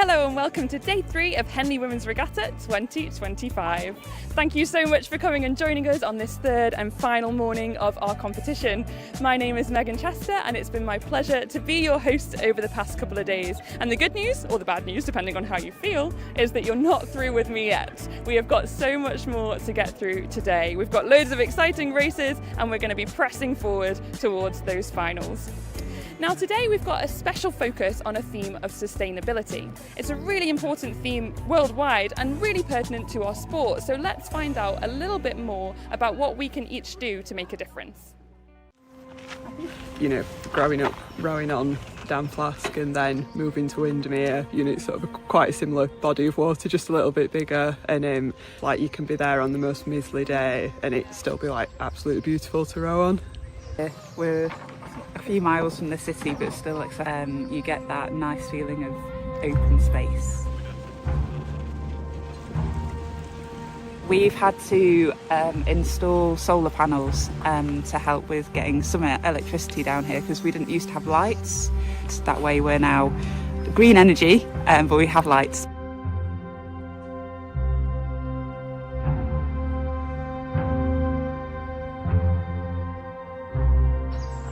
Hello and welcome to day 3 of Henley Women's Regatta 2025. Thank you so much for coming and joining us on this third and final morning of our competition. My name is Megan Chester and it's been my pleasure to be your host over the past couple of days. And the good news, or the bad news depending on how you feel, is that you're not through with me yet. We have got so much more to get through today. We've got loads of exciting races and we're going to be pressing forward towards those finals. Now today we've got a special focus on a theme of sustainability. It's a really important theme worldwide and really pertinent to our sport, so let's find out a little bit more about what we can each do to make a difference. You know, growing up rowing on Dam Flask and then moving to Windermere, you know, it's sort of quite a similar body of water, just a little bit bigger, and like you can be there on the most miserly day and it still be like absolutely beautiful to row on. We're a few miles from the city, but still you get that nice feeling of open space. We've had to install solar panels to help with getting some electricity down here because we didn't used to have lights. That way we're now green energy, but we have lights.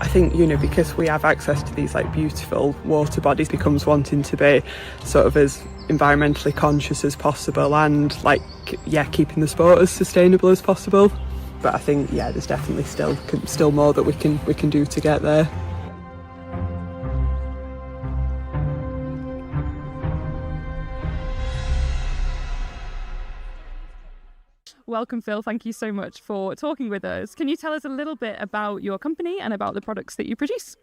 I think, you know, because we have access to these like beautiful water bodies, becomes wanting to be sort of as environmentally conscious as possible and keeping the sport as sustainable as possible. But I think there's definitely still more that we can do to get there. Welcome, Phil. Thank you so much for talking with us. Can you tell us a little bit about your company and about the products that you produce?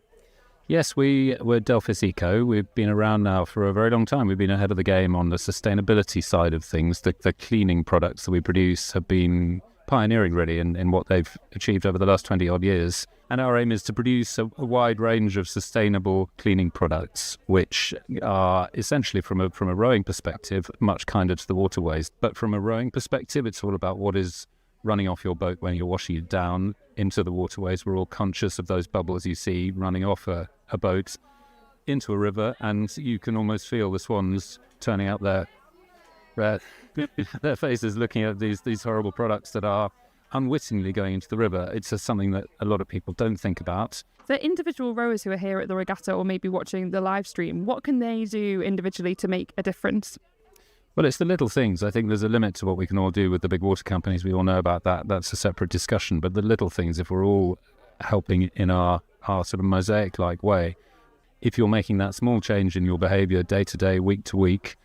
Yes, we're Delphis Eco. We've been around now for a very long time. We've been ahead of the game on the sustainability side of things. The cleaning products that we produce have been pioneering really in what they've achieved over the last 20 odd years. And our aim is to produce a wide range of sustainable cleaning products, which are essentially from a rowing perspective, much kinder to the waterways. But from a rowing perspective, it's all about what is running off your boat when you're washing it down into the waterways. We're all conscious of those bubbles you see running off a boat into a river, and you can almost feel the swans turning out their faces looking at these horrible products that are unwittingly going into the river. It's just something that a lot of people don't think about. For individual rowers who are here at the regatta or maybe watching the live stream, what can they do individually to make a difference? Well, it's the little things. I think there's a limit to what we can all do with the big water companies. We all know about that. That's a separate discussion. But the little things, if we're all helping in our sort of mosaic-like way, if you're making that small change in your behaviour day to day, week to week,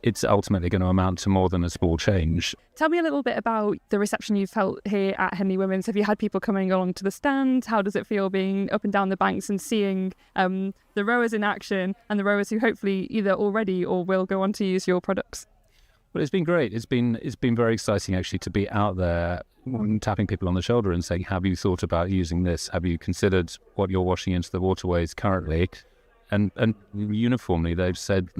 it's ultimately going to amount to more than a small change. Tell me a little bit about the reception you've felt here at Henley Women's. Have you had people coming along to the stand? How does it feel being up and down the banks and seeing the rowers in action and the rowers who hopefully either already or will go on to use your products? Well, it's been great. It's been very exciting actually to be out there tapping people on the shoulder and saying, have you thought about using this? Have you considered what you're washing into the waterways currently? And uniformly they've said,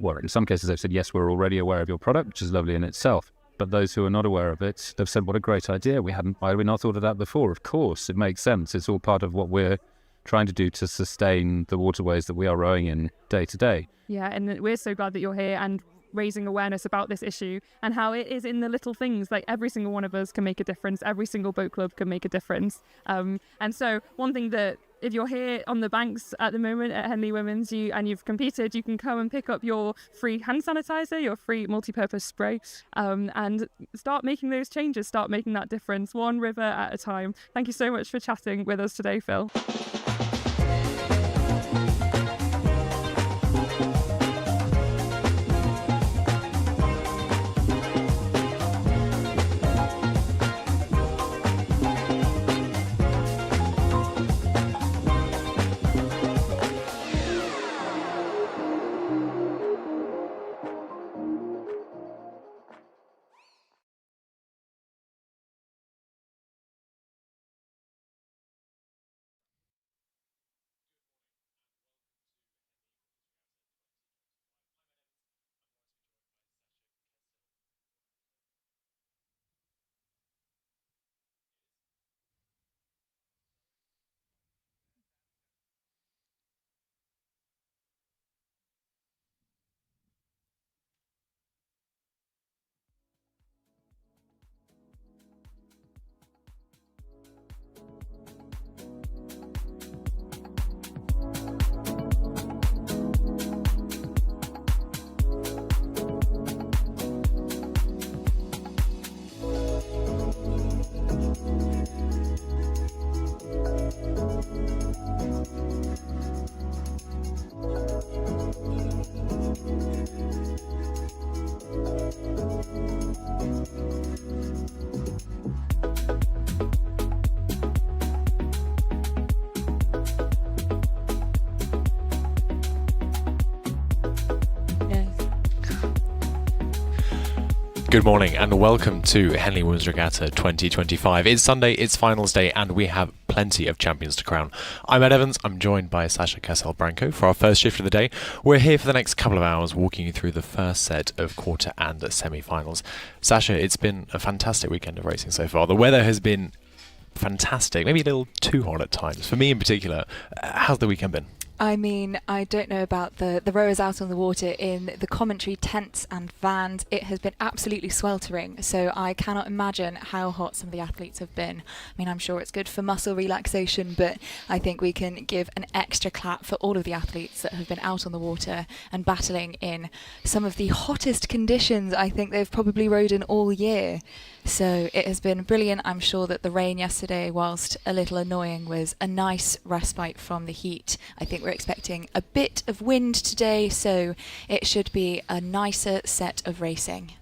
well, in some cases they've said, yes, we're already aware of your product, which is lovely in itself. But those who are not aware of it, they've said, what a great idea. Why had we not thought of that before? Of course, it makes sense. It's all part of what we're trying to do to sustain the waterways that we are rowing in day to day. Yeah, and we're so glad that you're here and raising awareness about this issue and how it is in the little things. Like every single one of us can make a difference. Every single boat club can make a difference. And so one thing that, if you're here on the banks at the moment at Henley Women's and you've competed, you can come and pick up your free hand sanitizer, your free multi-purpose spray, and start making those changes, start making that difference one river at a time. Thank you so much for chatting with us today, Phil. Good morning and welcome to Henley Women's Regatta 2025. It's Sunday, it's finals day, and we have plenty of champions to crown. I'm Ed Evans, I'm joined by Sasha Cassel-Branco for our first shift of the day. We're here for the next couple of hours walking you through the first set of quarter and semi-finals. Sasha, it's been a fantastic weekend of racing so far. The weather has been fantastic, maybe a little too hot at times. For me in particular, how's the weekend been? I mean, I don't know about the rowers out on the water in the commentary tents and vans. It has been absolutely sweltering, so I cannot imagine how hot some of the athletes have been. I mean, I'm sure it's good for muscle relaxation, but I think we can give an extra clap for all of the athletes that have been out on the water and battling in some of the hottest conditions I think they've probably rowed in all year. So it has been brilliant. I'm sure that the rain yesterday, whilst a little annoying, was a nice respite from the heat. I think we're expecting a bit of wind today, so it should be a nicer set of racing.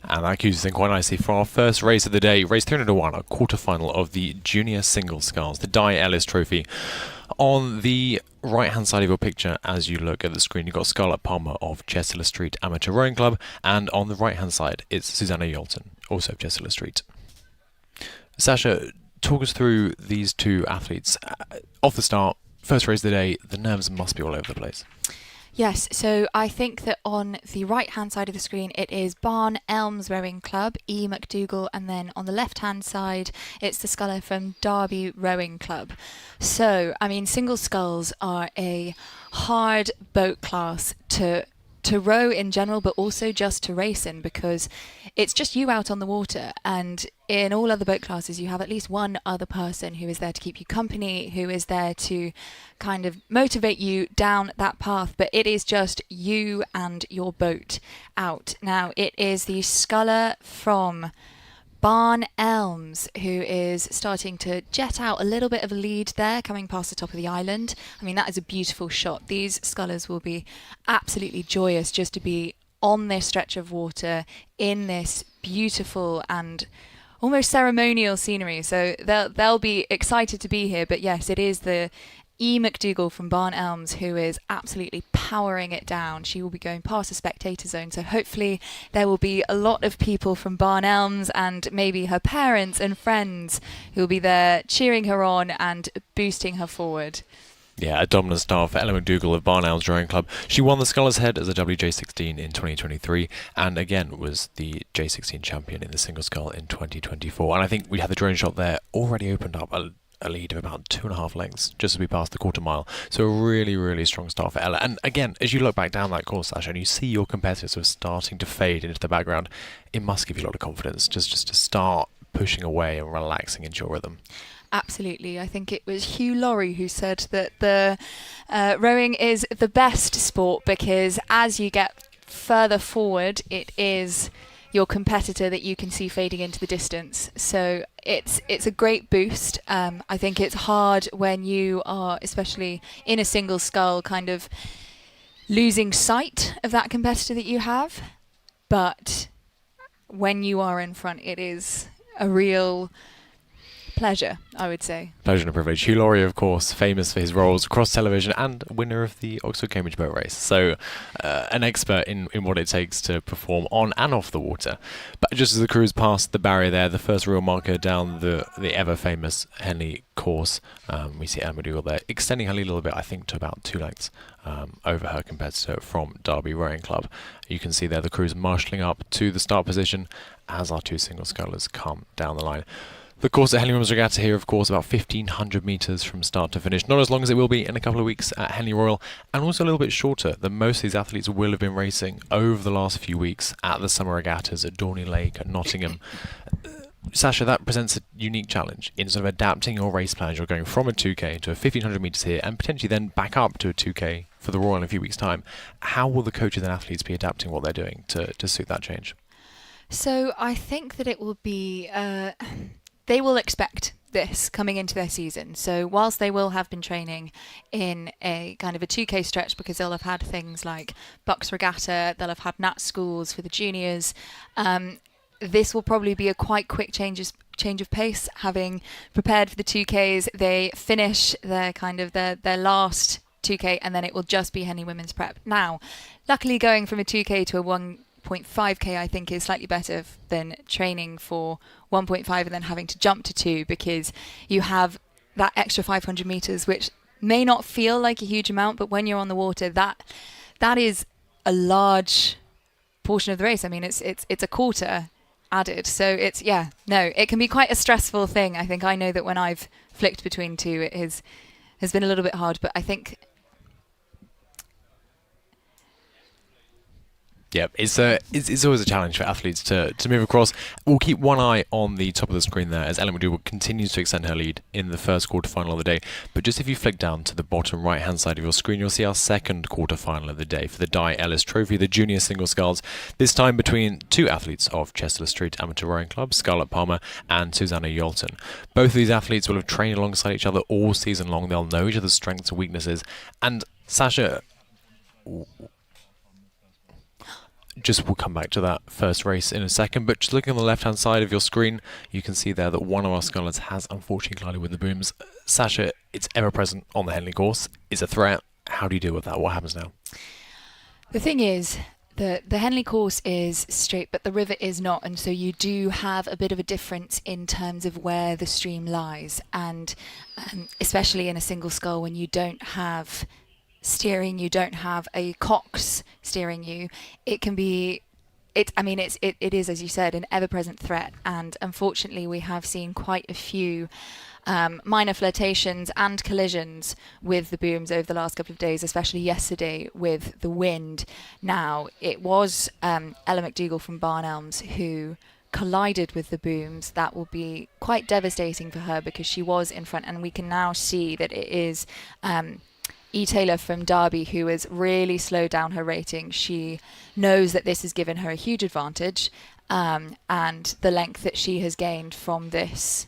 And that cues us in quite nicely for our first race of the day, race 301, a quarter-final of the Junior Single Sculls, the Di Ellis Trophy. On the right-hand side of your picture, as you look at the screen, you've got Scarlett Palmer of Chester Street Amateur Rowing Club, and on the right-hand side, it's Susanna Yolton, also of Chester Street. Sasha, talk us through these two athletes. Off the start, first race of the day, the nerves must be all over the place. Yes, so I think that on the right-hand side of the screen it is Barn Elms Rowing Club, E. McDougall, and then on the left-hand side it's the sculler from Derby Rowing Club. So, I mean, single sculls are a hard boat class to row in general, but also just to race in, because it's just you out on the water, and in all other boat classes you have at least one other person who is there to keep you company, who is there to kind of motivate you down that path, but it is just you and your boat out. Now, it is the sculler from Barn Elms who is starting to jet out a little bit of a lead there, coming past the top of the island. I mean, that is a beautiful shot. These scullers will be absolutely joyous just to be on this stretch of water in this beautiful and almost ceremonial scenery. So they'll be excited to be here. But yes, it is the E. McDougall from Barn Elms who is absolutely powering it down. She will be going past the spectator zone, so hopefully there will be a lot of people from Barn Elms and maybe her parents and friends who will be there cheering her on and boosting her forward. Yeah, a dominant start for Ella McDougall of Barn Elms Rowing Club. She won the Scullers Head as a WJ16 in 2023 and again was the J16 champion in the single scull in 2024. And I think we had the drone shot there already opened up a lead of about 2.5 lengths just as we passed the quarter mile. So a really, really strong start for Ella. And again, as you look back down that course, Sasha, and you see your competitors sort of starting to fade into the background, it must give you a lot of confidence just to start pushing away and relaxing into your rhythm. Absolutely. I think it was Hugh Laurie who said that the rowing is the best sport because as you get further forward, it is your competitor that you can see fading into the distance. So it's a great boost. I think it's hard when you are, especially in a single scull, kind of losing sight of that competitor that you have. But when you are in front, it is a real pleasure, I would say. Pleasure and a privilege. Hugh Laurie, of course, famous for his roles across television and winner of the Oxford-Cambridge boat race. So an expert in what it takes to perform on and off the water. But just as the crews passed the barrier there, the first real marker down the ever-famous Henley course, we see Ella McDougall there, extending her lead a little bit, I think, to about 2 lengths over her competitor from Derby Rowing Club. You can see there the crews marshalling up to the start position as our two single scullers come down the line. The course at Henley Women's Regatta here, of course, about 1,500 metres from start to finish. Not as long as it will be in a couple of weeks at Henley Royal, and also a little bit shorter than most of these athletes will have been racing over the last few weeks at the summer regattas at Dorney Lake, at Nottingham. Sasha, that presents a unique challenge in sort of adapting your race plans. You're going from a 2K to a 1,500 metres here, and potentially then back up to a 2K for the Royal in a few weeks' time. How will the coaches and athletes be adapting what they're doing to suit that change? So I think that it will be... they will expect this coming into their season. So whilst they will have been training in a kind of a 2K stretch because they'll have had things like Bucks Regatta, they'll have had Nat schools for the juniors, this will probably be a quite quick change of pace. Having prepared for the 2Ks, they finish their last 2K and then it will just be Henley Women's Prep. Now, luckily going from a 2K to a 1.5k I think is slightly better than training for 1.5 and then having to jump to 2, because you have that extra 500 meters, which may not feel like a huge amount, but when you're on the water, that is a large portion of the race. I mean, it's a quarter added. So it can be quite a stressful thing. I think I know that when I've flicked between 2, it has been a little bit hard, but I think yeah, it's always a challenge for athletes to move across. We'll keep one eye on the top of the screen there as Ellen McDougall continues to extend her lead in the first quarterfinal of the day. But just if you flick down to the bottom right-hand side of your screen, you'll see our second quarterfinal of the day for the Di Ellis Trophy, the junior single sculls. This time between 2 athletes of Chester Street Amateur Rowing Club, Scarlett Palmer and Susanna Yolton. Both of these athletes will have trained alongside each other all season long. They'll know each other's strengths and weaknesses. And Sasha, we'll come back to that first race in a second, but just looking on the left-hand side of your screen, you can see there that one of our scullers has unfortunately collided with the booms. Sasha, it's ever present on the Henley course. It's a threat. How do you deal with that? What happens now? the thing is, the Henley course is straight, but the river is not, and so you do have a bit of a difference in terms of where the stream lies, and especially in a single scull when you don't have steering, you don't have a cox steering you, it can be, it is, as you said, an ever-present threat, and unfortunately we have seen quite a few minor flirtations and collisions with the booms over the last couple of days, especially yesterday with the wind. Now, it was Ella McDougall from Barn Elms who collided with the booms. That will be quite devastating for her because she was in front, and we can now see that it is E. Taylor from Derby who has really slowed down her rating. She knows that this has given her a huge advantage, and the length that she has gained from this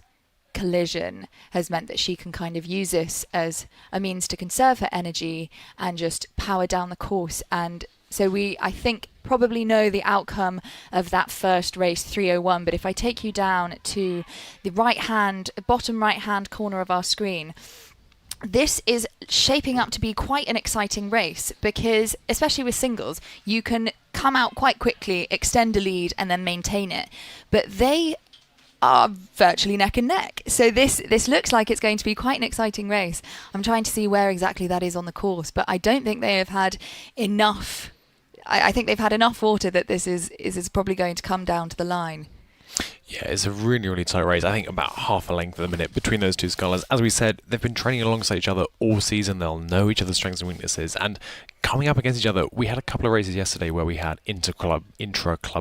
collision has meant that she can kind of use this as a means to conserve her energy and just power down the course. And so we, I think, probably know the outcome of that first race, 3:01. But if I take you down to the bottom right-hand corner of our screen, this is shaping up to be quite an exciting race because, especially with singles, you can come out quite quickly, extend a lead, and then maintain it. But they are virtually neck and neck. So this looks like it's going to be quite an exciting race. I'm trying to see where exactly that is on the course, but I don't think they have had enough. I think they've had enough water that this is probably going to come down to the line. Yeah, it's a really, really tight race. I think about half a length at the minute between those two scullers. As we said, they've been training alongside each other all season. They'll know each other's strengths and weaknesses. And coming up against each other, we had a couple of races yesterday where we had intra-club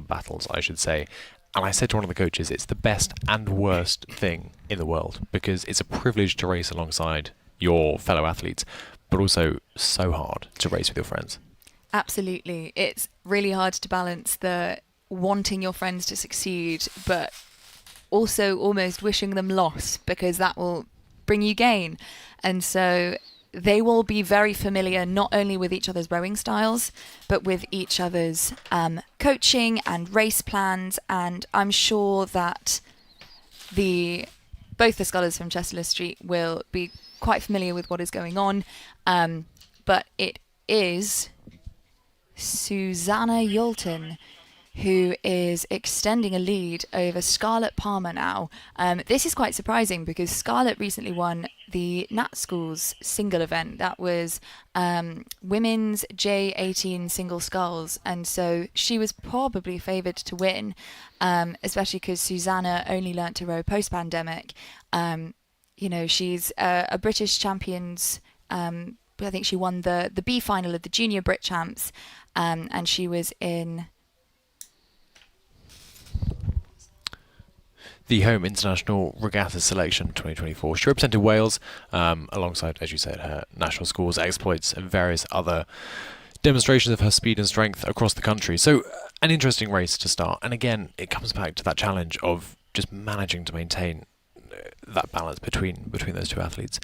battles, I should say. And I said to one of the coaches, it's the best and worst thing in the world because it's a privilege to race alongside your fellow athletes, but also so hard to race with your friends. Absolutely. It's really hard to balance the wanting your friends to succeed, but also almost wishing them loss because that will bring you gain. And so they will be very familiar not only with each other's rowing styles, but with each other's coaching and race plans. And I'm sure that both the scullers from Chester Street will be quite familiar with what is going on. But it is Susanna Yolton who is extending a lead over Scarlett Palmer now. This is quite surprising because Scarlett recently won the Nat Schools single event. That was women's J18 single sculls, and so she was probably favoured to win, especially because Susanna only learnt to row post-pandemic. She's a British champions. I think she won the B final of the Junior Brit Champs, and she was in the Home International Regatta Selection 2024. She represented Wales alongside, as you said, her national scores, exploits, and various other demonstrations of her speed and strength across the country. So an interesting race to start. And again, it comes back to that challenge of just managing to maintain that balance between those two athletes.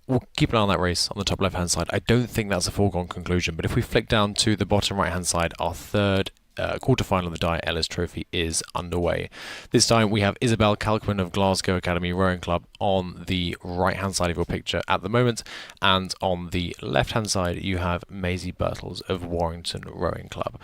We'll keep an eye on that race on the top left-hand side. I don't think that's a foregone conclusion, but if we flick down to the bottom right-hand side, our third quarterfinal of the Di Ellis Trophy is underway. This time we have Isabel Calquin of Glasgow Academy Rowing Club on the right hand side of your picture at the moment, and on the left hand side you have Maisie Birtles of Warrington Rowing Club.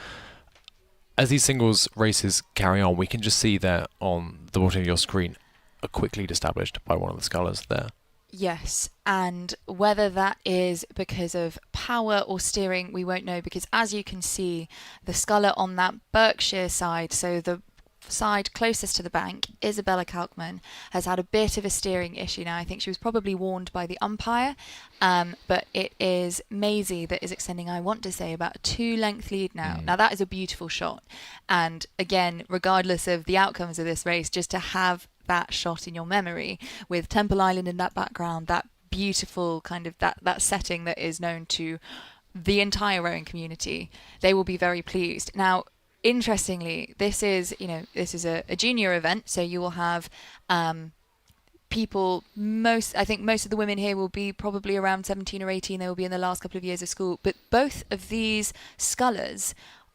as these singles races carry on, we can just see there on the bottom of your screen a quick lead established by one of the scullers there. Yes, and whether that is because of power or steering, we won't know, because as you can see, the sculler on that Berkshire side, so the side closest to the bank, Isabella Kalkman, has had a bit of a steering issue now. I think she was probably warned by the umpire, but it is Maisie that is extending, I want to say, about a 2-length lead now. Now that is a beautiful shot, and again, regardless of the outcomes of this race, just to have that shot in your memory with Temple Island in that background, that beautiful kind of that setting that is known to the entire rowing community, they will be very pleased. Now, interestingly, this is a junior event, so you will have people, I think most of the women here will be probably around 17 or 18. They will be in the last couple of years of school, but both of these scullers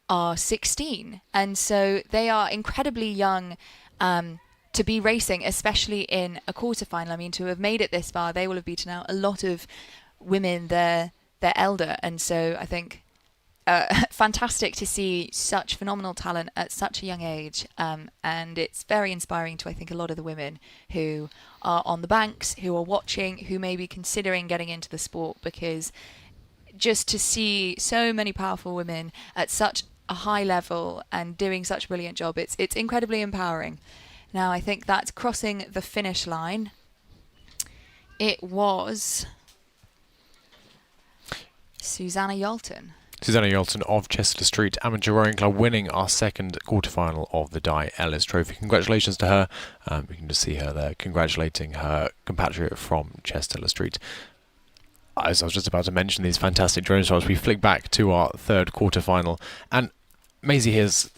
are 16, and so they are incredibly young to be racing, especially in a quarterfinal. I mean, to have made it this far, they will have beaten out a lot of women they're elder, and so I think fantastic to see such phenomenal talent at such a young age, and it's very inspiring to, I think, a lot of the women who are on the banks, who are watching, who may be considering getting into the sport, because just to see so many powerful women at such a high level and doing such a brilliant job, it's incredibly empowering. Now, I think that's crossing the finish line. It was Susanna Yalton. Susanna Yalton of Chester Street Amateur Rowing Club winning our second quarterfinal of the Di Ellis Trophy. Congratulations to her. We can just see her there congratulating her compatriot from Chester Street. As I was just about to mention these fantastic drone shots, we flick back to our third quarterfinal, and Maisie here's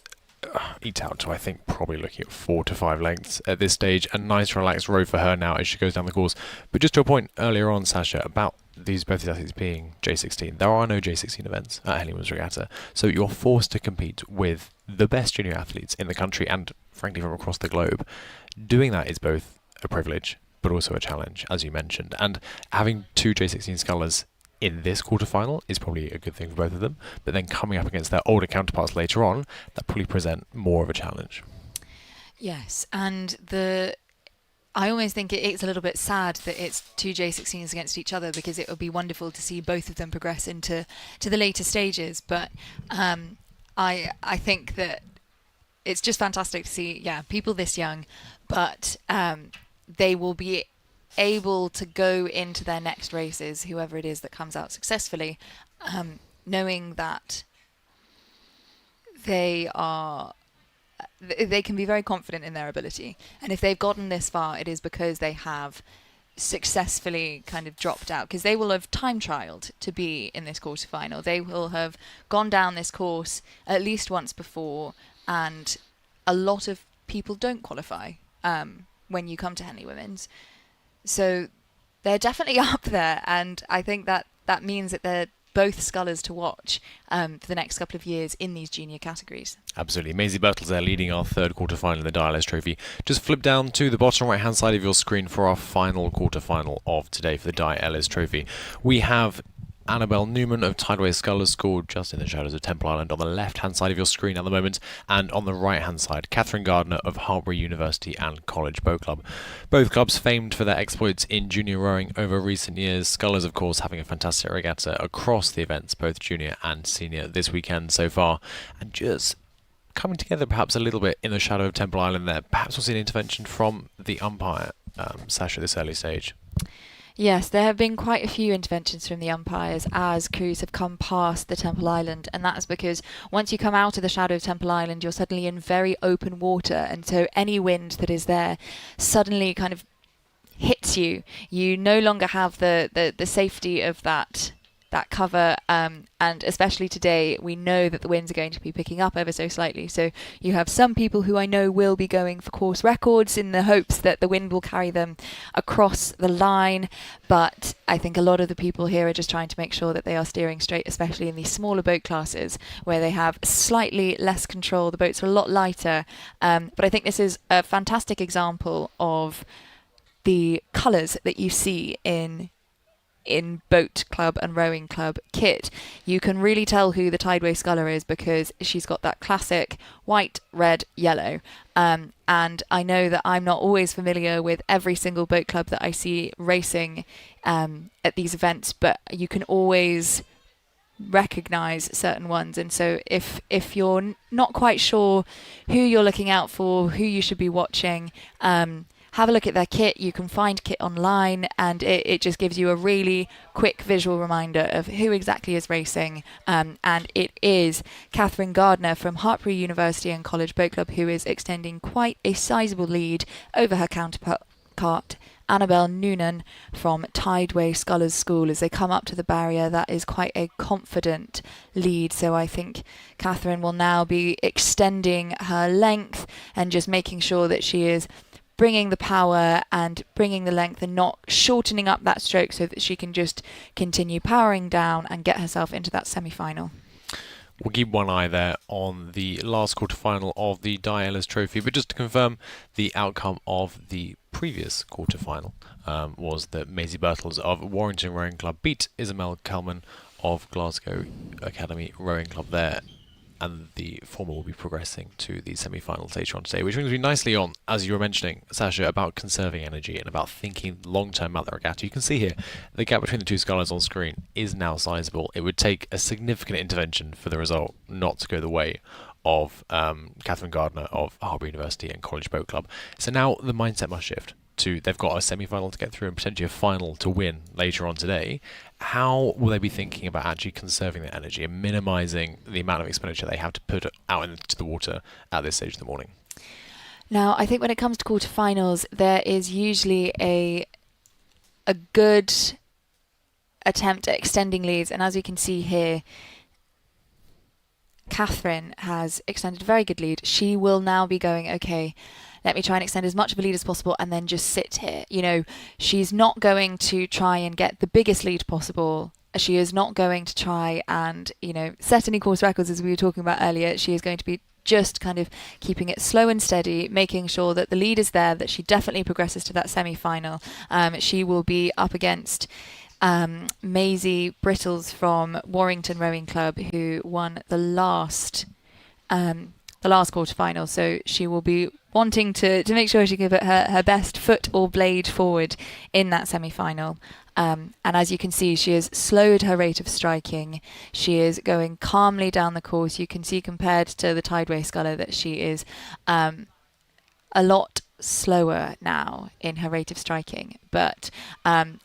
eked out to, I think, probably looking at 4 to 5 lengths at this stage. A nice relaxed row for her now as she goes down the course. But just to a point earlier on, Sasha, about both these athletes being J16, there are no J16 events at Henley Women's Regatta, so you're forced to compete with the best junior athletes in the country and, frankly, from across the globe. Doing that is both a privilege but also a challenge, as you mentioned, and having 2 J16 scullers in this quarterfinal is probably a good thing for both of them, but then coming up against their older counterparts later on, that probably present more of a challenge. Yes, and I almost think it's a little bit sad that it's 2 J16s against each other, because it would be wonderful to see both of them progress into the later stages, but I think that it's just fantastic to see, people this young, but they will be able to go into their next races, whoever it is that comes out successfully, knowing that they can be very confident in their ability. And if they've gotten this far, it is because they have successfully kind of dropped out, because they will have time trialed to be in this quarterfinal. They will have gone down this course at least once before, and a lot of people don't qualify when you come to Henley Women's. So they're definitely up there, and I think that means that they're both scullers to watch for the next couple of years in these junior categories. Absolutely. Maisie Birtles there leading our third quarterfinal in the Di Ellis Trophy. Just flip down to the bottom right hand side of your screen for our final quarterfinal of today for the Di Ellis Trophy. We have Annabelle Newman of Tideway Scullers School just in the shadows of Temple Island on the left-hand side of your screen at the moment, and on the right-hand side, Catherine Gardner of Hartbury University and College Boat Club. Both clubs famed for their exploits in junior rowing over recent years. Scullers, of course, having a fantastic regatta across the events, both junior and senior, this weekend so far, and just coming together perhaps a little bit in the shadow of Temple Island there. Perhaps we'll see an intervention from the umpire, Sasha, at this early stage. Yes, there have been quite a few interventions from the umpires as crews have come past the Temple Island, and that's because once you come out of the shadow of Temple Island, you're suddenly in very open water, and so any wind that is there suddenly kind of hits you. You no longer have the safety of that cover, and especially today we know that the winds are going to be picking up ever so slightly, so you have some people who I know will be going for course records in the hopes that the wind will carry them across the line, but I think a lot of the people here are just trying to make sure that they are steering straight, especially in these smaller boat classes where they have slightly less control. The boats are a lot lighter, but I think this is a fantastic example of the colours that you see in in boat club and rowing club kit, you can really tell who the Tideway sculler is because she's got that classic white, red, yellow. And I know that I'm not always familiar with every single boat club that I see racing at these events, but you can always recognize certain ones. And so if you're not quite sure who you're looking out for, who you should be watching, have a look at their kit. You can find kit online, and it just gives you a really quick visual reminder of who exactly is racing. And it is Catherine Gardner from Hartpury University and College Boat Club who is extending quite a sizable lead over her counterpart Annabelle Noonan from Tideway Scullers School. As they come up to the barrier, that is quite a confident lead. So I think Catherine will now be extending her length and just making sure that she is bringing the power and bringing the length and not shortening up that stroke so that she can just continue powering down and get herself into that semi-final. We'll keep one eye there on the last quarter-final of the Di Ellis Trophy. But just to confirm, the outcome of the previous quarter-final was that Maisie Birtles of Warrington Rowing Club beat Isabel Kelman of Glasgow Academy Rowing Club there. And the former will be progressing to the semi-finals later on today, which brings me nicely on, as you were mentioning, Sasha, about conserving energy and about thinking long-term about the regatta. You can see here the gap between the two scullers on screen is now sizable. It would take a significant intervention for the result not to go the way of Catherine Gardner of Hartpury University and College Boat Club. So now the mindset must shift to they've got a semi-final to get through and potentially a final to win later on today. How will they be thinking about actually conserving their energy and minimising the amount of expenditure they have to put out into the water at this stage of the morning? Now, I think when it comes to quarterfinals, there is usually a good attempt at extending leads, and as we can see here, Catherine has extended a very good lead. She will now be going, okay, let me try and extend as much of a lead as possible and then just sit here. You know, she's not going to try and get the biggest lead possible. She is not going to try and, you know, set any course records as we were talking about earlier. She is going to be just kind of keeping it slow and steady, making sure that the lead is there, that she definitely progresses to that semi-final. She will be up against Maisie Brittles from Warrington Rowing Club, who won the last quarter-final. So she will be wanting to make sure she can put her best foot or blade forward in that semi-final. And as you can see, she has slowed her rate of striking. She is going calmly down the course. You can see compared to the Tideway sculler that she is a lot slower now in her rate of striking. But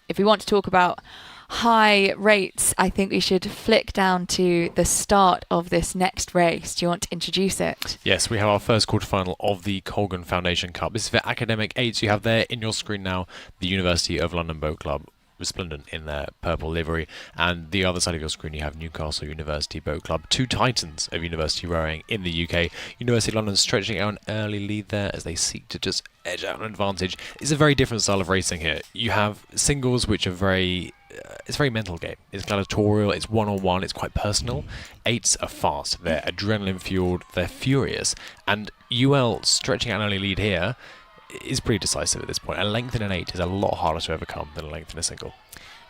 if we want to talk about high rates, I think we should flick down to the start of this next race. Do you want to introduce it? Yes, we have our first quarterfinal of the Kogan Foundation Cup. This is for academic 8s. You have there in your screen now the University of London Boat Club, resplendent in their purple livery, and the other side of your screen you have Newcastle University Boat Club, two titans of university rowing in the UK. University of London stretching out an early lead there as they seek to just edge out an advantage. It's a very different style of racing here. You have singles which are it's a very mental game. It's gladiatorial, it's one-on-one, it's quite personal. 8s are fast, they're adrenaline fueled, they're furious, and UL stretching out an early lead here is pretty decisive at this point. A length in an 8 is a lot harder to overcome than a length in a single.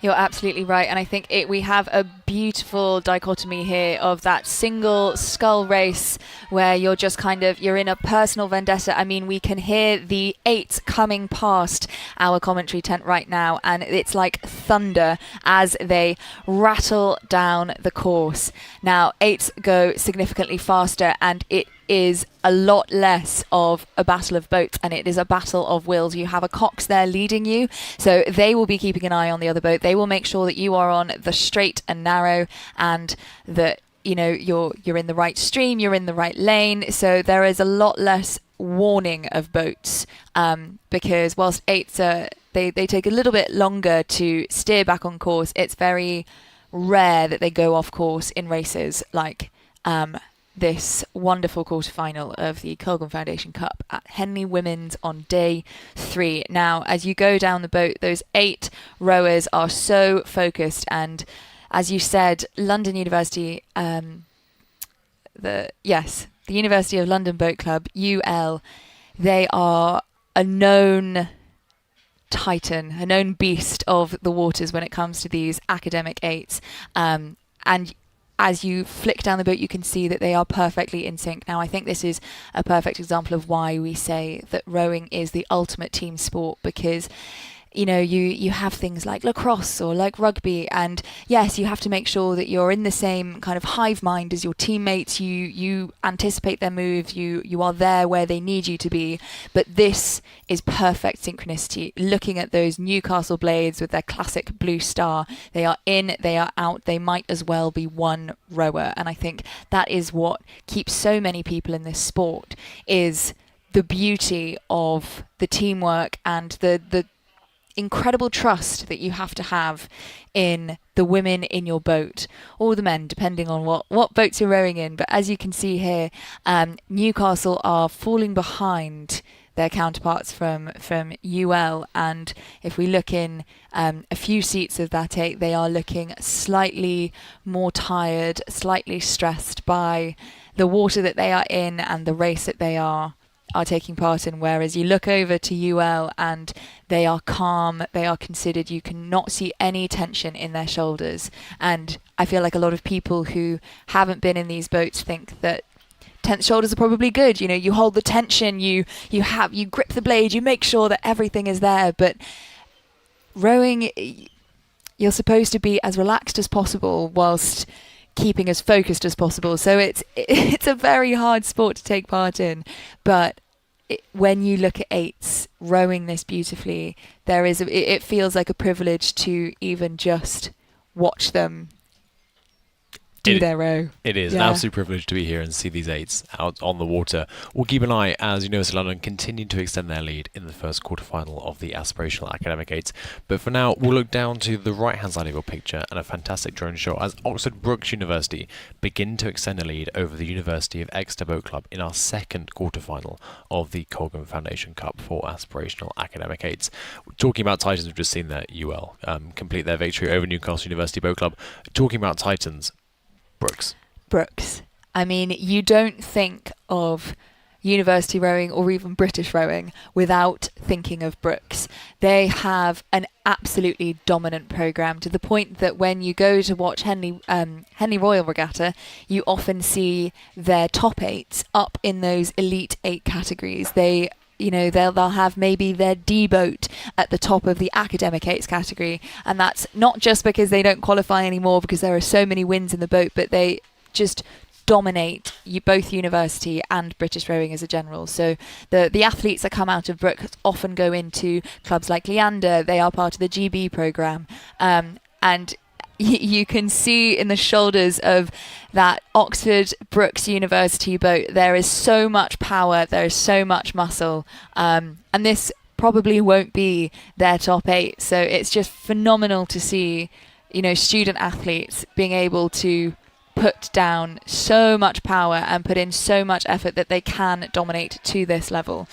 You're absolutely right, and I think we have a beautiful dichotomy here of that single scull race where you're just you're in a personal vendetta. I mean, we can hear the 8s coming past our commentary tent right now, and it's like thunder as they rattle down the course. Now, 8s go significantly faster, and it is a lot less of a battle of boats and it is a battle of wills. You have a Cox there leading you, so they will be keeping an eye on the other boat. They will make sure that you are on the straight and narrow and that you're in the right stream, you're in the right lane. So there is a lot less warning of boats because whilst 8s they take a little bit longer to steer back on course, it's very rare that they go off course in races like this wonderful quarterfinal of the Kogan Foundation Cup at Henley Women's on day 3. Now, as you go down the boat, those 8 rowers are so focused, and as you said, London University, the University of London Boat Club, UL, they are a known titan, a known beast of the waters when it comes to these academic eights. And as you flick down the boat, you can see that they are perfectly in sync. Now, I think this is a perfect example of why we say that rowing is the ultimate team sport, because you have things like lacrosse or like rugby, and yes, you have to make sure that you're in the same kind of hive mind as your teammates. You anticipate their moves, you are there where they need you to be. But this is perfect synchronicity. Looking at those Newcastle blades with their classic blue star, they are in, they are out, they might as well be one rower. And I think that is what keeps so many people in this sport, is the beauty of the teamwork and the incredible trust that you have to have in the women in your boat, or the men, depending on what boats you're rowing in. But as you can see here, Newcastle are falling behind their counterparts from UL, and if we look in a few seats of that eight, they are looking slightly more tired, slightly stressed by the water that they are in and the race that they are taking part in, whereas you look over to UL and they are calm, they are considered, you cannot see any tension in their shoulders. And I feel like a lot of people who haven't been in these boats think that tense shoulders are probably good. You hold the tension, you grip the blade, you make sure that everything is there. But rowing, you're supposed to be as relaxed as possible whilst keeping as focused as possible. So it's a very hard sport to take part in. But when you look at eights rowing this beautifully, it feels like a privilege to even just watch them do their row. It is an absolute privilege to be here and see these eights out on the water. We'll keep an eye as University of London continue to extend their lead in the first quarterfinal of the Aspirational Academic Eights. But for now, we'll look down to the right-hand side of your picture and a fantastic drone shot as Oxford Brookes University begin to extend a lead over the University of Exeter Boat Club in our second quarterfinal of the Kogan Foundation Cup for Aspirational Academic Eights. Talking about Titans, we've just seen that UL complete their victory over Newcastle University Boat Club. Talking about Titans, Brookes. I mean, you don't think of university rowing or even British rowing without thinking of Brookes. They have an absolutely dominant programme, to the point that when you go to watch Henley Royal Regatta, you often see their top eights up in those elite eight categories. They'll have maybe their D boat at the top of the academic eights category, and that's not just because they don't qualify anymore because there are so many wins in the boat, but they just dominate both university and British rowing as a general. So the athletes that come out of Brookes often go into clubs like Leander. They are part of the GB programme, and you can see in the shoulders of that Oxford Brookes University boat, there is so much power, there is so much muscle, and this probably won't be their top eight. So it's just phenomenal to see, student athletes being able to put down so much power and put in so much effort that they can dominate to this level.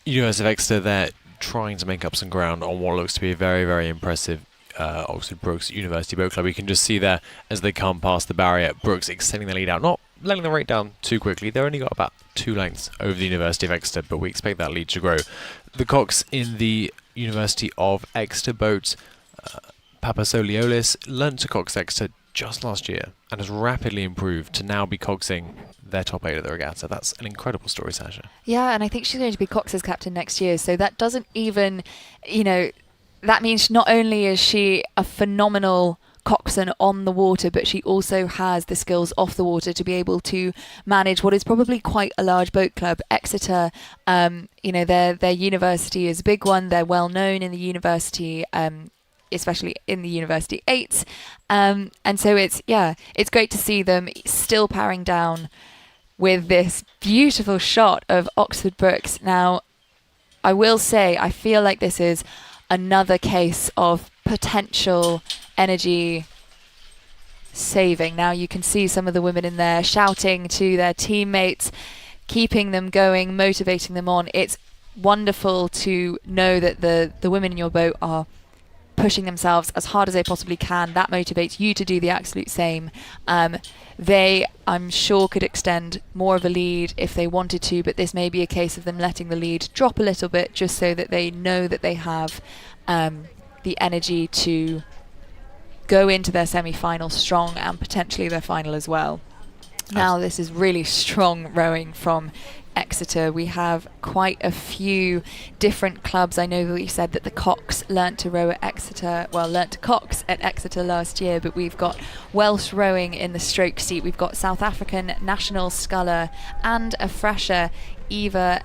University of Exeter, they're trying to make up some ground on what looks to be a very, very impressive Oxford Brookes University Boat Club. You can just see there as they come past the barrier, Brookes extending their lead out, not letting the rate down too quickly. They've only got about 2 lengths over the University of Exeter, but we expect that lead to grow. The cocks in the University of Exeter boat, Papasoliolis, learnt to cox Exeter just last year and has rapidly improved to now be coxing their top 8 at the regatta. That's an incredible story, Sasha. Yeah, and I think she's going to be Cox's captain next year, so that doesn't even, that means not only is she a phenomenal coxswain on the water, but she also has the skills off the water to be able to manage what is probably quite a large boat club. Exeter, their university is a big one. They're well known in the university, especially in the University 8s. And so it's great to see them still powering down with this beautiful shot of Oxford Brookes. Now, I will say, I feel like this is another case of potential energy saving. Now you can see some of the women in there shouting to their teammates, keeping them going, motivating them on. It's wonderful to know that the women in your boat are pushing themselves as hard as they possibly can. That motivates you to do the absolute same. They, I'm sure, could extend more of a lead if they wanted to, but this may be a case of them letting the lead drop a little bit just so that they know that they have the energy to go into their semi-final strong and potentially their final as well. Now, this is really strong rowing from Exeter. We have quite a few different clubs. I know that you said that the Cox learnt to row at Exeter, learnt to Cox at Exeter last year, but we've got Welsh rowing in the stroke seat. We've got South African national sculler and a fresher, Eva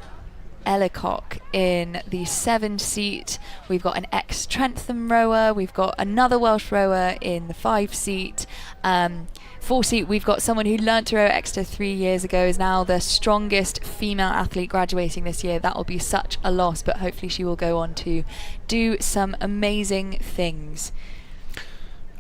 Ellicock, in the 7 seat. We've got an ex-Trentham rower. We've got another Welsh rower in the 5 seat. 4 seat, we've got someone who learnt to row at Exeter 3 years ago, is now the strongest female athlete graduating this year. That will be such a loss, but hopefully she will go on to do some amazing things.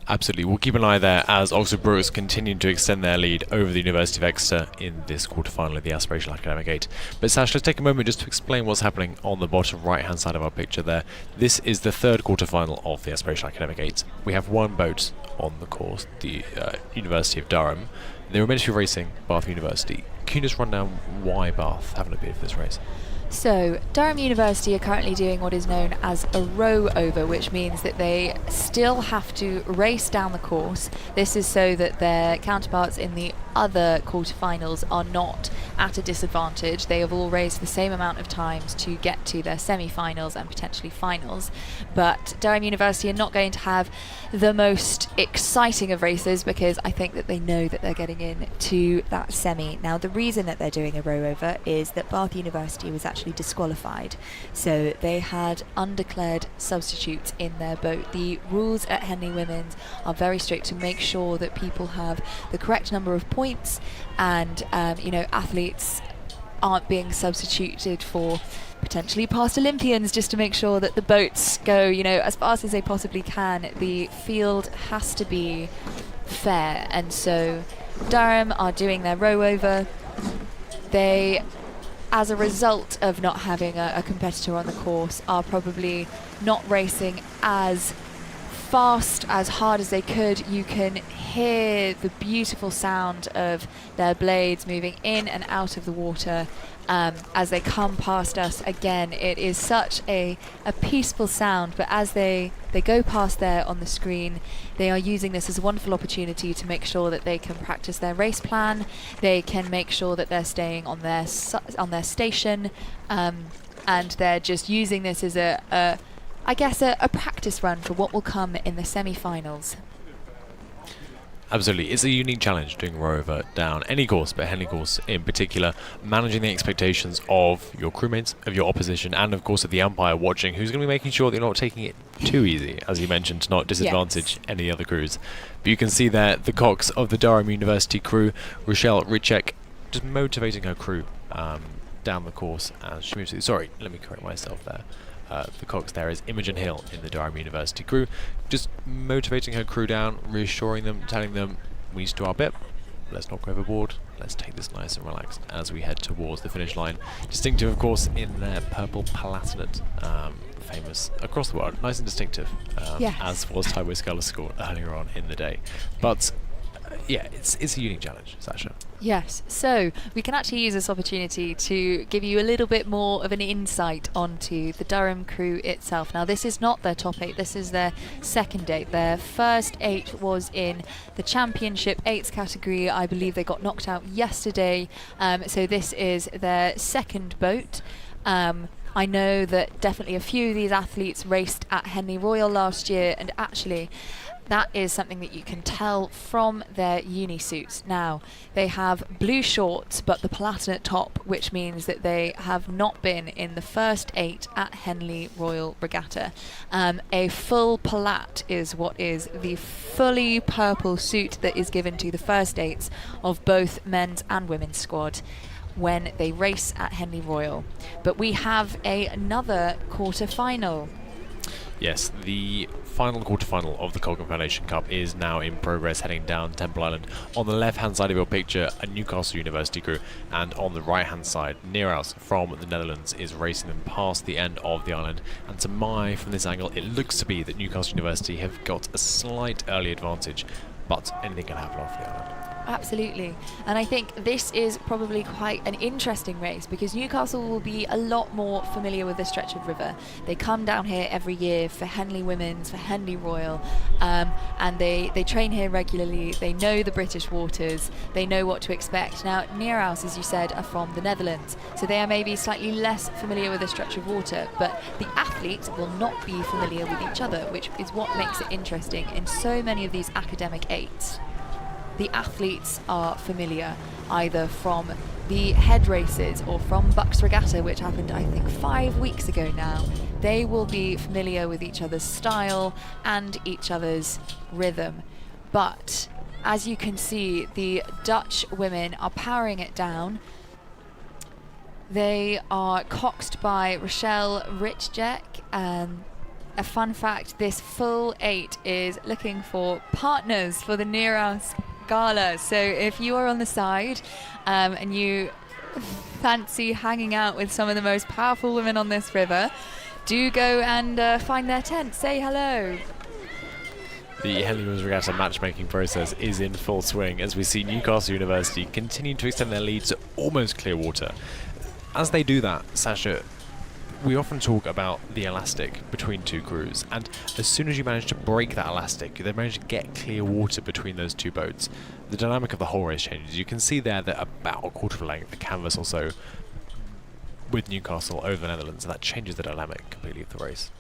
Absolutely. We'll keep an eye there as Oxford Brewers continue to extend their lead over the University of Exeter in this quarterfinal of the Aspirational Academic 8. But Sash, let's take a moment just to explain what's happening on the bottom right-hand side of our picture there. This is the 3rd quarterfinal of the Aspirational Academic 8. We have one boat on the course, the University of Durham. They were meant to be racing Bath University. Can you just run down why Bath haven't appeared for this race? So, Durham University are currently doing what is known as a row over, which means that they still have to race down the course. This is so that their counterparts in the other quarterfinals are not at a disadvantage. They have all raced the same amount of times to get to their semi-finals and potentially finals. But Durham University are not going to have the most exciting of races because I think that they know that they're getting in to that semi. Now, the reason that they're doing a row over is that Bath University was actually disqualified, so they had undeclared substitutes in their boat. The rules at Henley Women's are very strict to make sure that people have the correct number of points and athletes aren't being substituted for potentially past Olympians, just to make sure that the boats go as fast as they possibly can. The field has to be fair, and so Durham are doing their row over. They, as a result of not having a competitor on the course, are probably not racing as fast, as hard as they could. You can hear the beautiful sound of their blades moving in and out of the water as they come past us. Again, it is such a peaceful sound, but as they go past there on the screen, they are using this as a wonderful opportunity to make sure that they can practice their race plan. They can make sure that they're staying on their station, and they're just using this as a practice run for what will come in the semi-finals. Absolutely. It's a unique challenge doing a row over down any course, but Henley course in particular, managing the expectations of your crewmates, of your opposition, and of course of the umpire watching, who's going to be making sure that you're not taking it too easy, as you mentioned, to not disadvantage any other crews. But you can see there the Cox of the Durham University crew, Rochelle Richek, just motivating her crew down the course as she moves through. Sorry, let me correct myself there. The Cox there is Imogen Hill in the Durham University crew, just motivating her crew down, reassuring them, telling them we need to do our bit, let's not go overboard, let's take this nice and relaxed as we head towards the finish line. Distinctive, of course, in their purple palatinate, famous across the world, nice and distinctive, Yes. as was Tideway Sculler School earlier on in the day. But it's a unique challenge, Sasha. Yes, so we can actually use this opportunity to give you a little bit more of an insight onto the Durham crew itself. Now, this is not their top 8, this is their second 8. Their first 8 was in the Championship 8s category. I believe they got knocked out yesterday, so this is their second boat. I know that definitely a few of these athletes raced at Henley Royal last year, and actually that is something that you can tell from their uni suits. Now, they have blue shorts but the palatinate top, which means that they have not been in the first 8 at Henley Royal Regatta. A full palat is what is the fully purple suit that is given to the first 8s of both men's and women's squad when they race at Henley Royal. But we have another quarter-final. Yes, the final quarter-final of the Kogan Foundation Cup is now in progress, heading down Temple Island. On the left-hand side of your picture, a Newcastle University crew, and on the right-hand side, Neerhouse from the Netherlands is racing them past the end of the island. And from this angle, it looks to be that Newcastle University have got a slight early advantage, but anything can happen off the island. Absolutely. And I think this is probably quite an interesting race because Newcastle will be a lot more familiar with this stretch of river. They come down here every year for Henley Women's, for Henley Royal, and they train here regularly. They know the British waters. They know what to expect. Now, Neerhouse, as you said, are from the Netherlands, so they are maybe slightly less familiar with this stretch of water, but the athletes will not be familiar with each other, which is what makes it interesting in so many of these academic eights. The athletes are familiar either from the head races or from Bucks Regatta, which happened I think 5 weeks ago now. They will be familiar with each other's style and each other's rhythm. But as you can see, the Dutch women are powering it down. They are coxed by Rochelle Richjek. A fun fact, this full 8 is looking for partners for the Neerhouse Gala. So if you are on the side and you fancy hanging out with some of the most powerful women on this river, do go and find their tent. Say hello. The Henley Women's Regatta matchmaking process is in full swing as we see Newcastle University continue to extend their lead to almost clear water. As they do that, Sasha, we often talk about the elastic between two crews, and as soon as you manage to break that elastic, they manage to get clear water between those two boats. The dynamic of the whole race changes. You can see there that about a quarter of a length, the canvas or so, with Newcastle over the Netherlands, and that changes the dynamic completely of the race.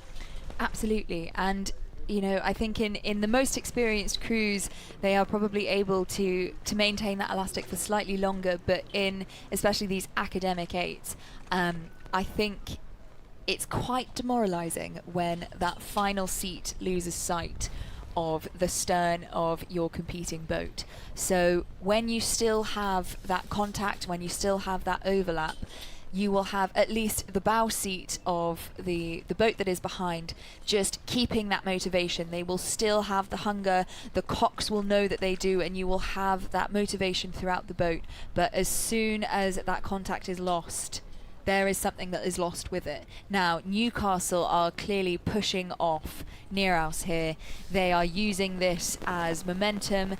Absolutely, and you know, I think in the most experienced crews, they are probably able to maintain that elastic for slightly longer, but in especially these academic eights, I think it's quite demoralising when that final seat loses sight of the stern of your competing boat. So when you still have that contact, when you still have that overlap, you will have at least the bow seat of the boat that is behind just keeping that motivation. They will still have the hunger, the cocks will know that they do, and you will have that motivation throughout the boat. But as soon as that contact is lost, there is something that is lost with it. Now, Newcastle are clearly pushing off Neerhouse here. They are using this as momentum.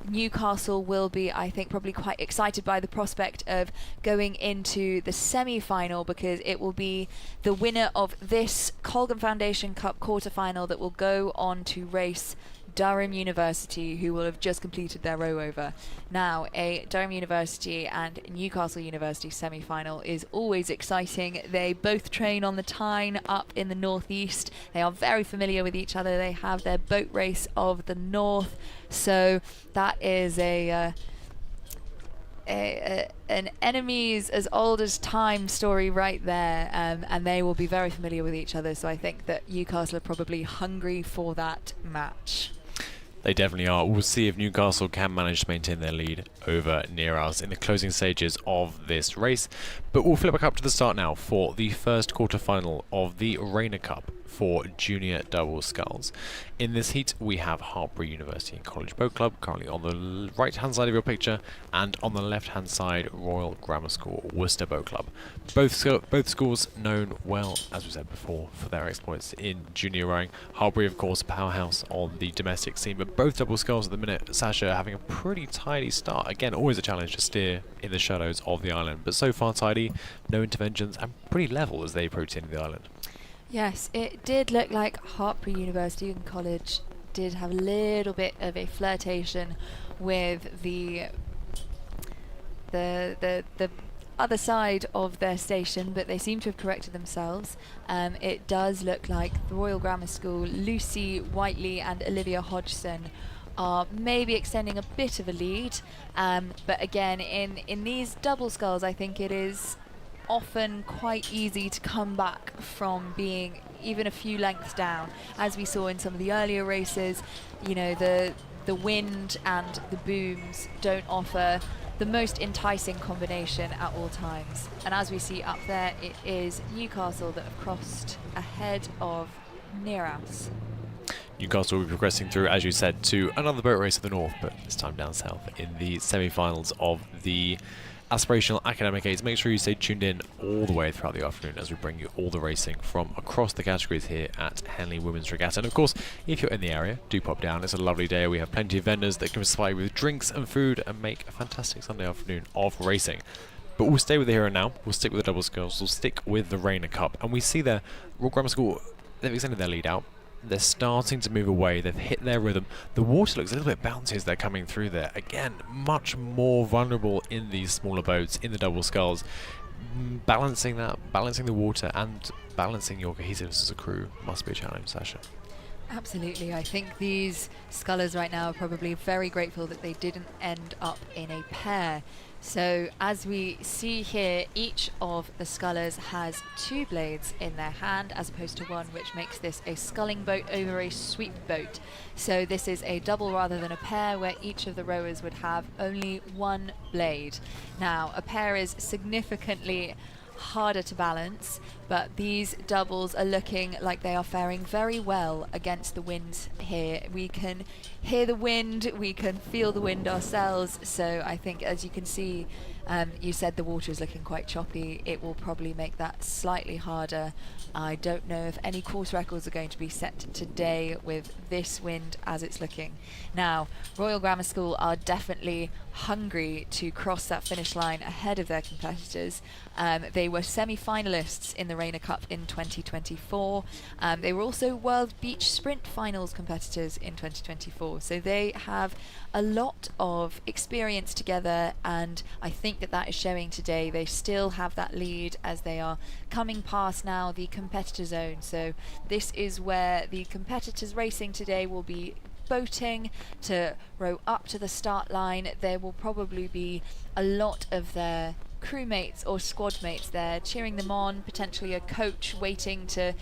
Newcastle will be, I think, probably quite excited by the prospect of going into the semi-final, because it will be the winner of this Kogan Foundation Cup quarter-final that will go on to race Durham University, who will have just completed their row over. Now, a Durham University and Newcastle University semi-final is always exciting. They both train on the Tyne up in the northeast. They are very familiar with each other. They have their boat race of the north. So that is an enemies as old as time story right there, and they will be very familiar with each other. So I think that Newcastle are probably hungry for that match. They definitely are. We'll see if Newcastle can manage to maintain their lead over Neerhouse in the closing stages of this race. But we'll flip back up to the start now for the first quarter-final of the Regatta Cup for junior double sculls. In this heat, we have Hartpury University and College Boat Club currently on the right-hand side of your picture, and on the left-hand side, Royal Grammar School Worcester Boat Club. Both schools known well, as we said before, for their exploits in junior rowing. Hartpury, of course, powerhouse on the domestic scene, but both double sculls at the minute, Sasha, having a pretty tidy start. Again, always a challenge to steer in the shadows of the island, but so far tidy, no interventions, and pretty level as they approach the end of the island. Yes, it did look like Hartpury University and College did have a little bit of a flirtation with the other side of their station, but they seem to have corrected themselves. It does look like the Royal Grammar School, Lucy Whiteley and Olivia Hodgson are maybe extending a bit of a lead, but again, in these double sculls, I think it is often quite easy to come back from being even a few lengths down, as we saw in some of the earlier races. You know, the wind and the booms don't offer the most enticing combination at all times, and as we see up there, it is Newcastle that have crossed ahead of Neerhouse. Newcastle will be progressing through, as you said, to another boat race to the north, but this time down south in the semi-finals of the Aspirational Academic Aids. Make sure you stay tuned in all the way throughout the afternoon as we bring you all the racing from across the categories here at Henley Women's Regatta. And of course, if you're in the area, do pop down. It's a lovely day. We have plenty of vendors that can supply you with drinks and food and make a fantastic Sunday afternoon of racing. But we'll stay with the here and now. We'll stick with the doubles girls. We'll stick with the Regatta Cup. And we see there, Royal Grammar School, they've extended their lead out. They're starting to move away. They've hit their rhythm. The water looks a little bit bouncy as they're coming through there. Again, much more vulnerable in these smaller boats, in the double sculls. Balancing the water and balancing your cohesiveness as a crew must be a challenge, Sasha. Absolutely. I think these scullers right now are probably very grateful that they didn't end up in a pair. So as we see here, each of the scullers has 2 blades in their hand as opposed to 1, which makes this a sculling boat over a sweep boat. So this is a double rather than a pair, where each of the rowers would have only 1 blade. Now, a pair is significantly harder to balance, but these doubles are looking like they are faring very well against the winds here. We can hear the wind, we can feel the wind ourselves, so I think, as you can see, you said the water is looking quite choppy. It will probably make that slightly harder. I don't know if any course records are going to be set today with this wind as it's looking. Now, Royal Grammar School are definitely hungry to cross that finish line ahead of their competitors. They were semi-finalists in the Regatta Cup in 2024. They were also World Beach Sprint Finals competitors in 2024. So they have a lot of experience together, and I think that is showing today. They still have that lead as they are coming past now the competitor zone. So this is where the competitors racing today will be boating to row up to the start line. There will probably be a lot of their crewmates or squad mates there cheering them on, potentially a coach waiting to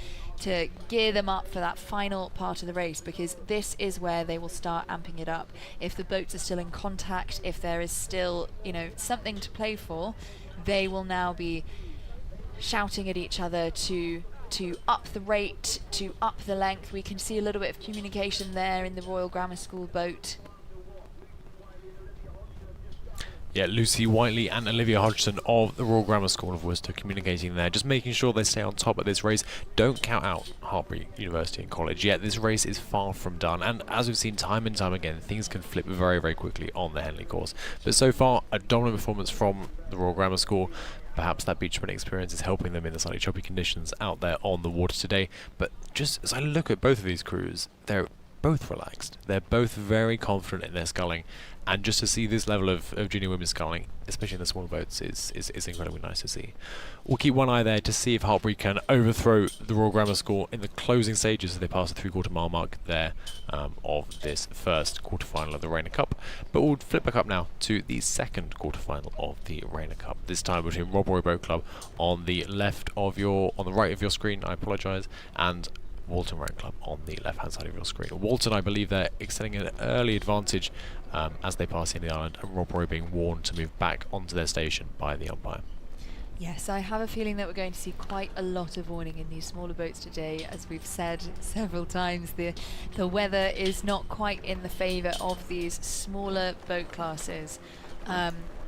gear them up for that final part of the race, because this is where they will start amping it up. If the boats are still in contact, if there is still, something to play for, they will now be shouting at each other to up the rate, to up the length. We can see a little bit of communication there in the Royal Grammar School boat. Yeah, Lucy Whiteley and Olivia Hodgson of the Royal Grammar School of Worcester communicating there, just making sure they stay on top of this race. Don't count out Hartbury University and College yet. This race is far from done, and as we've seen time and time again, things can flip very, very quickly on the Henley course. But so far, a dominant performance from the Royal Grammar School. Perhaps that beach sprint experience is helping them in the slightly choppy conditions out there on the water today. But just as I look at both of these crews, they're both relaxed. They're both very confident in their sculling, and just to see this level of junior women's sculling, especially in the smaller boats, is incredibly nice to see. We'll keep one eye there to see if Hartbury can overthrow the Royal Grammar School in the closing stages as they pass the 3/4 mile mark there of this first quarterfinal of the Regatta Cup. But we'll flip back up now to the second quarterfinal of the Regatta Cup. This time between Rob Roy Boat Club on the right of your screen, I apologise, and Walton Rowing Club on the left-hand side of your screen. Walton, I believe they're extending an early advantage as they pass in the island, and Rob Roy being warned to move back onto their station by the umpire. Yes, I have a feeling that we're going to see quite a lot of warning in these smaller boats today. As we've said several times, the weather is not quite in the favour of these smaller boat classes.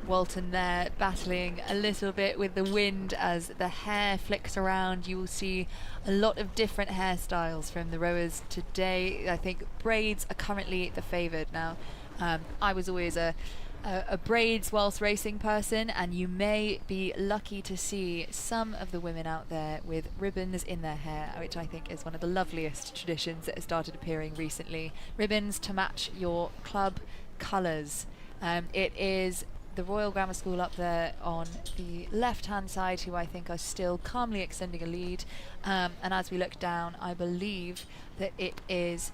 Walton there battling a little bit with the wind as the hair flicks around. You will see a lot of different hairstyles from the rowers today. I think braids are currently the favoured. Now, I was always a braids whilst racing person, and you may be lucky to see some of the women out there with ribbons in their hair, which I think is one of the loveliest traditions that has started appearing recently. Ribbons to match your club colours. It is the Royal Grammar School up there on the left-hand side, who I think are still calmly extending a lead. And as we look down, I believe that it is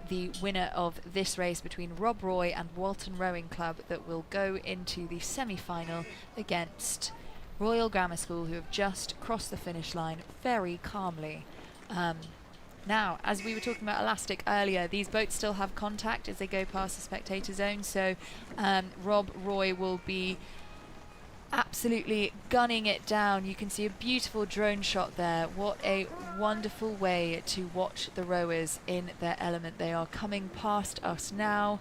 the winner of this race between Rob Roy and Walton Rowing Club that will go into the semi-final against Royal Grammar School, who have just crossed the finish line very calmly. Now, as we were talking about elastic earlier, these boats still have contact as they go past the spectator zone, so Rob Roy will be absolutely gunning it down. You can see a beautiful drone shot there. What a wonderful way to watch the rowers in their element. They are coming past us now,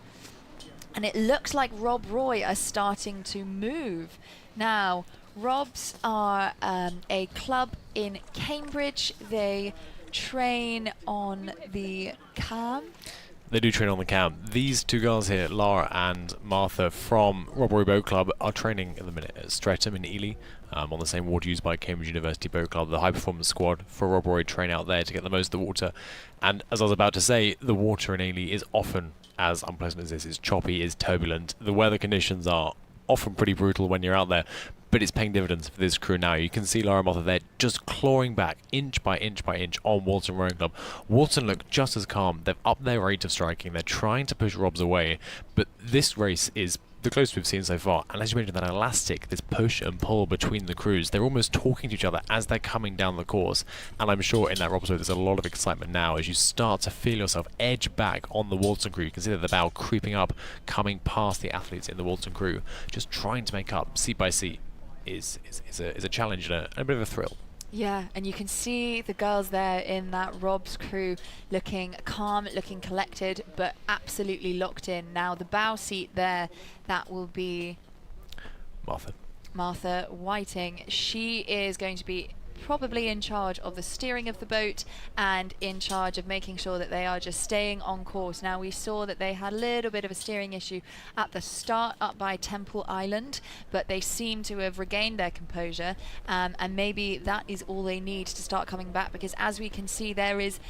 and it looks like Rob Roy are starting to move. Now, Robs are a club in Cambridge. They train on the CAM. They do train on the cam. These two girls here, Lara and Martha from Rob Roy Boat Club, are training at the minute at Streatham in Ely, on the same water used by Cambridge University Boat Club. The high performance squad for Rob Roy train out there to get the most of the water. And as I was about to say, the water in Ely is often as unpleasant as this. It's choppy, it's turbulent. The weather conditions are often pretty brutal when you're out there, but it's paying dividends for this crew now. You can see Lara and Martha there just clawing back inch by inch by inch on Walton Rowing Club. Walton look just as calm. They've upped their rate of striking. They're trying to push Robs away, but this race is the closest we've seen so far. And as you mentioned, that elastic, this push and pull between the crews, they're almost talking to each other as they're coming down the course. And I'm sure in that Robs Boat there's a lot of excitement now as you start to feel yourself edge back on the Walton crew. You can see that the bow creeping up, coming past the athletes in the Walton crew, just trying to make up seat by seat. Is a challenge and a bit of a thrill. Yeah, and you can see the girls there in that Rob's crew looking calm, looking collected, but absolutely locked in. Now the bow seat there, that will be Martha Whiting. She is going to be probably in charge of the steering of the boat and in charge of making sure that they are just staying on course. Now, we saw that they had a little bit of a steering issue at the start up by Temple Island, but they seem to have regained their composure, and maybe that is all they need to start coming back, because as we can see, there is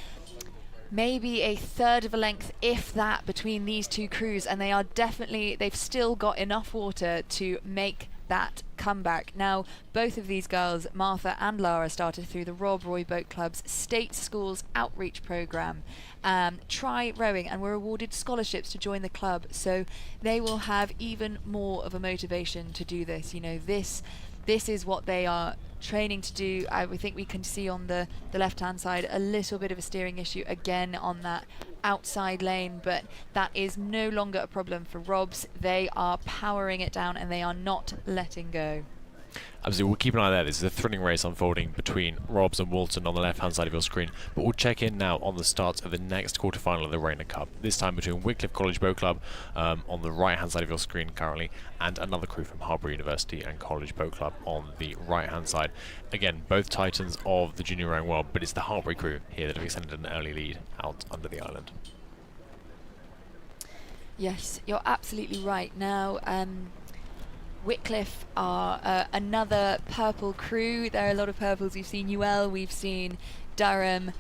maybe a third of a length, if that, between these two crews, and they've still got enough water to make that comeback. Now, both of these girls, Martha and Lara, started through the Rob Roy Boat Club's State Schools Outreach Programme, Try Rowing, and were awarded scholarships to join the club, so they will have even more of a motivation to do this. You know, this is what they are training to do. I think we can see on the left hand side a little bit of a steering issue again on that outside lane, but that is no longer a problem for Robs. They are powering it down and they are not letting go. Absolutely, we'll keep an eye there. This is a thrilling race unfolding between Robs and Walton on the left-hand side of your screen. But we'll check in now on the start of the next quarter-final of the Regatta Cup. This time between Wycliffe College Boat Club on the right-hand side of your screen currently, and another crew from Harbour University and College Boat Club on the right-hand side. Again, both titans of the junior rowing world, but it's the Harbour crew here that have extended an early lead out under the island. Yes, you're absolutely right. Now, Wycliffe are another purple crew. There are a lot of purples. We've seen UL, we've seen Durham.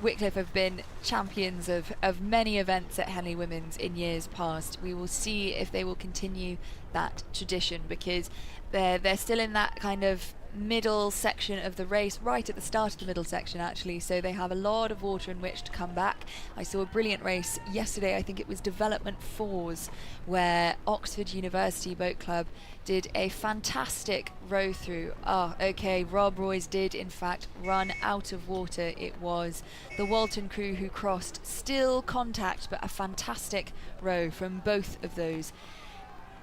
Wycliffe have been champions of many events at Henley Women's in years past. We will see if they will continue that tradition, because they're still in that kind of middle section of the race, right at the start of the middle section actually, so they have a lot of water in which to come back. I saw a brilliant race yesterday, I think it was Development 4s, where Oxford University Boat Club did a fantastic row through. Okay, Rob Roy's did in fact run out of water. It was the Walton crew who crossed, still contact, but a fantastic row from both of those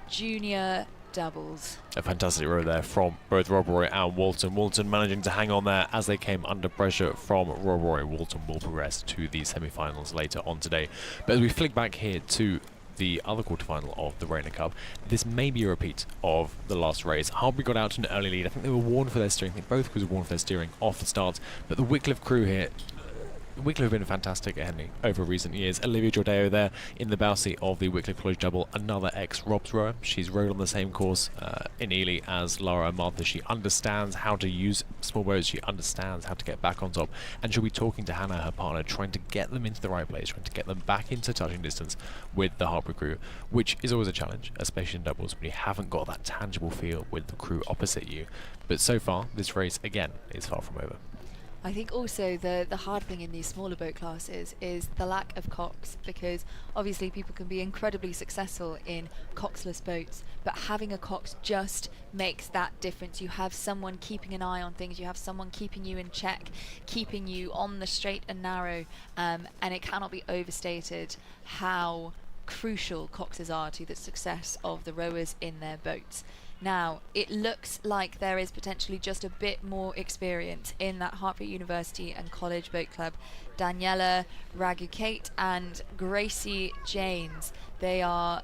junior doubles. A fantastic row there from both Rob Roy and Walton. Walton managing to hang on there as they came under pressure from Rob Roy. Walton will progress to the semi-finals later on today. But as we flick back here to the other quarterfinal of the Regatta Cup, this may be a repeat of the last race. Harbury got out to an early lead. I think they were warned for their steering. I think both crews were warned for their steering off the start. But the Wycliffe crew here, Wycliffe have been fantastic at Henley over recent years. Olivia Jordeo there in the bow seat of the Wycliffe College double, another ex-Robs rower. She's rowed on the same course in Ely as Lara and Martha. She understands how to use small boats, she understands how to get back on top, and she'll be talking to Hannah, her partner, trying to get them into the right place, trying to get them back into touching distance with the Harbour crew, which is always a challenge, especially in doubles when you haven't got that tangible feel with the crew opposite you. But so far, this race, again, is far from over. I think also the hard thing in these smaller boat classes is the lack of cocks, because obviously people can be incredibly successful in coxless boats, but having a cox just makes that difference. You have someone keeping an eye on things, you have someone keeping you in check, keeping you on the straight and narrow, and it cannot be overstated how crucial coxes are to the success of the rowers in their boats. Now, it looks like there is potentially just a bit more experience in that Hartford University and College Boat Club. Daniela Ragu-Kate and Gracie Janes. They are,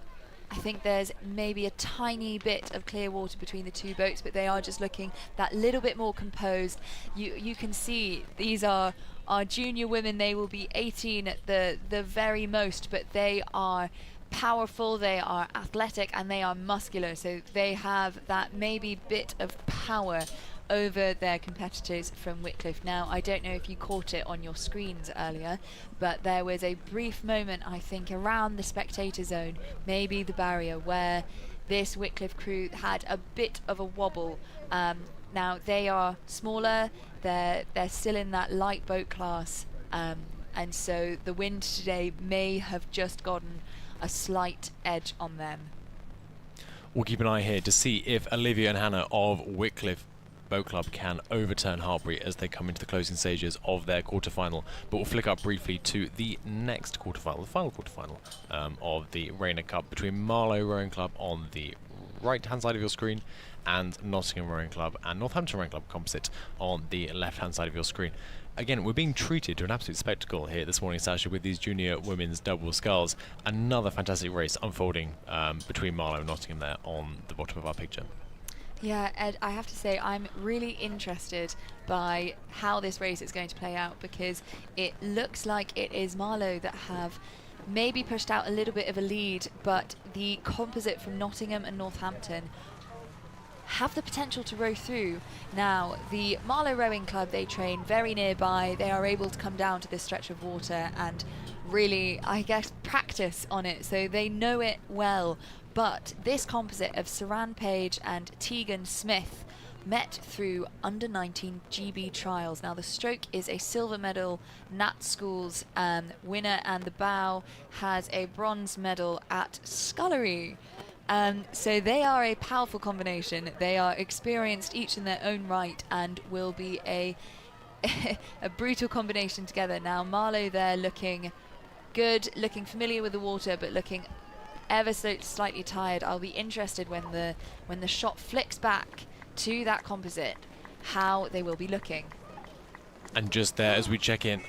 I think there's maybe a tiny bit of clear water between the two boats, but they are just looking that little bit more composed. You can see these are our junior women. They will be 18 at the very most, but they are powerful, they are athletic, and they are muscular, so they have that maybe bit of power over their competitors from Wycliffe. Now, I don't know if you caught it on your screens earlier, but there was a brief moment, I think, around the spectator zone, maybe the barrier, where this Wycliffe crew had a bit of a wobble. Now, they are smaller, they're still in that light boat class, and so the wind today may have just gotten a slight edge on them. We'll keep an eye here to see if Olivia and Hannah of Wycliffe Boat Club can overturn Hartbury as they come into the closing stages of their quarterfinal. But we'll flick up briefly to the next quarterfinal, the final quarterfinal of the Regatta Cup between Marlow Rowing Club on the right-hand side of your screen and Nottingham Rowing Club and Northampton Rowing Club composite on the left-hand side of your screen. Again, we're being treated to an absolute spectacle here this morning, Sasha, with these junior women's double sculls. Another fantastic race unfolding between Marlow and Nottingham there on the bottom of our picture. Yeah, Ed, I have to say I'm really interested by how this race is going to play out, because it looks like it is Marlow that have maybe pushed out a little bit of a lead, but the composite from Nottingham and Northampton have the potential to row through. Now, the Marlow Rowing Club, they train very nearby. They are able to come down to this stretch of water and really, I guess, practice on it, so they know it well. But this composite of Saran Page and Tegan Smith met through under-19 GB trials. Now, the stroke is a silver medal Nat Schools winner, and the bow has a bronze medal at scullery. So they are a powerful combination. They are experienced each in their own right and will be a brutal combination together. Now, Marlow there looking good, looking familiar with the water, but looking ever so slightly tired. I'll be interested when the shot flicks back to that composite, how they will be looking. And just there, as we check in,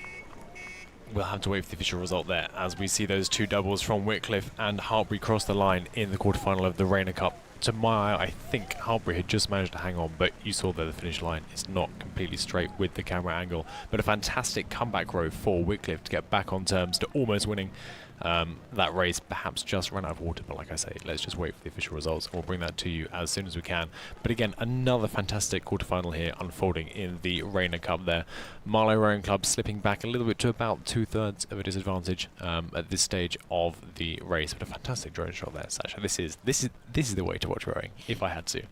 we'll have to wait for the official result there as we see those two doubles from Wycliffe and Hartbury cross the line in the quarterfinal of the Regatta Cup. To my eye, I think Hartbury had just managed to hang on, but you saw there the finish line is not completely straight with the camera angle. But a fantastic comeback row for Wycliffe to get back on terms to almost winning that race. Perhaps just ran out of water, but like I say, let's just wait for the official results and we'll bring that to you as soon as we can. But again, another fantastic quarterfinal here unfolding in the Regatta Cup there. Marlow Rowing Club slipping back a little bit to about 2/3 of a disadvantage at this stage of the race. But a fantastic drone shot there, Sasha. This is the way to watch rowing, if I had to.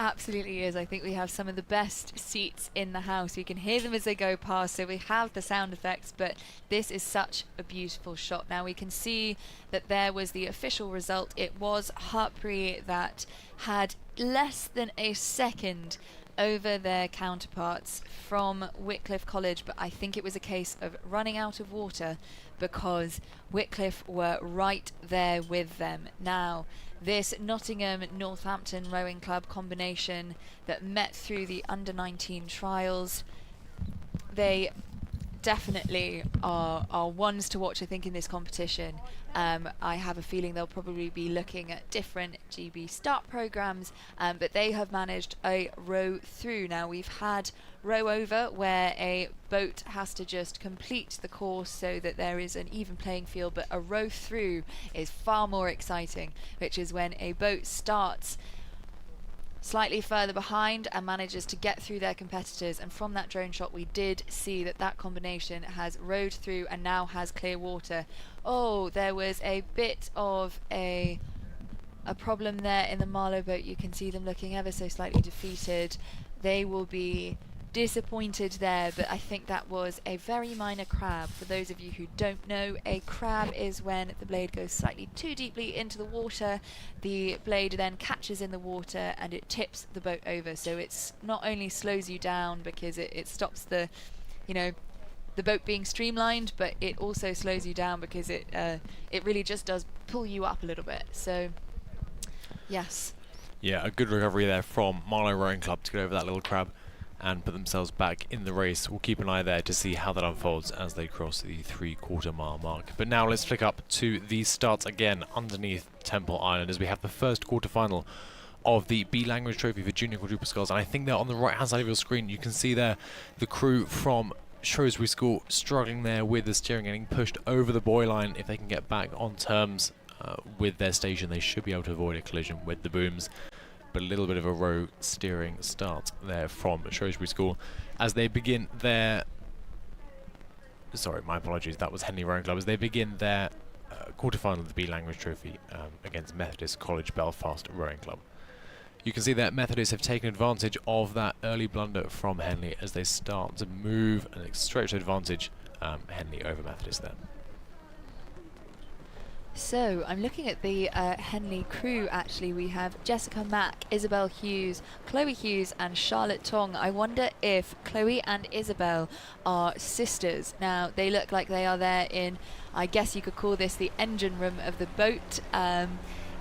Absolutely is. I think we have some of the best seats in the house. You can hear them as they go past, so we have the sound effects, but this is such a beautiful shot. Now we can see that there was the official result. It was Hartbury that had less than a second over their counterparts from Wycliffe College, but I think it was a case of running out of water because Wycliffe were right there with them. Now, this Nottingham-Northampton Rowing Club combination that met through the under-19 trials, they definitely are ones to watch, I think, in this competition. I have a feeling they'll probably be looking at different GB start programs, but they have managed a row through. Now, we've had row over where a boat has to just complete the course so that there is an even playing field, but a row through is far more exciting, which is when a boat starts slightly further behind and manages to get through their competitors. And from that drone shot we did see that that combination has rowed through and now has clear water. Oh, there was a bit of a problem there in the Marlow boat. You can see them looking ever so slightly defeated. They will be disappointed there, but I think that was a very minor crab. For those of you who don't know, a crab is when the blade goes slightly too deeply into the water. The blade then catches in the water and it tips the boat over, so it's not only slows you down because it stops the boat being streamlined, but it also slows you down because it really just does pull you up a little bit. So yes. Yeah, a good recovery there from Marlow Rowing Club to get over that little crab and put themselves back in the race. We'll keep an eye there to see how that unfolds as they cross the 3/4 mile mark. But now let's flick up to the starts again underneath Temple Island as we have the first quarterfinal of the B Language Trophy for Junior Quadruple Sculls. And I think there on the right hand side of your screen you can see there the crew from Shrewsbury School struggling there with the steering, getting pushed over the buoy line. If they can get back on terms with their station, they should be able to avoid a collision with the booms. But a little bit of a row steering start there from Shrewsbury School as they begin their... Sorry, my apologies, that was Henley Rowing Club. As they begin their quarterfinal of the B Language Trophy against Methodist College Belfast Rowing Club. You can see that Methodists have taken advantage of that early blunder from Henley as they start to move and stretch advantage Henley over Methodist there. So I'm looking at the Henley crew actually. We have Jessica Mack, Isabel Hughes, Chloe Hughes and Charlotte Tong. I wonder if Chloe and Isabel are sisters. Now they look like they are there in, I guess you could call this the engine room of the boat.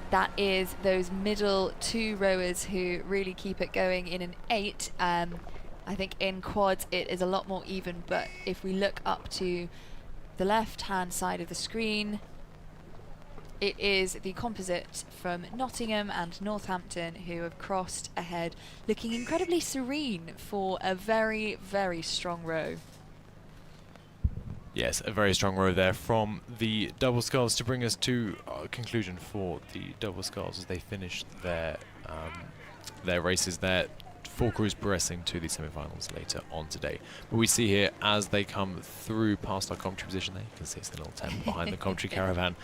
That is those middle two rowers who really keep it going in an 8. I think in quads it is a lot more even, but if we look up to the left hand side of the screen, it is the composite from Nottingham and Northampton who have crossed ahead, looking incredibly serene for a very, very strong row. Yes, a very strong row there from the double sculls to bring us to a conclusion for the double sculls as they finish their races there. 4 crews progressing to the semi-finals later on today. But we see here as they come through past our commentary position there, you can see it's the little tent behind the commentary caravan.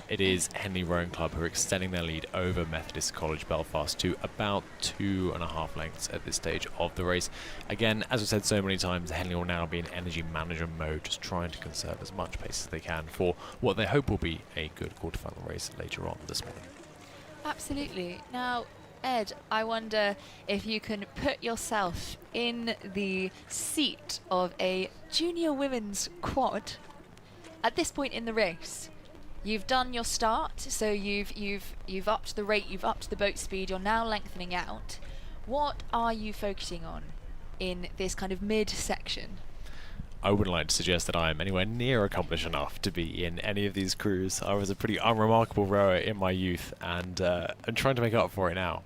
It is Henley Rowing Club who are extending their lead over Methodist College Belfast to about 2.5 lengths at this stage of the race. Again, as I've said so many times, Henley will now be in energy management mode, just trying to conserve as much pace as they can for what they hope will be a good quarterfinal race later on this morning. Absolutely. Now, Ed, I wonder if you can put yourself in the seat of a junior women's quad at this point in the race. You've done your start, so you've upped the rate, you've upped the boat speed, you're now lengthening out. What are you focusing on in this kind of mid-section? I wouldn't like to suggest that I am anywhere near accomplished enough to be in any of these crews. I was a pretty unremarkable rower in my youth, and I'm trying to make up for it now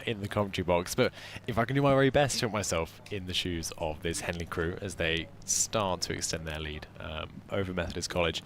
in the commentary box. But if I can do my very best to put myself in the shoes of this Henley crew as they start to extend their lead over Methodist College,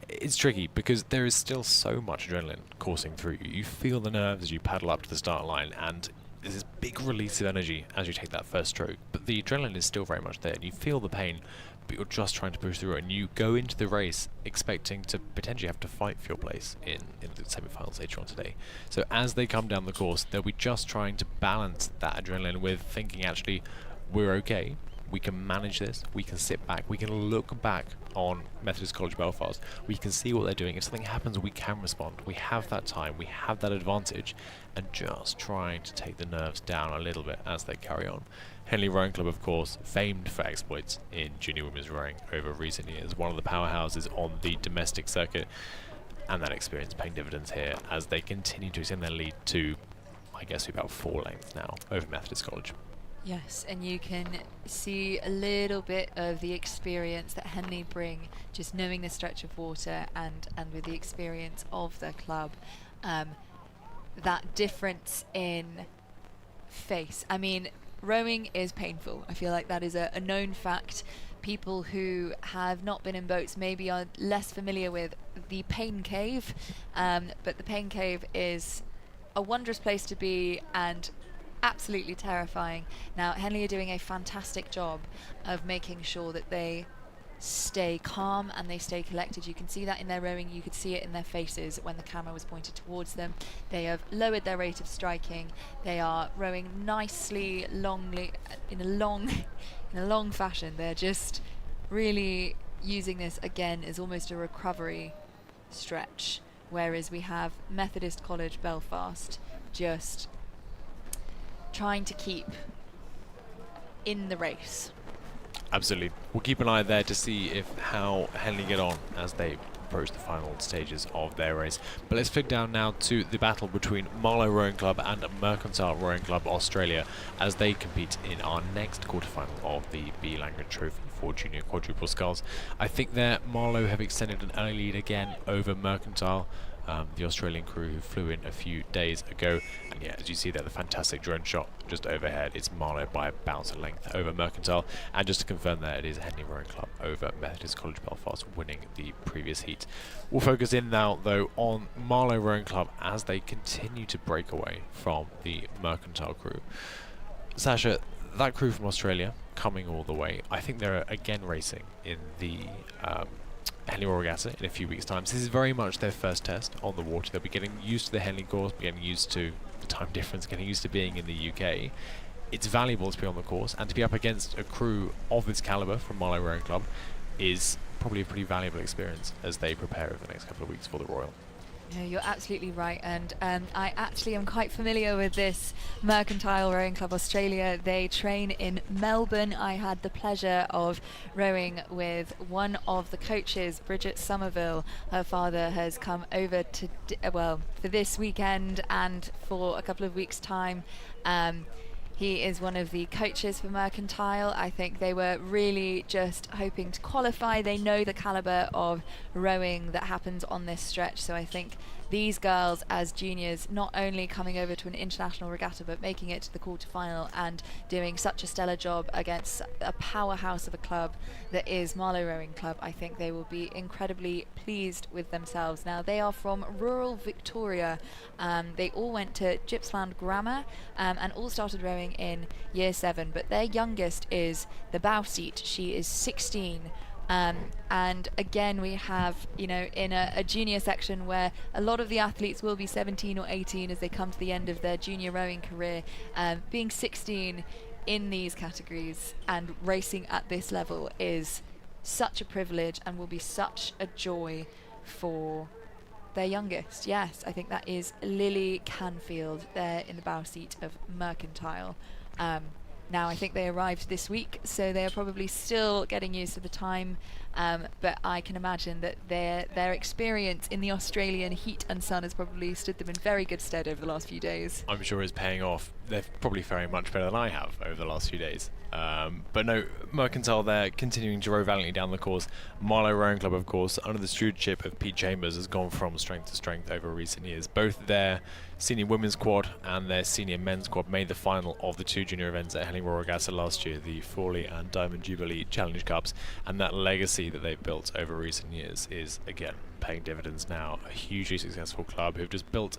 it's tricky because there is still so much adrenaline coursing through you. You feel the nerves as you paddle up to the start line, and there's this big release of energy as you take that first stroke. But the adrenaline is still very much there, and you feel the pain, but you're just trying to push through it, and you go into the race expecting to potentially have to fight for your place in the semi-finals later on today. So as they come down the course, they'll be just trying to balance that adrenaline with thinking, actually, we're okay, we can manage this, we can sit back, we can look back on Methodist College Belfast, we can see what they're doing. If something happens, we can respond. We have that time, we have that advantage, and just trying to take the nerves down a little bit as they carry on. Henley Rowing Club, of course, famed for exploits in junior women's rowing over recent years, one of the powerhouses on the domestic circuit, and that experience paying dividends here as they continue to extend their lead to, I guess, about 4 lengths now over Methodist College. Yes, and you can see a little bit of the experience that Henley bring, just knowing the stretch of water and with the experience of the club. That difference in face. I mean, rowing is painful. I feel like that is a known fact. People who have not been in boats maybe are less familiar with the pain cave, but the pain cave is a wondrous place to be and absolutely terrifying. Now, Henley are doing a fantastic job of making sure that they stay calm and they stay collected. You can see that in their rowing, you could see it in their faces when the camera was pointed towards them. They have lowered their rate of striking. They are rowing nicely, in a long fashion. They're just really using this again as almost a recovery stretch, whereas we have Methodist College Belfast just trying to keep in the race. Absolutely. We'll keep an eye there to see how Henley get on as they approach the final stages of their race. But let's flick down now to the battle between Marlow Rowing Club and Mercantile Rowing Club Australia as they compete in our next quarterfinal of the B. Langridge Trophy for junior quadruple sculls. I think that Marlow have extended an early lead again over Mercantile, the Australian crew who flew in a few days ago. And yeah, as you see there, the fantastic drone shot just overhead, it's Marlow by about a length over Mercantile. And just to confirm there, it is Henley Rowing Club over Methodist College Belfast winning the previous heat. We'll focus in now though on Marlow Rowing Club as they continue to break away from the Mercantile crew. Sasha, that crew from Australia coming all the way, I think they're again racing in the Henley Royal Regatta in a few weeks' time. So this is very much their first test on the water. They'll be getting used to the Henley course, getting used to the time difference, getting used to being in the UK. It's valuable to be on the course, and to be up against a crew of this calibre from Marlow Rowing Club is probably a pretty valuable experience as they prepare over the next couple of weeks for the Royal. No, you're absolutely right, and I actually am quite familiar with this Mercantile Rowing Club Australia. They train in Melbourne. I had the pleasure of rowing with one of the coaches, Bridget Somerville. Her father has come over to, for this weekend and for a couple of weeks' time. He is one of the coaches for Mercantile. I think they were really just hoping to qualify. They know the calibre of rowing that happens on this stretch, so I think these girls as juniors not only coming over to an international regatta but making it to the quarterfinal and doing such a stellar job against a powerhouse of a club that is Marlow Rowing Club. I think they will be incredibly pleased with themselves. Now they are from rural Victoria. They all went to Gippsland Grammar and all started rowing in year 7, but their youngest is the bow seat. She is 16. And again we have, in a junior section where a lot of the athletes will be 17 or 18 as they come to the end of their junior rowing career, being 16 in these categories and racing at this level is such a privilege and will be such a joy for their youngest. Yes, I think that is Lily Canfield there in the bow seat of Mercantile. Now I think they arrived this week, so they are probably still getting used to the time, but I can imagine that their experience in the Australian heat and sun has probably stood them in very good stead over the last few days. I'm sure it's paying off. They're probably faring much better than I have over the last few days. But no, Mercantile there continuing to row valiantly down the course. Marlow Rowing Club, of course, under the stewardship of Pete Chambers, has gone from strength to strength over recent years. Both their senior women's quad and their senior men's quad made the final of the 2 junior events at Henley Royal Regatta last year, the Frawley and Diamond Jubilee Challenge Cups, and that legacy that they've built over recent years is again paying dividends now. A hugely successful club who've just built,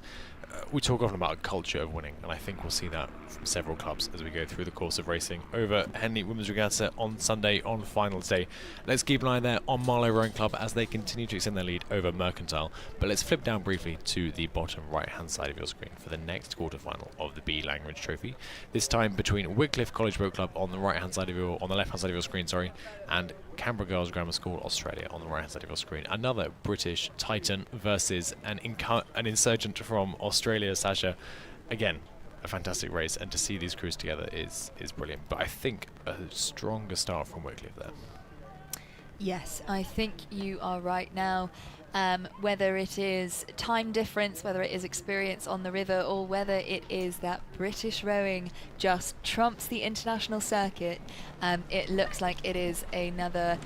we talk often about a culture of winning, and I think we'll see that from several clubs as we go through the course of racing over Henley Women's Regatta on Sunday on finals day. Let's keep an eye there on Marlow Rowing Club as they continue to extend their lead over Mercantile. But let's flip down briefly to the bottom right hand side of your screen for the next quarterfinal of the B. Langridge Trophy. This time between Wycliffe College Boat Club on the left hand side of your screen, and Canberra Girls Grammar School Australia on the right hand side of your screen. Another British titan versus an insurgent from Australia, Sasha. Again, a fantastic race, and to see these crews together is brilliant. But I think a stronger start from Wycliffe there. Yes, I think you are right now. Whether it is time difference, whether it is experience on the river, or whether it is that British rowing just trumps the international circuit, it looks like it is another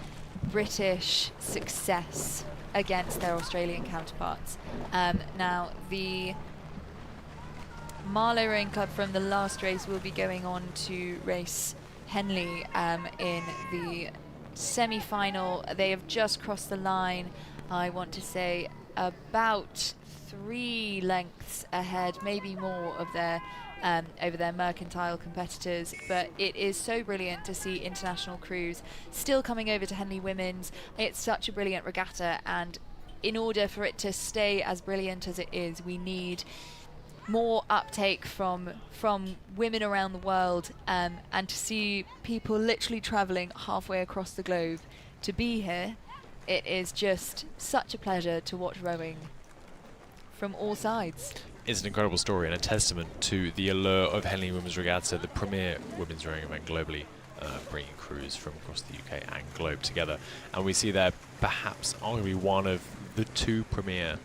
British success against their Australian counterparts. Now, the Marlow Rowing Club from the last race will be going on to race Henley in the semi-final. They have just crossed the line, I want to say about 3 lengths ahead, maybe more, of their over their Mercantile competitors. But it is so brilliant to see international crews still coming over to Henley Women's. It's such a brilliant regatta, and in order for it to stay as brilliant as it is, we need more uptake from women around the world, and to see people literally travelling halfway across the globe to be here. It is just such a pleasure to watch rowing from all sides. It's an incredible story and a testament to the allure of Henley Women's Regatta, the premier women's rowing event globally, bringing crews from across the UK and globe together. And we see there perhaps arguably one of the two premier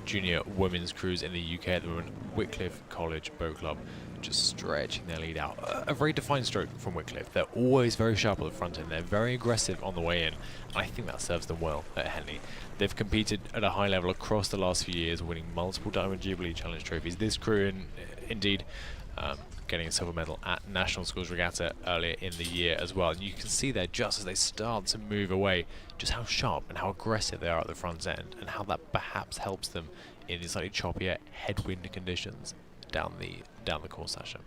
junior women's crews in the UK at the moment. Wycliffe College Boat Club just stretching their lead out. A very defined stroke from Wycliffe. They're always very sharp at the front end. They're very aggressive on the way in. And I think that serves them well at Henley. They've competed at a high level across the last few years, winning multiple Diamond Jubilee Challenge trophies. This crew, indeed, getting a silver medal at National Schools Regatta earlier in the year as well. And you can see there, just as they start to move away, just how sharp and how aggressive they are at the front end, and how that perhaps helps them in the slightly choppier headwind conditions down the course session.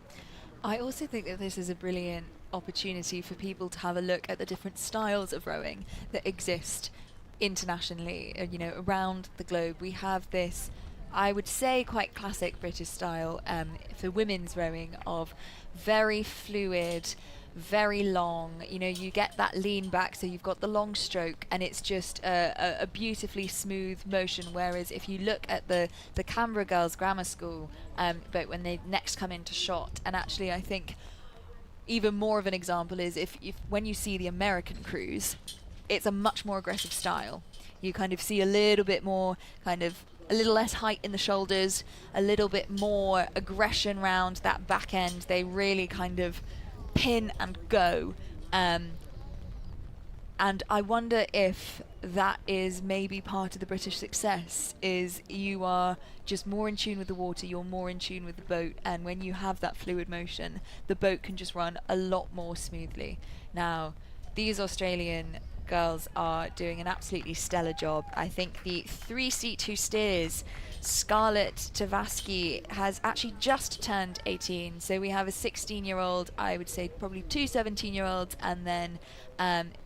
I also think that this is a brilliant opportunity for people to have a look at the different styles of rowing that exist internationally, around the globe. We have this, I would say, quite classic British style for women's rowing of very fluid, very long. You get that lean back, so you've got the long stroke, and it's just a beautifully smooth motion. Whereas if you look at the Canberra Girls Grammar School, but when they next come into shot, and actually I think even more of an example is if when you see the American crews, it's a much more aggressive style. You kind of see a little bit more a little less height in the shoulders, a little bit more aggression round that back end. They really kind of pin and go, and I wonder if that is maybe part of the British success, is you are just more in tune with the water, you're more in tune with the boat, and when you have that fluid motion, the boat can just run a lot more smoothly. Now, these Australian girls are doing an absolutely stellar job. I think the 3-seat who steers, Scarlett Tavaski, has actually just turned 18. So we have a 16-year-old, I would say probably two 17-year-olds, and then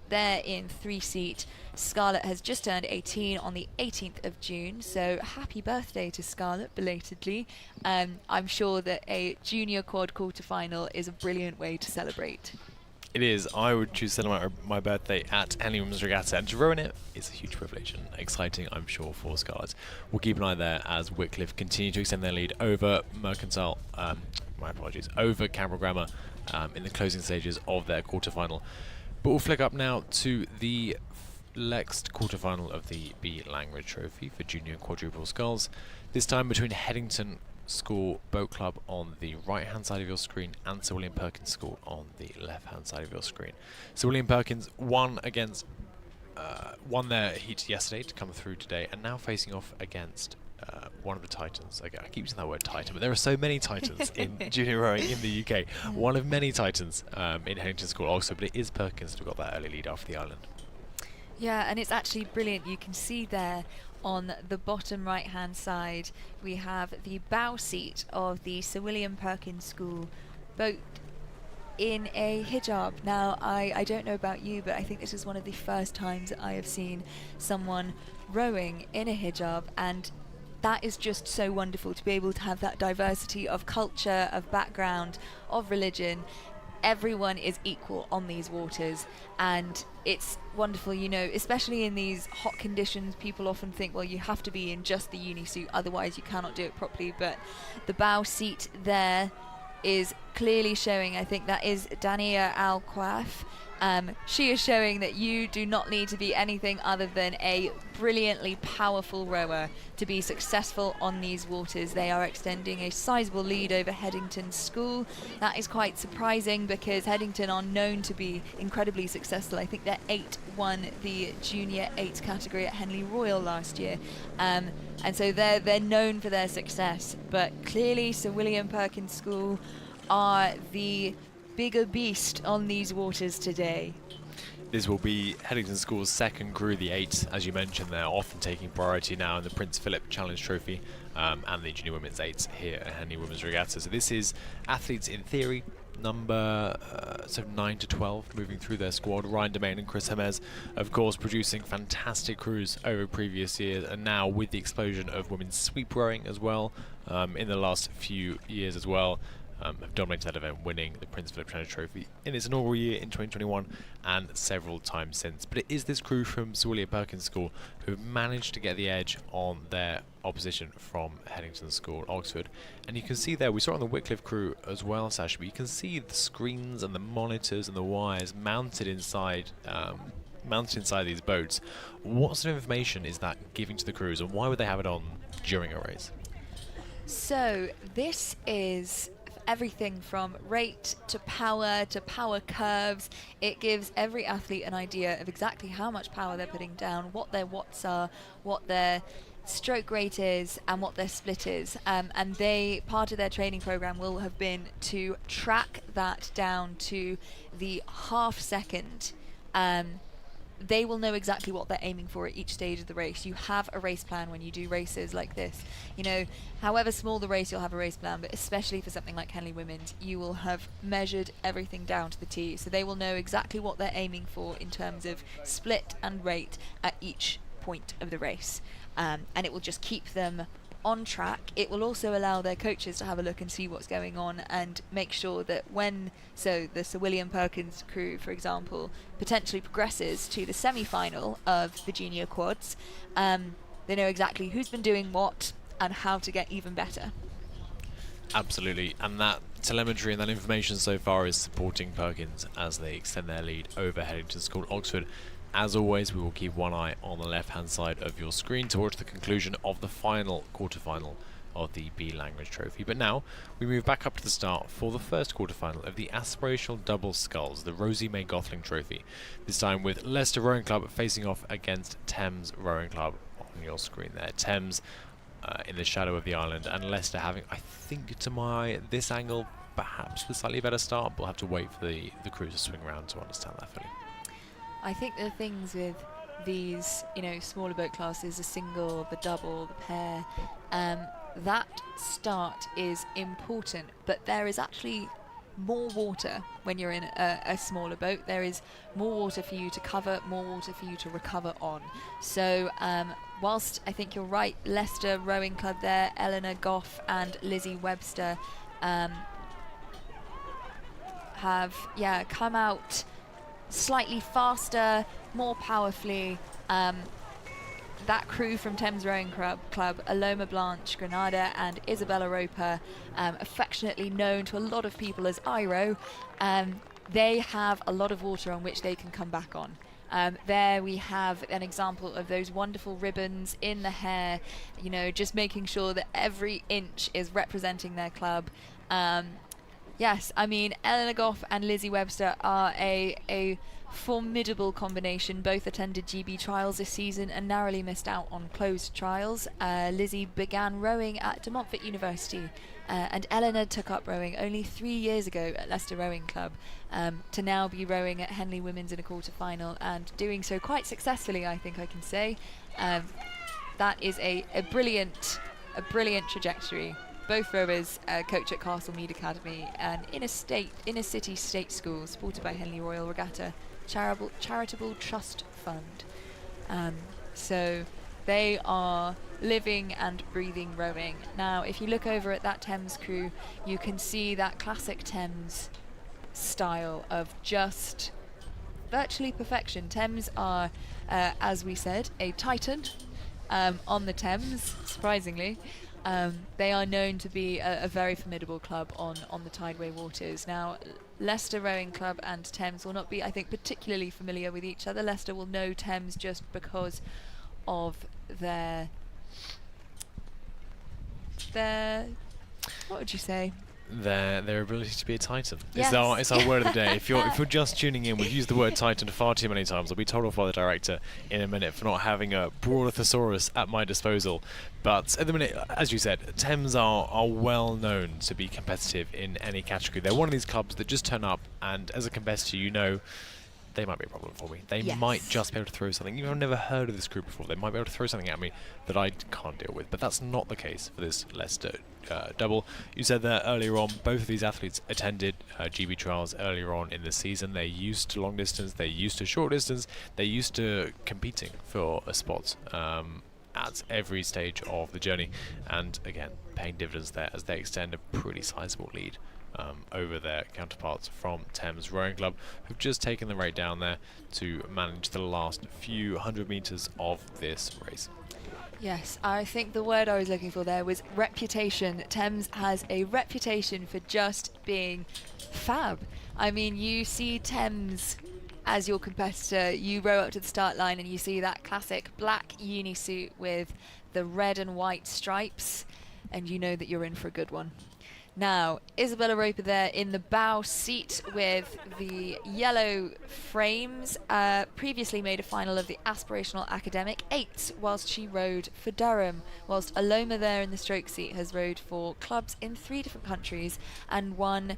there in 3-seat, Scarlett has just turned 18 on the 18th of June. So happy birthday to Scarlett, belatedly. I'm sure that a junior quad quarterfinal is a brilliant way to celebrate. It is. I would choose to celebrate my birthday at Henley Women's Regatta, and to row in it is a huge privilege and exciting, I'm sure, for Scarlett. We'll keep an eye there as Wycliffe continue to extend their lead over over Canberra Grammar in the closing stages of their quarterfinal. But we'll flick up now to the next quarterfinal of the B. Langridge Trophy for junior quadruple sculls, this time between Headington School Boat Club on the right hand side of your screen and Sir William Perkins School on the left hand side of your screen. Sir William Perkins won their heat yesterday to come through today, and now facing off against one of the titans. I keep using that word titan, but there are so many titans in junior rowing in the UK. One of many titans in Headington School also, but it is Perkins who got that early lead off the island. Yeah, and it's actually brilliant. You can see there on the bottom right hand side we have the bow seat of the Sir William Perkins School boat in a hijab. Now, I don't know about you, but I think this is one of the first times I have seen someone rowing in a hijab, and that is just so wonderful to be able to have that diversity of culture, of background, of religion. Everyone is equal on these waters, and it's wonderful, especially in these hot conditions. People often think, well, you have to be in just the uni suit, otherwise you cannot do it properly. But the bow seat there is clearly showing, I think that is Dania Al-Quaf. She is showing that you do not need to be anything other than a brilliantly powerful rower to be successful on these waters. They are extending a sizable lead over Headington School. That is quite surprising because Headington are known to be incredibly successful. I think their 8 won the junior 8 category at Henley Royal last year. And so they're known for their success, but clearly Sir William Perkins School are the bigger beast on these waters today. This will be Headington School's second crew, the 8, as you mentioned. They're often taking priority now in the Prince Philip Challenge Trophy and the Junior Women's 8s here at Henley Women's Regatta. So this is athletes in theory, number 9 to 12 moving through their squad. Ryan Domain and Chris Hermes, of course, producing fantastic crews over previous years, and now with the explosion of women's sweep rowing as well in the last few years as well. Have dominated that event, winning the Prince Philip Challenge Trophy in its inaugural year in 2021 and several times since. But it is this crew from Sir William Perkins School who have managed to get the edge on their opposition from Headington School, Oxford. And you can see there, we saw it on the Wycliffe crew as well, Sash, but you can see the screens and the monitors and the wires mounted inside mounted inside these boats. What sort of information is that giving to the crews, and why would they have it on during a race? So this is everything from rate to power curves. It gives every athlete an idea of exactly how much power they're putting down, what their watts are, what their stroke rate is, and what their split is. And part of their training program will have been to track that down to the half second. They will know exactly what they're aiming for at each stage of the race. You have a race plan when you do races like this. You know, however small the race, you'll have a race plan, but especially for something like Henley Women's, you will have measured everything down to the T. So they will know exactly what they're aiming for in terms of split and rate at each point of the race. And it will just keep them on track. It will also allow their coaches to have a look and see what's going on and make sure that so the Sir William Perkins crew, for example, potentially progresses to the semi-final of the junior quads, they know exactly who's been doing what and how to get even better. Absolutely, and that telemetry and that information so far is supporting Perkins as they extend their lead over Headington School, Oxford. As always, we will keep one eye on the left-hand side of your screen towards the conclusion of the final quarterfinal of the B Language Trophy. But now, we move back up to the start for the first quarterfinal of the Aspirational Double Sculls, the Rosie May Glotling Trophy. This time with Leicester Rowing Club facing off against Thames Rowing Club on your screen there. Thames in the shadow of the island, and Leicester having, I think to this angle, perhaps the slightly better start, but we'll have to wait for the crew to swing around to understand that fully. I think the things with these, smaller boat classes, the single, the double, the pair, that start is important, but there is actually more water when you're in a smaller boat. There is more water for you to cover, more water for you to recover on. So whilst I think you're right, Leicester Rowing Club there, Eleanor Goff and Lizzie Webster have come out slightly faster, more powerfully. That crew from Thames Rowing Club, Aloma Blanche, Granada and Isabella Roper, affectionately known to a lot of people as Iro, they have a lot of water on which they can come back on. There we have an example of those wonderful ribbons in the hair, just making sure that every inch is representing their club. Yes, I mean, Eleanor Goff and Lizzie Webster are a formidable combination. Both attended GB trials this season and narrowly missed out on closed trials. Lizzie began rowing at De Montfort University, and Eleanor took up rowing only 3 years ago at Leicester Rowing Club, to now be rowing at Henley Women's in a quarter-final and doing so quite successfully, I think I can say. That is a brilliant trajectory. Both rowers coach at Castlemead Academy, an inner-city state school supported by Henley Royal Regatta Charitable Trust Fund. So they are living and breathing rowing. Now, if you look over at that Thames crew, you can see that classic Thames style of just virtually perfection. Thames are, as we said, a titan on the Thames, surprisingly. They are known to be a very formidable club on the tideway waters. Now, Leicester Rowing Club and Thames will not be, I think, particularly familiar with each other. Leicester will know Thames just because of their what would you say? Their ability to be a titan. Yes. It's our word of the day. If you're just tuning in, we've used the word titan far too many times. I'll be told off by the director in a minute for not having a broader thesaurus at my disposal. But at the minute, as you said, Thames are well known to be competitive in any category. They're one of these clubs that just turn up, and as a competitor, they might be a problem for me. They might just be able to throw something. I've never heard of this group before. They might be able to throw something at me that I can't deal with. But that's not the case for this Leicester double. You said that earlier on, both of these athletes attended GB trials earlier on in the season. They're used to long distance. They're used to short distance. They're used to competing for a spot at every stage of the journey. And again, paying dividends there as they extend a pretty sizable lead over their counterparts from Thames Rowing Club, who've just taken the rate down there to manage the last few 100 metres of this race. Yes, I think the word I was looking for there was reputation. Thames has a reputation for just being fab. I mean, you see Thames as your competitor, you row up to the start line and you see that classic black uni suit with the red and white stripes, and you know that you're in for a good one. Now, Isabella Roper there in the bow seat with the yellow frames, previously made a final of the Aspirational Academic 8 whilst she rowed for Durham, whilst Aloma there in the stroke seat has rowed for clubs in 3 different countries and won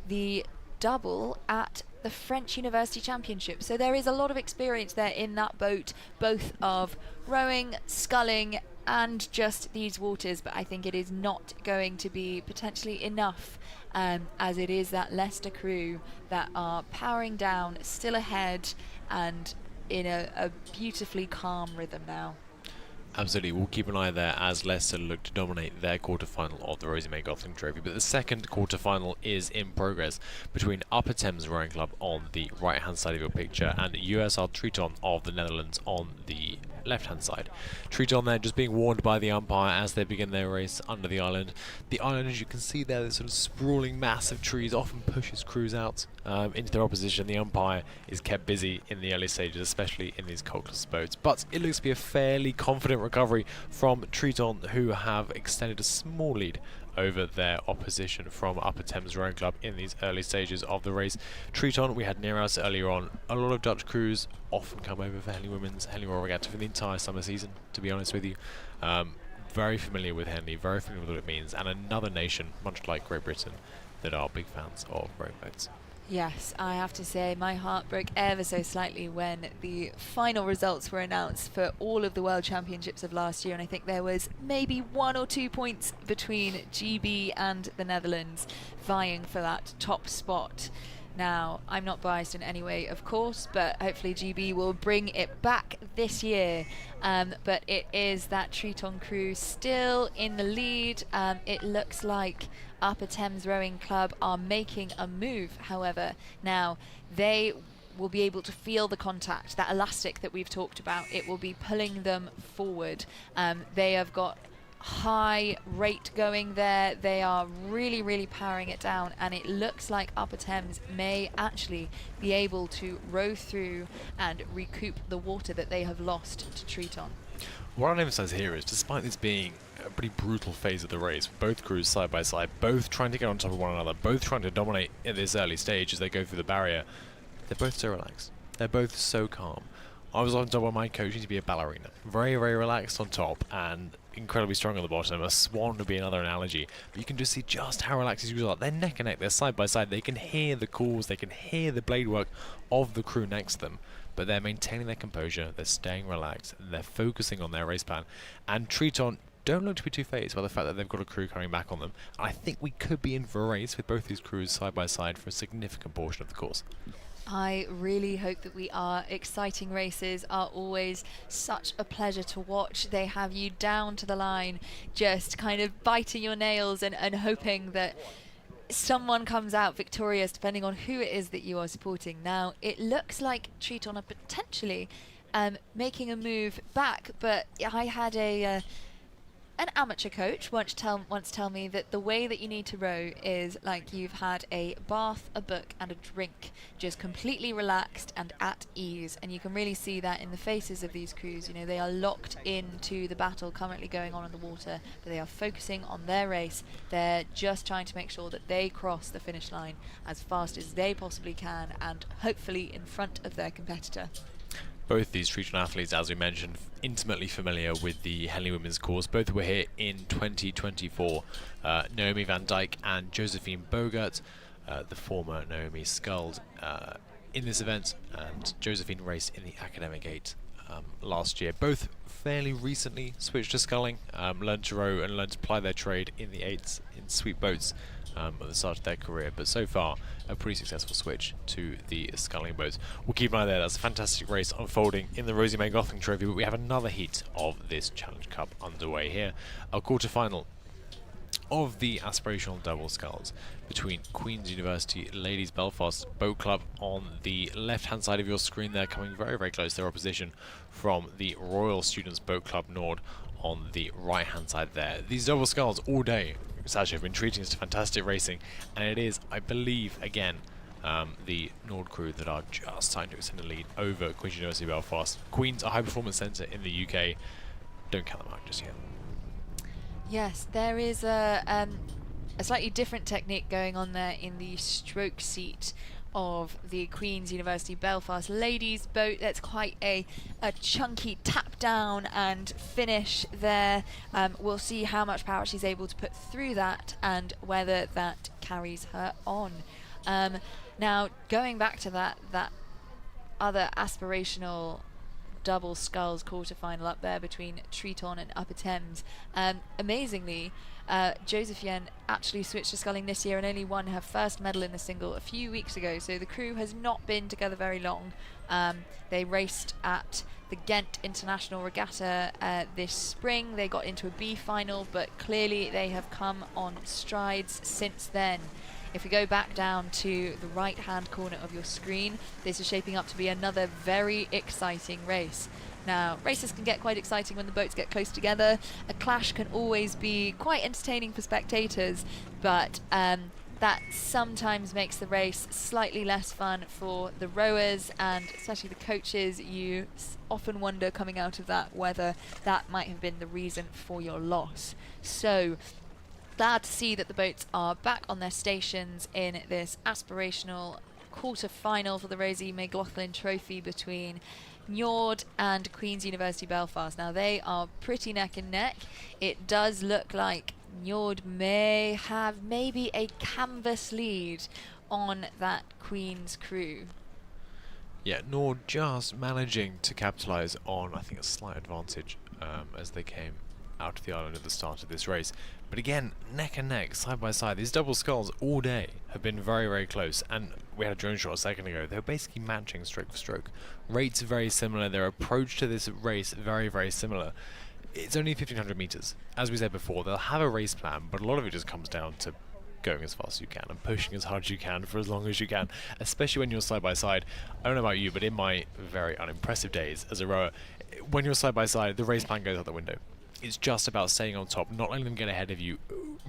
the double at the French University Championship. So there is a lot of experience there in that boat, both of rowing, sculling and just these waters, but I think it is not going to be potentially enough, as it is that Leicester crew that are powering down, still ahead and in a beautifully calm rhythm now. Absolutely, we'll keep an eye there as Leicester look to dominate their quarter-final of the Rosie May Glotling Trophy. But the second quarter-final is in progress between Upper Thames Rowing Club on the right-hand side of your picture and USR Triton of the Netherlands on the left-hand side. Triton there just being warned by the umpire as they begin their race under the island. The island, as you can see there, this sort of sprawling mass of trees often pushes crews out into their opposition. The umpire is kept busy in the early stages, especially in these coakless boats. But it looks to be a fairly confident recovery from Triton, who have extended a small lead over their opposition from Upper Thames Rowing Club in these early stages of the race. Triton, we had near us earlier on. A lot of Dutch crews often come over for Henley Women's, Henley Royal Regatta for the entire summer season, to be honest with you. Very familiar with Henley, very familiar with what it means, and another nation, much like Great Britain, that are big fans of rowing boats. Yes, I have to say my heart broke ever so slightly when the final results were announced for all of the World Championships of last year, and I think there was maybe 1 or 2 points between GB and the Netherlands vying for that top spot. Now, I'm not biased in any way, of course, but hopefully GB will bring it back this year. But it is that Triton crew still in the lead. It looks like Upper Thames Rowing Club are making a move, however. Now, they will be able to feel the contact, that elastic that we've talked about. It will be pulling them forward. They have got high rate going there. They are really powering it down, and it looks like Upper Thames may actually be able to row through and recoup the water that they have lost to Triton. What I'd emphasise here is, despite this being a pretty brutal phase of the race, both crews side by side, both trying to get on top of one another, both trying to dominate at this early stage as they go through the barrier, they're both so relaxed. They're both so calm. I was on top of my coaching to be a ballerina. Very relaxed on top and incredibly strong on the bottom. A swan would be another analogy. But you can just see just how relaxed these crews are. They're neck and neck. They're side by side. They can hear the calls. They can hear the blade work of the crew next to them. But they're maintaining their composure. They're staying relaxed. And they're focusing on their race plan. And Triton don't look to be too phased by the fact that they've got a crew coming back on them. I think we could be in for a race with both these crews side by side for a significant portion of the course. I really hope that we are. Exciting races are always such a pleasure to watch. They have you down to the line, just kind of biting your nails and hoping that someone comes out victorious, depending on who it is that you are supporting. Now, it looks like Triton are potentially making a move back, but I had an amateur coach once tell me that the way that you need to row is like you've had a bath, a book and a drink, just completely relaxed and at ease. And you can really see that in the faces of these crews. You know, they are locked into the battle currently going on in the water, but they are focusing on their race. They're just trying to make sure that they cross the finish line as fast as they possibly can, and hopefully in front of their competitor. Both these Triton athletes, as we mentioned, intimately familiar with the Henley Women's course. Both were here in 2024. Naomi van Dijk and Josephine Bogert. The former Naomi sculled in this event, and Josephine raced in the Academic 8 last year. Both fairly recently switched to sculling, learned to row and learned to ply their trade in the 8s in sweep boats at the start of their career, but so far a pretty successful switch to the sculling boats. We'll keep an eye there. That's a fantastic race unfolding in the Rosie May Glotling Trophy, but we have another heat of this Challenge Cup underway here. Our quarter-final of the Aspirational double sculls between Queen's University Ladies Belfast Boat Club on the left-hand side of your screen there, coming very close to their opposition from the Royal Students Boat Club Nord on the right-hand side there. These double sculls all day, Sasha, have been treating us to fantastic racing, and it is, I believe, again, the Nord crew that are just starting to extend the lead over Queen's University Belfast. Queen's a high-performance centre in the UK. Don't count them out just yet. Yes, there is a slightly different technique going on there in the stroke seat of the Queen's University Belfast ladies boat. That's quite a chunky tap down and finish there. We'll see how much power she's able to put through that and whether that carries her on. Now, going back to that other aspirational double sculls quarterfinal up there between Triton and Upper Thames. Amazingly, Josephine actually switched to sculling this year and only won her first medal in the single a few weeks ago, so the crew has not been together very long. They raced at the Ghent International Regatta this spring. They got into a B final, but clearly they have come on strides since then. If we go back down to the right-hand corner of your screen, this is shaping up to be another very exciting race. Now, races can get quite exciting when the boats get close together. A clash can always be quite entertaining for spectators, but that sometimes makes the race slightly less fun for the rowers and especially the coaches. You often wonder coming out of that whether that might have been the reason for your loss. So, glad to see that the boats are back on their stations in this aspirational quarter-final for the Rosie May Glotling Trophy between Njord and Queen's University Belfast. Now, they are pretty neck and neck. It does look like Njord may have maybe a canvas lead on that Queen's crew. Yeah, Njord just managing to capitalise on, I think, a slight advantage as they came out of the island at the start of this race. But again, neck and neck, side by side. These double sculls all day have been very, very close. And we had a drone shot a second ago. They were basically matching stroke for stroke. Rates very similar. Their approach to this race very, very similar. It's only 1,500 metres. As we said before, they'll have a race plan, but a lot of it just comes down to going as fast as you can and pushing as hard as you can for as long as you can, especially when you're side by side. I don't know about you, but in my very unimpressive days as a rower, when you're side by side, the race plan goes out the window. It's just about staying on top, not letting them get ahead of you.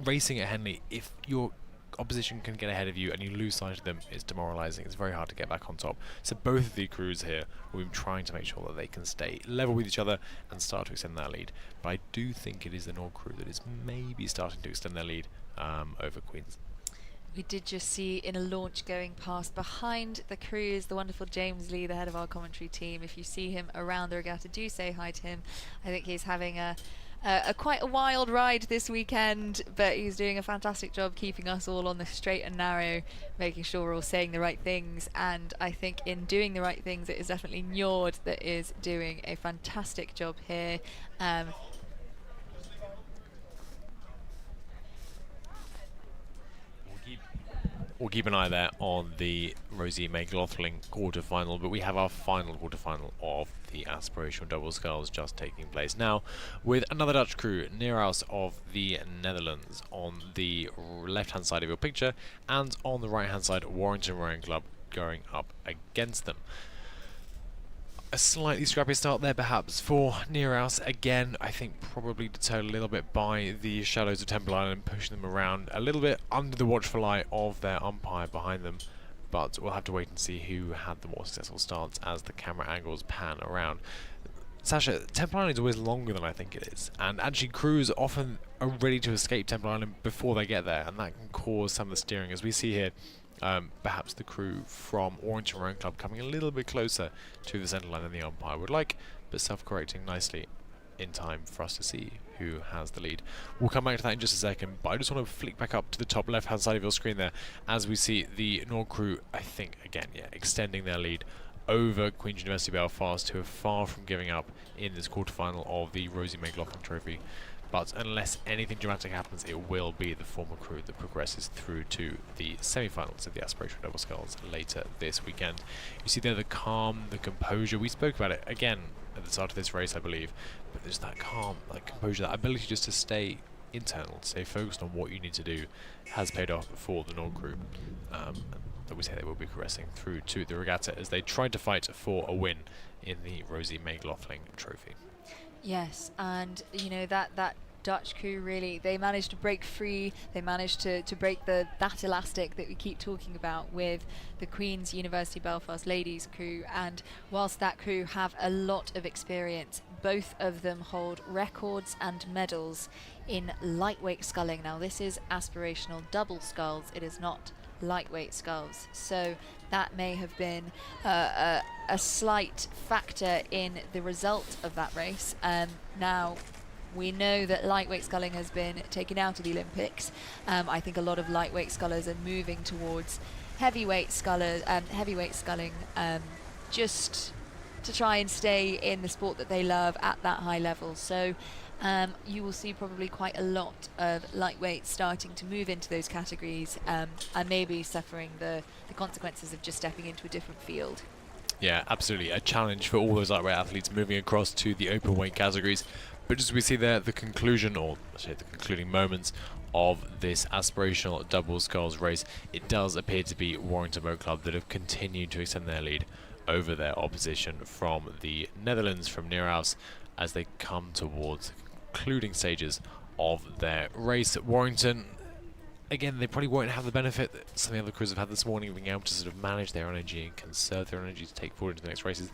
Racing at Henley, if your opposition can get ahead of you and you lose sight of them, it's demoralising. It's very hard to get back on top. So both of the crews here will be trying to make sure that they can stay level with each other and start to extend that lead. But I do think it is the Nord crew that is maybe starting to extend their lead over Queen's. We did just see in a launch going past behind the crews the wonderful James Lee, the head of our commentary team. If you see him around the regatta, do say hi to him. I think he's having a quite a wild ride this weekend, but he's doing a fantastic job keeping us all on the straight and narrow, making sure we're all saying the right things. And I think in doing the right things, it is definitely Njord that is doing a fantastic job here. We'll keep an eye there on the Rosie May Glotling quarter-final, but we have our final quarter-final of the Aspirational Double Sculls just taking place now with another Dutch crew, Neerhouse of the Netherlands on the left-hand side of your picture, and on the right-hand side, Warrington Rowing Club going up against them. A slightly scrappy start there perhaps for Neerhouse. Again, I think probably deterred a little bit by the shadows of Temple Island, pushing them around a little bit under the watchful eye of their umpire behind them. But we'll have to wait and see who had the more successful starts as the camera angles pan around. Sasha, Temple Island is always longer than I think it is, and actually crews often are ready to escape Temple Island before they get there, and that can cause some of the steering, as we see here. Perhaps the crew from Warrington Rowing Club coming a little bit closer to the centre line than the umpire would like, but self-correcting nicely in time for us to see who has the lead. We'll come back to that in just a second, but I just want to flick back up to the top left-hand side of your screen there as we see the Nord crew, I think, again, yeah, extending their lead over Queen's University Belfast, who are far from giving up in this quarter-final of the Rosie May Glotling Trophy. But unless anything dramatic happens, it will be the former crew that progresses through to the semi-finals of the Aspirational Double Sculls later this weekend. You see there the calm, the composure. We spoke about it again at the start of this race, I believe. But there's that calm, that composure, that ability just to stay internal, stay focused on what you need to do, has paid off for the Nord crew. That we say they will be progressing through to the regatta as they try to fight for a win in the Rosie May Glotling Trophy. Yes, and you know that Dutch crew, really, they managed to break free. They managed to break that elastic that we keep talking about with the Queen's University Belfast ladies crew. And whilst that crew have a lot of experience, both of them hold records and medals in lightweight sculling. Now, this is aspirational double sculls. It is not lightweight sculls, so that may have been a slight factor in the result of that race. Now we know that lightweight sculling has been taken out of the Olympics. I think a lot of lightweight scullers are moving towards heavyweight sculling, just to try and stay in the sport that they love at that high level. So you will see probably quite a lot of lightweight starting to move into those categories, and maybe suffering the consequences of just stepping into a different field. Yeah, absolutely. A challenge for all those lightweight athletes moving across to the open weight categories. But as we see there, the conclusion, or say the concluding moments of this aspirational double sculls race, it does appear to be Warrington Boat Club that have continued to extend their lead over their opposition from the Netherlands, from Neerhouse, as they come towards concluding stages of their race. Warrington, again, they probably won't have the benefit that some of the other crews have had this morning, being able to sort of manage their energy and conserve their energy to take forward into the next races.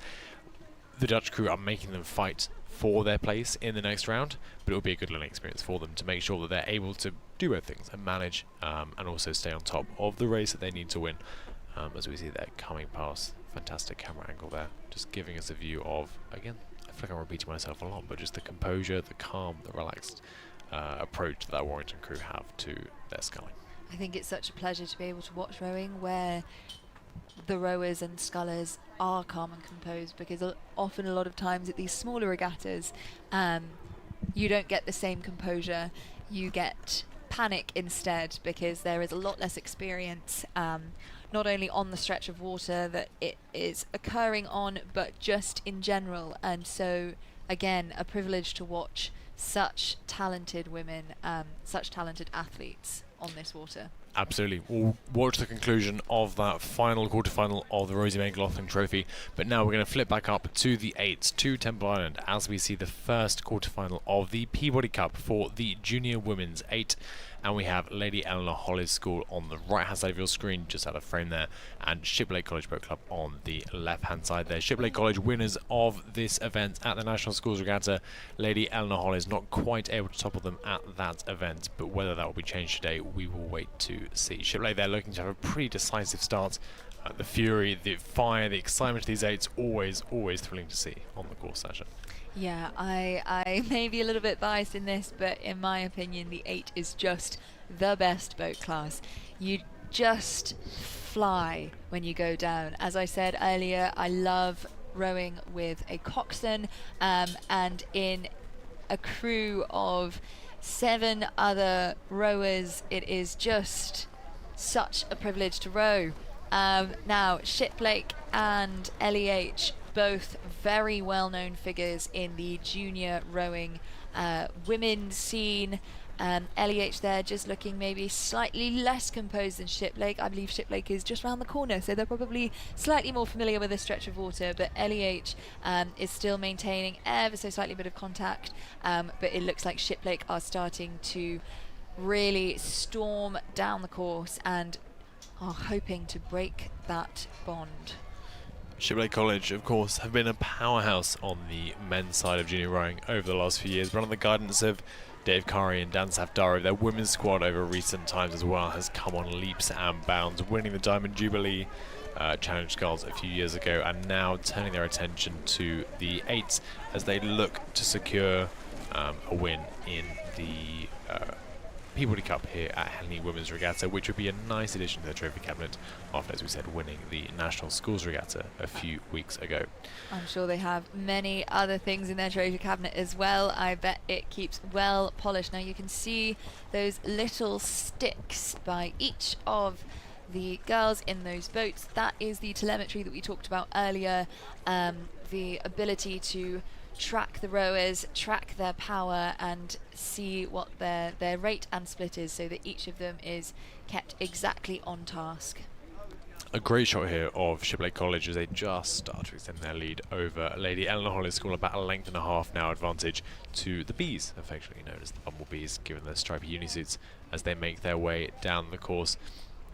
The Dutch crew are making them fight for their place in the next round, but it will be a good learning experience for them to make sure that they're able to do both things and manage and also stay on top of the race that they need to win. As we see that coming past, fantastic camera angle there, just giving us a view of, again, I feel like I'm repeating myself a lot, but just the composure, the calm, the relaxed approach that Warrington crew have to their sculling. I think it's such a pleasure to be able to watch rowing where the rowers and scullers are calm and composed, because often a lot of times at these smaller regattas you don't get the same composure. You get panic instead, because there is a lot less experience, not only on the stretch of water that it is occurring on, but just in general. And so again, a privilege to watch such talented women, such talented athletes on this water. Absolutely. We'll watch the conclusion of that final quarterfinal of the Rosie May Glotling Trophy, but now we're going to flip back up to the 8s, to Temple Island, as we see the first quarterfinal of the Peabody Cup for the Junior Women's 8. And we have Lady Eleanor Hollis School on the right hand side of your screen, just out of frame there, and Shiplake College Boat Club on the left hand side there. Shiplake College winners of this event at the National Schools Regatta. Lady Eleanor Hollis not quite able to topple them at that event, but whether that will be changed today, we will wait to see. Shiplake there looking to have a pretty decisive start. The fury, the fire, the excitement of these 8s, always thrilling to see on the course session. Yeah, I may be a little bit biased in this, but in my opinion, the 8 is just the best boat class. You just fly when you go down. As I said earlier, I love rowing with a coxswain, and in a crew of 7 other rowers, it is just such a privilege to row. Now, Shiplake and LEH, both very well-known figures in the junior rowing women's scene. LEH there just looking maybe slightly less composed than Shiplake. I believe Shiplake is just round the corner, so they're probably slightly more familiar with this stretch of water, but LEH is still maintaining ever so slightly a bit of contact, but it looks like Shiplake are starting to really storm down the course and are hoping to break that bond. Shiplake College, of course, have been a powerhouse on the men's side of junior rowing over the last few years, but under the guidance of Dave Curry and Dan Safdari, their women's squad over recent times as well has come on leaps and bounds, winning the Diamond Jubilee Challenge Sculls a few years ago, and now turning their attention to the 8s as they look to secure a win in the Peabody Cup here at Henley Women's Regatta, which would be a nice addition to the trophy cabinet after, as we said, winning the National Schools Regatta a few weeks ago. I'm sure they have many other things in their trophy cabinet as well. I bet it keeps well polished. Now you can see those little sticks by each of the girls in those boats. That is the telemetry that we talked about earlier, the ability to track the rowers, track their power, and see what their rate and split is, so that each of them is kept exactly on task. A great shot here of Shipplake College as they just start to extend their lead over Lady Eleanor Hollis School, about a length and a half now advantage to the Bees, affectionately known as the Bumblebees, given their stripy unisuits as they make their way down the course.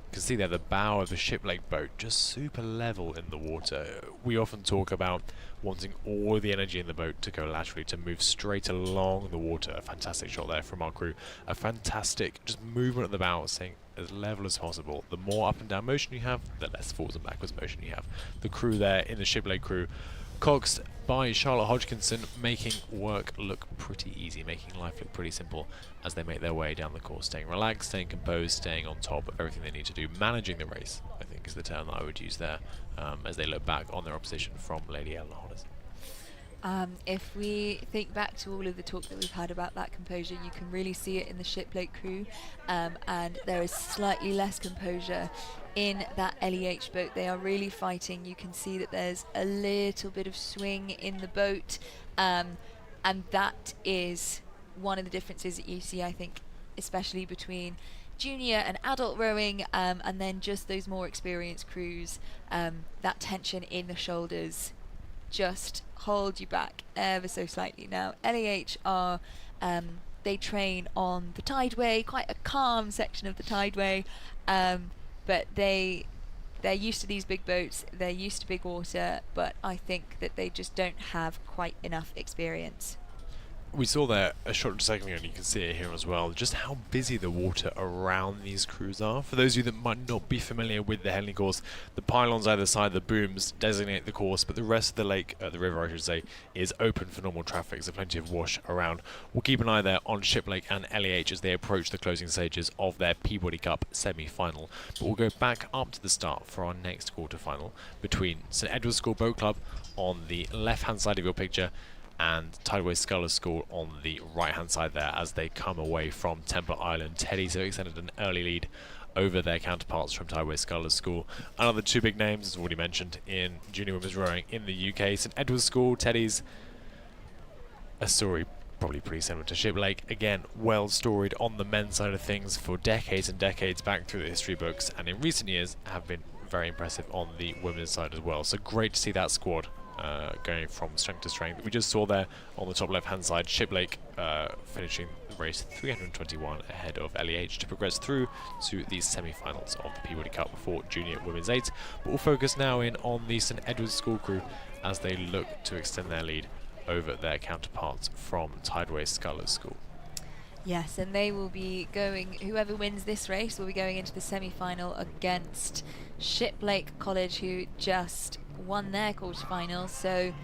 You can see there the bow of the Shipplake boat just super level in the water. We often talk about wanting all the energy in the boat to go laterally, to move straight along the water. A fantastic shot there from our crew. A fantastic just movement at the bow, staying as level as possible. The more up and down motion you have, the less forwards and backwards motion you have. The crew there in the Shipplake crew, coxed by Charlotte Hodgkinson, making work look pretty easy, making life look pretty simple as they make their way down the course, staying relaxed, staying composed, staying on top of everything they need to do. Managing the race, I think, is the term that I would use there, as they look back on their opposition from Lady Eleanor Hollis. If we think back to all of the talk that we've had about that composure, you can really see it in the Shipplake crew, and there is slightly less composure in that LEH boat. They are really fighting. You can see that there's a little bit of swing in the boat, and that is one of the differences that you see, I think, especially between junior and adult rowing, and then just those more experienced crews. That tension in the shoulders just hold you back ever so slightly. Now LEH are they train on the tideway, quite a calm section of the tideway, but they're used to these big boats, they're used to big water, but I think that they just don't have quite enough experience. We saw there a short second ago, and you can see it here as well, just how busy the water around these crews are. For those of you that might not be familiar with the Henley course, the pylons either side, the booms designate the course, but the rest of the lake, the river I should say, is open for normal traffic, so plenty of wash around. We'll keep an eye there on Shipplake and LEH as they approach the closing stages of their Peabody Cup semi-final. But we'll go back up to the start for our next quarter-final between St Edward's School Boat Club on the left-hand side of your picture and Tideway Scullers School on the right hand side there as they come away from Temple Island. Teddies have extended an early lead over their counterparts from Tideway Scullers School. Another two big names, as already mentioned, in junior women's rowing in the UK. St Edward's School, Teddies, a story probably pretty similar to Shipplake. Again, well storied on the men's side of things for decades and decades back through the history books, and in recent years have been very impressive on the women's side as well. So great to see that squad going from strength to strength. We just saw there on the top left hand side Shipplake finishing the race 321 ahead of LEH to progress through to the semi-finals of the Peabody Cup for junior women's 8. But we'll focus now in on the St Edward's School crew as they look to extend their lead over their counterparts from Tideway Scullers School. Yes, and they will be going, whoever wins this race will be going into the semi-final against Shipplake College, who just won their quarter-final. So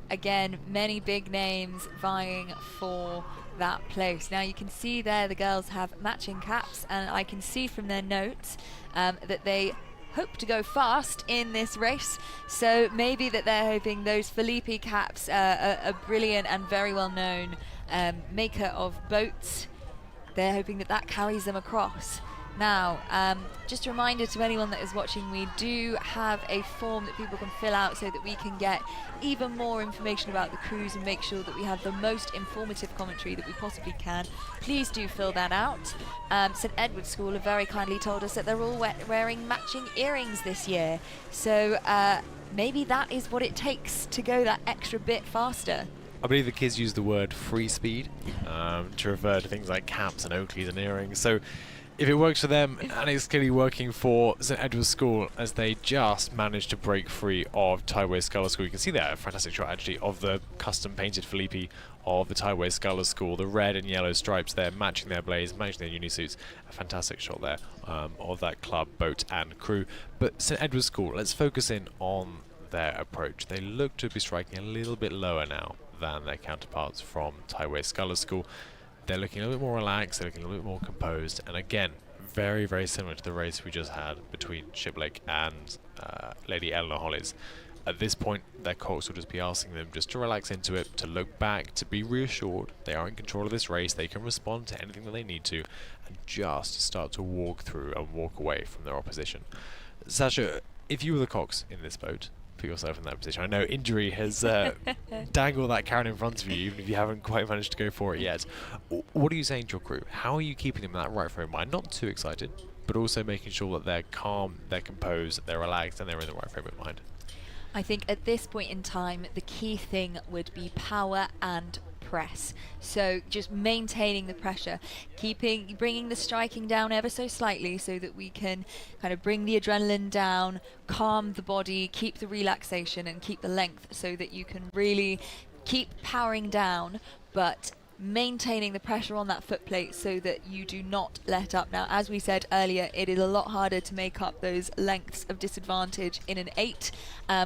again, many big names vying for that place. Now you can see there the girls have matching caps, and I can see from their notes that they hope to go fast in this race, so maybe that they're hoping those Felipe caps, a brilliant and very well known maker of boats, they're hoping that that carries them across. Now, just a reminder to anyone that is watching, we do have a form that people can fill out so that we can get even more information about the crews and make sure that we have the most informative commentary that we possibly can. Please do fill that out. St Edward's School have very kindly told us that they're all wearing matching earrings this year, so maybe that is what it takes to go that extra bit faster. I believe the kids use the word free speed to refer to things like caps and Oakleys and earrings. So if it works for them, and it's clearly working for St Edward's School as they just managed to break free of Tideway Scullers School. You can see there a fantastic shot actually of the custom painted Felipe of the Tideway Scullers School. The red and yellow stripes there matching their blaze, matching their unisuits. A fantastic shot there of that club, boat and crew. But St Edward's School, let's focus in on their approach. They look to be striking a little bit lower now than their counterparts from Tideway Scullers School. They're looking a little bit more relaxed, they're looking a little bit more composed, and again, very, very similar to the race we just had between Shipplake and Lady Eleanor Hollis. At this point, their cox will just be asking them just to relax into it, to look back, to be reassured they are in control of this race, they can respond to anything that they need to, and just start to walk through and walk away from their opposition. Sasha, if you were the cox in this boat, put yourself in that position. I know injury has dangled that carrot in front of you, even if you haven't quite managed to go for it yet. What are you saying to your crew? How are you keeping them in that right frame of mind? Not too excited, but also making sure that they're calm, they're composed, they're relaxed, and they're in the right frame of mind. I think at this point in time, the key thing would be power and press. So just maintaining the pressure, bringing the striking down ever so slightly so that we can kind of bring the adrenaline down, calm the body, keep the relaxation and keep the length so that you can really keep powering down, but maintaining the pressure on that foot plate so that you do not let up. Now, as we said earlier, it is a lot harder to make up those lengths of disadvantage in an 8,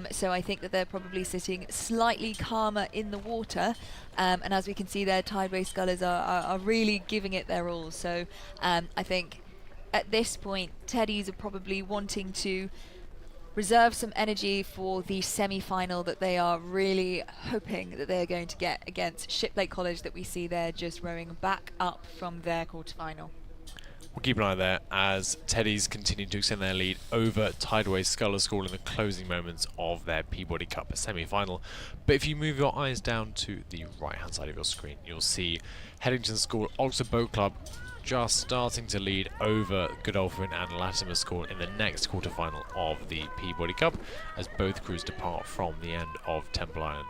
so I think that they're probably sitting slightly calmer in the water, and as we can see there, tideway scullers are really giving it their all. So I think at this point Teddies are probably wanting to reserve some energy for the semi-final that they are really hoping that they're going to get against Shiplake College, that we see there just rowing back up from their quarter-final. We'll keep an eye there as Teddies continue to extend their lead over Tideway Sculler School in the closing moments of their Peabody Cup semi-final. But if you move your eyes down to the right-hand side of your screen, you'll see Headington School Oxford Boat Club just starting to lead over Godolphin and Latimer School in the next quarter-final of the Peabody Cup as both crews depart from the end of Temple Island.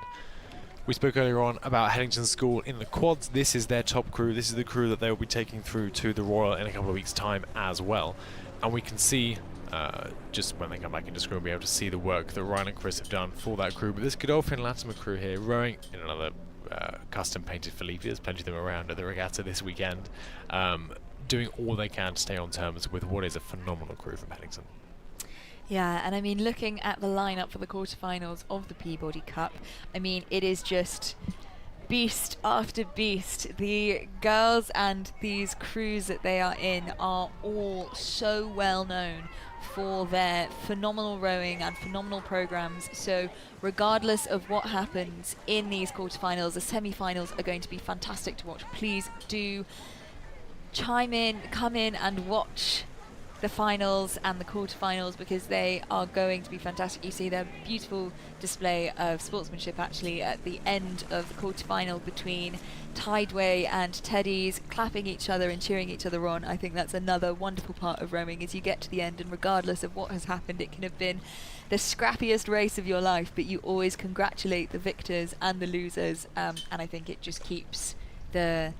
We spoke earlier on about Headington School in the quads. This is their top crew. This is the crew that they'll be taking through to the Royal in a couple of weeks' time as well. And we can see, just when they come back into screen, we'll be able to see the work that Ryan and Chris have done for that crew. But this Godolphin Latimer crew here rowing in another custom painted Felipe. There's plenty of them around at the regatta this weekend, doing all they can to stay on terms with what is a phenomenal crew from Headington. Yeah, and I mean, looking at the lineup for the quarterfinals of the Peabody Cup, I mean, it is just beast after beast. The girls and these crews that they are in are all so well known for their phenomenal rowing and phenomenal programs. So regardless of what happens in these quarterfinals, the semi-finals are going to be fantastic to watch. Please do come in and watch the finals and the quarterfinals, because they are going to be fantastic. You see their beautiful display of sportsmanship actually at the end of the quarterfinal between Tideway and Teddies, clapping each other and cheering each other on. I think that's another wonderful part of rowing, is you get to the end and regardless of what has happened, it can have been the scrappiest race of your life, but you always congratulate the victors and the losers, and I think it just keeps the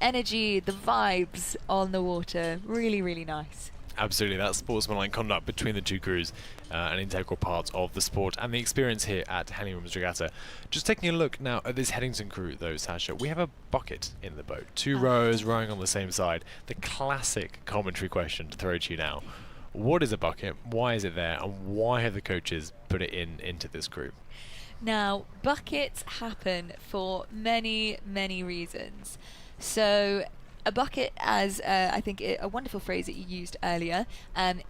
energy, the vibes on the water really, really nice. Absolutely, that sportsmanlike conduct between the two crews, an integral part of the sport and the experience here at Henley Women's Regatta. Just taking a look now at this Headington crew though, Sasha, we have a bucket in the boat. Two rowers rowing on the same side. The classic commentary question to throw to you now. What is a bucket? Why is it there? And why have the coaches put it into this crew? Now, buckets happen for many, many reasons. So a bucket, as I think a wonderful phrase that you used earlier,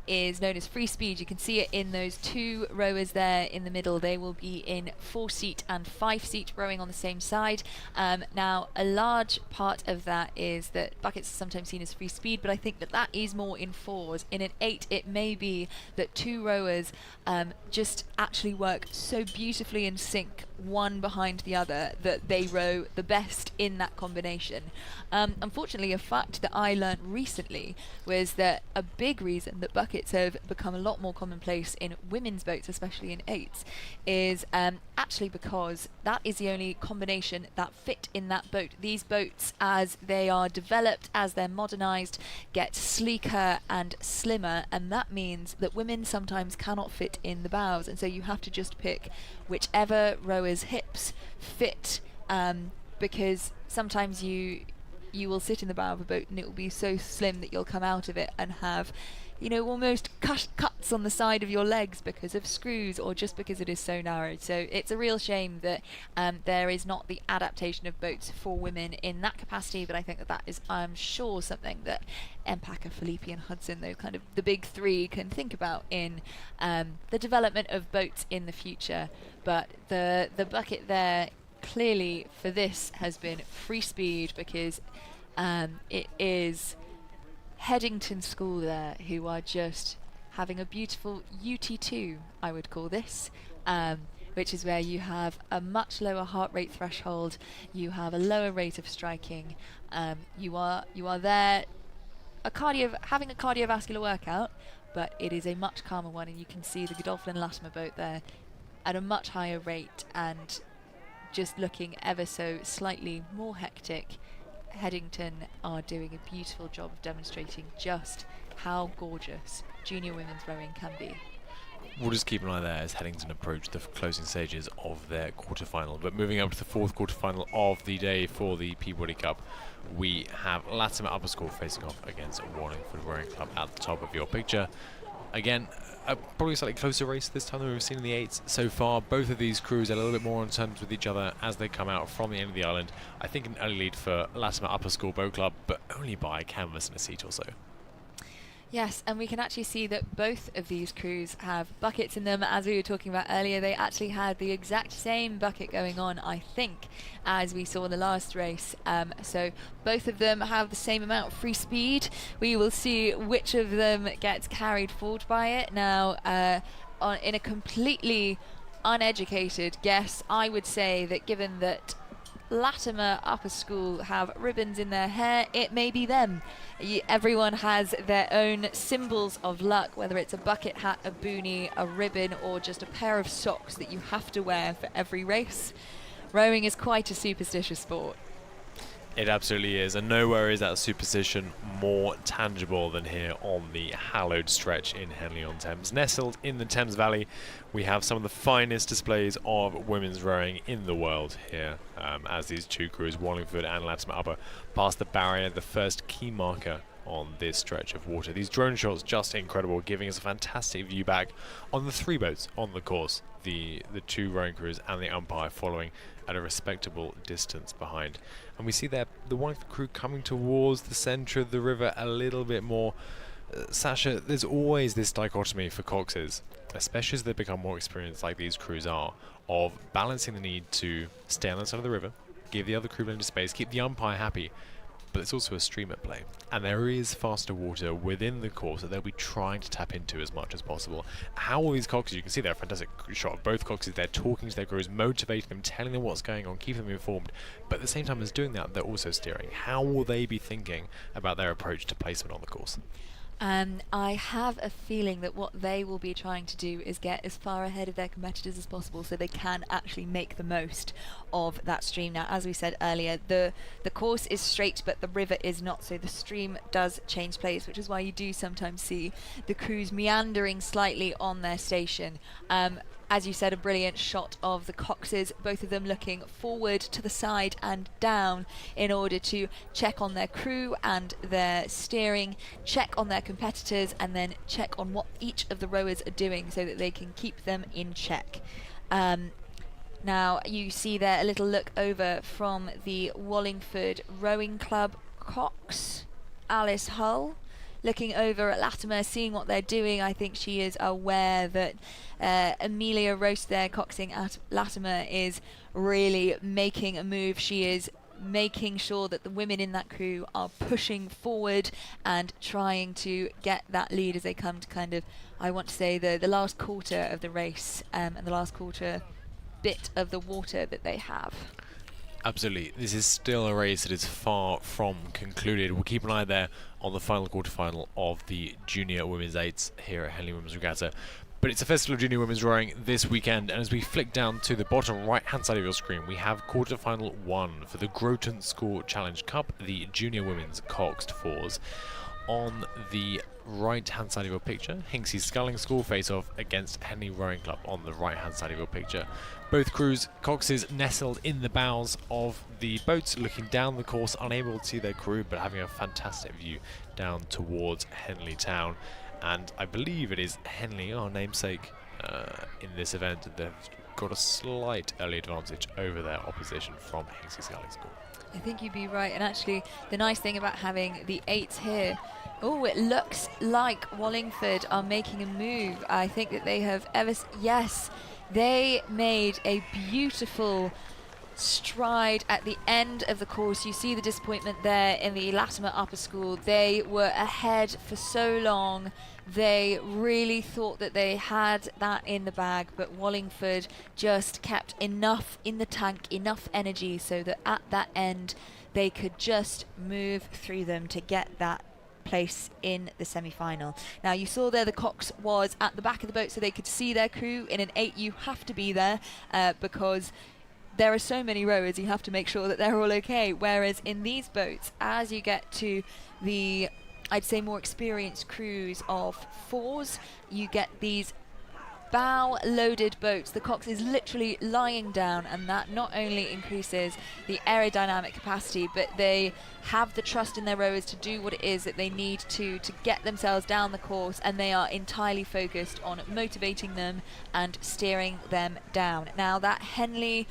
is known as free speed. You can see it in those two rowers there in the middle. They will be in 4-seat and 5-seat rowing on the same side. Now, a large part of that is that buckets are sometimes seen as free speed, but I think that is more in 4s. In an 8, it may be that two rowers just actually work so beautifully in sync, one behind the other, that they row the best in that combination. Unfortunately, a fact that I learnt recently was that a big reason that buckets have become a lot more commonplace in women's boats, especially in 8s, is actually because that is the only combination that fit in that boat. These boats, as they are developed, as they're modernised, get sleeker and slimmer, and that means that women sometimes cannot fit in the bows, and so you have to just pick whichever rower's hips fit, because sometimes you will sit in the bow of a boat and it will be so slim that you'll come out of it and have, almost cuts on the side of your legs because of screws or just because it is so narrow. So it's a real shame that there is not the adaptation of boats for women in that capacity, but I think that is, I'm sure, something that Empaka, Felipe and Hudson, those kind of the big three, can think about in the development of boats in the future. But the bucket there clearly for this has been free speed, because it is Headington School there who are just having a beautiful UT2, I would call this, which is where you have a much lower heart rate threshold, you have a lower rate of striking, you are there having a cardiovascular workout, but it is a much calmer one, and you can see the Godolphin and Latimer boat there at a much higher rate and just looking ever so slightly more hectic. Headington are doing a beautiful job of demonstrating just how gorgeous junior women's rowing can be. We'll just keep an eye there as Headington approach the closing stages of their quarterfinal. But moving up to the fourth quarterfinal of the day for the Peabody Cup, we have Latimer Upper School facing off against Wallingford Rowing Club at the top of your picture. Again, probably a slightly closer race this time than we've seen in the 8s so far. Both of these crews are a little bit more on terms with each other as they come out from the end of the island. I think an early lead for Latimer Upper School Boat Club, but only by a canvas and a seat or so. Yes, and we can actually see that both of these crews have buckets in them. As we were talking about earlier, they actually had the exact same bucket going on, I think, as we saw in the last race. So both of them have the same amount of free speed. We will see which of them gets carried forward by it. Now, in a completely uneducated guess, I would say that given that Latimer Upper School have ribbons in their hair, it may be them. Everyone has their own symbols of luck, whether it's a bucket hat, a boonie, a ribbon, or just a pair of socks that you have to wear for every race. Rowing is quite a superstitious sport. It absolutely is, and nowhere is that superstition more tangible than here on the hallowed stretch in Henley-on-Thames. Nestled in the Thames Valley, we have some of the finest displays of women's rowing in the world here, as these two crews, Wallingford and Latimer Upper, pass the barrier, the first key marker on this stretch of water. These drone shots just incredible, giving us a fantastic view back on the 3 boats on the course, the 2 rowing crews and the umpire following at a respectable distance behind. And we see there the Wallingford crew coming towards the centre of the river a little bit more. Sasha, there's always this dichotomy for coxes, especially as they become more experienced like these crews are, of balancing the need to stay on the side of the river, give the other crew plenty of space, keep the umpire happy, but it's also a stream at play, and there is faster water within the course that they'll be trying to tap into as much as possible. How will these coxes, you can see there a fantastic shot of both coxes, they're talking to their crews, motivating them, telling them what's going on, keeping them informed, but at the same time as doing that, they're also steering. How will they be thinking about their approach to placement on the course? I have a feeling that what they will be trying to do is get as far ahead of their competitors as possible so they can actually make the most of that stream. Now, as we said earlier, the course is straight, but the river is not, so the stream does change place, which is why you do sometimes see the crews meandering slightly on their station. As you said, a brilliant shot of the coxes, both of them looking forward, to the side and down in order to check on their crew and their steering, check on their competitors, and then check on what each of the rowers are doing so that they can keep them in check. Now you see there a little look over from the Wallingford Rowing Club cox, Alice Hull, looking over at Latimer, seeing what they're doing. I think she is aware that Amelia Roast there coxing at Latimer is really making a move. She is making sure that the women in that crew are pushing forward and trying to get that lead as they come to kind of, I want to say, the last quarter of the race and the last quarter bit of the water that they have. Absolutely. This is still a race that is far from concluded. We'll keep an eye there on the final quarterfinal of the Junior Women's 8s here at Henley Women's Regatta. But it's a festival of junior women's rowing this weekend, and as we flick down to the bottom right-hand side of your screen, we have quarterfinal 1 for the Groton School Challenge Cup, the Junior Women's Coxed Fours. On the right-hand side of your picture, Hinksey Sculling School face off against Henley Rowing Club on the right-hand side of your picture. Both crews, coxes nestled in the bows of the boats, looking down the course, unable to see their crew, but having a fantastic view down towards Henley Town. And I believe it is Henley, our namesake, in this event. They've got a slight early advantage over their opposition from Hinksey Sculling School. I think you'd be right, and actually the nice thing about having the 8s here, it looks like Wallingford are making a move. I think that they have yes, they made a beautiful stride at the end of the course. You see the disappointment there in the Latimer Upper School. They were ahead for so long. They really thought that they had that in the bag, but Wallingford just kept enough in the tank, enough energy so that at that end they could just move through them to get that place in the semi-final. Now you saw there the cox was at the back of the boat so they could see their crew. In an 8 you have to be there because there are so many rowers, you have to make sure that they're all okay, whereas in these boats, as you get to the, I'd say, more experienced crews of 4s, you get these bow-loaded boats. The cox is literally lying down, and that not only increases the aerodynamic capacity, but they have the trust in their rowers to do what it is that they need to get themselves down the course, and they are entirely focused on motivating them and steering them down. Now that Henley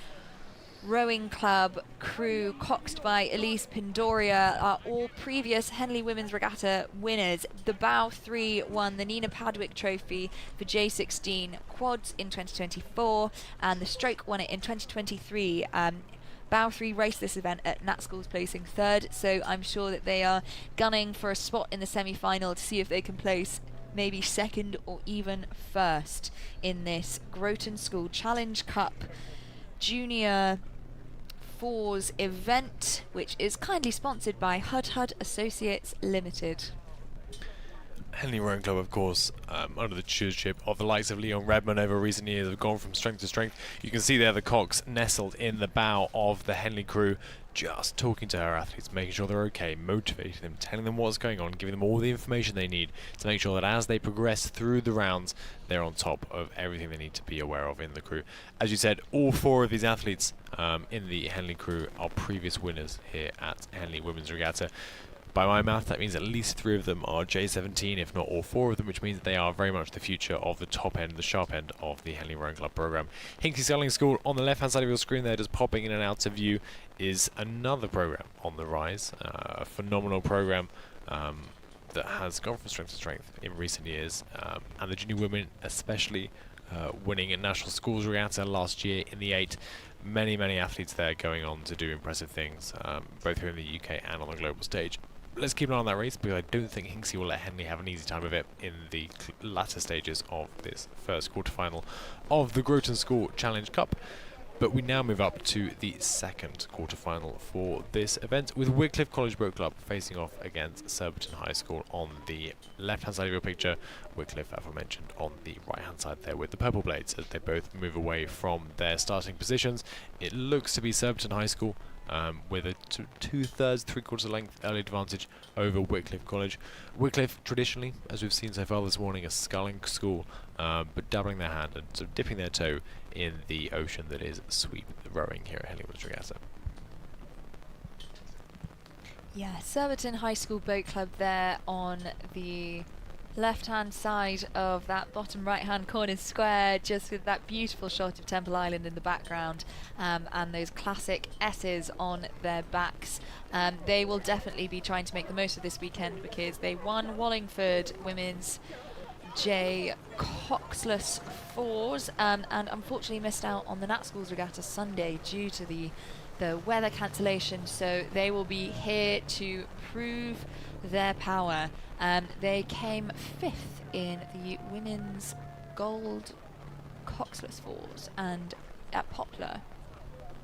Rowing Club crew, coxed by Elise Pindoria, are all previous Henley Women's Regatta winners. The Bow 3 won the Nina Padwick Trophy for J16 quads in 2024, and the Stroke won it in 2023. Bow 3 raced this event at Nat Schools, placing 3rd, so I'm sure that they are gunning for a spot in the semi-final to see if they can place maybe 2nd or even 1st in this Groton School Challenge Cup Junior 4s event, which is kindly sponsored by Hud Associates Limited. Henley Rowing Club, of course, under the tutorship of the likes of Leon Redmond over recent years, have gone from strength to strength. You can see there the cox nestled in the bow of the Henley crew, just talking to her athletes, making sure they're okay, motivating them, telling them what's going on, giving them all the information they need to make sure that as they progress through the rounds, they're on top of everything they need to be aware of in the crew. As you said, all 4 of these athletes in the Henley crew are previous winners here at Henley Women's Regatta. By my math, that means at least 3 of them are J17, if not all 4 of them, which means they are very much the future of the top end, the sharp end of the Henley Rowing Club program. Hinckley Sculling School, on the left-hand side of your screen there, just popping in and out of view, is another program on the rise. A phenomenal program that has gone from strength to strength in recent years, and the junior women especially winning at National Schools Regatta last year in the 8. Many athletes there going on to do impressive things, both here in the UK and on the global stage. Let's keep an eye on that race, because I don't think Hinksey will let Henley have an easy time of it in the latter stages of this first quarterfinal of the Groton School Challenge Cup. But we now move up to the second quarterfinal for this event, with Wycliffe College Boat Club facing off against Surbiton High School on the left-hand side of your picture. Wycliffe, aforementioned, on the right-hand side there with the purple blades as they both move away from their starting positions. It looks to be Surbiton High School with a 2/3, 3/4 length early advantage over Wycliffe College. Wycliffe, traditionally, as we've seen so far this morning, a sculling school, but dabbling their hand and sort of dipping their toe in the ocean that is sweep rowing here at Henley Women's Regatta. Yeah, Surbiton High School Boat Club there on the left-hand side of that bottom right-hand corner square, just with that beautiful shot of Temple Island in the background, and those classic S's on their backs. They will definitely be trying to make the most of this weekend, because they won Wallingford Women's J coxless 4s, and unfortunately missed out on the Nat Schools Regatta Sunday due to the weather cancellation, so they will be here to prove their power. They came 5th in the women's gold coxless 4s and at Poplar,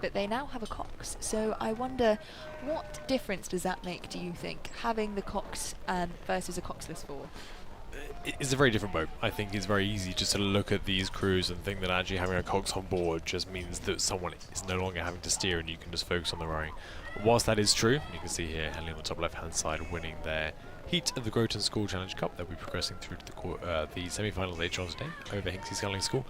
but they now have a cox, so I wonder what difference does that make, do you think, having the cox versus a coxless 4? It's a very different boat. I think it's very easy just to look at these crews and think that actually having a cox on board just means that someone is no longer having to steer and you can just focus on the rowing. Whilst that is true, you can see here Henley on the top left-hand side winning their heat of the Groton School Challenge Cup. They'll be progressing through to the semi-finals later on today over Hinksey Sculling School.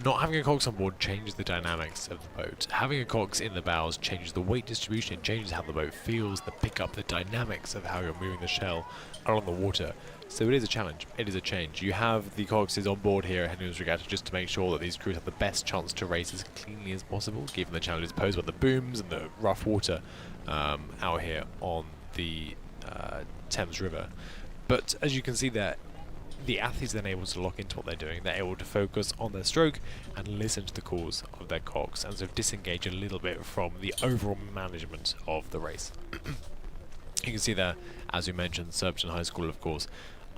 Not having a cox on board changes the dynamics of the boat. Having a cox in the bows changes the weight distribution, it changes how the boat feels, the pickup, the dynamics of how you're moving the shell along the water. So it is a challenge, it is a change. You have the coxes on board here at Henley Women's Regatta just to make sure that these crews have the best chance to race as cleanly as possible, given the challenges posed by the booms and the rough water out here on the Thames River. But as you can see there, the athletes are then able to lock into what they're doing. They're able to focus on their stroke and listen to the calls of their cox, and sort of disengage a little bit from the overall management of the race. You can see there, as we mentioned, Surbiton High School, of course,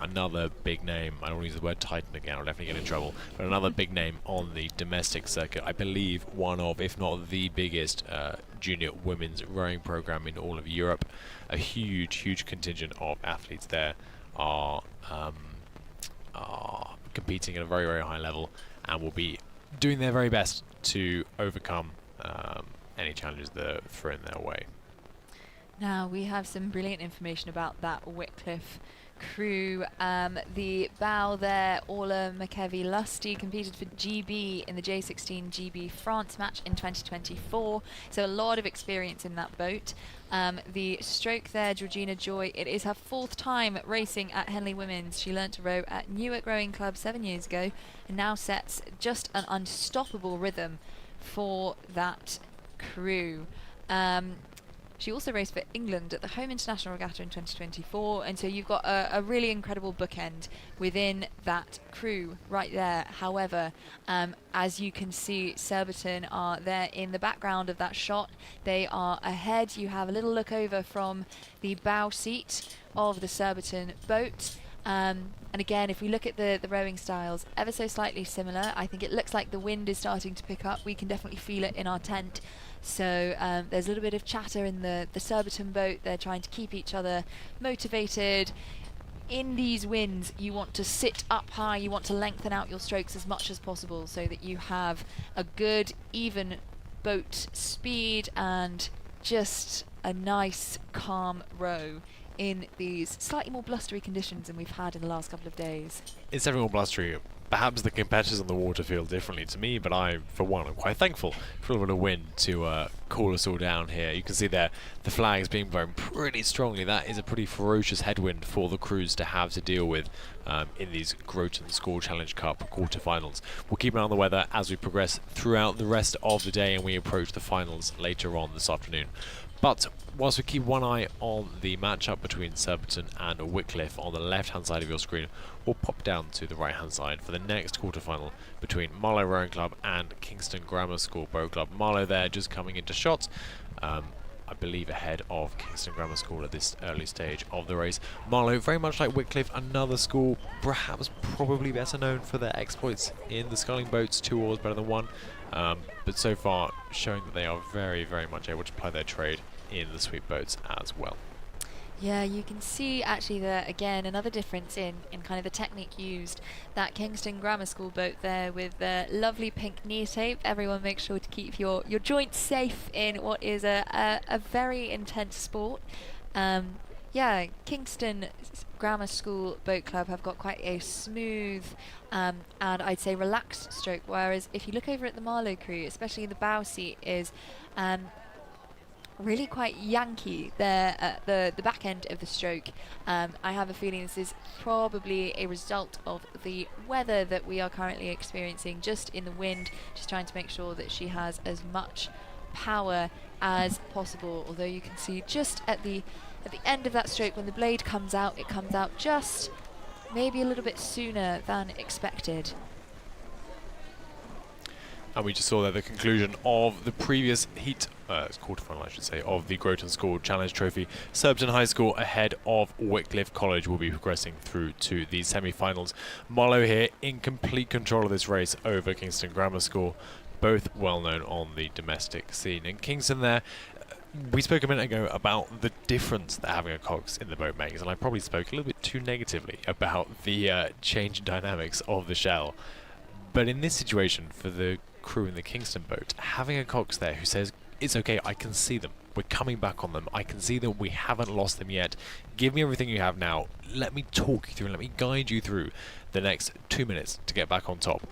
another big name. I don't want to use the word Titan again, I'll definitely get in trouble, but another big name on the domestic circuit. I believe one of, if not the biggest, junior women's rowing program in all of Europe. A huge contingent of athletes there are competing at a very high level and will be doing their very best to overcome any challenges that are thrown their way. Now we have some brilliant information about that Wycliffe crew. The bow there, Orla McKevie-Lusty, competed for GB in the J16 GB France match in 2024, so a lot of experience in that boat. The stroke there, Georgina Joy, it is her 4th time racing at Henley Women's. She learnt to row at Newark Rowing Club 7 years ago and now sets just an unstoppable rhythm for that crew. She also raced for England at the Home International Regatta in 2024, and so you've got a really incredible bookend within that crew right there. However, as you can see, Surbiton are there in the background of that shot. They are ahead. You have a little look over from the bow seat of the Surbiton boat. And again, if we look at the rowing styles, ever so slightly similar. I think it looks like the wind is starting to pick up. We can definitely feel it in our tent. So there's a little bit of chatter in the Surbiton boat. They're trying to keep each other motivated. In these winds, you want to sit up high. You want to lengthen out your strokes as much as possible so that you have a good, even boat speed and just a nice, calm row in these slightly more blustery conditions than we've had in the last couple of days. It's definitely more blustery. Perhaps the competitors on the water feel differently to me, but I, for one, am quite thankful for a little bit of wind to cool us all down here. You can see there the flags being blown pretty strongly. That is a pretty ferocious headwind for the crews to have to deal with in these Groton School Challenge Cup quarterfinals. We'll keep an eye on the weather as we progress throughout the rest of the day and we approach the finals later on this afternoon. But whilst we keep one eye on the matchup between Surbiton and Wycliffe on the left-hand side of your screen, we'll pop down to the right-hand side for the next quarter-final between Marlow Rowing Club and Kingston Grammar School Boat Club. Marlow there just coming into shot, I believe ahead of Kingston Grammar School at this early stage of the race. Marlow, very much like Wycliffe, another school perhaps probably better known for their exploits in the sculling boats, 2 oars better than 1. But so far showing that they are very much able to ply their trade in the sweep boats as well. Yeah, you can see actually there again another difference in kind of the technique used. That Kingston Grammar School boat there with the lovely pink knee tape. Everyone make sure to keep your joints safe in what is a very intense sport. Yeah, Kingston Grammar School Boat Club have got quite a smooth and I'd say relaxed stroke, whereas if you look over at the Marlow crew, especially the bow seat, is really quite Yankee there at the back end of the stroke. I have a feeling this is probably a result of the weather that we are currently experiencing, just in the wind, just trying to make sure that she has as much power as possible. Although you can see just at the end of that stroke, when the blade comes out, it comes out just maybe a little bit sooner than expected. And we just saw there the conclusion of the previous heat, quarterfinal I should say, of the Groton School Challenge Trophy. Surbiton High School ahead of Wycliffe College will be progressing through to the semi-finals. Marlow here in complete control of this race over Kingston Grammar School, both well known on the domestic scene. And Kingston there, we spoke a minute ago about the difference that having a cox in the boat makes, and I probably spoke a little bit too negatively about the change in dynamics of the shell. But in this situation, for the crew in the Kingston boat, having a cox there who says, it's okay, I can see them, we're coming back on them, I can see them, we haven't lost them yet, give me everything you have now, let me talk you through, let me guide you through the next 2 minutes to get back on top,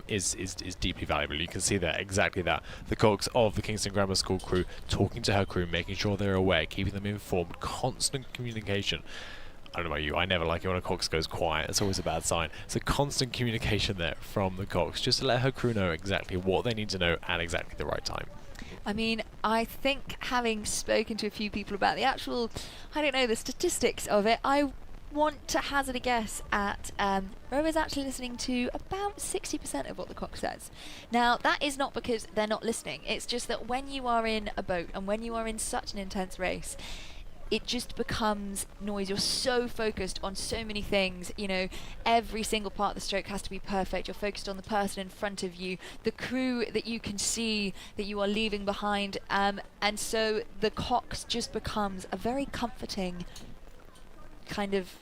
is deeply valuable. You can see there exactly that. The cox of the Kingston Grammar School crew talking to her crew, making sure they're aware, keeping them informed, constant communication. I don't know about you, I never like it when a cox goes quiet, it's always a bad sign. So constant communication there from the cox, just to let her crew know exactly what they need to know at exactly the right time. I mean, I think having spoken to a few people about the actual, I don't know, the statistics of it, I want to hazard a guess at rowers actually listening to about 60% of what the cox says. Now, that is not because they're not listening, it's just that when you are in a boat and when you are in such an intense race, it just becomes noise. You're so focused on so many things, you know, every single part of the stroke has to be perfect. You're focused on the person in front of you, the crew that you can see that you are leaving behind, and so the Cox just becomes a very comforting kind of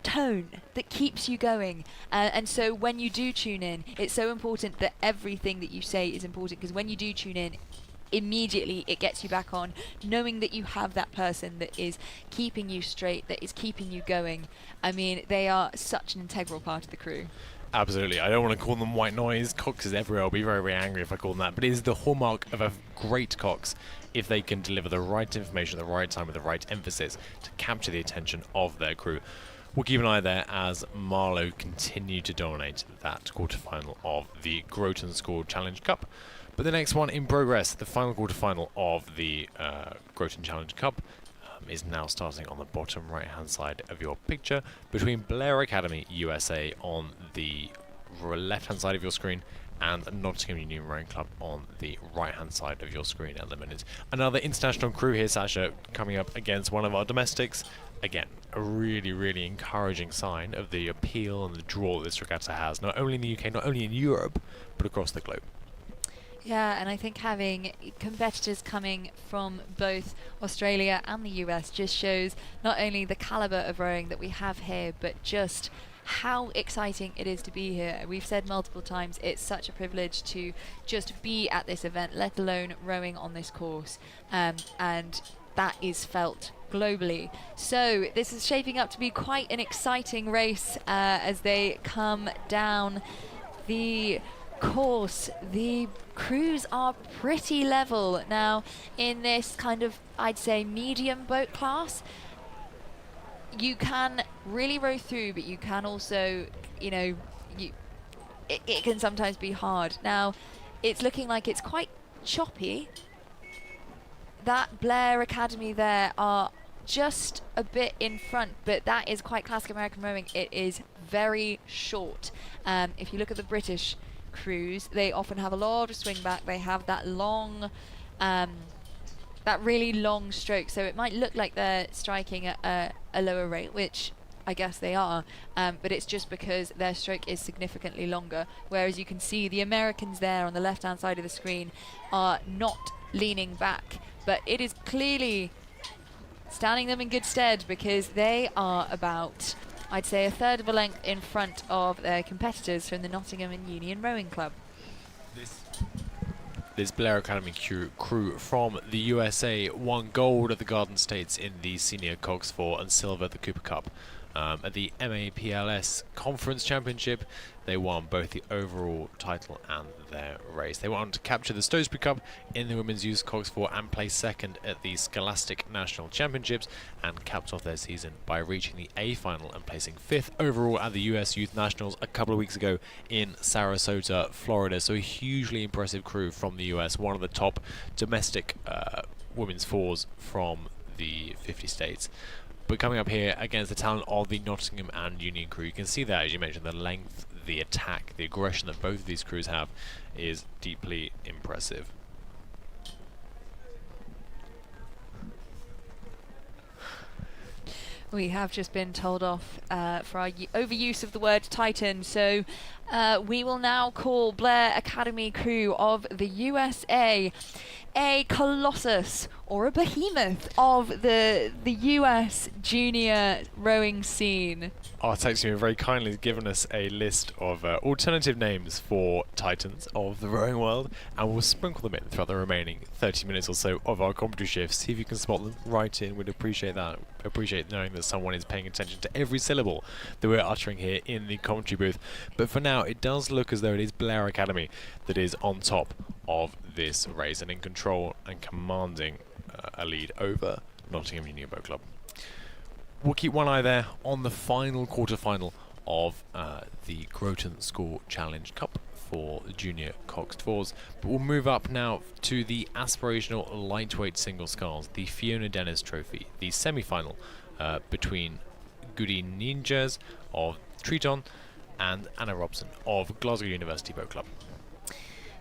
tone that keeps you going, and so when you do tune in, it's so important that everything that you say is important, because when you do tune in, immediately it gets you back on, knowing that you have that person that is keeping you straight, that is keeping you going. I mean, they are such an integral part of the crew. Absolutely. I don't want to call them white noise. Cox is everywhere. I'll be very, very angry if I call them that. But it is the hallmark of a great Cox if they can deliver the right information at the right time with the right emphasis to capture the attention of their crew. We'll keep an eye there as Marlow continue to dominate that quarterfinal of the Groton School Challenge Cup. But the next one in progress, the final quarterfinal of the Groton Challenge Cup, is now starting on the bottom right hand side of your picture between Blair Academy USA on the left hand side of your screen and Nottingham Union Rowing Club on the right hand side of your screen at the minute. Another international crew here, Sasha, coming up against one of our domestics. Again, a really, really encouraging sign of the appeal and the draw that this regatta has, not only in the UK, not only in Europe, but across the globe. Yeah, and I think having competitors coming from both Australia and the US just shows not only the caliber of rowing that we have here, but just how exciting it is to be here. We've said multiple times, it's such a privilege to just be at this event, let alone rowing on this course, and that is felt globally. So this is shaping up to be quite an exciting race as they come down the course. The crews are pretty level now in this kind of, I'd say, medium boat class. You can really row through, but you can also, you know, it can sometimes be hard. Now it's looking like it's quite choppy. That Blair Academy there are just a bit in front, but that is quite classic American rowing. It is very short. If you look at the British crews, they often have a lot of swing back. They have that long, that really long stroke, so it might look like they're striking at a lower rate, which I guess they are, but it's just because their stroke is significantly longer, whereas you can see the Americans there on the left hand side of the screen are not leaning back, but it is clearly standing them in good stead because they are about, I'd say, a third of a length in front of their competitors from the Nottingham and Union Rowing Club. This Blair Academy crew from the USA won gold at the Garden States in the Senior Cox 4 and silver at the Cooper Cup. At the MAPLS Conference Championship, they won both the overall title and their race. They went on to capture the Stowsbury Cup in the Women's Youth Cox 4 and place second at the Scholastic National Championships, and capped off their season by reaching the A final and placing 5th overall at the US Youth Nationals a couple of weeks ago in Sarasota, Florida. So a hugely impressive crew from the US, one of the top domestic women's fours from the 50 states. But coming up here against the talent of the Nottingham and Union crew, you can see that, as you mentioned, the length, the attack, the aggression that both of these crews have is deeply impressive. We have just been told off for our overuse of the word Titan, so we will now call Blair Academy crew of the USA a colossus or a behemoth of the US junior rowing scene. Our text team have very kindly given us a list of alternative names for titans of the rowing world, and we'll sprinkle them in throughout the remaining 30 minutes or so of our commentary shift. See if you can spot them, write in, we'd appreciate that. Appreciate knowing that someone is paying attention to every syllable that we're uttering here in the commentary booth. But for now, it does look as though it is Blair Academy that is on top of this race and in control and commanding a lead over Nottingham Union Boat Club. We'll keep one eye there on the final quarter-final of the Groton School Challenge Cup for Junior Cox 4s, but we'll move up now to the Aspirational Lightweight Single Sculls, the Fiona Dennis Trophy, the semi-final between Goody Ninjas of Triton and Anna Robson of Glasgow University Boat Club.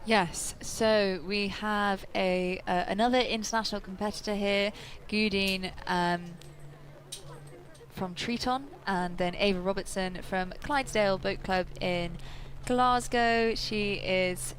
Yes, so we have another international competitor here, Gudine from Triton, and then Ava Robertson from Clydesdale Boat Club in Glasgow. She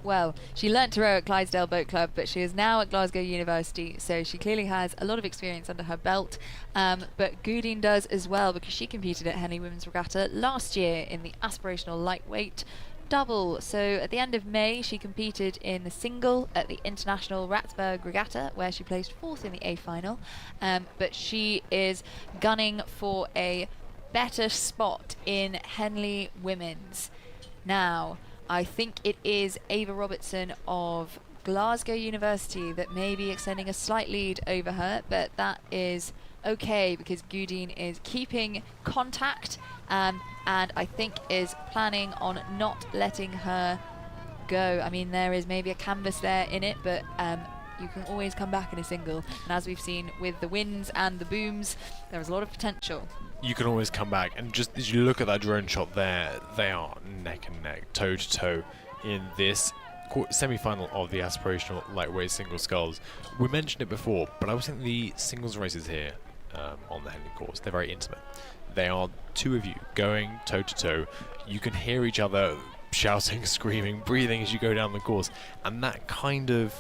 learnt to row at Clydesdale Boat Club, but she is now at Glasgow University, so she clearly has a lot of experience under her belt. But Gudine does as well, because she competed at Henley Women's Regatta last year in the Aspirational lightweight double. So at the end of May, she competed in the single at the International Ratsburg Regatta, where she placed 4th in the A final. But she is gunning for a better spot in Henley Women's. Now, I think it is Ava Robertson of Glasgow University that may be extending a slight lead over her, but that is okay, because Gudine is keeping contact and I think is planning on not letting her go. I mean, there is maybe a canvas there in it, but you can always come back in a single, and as we've seen with the winds and the booms, there is a lot of potential. You can always come back, and just as you look at that drone shot there, they are neck and neck, toe to toe in this semi-final of the Aspirational lightweight single sculls. We mentioned it before, but I always think the singles races here on the Henley course, they're very intimate. They are two of you going toe to toe. You can hear each other shouting, screaming, breathing as you go down the course, and that kind of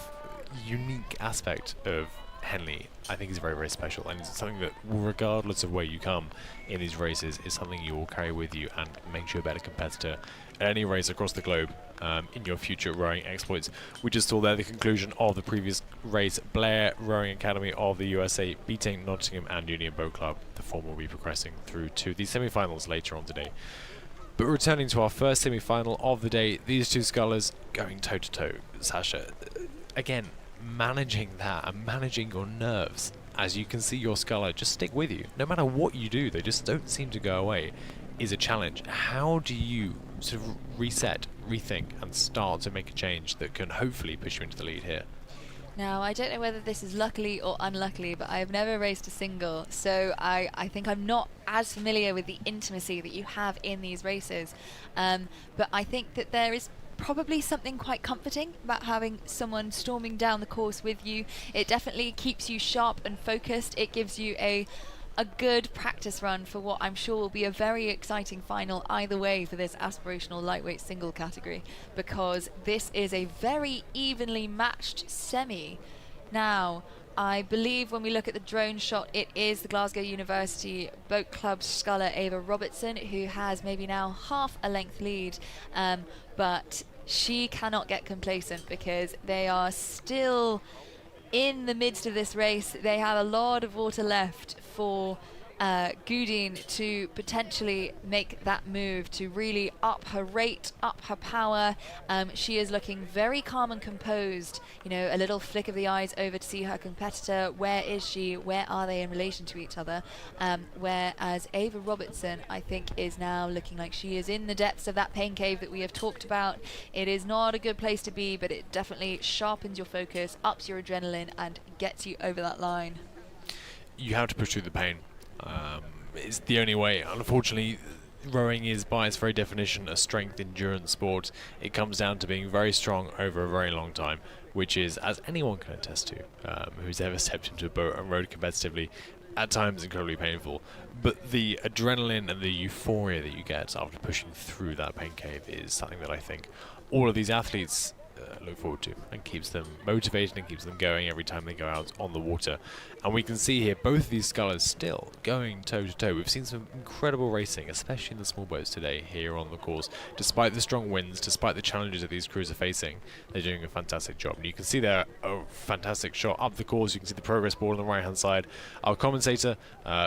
unique aspect of Henley, I think, is very, very special, and it's something that, regardless of where you come in these races, is something you will carry with you and makes you a better competitor at any race across the globe in your future rowing exploits. We just saw there the conclusion of the previous race, Blair Rowing Academy of the USA beating Nottingham and Union Boat Club. The former will be progressing through to the semi-finals later on today. But returning to our first semi-final of the day, these two scullers going toe to toe. Sasha, again, managing that and managing your nerves as you can see your sculler just stick with you. No matter what you do, they just don't seem to go away, is a challenge. How do you sort of reset, rethink, and start to make a change that can hopefully push you into the lead here? Now, I don't know whether this is luckily or unluckily, but I have never raced a single, so I think I'm not as familiar with the intimacy that you have in these races. But I think that there is probably something quite comforting about having someone storming down the course with you. It definitely keeps you sharp and focused. It gives you a good practice run for what I'm sure will be a very exciting final either way for this Aspirational lightweight single category, because this is a very evenly matched semi. Now, I believe when we look at the drone shot, it is the Glasgow University Boat Club sculler Ava Robertson who has maybe now half a length lead, but she cannot get complacent because they are still in the midst of this race. They have a lot of water left for Gudine to potentially make that move to really up her rate, up her power. She is looking very calm and composed, you know, a little flick of the eyes over to see her competitor. Where is she? Where are they in relation to each other? Whereas Ava Robertson, I think, is now looking like she is in the depths of that pain cave that we have talked about. It is not a good place to be, but it definitely sharpens your focus, ups your adrenaline, and gets you over that line. You have to push through the pain. It's the only way. Unfortunately, rowing is by its very definition a strength endurance sport. It comes down to being very strong over a very long time, which is, as anyone can attest to, who's ever stepped into a boat and rowed competitively, at times incredibly painful. But the adrenaline and the euphoria that you get after pushing through that pain cave is something that I think all of these athletes look forward to, and keeps them motivated and keeps them going every time they go out on the water. And we can see here both of these scullers still going toe to toe. We've seen some incredible racing, especially in the small boats today here on the course. Despite the strong winds, despite the challenges that these crews are facing, they're doing a fantastic job. And you can see there a fantastic shot up the course. You can see the progress board on the right hand side. Our commentator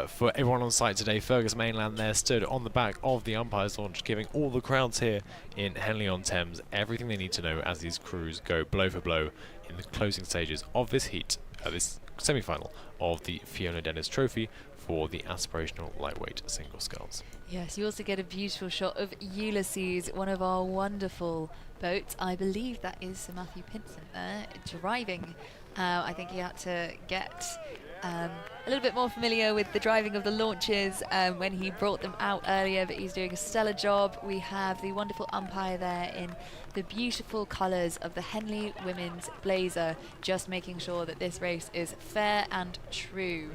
for everyone on site today, Fergus Mainland, there stood on the back of the umpire's launch, giving all the crowds here in Henley-on-Thames everything they need to know as these crews go blow for blow in the closing stages of this heat, this semi-final of the Fiona Dennis Trophy for the Aspirational lightweight single sculls. Yes, you also get a beautiful shot of Ulysses, one of our wonderful boats. I believe that is Sir Matthew Pinson there, driving. I think he had to get a little bit more familiar with the driving of the launches when he brought them out earlier, but he's doing a stellar job. We have the wonderful umpire there in the beautiful colours of the Henley women's blazer, just making sure that this race is fair and true.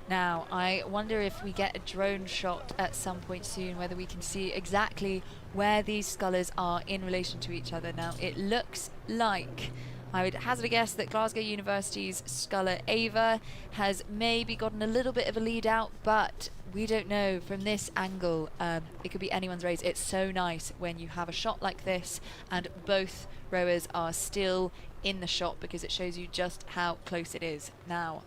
Now, I wonder if we get a drone shot at some point soon, whether we can see exactly where these scullers are in relation to each other. Now, it looks like, I would hazard a guess, that Glasgow University's sculler Ava has maybe gotten a little bit of a lead out, but we don't know from this angle. It could be anyone's race. It's so nice when you have a shot like this and both rowers are still in the shot, because it shows you just how close it is. Now,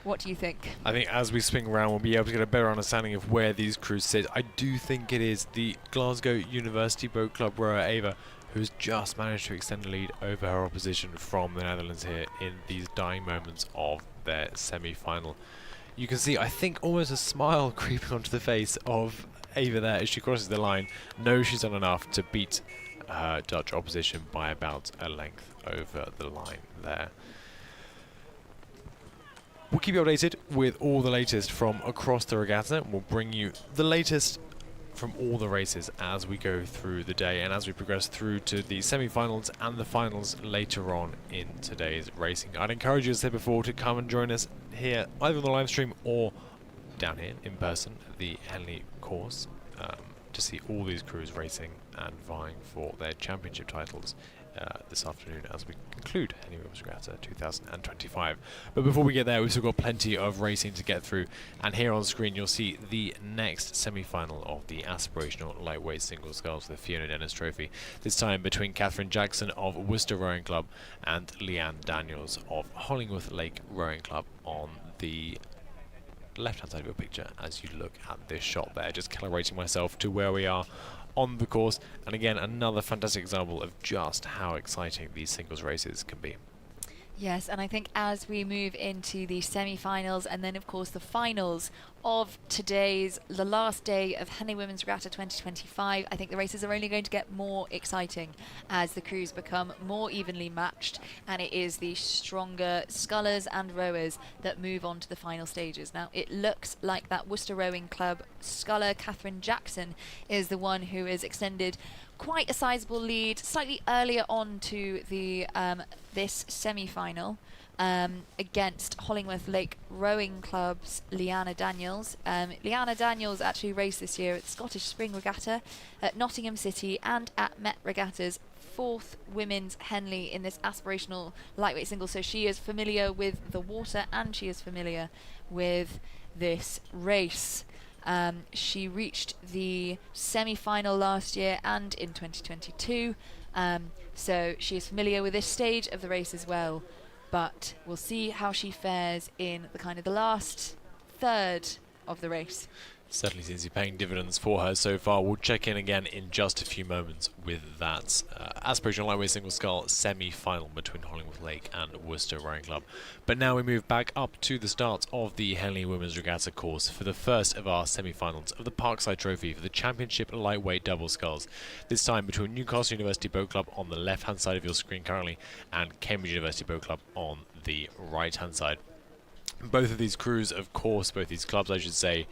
what do you think? I think as we swing around, we'll be able to get a better understanding of where these crews sit. I do think it is the Glasgow University Boat Club rower Ava who's just managed to extend the lead over her opposition from the Netherlands here in these dying moments of their semi-final. You can see, I think, almost a smile creeping onto the face of Ava there as she crosses the line. Knows she's done enough to beat her Dutch opposition by about a length over the line there. We'll keep you updated with all the latest from across the regatta. We'll bring you the latest from all the races as we go through the day and as we progress through to the semi-finals and the finals later on in today's racing. I'd encourage you, as I said before, to come and join us here either on the live stream or down here in person at the Henley course to see all these crews racing and vying for their championship titles this afternoon as we conclude Henley Women's Regatta 2025. But before we get there, we've still got plenty of racing to get through, and here on screen you'll see the next semi-final of the Aspirational Lightweight Single Sculls, the Fiona Dennis Trophy, this time between Catherine Jackson of Worcester Rowing Club and Leanne Daniels of Hollingworth Lake Rowing Club on the left-hand side of your picture as you look at this shot there, just calibrating myself to where we are on the course. And again, another fantastic example of just how exciting these singles races can be. Yes, and I think as we move into the semi-finals and then of course the finals of the last day of Henley Women's Regatta 2025, I think the races are only going to get more exciting as the crews become more evenly matched, and it is the stronger scullers and rowers that move on to the final stages. Now, it looks like that Worcester Rowing Club sculler Catherine Jackson is the one who is extended quite a sizable lead slightly earlier on to the this semi-final against Hollingworth Lake Rowing Club's Leanna Daniels. Leanna Daniels actually raced this year at the Scottish Spring Regatta at Nottingham City and at Met Regatta's 4th Women's Henley in this aspirational lightweight single, so she is familiar with the water and she is familiar with this race. She reached the semi-final last year and in 2022, so she is familiar with this stage of the race as well, but we'll see how she fares in the kind of the last third of the race. Certainly seems to be paying dividends for her so far. We'll check in again in just a few moments with that Aspirational Lightweight Single Scull semi-final between Hollingworth Lake and Worcester Rowing Club. But now we move back up to the start of the Henley Women's Regatta course for the first of our semi-finals of the Parkside Trophy for the Championship Lightweight Double Sculls. This time between Newcastle University Boat Club on the left-hand side of your screen currently and Cambridge University Boat Club on the right-hand side. Both of these crews, of course, both these clubs I should say,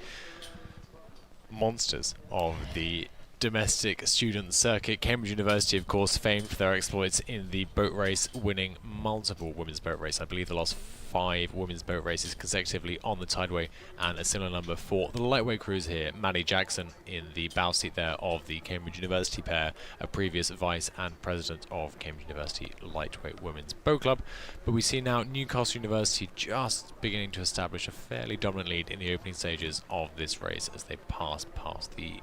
monsters of the domestic student circuit. Cambridge University, of course, famed for their exploits in the boat race, winning multiple women's boat races. I believe they lost 5 women's boat races consecutively on the Tideway, and a similar number for the lightweight crews here. Maddie Jackson in the bow seat there of the Cambridge University pair, a previous vice and president of Cambridge University Lightweight Women's Boat Club. But we see now Newcastle University just beginning to establish a fairly dominant lead in the opening stages of this race as they pass past the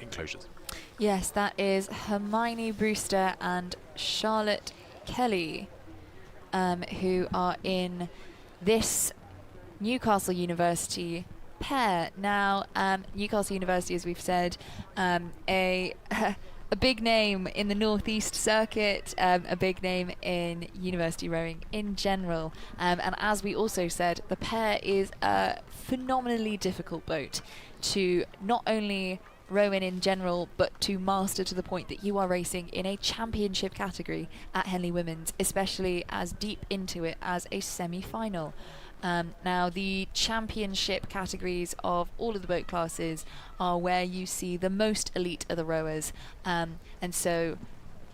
enclosures. Yes, that is Hermione Brewster and Charlotte Kelly, who are in this Newcastle University pair. Now, Newcastle University, as we've said, a big name in the Northeast circuit, a big name in university rowing in general. And as we also said, the pair is a phenomenally difficult boat to not only row in general, but to master to the point that you are racing in a championship category at Henley Women's, especially as deep into it as a semi-final. Now, the championship categories of all of the boat classes are where you see the most elite of the rowers, and so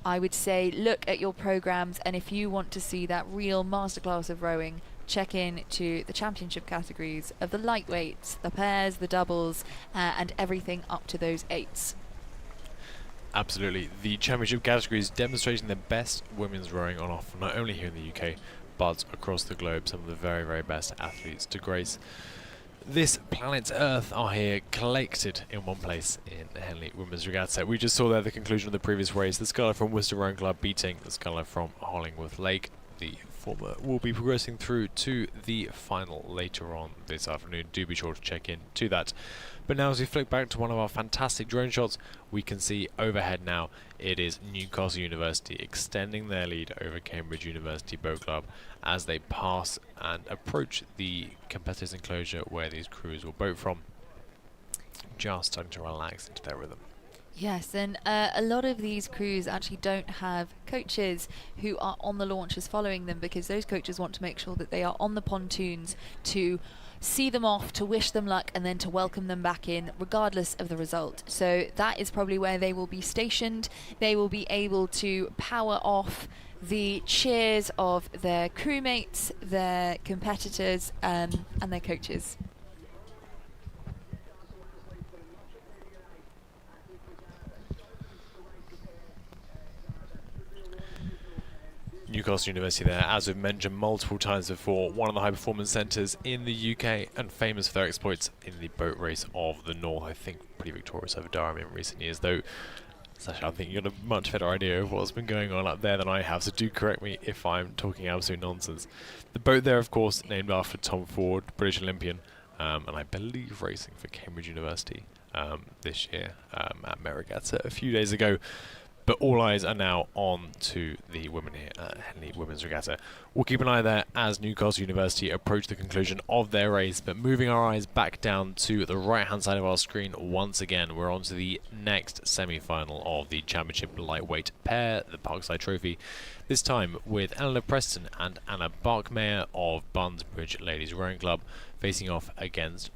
I would say look at your programs, and if you want to see that real masterclass of rowing, check in to the championship categories of the lightweights, the pairs, the doubles, and everything up to those eights. Absolutely. The championship categories demonstrating the best women's rowing on offer, not only here in the UK, but across the globe. Some of the very, very best athletes to grace this planet Earth are here collected in one place in Henley Women's Regatta. We just saw there the conclusion of the previous race. The sculler from Worcester Rowing Club beating the sculler from Hollingworth Lake. The former will be progressing through to the final later on this afternoon. Do be sure to check in to that. But now as we flick back to one of our fantastic drone shots, we can see overhead now it is Newcastle University extending their lead over Cambridge University Boat Club as they pass and approach the competitors' enclosure where these crews will boat from, just starting to relax into their rhythm. Yes, and a lot of these crews actually don't have coaches who are on the launches following them, because those coaches want to make sure that they are on the pontoons to see them off, to wish them luck, and then to welcome them back in regardless of the result. So that is probably where they will be stationed. They will be able to power off the cheers of their crewmates, their competitors, and their coaches. Newcastle University there, as we've mentioned multiple times before, one of the high performance centres in the UK and famous for their exploits in the boat race of the North. I think pretty victorious over Durham in recent years, though Sasha, I think you've got a much better idea of what's been going on up there than I have, so do correct me if I'm talking absolute nonsense. The boat there, of course, named after Tom Ford, British Olympian, and I believe racing for Cambridge University this year at Regatta a few days ago. But all eyes are now on to the women here at Henley Women's Regatta. We'll keep an eye there as Newcastle University approach the conclusion of their race. But moving our eyes back down to the right-hand side of our screen once again, we're on to the next semi-final of the Championship Lightweight Pair, the Parkside Trophy. This time with Eleanor Preston and Anna Barkmeyer of Barnesbridge Ladies Rowing Club facing off against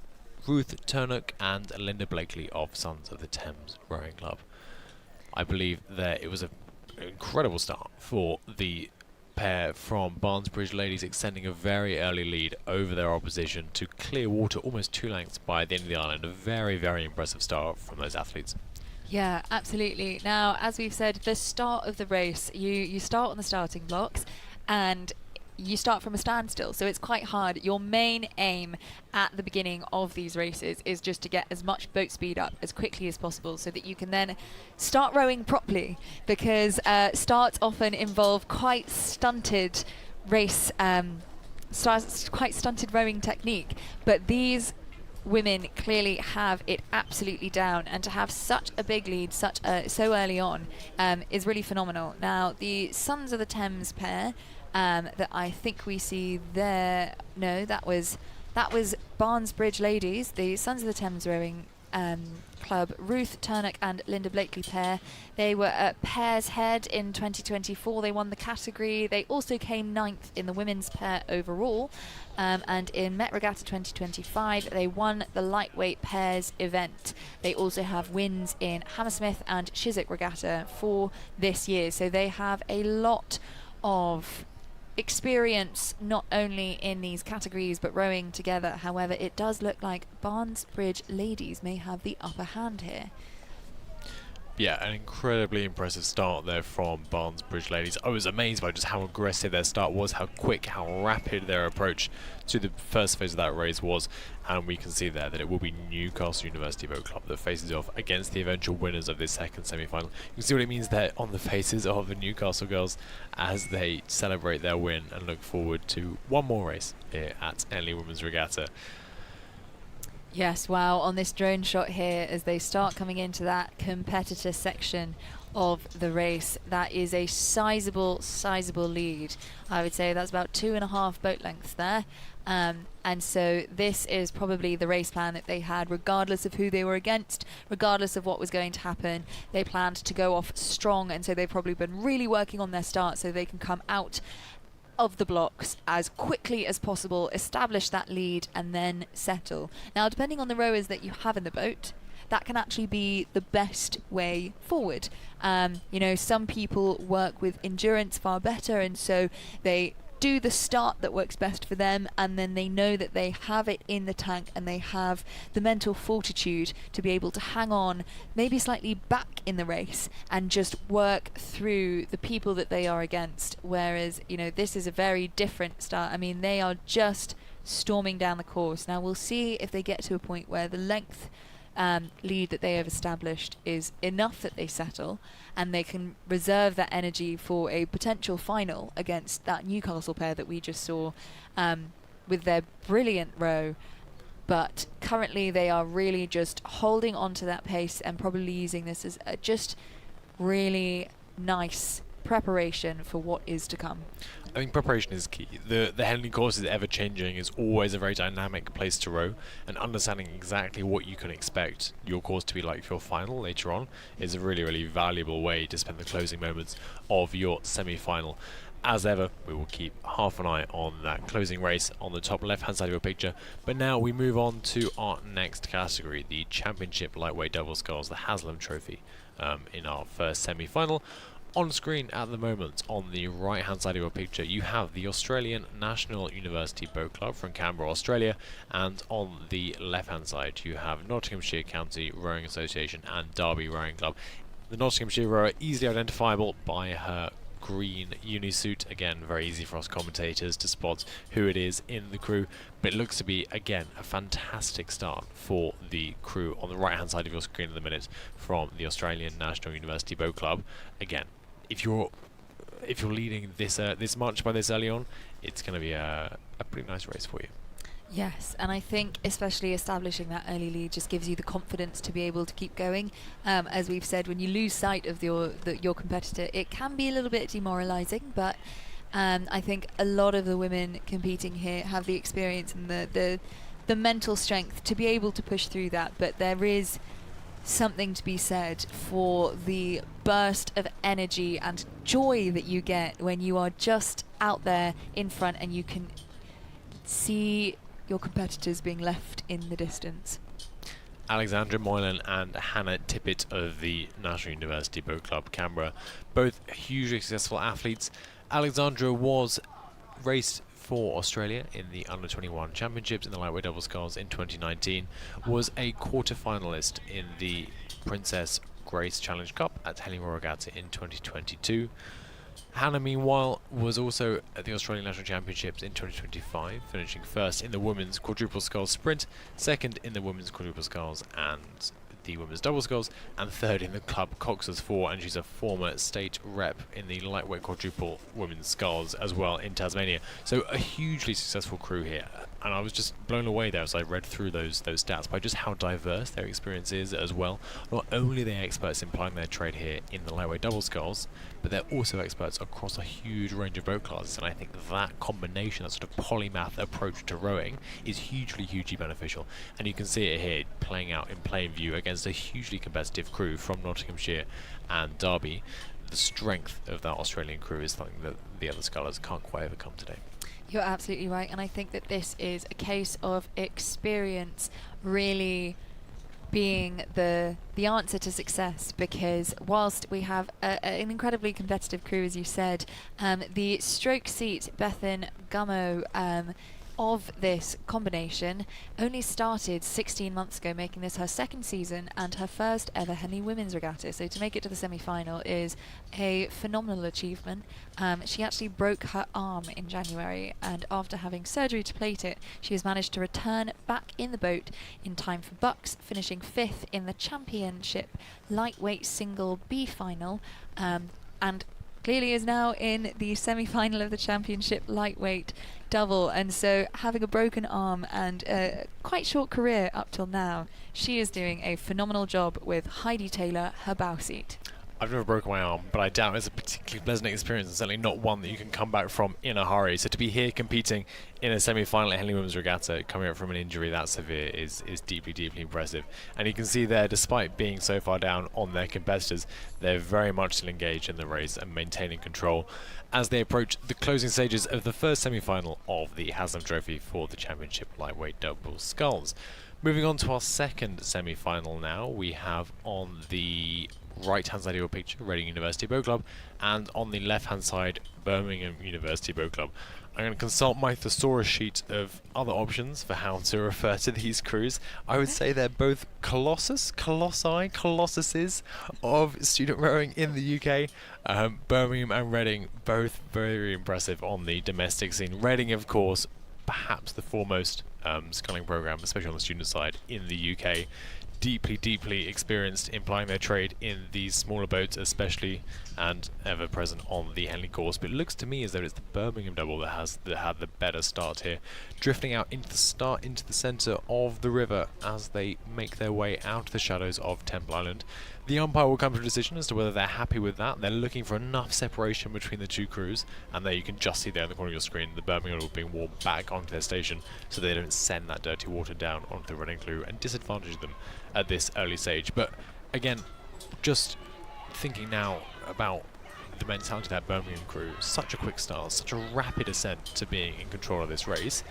Ruth Turnock and Linda Blakely of Sons of the Thames Rowing Club. I believe that it was an incredible start for the pair from Barnesbridge Ladies, extending a very early lead over their opposition to clear water, almost 2 lengths by the end of the island. A very, very impressive start from those athletes. Yeah, absolutely. Now, as we've said, the start of the race, you start on the starting blocks and you start from a standstill, so it's quite hard. Your main aim at the beginning of these races is just to get as much boat speed up as quickly as possible so that you can then start rowing properly, because starts often involve quite stunted race, quite stunted rowing technique, but these women clearly have it absolutely down, and to have such a big lead so early on is really phenomenal. Now, the Sons of the Thames pair that I think we see there, no, that was Barnesbridge Ladies, the Sons of the Thames Rowing Club, Ruth Turnock and Linda Blakely pair. They were at Pairs Head in 2024. They won the category. They also came 9th in the women's pair overall, and in Met Regatta 2025 they won the lightweight pairs event. They also have wins in Hammersmith and Chiswick Regatta for this year, so they have a lot of experience not only in these categories but rowing together. However, it does look like Barnesbridge Ladies may have the upper hand here. Yeah, an incredibly impressive start there from Barnesbridge Ladies. I was amazed by just how aggressive their start was, how quick, how rapid their approach to the first phase of that race was, and we can see there that it will be Newcastle University Boat Club that faces off against the eventual winners of this second semi-final. You can see what it means there on the faces of the Newcastle girls as they celebrate their win and look forward to one more race here at Henley Women's Regatta. Yes, wow, on this drone shot here as they start coming into that competitor section of the race, that is a sizable lead. I would say that's about 2.5 boat lengths there. And so this is probably the race plan that they had, regardless of who they were against, regardless of what was going to happen. They planned to go off strong, and so they've probably been really working on their start so they can come out of the blocks as quickly as possible, establish that lead, and then settle. Now, depending on the rowers that you have in the boat, that can actually be the best way forward. Some people work with endurance far better, and so they do the start that works best for them, and then they know that they have it in the tank and they have the mental fortitude to be able to hang on, maybe slightly back in the race, and just work through the people that they are against. Whereas, this is a very different start. I mean, they are just storming down the course. Now, we'll see if they get to a point where the length lead that they have established is enough that they settle, and they can reserve that energy for a potential final against that Newcastle pair that we just saw with their brilliant row. But currently they are really just holding on to that pace and probably using this as a just really nice preparation for what is to come. I think preparation is key. The Henley course is ever changing. It's always a very dynamic place to row, and understanding exactly what you can expect your course to be like for your final later on is a really, really valuable way to spend the closing moments of your semi-final. As ever, we will keep half an eye on that closing race on the top left-hand side of your picture. But now we move on to our next category, the Championship Lightweight Double Sculls, the Haslam Trophy, in our first semi-final. On screen at the moment, on the right hand side of your picture, you have the Australian National University Boat Club from Canberra, Australia, and on the left hand side you have Nottinghamshire County Rowing Association and Derby Rowing Club. The Nottinghamshire rower easily identifiable by her green unisuit. Again, very easy for us commentators to spot who it is in the crew, but it looks to be, again, a fantastic start for the crew on the right hand side of your screen at the minute from the Australian National University Boat Club. Again, if you're leading this much by this early on, it's going to be a pretty nice race for you. Yes, and I think especially establishing that early lead just gives you the confidence to be able to keep going. As we've said, when you lose sight of your competitor, it can be a little bit demoralising, but I think a lot of the women competing here have the experience and the mental strength to be able to push through that. But there is something to be said for the burst of energy and joy that you get when you are just out there in front and you can see your competitors being left in the distance. Alexandra Moylan and Hannah Tippett of the National University Boat Club Canberra, both hugely successful athletes. Alexandra was raced for Australia in the Under-21 Championships in the lightweight double sculls in 2019, was a quarter-finalist in the Princess Grace Challenge Cup at HWR Regatta in 2022. Hannah, meanwhile, was also at the Australian National Championships in 2025, finishing first in the women's quadruple sculls sprint, second in the women's quadruple sculls and the women's double sculls, and third in the club Coxers 4, and she's a former state rep in the lightweight quadruple women's sculls as well in Tasmania. So a hugely successful crew here, and I was just blown away there as I read through those stats by just how diverse their experience is as well. Not only are they experts in plying their trade here in the lightweight double sculls, but they're also experts across a huge range of boat classes, and I think that combination, that sort of polymath approach to rowing, is hugely beneficial, and you can see it here playing out in plain view against a hugely competitive crew from Nottinghamshire and Derby. The strength of that Australian crew is something that the other scullers can't quite overcome today. You're absolutely right, and I think that this is a case of experience really being the answer to success, because whilst we have an incredibly competitive crew, as you said, the stroke seat Bethan Gummo of this combination only started 16 months ago, making this her second season and her first ever Henley Women's Regatta. So to make it to the semi-final is a phenomenal achievement. She actually broke her arm in January, and after having surgery to plate it, she has managed to return back in the boat in time for Bucks, finishing 5th in the Championship Lightweight Single B final, and clearly is now in the semi-final of the Championship Lightweight Double. And so, having a broken arm and a quite short career up till now, she is doing a phenomenal job with Heidi Taylor, her bow seat. I've never broken my arm, but I doubt it's a particularly pleasant experience, and certainly not one that you can come back from in a hurry. So to be here competing in a semi-final at Henley Women's Regatta, coming up from an injury that severe, is deeply, deeply impressive. And you can see there, despite being so far down on their competitors, they're very much still engaged in the race and maintaining control as they approach the closing stages of the first semi-final of the Haslam Trophy for the Championship Lightweight Double Sculls. Moving on to our second semi-final now, we have on the right-hand side of your picture, Reading University Boat Club, and on the left-hand side, Birmingham University Boat Club. I'm going to consult my thesaurus sheet of other options for how to refer to these crews. I would say they're both colossuses of student rowing in the UK. Birmingham and Reading, both very impressive on the domestic scene. Reading, of course, perhaps the foremost sculling program, especially on the student side in the UK. Deeply experienced in plying their trade in these smaller boats, especially, and ever present on the Henley course. But it looks to me as though it's the Birmingham double that had the better start here, drifting out into the centre of the river as they make their way out of the shadows of Temple Island. The umpire will come to a decision as to whether they're happy with that. They're looking for enough separation between the two crews, and there you can just see there in the corner of your screen the Birmingham double being warped back onto their station so they don't send that dirty water down onto the Reading crew and disadvantage them at this early stage. But again, just thinking now about the mentality of that Birmingham crew, such a quick start, such a rapid ascent to being in control of this race.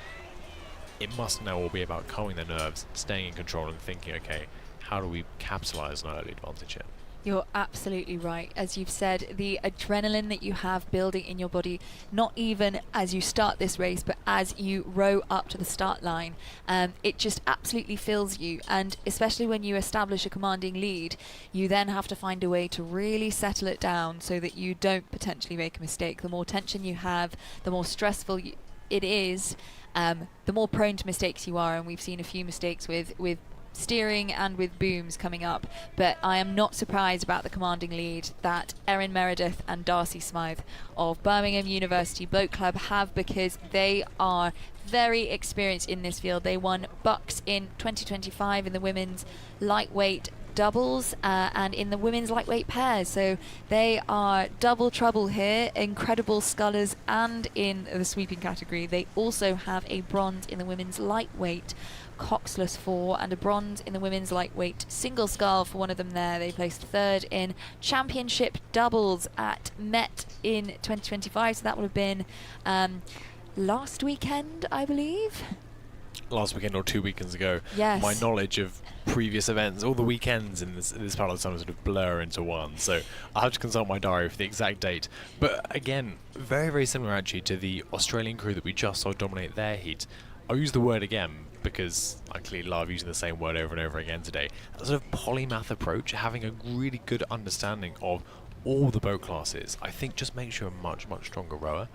It must now all be about calming their nerves, staying in control and thinking, okay, how do we capitalise on our early advantage here? You're absolutely right. As you've said, the adrenaline that you have building in your body, not even as you start this race, but as you row up to the start line, it just absolutely fills you. And especially when you establish a commanding lead, you then have to find a way to really settle it down so that you don't potentially make a mistake. The more tension you have, the more stressful it is, the more prone to mistakes you are. And we've seen a few mistakes with steering and with booms coming up, but I am not surprised about the commanding lead that Erin Meredith and Darcy Smythe of Birmingham University Boat Club have, because they are very experienced in this field. They won bucks in 2025 in the women's lightweight doubles and in the women's lightweight pairs, so they are double trouble here, incredible scullers, and in the sweeping category they also have a bronze in the women's lightweight coxless 4 and a bronze in the women's lightweight single scull for one of them there. They placed third in championship doubles at Met in 2025, so that would have been last weekend, I believe. Last weekend or 2 weekends ago. Yes. My knowledge of previous events, all the weekends in this part of the time sort of blur into one, so I'll have to consult my diary for the exact date. But again, very similar actually to the Australian crew that we just saw dominate their heat. I'll use the word again because I clearly love using the same word over and over again today. That sort of polymath approach, having a really good understanding of all the boat classes, I think just makes you a much stronger rower.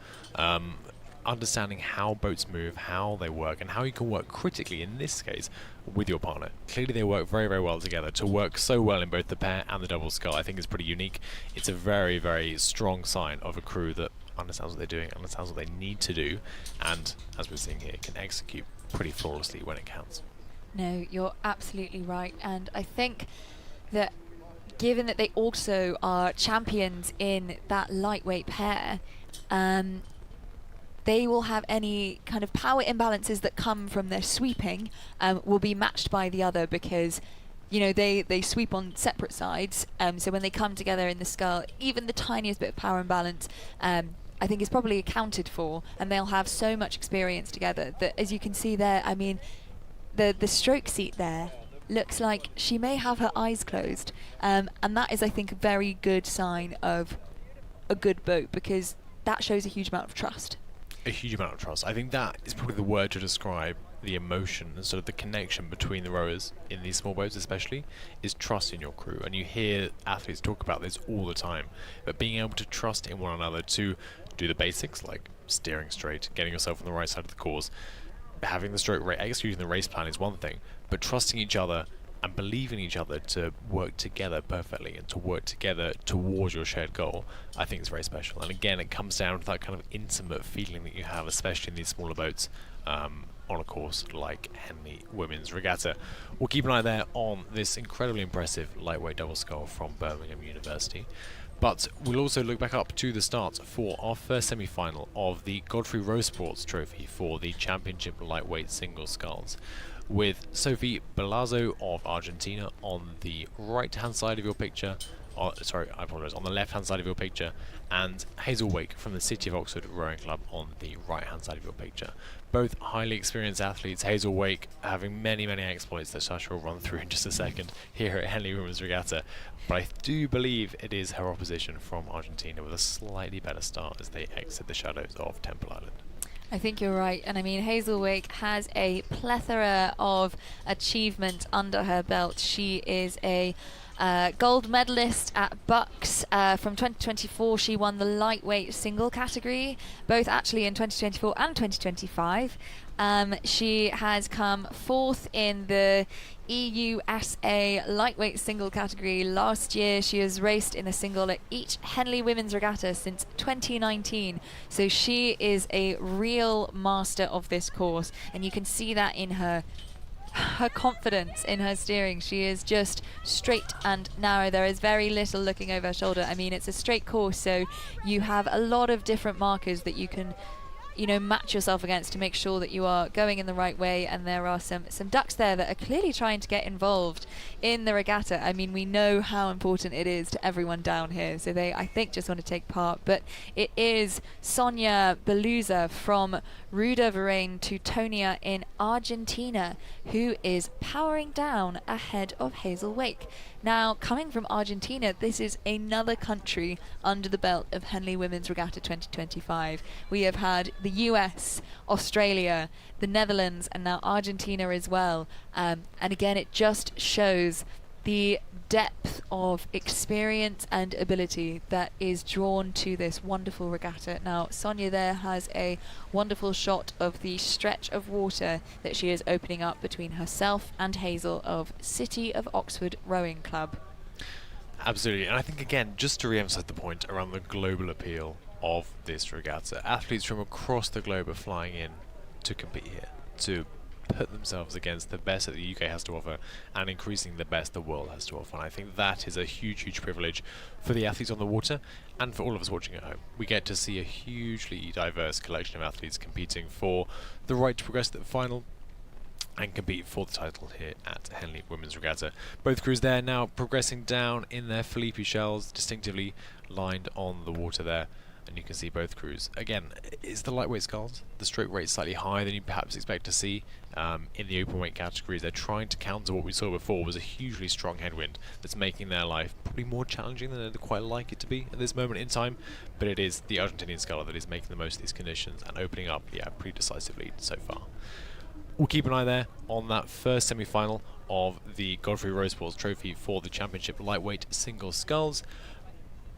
Understanding how boats move, how they work, and how you can work critically, in this case, with your partner. Clearly they work very well together. To work so well in both the pair and the double scull, I think is pretty unique. It's a very strong sign of a crew that understands what they're doing, understands what they need to do, and, as we're seeing here, can execute pretty flawlessly when it counts. No, you're absolutely right, and I think that given that they also are champions in that lightweight pair, they will have any kind of power imbalances that come from their sweeping will be matched by the other, because you know they sweep on separate sides, so when they come together in the scull, even the tiniest bit of power imbalance I think is probably accounted for, and they'll have so much experience together that, as you can see there, I mean the stroke seat there looks like she may have her eyes closed, and that is, I think, a very good sign of a good boat, because that shows a huge amount of trust. A huge amount of trust. I think that is probably the word to describe the emotion and sort of the connection between the rowers in these small boats especially, is trust in your crew. And you hear athletes talk about this all the time, but being able to trust in one another to do the basics like steering straight, getting yourself on the right side of the course, having the stroke rate, executing the race plan is one thing, but trusting each other and believing each other to work together perfectly and to work together towards your shared goal, I think is very special. And again, it comes down to that kind of intimate feeling that you have, especially in these smaller boats, on a course like Henley Women's Regatta. We'll keep an eye there on this incredibly impressive lightweight double scull from Birmingham University. But we'll also look back up to the start for our first semi-final of the Godfrey Rose Sports Trophy for the Championship Lightweight Single Sculls, with Sophie Belazzo of Argentina on the right-hand side of your picture. Sorry, I apologise, on the left-hand side of your picture, and Hazel Wake from the City of Oxford Rowing Club on the right-hand side of your picture. Both highly experienced athletes, Hazel Wake having many, many exploits that Sasha will run through in just a second here at Henley Women's Regatta, but I do believe it is her opposition from Argentina with a slightly better start as they exit the shadows of Temple Island. I think you're right, and I mean Hazel Wake has a plethora of achievement under her belt. She is a gold medalist at Bucks from 2024. She won the lightweight single category, both actually in 2024 and 2025. She has come fourth in the EUSA lightweight single category last year. She has raced in a single at each Henley Women's Regatta since 2019. So she is a real master of this course, and you can see that in her confidence in her steering. She is just straight and narrow. There is very little looking over her shoulder. I mean, it's a straight course, so you have a lot of different markers that you can, you know, match yourself against to make sure that you are going in the right way. And there are some ducks there that are clearly trying to get involved in the regatta. I mean, we know how important it is to everyone down here, so they, I think, just want to take part. But it is Sonia Beluza from Ruda Varane Teutonia in Argentina who is powering down ahead of Hazel Wake. Now, coming from Argentina, this is another country under the belt of Henley Women's Regatta 2025. We have had the US, Australia, the Netherlands, and now Argentina as well. And again, it just shows the depth of experience and ability that is drawn to this wonderful regatta. Now, Sonia there has a wonderful shot of the stretch of water that she is opening up between herself and Hazel of City of Oxford Rowing Club. Absolutely, and I think, again, just to re-emphasise the point around the global appeal of this regatta, athletes from across the globe are flying in to compete here, to put themselves against the best that the UK has to offer and increasing the best the world has to offer. And I think that is a huge, huge privilege for the athletes on the water and for all of us watching at home. We get to see a hugely diverse collection of athletes competing for the right to progress to the final and compete for the title here at Henley Women's Regatta. Both crews there now progressing down in their Felipe shells, distinctively lined on the water there. And you can see both crews. Again, it's the lightweight sculls. The stroke rate is slightly higher than you perhaps expect to see in the open weight categories. They're trying to counter what we saw before was a hugely strong headwind that's making their life probably more challenging than they'd quite like it to be at this moment in time. But it is the Argentinian sculler that is making the most of these conditions and opening up, a pretty decisive lead so far. We'll keep an eye there on that first semi-final of the Godfrey Rose Sports Trophy for the Championship Lightweight Single Sculls.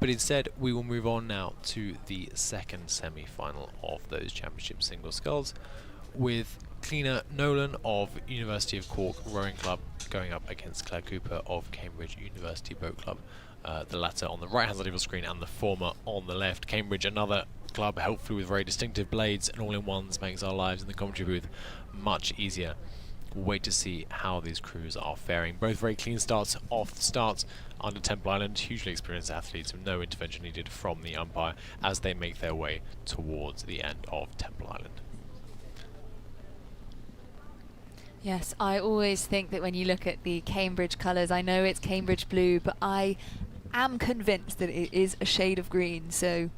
But instead, we will move on now to the second semi-final of those Championship Single Sculls, with Cleaner Nolan of University of Cork Rowing Club going up against Claire Cooper of Cambridge University Boat Club. The latter on the right-hand side of your screen and the former on the left. Cambridge, another club, helpfully with very distinctive blades and all-in-ones, makes our lives in the commentary booth much easier. We'll wait to see how these crews are faring. Both very clean starts off the start under Temple Island. Hugely experienced athletes with no intervention needed from the umpire as they make their way towards the end of Temple Island. Yes, I always think that when you look at the Cambridge colours, I know it's Cambridge blue, but I am convinced that it is a shade of green, so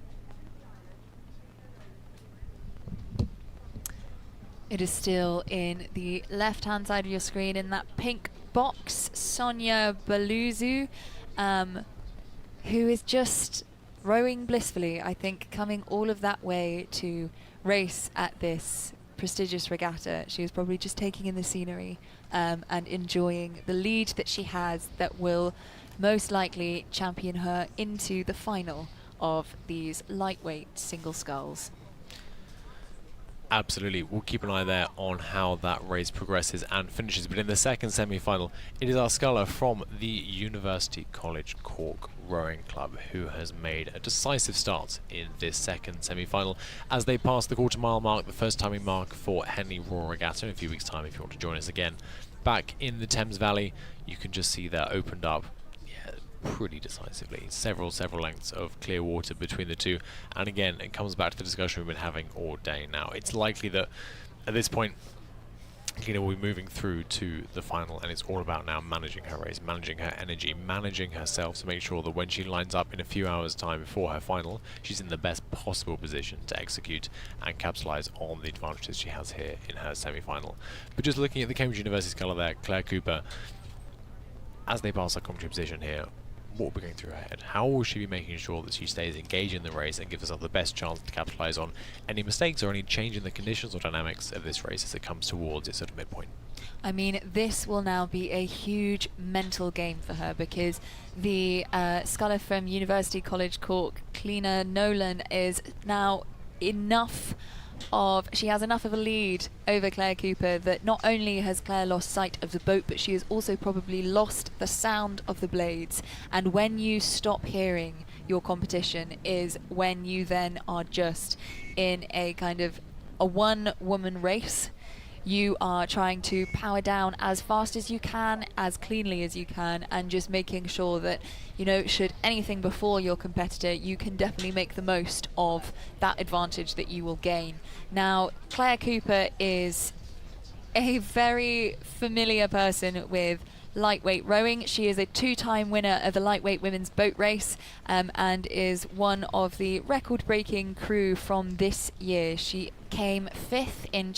it is still in the left-hand side of your screen in that pink box, Sonia Beluzu, who is just rowing blissfully, I think, coming all of that way to race at this prestigious regatta. She was probably just taking in the scenery and enjoying the lead that she has that will most likely champion her into the final of these lightweight single sculls. Absolutely, we'll keep an eye there on how that race progresses and finishes. But in the second semi-final, it is our sculler from the University College Cork Rowing Club, who has made a decisive start in this second semi-final as they pass the quarter-mile mark, the first timing mark for Henley Royal Regatta. In a few weeks' time, if you want to join us again back in the Thames Valley, you can just see that opened up pretty decisively. Several lengths of clear water between the two, and again it comes back to the discussion we've been having all day now. It's likely that at this point Clina will be moving through to the final, and it's all about now managing her race, managing her energy, managing herself to make sure that when she lines up in a few hours time before her final, she's in the best possible position to execute and capitalise on the advantages she has here in her semi-final. But just looking at the Cambridge University sculler there, Claire Cooper, as they pass her commentary position here, what will be going through her head? How will she be making sure that she stays engaged in the race and gives herself the best chance to capitalise on any mistakes or any change in the conditions or dynamics of this race as it comes towards its sort of midpoint? I mean, this will now be a huge mental game for her, because the sculler from University College Cork, Clina Nolan, is now she has enough of a lead over Claire Cooper that not only has Claire lost sight of the boat, but she has also probably lost the sound of the blades. And when you stop hearing your competition is when you then are just in a kind of a one-woman race. You are trying to power down as fast as you can, as cleanly as you can, and just making sure that, you know, should anything befall your competitor, you can definitely make the most of that advantage that you will gain. Now, Claire Cooper is a very familiar person with lightweight rowing. She is a two-time winner of the lightweight women's boat race, and is one of the record-breaking crew from this year. She came 5th in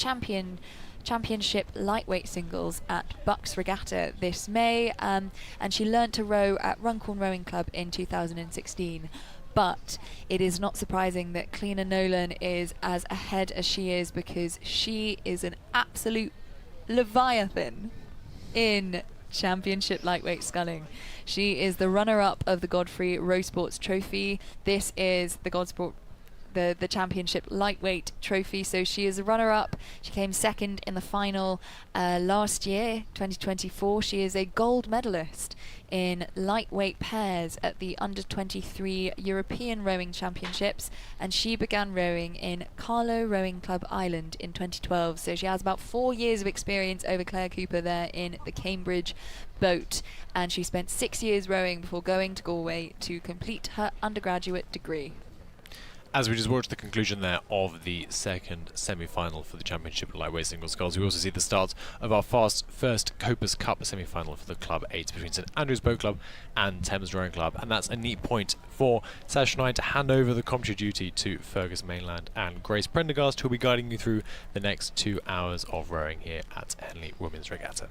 championship lightweight singles at Bucks Regatta this May, and she learnt to row at Runcorn Rowing Club in 2016. But it is not surprising that Clina Nolan is as ahead as she is, because she is an absolute leviathan in championship lightweight sculling. She is the runner-up of the Godfrey Row Sports Trophy. This is the the championship lightweight trophy, so she is a runner-up. She came second in the final last year, 2024. She is a gold medalist in lightweight pairs at the under-23 European Rowing Championships, and she began rowing in Carlow Rowing Club Ireland in 2012, so she has about 4 years of experience over Claire Cooper there in the Cambridge boat, and she spent 6 years rowing before going to Galway to complete her undergraduate degree. As we just watched the conclusion there of the second semi-final for the Championship Lightweight Single Sculls, we also see the start of our first Copers Cup semi-final for the Club 8 between St Andrews Boat Club and Thames Rowing Club, and that's a neat point for Sash and I to hand over the commentary duty to Fergus Mainland and Grace Prendergast, who will be guiding you through the next 2 hours of rowing here at Henley Women's Regatta.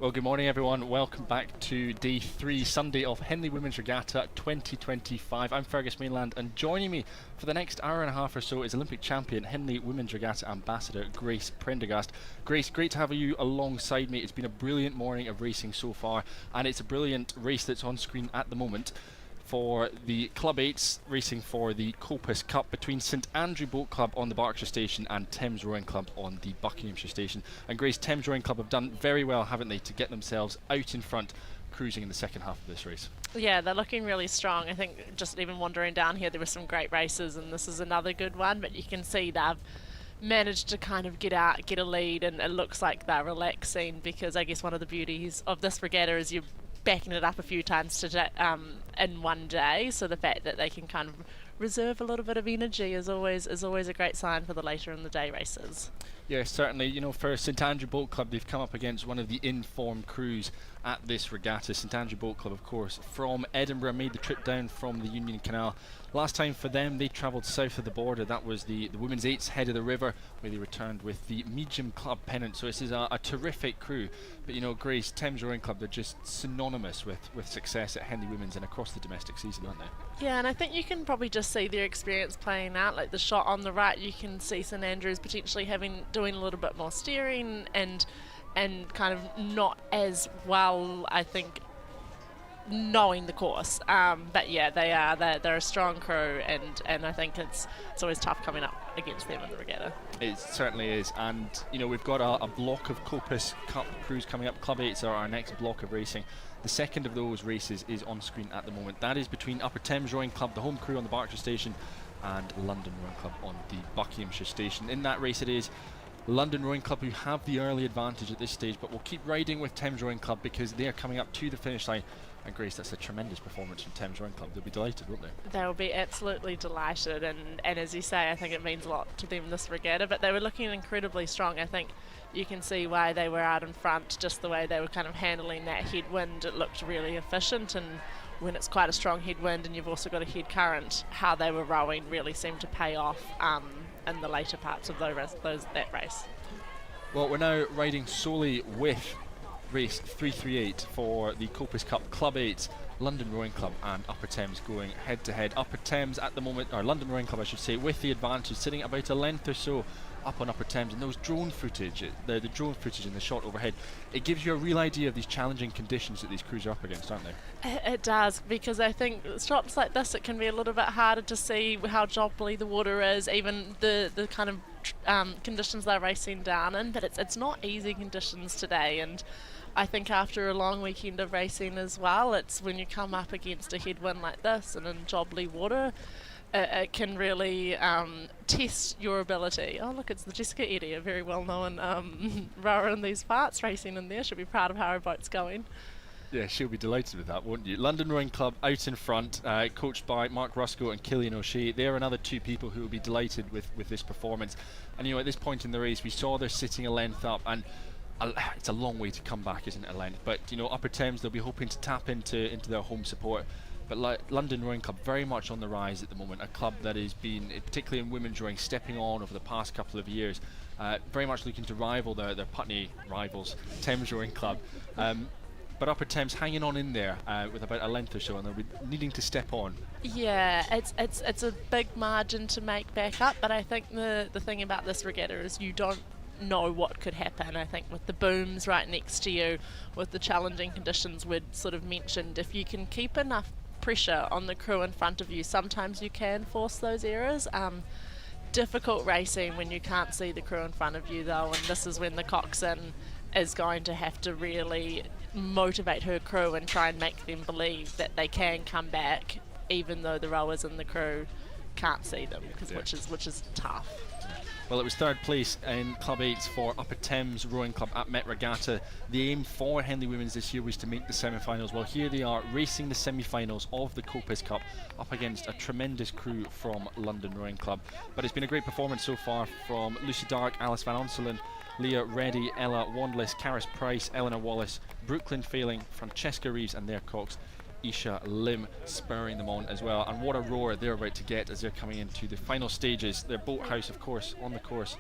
Well, good morning everyone. Welcome back to day 3 Sunday of Henley Women's Regatta 2025. I'm Fergus Mainland, and joining me for the next hour and a half or so is Olympic champion, Henley Women's Regatta ambassador Grace Prendergast. Grace, great to have you alongside me. It's been a brilliant morning of racing so far, and it's a brilliant race that's on screen at the moment for the Club 8s racing for the Copus Cup between St Andrew Boat Club on the Berkshire Station and Thames Rowing Club on the Buckinghamshire Station. And Grace, Thames Rowing Club have done very well, haven't they, to get themselves out in front, cruising in the second half of this race. Yeah, they're looking really strong. I think just even wandering down here, there were some great races, and this is another good one, but you can see they've managed to kind of get out, get a lead, and it looks like they're relaxing, because I guess one of the beauties of this regatta is you're backing it up a few times today, in one day, so the fact that they can kind of reserve a little bit of energy is always a great sign for the later in the day races. Yeah, certainly. You know, for St Andrew Boat Club, they've come up against one of the in-form crews at this regatta. St Andrew Boat Club, of course, from Edinburgh, made the trip down from the Union Canal. Last time for them, they travelled south of the border. That was the Women's 8's head of the river, where they returned with the Medium Club pennant. So this is a terrific crew. But, you know, Grace, Thames Rowing Club, they're just synonymous with success at Henley Women's and across the domestic season, aren't they? Yeah, and I think you can probably just see their experience playing out. Like the shot on the right, you can see St Andrews potentially doing a little bit more steering and kind of not as well, I think, knowing the course. But yeah, they're a strong crew, and I think it's always tough coming up against them in the regatta. It certainly is, and you know, we've got a block of Copus Cup crews coming up. Club 8s are our next block of racing. The second of those races is on screen at the moment. That is between Upper Thames Rowing Club, the home crew on the Berkshire Station, and London Rowing Club on the Buckinghamshire Station. In that race it is London Rowing Club who have the early advantage at this stage, but we'll keep riding with Thames Rowing Club because they are coming up to the finish line. And Grace, that's a tremendous performance from Thames Rowing Club. They'll be delighted, won't they? They'll be absolutely delighted, and as you say, I think it means a lot to them, this regatta, but they were looking incredibly strong. I think you can see why they were out in front, just the way they were kind of handling that headwind. It looked really efficient, and when it's quite a strong headwind and you've also got a head current, how they were rowing really seemed to pay off in the later parts of that race. Well, we're now riding solely with race 338 for the Copus Cup Club 8, London Rowing Club and Upper Thames going head to head. Upper Thames at the moment, or London Rowing Club I should say, with the advantage, sitting about a length or so up on Upper Thames. And those drone footage, the drone footage in the shot overhead, it gives you a real idea of these challenging conditions that these crews are up against, aren't they? It does, because I think shots like this, it can be a little bit harder to see how jobbly the water is, even the kind of conditions they're racing down in, but it's not easy conditions today. And I think after a long weekend of racing as well, it's when you come up against a headwind like this and in jobbly water, it can really test your ability. Oh look, it's the Jessica Eddy, a very well-known rower in these parts, racing in there. She'll be proud of how her boat's going. Yeah, she'll be delighted with that, won't you? London Rowing Club out in front, coached by Mark Rusco and Killian O'Shea. They're another two people who will be delighted with this performance. And you know, at this point in the race, we saw they're sitting a length up, and it's a long way to come back, isn't it, a length? But you know, Upper Thames, they'll be hoping to tap into their home support. But London Rowing Club very much on the rise at the moment, a club that has been, particularly in women's rowing, stepping on over the past couple of years, very much looking to rival their Putney rivals, Thames Rowing Club. But Upper Thames hanging on in there with about a length or so, and they'll be needing to step on. Yeah, it's a big margin to make back up, but I think the thing about this regatta is you don't know what could happen. I think with the booms right next to you, with the challenging conditions we'd sort of mentioned, if you can keep enough pressure on the crew in front of you, sometimes you can force those errors. Difficult racing when you can't see the crew in front of you though, and this is when the coxswain is going to have to really motivate her crew and try and make them believe that they can come back even though the rowers and the crew can't see them, which is tough. Well, it was third place in Club 8s for Upper Thames Rowing Club at Met Regatta. The aim for Henley Women's this year was to make the semi-finals. Well, here they are racing the semi-finals of the Copus Cup up against a tremendous crew from London Rowing Club. But it's been a great performance so far from Lucy Dark, Alice Van Onselen, Leah Reddy, Ella Wandless, Karis Price, Eleanor Wallace, Brooklyn Failing, Francesca Reeves and their cocks, Isha Lim, spurring them on as well. And what a roar they're about to get as they're coming into the final stages. Their boathouse, of course, on the course.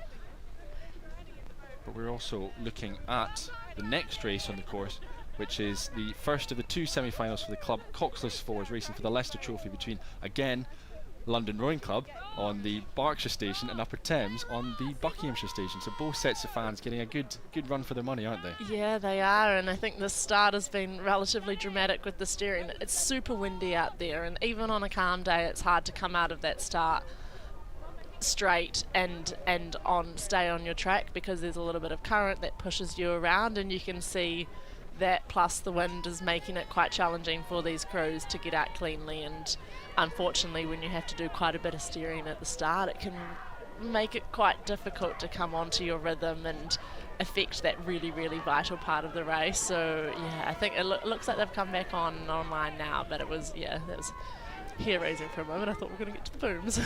but we're also looking at the next race on the course, which is the first of the two semi-finals for the club Coxless Fours, racing for the Leicester Trophy between, again, London Rowing Club on the Berkshire station and Upper Thames on the Buckinghamshire station. So both sets of fans getting a good run for their money, aren't they? Yeah, they are, and I think the start has been relatively dramatic with the steering. It's super windy out there, and even on a calm day it's hard to come out of that start straight and stay on your track, because there's a little bit of current that pushes you around, and you can see that plus the wind is making it quite challenging for these crews to get out cleanly. And unfortunately, when you have to do quite a bit of steering at the start, it can make it quite difficult to come onto your rhythm and affect that really, really vital part of the race. So yeah, I think it looks like they've come back online now, but that was hair raising for a moment. I thought we were going to get to the booms.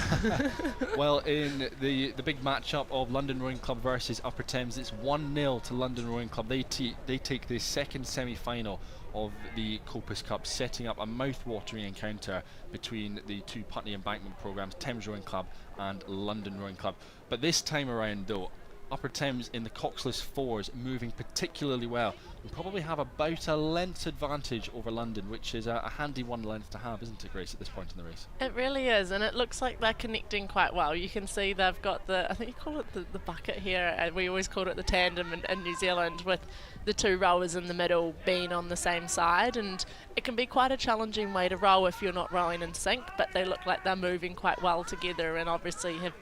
Well, in the big matchup of London Rowing Club versus Upper Thames, it's 1-0 to London Rowing Club. They take the second semi-final of the Copus Cup, setting up a mouth-watering encounter between the two Putney Embankment programmes, Thames Rowing Club and London Rowing Club. But this time around, though, Upper Thames in the Coxless Fours moving particularly well. We probably have about a length advantage over London, which is a handy one length to have, isn't it, Grace, at this point in the race? It really is, and it looks like they're connecting quite well. You can see they've got I think you call it the bucket here, and we always called it the tandem in New Zealand, with the two rowers in the middle being on the same side, and it can be quite a challenging way to row if you're not rowing in sync, but they look like they're moving quite well together, and obviously have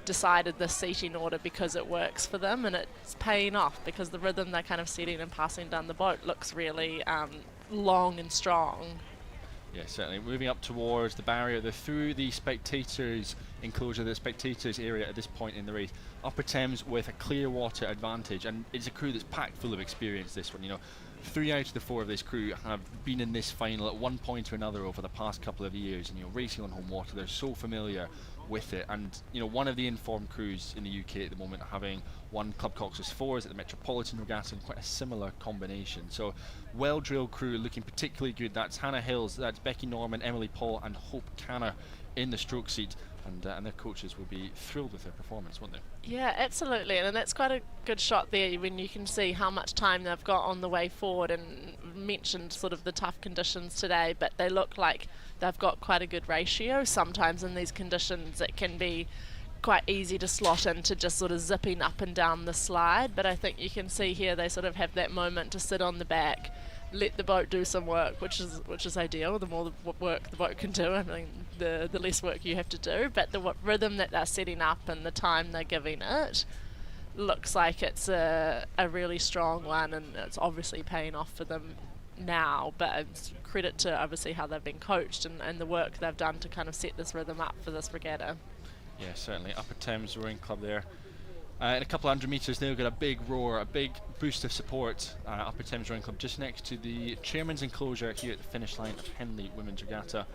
decided the seating order because it works for them, and it's paying off because the rhythm they're kind of setting and passing down the boat looks really long and strong. Yeah, certainly. Moving up towards the barrier, they're through the spectators enclosure, the spectators area at this point in the race. Upper Thames with a clear water advantage, and it's a crew that's packed full of experience, this one. 3 out of the 4 of this crew have been in this final at one point or another over the past couple of years, and racing on home water, they're so familiar with it. And one of the informed crews in the UK at the moment, having won Club Coxless Fours at the Metropolitan Regatta, and quite a similar combination. So well-drilled crew looking particularly good. That's Hannah Hills, that's Becky Norman, Emily Paul and Hope Canner in the stroke seat, and their coaches will be thrilled with their performance, won't they? Yeah, absolutely, and that's quite a good shot there when you can see how much time they've got on the way forward, and mentioned sort of the tough conditions today, but they look like they've got quite a good ratio. Sometimes in these conditions it can be quite easy to slot into just sort of zipping up and down the slide, but I think you can see here they sort of have that moment to sit on the back, let the boat do some work, which is ideal. The more work the boat can do, I mean, the less work you have to do, but the rhythm that they're setting up and the time they're giving it looks like it's a really strong one, and it's obviously paying off for them now, but it's credit to obviously how they've been coached and the work they've done to kind of set this rhythm up for this regatta. Yeah, certainly. Upper Thames Rowing Club there. In a couple of hundred metres, they'll get a big roar, a big boost of support. Upper Thames Rowing Club just next to the chairman's enclosure here at the finish line of Henley Women's Regatta.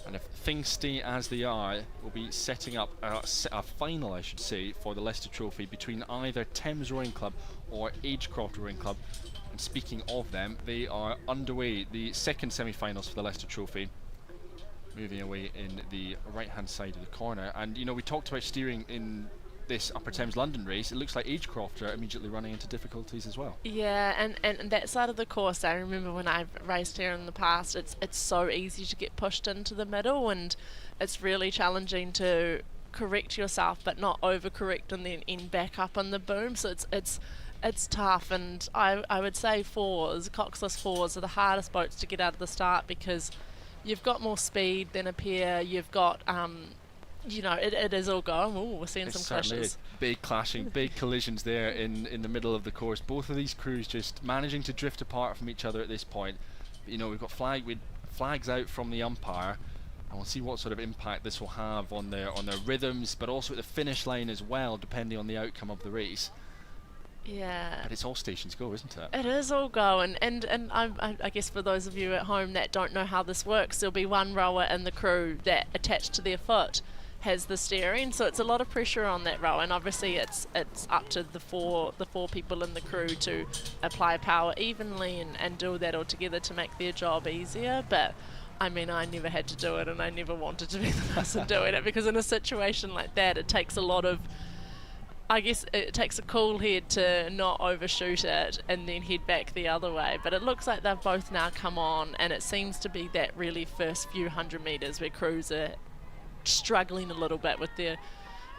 And if things stay as they are, we'll be setting up a final, I should say, for the Leicester Trophy between either Thames Rowing Club or Agecroft Rowing Club. And speaking of them, they are underway, the second semi-finals for the Leicester Trophy. Moving away in the right-hand side of the corner. And, we talked about steering in this Upper Thames London race. It looks like Agecroft are immediately running into difficulties as well. Yeah, and that side of the course, I remember when I've raced here in the past, it's so easy to get pushed into the middle, and it's really challenging to correct yourself but not overcorrect and then end back up on the boom. So it's tough, and I would say Coxless Fours are the hardest boats to get out of the start, because you've got more speed than a pair, you've got it is all going. Ooh, we're seeing some clashes. Big clashing, big collisions there in the middle of the course. Both of these crews just managing to drift apart from each other at this point. But, we've got flags out from the umpire, and we'll see what sort of impact this will have on their rhythms, but also at the finish line as well, depending on the outcome of the race. Yeah. But it's all stations go, isn't it? It is all go, and I guess for those of you at home that don't know how this works, there'll be one rower in the crew that attached to their foot has the steering, so it's a lot of pressure on that row, and obviously it's up to the four people in the crew to apply power evenly and do that all together to make their job easier. But I mean, I never had to do it, and I never wanted to be the person doing it, because in a situation like that it takes a lot of I guess it takes a cool head to not overshoot it and then head back the other way. But it looks like they've both now come on, and it seems to be that really first few 100 metres where crews are struggling a little bit with their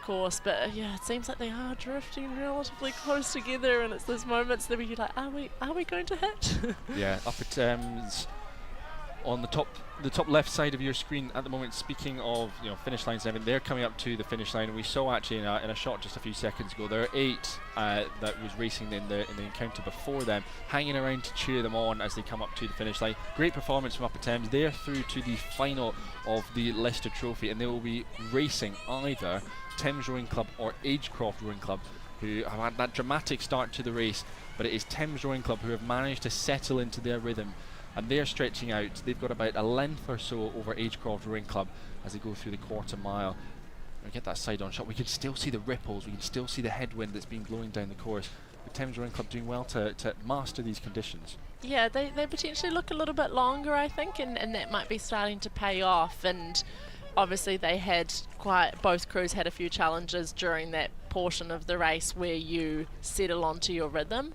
course. But yeah, it seems like they are drifting relatively close together, and it's those moments that we're like, are we going to hit? Yeah, Upper Thames on the top left side of your screen at the moment. Speaking of finish lines and everything, they're coming up to the finish line. We saw actually in a shot just a few seconds ago, there are 8 that was racing in the encounter before them, hanging around to cheer them on as they come up to the finish line. Great performance from Upper Thames. They're through to the final of the Leicester Trophy, and they will be racing either Thames Rowing Club or Agecroft Rowing Club, who have had that dramatic start to the race, but it is Thames Rowing Club who have managed to settle into their rhythm, and they're stretching out. They've got about a length or so over Agecroft Rowing Club as they go through the quarter mile. We get that side on shot, we can still see the ripples, we can still see the headwind that's been blowing down the course. The Thames Rowing Club doing well to master these conditions. Yeah, they potentially look a little bit longer, I think, and that might be starting to pay off. And obviously they had both crews had a few challenges during that portion of the race where you settle onto your rhythm.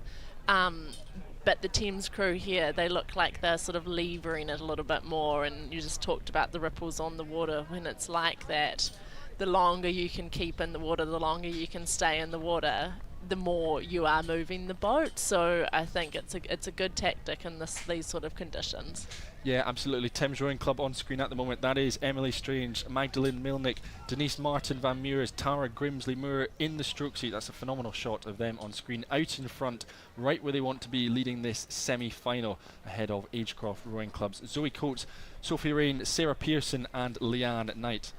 But the Thames crew here, they look like they're sort of levering it a little bit more, and you just talked about the ripples on the water. When it's like that, the longer you can keep in the water, the longer you can stay in the water, the more you are moving the boat. So I think it's a good tactic in these sort of conditions. Yeah, absolutely. Thames Rowing Club on screen at the moment. That is Emily Strange, Magdalene Milnick, Denise Martin Van Meurs, Tara Grimsley Moore in the stroke seat. That's a phenomenal shot of them on screen, out in front, right where they want to be, leading this semi-final ahead of Agecroft Rowing Club's Zoe Coates, Sophie Rain, Sarah Pearson and Leanne Knight.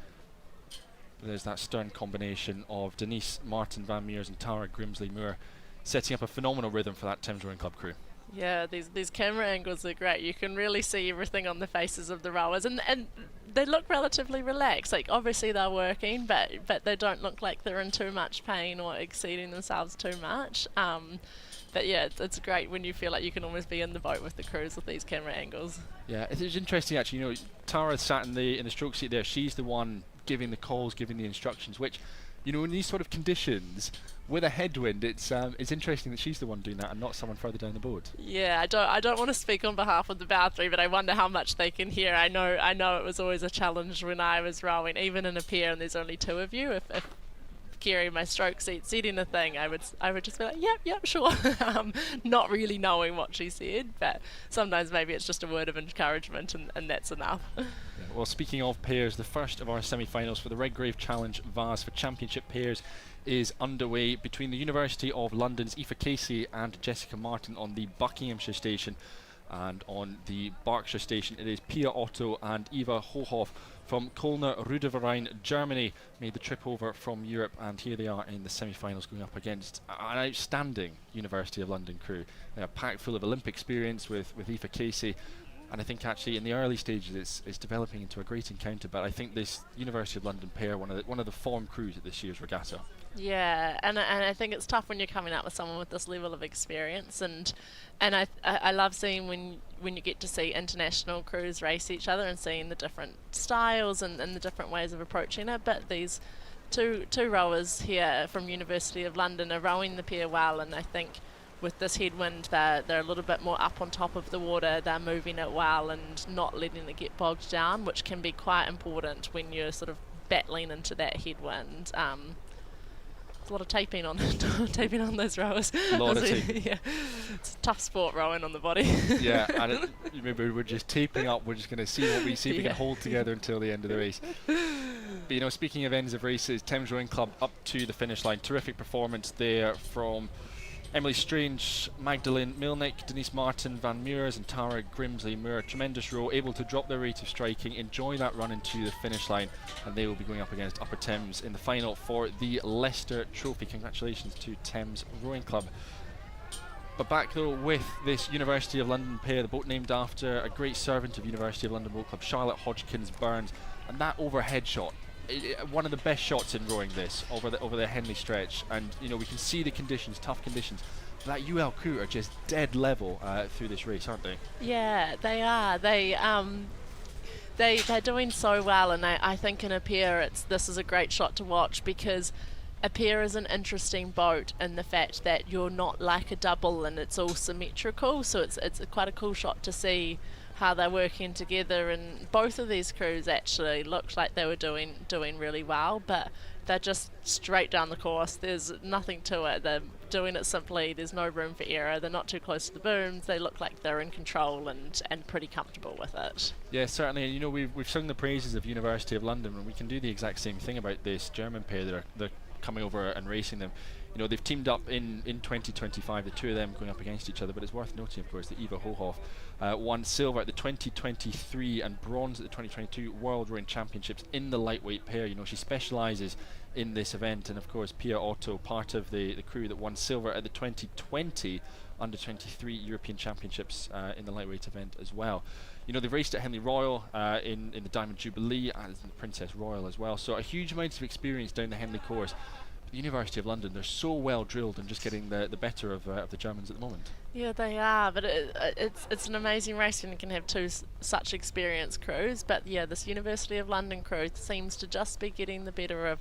There's that stern combination of Denise Martin Van Meurs and Tara Grimsley Moore, setting up a phenomenal rhythm for that Thames Rowing Club crew. Yeah, these camera angles are great. You can really see everything on the faces of the rowers, and they look relatively relaxed. Like, obviously they're working, but they don't look like they're in too much pain or exceeding themselves too much. But yeah, it's great when you feel like you can almost be in the boat with the crews with these camera angles. Yeah, it's interesting actually. Tara sat in the stroke seat there. She's the one giving the calls, giving the instructions, which, in these sort of conditions with a headwind, it's interesting that she's the one doing that and not someone further down the boat. Yeah, I don't want to speak on behalf of the bow three, but I wonder how much they can hear. I know it was always a challenge when I was rowing, even in a pair and there's only 2 of you. If carrying my stroke seat, said anything, I would just be like, yep, sure. Not really knowing what she said, but sometimes maybe it's just a word of encouragement and that's enough. Well, speaking of pairs, the first of our semi-finals for the Redgrave Challenge Vase for Championship pairs is underway between the University of London's Aoife Casey and Jessica Martin on the Buckinghamshire station, and on the Berkshire station it is Pia Otto and Eva Hohoff from Kölner Rudeverein, Germany, made the trip over from Europe, and here they are in the semi-finals going up against an outstanding University of London crew. They are packed full of Olympic experience with Aoife Casey, and I think actually in the early stages it's developing into a great encounter. But I think this University of London pair, one of the form crews at this year's regatta. Yeah, and I think it's tough when you're coming out with someone with this level of experience, and I love seeing when you get to see international crews race each other and seeing the different styles and the different ways of approaching it. But these two rowers here from University of London are rowing the pair well, and I think with this headwind they're a little bit more up on top of the water, they're moving it well and not letting it get bogged down, which can be quite important when you're sort of battling into that headwind. There's a lot of taping on those rowers. A lot of taping. Yeah, it's a tough sport rowing on the body. Yeah, and maybe we're just taping up. We're just going to see what we see if we can hold together until the end of the race. But speaking of ends of races, Thames Rowing Club up to the finish line. Terrific performance there from Emily Strange, Magdalene Milnick, Denise Martin Van Meurs and Tara Grimsley Moore. Tremendous row, able to drop their rate of striking, enjoy that run into the finish line, and they will be going up against Upper Thames in the final for the Leicester Trophy. Congratulations to Thames Rowing Club. But back though with this University of London pair, the boat named after a great servant of University of London Boat Club, Charlotte Hodgkins Burns, and that overhead shot, one of the best shots in rowing this over the Henley stretch, and we can see the conditions, tough conditions. That UL crew are just dead level through this race, aren't they? Yeah, they are. They're doing so well, and I think in a pair this is a great shot to watch, because a pair is an interesting boat in the fact that you're not like a double and it's all symmetrical, so it's quite a cool shot to see how they're working together, and both of these crews actually looked like they were doing really well, but they're just straight down the course. There's nothing to it. They're doing it simply. There's no room for error. They're not too close to the booms. They look like they're in control and pretty comfortable with it. Yeah, certainly. You know, we've sung the praises of University of London, and we can do the exact same thing about this German pair that they're coming over and racing them. You know, they've teamed up in 2025, the two of them going up against each other, but it's worth noting, of course, that Eva Hohoff won silver at the 2023 and bronze at the 2022 World Rowing Championships in the lightweight pair. You know, she specialises in this event, and of course Pia Otto, part of the crew that won silver at the 2020 Under-23 European Championships in the lightweight event as well. You know, they've raced at Henley Royal in the Diamond Jubilee and the Princess Royal as well, so a huge amount of experience down the Henley course. The University of London, they're so well drilled and just getting the better of the Germans at the moment. Yeah, they are, but it's an amazing race when you can have two such experienced crews. But yeah, this University of London crew seems to just be getting the better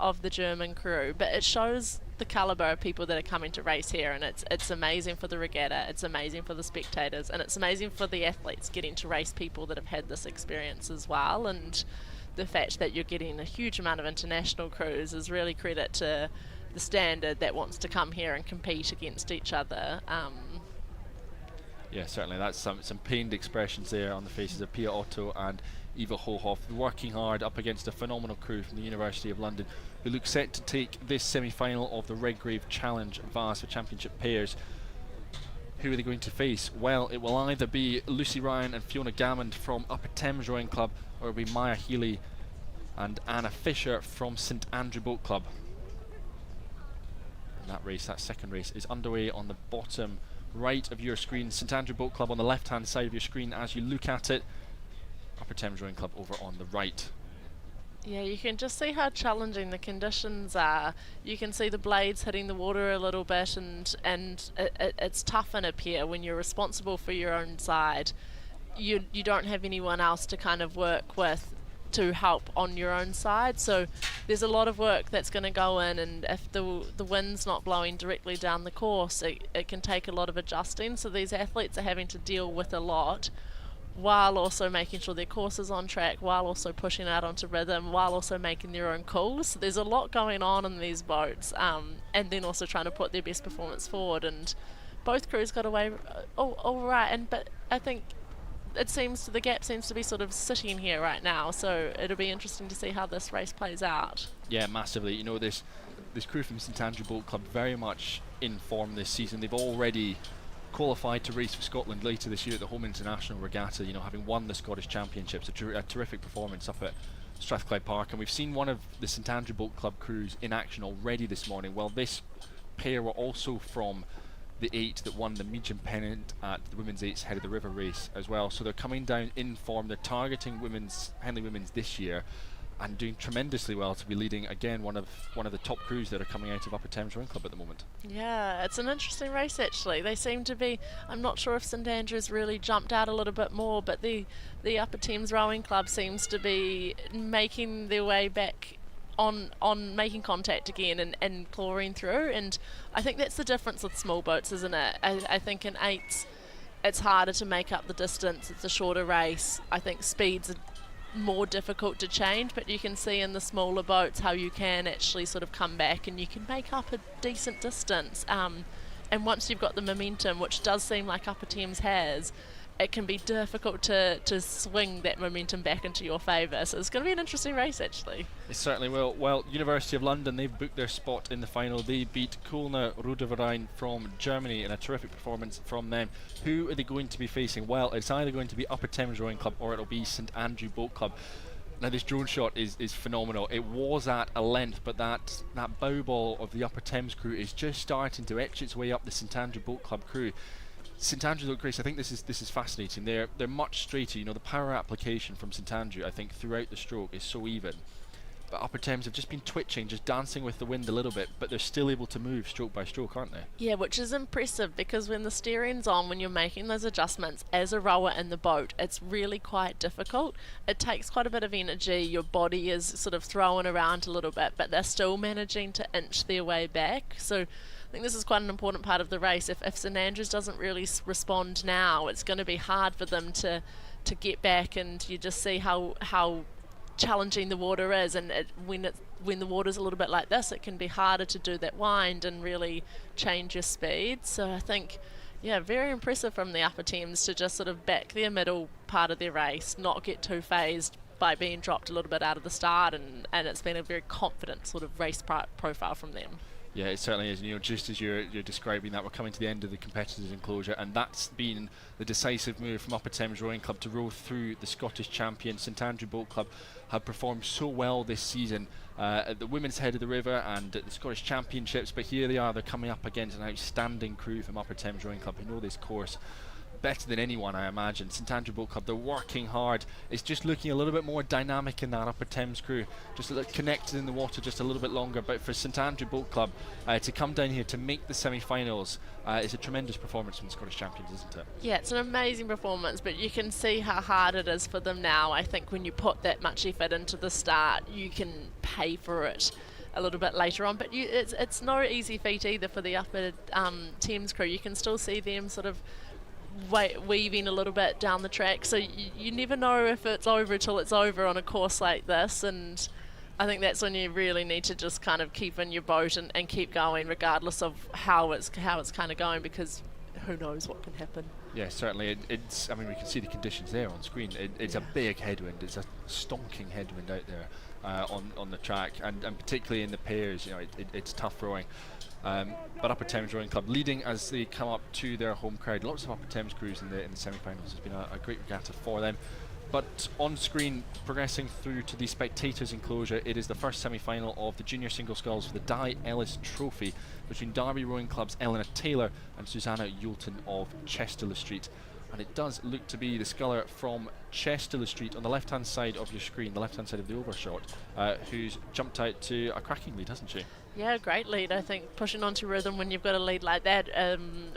of the German crew. But it shows the calibre of people that are coming to race here, and it's amazing for the regatta, it's amazing for the spectators, and it's amazing for the athletes getting to race people that have had this experience as well. And the fact that you're getting a huge amount of international crews is really credit to the standard that wants to come here and compete against each other. Yeah, certainly. That's some pained expressions there on the faces of Pia Otto and Eva Hohoff, working hard up against a phenomenal crew from the University of London, who look set to take this semi-final of the Redgrave Challenge Vase for Championship pairs. Who are they going to face? Well, it will either be Lucy Ryan and Fiona Gammond from Upper Thames Rowing Club, or it will be Maya Healy and Anna Fisher from St Andrew Boat Club. And that second race, is underway on the bottom right of your screen. St Andrew Boat Club on the left-hand side of your screen as you look at it. Upper Thames Rowing Club over on the right. Yeah, you can just see how challenging the conditions are. You can see the blades hitting the water a little bit, and it's tough in a pier when you're responsible for your own side. You don't have anyone else to kind of work with to help on your own side, so there's a lot of work that's going to go in, and if the wind's not blowing directly down the course, it can take a lot of adjusting, so these athletes are having to deal with a lot while also making sure their course is on track, while also pushing out onto rhythm, while also making their own calls. So there's a lot going on in these boats, and then also trying to put their best performance forward, and both crews got away all right, but I think the gap seems to be sort of sitting here right now, so it'll be interesting to see how this race plays out. Yeah, massively. You know, this crew from St Andrew Boat Club very much in form this season. They've already qualified to race for Scotland later this year at the Home International Regatta, you know, having won the Scottish Championships, a terrific performance up at Strathclyde Park, and we've seen one of the St Andrew Boat Club crews in action already this morning. Well, this pair were also from the 8 that won the medium pennant at the Women's 8's Head of the River race as well, so they're coming down in form. They're targeting Henley Women's this year and doing tremendously well to be leading again one of the top crews that are coming out of Upper Thames Rowing Club at the moment. Yeah, it's an interesting race actually. They seem to be, I'm not sure if St Andrews really jumped out a little bit more, but the Upper Thames Rowing Club seems to be making their way back on making contact again and clawing through, and I think that's the difference with small boats, isn't it? I think in 8s it's harder to make up the distance, it's a shorter race. I think speeds are more difficult to change, but you can see in the smaller boats how you can actually sort of come back and you can make up a decent distance, and once you've got the momentum, which does seem like Upper Thames has, it can be difficult to swing that momentum back into your favour. So it's going to be an interesting race actually. It certainly will. Well, University of London, they've booked their spot in the final. They beat Kulna Rudeverein from Germany in a terrific performance from them. Who are they going to be facing? Well, it's either going to be Upper Thames Rowing Club or it'll be St Andrew Boat Club. Now this drone shot is phenomenal. It was at a length, but that bow ball of the Upper Thames crew is just starting to etch its way up the St Andrew Boat Club crew. St Andrews look great. I think this is fascinating. They're much straighter. You know, the power application from St Andrew, I think, throughout the stroke is so even. but Upper Thames have just been twitching, just dancing with the wind a little bit, but they're still able to move stroke by stroke, aren't they? Yeah, which is impressive, because when the steering's on, when you're making those adjustments as a rower in the boat, it's really quite difficult. It takes quite a bit of energy, your body is sort of thrown around a little bit, but they're still managing to inch their way back. So I think this is quite an important part of the race. If St Andrews doesn't really respond now, it's going to be hard for them to get back, and you just see how challenging the water is, and when the water's a little bit like this, it can be harder to do that wind and really change your speed. So I think, yeah, very impressive from the Upper Thames to just sort of back their middle part of their race, not get too phased by being dropped a little bit out of the start, and it's been a very confident sort of race profile from them. Yeah, it certainly is. Just as you're describing that, we're coming to the end of the competitors' enclosure, and that's been the decisive move from Upper Thames Rowing Club to row through the Scottish champion. St Andrew Boat Club have performed so well this season at the women's head of the river and at the Scottish Championships, but here they are, they're coming up against an outstanding crew from Upper Thames Rowing Club who know this course better than anyone, I imagine. St Andrew Boat Club, they're working hard. It's just looking a little bit more dynamic in that Upper Thames crew, just connected in the water just a little bit longer. But for St Andrew Boat Club to come down here to make the semi-finals is a tremendous performance from the Scottish champions, isn't it? Yeah, it's an amazing performance, but you can see how hard it is for them now. I think when you put that much effort into the start, you can pay for it a little bit later on, but it's no easy feat either for the Upper Thames crew. You can still see them sort of weaving a little bit down the track, so you never know if it's over till it's over on a course like this, and I think that's when you really need to just kind of keep in your boat and keep going regardless of how it's kind of going, because who knows what can happen. Yeah, certainly. I mean, we can see the conditions there on screen. It's a big headwind. It's a stonking headwind out there on the track, and particularly in the pairs, it's tough rowing. But Upper Thames Rowing Club leading as they come up to their home crowd. Lots of Upper Thames crews in the semi-finals. It's been a great regatta for them. But on screen, progressing through to the spectators' enclosure, it is the first semi-final of the junior single sculls for the Di Ellis Trophy between Derby Rowing Club's Eleanor Taylor and Susanna Yulton of Chester Street. And it does look to be the sculler from Chester Street on the left-hand side of your screen, the left-hand side of the overshot, who's jumped out to a cracking lead, hasn't she? Yeah, great lead. I think pushing onto rhythm when you've got a lead like that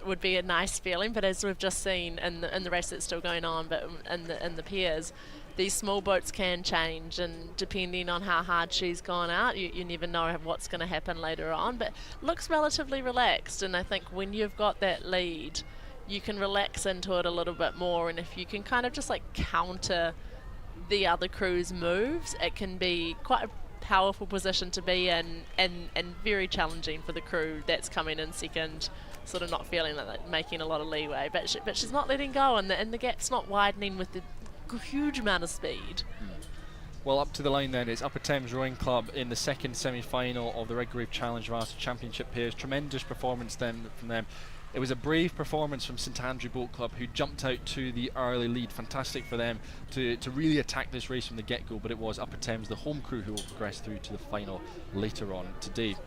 would be a nice feeling. But as we've just seen in the race that's still going on, but in the pairs, these small boats can change, and depending on how hard she's gone out, you never know what's going to happen later on. But looks relatively relaxed, and I think when you've got that lead, you can relax into it a little bit more, and if you can kind of just like counter the other crew's moves, it can be quite a powerful position to be in, and very challenging for the crew that's coming in second, sort of not feeling like they're making a lot of leeway, but she's not letting go, and the gap's not widening with the huge amount of speed. Well, up to the line then is Upper Thames Rowing Club in the second semi-final of the Redgrave Challenge Master Championship pairs. Tremendous performance then from them. It was a brave performance from St Andrew Boat Club, who jumped out to the early lead. Fantastic for them to really attack this race from the get-go, but it was Upper Thames, the home crew, who will progress through to the final later on today.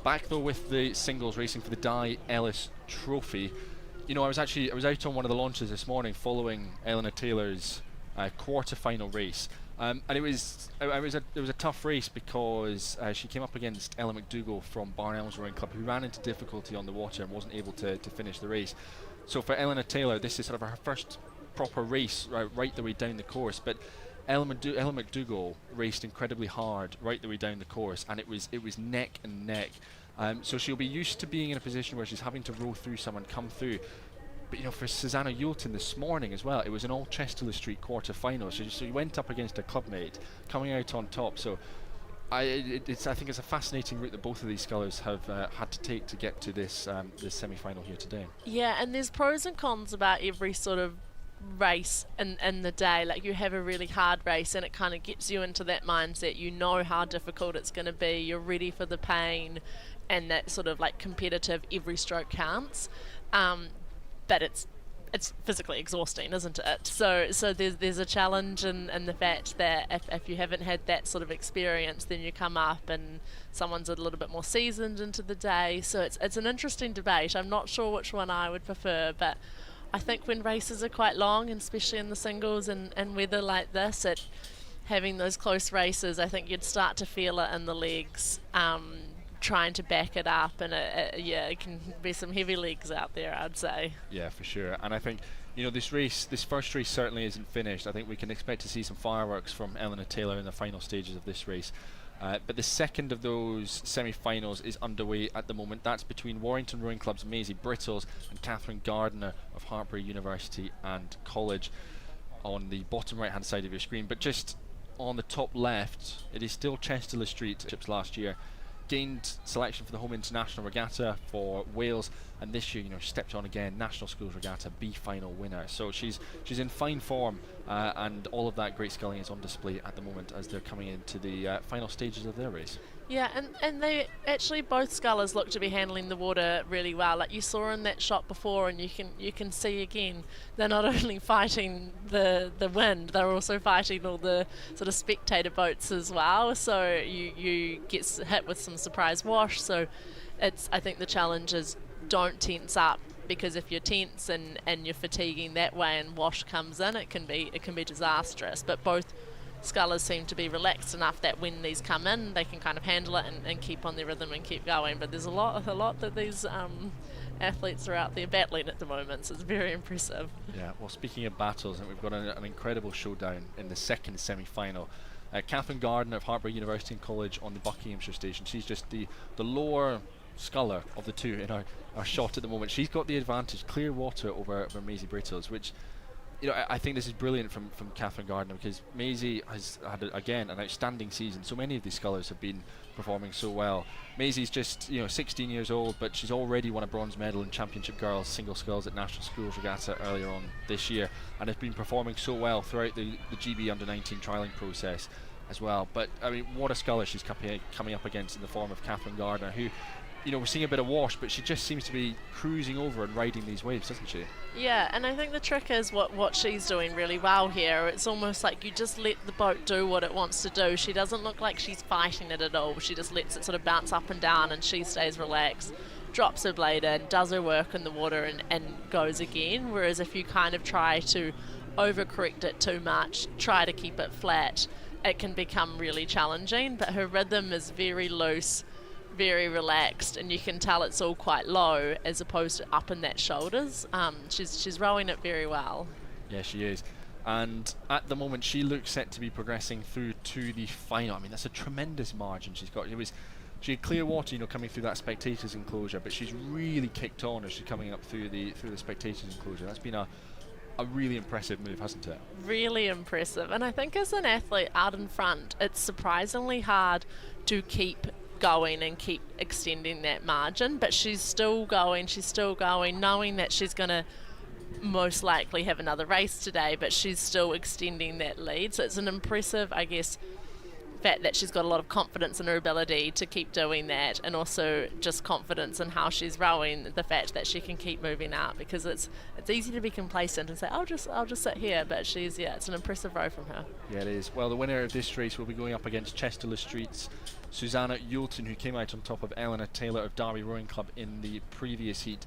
Back though with the singles racing for the Di Ellis Trophy. I was out on one of the launches this morning following Eleanor Taylor's quarter-final race. And it was a tough race because she came up against Ella McDougall from Barn Elms Rowing Club, who ran into difficulty on the water and wasn't able to finish the race. So for Eleanor Taylor, this is sort of her first proper race right the way down the course. But Ella McDougall raced incredibly hard right the way down the course, and it was neck and neck. So she'll be used to being in a position where she's having to row through someone, come through. But for Susanna Yulton this morning as well, it was an all Chester Street quarter-final, so she went up against a clubmate, coming out on top. So I think it's a fascinating route that both of these scullers have had to take to get to this semi-final here today. Yeah, and there's pros and cons about every sort of race in the day. Like, you have a really hard race and it kind of gets you into that mindset. You know how difficult it's going to be, you're ready for the pain, and that sort of like competitive every stroke counts. But it's physically exhausting, isn't it? So there's a challenge in the fact that if you haven't had that sort of experience, then you come up and someone's a little bit more seasoned into the day. So it's an interesting debate. I'm not sure which one I would prefer, but I think when races are quite long, and especially in the singles and weather like this, having those close races, I think you'd start to feel it in the legs, trying to back it up, and it can be some heavy legs out there, I'd say. Yeah, for sure. And I think, this first race certainly isn't finished. I think we can expect to see some fireworks from Eleanor Taylor in the final stages of this race. But the second of those semi-finals is underway at the moment. That's between Warrington Rowing Club's Maisie Brittles and Catherine Gardner of Hartpury University and College on the bottom right-hand side of your screen. But just on the top left, it is still Chester Street last year. Gained selection for the home international regatta for Wales, and this year, stepped on again, National Schools Regatta B final winner. So she's in fine form, and all of that great sculling is on display at the moment as they're coming into the final stages of their race. Yeah, and they actually, both scullers look to be handling the water really well. Like you saw in that shot before, and you can see again, they're not only fighting the wind, they're also fighting all the sort of spectator boats as well. So you get hit with some surprise wash. So I think the challenge is don't tense up, because if you're tense and you're fatiguing that way and wash comes in, it can be disastrous. But both scullers seem to be relaxed enough that when these come in, they can kind of handle it and keep on their rhythm and keep going. But there's a lot that these athletes are out there battling at the moment, so it's very impressive. Yeah, well, speaking of battles, and we've got an incredible showdown in the second semi-final. Catherine Gardner of Hartpury University and College on the Buckinghamshire station. She's just the lower sculler of the two in our shot at the moment. She's got the advantage, clear water over Maisie Brittles, which I think this is brilliant from Catherine Gardner, because Maisie has had again an outstanding season. So many of these scullers have been performing so well. Maisie's just 16 years old, but she's already won a bronze medal in Championship Girls single sculls at National Schools Regatta earlier on this year, and has been performing so well throughout the GB under-19 trialling process as well. But I mean, what a sculler she's coming up against in the form of Catherine Gardner, who we're seeing a bit of wash, but she just seems to be cruising over and riding these waves, doesn't she? Yeah, and I think the trick is what she's doing really well here. It's almost like you just let the boat do what it wants to do. She doesn't look like she's fighting it at all. She just lets it sort of bounce up and down, and she stays relaxed, drops her blade in, does her work in the water, and goes again. Whereas if you kind of try to overcorrect it too much, try to keep it flat, it can become really challenging. But her rhythm is very loose, very relaxed, and you can tell it's all quite low as opposed to up in that shoulders. She's rowing it very well. Yeah, she is. And at the moment, she looks set to be progressing through to the final. I mean, that's a tremendous margin she's got. She had clear water, coming through that spectators enclosure, but she's really kicked on as she's coming up through the spectators enclosure. That's been a really impressive move, hasn't it? Really impressive. And I think as an athlete out in front, it's surprisingly hard to keep going and keep extending that margin, but she's still going, knowing that she's going to most likely have another race today, but she's still extending that lead. So it's an impressive, I guess, fact that she's got a lot of confidence in her ability to keep doing that, and also just confidence in how she's rowing, the fact that she can keep moving out, because it's easy to be complacent and say I'll just sit here, but it's an impressive row from her. Yeah, it is. Well, the winner of this race will be going up against Chester Street's Susanna Yulton, who came out on top of Eleanor Taylor of Derby Rowing Club in the previous heat.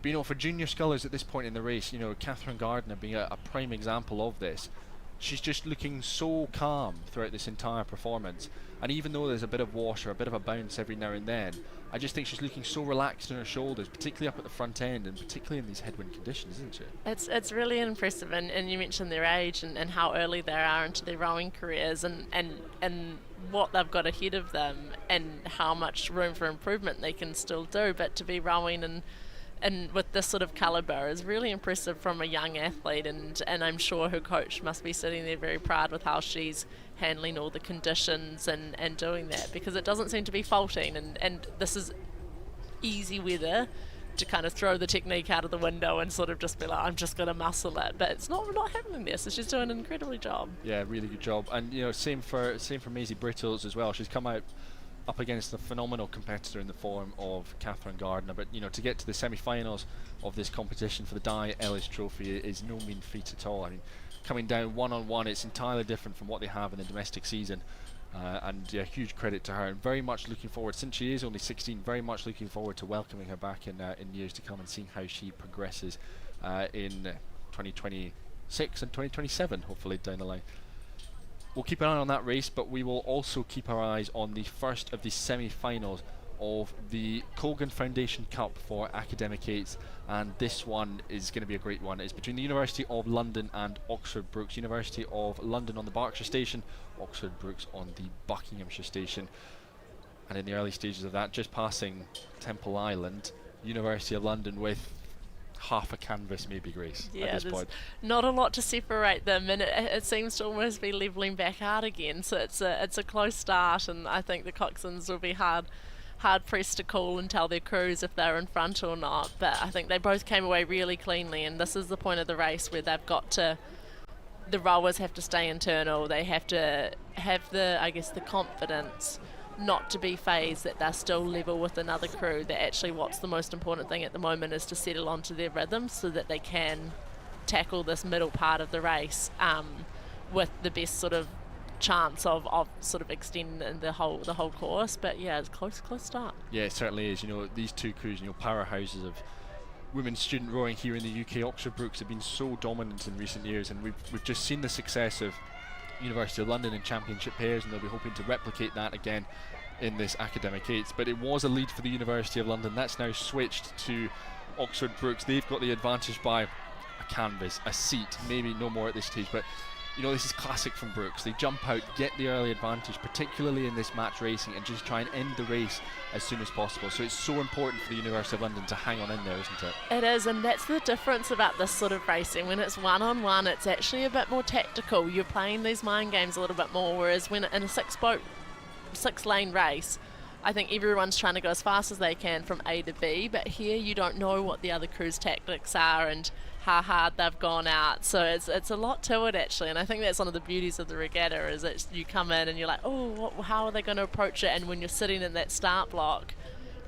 But for junior scullers at this point in the race, Catherine Gardner being a prime example of this, she's just looking so calm throughout this entire performance. And even though there's a bit of wash or a bit of a bounce every now and then, I just think she's looking so relaxed in her shoulders, particularly up at the front end, and particularly in these headwind conditions, isn't she? It's really impressive, and you mentioned their age and how early they are into their rowing careers, and what they've got ahead of them, and how much room for improvement they can still do. But to be rowing and with this sort of calibre is really impressive from a young athlete, and I'm sure her coach must be sitting there very proud with how she's handling all the conditions and doing that, because it doesn't seem to be faulting, and this is easy weather to kind of throw the technique out of the window and sort of just be like, I'm just going to muscle it, but it's not happening there, so she's doing an incredible job. Yeah, really good job. And same for Maisie Brittles as well. She's come out up against a phenomenal competitor in the form of Catherine Gardner, but to get to the semi-finals of this competition for the Di Ellis Trophy is no mean feat at all. I mean, coming down one-on-one, it's entirely different from what they have in the domestic season, and huge credit to her, and very much looking forward, since she is only 16, very much looking forward to welcoming her back in years to come and seeing how she progresses in 2026 and 2027, hopefully, down the line. we'll keep an eye on that race, but we will also keep our eyes on the first of the semi-finals of the Kogan Foundation Cup for Academic 8s, and this one is going to be a great one. It's between the University of London and Oxford Brookes. University of London on the Berkshire station, Oxford Brookes on the Buckinghamshire station. And in the early stages of that, just passing Temple Island, University of London with half a canvas maybe, Grace, Yeah, at this there's point. not a lot to separate them, and it seems to almost be levelling back out again. So it's a close start, and I think the coxswains will be hard pressed to call and tell their crews if they're in front or not. But I think they both came away really cleanly, and this is the point of the race where they've got to, the rowers have to stay internal. They have to have the confidence not to be phased, that they're still level with another crew, that actually what's the most important thing at the moment is to settle onto their rhythm so that they can tackle this middle part of the race with the best sort of chance of sort of extending the whole course. But yeah, it's close start. Yeah, it certainly is. These two crews, powerhouses of women's student rowing here in the UK, Oxford Brookes, have been so dominant in recent years, and we've just seen the success of University of London in championship pairs, and they'll be hoping to replicate that again in this Academic 8s. But it was a lead for the University of London. That's now switched to Oxford Brookes. They've got the advantage by a canvas, a seat, maybe no more at this stage, but this is classic from Brookes. They jump out, get the early advantage, particularly in this match racing, and just try and end the race as soon as possible. So it's so important for the University of London to hang on in there, isn't it? It is, and that's the difference about this sort of racing. When it's one-on-one, it's actually a bit more tactical. You're playing these mind games a little bit more, whereas when in a six-lane race, I think everyone's trying to go as fast as they can from A to B, but here you don't know what the other crew's tactics are and how hard they've gone out. So it's a lot to it, actually, and I think that's one of the beauties of the regatta, is that you come in and you're like, how are they going to approach it? And when you're sitting in that start block,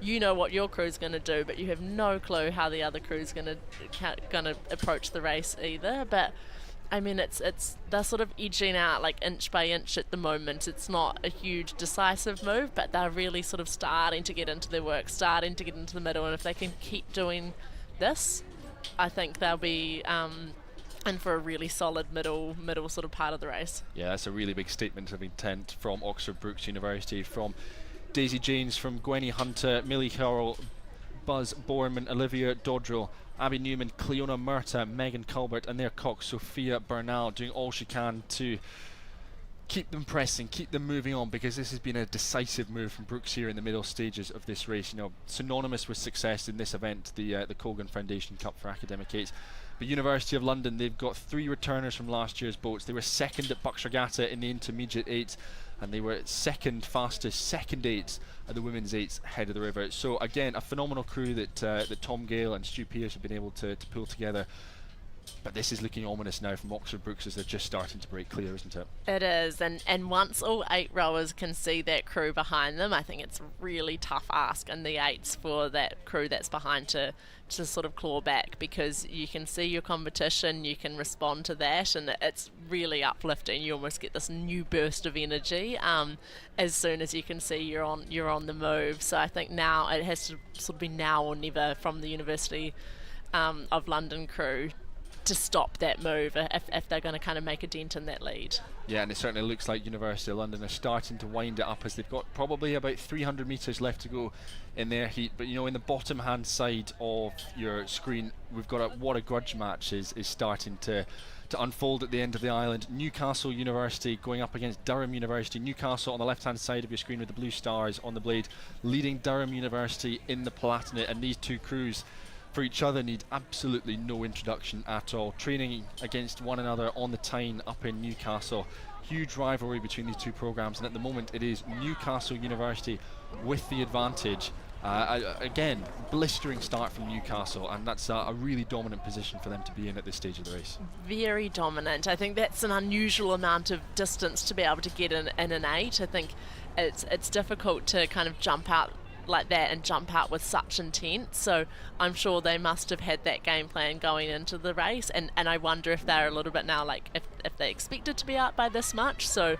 you know what your crew's going to do, but you have no clue how the other crew's going to approach the race either. But I mean, they're sort of edging out like inch by inch at the moment. It's not a huge decisive move, but they're really sort of starting to get into their work, starting to get into the middle, and if they can keep doing this, I think they'll be in for a really solid middle sort of part of the race. Yeah, that's a really big statement of intent from Oxford Brookes University, from Daisy Janes, from Gwenny Hunter, Millie Carroll, Buzz Borman, Olivia Dodrell, Abby Newman, Cleona Murta, Megan Culbert, and their cock Sophia Bernal, doing all she can to keep them pressing, keep them moving on, because this has been a decisive move from Brookes here in the middle stages of this race. Synonymous with success in this event, the Kogan Foundation Cup for Academic 8s. But University of London, they've got 3 returners from last year's boats. They were second at Bucks Regatta in the intermediate 8s, and they were second fastest, second 8s at the women's 8s head of the river. So again, a phenomenal crew that Tom Gale and Stu Pearce have been able to pull together. But this is looking ominous now from Oxford Brookes, as they're just starting to break clear, isn't it? It is, and once all 8 rowers can see that crew behind them, I think it's a really tough ask in the 8s for that crew that's behind to sort of claw back, because you can see your competition, you can respond to that, and it's really uplifting. You almost get this new burst of energy as soon as you can see you're on the move. So I think now it has to sort of be now or never from the University of London crew to stop that move if they're going to kind of make a dent in that lead. Yeah, and it certainly looks like University of London are starting to wind it up, as they've got probably about 300 metres left to go in their heat. But in the bottom hand side of your screen, we've got what a grudge match is starting to unfold at the end of the island. Newcastle University going up against Durham University. Newcastle on the left hand side of your screen with the blue stars on the blade, leading Durham University in the Palatinate, and these two crews for each other need absolutely no introduction at all. Training against one another on the Tyne up in Newcastle. Huge rivalry between these two programmes, and at the moment it is Newcastle University with the advantage. Again, blistering start from Newcastle, and that's a really dominant position for them to be in at this stage of the race. Very dominant. I think that's an unusual amount of distance to be able to get in an 8. I think it's difficult to kind of jump out like that and jump out with such intent, so I'm sure they must have had that game plan going into the race, and I wonder if they're a little bit now like if they expected to be out by this much. So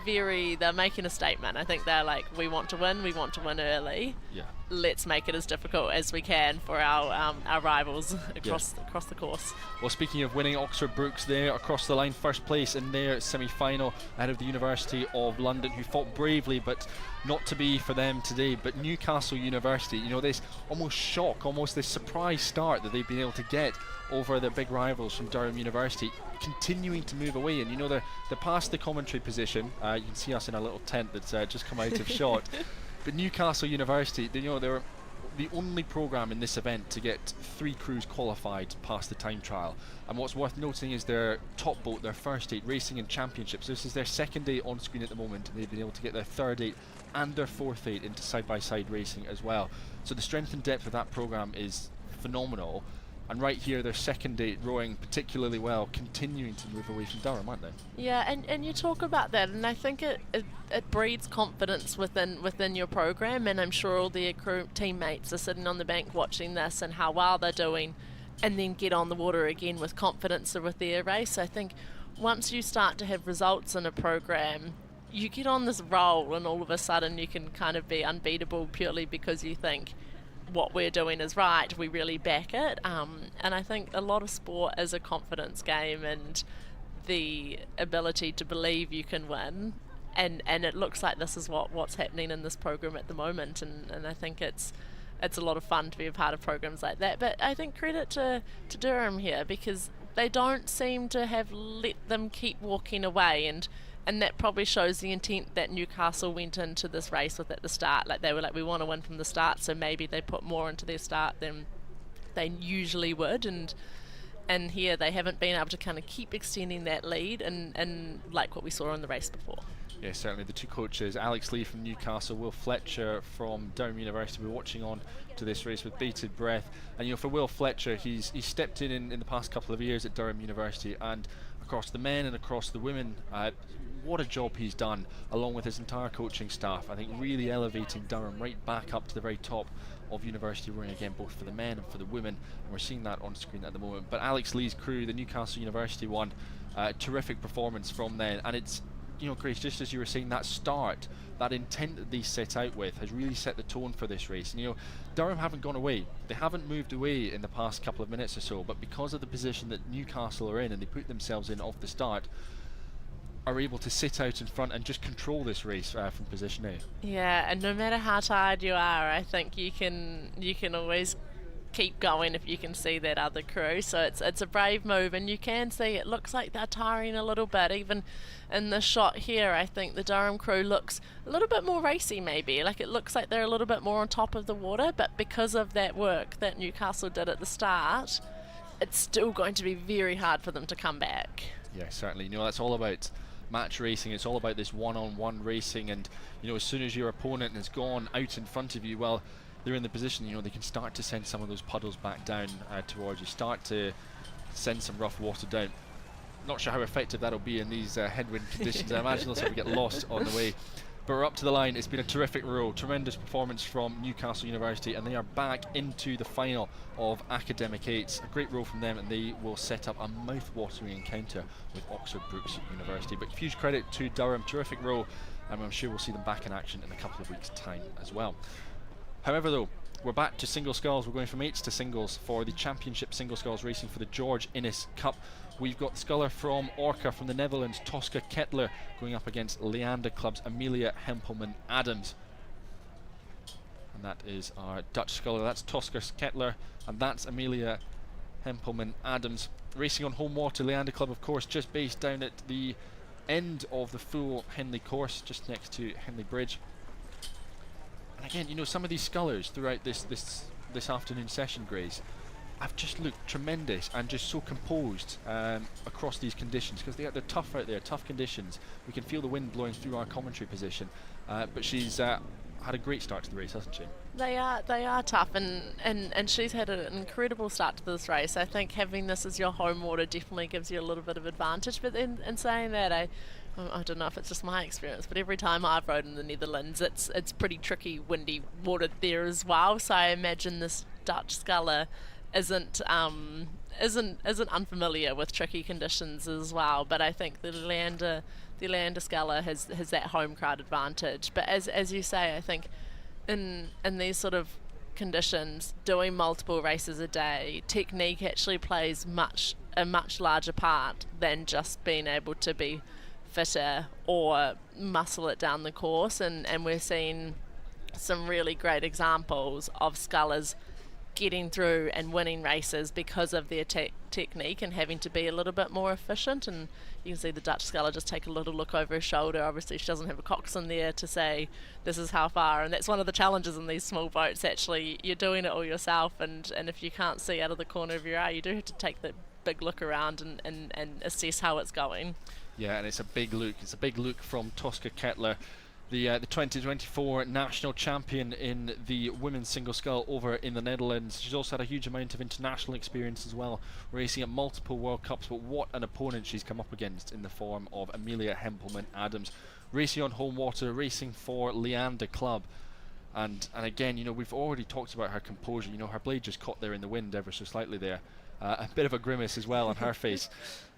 they're making a statement. I think they're like, we want to win early. Yeah. Let's make it as difficult as we can for our rivals across the course. Well, speaking of winning, Oxford Brookes there across the line, first place in their semi-final ahead of the University of London, who fought bravely, but not to be for them today. But Newcastle University, you know, this almost shock, almost this surprise start that they've been able to get over their big rivals from Durham University, continuing to move away. And you know, they're past the commentary position. You can see us in a little tent that's just come out of shot. But Newcastle University, they're the only programme in this event to get 3 crews qualified past the time trial. And what's worth noting is their top boat, their first 8, racing in championships. This is their second 8 on screen at the moment, and they've been able to get their third 8 and their fourth 8 into side-by-side racing as well. So the strength and depth of that programme is phenomenal. And right here, their second 8 rowing particularly well, continuing to move away from Durham, aren't they? Yeah, and you talk about that, and I think it breeds confidence within your program, and I'm sure all their crew teammates are sitting on the bank watching this and how well they're doing, and then get on the water again with confidence with their race. I think once you start to have results in a program, you get on this roll, and all of a sudden you can kind of be unbeatable purely because you think, what we're doing is right, we really back it, and I think a lot of sport is a confidence game and the ability to believe you can win, and it looks like this is what's happening in this program at the moment, and I think it's a lot of fun to be a part of programs like that. But I think credit to Durham here, because they don't seem to have let them keep walking away, and that probably shows the intent that Newcastle went into this race with at the start. Like, they were like, we want to win from the start, so maybe they put more into their start than they usually would, and here they haven't been able to kind of keep extending that lead, and like what we saw in the race before. Yeah, certainly the two coaches, Alex Lee from Newcastle, Will Fletcher from Durham University, we're watching on to this race with bated breath. And you know, for Will Fletcher, he's stepped in the past couple of years at Durham University, and across the men and across the women, what a job he's done, along with his entire coaching staff. I think really elevating Durham right back up to the very top of university rowing again, both for the men and for the women, and we're seeing that on screen at the moment. But Alex Lee's crew, the Newcastle University one, terrific performance from them, and it's, you know, Grace, just as you were saying, that start, that intent that they set out with has really set the tone for this race. And you know, Durham haven't gone away. They haven't moved away in the past couple of minutes or so, but because of the position that Newcastle are in, and they put themselves in off the start, are able to sit out in front and just control this race from position A. Yeah, and no matter how tired you are, I think you can always keep going if you can see that other crew. So it's a brave move, and you can see it looks like they're tiring a little bit. Even in the shot here, I think the Durham crew looks a little bit more racy, maybe. Like, it looks like they're a little bit more on top of the water, but because of that work that Newcastle did at the start, it's still going to be very hard for them to come back. Yeah, certainly. You know, that's all about match racing. It's all about this one-on-one racing, and you know, as soon as your opponent has gone out in front of you, well, they're in the position, you know, they can start to send some of those puddles back down towards you, start to send some rough water down. Not sure how effective that'll be in these headwind conditions. I imagine they'll sort of get lost on the way. But we're up to the line. It's been a terrific row, tremendous performance from Newcastle University, and they are back into the final of Academic 8s. A great row from them, and they will set up a mouth-watering encounter with Oxford Brookes University. But huge credit to Durham, terrific row, and I'm sure we'll see them back in action in a couple of weeks' time as well. However, though, we're back to single sculls. We're going from 8s to singles for the Championship Single Sculls racing for the George Innes Cup. We've got sculler from Orca from the Netherlands, Tosca Kettler, going up against Leander Club's Amelia Hempelman Adams. And that is our Dutch sculler. That's Tosca Kettler, and that's Amelia Hempelman Adams. Racing on home water, Leander Club, of course, just based down at the end of the full Henley course, just next to Henley Bridge. And again, you know, some of these scullers throughout this afternoon session, Grace, have just looked tremendous and just so composed across these conditions, because they're tough out there, tough conditions. We can feel the wind blowing through our commentary position, but she's had a great start to the race, hasn't she? They are tough, and she's had an incredible start to this race. I think having this as your home water definitely gives you a little bit of advantage. But then, in saying that, I don't know if it's just my experience, but every time I've rowed in the Netherlands, it's pretty tricky, windy water there as well. So I imagine this Dutch sculler isn't unfamiliar with tricky conditions as well. But I think the Leander sculler has that home crowd advantage. But as you say, I think in these sort of conditions, doing multiple races a day, technique actually plays a much larger part than just being able to be fitter or muscle it down the course. And we're seeing some really great examples of scullers getting through and winning races because of their technique and having to be a little bit more efficient. And you can see the Dutch sculler just take a little look over her shoulder. Obviously she doesn't have a coxswain there to say this is how far, and that's one of the challenges in these small boats. Actually, you're doing it all yourself, and if you can't see out of the corner of your eye, you do have to take the big look around and assess how it's going. Yeah, and it's a big look. It's a big look from Tosca Kettler, the 2024 national champion in the women's single scull over in the Netherlands. She's also had a huge amount of international experience as well, racing at multiple World Cups. But what an opponent she's come up against in the form of Amelia Hempelman-Adams, racing on home water, racing for Leander Club. And again, you know, we've already talked about her composure. You know, her blade just caught there in the wind ever so slightly there. A bit of a grimace as well on her face,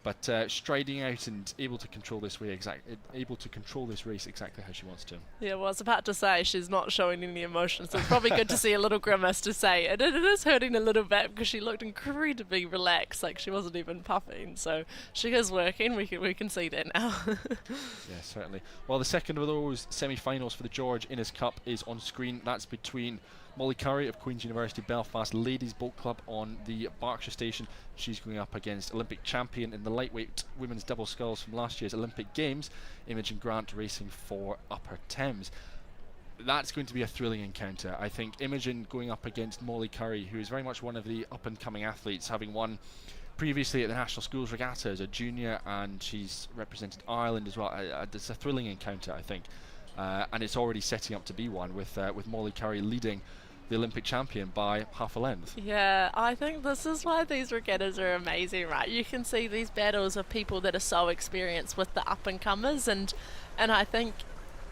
but striding out and able to control this race exactly how she wants to. Yeah, well, I was about to say she's not showing any emotion, so it's probably good to see a little grimace to say it is hurting a little bit, because she looked incredibly relaxed, like she wasn't even puffing. So she is working. We can see that now. Yeah, certainly. Well, the second of those semi-finals for the George Innes Cup is on screen. That's between Molly Curry of Queen's University Belfast Ladies Boat Club on the Berkshire station. She's going up against Olympic champion in the lightweight women's double sculls from last year's Olympic Games, Imogen Grant, racing for Upper Thames. That's going to be a thrilling encounter. I think Imogen going up against Molly Curry, who is very much one of the up-and-coming athletes, having won previously at the National Schools Regatta as a junior, and she's represented Ireland as well. It's a thrilling encounter, I think. And it's already setting up to be one with Molly Curry leading the Olympic champion by half a length. Yeah, I think this is why these regattas are amazing, right? You can see these battles of people that are so experienced with the up-and-comers, and I think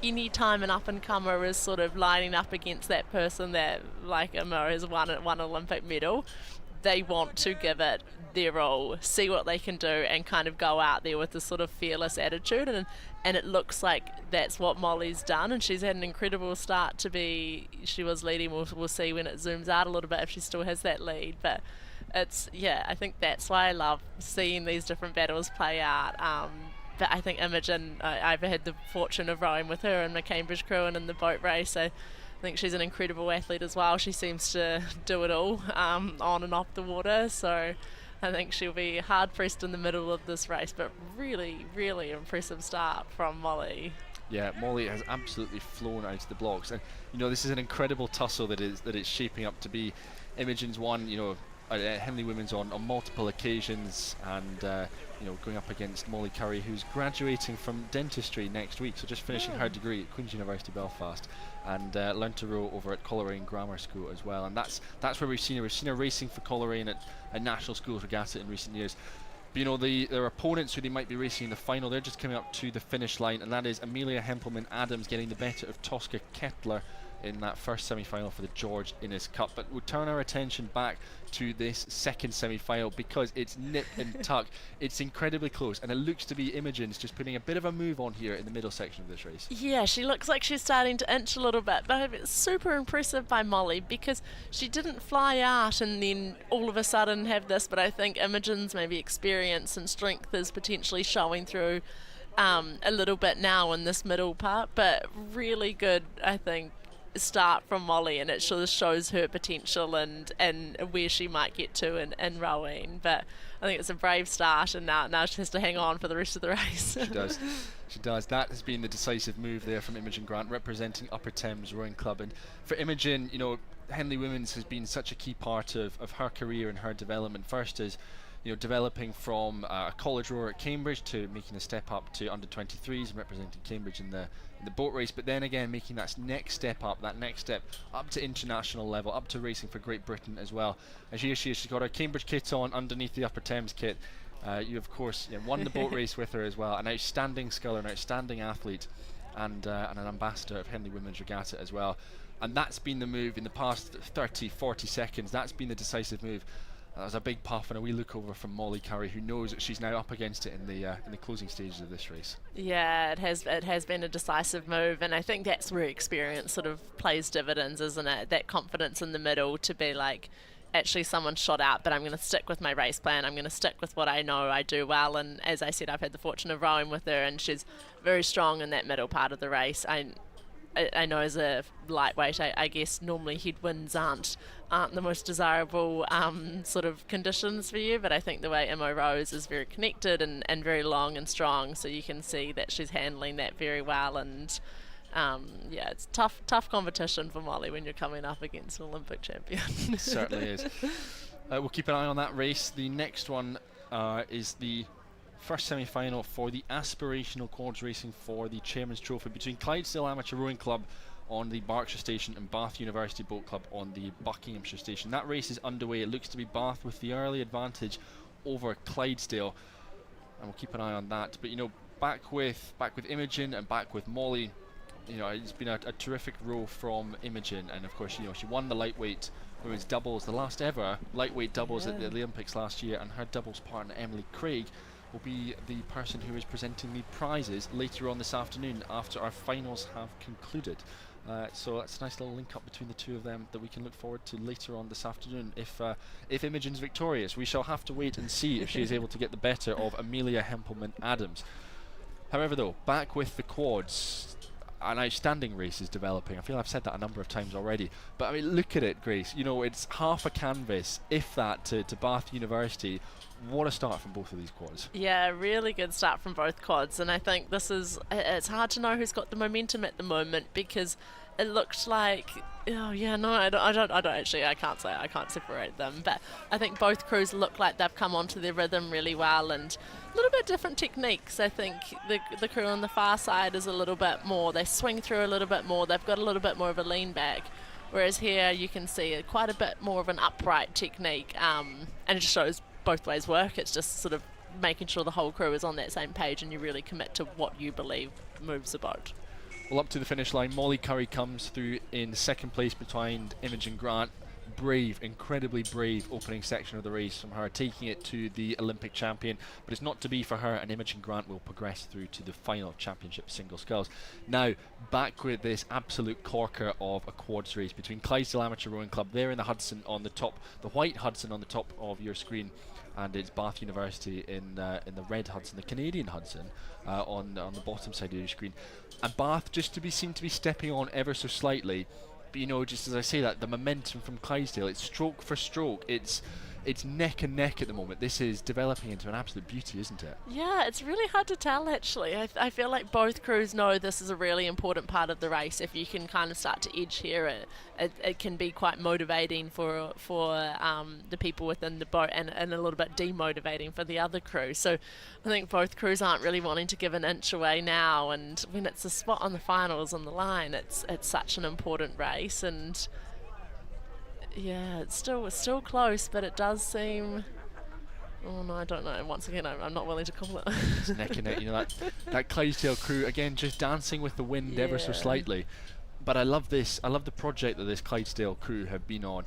any time an up-and-comer is sort of lining up against that person that, like Emma, has won Olympic medal, they want to give it their all, see what they can do, and kind of go out there with this sort of fearless attitude. And it looks like that's what Molly's done, and she's had an incredible start to be. She was leading. We'll see when it zooms out a little bit if she still has that lead. But I think that's why I love seeing these different battles play out. But I think Imogen, I've had the fortune of rowing with her in the Cambridge crew and in the boat race. So I think she's an incredible athlete as well. She seems to do it all on and off the water. So I think she'll be hard pressed in the middle of this race, but really, really impressive start from Molly. Yeah, Molly has absolutely flown out of the blocks, and you know, this is an incredible tussle that it's shaping up to be. Imogen's won, you know, Henley Women's on multiple occasions, and you know, going up against Molly Curry, who's graduating from dentistry next week, so just finishing her degree at Queen's University Belfast, and learned to row over at Coleraine Grammar School as well. And that's where we've seen her. We've seen her racing for Coleraine at National Schools Regatta in recent years. But you know, their opponents who they might be racing in the final, they're just coming up to the finish line, and that is Amelia Hempelman-Adams getting the better of Tosca Kettler in that first semi-final for the George Innes Cup. But we'll turn our attention back to this second semi-final, because it's nip and tuck. It's incredibly close, and it looks to be Imogen's just putting a bit of a move on here in the middle section of this race. Yeah, she looks like she's starting to inch a little bit, but it's super impressive by Molly, because she didn't fly out and then all of a sudden have this. But I think Imogen's maybe experience and strength is potentially showing through a little bit now in this middle part, but really good, I think, start from Molly, and it sort of shows her potential and where she might get to in rowing. But I think it's a brave start, and now she has to hang on for the rest of the race. She does. That has been the decisive move there from Imogen Grant, representing Upper Thames Rowing Club. And for Imogen, you know, Henley Women's has been such a key part of her career and her development. First is, you know, developing from a college rower at Cambridge to making a step up to under 23s and representing Cambridge in the boat race, but then again making that next step up to international level, up to racing for Great Britain as well. And she's got her Cambridge kit on underneath the Upper Thames kit. You of course won the boat race with her as well. An outstanding sculler, an outstanding athlete, and an ambassador of Henley Women's Regatta as well. And that's been the move in the past 30, 40 seconds. That's been the decisive move. That was a big puff and a wee look over from Molly Curry, who knows that she's now up against it in the closing stages of this race. Yeah, it has been a decisive move, and I think that's where experience sort of plays dividends, isn't it? That confidence in the middle to be like, actually someone shot out, but I'm going to stick with my race plan. I'm going to stick with what I know I do well. And as I said, I've had the fortune of rowing with her, and she's very strong in that middle part of the race. I know as a lightweight, I guess normally headwinds aren't the most desirable sort of conditions for you, but I think the way Imo rows is very connected and very long and strong, so you can see that she's handling that very well. And yeah, it's tough competition for Molly when you're coming up against an Olympic champion. It certainly is. We'll keep an eye on that race. The next one is the first semi-final for the Aspirational quads racing for the Chairman's Trophy between Clydesdale Amateur Rowing Club on the Berkshire Station and Bath University Boat Club on the Buckinghamshire Station. That race is underway. It looks to be Bath with the early advantage over Clydesdale, and we'll keep an eye on that. But you know, back with Imogen and back with Molly, you know, it's been a terrific row from Imogen, and of course, you know, she won the lightweight women's doubles, the last ever lightweight doubles at the Olympics last year, and her doubles partner Emily Craig will be the person who is presenting the prizes later on this afternoon after our finals have concluded. So that's a nice little link up between the two of them that we can look forward to later on this afternoon. If Imogen's victorious, we shall have to wait and see if she is able to get the better of Amelia Hempelman-Adams. However, though, back with the quads, an outstanding race is developing. I feel I've said that a number of times already, but I mean, look at it, Grace. You know, it's half a canvas, if that, to Bath University. What a start from both of these quads. Yeah, really good start from both quads, and I think it's hard to know who's got the momentum at the moment, because it looked like, I can't separate them, but I think both crews look like they've come onto their rhythm really well, and a little bit different techniques. I think the crew on the far side is a little bit more, they swing through a little bit more, they've got a little bit more of a lean back, whereas here you can see quite a bit more of an upright technique, and it just shows both ways work. It's just sort of making sure the whole crew is on that same page and you really commit to what you believe moves the boat. Well, up to the finish line, Molly Curry comes through in second place behind Imogen Grant. Brave, incredibly brave opening section of the race from her, taking it to the Olympic champion, but it's not to be for her, and Imogen Grant will progress through to the final championship single sculls. Now, back with this absolute corker of a quads race between Clydesdale Amateur Rowing Club, there in the Hudson on the top, the white Hudson on the top of your screen, and it's Bath University in the red Hudson, the Canadian Hudson, on the bottom side of your screen. And Bath just seem to be stepping on ever so slightly. But you know, just as I say that, the momentum from Clydesdale, it's stroke for stroke, it's neck and neck at the moment. This is developing into an absolute beauty, isn't it? Yeah, it's really hard to tell actually. I feel like both crews know this is a really important part of the race. If you can kind of start to edge here, it can be quite motivating for the people within the boat, and a little bit demotivating for the other crew. So I think both crews aren't really wanting to give an inch away now, and when it's a spot on the finals on the line, it's such an important race. And yeah, it's still close, but it does seem. Oh no, I don't know. Once again, I'm not willing to call it. It's neck and neck. You know, that Clydesdale crew again, just dancing with the wind ever so slightly. But I love this. I love the project that this Clydesdale crew have been on.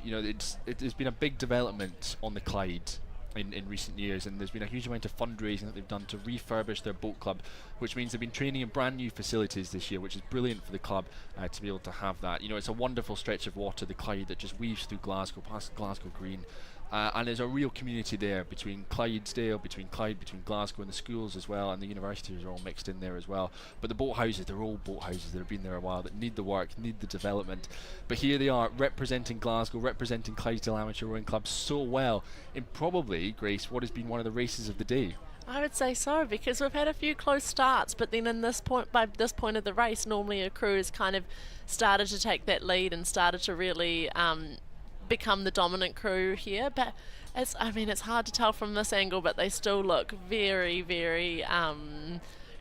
You know, it's been a big development on the Clyde in recent years, and there's been a huge amount of fundraising that they've done to refurbish their boat club, which means they've been training in brand new facilities this year, which is brilliant for the club to be able to have that. You know, it's a wonderful stretch of water, the Clyde, that just weaves through Glasgow, past Glasgow Green. And there's a real community there between Clydesdale, between Clyde, between Glasgow, and the schools as well, and the universities are all mixed in there as well. But the boat houses, they're all boat houses that have been there a while, that need the work, need the development. But here they are, representing Glasgow, representing Clydesdale Amateur Rowing Club so well in probably, Grace, what has been one of the races of the day. I would say so, because we've had a few close starts, but then by this point of the race, normally a crew has kind of started to take that lead and started to really become the dominant crew here. But it's hard to tell from this angle, but they still look very, very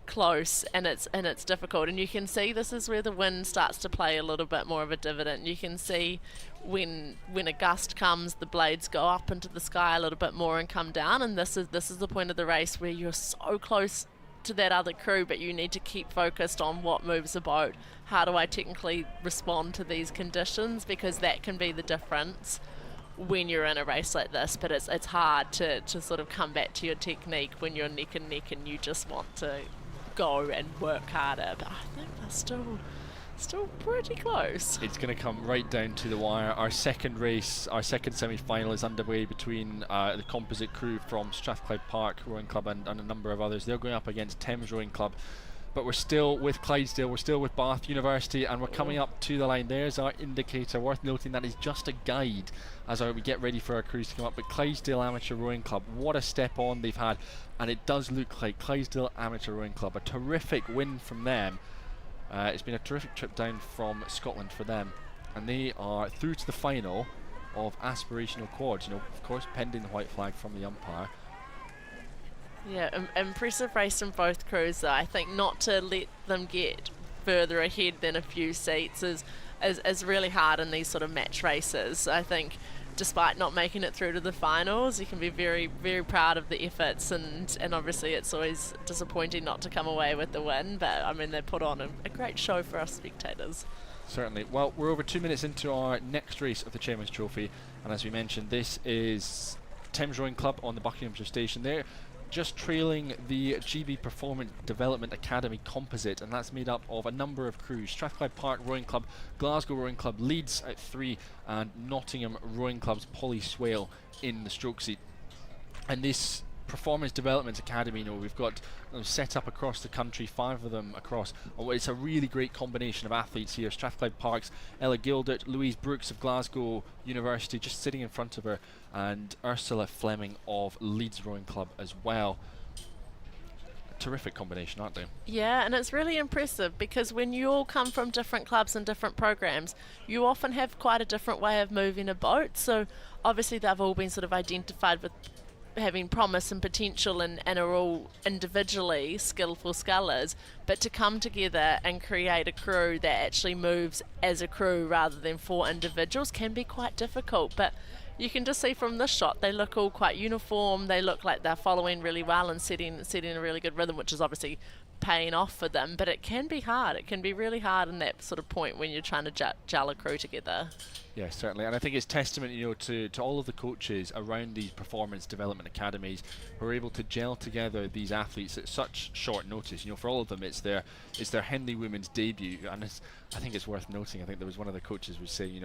close, and it's difficult. And you can see this is where the wind starts to play a little bit more of a dividend. You can see when a gust comes, the blades go up into the sky a little bit more and come down, and this is the point of the race where you're so close to that other crew, but you need to keep focused on what moves the boat. How do I technically respond to these conditions? Because that can be the difference when you're in a race like this, but it's hard to sort of come back to your technique when you're neck and neck and you just want to go and work harder. But I think they're still pretty close. It's going to come right down to the wire. Our second race, our second semi-final is underway between the composite crew from Strathclyde Park Rowing Club and a number of others. They're going up against Thames Rowing Club. But we're still with Clydesdale, we're still with Bath University, and we're coming up to the line. There's our indicator. Worth noting that is just a guide as we get ready for our crews to come up. But Clydesdale Amateur Rowing Club, what a step on they've had. And it does look like Clydesdale Amateur Rowing Club, a terrific win from them. It's been a terrific trip down from Scotland for them, and they are through to the final of Aspirational Quads, of course pending the white flag from the umpire. Yeah, impressive race from both crews though. I think not to let them get further ahead than a few seats is really hard in these sort of match races. I think despite not making it through to the finals, you can be very, very proud of the efforts, and obviously it's always disappointing not to come away with the win, but I mean they put on a great show for us spectators. Certainly. Well, we're over 2 minutes into our next race of the Chairman's Trophy, and as we mentioned, this is Thames Rowing Club on the Buckinghamshire Station there, just trailing the GB Performance Development Academy Composite, and that's made up of a number of crews: Strathclyde Park Rowing Club, Glasgow Rowing Club, Leeds at 3, and Nottingham Rowing Club's Polly Swale in the stroke seat. And this Performance Development Academy, we've got set up across the country, 5 of them across. It's a really great combination of athletes here. Strathclyde Park's Ella Gildert, Louise Brooks of Glasgow University just sitting in front of her, and Ursula Fleming of Leeds Rowing Club as well. A terrific combination, aren't they? Yeah, and it's really impressive because when you all come from different clubs and different programs, you often have quite a different way of moving a boat. So obviously they've all been sort of identified with having promise and potential and are all individually skillful scullers, but to come together and create a crew that actually moves as a crew rather than 4 individuals can be quite difficult. But you can just see from this shot they look all quite uniform, they look like they're following really well and setting a really good rhythm, which is obviously paying off for them, but it can be hard. It can be really hard in that sort of point when you're trying to gel a crew together. Yeah, certainly, and I think it's testament, to all of the coaches around these performance development academies who are able to gel together these athletes at such short notice. For all of them, it's their Henley Women's debut, and I think it's worth noting. I think there was one of the coaches was saying,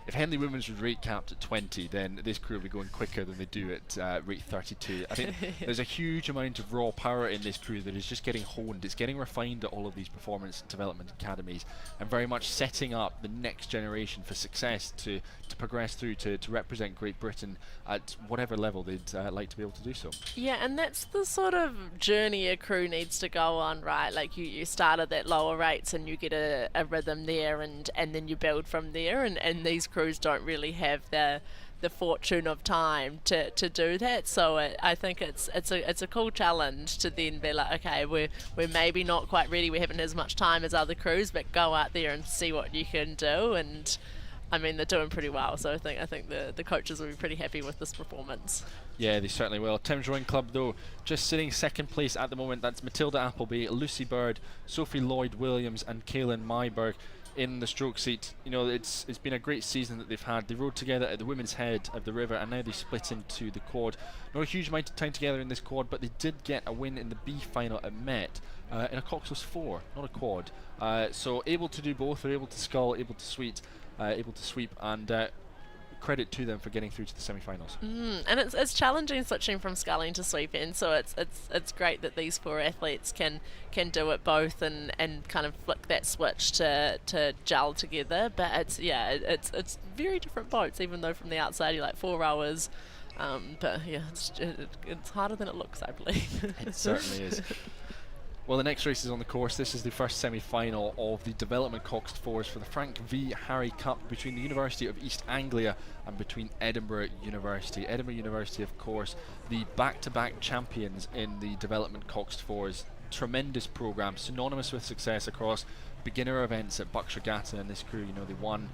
if Henley Women's was rate capped at 20, then this crew will be going quicker than they do at rate 32. I think there's a huge amount of raw power in this crew that is just getting honed. It's getting refined at all of these performance development academies, and very much setting up the next generation for success to progress through to represent Great Britain at whatever level they'd like to be able to do so. Yeah, and that's the sort of journey a crew needs to go on, right? Like you start at that lower rates and you get a rhythm there, and then you build from there, and these crews don't really have the fortune of time to do that. So I think it's a cool challenge to then be like, okay, we're maybe not quite ready, we haven't as much time as other crews, but go out there and see what you can do. And I mean, they're doing pretty well, so I think the coaches will be pretty happy with this performance. Yeah, they certainly will. Thames Rowing Club, though, just sitting second place at the moment. That's Matilda Appleby, Lucy Bird, Sophie Lloyd-Williams and Kaylin Myberg in the stroke seat. It's been a great season that they've had. They rowed together at the women's head of the river, and now they split into the quad. Not a huge amount of time together in this quad, but they did get a win in the B final at Met in a Coxos 4, not a quad. So able to do both. They're able to scull, able to sweep, and credit to them for getting through to the semi-finals. And it's challenging switching from sculling to sweeping, so it's great that these 4 athletes can do it both and kind of flick that switch to gel together. But it's very different boats, even though from the outside you're like 4 rowers. But yeah, it's harder than it looks, I believe. It certainly is. Well, the next race is on the course. This is the first semi-final of the Development Coxed Fours for the Frank V. Harry Cup between the University of East Anglia and between Edinburgh University. Edinburgh University, of course, the back-to-back champions in the Development Coxed Fours. Tremendous programme, synonymous with success across beginner events at Bucks Regatta, and this crew, they won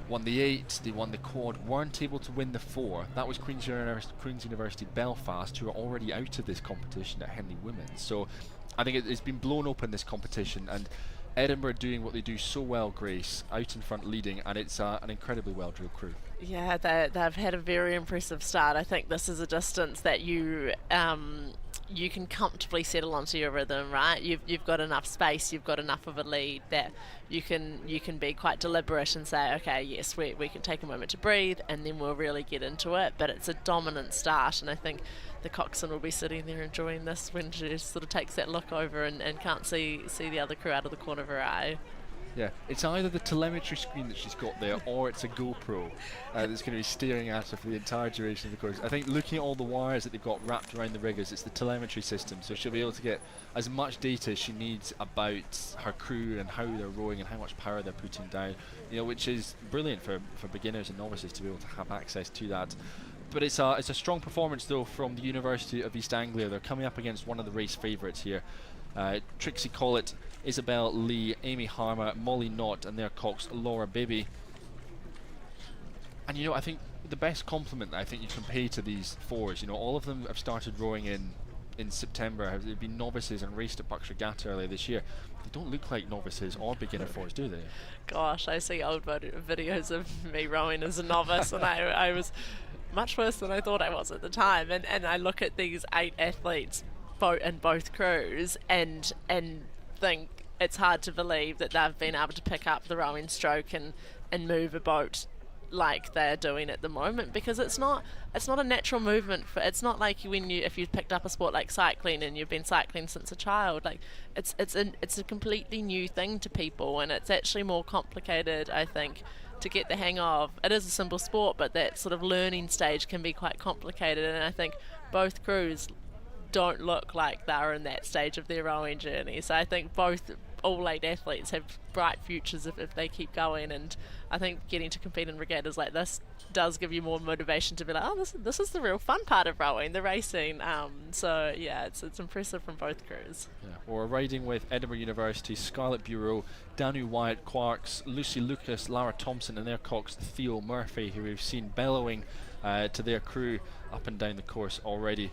won the 8, they won the quad, weren't able to win the 4. That was Queen's University Belfast, who are already out of this competition at Henley Women's. So I think it's been blown open, this competition, and Edinburgh doing what they do so well, Grace, out in front leading, and it's an incredibly well-drilled crew. Yeah, they've had a very impressive start. I think this is a distance that you can comfortably settle onto your rhythm, right? You've got enough space, you've got enough of a lead that you can be quite deliberate and say, okay, yes, we can take a moment to breathe, and then we'll really get into it. But it's a dominant start, and I think the coxswain will be sitting there enjoying this when she sort of takes that look over and can't see the other crew out of the corner of her eye. Yeah, it's either the telemetry screen that she's got there, or it's a GoPro that's going to be staring at her for the entire duration of the course. I think looking at all the wires that they've got wrapped around the riggers, it's the telemetry system, so she'll be able to get as much data as she needs about her crew and how they're rowing and how much power they're putting down, which is brilliant for beginners and novices to be able to have access to that. But it's a strong performance, though, from the University of East Anglia. They're coming up against one of the race favourites here. Trixie Collett, Isabel Lee, Amy Harmer, Molly Knott, and their cox Laura Bibby. And I think the best compliment that I think you can pay to these 4s, all of them have started rowing in September. They've been novices and raced at Bucks Regatta earlier this year. They don't look like novices or beginner 4s, do they? Gosh, I see old videos of me rowing as a novice, and I was much worse than I thought I was at the time. And I look at these 8 athletes in both crews and think it's hard to believe that they've been able to pick up the rowing stroke and move a boat like they're doing at the moment, because it's not a natural movement. It's not like if you've picked up a sport like cycling and you've been cycling since a child. Like it's a completely new thing to people, and it's actually more complicated, I think, to get the hang of. It is a simple sport, but that sort of learning stage can be quite complicated, and I think both crews don't look like they're in that stage of their rowing journey. So I think all 8 athletes have bright futures if they keep going, and I think getting to compete in regattas like this does give you more motivation to be like, oh, this is the real fun part of rowing, the racing. So yeah, it's impressive from both crews. Yeah. We're riding with Edinburgh University, Scarlett Bureau, Danu Wyatt Quarks, Lucy Lucas, Lara Thompson, and their cox Theo Murphy, who we've seen bellowing to their crew up and down the course already.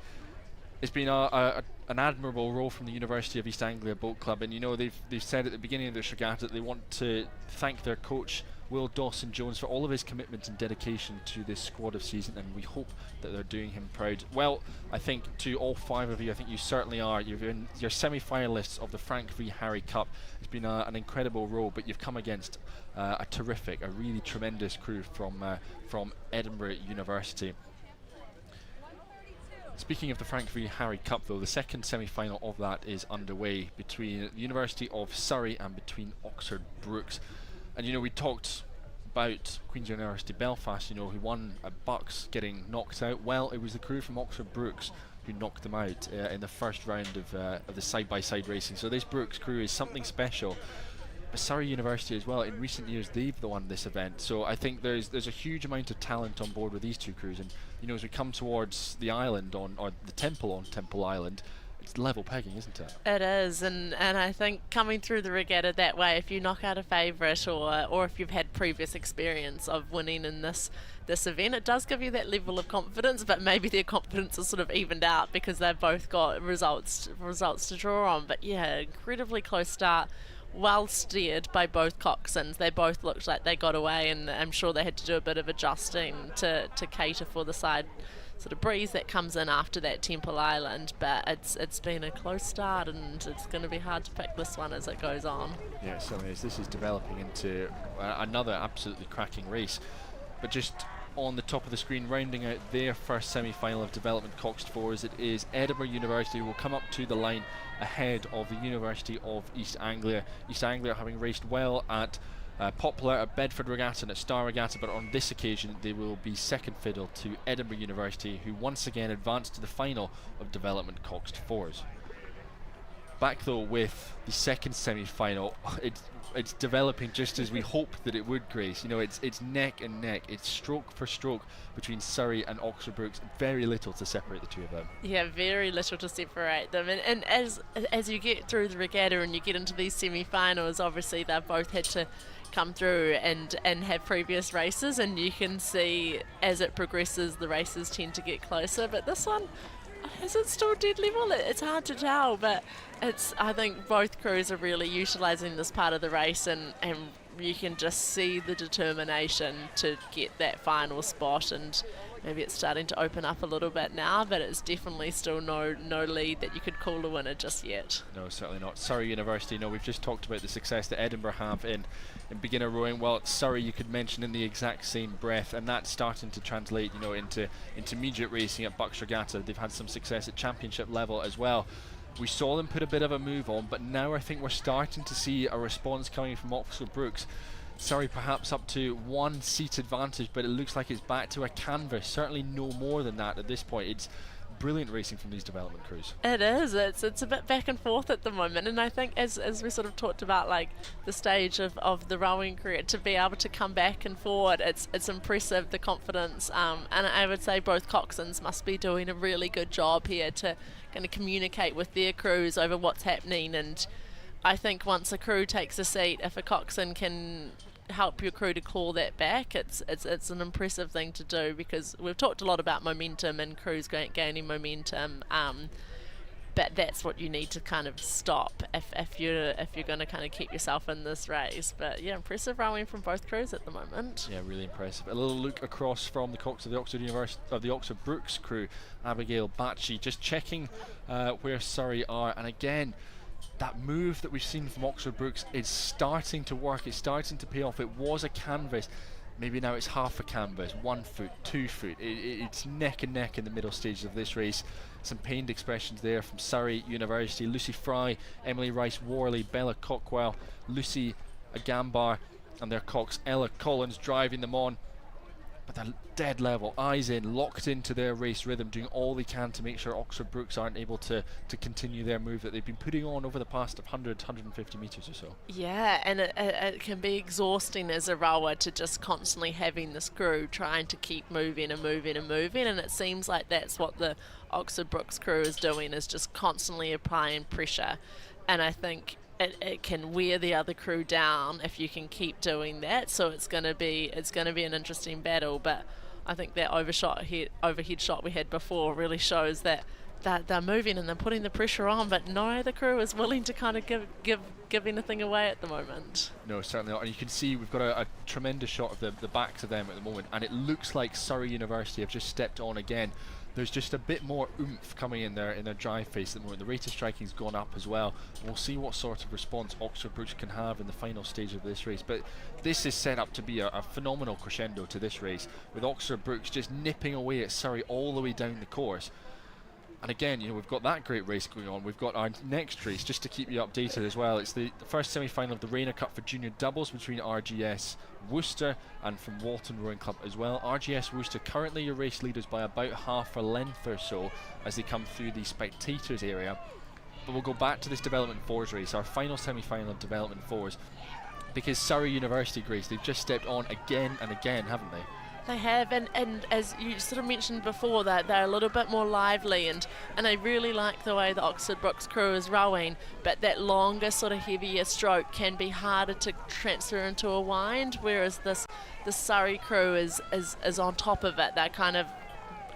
It's been an admirable role from the University of East Anglia Boat Club, and they've said at the beginning of this regatta that they want to thank their coach Will Dawson-Jones for all of his commitment and dedication to this squad of season, and we hope that they're doing him proud. Well, I think to all 5 of you, I think you certainly are. You're semi-finalists of the Frank v Harry Cup. It's been an incredible role, but you've come against a really tremendous crew from Edinburgh University. Speaking of the Frank v Harry Cup, though, the second semi-final of that is underway between the University of Surrey and between Oxford Brookes. And we talked about Queen's University Belfast, who won at Bucks getting knocked out. Well, it was the crew from Oxford Brookes who knocked them out in the first round of the side-by-side racing. So this Brookes crew is something special. But Surrey University as well, in recent years they've won this event, so I think there's a huge amount of talent on board with these 2 crews. And as we come towards the island or the temple on Temple Island, it's level pegging, isn't it? It is, and I think coming through the regatta that way, if you knock out a favourite or if you've had previous experience of winning in this event, it does give you that level of confidence, but maybe their confidence is sort of evened out because they've both got results to draw on. But yeah, incredibly close start. Well steered by both coxswains. They both looked like they got away, and I'm sure they had to do a bit of adjusting to cater for the side sort of breeze that comes in after that Temple Island. But it's been a close start, and it's going to be hard to pick this one as it goes on. Yeah, so this is developing into another absolutely cracking race. But just on the top of the screen, rounding out their first semi-final of development coxed 4s, it is Edinburgh University who will come up to the line ahead of the University of East Anglia. East Anglia having raced well at Poplar, at Bedford Regatta and at Star Regatta, but on this occasion they will be second fiddle to Edinburgh University, who once again advanced to the final of development coxed 4s. Back though with the second semi-final, it's developing just as we hoped that it would, Grace. You know, it's neck and neck. It's stroke for stroke between Surrey and Oxford Brookes. Very little to separate the two of them. Yeah, very little to separate them. And as you get through the regatta and you get into these semi-finals, obviously they've both had to come through and have previous races, and you can see as it progresses the races tend to get closer. But this one, is it still dead level? It's hard to tell, but I think both crews are really utilising this part of the race, and you can just see the determination to get that final spot. And maybe it's starting to open up a little bit now, but it's definitely still no lead that you could call a winner just yet. No, certainly not. Surrey University, we've just talked about the success that Edinburgh have in beginner rowing. Well, Surrey you could mention in the exact same breath, and that's starting to translate, into intermediate racing at Bucks Regatta. They've had some success at championship level as well. We saw them put a bit of a move on, but now I think we're starting to see a response coming from Oxford Brookes. Surrey perhaps up to 1 seat advantage, but it looks like it's back to a canvas. Certainly no more than that at this point. It's brilliant racing from these development crews. It is. It's a bit back and forth at the moment, and I think as we sort of talked about, like the stage of the rowing career, to be able to come back and forward, it's impressive, the confidence, and I would say both coxswains must be doing a really good job here to kind of communicate with their crews over what's happening. And I think once a crew takes a seat, if a coxswain can help your crew to claw that back, it's an impressive thing to do, because we've talked a lot about momentum and crews gaining momentum, but that's what you need to kind of stop if you're going to kind of keep yourself in this race. But yeah, impressive rowing from both crews at the moment. Yeah, really impressive. A little look across from the cox of the Oxford Brookes crew, Abigail Batchy, just checking where Surrey are, and again, that move that we've seen from Oxford Brookes is starting to work. It's starting to pay off. It was a canvas. Maybe now it's half a canvas, 1 foot, 2 foot. It's neck and neck in the middle stages of this race. Some pained expressions there from Surrey University. Lucy Fry, Emily Rice-Worley, Bella Cockwell, Lucy Agambar and their cox Ella Collins driving them on. But they're dead level, eyes in, locked into their race rhythm, doing all they can to make sure Oxford Brookes aren't able to continue their move that they've been putting on over the past 150 metres or so. Yeah, and it can be exhausting as a rower to just constantly having this crew trying to keep moving and moving and moving, and it seems like that's what the Oxford Brookes crew is doing, is just constantly applying pressure. And I think it can wear the other crew down if you can keep doing that. So it's going to be an interesting battle. But I think that overhead shot we had before really shows that they're moving and they're putting the pressure on, but no other crew is willing to kind of give anything away at the moment. No, certainly not. And you can see we've got a tremendous shot of the backs of them at the moment, and it looks like Surrey University have just stepped on again. There's just a bit more oomph coming in their drive face at the moment. The rate of striking's gone up as well. We'll see what sort of response Oxford Brookes can have in the final stage of this race. But this is set up to be a phenomenal crescendo to this race, with Oxford Brookes just nipping away at Surrey all the way down the course. And again, we've got that great race going on. We've got our next race, just to keep you updated as well. It's the first semi-final of the Regatta Cup for junior doubles between RGS Worcester and from Walton Rowing Club as well. RGS Worcester currently your race leaders by about half a length or so as they come through the spectators area. But we'll go back to this Development 4s race, our final semi-final of Development 4s, because Surrey University, Grace, they've just stepped on again and again, haven't they? They have, and as you sort of mentioned before, that they're a little bit more lively, and I really like the way the Oxford Brookes crew is rowing, but that longer, sort of heavier stroke can be harder to transfer into a wind, whereas the Surrey crew is on top of it. They're kind of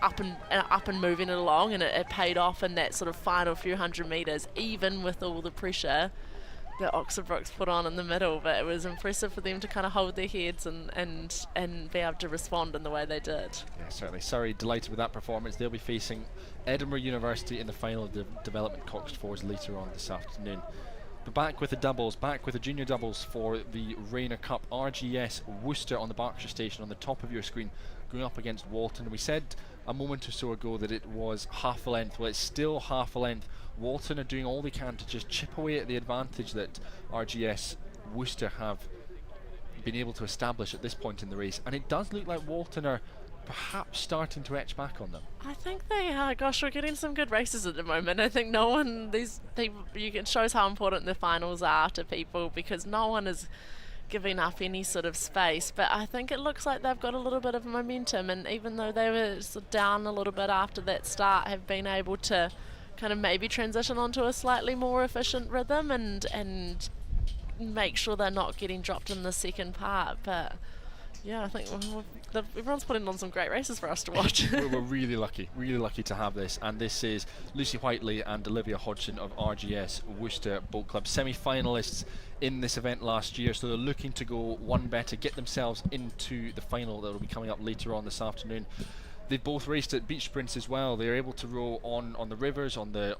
up and moving it along, and it paid off in that sort of final few hundred metres, even with all the pressure that Oxford Brookes put on in the middle. But it was impressive for them to kind of hold their heads and be able to respond in the way they did. Yeah, certainly. Surrey delighted with that performance. They'll be facing Edinburgh University in the final of the Development Coxed Fours later on this afternoon. But back with the doubles, back with the junior doubles for the Regatta Cup. RGS Worcester on the Berkshire station on the top of your screen, going up against Walton. We said a moment or so ago that it was half a length. Well, it's still half a length. Walton are doing all they can to just chip away at the advantage that RGS Worcester have been able to establish at this point in the race. And it does look like Walton are perhaps starting to etch back on them? I think they are. Gosh, we're getting some good races at the moment. I think no one, it shows how important the finals are to people, because no one is giving up any sort of space. But I think it looks like they've got a little bit of momentum, and even though they were sort of down a little bit after that start, have been able to kind of maybe transition onto a slightly more efficient rhythm and make sure they're not getting dropped in the second part. But yeah, I think everyone's putting on some great races for us to watch. We're really lucky to have this. And this is Lucy Whiteley and Olivia Hodgson of RGS Worcester Boat Club, semi-finalists in this event last year, so they're looking to go one better, get themselves into the final that will be coming up later on this afternoon. They've both raced at beach sprints as well. They're able to row on the rivers, on the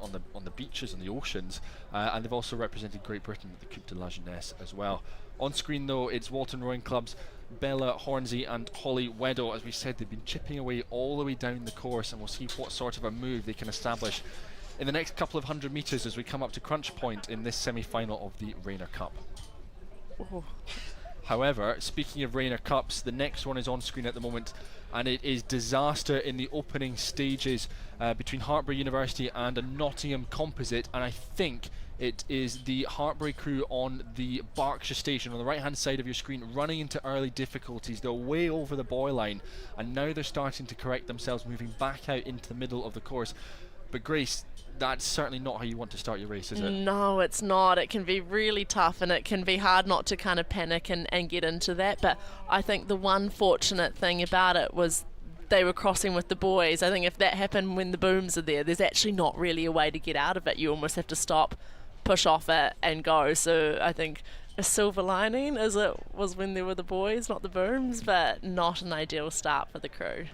beaches, on the oceans, and they've also represented Great Britain at the Coupe de la Jeunesse as well. On screen though, it's Walton Rowing Club's Bella Hornsey and Holly Weddell. As we said, they've been chipping away all the way down the course, and we'll see what sort of a move they can establish in the next couple of 100 metres as we come up to crunch point in this semi-final of the Rayner Cup. Oh. However, speaking of Rayner Cups, the next one is on screen at the moment, and it is disaster in the opening stages between Hartbury University and a Nottingham composite, and I think it is the Hartbury crew on the Berkshire station on the right hand side of your screen running into early difficulties. They're way over the buoy line, and now they're starting to correct themselves, moving back out into the middle of the course. But Grace, that's certainly not how you want to start your race, is it? No, it's not. It can be really tough, and it can be hard not to kind of panic and get into that. But I think the one fortunate thing about it was they were crossing with the boys. I think if that happened when the booms are there, there's actually not really a way to get out of it. You almost have to stop, push off it and go. So I think a silver lining is it was when there were the boys, not the booms, but not an ideal start for the crew.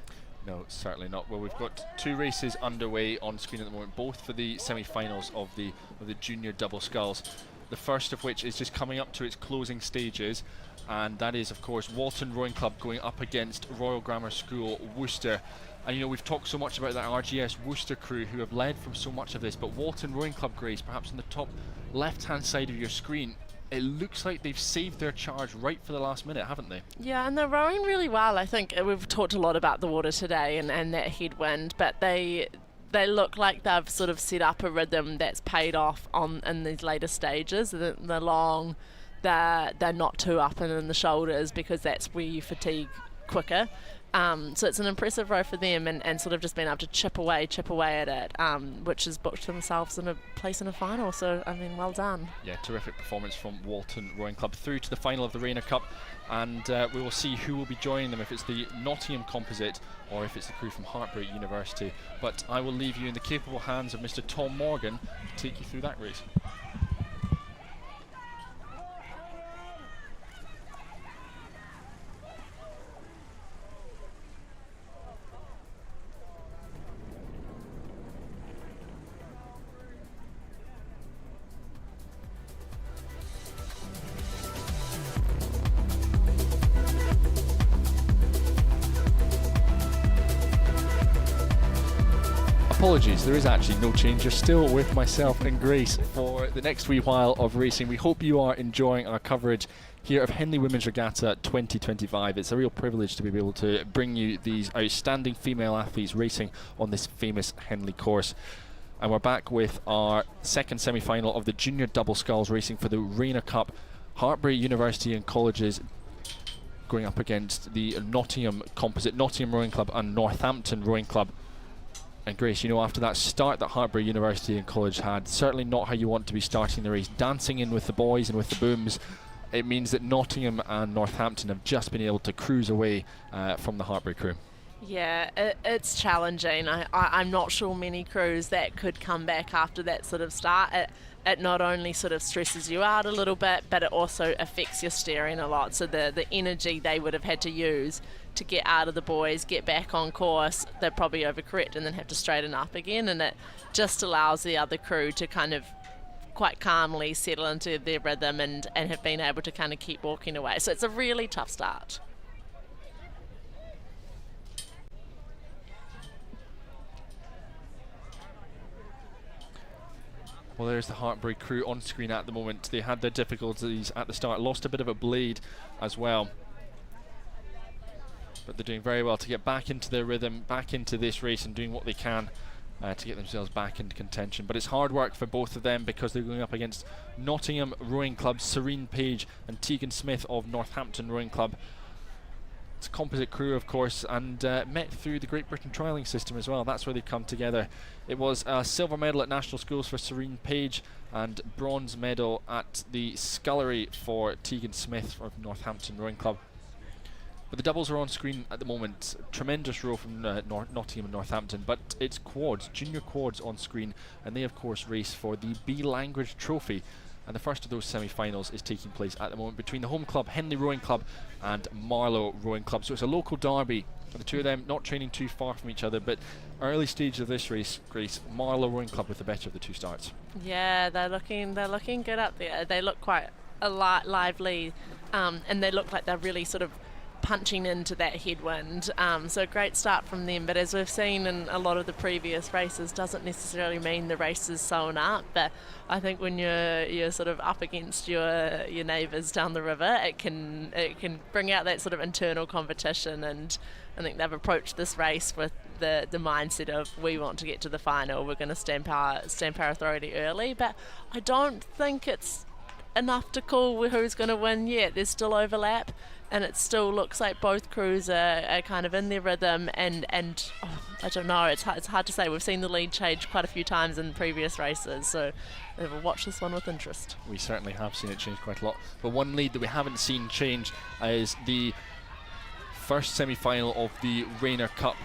No, certainly not. Well, we've got two races underway on screen at the moment, both for the semi-finals of the junior double sculls. The first of which is just coming up to its closing stages, and that is, of course, Walton Rowing Club going up against Royal Grammar School Worcester. And you know, we've talked so much about that RGS Worcester crew who have led from so much of this, but Walton Rowing Club, Grace, perhaps on the top left-hand side of your screen, it looks like they've saved their charge right for the last minute, haven't they? Yeah, and they're rowing really well. I think we've talked a lot about the water today and that headwind, but they look like they've sort of set up a rhythm that's paid off in these later stages. They're long, they're not too up and in the shoulders, because that's where you fatigue quicker. So it's an impressive row for them, and sort of just being able to chip away at it, which has booked themselves in a place in a final. So, I mean, well done. Yeah, terrific performance from Walton Rowing Club through to the final of the Rayner Cup, and we will see who will be joining them, if it's the Nottingham composite or if it's the crew from Hartbury University. But I will leave you in the capable hands of Mr. Tom Morgan to take you through that race. Apologies, there is actually no change. You're still with myself and Grace for the next wee while of racing. We hope you are enjoying our coverage here of Henley Women's Regatta 2025. It's a real privilege to be able to bring you these outstanding female athletes racing on this famous Henley course. And we're back with our second semi-final of the junior double sculls racing for the Rayner Cup. Hartbury University and Colleges going up against the Nottingham composite, Nottingham Rowing Club and Northampton Rowing Club. And Grace, you know, after that start that Hartbury University and College had, certainly not how you want to be starting the race. Dancing in with the boys and with the booms, it means that Nottingham and Northampton have just been able to cruise away from the Hartbury crew. Yeah, it's challenging. I'm not sure many crews that could come back after that sort of start. It not only sort of stresses you out a little bit, but it also affects your steering a lot. So the energy they would have had to use to get out of the buoys, get back on course, they'd probably overcorrect and then have to straighten up again, and it just allows the other crew to kind of quite calmly settle into their rhythm and have been able to kind of keep walking away. So it's a really tough start. Well, there's the Hartbury crew on screen at the moment. They had their difficulties at the start, lost a bit of a blade as well. but they're doing very well to get back into their rhythm, back into this race and doing what they can to get themselves back into contention. But it's hard work for both of them because they're going up against Nottingham Rowing Club, Serene Page and Tegan Smith of Northampton Rowing Club. It's a composite crew, of course, and met through the Great Britain trialling system as well. That's where they've come together. It was a silver medal at national schools for Serene Page and bronze medal at the scullery for Tegan Smith of Northampton Rowing Club. But the doubles are on screen at the moment. Tremendous row from Nottingham and Northampton, but it's quads, junior quads on screen, and they of course race for the B Language Trophy. And the first of those semi-finals is taking place at the moment between the home club Henley Rowing Club and Marlow Rowing Club. So it's a local derby, and the two of them not training too far from each other, but early stage of this race, Grace, Marlow Rowing Club with the better of the two starts. Yeah, they're looking good up there. They look quite lively, and they look like they're really sort of punching into that headwind. So a great start from them, but as we've seen in a lot of the previous races, doesn't necessarily mean the race is sewn up. But I think when you're sort of up against your neighbours down the river, it can bring out that sort of internal competition. And I think they've approached this race with the mindset of, we want to get to the final, we're going to stamp our authority early. But I don't think it's enough to call who's going to win yet. There's still overlap, and it still looks like both crews are kind of in their rhythm, and I don't know, it's hard to say. We've seen the lead change quite a few times in previous races, so we'll watch this one with interest. We certainly have seen it change quite a lot, but one lead that we haven't seen change is the first semi-final of the Rayner Cup.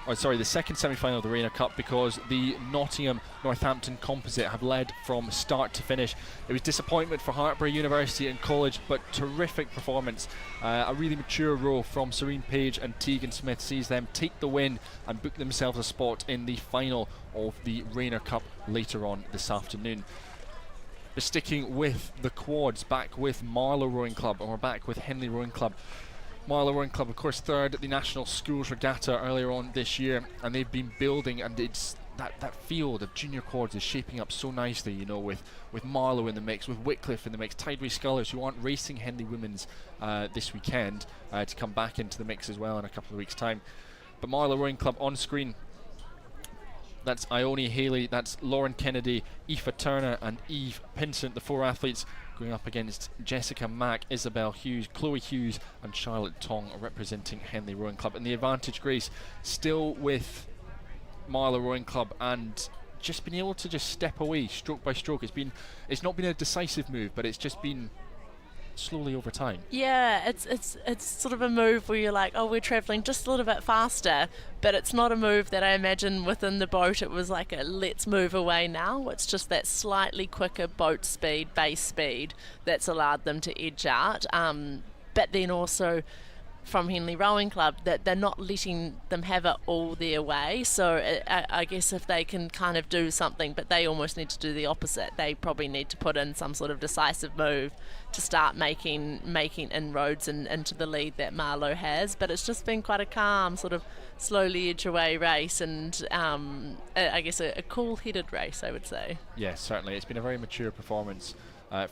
The second semi-final of the Rayner Cup, because the Nottingham Northampton composite have led from start to finish. It was disappointment for Hartpury University and College, but terrific performance. A really mature row from Serene Page and Tegan Smith sees them take the win and book themselves a spot in the final of the Rayner Cup later on this afternoon. But sticking with the quads, back with Marlow Rowing Club, and we're back with Henley Rowing Club. Marlow Rowing Club, of course, third at the National Schools Regatta earlier on this year, and they've been building, and it's that field of junior quads is shaping up so nicely, you know, with Marlow in the mix, with Wycliffe in the mix, Tideway Scullers, who aren't racing Henley Women's this weekend, to come back into the mix as well in a couple of weeks' time. But Marlow Rowing Club on screen, that's Ione Haley, that's Lauren Kennedy, Aoife Turner and Eve Pinsent, the four athletes going up against Jessica Mack, Isabel Hughes, Chloe Hughes and Charlotte Tong, representing Henley Rowing Club. And the advantage, Grace, still with Marlow Rowing Club, and just been able to just step away stroke by stroke. It's not been a decisive move, but it's just been slowly over time. Yeah, it's sort of a move where you're like, oh, we're travelling just a little bit faster, but it's not a move that I imagine within the boat it was like a let's move away now. It's just that slightly quicker boat speed, base speed, that's allowed them to edge out. But then also from Henley Rowing Club, that they're not letting them have it all their way. So I guess if they can kind of do something, but they almost need to do the opposite. They probably need to put in some sort of decisive move to start making inroads into the lead that Marlow has. But it's just been quite a calm, sort of slowly edge away race, and I guess a cool-headed race, I would say. Yes, certainly. It's been a very mature performance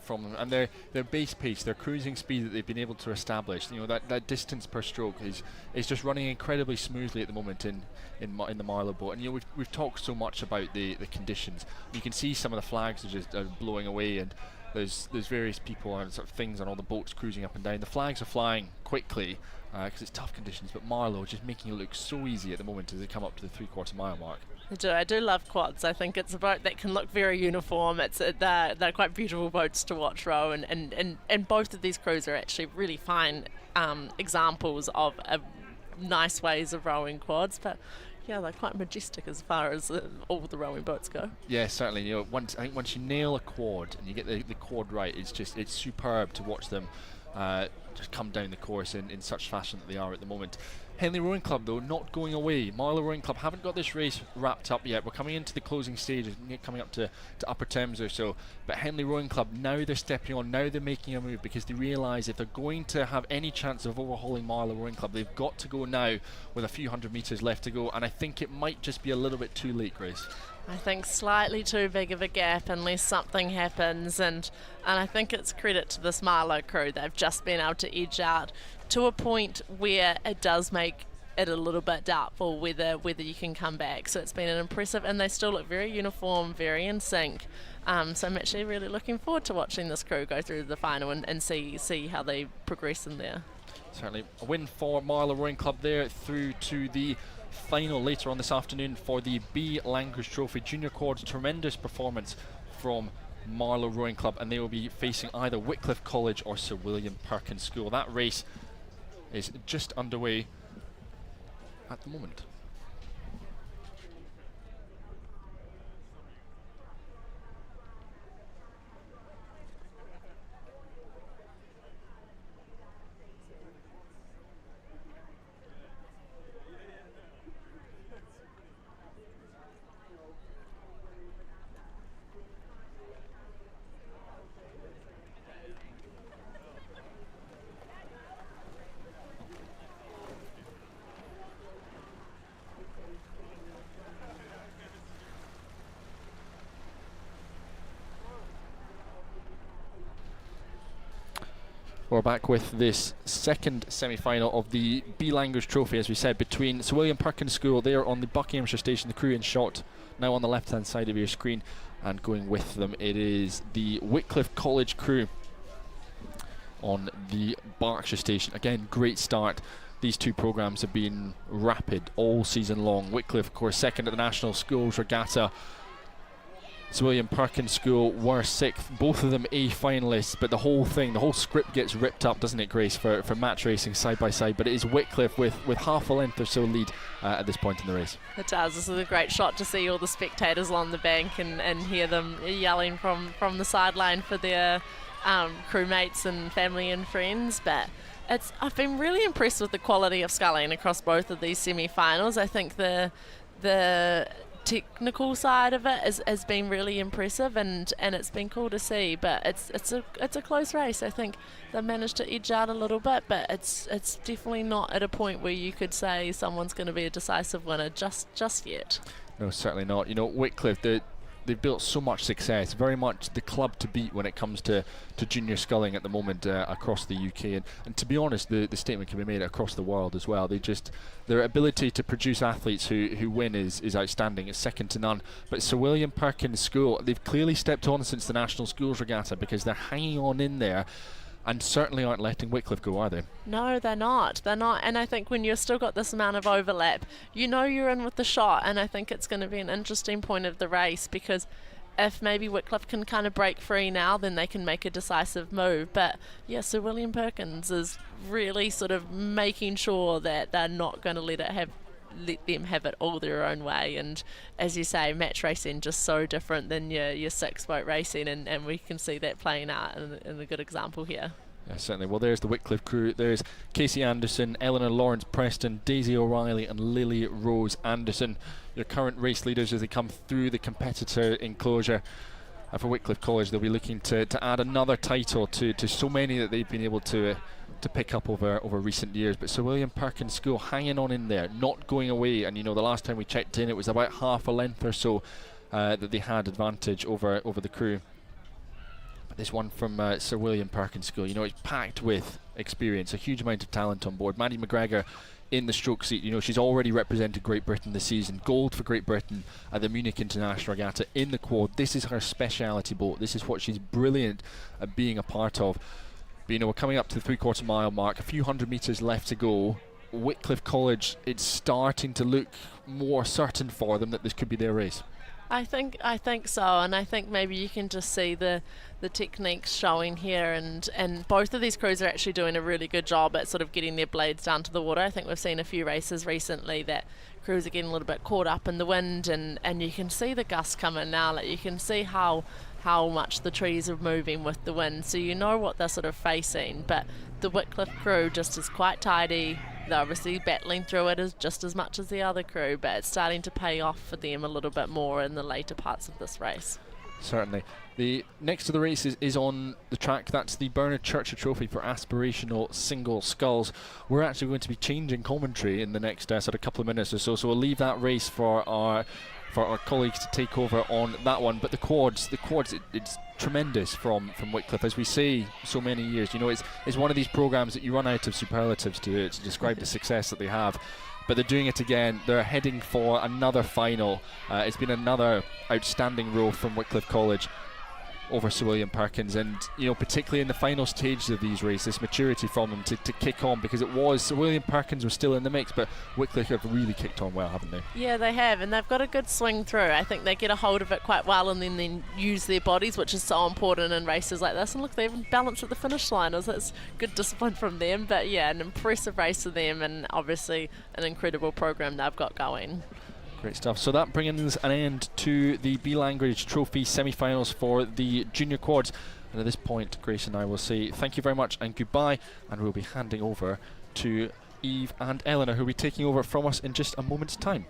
from them, and their base pace, their cruising speed that they've been able to establish, you know, that distance per stroke is just running incredibly smoothly at the moment in the Marlow boat. And you know, we've talked so much about the conditions. You can see some of the flags are just blowing away, and there's various people and sort of things on all the boats cruising up and down. The flags are flying quickly because it's tough conditions, but Marlow just making it look so easy at the moment as they come up to the 3/4 mile mark. I do love quads. I think it's a boat that can look very uniform. They're quite beautiful boats to watch row, and both of these crews are actually really fine examples of nice ways of rowing quads. But yeah, they're quite majestic as far as all the rowing boats go. Yeah, certainly. You know, I think once you nail a quad and you get the quad right, it's superb to watch them just come down the course in such fashion that they are at the moment. Henley Rowing Club, though, not going away. Marlow Rowing Club haven't got this race wrapped up yet. We're coming into the closing stages, coming up to Upper Thames or so. But Henley Rowing Club, now they're stepping on, now they're making a move, because they realise if they're going to have any chance of overhauling Marlow Rowing Club, they've got to go now with a few hundred metres left to go. And I think it might just be a little bit too late, Grace. I think slightly too big of a gap unless something happens, and I think it's credit to this Marlow crew. They've just been able to edge out to a point where it does make it a little bit doubtful whether you can come back. So it's been an impressive, and they still look very uniform, very in sync. So I'm actually really looking forward to watching this crew go through the final and see how they progress in there. Certainly a win for Marlow Rowing Club there, through to the final later on this afternoon for the B Language Trophy Junior Quads. Tremendous performance from Marlow Rowing Club, and they will be facing either Wycliffe College or Sir William Perkins School. That race is just underway at the moment. We're back with this second semi-final of the B Language Trophy, as we said, between Sir William Perkins School there on the Buckinghamshire station, the crew in shot now on the left-hand side of your screen, and going with them it is the Wycliffe College crew on the Berkshire station. Again, great start. These two programmes have been rapid all season long. Wycliffe, of course, second at the National Schools Regatta. Sir William Perkins School were sixth, both of them A finalists, but the whole script gets ripped up, doesn't it, Grace, for match racing side by side. But it is Wycliffe with half a length or so lead at this point in the race. It does. This is a great shot to see all the spectators along the bank and hear them yelling from the sideline for their crewmates and family and friends. But I've been really impressed with the quality of sculling across both of these semi-finals. I think the technical side of it has been really impressive, and it's been cool to see. But it's a close race. I think they've managed to edge out a little bit, but it's definitely not at a point where you could say someone's going to be a decisive winner just yet. No, certainly not. You know, Wycliffe, they've built so much success, very much the club to beat when it comes to junior sculling at the moment across the UK, and to be honest, the statement can be made across the world as well. Their ability to produce athletes who win is outstanding. It's second to none. But Sir William Perkins School, they've clearly stepped on since the National Schools Regatta, because they're hanging on in there and certainly aren't letting Wycliffe go, are they? No, they're not. And I think when you've still got this amount of overlap, you know you're in with the shot, and I think it's going to be an interesting point of the race, because if maybe Wycliffe can kind of break free now, then they can make a decisive move. But yeah, Sir William Perkins is really sort of making sure that they're not going to let them have it all their own way. And as you say, match racing just so different than your six boat racing, and we can see that playing out in a good example here. Yeah, certainly. Well, there's the Wycliffe crew. There's Casey Anderson, Eleanor Lawrence Preston, Daisy O'Reilly and Lily Rose Anderson, your current race leaders as they come through the competitor enclosure. For Wycliffe College, they'll be looking to add another title to so many that they've been able to pick up over recent years. But Sir William Perkins School hanging on in there, not going away. And you know, the last time we checked in, it was about half a length or so that they had advantage over the crew. But this one from Sir William Perkins School, you know, it's packed with experience, a huge amount of talent on board. Maddie McGregor in the stroke seat, you know, she's already represented Great Britain this season. Gold for Great Britain at the Munich International Regatta in the quad. This is her speciality boat. This is what she's brilliant at being a part of. But, you know, we're coming up to the 3/4 mile mark, a few hundred metres left to go. Wycliffe College, it's starting to look more certain for them that this could be their race. I think so, and I think maybe you can just see the techniques showing here, and both of these crews are actually doing a really good job at sort of getting their blades down to the water. I think we've seen a few races recently that crews are getting a little bit caught up in the wind, and you can see the gusts coming now. Like, you can see how much the trees are moving with the wind, so you know what they're sort of facing. But the Wycliffe crew just is quite tidy. They're obviously battling through it just as much as the other crew, but it's starting to pay off for them a little bit more in the later parts of this race. Certainly. The next to the race is on the track. That's the Bernard Churchill Trophy for Aspirational Single Sculls. We're actually going to be changing commentary in the next sort of couple of minutes or so, so we'll leave that race for our colleagues to take over on that one. But the quads, it's tremendous from Wycliffe, as we say so many years. You know, it's one of these programs that you run out of superlatives to describe the success that they have. But they're doing it again. They're heading for another final. It's been another outstanding role from Wycliffe College over Sir William Perkins, and you know, particularly in the final stages of these races, this maturity from them to kick on, because it was Sir William Perkins was still in the mix, but Wycliffe have really kicked on well, haven't they? Yeah, they have, and they've got a good swing through. I think they get a hold of it quite well and then use their bodies, which is so important in races like this. And look, they even balanced at the finish line. That's good discipline from them. But yeah, an impressive race for them, and obviously an incredible program they've got going. Great stuff. So that brings an end to the B Langridge Trophy semi-finals for the junior quads. And at this point, Grace and I will say thank you very much and goodbye, and we'll be handing over to Eve and Eleanor, who will be taking over from us in just a moment's time.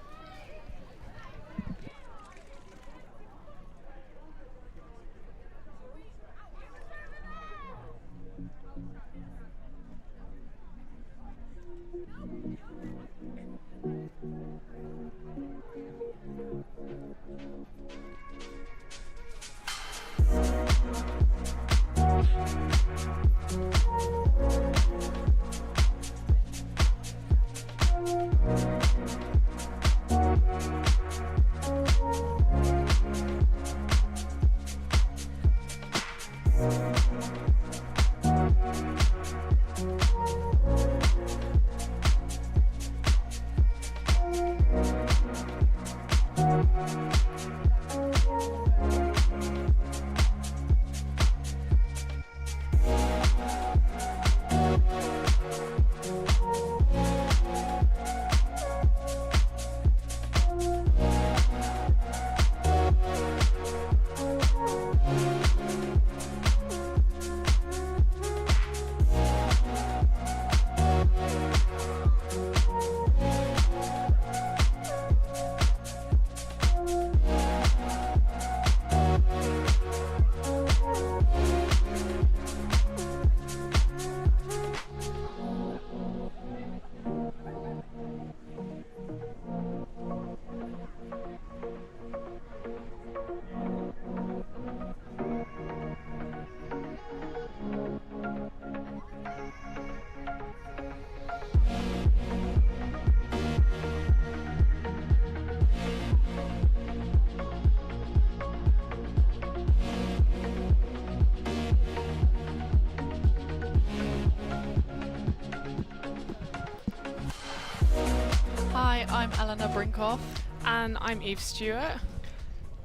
I'm Eleanor Brinkoff. And I'm Eve Stewart.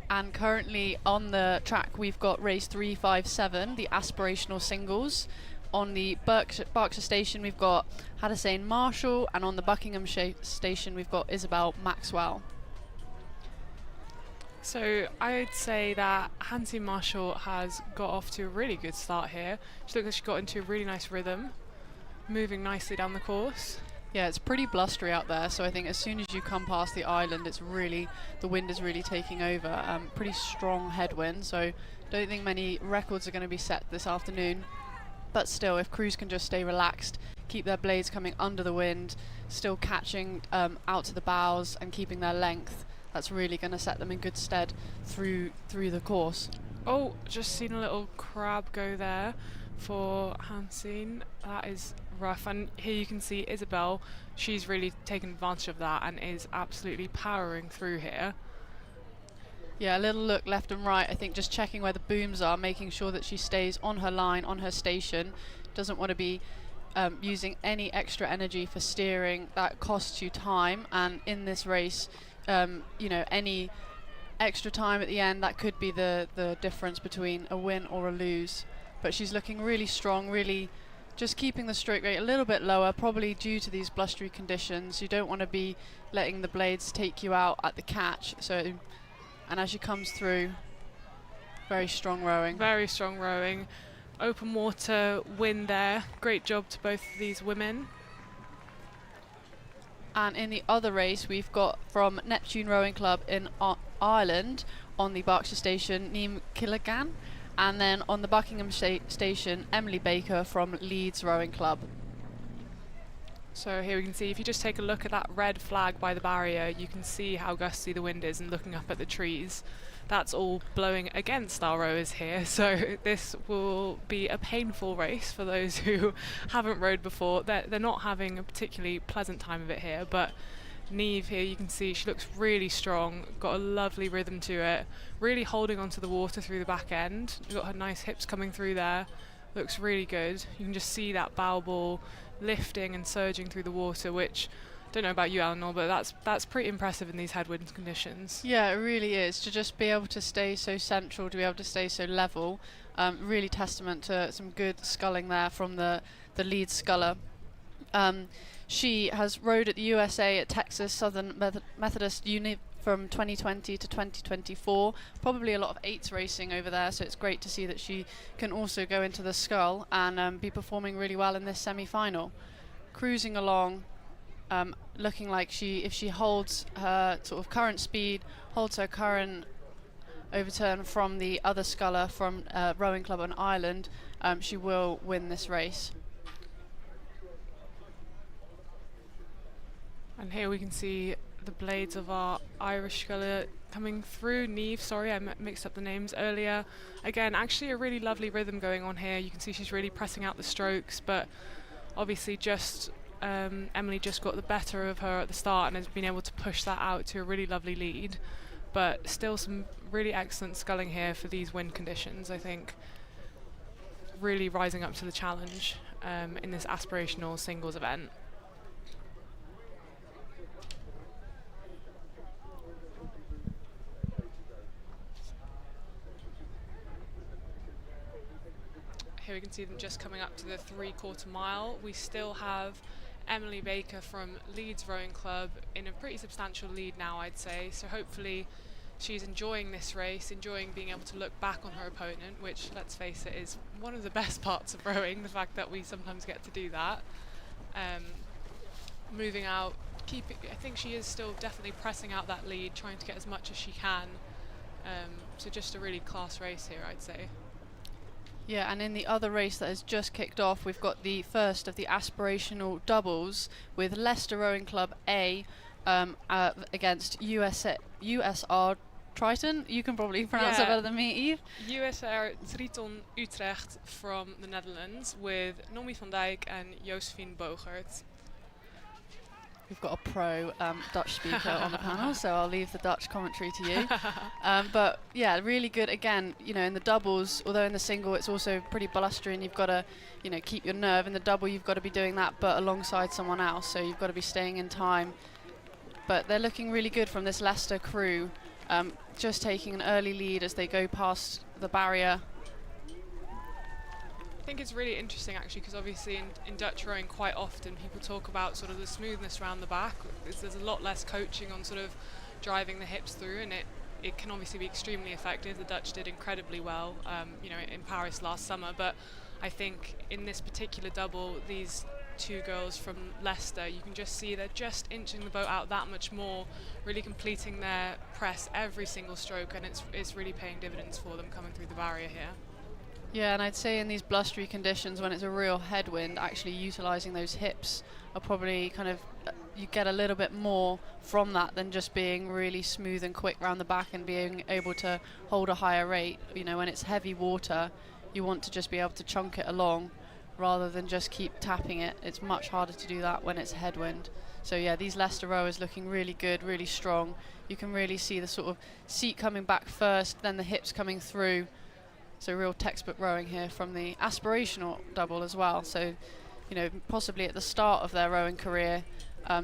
And currently on the track we've got race 357, the Aspirational Singles. On the Berkshire Station we've got Hadasane Marshall, and on the Buckingham Station we've got Isabel Maxwell. So I'd say that Hansine Marshall has got off to a really good start here. She looks like she got into a really nice rhythm, moving nicely down the course. Yeah, it's pretty blustery out there, so I think as soon as you come past the island, the wind is really taking over. Pretty strong headwind, so don't think many records are going to be set this afternoon. But still, if crews can just stay relaxed, keep their blades coming under the wind, still catching out to the bows and keeping their length, that's really going to set them in good stead through the course. Oh, just seen a little crab go there for Hansine. That is rough, and here you can see Isabel. She's really taken advantage of that and is absolutely powering through here. Yeah, a little look left and right, I think just checking where the booms are, making sure that she stays on her line, on her station, doesn't want to be using any extra energy for steering. That costs you time, and in this race, you know, any extra time at the end, that could be the difference between a win or a lose. But she's looking really strong, really just keeping the stroke rate a little bit lower, probably due to these blustery conditions. You don't want to be letting the blades take you out at the catch. So, and as she comes through, very strong rowing. Very strong rowing. Open water win there. Great job to both of these women. And in the other race, we've got from Neptune Rowing Club in Ireland on the Berkshire Station, Niamh Killigan. And then on the Buckingham Station, Emily Baker from Leeds Rowing Club. So here we can see, if you just take a look at that red flag by the barrier, you can see how gusty the wind is, and looking up at the trees, that's all blowing against our rowers here. So this will be a painful race for those who haven't rowed before. They're not having a particularly pleasant time of it here, but Neve here, you can see she looks really strong, got a lovely rhythm to it, really holding onto the water through the back end. You've got her nice hips coming through there, looks really good. You can just see that bow ball lifting and surging through the water, which, don't know about you, Eleanor, but that's pretty impressive in these headwind conditions. Yeah, it really is, to just be able to stay so central, to be able to stay so level. Really testament to some good sculling there from the lead sculler. She has rowed at the USA at Texas Southern Methodist Uni from 2020 to 2024. Probably a lot of eights racing over there, so it's great to see that she can also go into the scull and be performing really well in this semi-final. Cruising along, looking like if she holds her sort of current speed, holds her current overturn from the other sculler from Rowing Club on Ireland, she will win this race. And here we can see the blades of our Irish sculler coming through. Neve, sorry, I mixed up the names earlier. Again, actually a really lovely rhythm going on here. You can see she's really pressing out the strokes, but obviously just Emily just got the better of her at the start and has been able to push that out to a really lovely lead. But still some really excellent sculling here for these wind conditions, I think. Really rising up to the challenge in this aspirational singles event. Here we can see them just coming up to the 3/4 mile. We still have Emily Baker from Leeds Rowing Club in a pretty substantial lead now, I'd say. So hopefully she's enjoying this race, enjoying being able to look back on her opponent, which, let's face it, is one of the best parts of rowing, the fact that we sometimes get to do that. Moving out, I think she is still definitely pressing out that lead, trying to get as much as she can. So just a really class race here, I'd say. Yeah, and in the other race that has just kicked off, we've got the first of the aspirational doubles with Leicester Rowing Club A against USR Triton. You can probably pronounce it better than me, Eve. USR Triton Utrecht from the Netherlands with Nomi van Dijk and Josephine Bogert. We've got a pro Dutch speaker on the panel, so I'll leave the Dutch commentary to you. But yeah, really good. Again, in the doubles, although in the single it's also pretty blustery and you've got to, keep your nerve. In the double, you've got to be doing that, but alongside someone else, so you've got to be staying in time. But they're looking really good from this Leicester crew, just taking an early lead as they go past the barrier. I think it's really interesting actually, because obviously in Dutch rowing quite often people talk about sort of the smoothness around the back. There's a lot less coaching on sort of driving the hips through, and it can obviously be extremely effective. The Dutch did incredibly well in Paris last summer, but I think in this particular double, these two girls from Leicester, you can just see they're just inching the boat out that much more, really completing their press every single stroke, and it's really paying dividends for them coming through the barrier here. Yeah, and I'd say in these blustery conditions when it's a real headwind, actually utilising those hips are probably kind of, you get a little bit more from that than just being really smooth and quick around the back and being able to hold a higher rate. When it's heavy water, you want to just be able to chunk it along rather than just keep tapping it. It's much harder to do that when it's headwind. So yeah, these Leicester rowers looking really good, really strong. You can really see the sort of seat coming back first, then the hips coming through. So real textbook rowing here from the aspirational double as well. So, possibly at the start of their rowing career,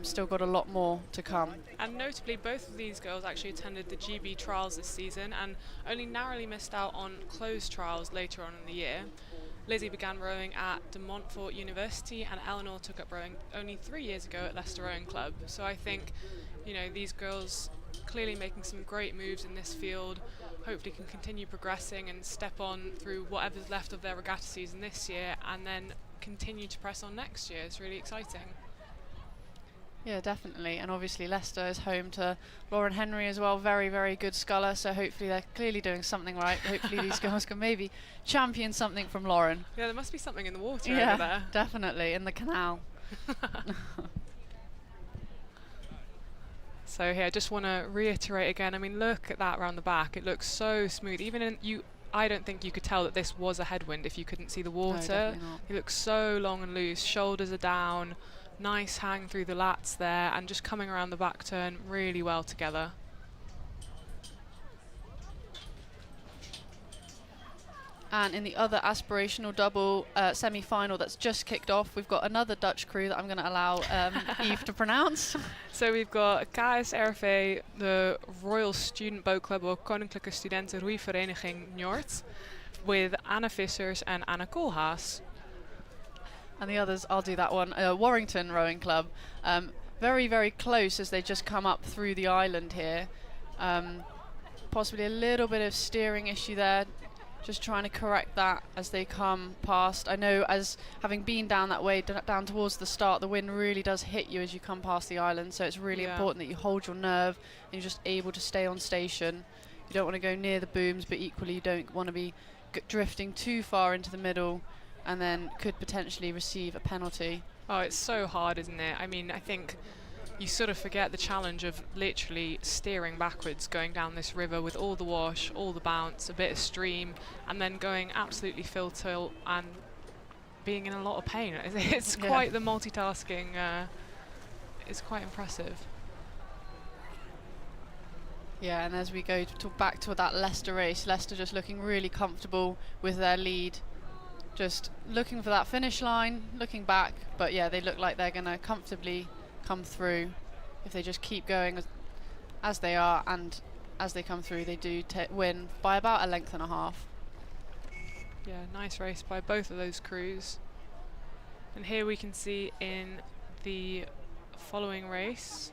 still got a lot more to come. And notably, both of these girls actually attended the GB trials this season and only narrowly missed out on closed trials later on in the year. Lizzie began rowing at De Montfort University and Eleanor took up rowing only 3 years ago at Leicester Rowing Club. So I think, these girls clearly making some great moves in this field, hopefully can continue progressing and step on through whatever's left of their regatta season this year and then continue to press on next year. It's really exciting. Yeah, definitely. And obviously Leicester is home to Lauren Henry as well. Very, very good sculler. So hopefully they're clearly doing something right. Hopefully these girls can maybe champion something from Lauren. Yeah, there must be something in the water over there. Definitely, in the canal. So here, I just want to reiterate again. I mean, look at that around the back. It looks so smooth. I don't think you could tell that this was a headwind if you couldn't see the water. No, definitely not. It looks so long and loose. Shoulders are down. Nice hang through the lats there, and just coming around the back turn really well together. And in the other aspirational double semi-final that's just kicked off, we've got another Dutch crew that I'm going to allow Eve to pronounce. So we've got KSRV, the Royal Student Boat Club, or Koninklijke Studenten Roeivereniging Noord, with Anna Vissers and Anna Koolhaas. And the others, I'll do that one, Warrington Rowing Club. Very, very close as they just come up through the island here. Possibly a little bit of steering issue there. Just trying to correct that as they come past. I know, as having been down that way, down towards the start, the wind really does hit you as you come past the island, so it's really important that you hold your nerve and you're just able to stay on station. You don't want to go near the booms, but equally you don't want to be drifting too far into the middle and then could potentially receive a penalty. Oh, it's so hard, isn't it? I mean, I think you sort of forget the challenge of literally steering backwards, going down this river with all the wash, all the bounce, a bit of stream, and then going absolutely full tilt and being in a lot of pain. It's quite the multitasking. It's quite impressive. Yeah, and as we go back to that Leicester race, Leicester just looking really comfortable with their lead, just looking for that finish line, looking back, but yeah, they look like they're going to comfortably come through if they just keep going as they are, and as they come through they do win by about a length and a half. Yeah, nice race by both of those crews. And here we can see in the following race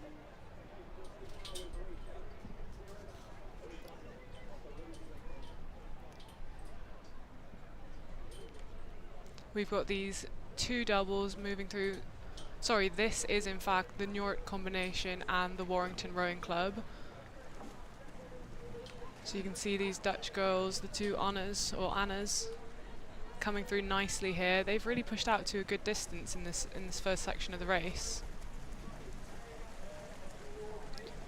we've got these two doubles moving through. Sorry, this is in fact the Njord combination and the Warrington Rowing Club. So you can see these Dutch girls, the two Annas, coming through nicely here. They've really pushed out to a good distance in this first section of the race.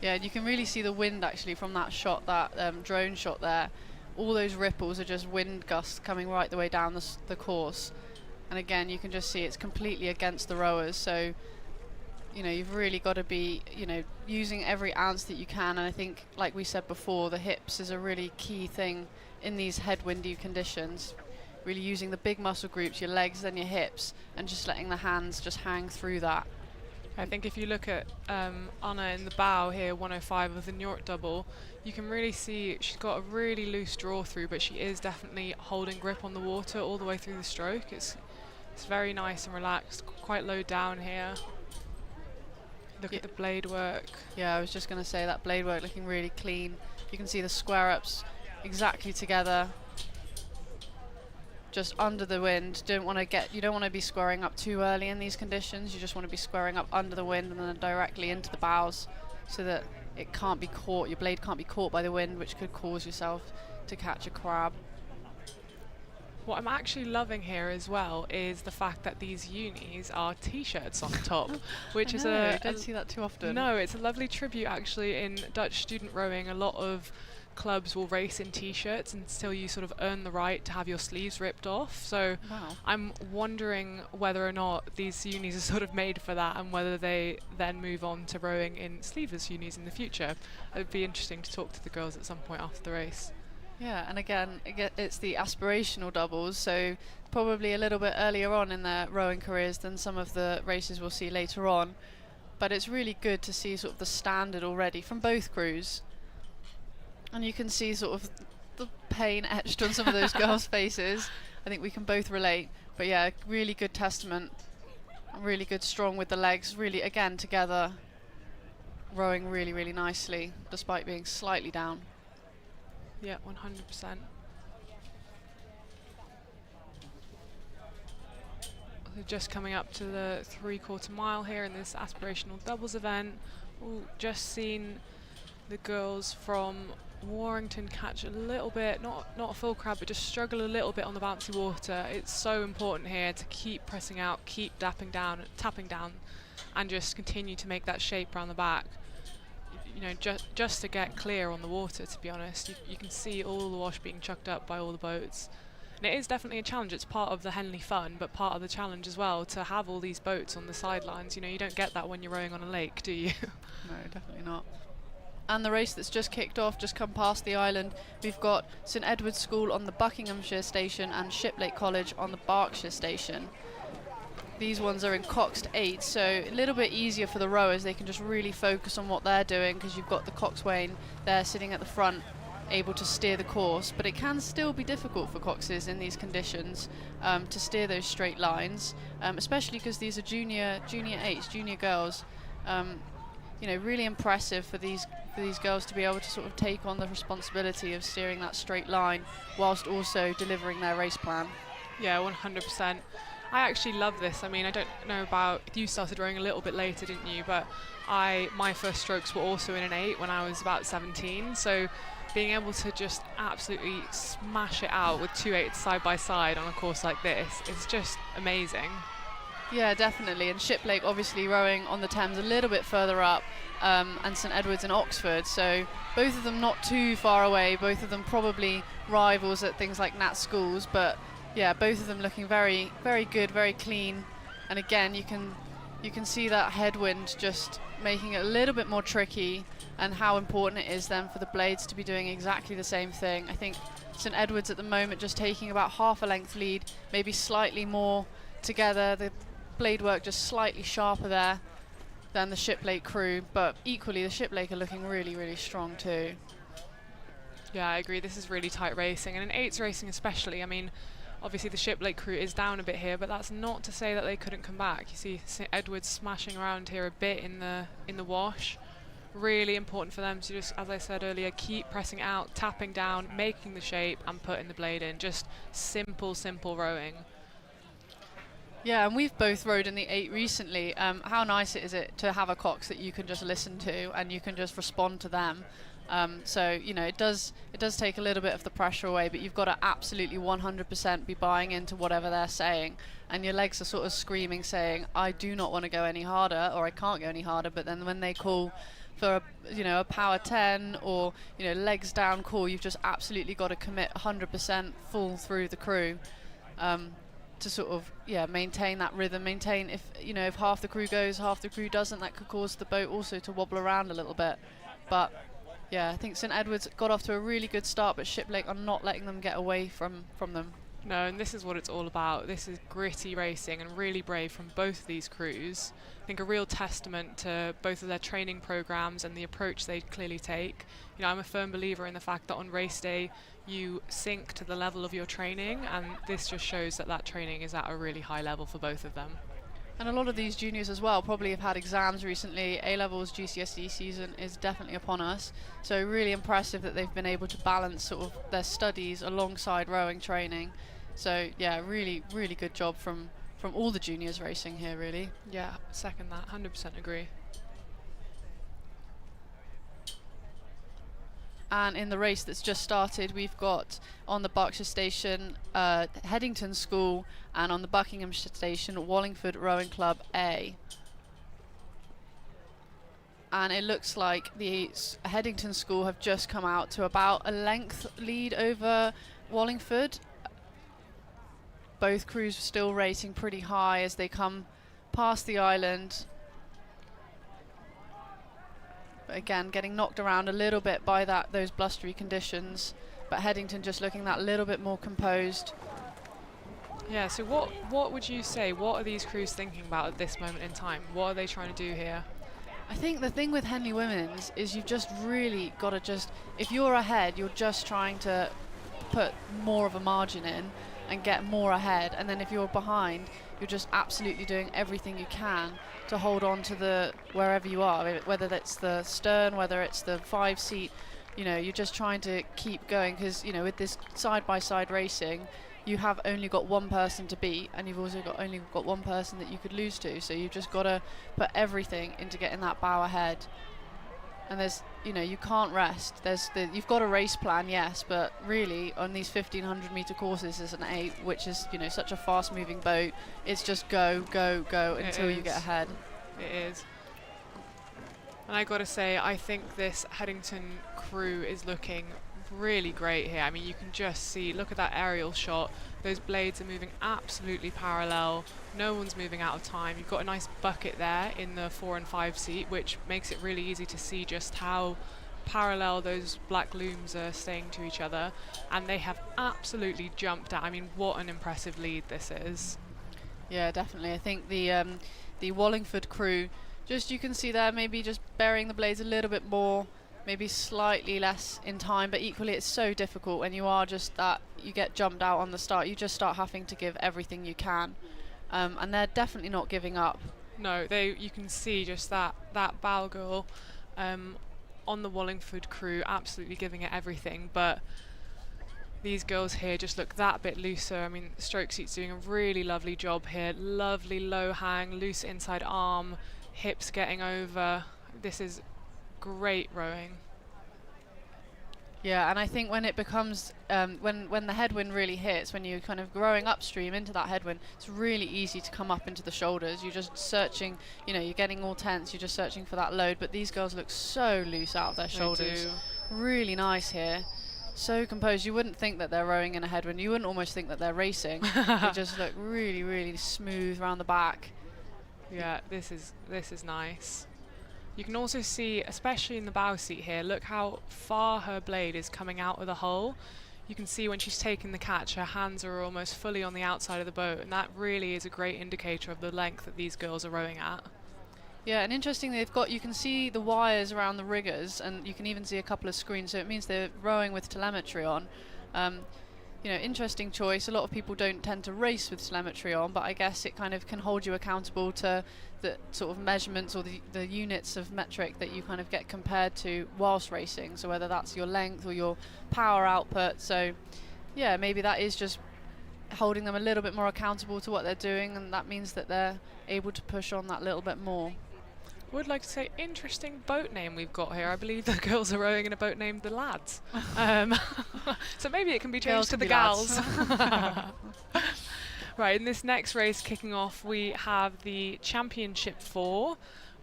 Yeah, you can really see the wind actually from that shot, that drone shot there. All those ripples are just wind gusts coming right the way down the course. And again, you can just see it's completely against the rowers. So, you know, you've really got to be, you know, using every ounce that you can. And I think, like we said before, the hips is a really key thing in these headwindy conditions. Really using the big muscle groups, your legs and your hips, and just letting the hands just hang through that. I think if you look at Anna in the bow here, 105 of the Njord double, you can really see she's got a really loose draw through, but she is definitely holding grip on the water all the way through the stroke. It's very nice and relaxed, quite low down here. Look at the blade work. Yeah, I was just going to say that blade work looking really clean. You can see the square ups exactly together, just under the wind. You don't want to be squaring up too early in these conditions. You just want to be squaring up under the wind and then directly into the bows, so that it can't be caught. Your blade can't be caught by the wind, which could cause yourself to catch a crab. What I'm actually loving here as well is the fact that these unis are t-shirts on top, which is I don't see that too often. No, it's a lovely tribute actually. In Dutch student rowing, a lot of clubs will race in t-shirts until you sort of earn the right to have your sleeves ripped off. So I'm wondering whether or not these unis are sort of made for that, and whether they then move on to rowing in sleeveless unis in the future. It would be interesting to talk to the girls at some point after the race. Yeah, and again, it's the aspirational doubles, so probably a little bit earlier on in their rowing careers than some of the races we'll see later on. But it's really good to see sort of the standard already from both crews. And you can see sort of the pain etched on some of those girls' faces. I think we can both relate. But yeah, really good testament. Really good, strong with the legs, really, again, together. Rowing really, really nicely, despite being slightly down. Yeah, 100%. We're just coming up to the 3/4 mile here in this aspirational doubles event. Ooh, just seen the girls from Warrington catch a little bit, not a full crab, but just struggle a little bit on the bouncy water. It's so important here to keep pressing out, keep tapping down, and just continue to make that shape around the back. You know, just to get clear on the water, to be honest. You can see all the wash being chucked up by all the boats. And it is definitely a challenge. It's part of the Henley fun, but part of the challenge as well, to have all these boats on the sidelines. You know, you don't get that when you're rowing on a lake, do you? No, definitely not. And the race that's just kicked off, just come past the island, we've got St Edward's School on the Buckinghamshire station and Shiplake College on the Berkshire station. These ones are in coxed 8, so a little bit easier for the rowers. They can just really focus on what they're doing, because you've got the coxswain there sitting at the front, able to steer the course. But it can still be difficult for coxes in these conditions to steer those straight lines, especially because these are junior 8s, junior girls. You know, really impressive for these girls to be able to sort of take on the responsibility of steering that straight line whilst also delivering their race plan. Yeah, 100%. I actually love this. I mean, I don't know about, you started rowing a little bit later, didn't you? But my first strokes were also in an 8 when I was about 17. So being able to just absolutely smash it out with 2 8s side by side on a course like this is just amazing. Yeah, definitely. And Shiplake obviously rowing on the Thames a little bit further up, and St Edward's in Oxford. So both of them not too far away, both of them probably rivals at things like Nat Schools, but yeah, both of them looking very, very good, very clean. And again, you can see that headwind just making it a little bit more tricky, and how important it is then for the blades to be doing exactly the same thing. I think St Edward's at the moment just taking about half a length lead, maybe slightly more together. The blade work just slightly sharper there than the Shiplake crew, but equally the Shiplake are looking really, really strong too. Yeah, I agree. This is really tight racing, and in 8s racing especially. I mean, obviously the Shiplake crew is down a bit here, but that's not to say that they couldn't come back. You see St Edward's smashing around here a bit in the wash. Really important for them to just, as I said earlier, keep pressing out, tapping down, making the shape and putting the blade in. Just simple rowing. Yeah, and we've both rowed in the 8 recently. How nice is it to have a cox that you can just listen to and you can just respond to them? So, you know, it does take a little bit of the pressure away, but you've got to absolutely 100% be buying into whatever they're saying, and your legs are sort of screaming, saying, I do not want to go any harder, or I can't go any harder. But then when they call for a power 10 or, you know, legs down call, you've just absolutely got to commit 100% full through the crew. To sort of maintain that rhythm, maintain if half the crew goes, half the crew doesn't, that could cause the boat also to wobble around a little bit. But yeah, I think St Edward's got off to a really good start, but Shiplake are not letting them get away from them. No, and this is what it's all about. This is gritty racing and really brave from both of these crews. I think a real testament to both of their training programs and the approach they clearly take. You know, I'm a firm believer in the fact that on race day you sync to the level of your training, and this just shows that training is at a really high level for both of them. And a lot of these juniors as well probably have had exams recently. A-levels GCSE season is definitely upon us, so really impressive that they've been able to balance sort of their studies alongside rowing training. So yeah, really, really good job from all the juniors racing here, really. Yeah, second that, 100% agree. And in the race that's just started, we've got on the Berkshire station Headington School, and on the Buckinghamshire station Wallingford Rowing Club A. And it looks like the Headington School have just come out to about a length lead over Wallingford. Both crews still rating pretty high as they come past the island. But again, getting knocked around a little bit by those blustery conditions. But Headington just looking that little bit more composed. Yeah, so what would you say, what are these crews thinking about at this moment in time? What are they trying to do here? I think the thing with Henley Women's is you've just really got to if you're ahead, you're just trying to put more of a margin in and get more ahead, and then if you're behind, you're just absolutely doing everything you can to hold on to wherever you are, whether that's the stern, whether it's the 5 seat, you know, you're just trying to keep going, because, you know, with this side-by-side racing, you have only got one person to beat, and you've also only got one person that you could lose to, so you've just got to put everything into getting that bow ahead. And there's you can't rest. You've got a race plan, yes, but really on these 1500 meter courses as an 8, which is such a fast moving boat, it's just go until you get ahead. It is. And I gotta say, I think this Headington crew is looking really great here. I mean, you can just see, look at that aerial shot. Those blades are moving absolutely parallel. No one's moving out of time. You've got a nice bucket there in the 4 and 5 seat, which makes it really easy to see just how parallel those black looms are staying to each other. And they have absolutely jumped out. I mean, what an impressive lead this is. Yeah, definitely. I think the Wallingford crew, just you can see there, maybe just burying the blades a little bit more, maybe slightly less in time, but equally it's so difficult when you are just that, you get jumped out on the start, you just start having to give everything you can. And they're definitely not giving up. No, you can see just that bow girl on the Wallingford crew absolutely giving it everything, but these girls here just look that bit looser. I mean, stroke seat's doing a really lovely job here. Lovely low hang, loose inside arm, hips getting over. This is great rowing. Yeah, and I think when it becomes, when the headwind really hits, when you're kind of growing upstream into that headwind, it's really easy to come up into the shoulders. You're just searching, you're getting all tense, you're just searching for that load, but these girls look so loose out of their shoulders. Really nice here. So composed. You wouldn't think that they're rowing in a headwind. You wouldn't almost think that they're racing. They just look really, really smooth around the back. Yeah, this is nice. You can also see, especially in the bow seat here, look how far her blade is coming out of the hull. You can see when she's taking the catch, her hands are almost fully on the outside of the boat, and that really is a great indicator of the length that these girls are rowing at. Yeah, and interestingly, you can see the wires around the riggers, and you can even see a couple of screens, so it means they're rowing with telemetry on. Interesting choice. A lot of people don't tend to race with telemetry on, but I guess it kind of can hold you accountable to the sort of measurements or the units of metric that you kind of get compared to whilst racing. So whether that's your length or your power output. So yeah, maybe that is just holding them a little bit more accountable to what they're doing, and that means that they're able to push on that little bit more. Would like to say, interesting boat name we've got here. I believe the girls are rowing in a boat named the Lads. So maybe it can be changed to the Gals. Right, in this next race kicking off, we have the Championship 4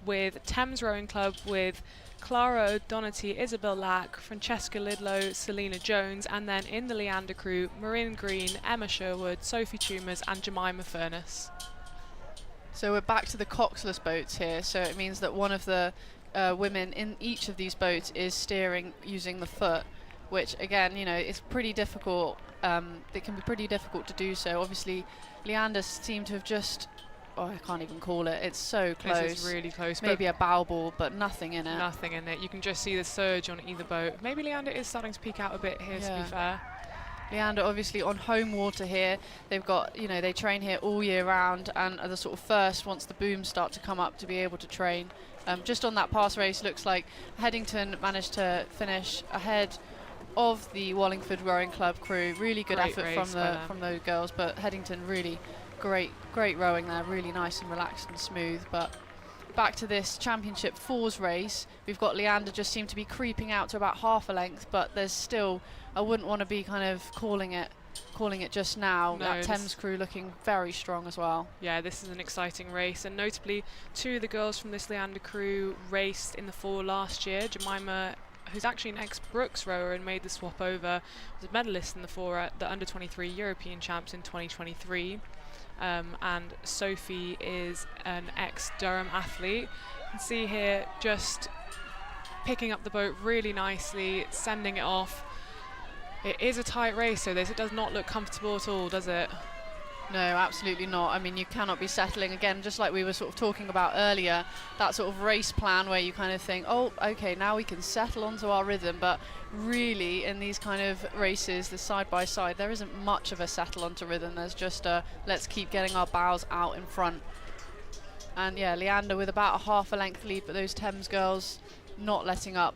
with Thames Rowing Club with Clara O'Doherty, Isabel Lack, Francesca Lidlow, Selena Jones, and then in the Leander crew, Marin Green, Emma Sherwood, Sophie Tumors and Jemima Furness. So we're back to the coxless boats here, so it means that one of the women in each of these boats is steering using the foot, which again, is pretty difficult. It can be pretty difficult to do so. Obviously, Leander seemed to have just, I can't even call it, it's so close. This is really close. Maybe a bow ball, but nothing in it. Nothing in it. You can just see the surge on either boat. Maybe Leander is starting to peek out a bit here, to be fair. Leander obviously on home water here. They've got, they train here all year round and are the sort of first once the booms start to come up to be able to train. Just on that pass race, looks like Headington managed to finish ahead of the Wallingford Rowing Club crew. Really good effort from those girls, but Headington really great rowing there, really nice and relaxed and smooth. But back to this Championship 4's race, we've got Leander just seemed to be creeping out to about half a length, but there's still, I wouldn't want to be kind of calling it just now. No, that Thames crew looking very strong as well. Yeah, this is an exciting race, and notably 2 of the girls from this Leander crew raced in the 4 last year. Jemima, who's actually an ex-Brooks rower and made the swap over, was a medalist in the 4 at the under-23 European Champs in 2023. And Sophie is an ex-Durham athlete. You can see here just picking up the boat really nicely, sending it off. It is a tight race, so it does not look comfortable at all, does it? No, absolutely not. I mean, you cannot be settling again, just like we were sort of talking about earlier, that sort of race plan where you kind of think, oh, okay, now we can settle onto our rhythm. But really, in these kind of races, the side by side, there isn't much of a settle onto rhythm. There's just a let's keep getting our bows out in front. And yeah, Leander with about a half a length lead, but those Thames girls not letting up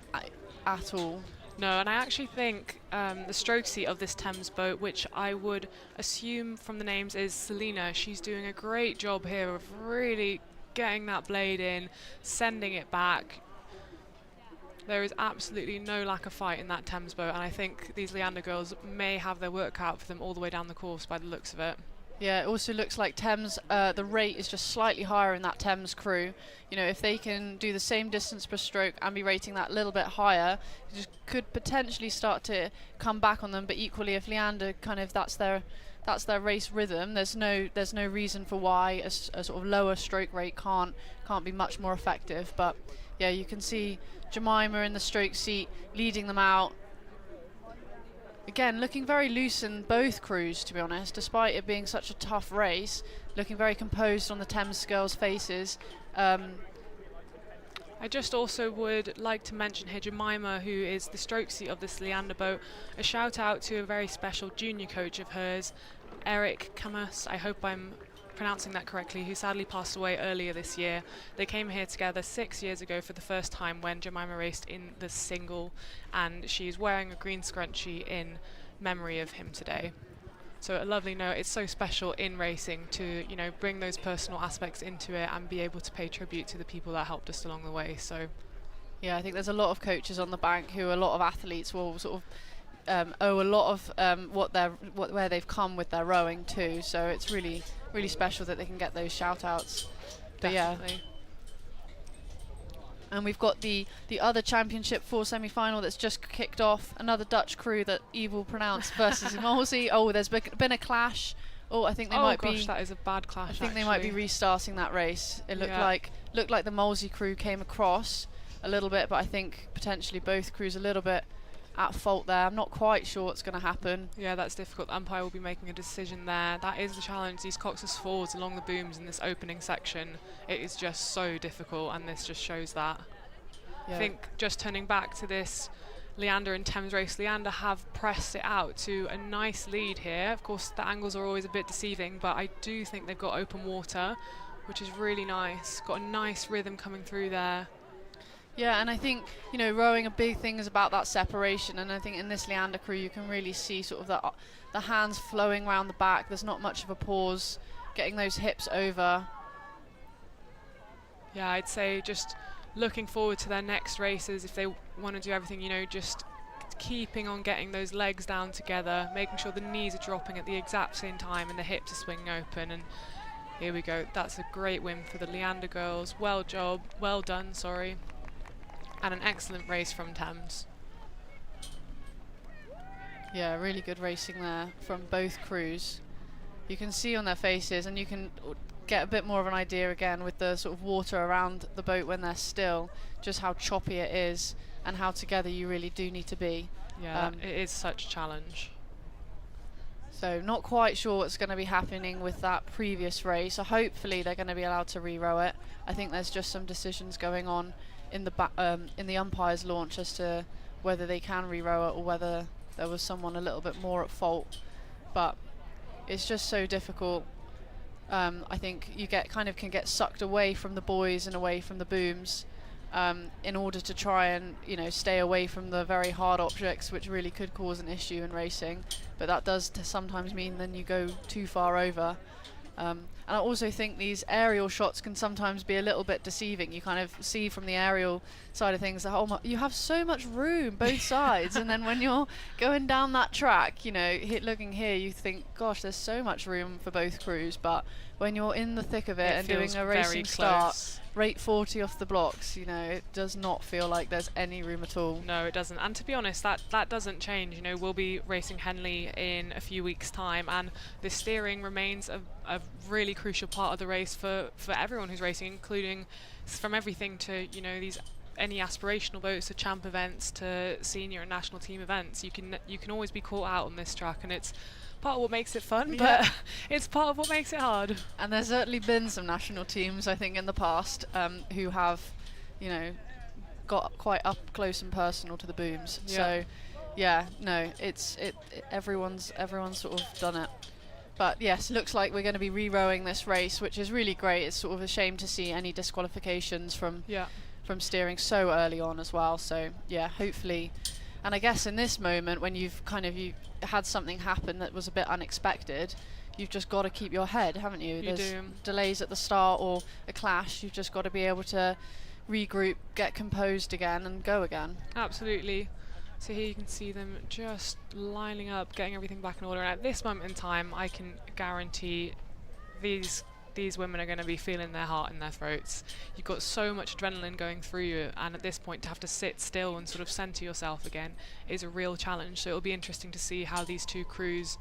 at all. No, and I actually think the stroke seat of this Thames boat, which I would assume from the names is Selena, she's doing a great job here of really getting that blade in, sending it back. There is absolutely no lack of fight in that Thames boat, and I think these Leander girls may have their work cut out for them all the way down the course by the looks of it. Yeah, it also looks like Thames, the rate is just slightly higher in that Thames crew. You know, if they can do the same distance per stroke and be rating that little bit higher, it just could potentially start to come back on them. But equally, if Leander kind of that's their race rhythm, there's no reason for why a sort of lower stroke rate can't be much more effective. But yeah, you can see Jemima in the stroke seat leading them out. Again, looking very loose in both crews, to be honest, despite it being such a tough race, looking very composed on the Thames girls' faces. I just also would like to mention here Jemima, who is the stroke seat of this Leander boat. A shout out to a very special junior coach of hers, Eric Camus, I hope I'm pronouncing that correctly, who sadly passed away earlier this year. They came here together 6 years ago for the first time when Jemima raced in the single, and she's wearing a green scrunchie in memory of him today. So a lovely note. It's so special in racing to, you know, bring those personal aspects into it and be able to pay tribute to the people that helped us along the way. So yeah, I think there's a lot of coaches on the bank who a lot of athletes will sort of owe a lot of where they've come with their rowing too. So it's really special that they can get those shout outs. definitely. Yeah. And we've got the other championship 4 semi-final that's just kicked off. Another Dutch crew that Eve will pronounce versus Emolsi. Oh, there's been a clash. Oh, I think they might be. That is a bad clash. I think they might be restarting that race. It looked like the Molsey crew came across a little bit, but I think potentially both crews a little bit at fault there. I'm not quite sure what's going to happen. Yeah, that's difficult. The umpire will be making a decision there. That is the challenge. These Cox's forwards along the booms in this opening section, it is just so difficult, and this just shows that. Yeah. I think just turning back to this Leander and Thames race, Leander have pressed it out to a nice lead here. Of course, the angles are always a bit deceiving, but I do think they've got open water, which is really nice. Got a nice rhythm coming through there. Yeah, and I think, you know, rowing, a big thing is about that separation, and I think in this Leander crew you can really see sort of the hands flowing around the back. There's not much of a pause, getting those hips over. Yeah, I'd say just looking forward to their next races, if they want to do everything, you know, just keeping on getting those legs down together, making sure the knees are dropping at the exact same time and the hips are swinging open. And here we go. That's a great win for the Leander girls. Well done, sorry. And an excellent race from Thames. Yeah, really good racing there from both crews. You can see on their faces, and you can get a bit more of an idea again with the sort of water around the boat when they're still, just how choppy it is and how together you really do need to be. Yeah, it is such a challenge. So not quite sure what's going to be happening with that previous race. So hopefully they're going to be allowed to re-row it. I think there's just some decisions going on in the umpire's launch as to whether they can re-row it or whether there was someone a little bit more at fault. But it's just so difficult. I think you can get sucked away from the buoys and away from the booms in order to try and, you know, stay away from the very hard objects, which really could cause an issue in racing. But that does sometimes mean then you go too far over. And I also think these aerial shots can sometimes be a little bit deceiving. You kind of see from the aerial side of things that, oh, you have so much room both sides, and then when you're going down that track, you know, looking here, you think, gosh, there's so much room for both crews. But when you're in the thick of it and doing a racing start, rate 40 off the blocks, you know, it does not feel like there's any room at all. No, it doesn't. And to be honest, that doesn't change. You know, we'll be racing Henley in a few weeks' time, and the steering remains a really crucial part of the race for everyone who's racing, including from everything to, you know, any aspirational boats to champ events to senior and national team events. You can always be caught out on this track, and it's part of what makes it fun, but it's part of what makes it hard. And there's certainly been some national teams, I think, in the past who have, you know, got quite up close and personal to the booms. Yeah. So yeah, no, everyone's sort of done it. But yes, looks like we're going to be re-rowing this race, which is really great. It's sort of a shame to see any disqualifications from steering so early on as well. So yeah, hopefully. And I guess in this moment, when you had something happen that was a bit unexpected, you've just got to keep your head, haven't you? There's delays at the start or a clash. You've just got to be able to regroup, get composed again and go again. Absolutely. So here you can see them just lining up, getting everything back in order. And at this moment in time, I can guarantee these women are going to be feeling their heart in their throats. You've got so much adrenaline going through you, and at this point to have to sit still and sort of center yourself again is a real challenge. So it'll be interesting to see how these two crews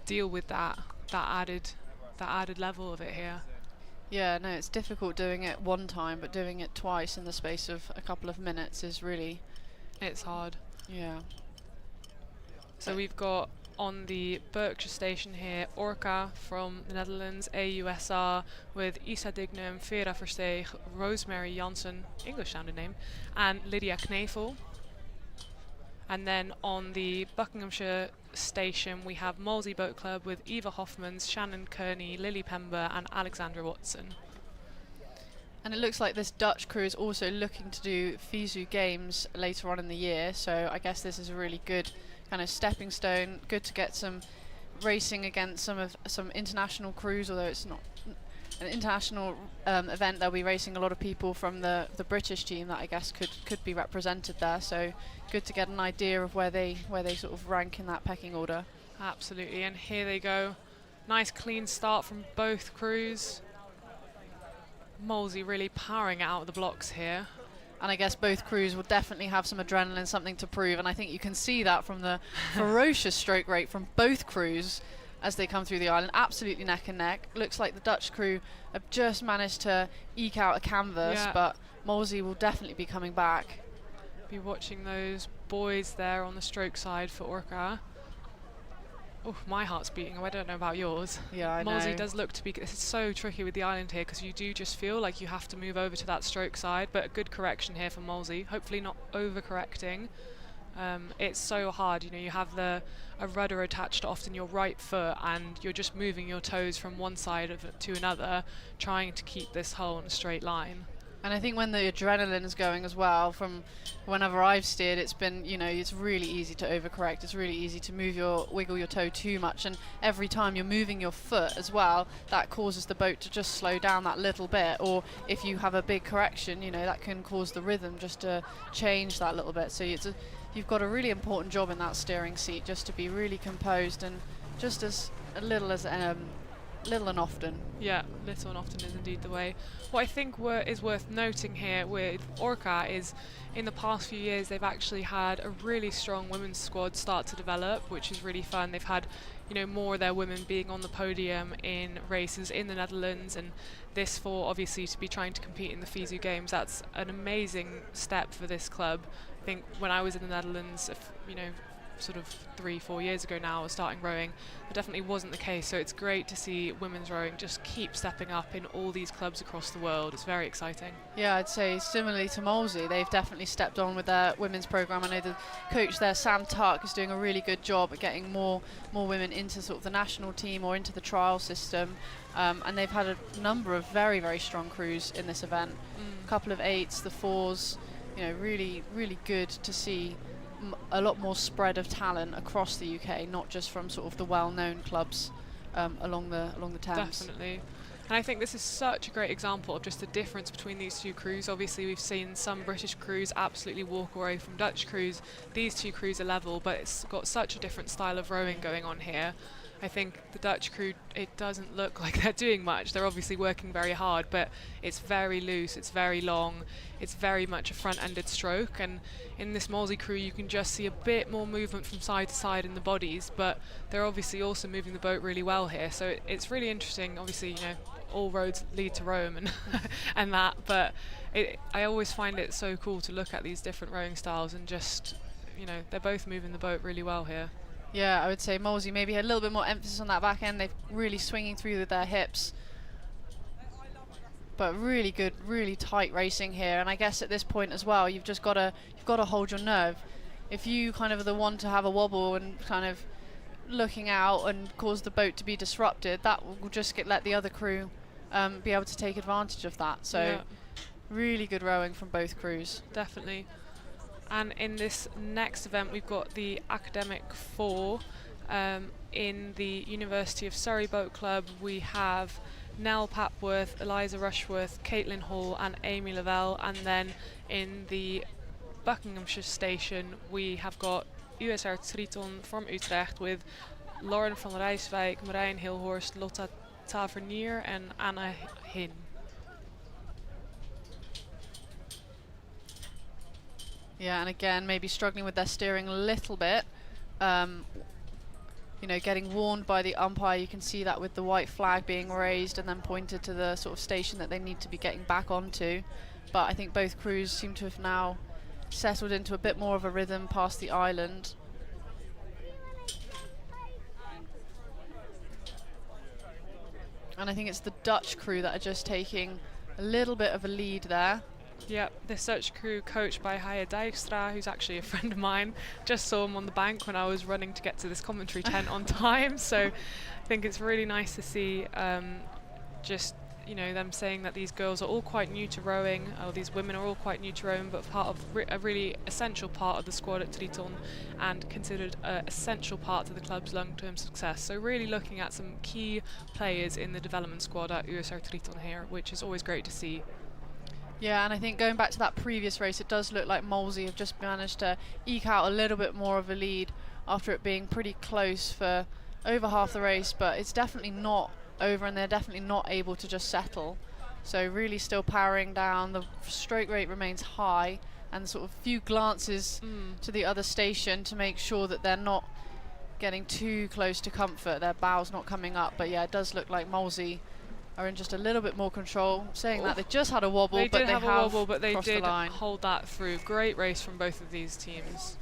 deal with that added level of it here. Yeah, no, it's difficult doing it one time, but doing it twice in the space of a couple of minutes is really... It's hard. Yeah. So we've got on the Berkshire station here, Orca from the Netherlands, AUSR with Isa Dignum, Vera Versteeg, Rosemary Janssen, English sounding name, and Lydia Knevel. And then on the Buckinghamshire station we have Molesey Boat Club with Eva Hoffmans, Shannon Kearney, Lily Pember and Alexandra Watson. And it looks like this Dutch crew is also looking to do FISU games later on in the year, so I guess this is a really good kind of stepping stone. Good to get some racing against some international crews, although it's not an international event. They'll be racing a lot of people from the British team that I guess could be represented there, so good to get an idea of where they sort of rank in that pecking order. Absolutely, and here they go. Nice clean start from both crews. Molesey really powering out the blocks here. And I guess both crews will definitely have some adrenaline, something to prove, and I think you can see that from the ferocious stroke rate from both crews as they come through the island. Absolutely neck and neck. Looks like the Dutch crew have just managed to eke out a canvas, but Molesey will definitely be coming back. Be watching those boys there on the stroke side for Orca. Oh, my heart's beating. I don't know about yours. Yeah, I know. Molesey does look to be... This is so tricky with the island here because you do just feel like you have to move over to that stroke side, but a good correction here for Molesey. Hopefully not over-correcting. It's so hard. You know, you have a rudder attached to often your right foot and you're just moving your toes from one side of it to another, trying to keep this hull in a straight line. And I think when the adrenaline is going as well, from whenever I've steered, it's been, you know, it's really easy to overcorrect. It's really easy to wiggle your toe too much. And every time you're moving your foot as well, that causes the boat to just slow down that little bit. Or if you have a big correction, you know, that can cause the rhythm just to change that little bit. So you've got a really important job in that steering seat, just to be really composed and just as little and often. Yeah, little and often is indeed the way. What I think is worth noting here with Orca is in the past few years they've actually had a really strong women's squad start to develop, which is really fun. They've had, you know, more of their women being on the podium in races in the Netherlands, and this for obviously to be trying to compete in the FISU games. That's an amazing step for this club. I think when I was in the Netherlands, you know, sort of 3-4 years ago now, starting rowing, it definitely wasn't the case. So it's great to see women's rowing just keep stepping up in all these clubs across the world. It's very exciting. Yeah, I'd say similarly to Molesey, they've definitely stepped on with their women's program. I know the coach there, Sam Tuck, is doing a really good job at getting more women into sort of the national team or into the trial system. And they've had a number of very, very strong crews in this event. A couple of 8s, the 4s, you know, really, really good to see a lot more spread of talent across the UK, not just from sort of the well-known clubs along the Thames. Definitely. And I think this is such a great example of just the difference between these two crews. Obviously we've seen some British crews absolutely walk away from Dutch crews. These two crews are level, but it's got such a different style of rowing going on here. I think the Dutch crew, it doesn't look like they're doing much. They're obviously working very hard, but it's very loose, it's very long, it's very much a front-ended stroke. And in this Molesey crew, you can just see a bit more movement from side to side in the bodies, but they're obviously also moving the boat really well here. So it's really interesting. Obviously, you know, all roads lead to Rome and and that, but I always find it so cool to look at these different rowing styles and just, you know, they're both moving the boat really well here. Yeah, I would say Molesey maybe had a little bit more emphasis on that back end. They're really swinging through with their hips. But really good, really tight racing here. And I guess at this point as well, you've got to hold your nerve. If you kind of are the one to have a wobble and kind of looking out and cause the boat to be disrupted, that will just let the other crew be able to take advantage of that. So really good rowing from both crews. Definitely. And in this next event, we've got the Academic 4 in the University of Surrey Boat Club. We have Nell Papworth, Eliza Rushworth, Caitlin Hall and Amy Lavelle. And then in the Buckinghamshire station we have got USR Triton from Utrecht with Lauren van Rijswijk, Marijn Hilhorst, Lotta Tavernier and Anna Hin. Yeah, and again, maybe struggling with their steering a little bit. You know, getting warned by the umpire. You can see that with the white flag being raised and then pointed to the sort of station that they need to be getting back onto. But I think both crews seem to have now settled into a bit more of a rhythm past the island. And I think it's the Dutch crew that are just taking a little bit of a lead there. Yep, this Dutch crew coached by Haya Dijkstra, who's actually a friend of mine. Just saw him on the bank when I was running to get to this commentary tent on time. So I think it's really nice to see just, you know, them saying that these girls are all quite new to rowing, or these women are all quite new to rowing, but part of a really essential part of the squad at Triton and considered an essential part to the club's long-term success. So really looking at some key players in the development squad at USR Triton here, which is always great to see. Yeah, and I think going back to that previous race, it does look like Molesey have just managed to eke out a little bit more of a lead after it being pretty close for over half the race, but it's definitely not over and they're definitely not able to just settle. So really still powering down, the stroke rate remains high, and sort of few glances to the other station to make sure that they're not getting too close to comfort, their bow's not coming up. But yeah, it does look like Molesey are in just a little bit more control. Saying that, they just had a wobble, They but did they have a wobble, but they crossed the did line. hold that through. Great race from both of these teams.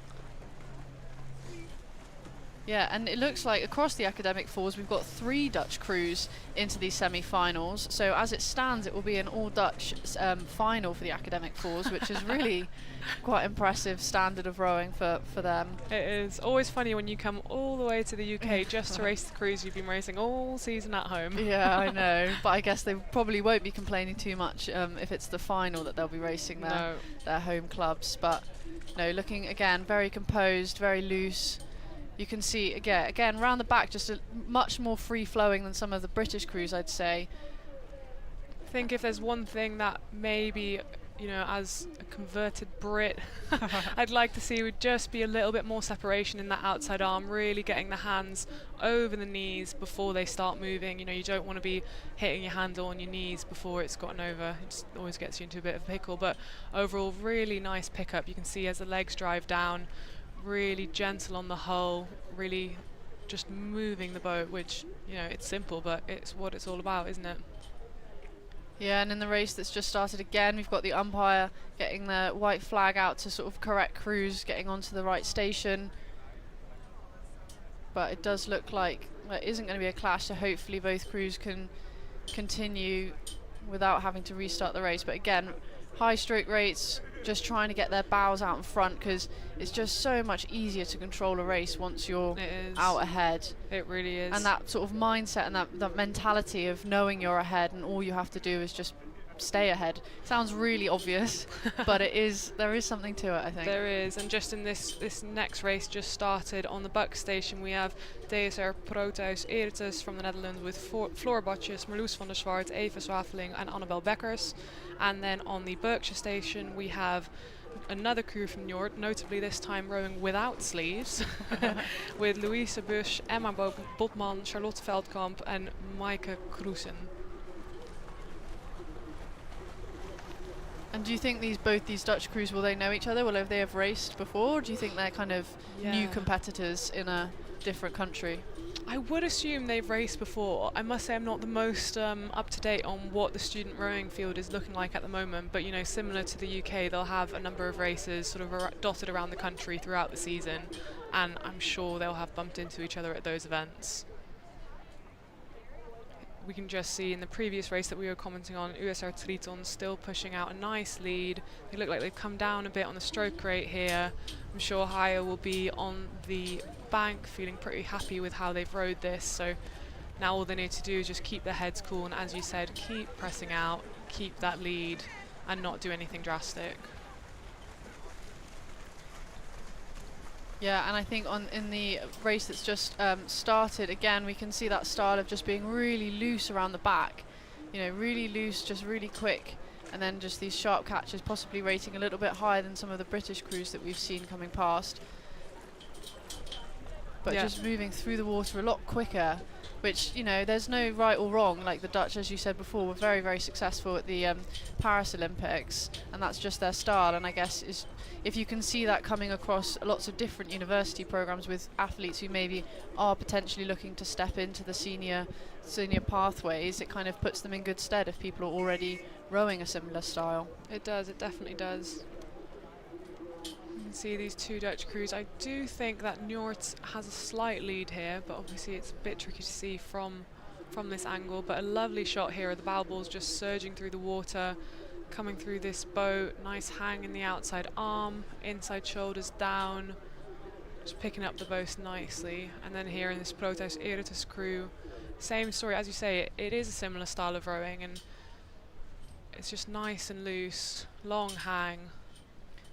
Yeah, and it looks like across the academic fours we've got 3 Dutch crews into these semi-finals. So as it stands, it will be an all-Dutch final for the academic fours, which is really quite impressive standard of rowing for them. It is always funny when you come all the way to the UK just to race the crews you've been racing all season at home. Yeah, I know, but I guess they probably won't be complaining too much if it's the final that they'll be racing their home clubs. But no, looking again very composed, very loose. You can see again around the back, just much more free flowing than some of the British crews, I'd say. I think if there's one thing that maybe, you know, as a converted Brit, I'd like to see would just be a little bit more separation in that outside arm, really getting the hands over the knees before they start moving. You know, you don't want to be hitting your handle on your knees before it's gotten over. It just always gets you into a bit of a pickle. But overall, really nice pickup. You can see as the legs drive down, really gentle on the hull, really just moving the boat, which, you know, it's simple, but it's what it's all about, isn't it? Yeah, and in the race that's just started again, we've got the umpire getting the white flag out to sort of correct crews getting onto the right station. But it does look like there isn't going to be a clash, so hopefully both crews can continue without having to restart the race. But again, high stroke rates, just trying to get their bows out in front, because it's just so much easier to control a race once you're out ahead. It really is. And that sort of mindset and that mentality of knowing you're ahead and all you have to do is just stay ahead. Sounds really obvious, but there is something to it, I think. There is, and just in this next race just started on the Buck station, we have DSR Proteus Eritus from the Netherlands with Floor Botjes, Marloes van der Zwart, Eva Zwaveling and Annabel Beckers. And then on the Berkshire station we have another crew from Njord, notably this time rowing without sleeves, with Louise Busch, Emma Botman, Charlotte Veldkamp and Maaike Kroesen. And do you think both these Dutch crews, will they know each other? Will they have raced before? Or do you think they're kind of new competitors in a different country? I would assume they've raced before. I must say I'm not the most up to date on what the student rowing field is looking like at the moment, but, you know, similar to the UK, they'll have a number of races sort of dotted around the country throughout the season, and I'm sure they'll have bumped into each other at those events. We can just see in the previous race that we were commenting on, USR Triton still pushing out a nice lead. They look like they've come down a bit on the stroke rate here. I'm sure Haya will be on the bank feeling pretty happy with how they've rowed this. So now all they need to do is just keep their heads cool and, as you said, keep pressing out, keep that lead and not do anything drastic. Yeah, and I think in the race that's just started, again, we can see that style of just being really loose around the back. really loose, just really quick, and then just these sharp catches, possibly rating a little bit higher than some of the British crews that we've seen coming past. But just moving through the water a lot quicker, which, there's no right or wrong. Like the Dutch, as you said before, were very, very successful at the Paris Olympics, and that's just their style. And I guess if you can see that coming across lots of different university programs with athletes who maybe are potentially looking to step into the senior pathways, it kind of puts them in good stead if people are already rowing a similar style. It does, it definitely does. You can see these two Dutch crews. I do think that Njords has a slight lead here, but obviously it's a bit tricky to see from this angle. But a lovely shot here of the bow balls just surging through the water, coming through this boat. Nice hang in the outside arm, inside shoulders down, just picking up the boat nicely. And then here in this Protos Eritus crew, same story. As you say, it is a similar style of rowing, and it's just nice and loose, long hang.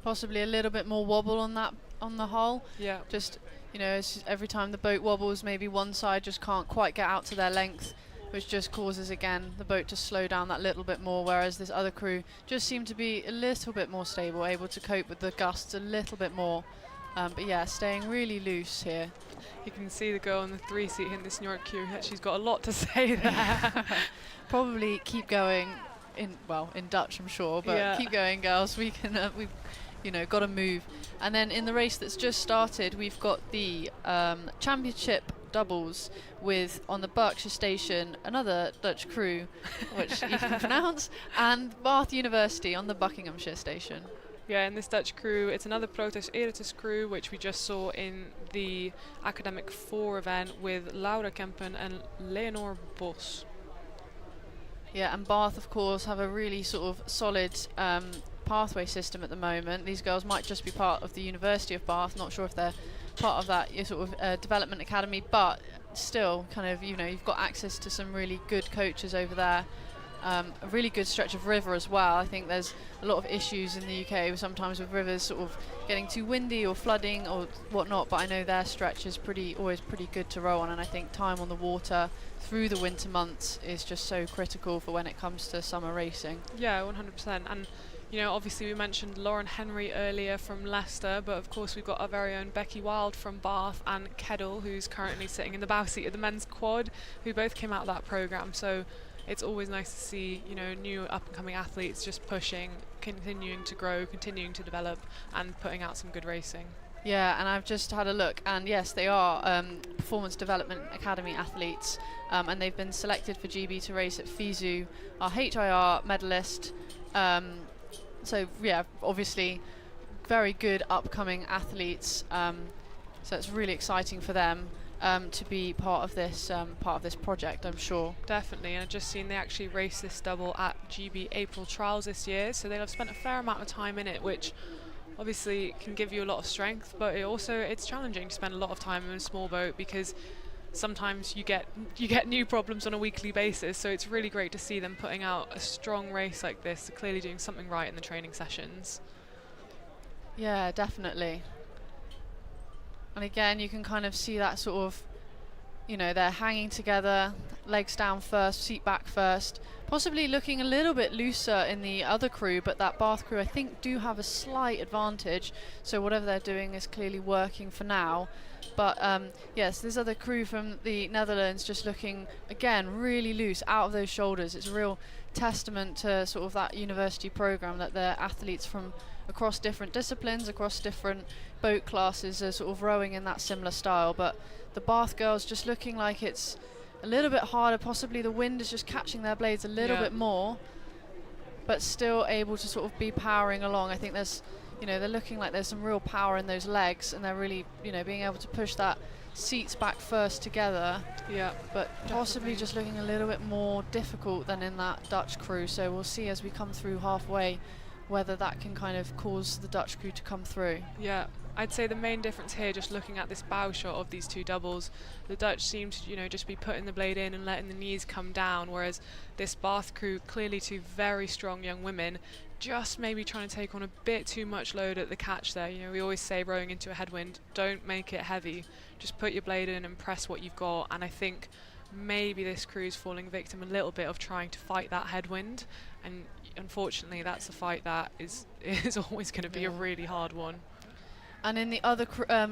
Possibly a little bit more wobble on the hull. Yeah. Just, every time the boat wobbles, maybe one side just can't quite get out to their length, which just causes, again, the boat to slow down that little bit more, whereas this other crew just seem to be a little bit more stable, able to cope with the gusts a little bit more. But yeah, staying really loose here. You can see the girl in the 3-seat in this Njord crew, that she's got a lot to say there. Probably keep going in Dutch, I'm sure, but keep going, girls. We can, we've got to move. And then in the race that's just started, we've got the championship doubles with, on the Berkshire station, another Dutch crew, which you can pronounce, and Bath University on the Buckinghamshire station. Yeah, in this Dutch crew, it's another Protos Eritus crew, which we just saw in the Academic 4 event with Laura Kempen and Leonore Bos. Yeah, and Bath, of course, have a really sort of solid pathway system at the moment. These girls might just be part of the University of Bath, not sure if they're part of that sort of development academy, but still kind of, you've got access to some really good coaches over there. A really good stretch of river as well. I think there's a lot of issues in the UK sometimes with rivers sort of getting too windy or flooding or whatnot, but I know their stretch is always pretty good to row on, and I think time on the water through the winter months is just so critical for when it comes to summer racing. Yeah, 100%. And obviously we mentioned Lauren Henry earlier from Leicester, but of course we've got our very own Becky Wild from Bath and Keddle, who's currently sitting in the bow seat of the men's quad, who both came out of that programme. So it's always nice to see, new up-and-coming athletes just pushing, continuing to grow, continuing to develop, and putting out some good racing. Yeah, and I've just had a look, and yes, they are Performance Development Academy athletes, and they've been selected for GB to race at FISU, our HWR medalist. So yeah, obviously very good upcoming athletes, so it's really exciting for them. To be part of this project, I'm sure. Definitely, and I've just seen they actually race this double at GB April trials this year, so they'll have spent a fair amount of time in it, which obviously can give you a lot of strength, but it's challenging to spend a lot of time in a small boat because sometimes you get new problems on a weekly basis. So it's really great to see them putting out a strong race like this. They're clearly doing something right in the training sessions. Yeah, definitely. And again, you can kind of see that sort of, they're hanging together, legs down first, seat back first, possibly looking a little bit looser in the other crew, but that Bath crew, I think, do have a slight advantage. So whatever they're doing is clearly working for now. But yes, this other crew from the Netherlands just looking, again, really loose, out of those shoulders. It's a real testament to sort of that university program that they're athletes from across different disciplines, across different boat classes are sort of rowing in that similar style. But the Bath girls just looking like it's a little bit harder, possibly the wind is just catching their blades a little bit more, but still able to sort of be powering along. I think there's, they're looking like there's some real power in those legs, and they're really, being able to push that seats back first together. Yeah, but possibly just looking a little bit more difficult than in that Dutch crew. So we'll see as we come through halfway whether that can kind of cause the Dutch crew to come through. Yeah, I'd say the main difference here, just looking at this bow shot of these two doubles, the Dutch seem to, just be putting the blade in and letting the knees come down, whereas this Bath crew, clearly two very strong young women, just maybe trying to take on a bit too much load at the catch there. We always say rowing into a headwind, don't make it heavy. Just put your blade in and press what you've got. And I think maybe this crew's falling victim a little bit of trying to fight that headwind, and unfortunately that's a fight that is always going to be a really hard one. And in the other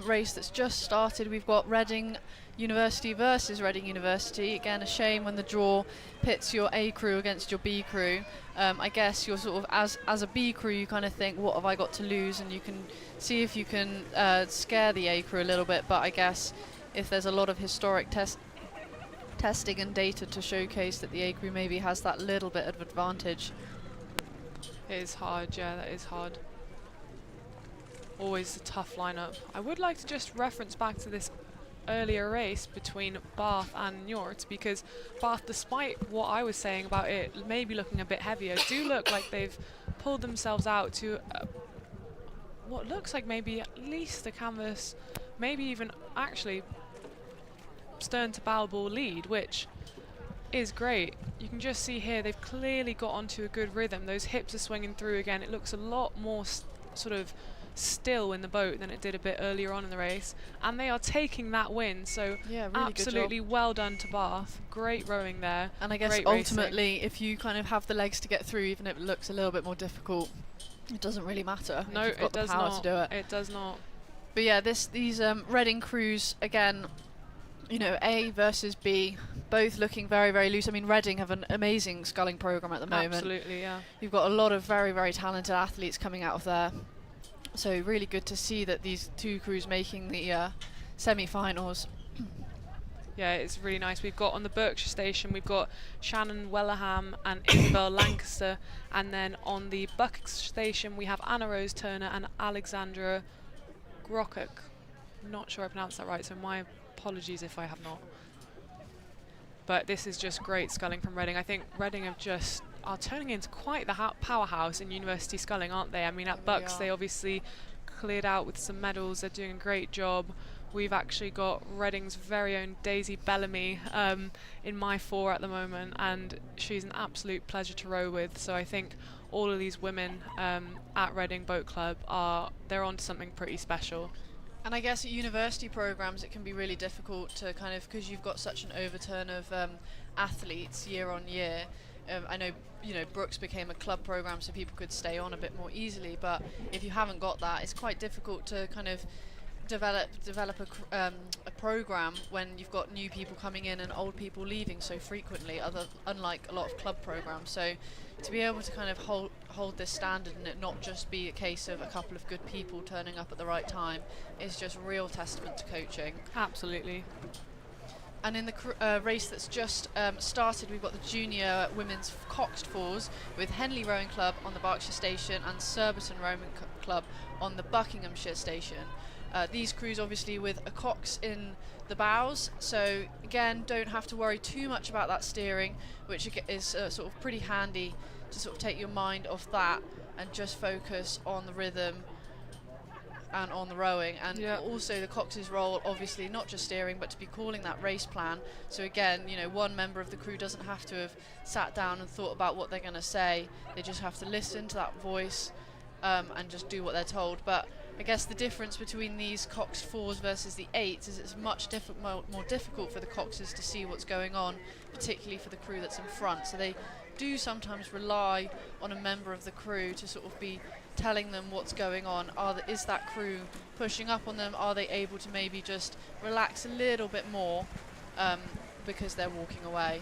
race that's just started, we've got Reading University versus Reading University. Again, a shame when the draw pits your A crew against your B crew. I guess you're sort of, as a B crew, you kind of think, what have I got to lose? And you can see if you can scare the A crew a little bit. But I guess if there's a lot of historic testing and data to showcase that the A crew maybe has that little bit of advantage. It is hard, yeah, that is hard. Always a tough lineup. I would like to just reference back to this earlier race between Bath and Njord, because Bath, despite what I was saying about it maybe looking a bit heavier, do look like they've pulled themselves out to what looks like maybe at least the canvas, maybe even actually stern to bow ball lead, which is great. You can just see here they've clearly got onto a good rhythm. Those hips are swinging through again. It looks a lot more sort of still in the boat than it did a bit earlier on in the race, and they are taking that win, so yeah, really absolutely well done to Bath. Great rowing there, and I guess ultimately if you kind of have the legs to get through, even if it looks a little bit more difficult, it doesn't really matter. No, if you've got the power to do it. It does not. But yeah, these Reading crews, again, you know, A versus B, both looking very, very loose. I mean, Reading have an amazing sculling program at the moment. Absolutely, yeah. You've got a lot of very, very talented athletes coming out of there. So really good to see that these two crews making the semi-finals. Yeah, it's really nice. We've got on the Berkshire station, we've got Shannon Wellerham and Isabel Lancaster, and then on the Bucks station we have Anna Rose Turner and Alexandra Grokuk. Not sure I pronounced that right, so my apologies if I have not. But this is just great sculling from Reading. I think Reading are turning into quite the powerhouse in university sculling, aren't they? I mean, at Bucks they obviously cleared out with some medals. They're doing a great job. We've actually got Reading's very own Daisy Bellamy in my four at the moment, and she's an absolute pleasure to row with. So I think all of these women at Reading Boat Club they're onto something pretty special. And I guess at university programs it can be really difficult to kind of, because you've got such an overturn of athletes year on year. I know, you know, Brooks became a club program so people could stay on a bit more easily, but if you haven't got that, it's quite difficult to kind of develop a program when you've got new people coming in and old people leaving so frequently, unlike a lot of club programs. So to be able to kind of hold this standard and it not just be a case of a couple of good people turning up at the right time is just real testament to coaching. Absolutely. And in the race that's just started, we've got the junior women's coxed fours with Henley Rowing Club on the Berkshire station and Surbiton Rowing Club on the Buckinghamshire station. These crews obviously with a cox in the bows, so again don't have to worry too much about that steering, which is sort of pretty handy to sort of take your mind off that and just focus on the rhythm and on the rowing. And also the cox's role, obviously not just steering but to be calling that race plan. So again, you know, one member of the crew doesn't have to have sat down and thought about what they're going to say. They just have to listen to that voice and just do what they're told. But I guess the difference between these cox fours versus the eights is it's much more difficult for the coxes to see what's going on, particularly for the crew that's in front. So they do sometimes rely on a member of the crew to sort of be telling them what's going on. Is that crew pushing up on them? Are they able to maybe just relax a little bit more because they're walking away?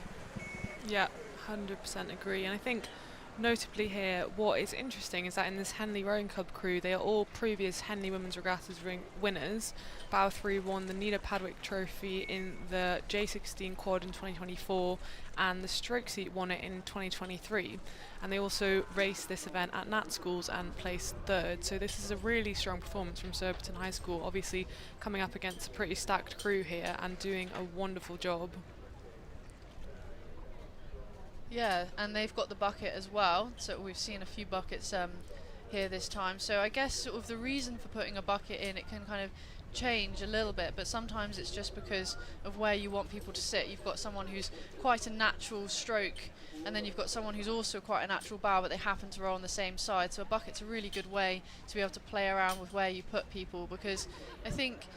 Yeah, 100% agree. And I think notably here, what is interesting is that in this Henley Rowing Club crew, they are all previous Henley Women's Regattas winners. Bow 3 won the Nina Padwick Trophy in the J16 quad in 2024, and the stroke seat won it in 2023. And they also raced this event at Nat Schools and placed third. So this is a really strong performance from Surbiton High School, obviously coming up against a pretty stacked crew here and doing a wonderful job. Yeah, and they've got the bucket as well, so we've seen a few buckets here this time. So I guess sort of the reason for putting a bucket in, it can kind of change a little bit, but sometimes it's just because of where you want people to sit. You've got someone who's quite a natural stroke, and then you've got someone who's also quite a natural bow, but they happen to row on the same side. So a bucket's a really good way to be able to play around with where you put people, because I think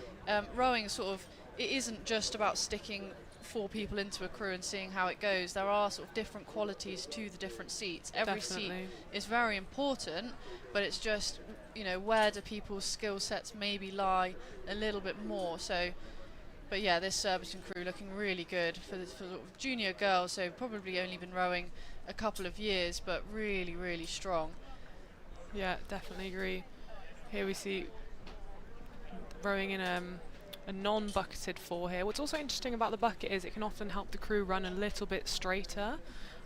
rowing sort of, it isn't just about sticking 4 people into a crew and seeing how it goes, there are sort of different qualities to the different seats. Every seat is very important, but it's just, you know, where do people's skill sets maybe lie a little bit more. So, but yeah, this Surbiton crew looking really good for sort of junior girls, so probably only been rowing a couple of years, but really, really strong. Yeah, definitely agree. Here we see rowing in a non-bucketed 4 here. What's also interesting about the bucket is it can often help the crew run a little bit straighter.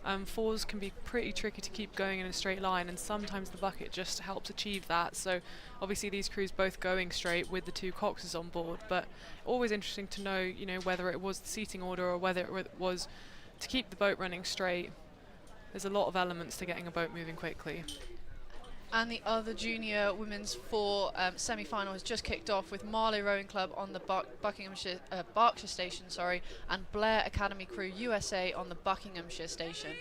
4s can be pretty tricky to keep going in a straight line, and sometimes the bucket just helps achieve that. So obviously these crews both going straight with the 2 coxes on board, but always interesting to know, you know, whether it was the seating order or whether it was to keep the boat running straight. There's a lot of elements to getting a boat moving quickly. And the other junior women's 4 semi-final has just kicked off with Marlow Rowing Club on the Berkshire station, and Blair Academy Crew USA on the Buckinghamshire station.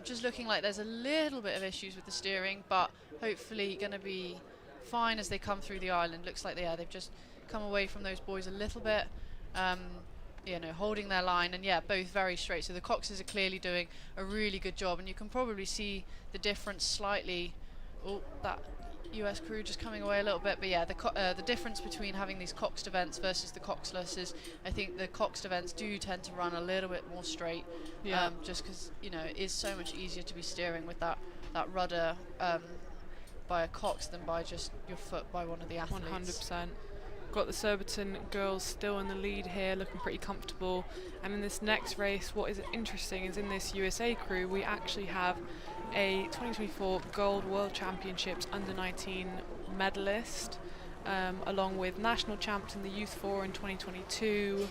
Just looking like there's a little bit of issues with the steering, but hopefully going to be fine as they come through the island. Looks like they've just come away from those boys a little bit, you know, holding their line, and yeah, both very straight. So the coxes are clearly doing a really good job, and you can probably see the difference slightly. Oh, that US crew just coming away a little bit, but yeah, the difference between having these coxed events versus the coxless is, I think the coxed events do tend to run a little bit more straight, just because, you know, it is so much easier to be steering with that rudder by a cox than by just your foot by one of the athletes. 100%. Got the Surbiton girls still in the lead here, looking pretty comfortable. And in this next race, what is interesting is in this USA crew, we actually have a 2024 Gold World Championships Under-19 medalist, along with national champs in the Youth 4 in 2022.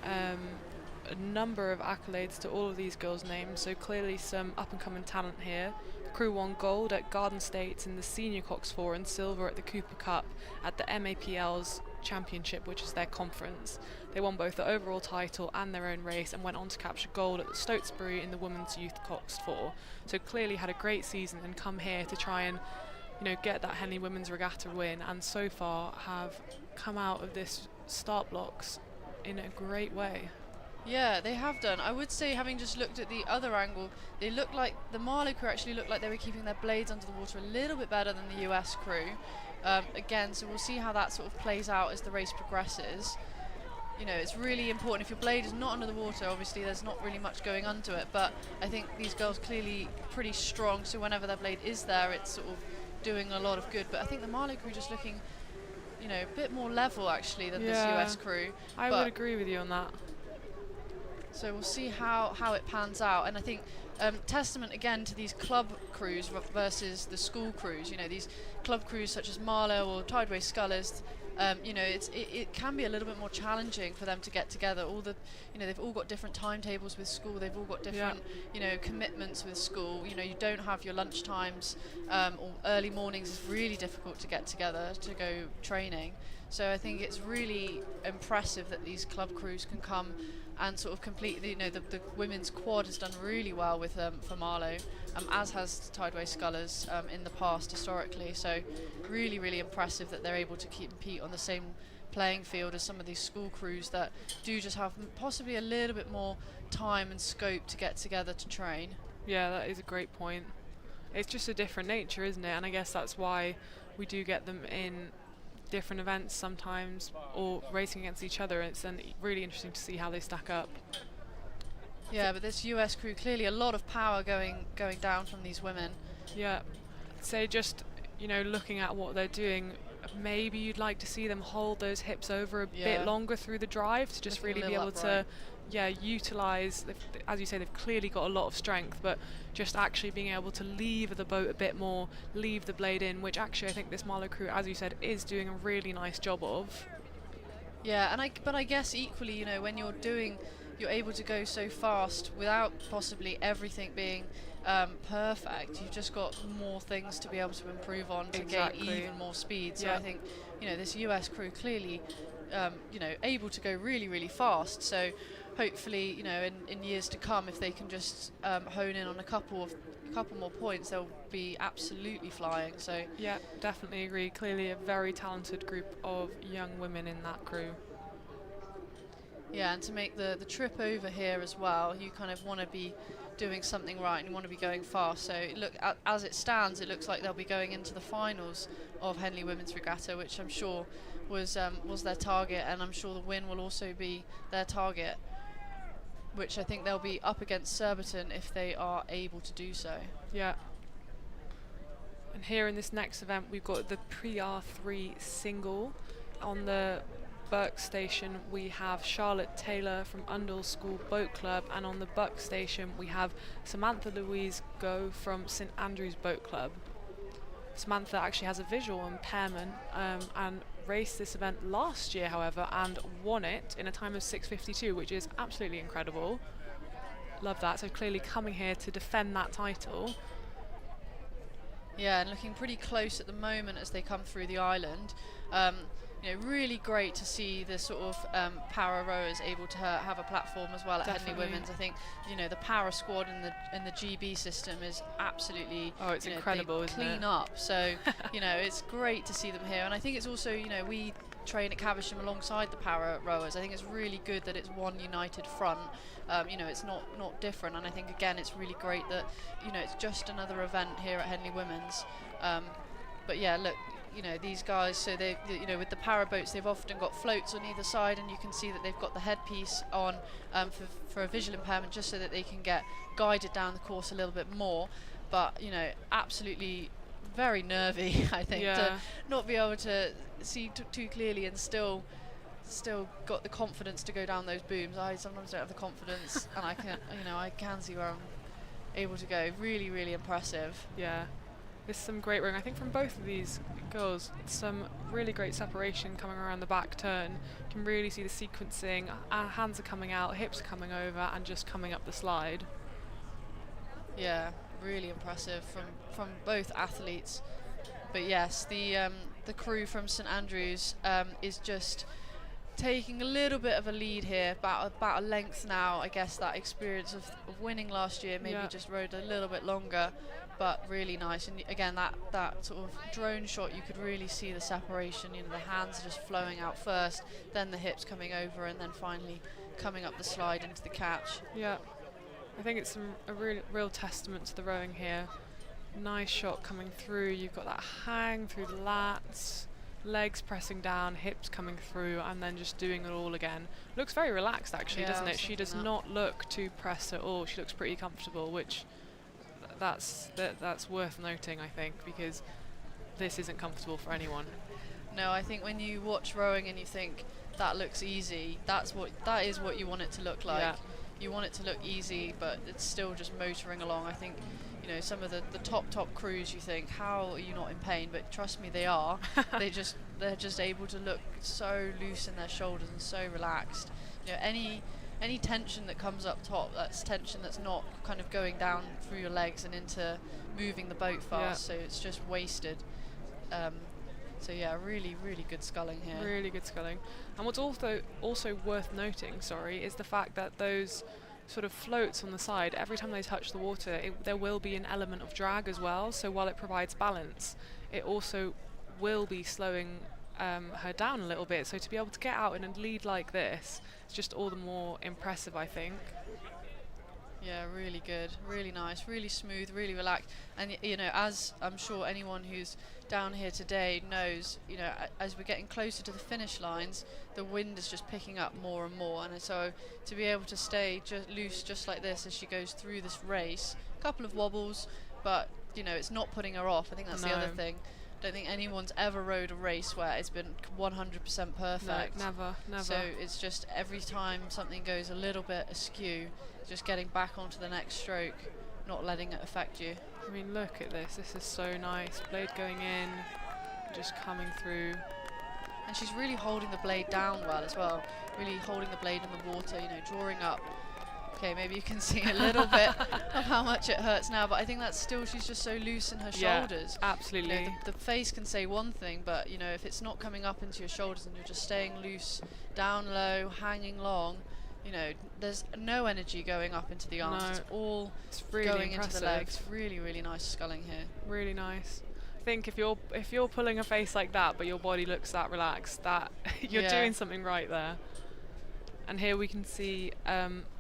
A number of accolades to all of these girls' names, so clearly some up-and-coming talent here. The crew won gold at Garden States in the Senior Cox 4 and silver at the Cooper Cup at the MAPL's Championship, which is their conference. They won both the overall title and their own race and went on to capture gold at the Stotesbury in the Women's Youth Cox 4. So clearly had a great season and come here to try and, you know, get that Henley Women's Regatta win, and so far have come out of this start blocks in a great way. Yeah, they have done. I would say, having just looked at the other angle, they look like the Marlow crew actually looked like they were keeping their blades under the water a little bit better than the US crew. Again, so we'll see how that sort of plays out as the race progresses. You know, it's really important. If your blade is not under the water, obviously there's not really much going onto it, but I think these girls clearly pretty strong, so whenever their blade is there, it's sort of doing a lot of good. But I think the Marlow crew just looking, you know, a bit more level actually than this US crew. I would agree with you on that. So we'll see how it pans out, and I think testament again to these club crews versus the school crews. You know, these club crews such as Marlow or Tideway Scullers, you know, it can be a little bit more challenging for them to get together. You know, they've all got different timetables with school. They've all got different, you know, commitments with school. You know, you don't have your lunch times or early mornings. It's really difficult to get together to go training. So I think it's really impressive that these club crews can come and sort of complete, you know, the women's quad has done really well with for Marlow, as has Tideway Scullers in the past historically. So really, really impressive that they're able to compete on the same playing field as some of these school crews that do just have possibly a little bit more time and scope to get together to train. Yeah, that is a great point. It's just a different nature, isn't it? And I guess that's why we do get them in different events sometimes, or racing against each other. It's then really interesting to see how they stack up. Yeah, but this US crew, clearly a lot of power going down from these women. Yeah, so just, you know, looking at what they're doing, maybe you'd like to see them hold those hips over a bit longer through the drive to just really be able to utilize, as you say, they've clearly got a lot of strength, but just actually being able to lever the boat a bit more, leave the blade in, which actually I think this Marlow crew, as you said, is doing a really nice job of. Yeah, but I guess equally, you know, when you're able to go so fast without possibly everything being perfect, you've just got more things to be able to improve on to gain even more speed. So I think, you know, this US crew clearly, you know, able to go really, really fast. So hopefully, you know, in years to come, if they can just hone in on a couple more points, they'll be absolutely flying. So yeah, definitely agree. Clearly a very talented group of young women in that crew. Yeah, and to make the trip over here as well, you kind of want to be doing something right and you want to be going fast. So look, as it stands, it looks like they'll be going into the finals of Henley Women's Regatta, which I'm sure was their target, and I'm sure the win will also be their target, which I think they'll be up against Surbiton if they are able to do so. Yeah. And here in this next event, we've got the PR3 single. On the Burke station, we have Charlotte Taylor from Undall School Boat Club, and on the Buck station, we have Samantha Louise Go from St Andrews Boat Club. Samantha actually has a visual impairment and raced this event last year, however, and won it in a time of 6:52, which is absolutely incredible. Love that. So clearly coming here to defend that title. Yeah, and looking pretty close at the moment as they come through the island. Really great to see the sort of para rowers able to have a platform as well at Henley Women's. I think the para squad in the GB system is absolutely it's incredible, isn't it? Clean up. So it's great to see them here, and I think it's also we train at Caversham alongside the para rowers. I think it's really good that it's one united front. It's not different, and I think again it's really great that it's just another event here at Henley Women's. But yeah, look. These guys, so they with the para boats, they've often got floats on either side, and you can see that they've got the headpiece on for a visual impairment, just so that they can get guided down the course a little bit more. But absolutely very nervy, I think, to not be able to see too clearly and still got the confidence to go down those booms. I sometimes don't have the confidence, and I can see where I'm able to go. Really, really impressive. Yeah. There's some great rowing, I think, from both of these girls. Some really great separation coming around the back turn. You can really see the sequencing. Our hands are coming out, hips are coming over, and just coming up the slide. Yeah, really impressive from both athletes. But yes, the crew from St Andrews is just taking a little bit of a lead here, about a length now. I guess that experience of winning last year, maybe just rode a little bit longer, but really nice. And again, that sort of drone shot, you could really see the separation. The hands are just flowing out first, then the hips coming over, and then finally coming up the slide into the catch. Yeah, I think it's a real testament to the rowing here. Nice shot coming through. You've got that hang through the lats, legs pressing down, hips coming through, and then just doing it all again. Looks very relaxed, actually, doesn't it? She does not look too pressed at all. She looks pretty comfortable, which that's worth noting, I think, because this isn't comfortable for anyone. No, I think when you watch rowing and you think that looks easy, that is what you want it to look like. Yeah. You want it to look easy, but it's still just motoring along. I think some of the top crews, you think, how are you not in pain? But trust me, they are. They're just able to look so loose in their shoulders and so relaxed. Any tension that comes up top, that's tension that's not kind of going down through your legs and into moving the boat fast. So it's just wasted. So yeah, really, really good sculling here. Really good sculling. And what's also worth noting, is the fact that those sort of floats on the side, every time they touch the water, there will be an element of drag as well. So while it provides balance, it also will be slowing her down a little bit. So to be able to get out in a lead like this, it's just all the more impressive, I think. Yeah, really good, really nice, really smooth, really relaxed. And as I'm sure anyone who's down here today knows, as we're getting closer to the finish lines, the wind is just picking up more and more. And so to be able to stay loose just like this as she goes through this race, a couple of wobbles, but it's not putting her off. I think that's the other thing. I don't think anyone's ever rode a race where it's been 100% perfect. No, never. So it's just every time something goes a little bit askew, just getting back onto the next stroke, not letting it affect you. I mean, look at this. This is so nice. Blade going in, just coming through. And she's really holding the blade down well as well. Really holding the blade in the water, drawing up. Okay, maybe you can see a little bit of how much it hurts now, but I think that's still, she's just so loose in her shoulders. Absolutely. The face can say one thing, but if it's not coming up into your shoulders and you're just staying loose, down low, hanging long, there's no energy going up into the arms. No. It's really going impressive. Into the legs. Really, really nice sculling here. Really nice. I think if you're pulling a face like that, but your body looks that relaxed, that you're doing something right there. And here we can see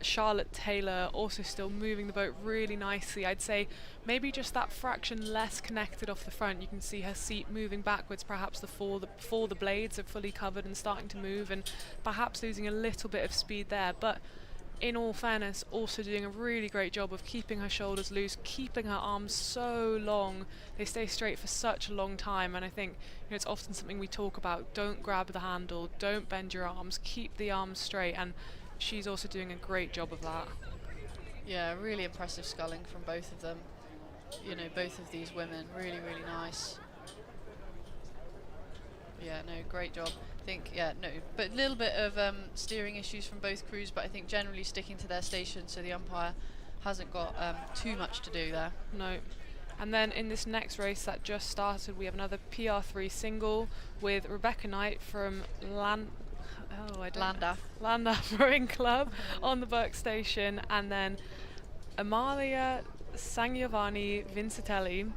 Charlotte Taylor also still moving the boat really nicely. I'd say maybe just that fraction less connected off the front. You can see her seat moving backwards, perhaps before the blades are fully covered and starting to move, and perhaps losing a little bit of speed there. But in all fairness, also doing a really great job of keeping her shoulders loose, keeping her arms so long. They stay straight for such a long time, and I think it's often something we talk about. Don't grab the handle, don't bend your arms, keep the arms straight, and she's also doing a great job of that. Yeah, really impressive sculling from both of them. Both of these women, really, really nice. Yeah, no, great job. I think, but a little bit of steering issues from both crews, but I think generally sticking to their station, so the umpire hasn't got too much to do there. No. And then in this next race that just started, we have another PR3 single with Rebecca Knight from Landaf Rowing Club on the Burke station, and then Amalia Sangiovanni Vincitelli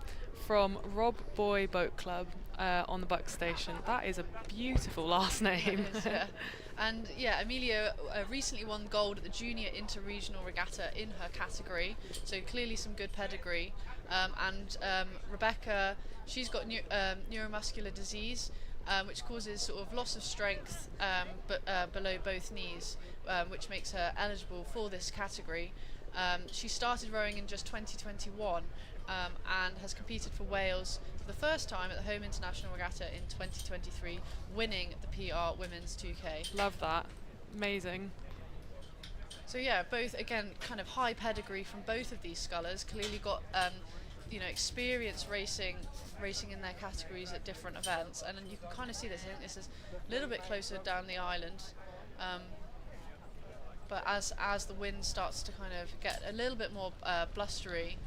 from Rob Boy Boat Club on the Buck station. That is a beautiful last name. Yeah. And yeah, Amelia recently won gold at the Junior Interregional Regatta in her category, so clearly some good pedigree. And Rebecca, she's got neuromuscular disease, which causes sort of loss of strength but below both knees, which makes her eligible for this category. She started rowing in just 2021 and has competed for Wales for the first time at the Home International Regatta in 2023, winning the PR Women's 2K. Love that. Amazing. So yeah, both again kind of high pedigree from both of these scullers. Clearly got experience racing in their categories at different events, and then you can kind of see this. I think this is a little bit closer down the island. But as the wind starts to kind of get a little bit more blustery.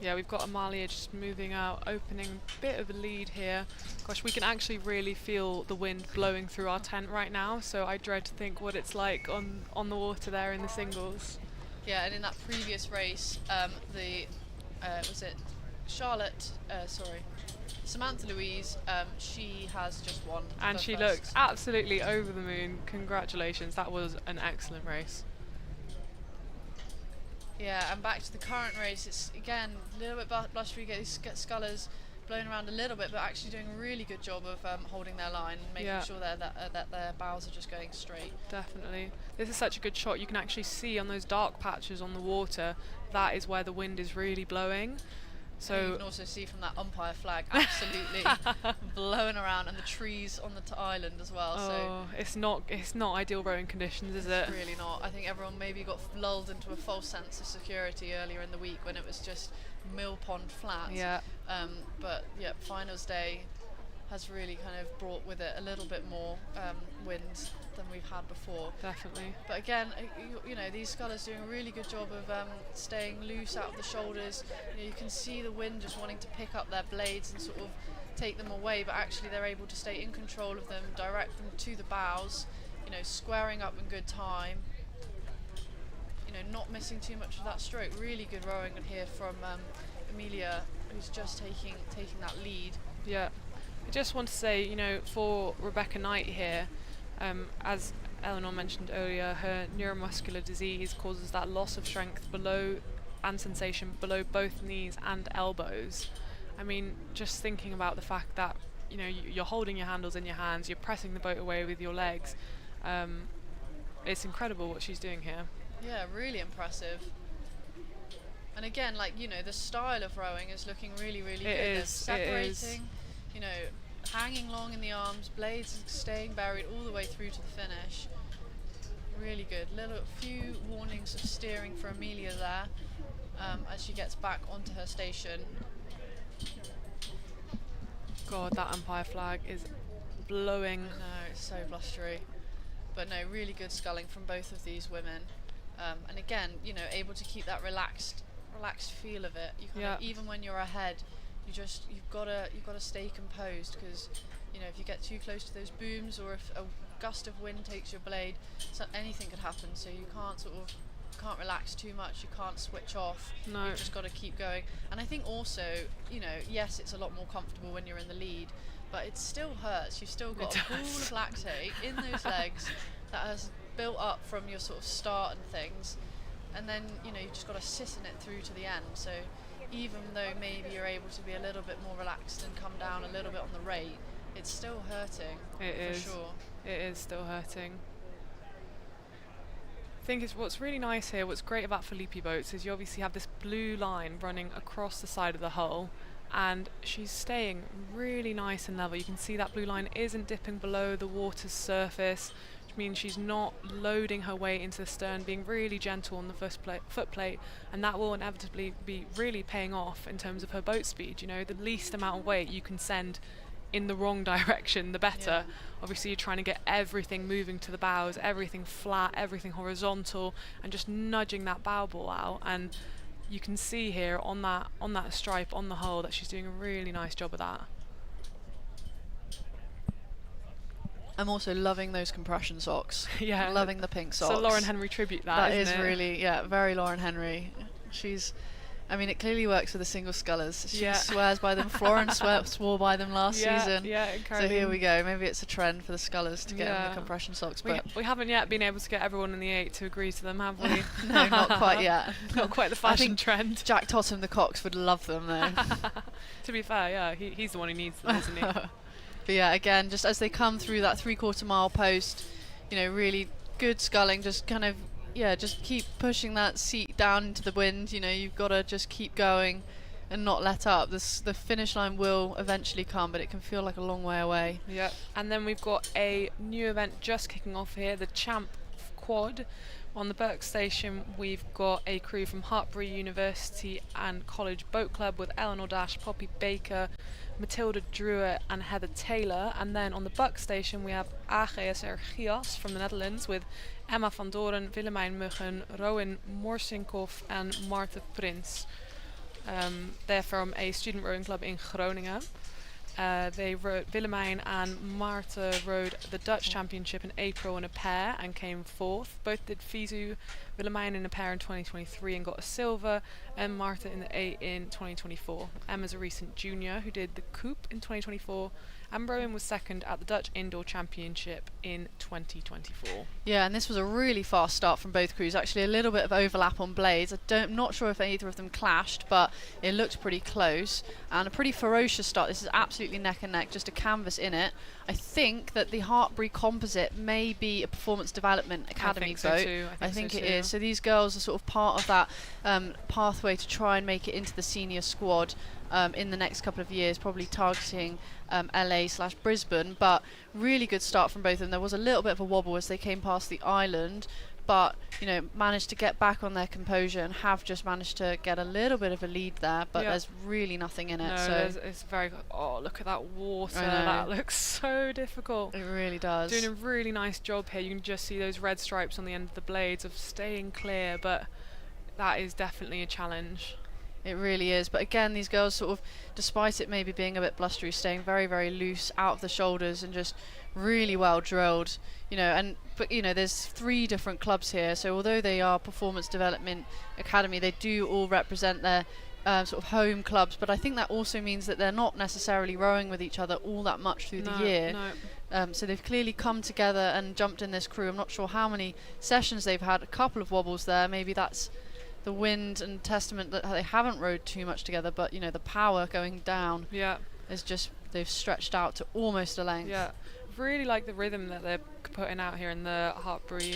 Yeah, we've got Amalia just moving out, opening a bit of a lead here. Gosh, we can actually really feel the wind blowing through our tent right now, so I dread to think what it's like on the water there in the singles. Yeah, and in that previous race, Samantha Louise, she has just won. And she looked absolutely over the moon. Congratulations, that was an excellent race. Yeah, and back to the current race, it's again a little bit blustery. You get these scullers blowing around a little bit, but actually doing a really good job of holding their line and making sure that their bows are just going straight. Definitely. This is such a good shot. You can actually see on those dark patches on the water, that is where the wind is really blowing. So and you can also see from that umpire flag absolutely blowing around, and the trees on the island as well. Oh, so it's not ideal rowing conditions, is it? It's really not. I think everyone maybe got lulled into a false sense of security earlier in the week when it was just mill pond flat. Yeah. But yeah, finals day has really kind of brought with it a little bit more wind than we've had before. Definitely. But again, these scullers doing a really good job of staying loose out of the shoulders. You can see the wind just wanting to pick up their blades and sort of take them away, but actually they're able to stay in control of them, direct them to the bows, squaring up in good time, not missing too much of that stroke. Really good rowing here from Amelia, who's just taking that lead. Yeah. I just want to say, for Rebecca Knight here, as Eleanor mentioned earlier, her neuromuscular disease causes that loss of strength below and sensation below both knees and elbows. I mean, just thinking about the fact that, you're holding your handles in your hands, you're pressing the boat away with your legs, it's incredible what she's doing here. Yeah, really impressive. And again, the style of rowing is looking really, really good. It is. Separating, hanging long in the arms, blades staying buried all the way through to the finish. Really good. Few warnings of steering for Amelia there as she gets back onto her station. God, that umpire flag is blowing. I know, it's so blustery. But no, really good sculling from both of these women. And again, able to keep that relaxed feel of it. Even when you're ahead, you've got to stay composed, because if you get too close to those booms, or if a gust of wind takes your blade, anything could happen. So you can't relax too much. You can't switch off. No. You've just got to keep going. And I think also, yes, it's a lot more comfortable when you're in the lead, but it still hurts. You've still got a pool of lactate in those legs, that has built up from your sort of start and things, and then you just got to sit in it through to the end. So even though maybe you're able to be a little bit more relaxed and come down a little bit on the rate, it's still hurting. For sure. It is still hurting. I think it's what's really nice here, what's great about Felipe boats is you obviously have this blue line running across the side of the hull, and she's staying really nice and level. You can see that blue line isn't dipping below the water's surface, which means she's not loading her weight into the stern, being really gentle on the foot plate, and that will inevitably be really paying off in terms of her boat speed. The least amount of weight you can send in the wrong direction, the better. Obviously, you're trying to get everything moving to the bows, everything flat, everything horizontal, and just nudging that bow ball out. And you can see here on that stripe on the hull that she's doing a really nice job of that. I'm also loving those compression socks. Yeah, loving the pink socks. So Lauren Henry tribute that is isn't it? Really, very Lauren Henry. It clearly works with the single scullers. She swears by them. Florence swore by them last season. Yeah, so here we go. Maybe it's a trend for the scullers to get them the compression socks. But we haven't yet been able to get everyone in the 8 to agree to them, have we? No, not quite yet. Not quite the fashion trend. Jack Totham, the Cox, would love them though. To be fair, he's the one who needs them, isn't he? But yeah, again, just as they come through that 3/4 mile post, really good sculling, just kind of just keep pushing that seat down into the wind. You've got to just keep going and not let up. The finish line will eventually come, but it can feel like a long way away. Yeah, and then we've got a new event just kicking off here, the Champ Quad. On the Burke Station, we've got a crew from Hartbury University and College Boat Club with Eleanor Dash, Poppy Baker, Matilda Druitt and Heather Taylor. And then on the Buck Station, we have HWR Gias from the Netherlands with Emma van Doren, Willemijn Muggen, Rowan Morsinkov and Martha Prins. They're from a student rowing club in Groningen. Willemijn and Martha rowed the Dutch Championship in April in a pair and came fourth. Both did FISU, Willemijn in a pair in 2023 and got a silver, and Martha in the 8 in 2024. Emma's a recent junior who did the Coupe in 2024, and Rowan was second at the Dutch Indoor Championship in 2024. Yeah, and this was a really fast start from both crews. Actually, a little bit of overlap on blades. I'm not sure if either of them clashed, but it looked pretty close. And a pretty ferocious start. This is absolutely neck and neck, just a canvas in it. I think that the Hartbury Composite may be a performance development academy boat. I think it is. So these girls are sort of part of that pathway to try and make it into the senior squad in the next couple of years, probably targeting LA/Brisbane. But really good start from both of them. There was a little bit of a wobble as they came past the island, but managed to get back on their composure and have just managed to get a little bit of a lead there, but there's really nothing in it. No, it's very good. Oh, look at that water. That looks so difficult. It really does. Doing a really nice job here. You can just see those red stripes on the end of the blades of staying clear, but that is definitely a challenge. It really is. But again, these girls sort of, despite it maybe being a bit blustery, staying very, very loose out of the shoulders and just really well drilled. But there's 3 different clubs here, so although they are Performance Development Academy, they do all represent their sort of home clubs, but I think that also means that they're not necessarily rowing with each other all that much through the year. So they've clearly come together and jumped in this crew. I'm not sure how many sessions they've had, a couple of wobbles there. Maybe that's the wind and testament that they haven't rowed too much together, but the power going down is just, they've stretched out to almost a length. Yeah, really like the rhythm that they're putting out here in the Hartbury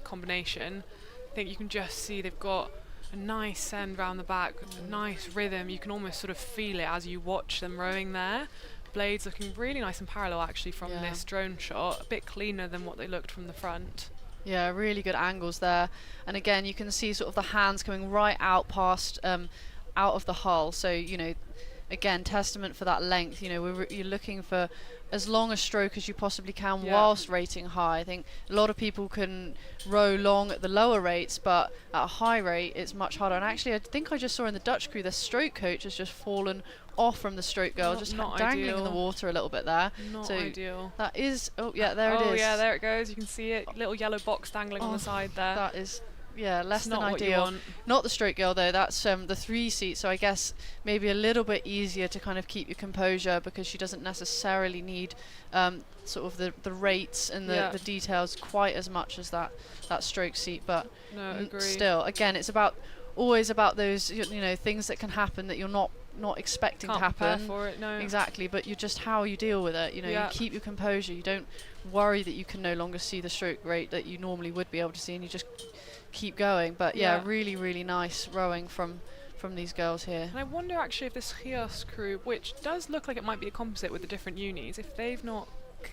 combination. I think you can just see they've got a nice send round the back, a nice rhythm. You can almost sort of feel it as you watch them rowing there. Blades looking really nice and parallel actually from this drone shot, a bit cleaner than what they looked from the front. Yeah, really good angles there. And again, you can see sort of the hands coming right out past, out of the hull. So, again, testament for that length. You're looking for as long a stroke as you possibly can whilst rating high. I think a lot of people can row long at the lower rates, but at a high rate, it's much harder. And actually, I think I just saw in the Dutch crew, the stroke coach has just fallen off from the stroke girl, just dangling in the water a little bit there. Not so ideal. That is, there it is. Oh yeah, there it goes. You can see it, little yellow box dangling on the side there. That is less than not what you ideal. want. Not the straight girl though. That's the 3 seat. So I guess maybe a little bit easier to kind of keep your composure because she doesn't necessarily need sort of the rates and the details quite as much as that stroke seat. But still, again, it's always about those things that can happen that you're not expecting Can't to happen. prepare for it, no. Exactly, but you're just how you deal with it. You keep your composure. You don't worry that you can no longer see the stroke rate that you normally would be able to see, and you just keep going. But really, really nice rowing from these girls here. And I wonder actually if this HWR crew, which does look like it might be a composite with the different unis, if they've not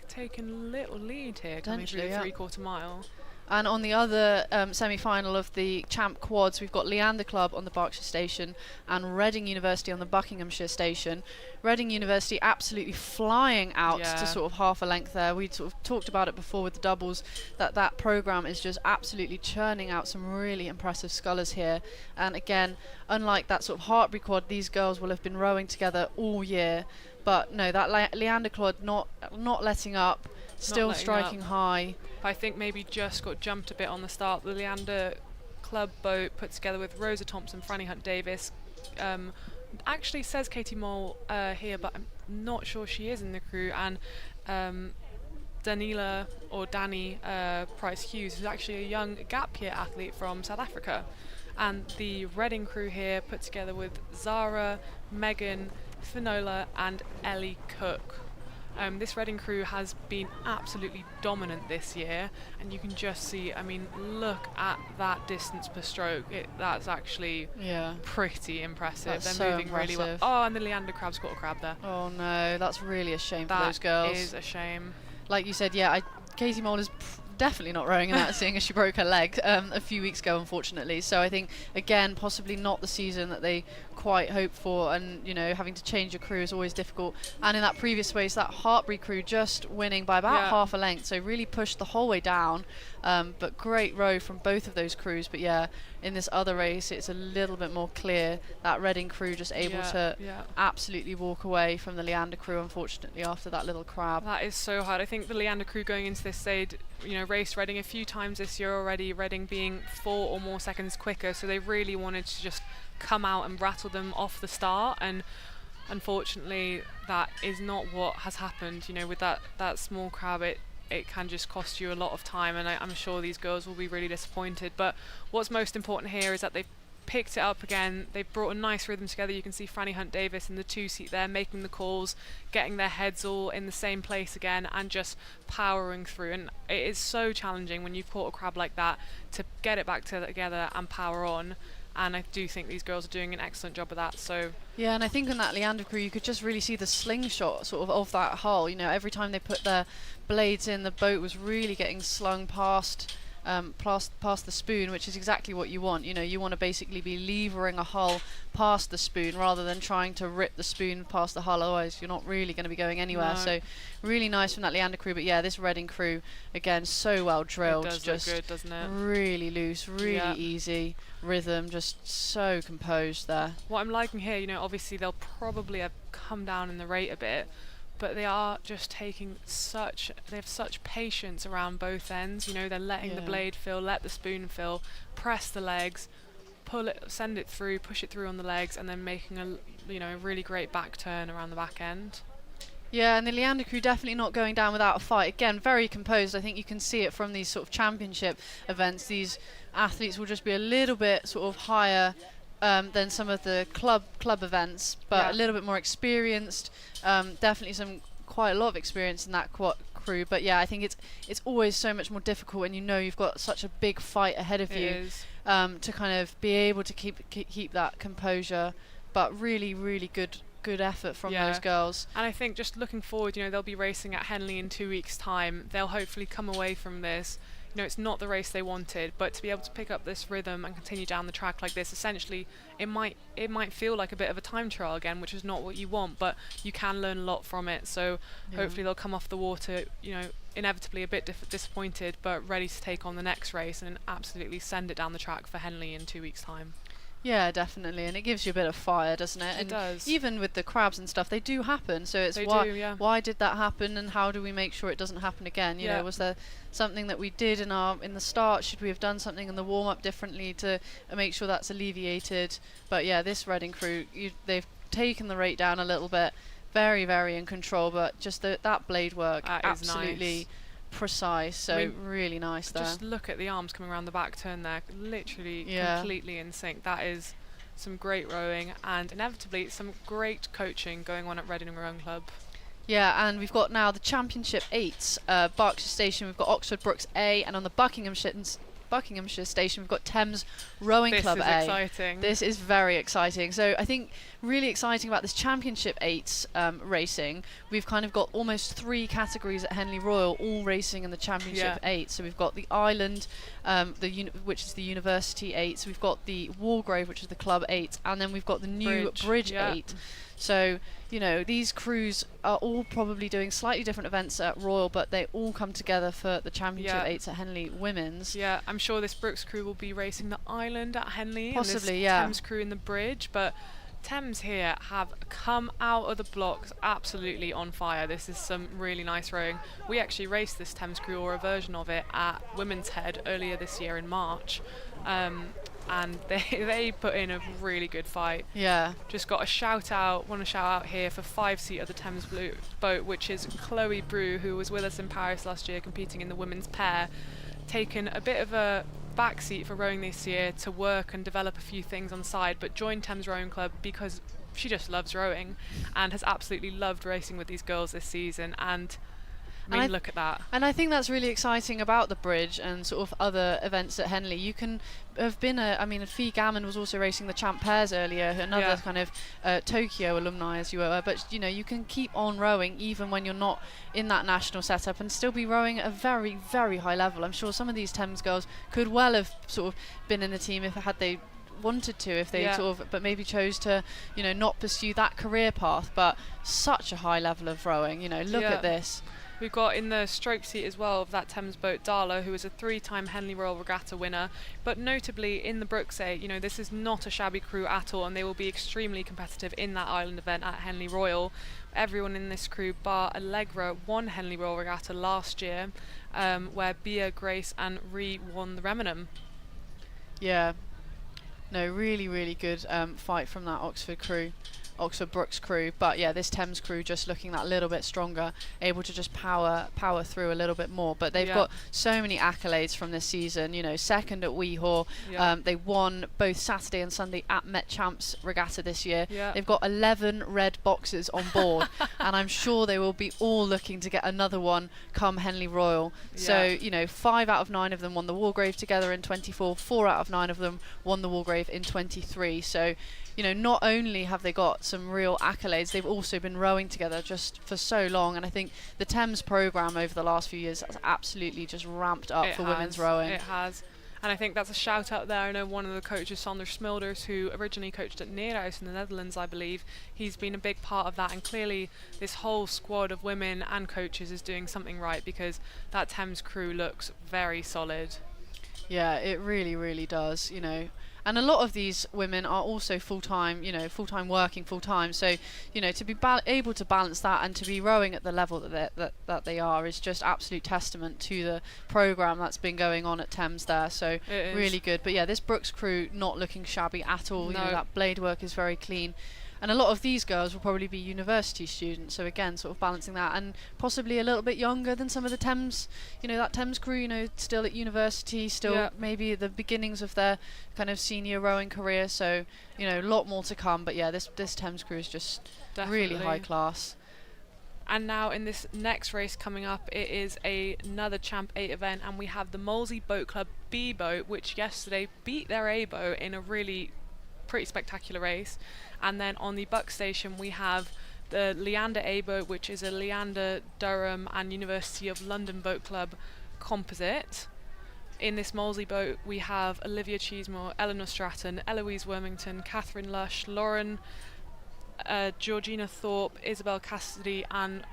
taken a little lead here coming through the 3/4 mile. And on the other semi-final of the Champ Quads, we've got Leander Club on the Berkshire station and Reading University on the Buckinghamshire station. Reading University absolutely flying out to sort of half a length there. We sort of talked about it before with the doubles, that programme is just absolutely churning out some really impressive scullers here. And again, unlike that sort of Hartbury quad, these girls will have been rowing together all year. But no, that Leander quad not letting up, still striking high. I think maybe just got jumped a bit on the start. The Leander Club boat put together with Rosa Thompson, Franny Hunt-Davis. Actually says Katie Mole here, but I'm not sure she is in the crew. And Danny Price Hughes, who's actually a young gap year athlete from South Africa. And the Reading crew here put together with Zara, Megan, Finola and Ellie Cook. This Reading crew has been absolutely dominant this year, and you can just see, I mean, look at that distance per stroke. That's actually pretty impressive. They're moving really well. Oh, and the Leander crab's got a crab there. Oh no, that's really a shame for those girls. That is a shame. Like you said, Katie Mole is definitely not rowing in that, seeing as she broke her leg a few weeks ago, unfortunately. So I think, again, possibly not the season that they quite hoped for, and having to change your crew is always difficult. And in that previous race, that Hartbury crew just winning by about half a length, so really pushed the whole way down. But great row from both of those crews. But in this other race, it's a little bit more clear that Reading crew just able to absolutely walk away from the Leander crew, unfortunately, after that little crab. That is so hard. I think the Leander crew going into this, they'd raced Reading a few times this year already, Reading being 4 or more seconds quicker, so they really wanted to just come out and rattle them off the start, and unfortunately that is not what has happened. With that small crab, it can just cost you a lot of time, and I'm sure these girls will be really disappointed. But what's most important here is that they've picked it up again. They've brought a nice rhythm together. You can see Franny Hunt-Davis in the 2 seat there making the calls, getting their heads all in the same place again, and just powering through. And it is so challenging when you've caught a crab like that to get it back together and power on. And I do think these girls are doing an excellent job of that. So and I think in that Leander crew, you could just really see the slingshot sort of that hull. Every time they put their blades in, the boat was really getting slung past the spoon, which is exactly what you want. You want to basically be levering a hull past the spoon rather than trying to rip the spoon past the hull, otherwise you're not really going to be going anywhere. So really nice from that Leander crew. But this Reading crew, again, so well drilled. It does just look good, doesn't it? Really loose, really easy rhythm, just so composed there. What I'm liking here, obviously they'll probably have come down in the rate a bit, but they are just taking they have such patience around both ends. They're letting the blade fill, let the spoon fill, press the legs, pull it, send it through, push it through on the legs, and then making a really great back turn around the back end. And the Leander crew definitely not going down without a fight. Again, very composed. I think you can see it from these sort of championship events. These athletes will just be a little bit sort of higher than some of the club events, but a little bit more experienced. Definitely quite a lot of experience in that quad crew. But I think it's always so much more difficult when you've got such a big fight ahead of you to kind of be able to keep that composure. But really, really good effort from those girls. And I think just looking forward, they'll be racing at Henley in 2 weeks' time. They'll hopefully come away from this. It's not the race they wanted, but to be able to pick up this rhythm and continue down the track like this, essentially, it might feel like a bit of a time trial again, which is not what you want, but you can learn a lot from it. So hopefully they'll come off the water, inevitably a bit disappointed, but ready to take on the next race and absolutely send it down the track for Henley in 2 weeks' time. Yeah, definitely, and it gives you a bit of fire, doesn't it? It And does. even with the crabs and stuff, they do happen. So it's They why do, yeah. why did that happen, and how do we make sure it doesn't happen again? You Yeah. know, was there something that we did in the start? Should we have done something in the warm up differently to make sure that's alleviated? But yeah, this Reading crew, they've taken the rate down a little bit, very very in control, but just that blade work, That is absolutely nice. Precise. So I mean, really nice there. Just look at the arms coming around the back turn there, literally Yeah. completely in sync. That is some great rowing, and inevitably some great coaching going on at Reading Rowing Club. Yeah, and we've got now the Championship 8, Berkshire Station. We've got Oxford Brooks A, and on the Buckinghamshire Station, we've got Thames Rowing Club A. This is exciting. This is very exciting. So I think really exciting about this Championship 8 racing, we've kind of got almost 3 categories at Henley Royal, all racing in the Championship 8. So we've got the Island, which is the University 8. So we've got the Wargrave, which is the Club 8, and then we've got the new Bridge 8. So, you know, these crews are all probably doing slightly different events at Royal, but they all come together for the Championship 8s at Henley Women's. Yeah, I'm sure this Brooks crew will be racing the Island at Henley, Possibly, and this yeah. Thames crew in the Bridge, but Thames here have come out of the blocks absolutely on fire. This is some really nice rowing. We actually raced this Thames crew, or a version of it, at Women's Head earlier this year in March. And they put in a really good fight. Yeah. Just got want to shout out here for 5-seat of the Thames Blue boat, which is Chloe Brew, who was with us in Paris last year competing in the women's pair, taken a bit of a backseat for rowing this year to work and develop a few things on the side, but joined Thames Rowing Club because she just loves rowing and has absolutely loved racing with these girls this season. And I mean, look at that. And I think that's really exciting about the Bridge and sort of other events at Henley. You can have been Fee Gammon was also racing the Champ Pairs earlier, another kind of Tokyo alumni as you were, but you know, you can keep on rowing even when you're not in that national setup and still be rowing at a very, very high level. I'm sure some of these Thames girls could well have sort of been in the team had they wanted to, if they but maybe chose to, you know, not pursue that career path. But such a high level of rowing, you know, look at this. We've got in the stroke seat as well of that Thames boat Darla, who is a 3-time Henley Royal Regatta winner. But notably in the Brooks 8, you know, this is not a shabby crew at all, and they will be extremely competitive in that Island event at Henley Royal. Everyone in this crew, bar Allegra, won Henley Royal Regatta last year, where Bia, Grace and Ree won the Remenham. Yeah. No, really, really good fight from that Oxford Brooks crew. But yeah, this Thames crew just looking that little bit stronger, able to just power through a little bit more. But they've got so many accolades from this season. You know, second at Weehawken. They won both Saturday and Sunday at Met Champs Regatta this year. They've got 11 red boxes on board, and I'm sure they will be all looking to get another one come Henley Royal. So, you know, 5 out of 9 of them won the Wargrave together in 24, 4 out of 9 of them won the Wargrave in 23. So, you know, not only have they got some real accolades, they've also been rowing together just for so long. And I think the Thames programme over the last few years has absolutely just ramped up for women's rowing. It has. And I think that's a shout out there. I know one of the coaches, Sander Smilders, who originally coached at Neerhuis in the Netherlands, I believe, he's been a big part of that. And clearly this whole squad of women and coaches is doing something right, because that Thames crew looks very solid. Yeah, it really, really does, you know. And a lot of these women are also full-time, you know, working full-time. So, you know, to be able to balance that and to be rowing at the level that they are is just absolute testament to the programme that's been going on at Thames there. So really good. But yeah, this Brooks crew not looking shabby at all. No. You know, that blade work is very clean. And a lot of these girls will probably be university students, so again, sort of balancing that, and possibly a little bit younger than some of the Thames, you know, that Thames crew, you know, still at university, still maybe at the beginnings of their kind of senior rowing career, so, you know, a lot more to come. But yeah, this Thames crew is just really high class. And now in this next race coming up, it is another Champ 8 event, and we have the Molesey Boat Club B boat, which yesterday beat their A boat in a really pretty spectacular race. And then on the Buck Station we have the Leander A boat, which is a Leander, Durham and University of London Boat Club composite. In this Molesey boat we have Olivia Cheesemore, Eleanor Stratton, Eloise Wormington, Catherine Lush, Lauren Georgina Thorpe, Isabel Cassidy, and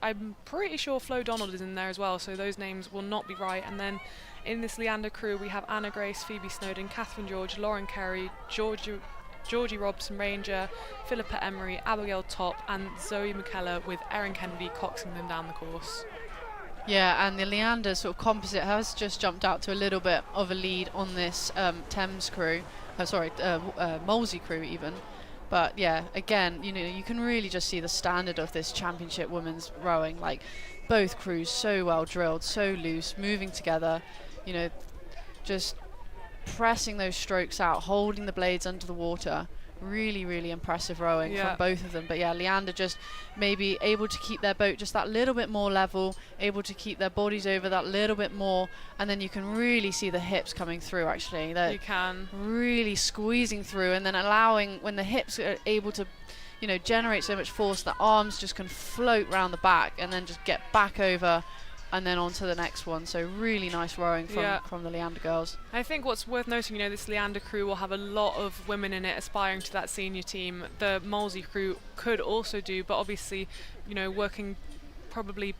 I'm pretty sure Flo Donald is in there as well, so those names will not be right. And then in this Leander crew we have Anna Grace, Phoebe Snowden, Catherine George, Lauren Kerry, Georgie Robson Ranger, Philippa Emery, Abigail Top, and Zoe McKellar, with Erin Kennedy coxing them down the course. Yeah, and the Leander sort of composite has just jumped out to a little bit of a lead on this Thames crew, Molesey crew even. But yeah, again, you can really just see the standard of this championship women's rowing. Like, both crews so well drilled, so loose, moving together, just pressing those strokes out, holding the blades under the water. Really, really impressive rowing from both of them. But yeah, Leander just maybe able to keep their boat just that little bit more level, able to keep their bodies over that little bit more, and then you can really see the hips coming through. Actually, you can really squeezing through, and then allowing, when the hips are able to generate so much force, the arms just can float round the back and then just get back over and then on to the next one. So really nice rowing from the Leander girls. I think what's worth noting, this Leander crew will have a lot of women in it aspiring to that senior team. The Molesey crew could also do, but obviously, working probably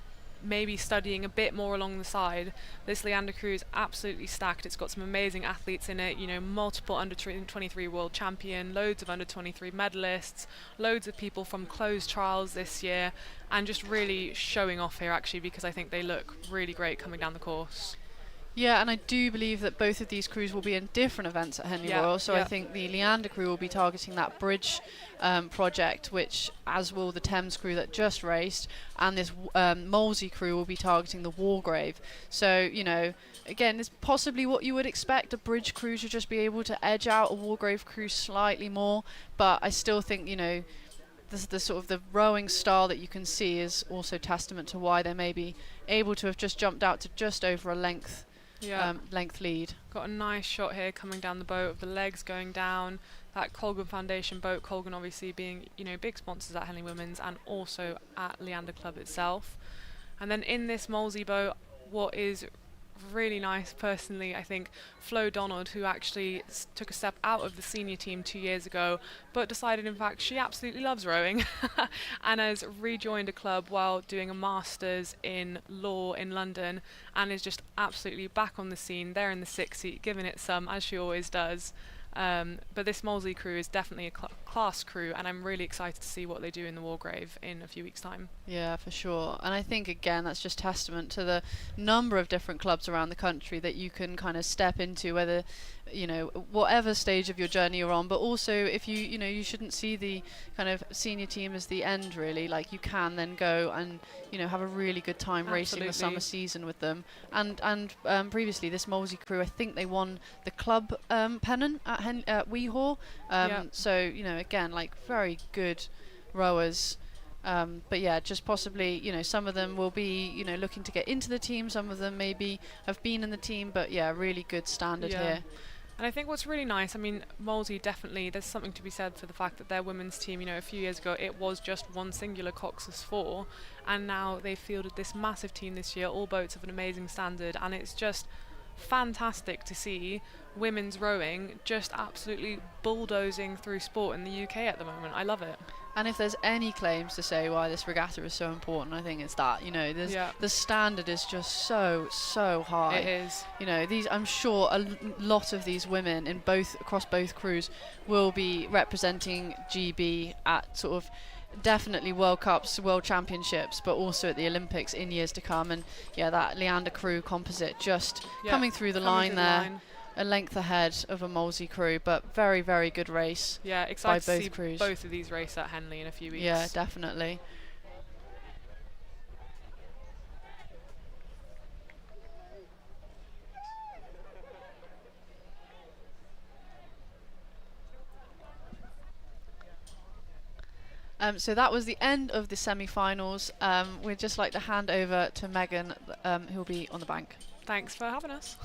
maybe studying a bit more along the side. This Leander crew is absolutely stacked. It's got some amazing athletes in it, multiple under 23 world champion, loads of under 23 medalists, loads of people from closed trials this year, and just really showing off here actually, because I think they look really great coming down the course. Yeah, and I do believe that both of these crews will be in different events at Henley Royal. So I think the Leander crew will be targeting that bridge project, which, as will the Thames crew that just raced, and this Molesey crew will be targeting the Wargrave. So, again, it's possibly what you would expect, a bridge crew to just be able to edge out a Wargrave crew slightly more. But I still think, the sort of the rowing style that you can see is also testament to why they may be able to have just jumped out to just over a length lead. Got a nice shot here coming down the boat of the legs going down. That Kogan Foundation boat, Kogan obviously being big sponsors at Henley Women's and also at Leander Club itself. And then in this Molesey boat, what is really nice personally, I think, Flo Donald, who actually took a step out of the senior team 2 years ago, but decided in fact she absolutely loves rowing and has rejoined a club while doing a master's in law in London, and is just absolutely back on the scene there in the sixth seat, giving it some, as she always does. But this Molesey crew is definitely a class crew, and I'm really excited to see what they do in the Wargrave in a few weeks' time. Yeah, for sure. And I think, again, that's just testament to the number of different clubs around the country that you can kind of step into, whether, whatever stage of your journey you're on. But also, if you shouldn't see the kind of senior team as the end, really. Like, you can then go and, have a really good time racing the summer season with them. And previously, this Molesey crew, I think they won the club pennant at Weehawken. So, again, like, very good rowers. But yeah, just possibly, some of them will be, looking to get into the team. Some of them maybe have been in the team, but yeah, really good standard here. And I think what's really nice, I mean, Molesey definitely, there's something to be said for the fact that their women's team, a few years ago, it was just one singular Cox's 4, and now they've fielded this massive team this year, all boats of an amazing standard, and it's just fantastic to see women's rowing just absolutely bulldozing through sport in the UK at the moment. I love it. And if there's any claims to say why this regatta is so important, I think it's that, the standard is just so high. It is. I'm sure a lot of these women across both crews will be representing GB at sort of definitely World Cups, World Championships, but also at the Olympics in years to come. And yeah, that Leander crew composite just coming through the line there. A length ahead of a Molesey crew, but very, very good race. Yeah, excited by both to see crews. Both of these race at Henley in a few weeks. Yeah, definitely. So that was the end of the semi-finals. We'd just like to hand over to Megan, who'll be on the bank. Thanks for having us.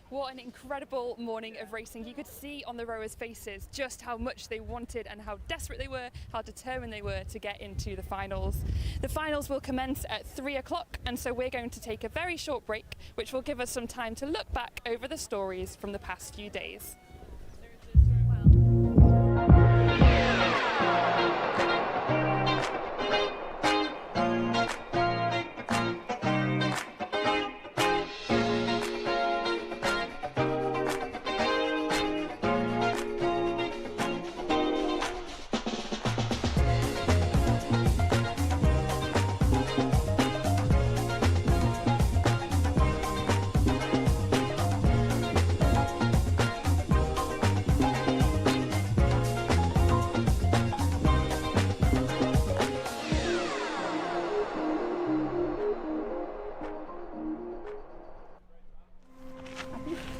What an incredible morning of racing. You could see on the rowers' faces just how much they wanted and how desperate they were, how determined they were to get into the finals. The finals will commence at 3 o'clock, and so we're going to take a very short break, which will give us some time to look back over the stories from the past few days.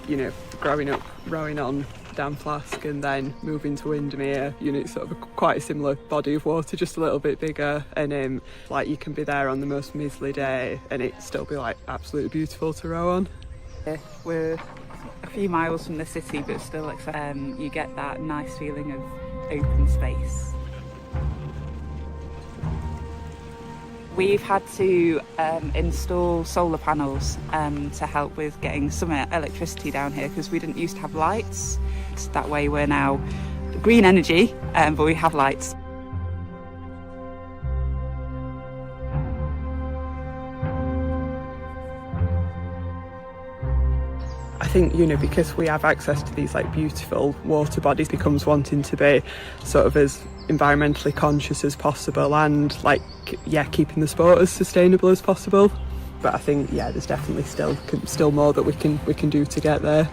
you know, growing up rowing on Dam Flask and then moving to Windermere, you know, it's sort of quite a similar body of water, just a little bit bigger, and like you can be there on the most miserly day and it still be like absolutely beautiful to row on. We're a few miles from the city, but still you get that nice feeling of open space. We've had to install solar panels to help with getting some electricity down here because we didn't used to have lights. So that way we're now green energy, but we have lights. I think, you know, because we have access to these like beautiful water bodies, becomes wanting to be sort of as environmentally conscious as possible and like, yeah, keeping the sport as sustainable as possible. But I think, yeah, there's definitely still more that we can do to get there.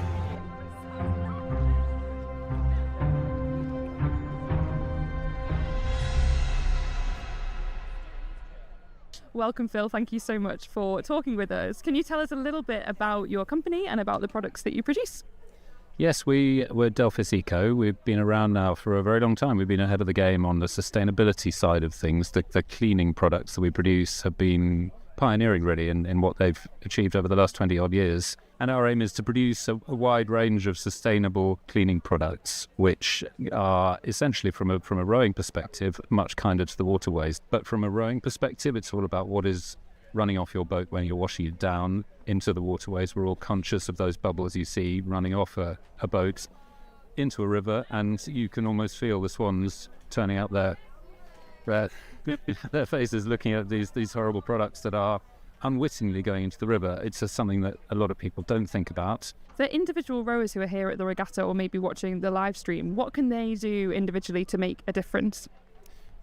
Welcome, Phil. Thank you so much for talking with us. Can you tell us a little bit about your company and about the products that you produce? Yes, we're Delphis Eco. We've been around now for a very long time. We've been ahead of the game on the sustainability side of things. The cleaning products that we produce have been pioneering really in what they've achieved over the last 20 odd years. And our aim is to produce a wide range of sustainable cleaning products, which are essentially from a rowing perspective, much kinder to the waterways. But from a rowing perspective, it's all about what is running off your boat when you're washing it down into the waterways. We're all conscious of those bubbles you see running off a boat into a river, and you can almost feel the swans turning out their faces looking at these horrible products that are unwittingly going into the river. It's just something that a lot of people don't think about. For individual rowers who are here at the regatta or maybe watching the live stream, what can they do individually to make a difference?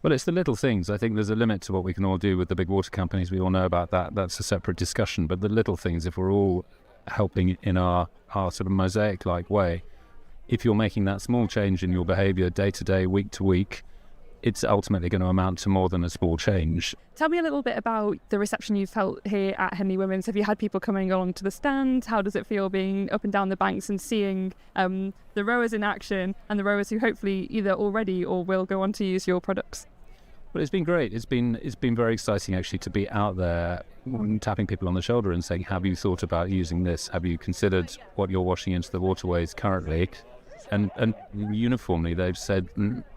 Well, it's the little things. I think there's a limit to what we can all do with the big water companies. We all know about that. That's a separate discussion. But the little things, if we're all helping in our sort of mosaic-like way, if you're making that small change in your behaviour day to day, week to week, it's ultimately going to amount to more than a small change. Tell me a little bit about the reception you've felt here at Henley Women's. Have you had people coming along to the stand? How does it feel being up and down the banks and seeing the rowers in action and the rowers who hopefully either already or will go on to use your products? Well, it's been great. It's been very exciting actually to be out there tapping people on the shoulder and saying, have you thought about using this? Have you considered what you're washing into the waterways currently? And uniformly they've said,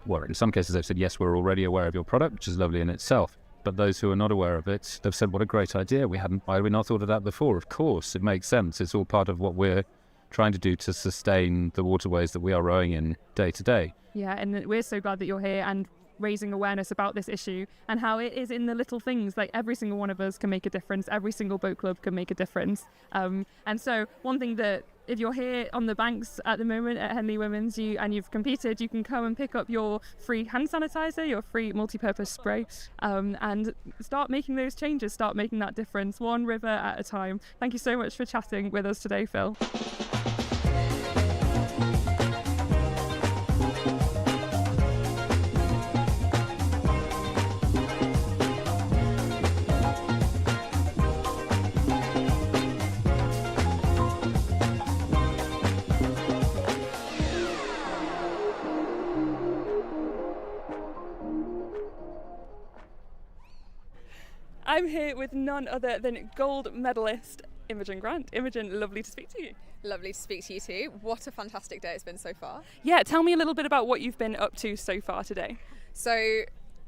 well, in some cases they've said, yes, we're already aware of your product, which is lovely in itself. But those who are not aware of it, they've said, what a great idea. Why had we not thought of that before? Of course, it makes sense. It's all part of what we're trying to do to sustain the waterways that we are rowing in day to day. Yeah, and we're so glad that you're here and raising awareness about this issue and how it is in the little things. Like every single one of us can make a difference. Every single boat club can make a difference. And so one thing that, if you're here on the banks at the moment at Henley Women's and you've competed, you can come and pick up your free hand sanitizer, your free multi-purpose spray, and start making those changes, start making that difference one river at a time. Thank you so much for chatting with us today, Phil. I'm here with none other than gold medalist Imogen Grant. Imogen, lovely to speak to you. Lovely to speak to you too. What a fantastic day it's been so far. Yeah, tell me a little bit about what you've been up to so far today. So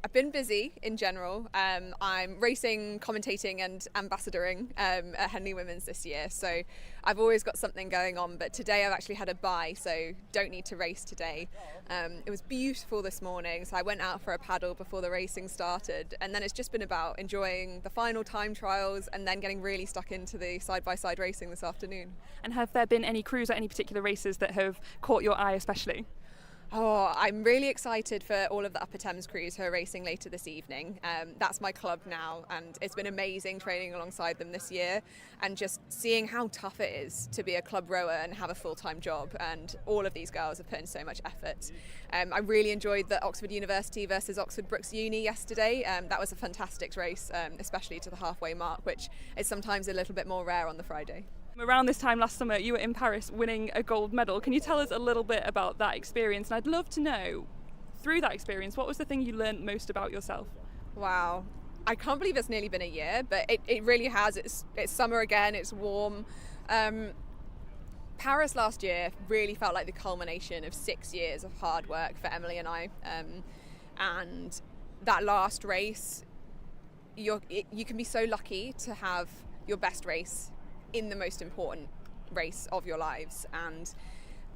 I've been busy in general. I'm racing, commentating and ambassadoring at Henley Women's this year. So I've always got something going on, but today I've actually had a bye, so don't need to race today. It was beautiful this morning, so I went out for a paddle before the racing started, and then it's just been about enjoying the final time trials and then getting really stuck into the side-by-side racing this afternoon. And have there been any crews or any particular races that have caught your eye especially? Oh, I'm really excited for all of the Upper Thames crews who are racing later this evening. That's my club now, and it's been amazing training alongside them this year and just seeing how tough it is to be a club rower and have a full-time job, and all of these girls have put in so much effort. I really enjoyed the Oxford University versus Oxford Brookes Uni yesterday. That was a fantastic race, especially to the halfway mark, which is sometimes a little bit more rare on the Friday. Around this time last summer, you were in Paris winning a gold medal. Can you tell us a little bit about that experience? And I'd love to know, through that experience, what was the thing you learned most about yourself? Wow. I can't believe it's nearly been a year, but it really has. It's summer again, it's warm. Paris last year really felt like the culmination of 6 years of hard work for Emily and I. And that last race, you can be so lucky to have your best race in the most important race of your lives, and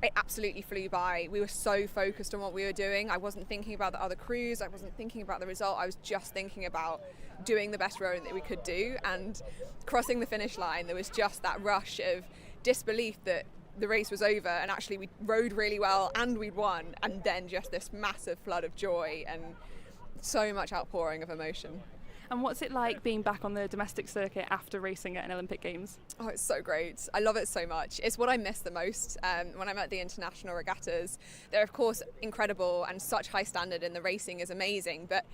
it absolutely flew by. We were so focused on what we were doing. I wasn't thinking about the other crews, I wasn't thinking about the result, I was just thinking about doing the best rowing that we could do. And crossing the finish line, there was just that rush of disbelief that the race was over, and actually we rowed really well and we'd won, and then just this massive flood of joy and so much outpouring of emotion. And what's it like being back on the domestic circuit after racing at an Olympic Games? Oh, it's so great. I love it so much. It's what I miss the most when I'm at the international regattas. They're of course incredible and such high standard, and the racing is amazing, but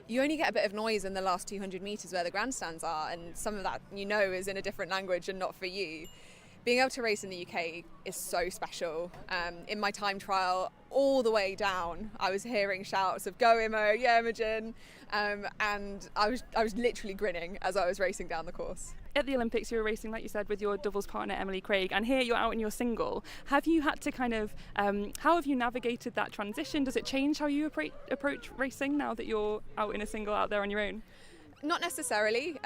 you only get a bit of noise in the last 200 metres where the grandstands are, and some of that is in a different language and not for you. Being able to race in the UK is so special. In my time trial, all the way down, I was hearing shouts of "Go Imo, yeah Imogen," and I was literally grinning as I was racing down the course. At the Olympics, you were racing, like you said, with your doubles partner Emily Craig, and here you're out in your single. Have you had to how have you navigated that transition? Does it change how you approach racing now that you're out in a single out there on your own? Not necessarily.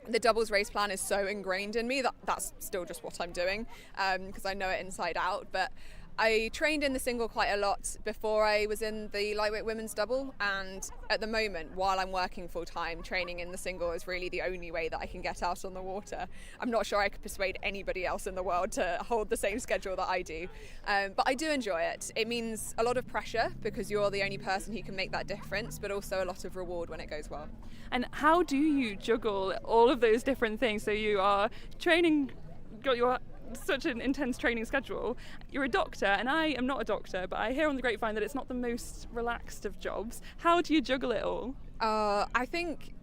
The doubles race plan is so ingrained in me that that's still just what I'm doing, because I know it inside out. But I trained in the single quite a lot before I was in the lightweight women's double, and at the moment, while I'm working full time, training in the single is really the only way that I can get out on the water. I'm not sure I could persuade anybody else in the world to hold the same schedule that I do, but I do enjoy it. It means a lot of pressure because you're the only person who can make that difference, but also a lot of reward when it goes well. And how do you juggle all of those different things? So you are training, got your such an intense training schedule. You're a doctor, and I am not a doctor, but I hear on the grapevine that it's not the most relaxed of jobs. How do you juggle it all? I think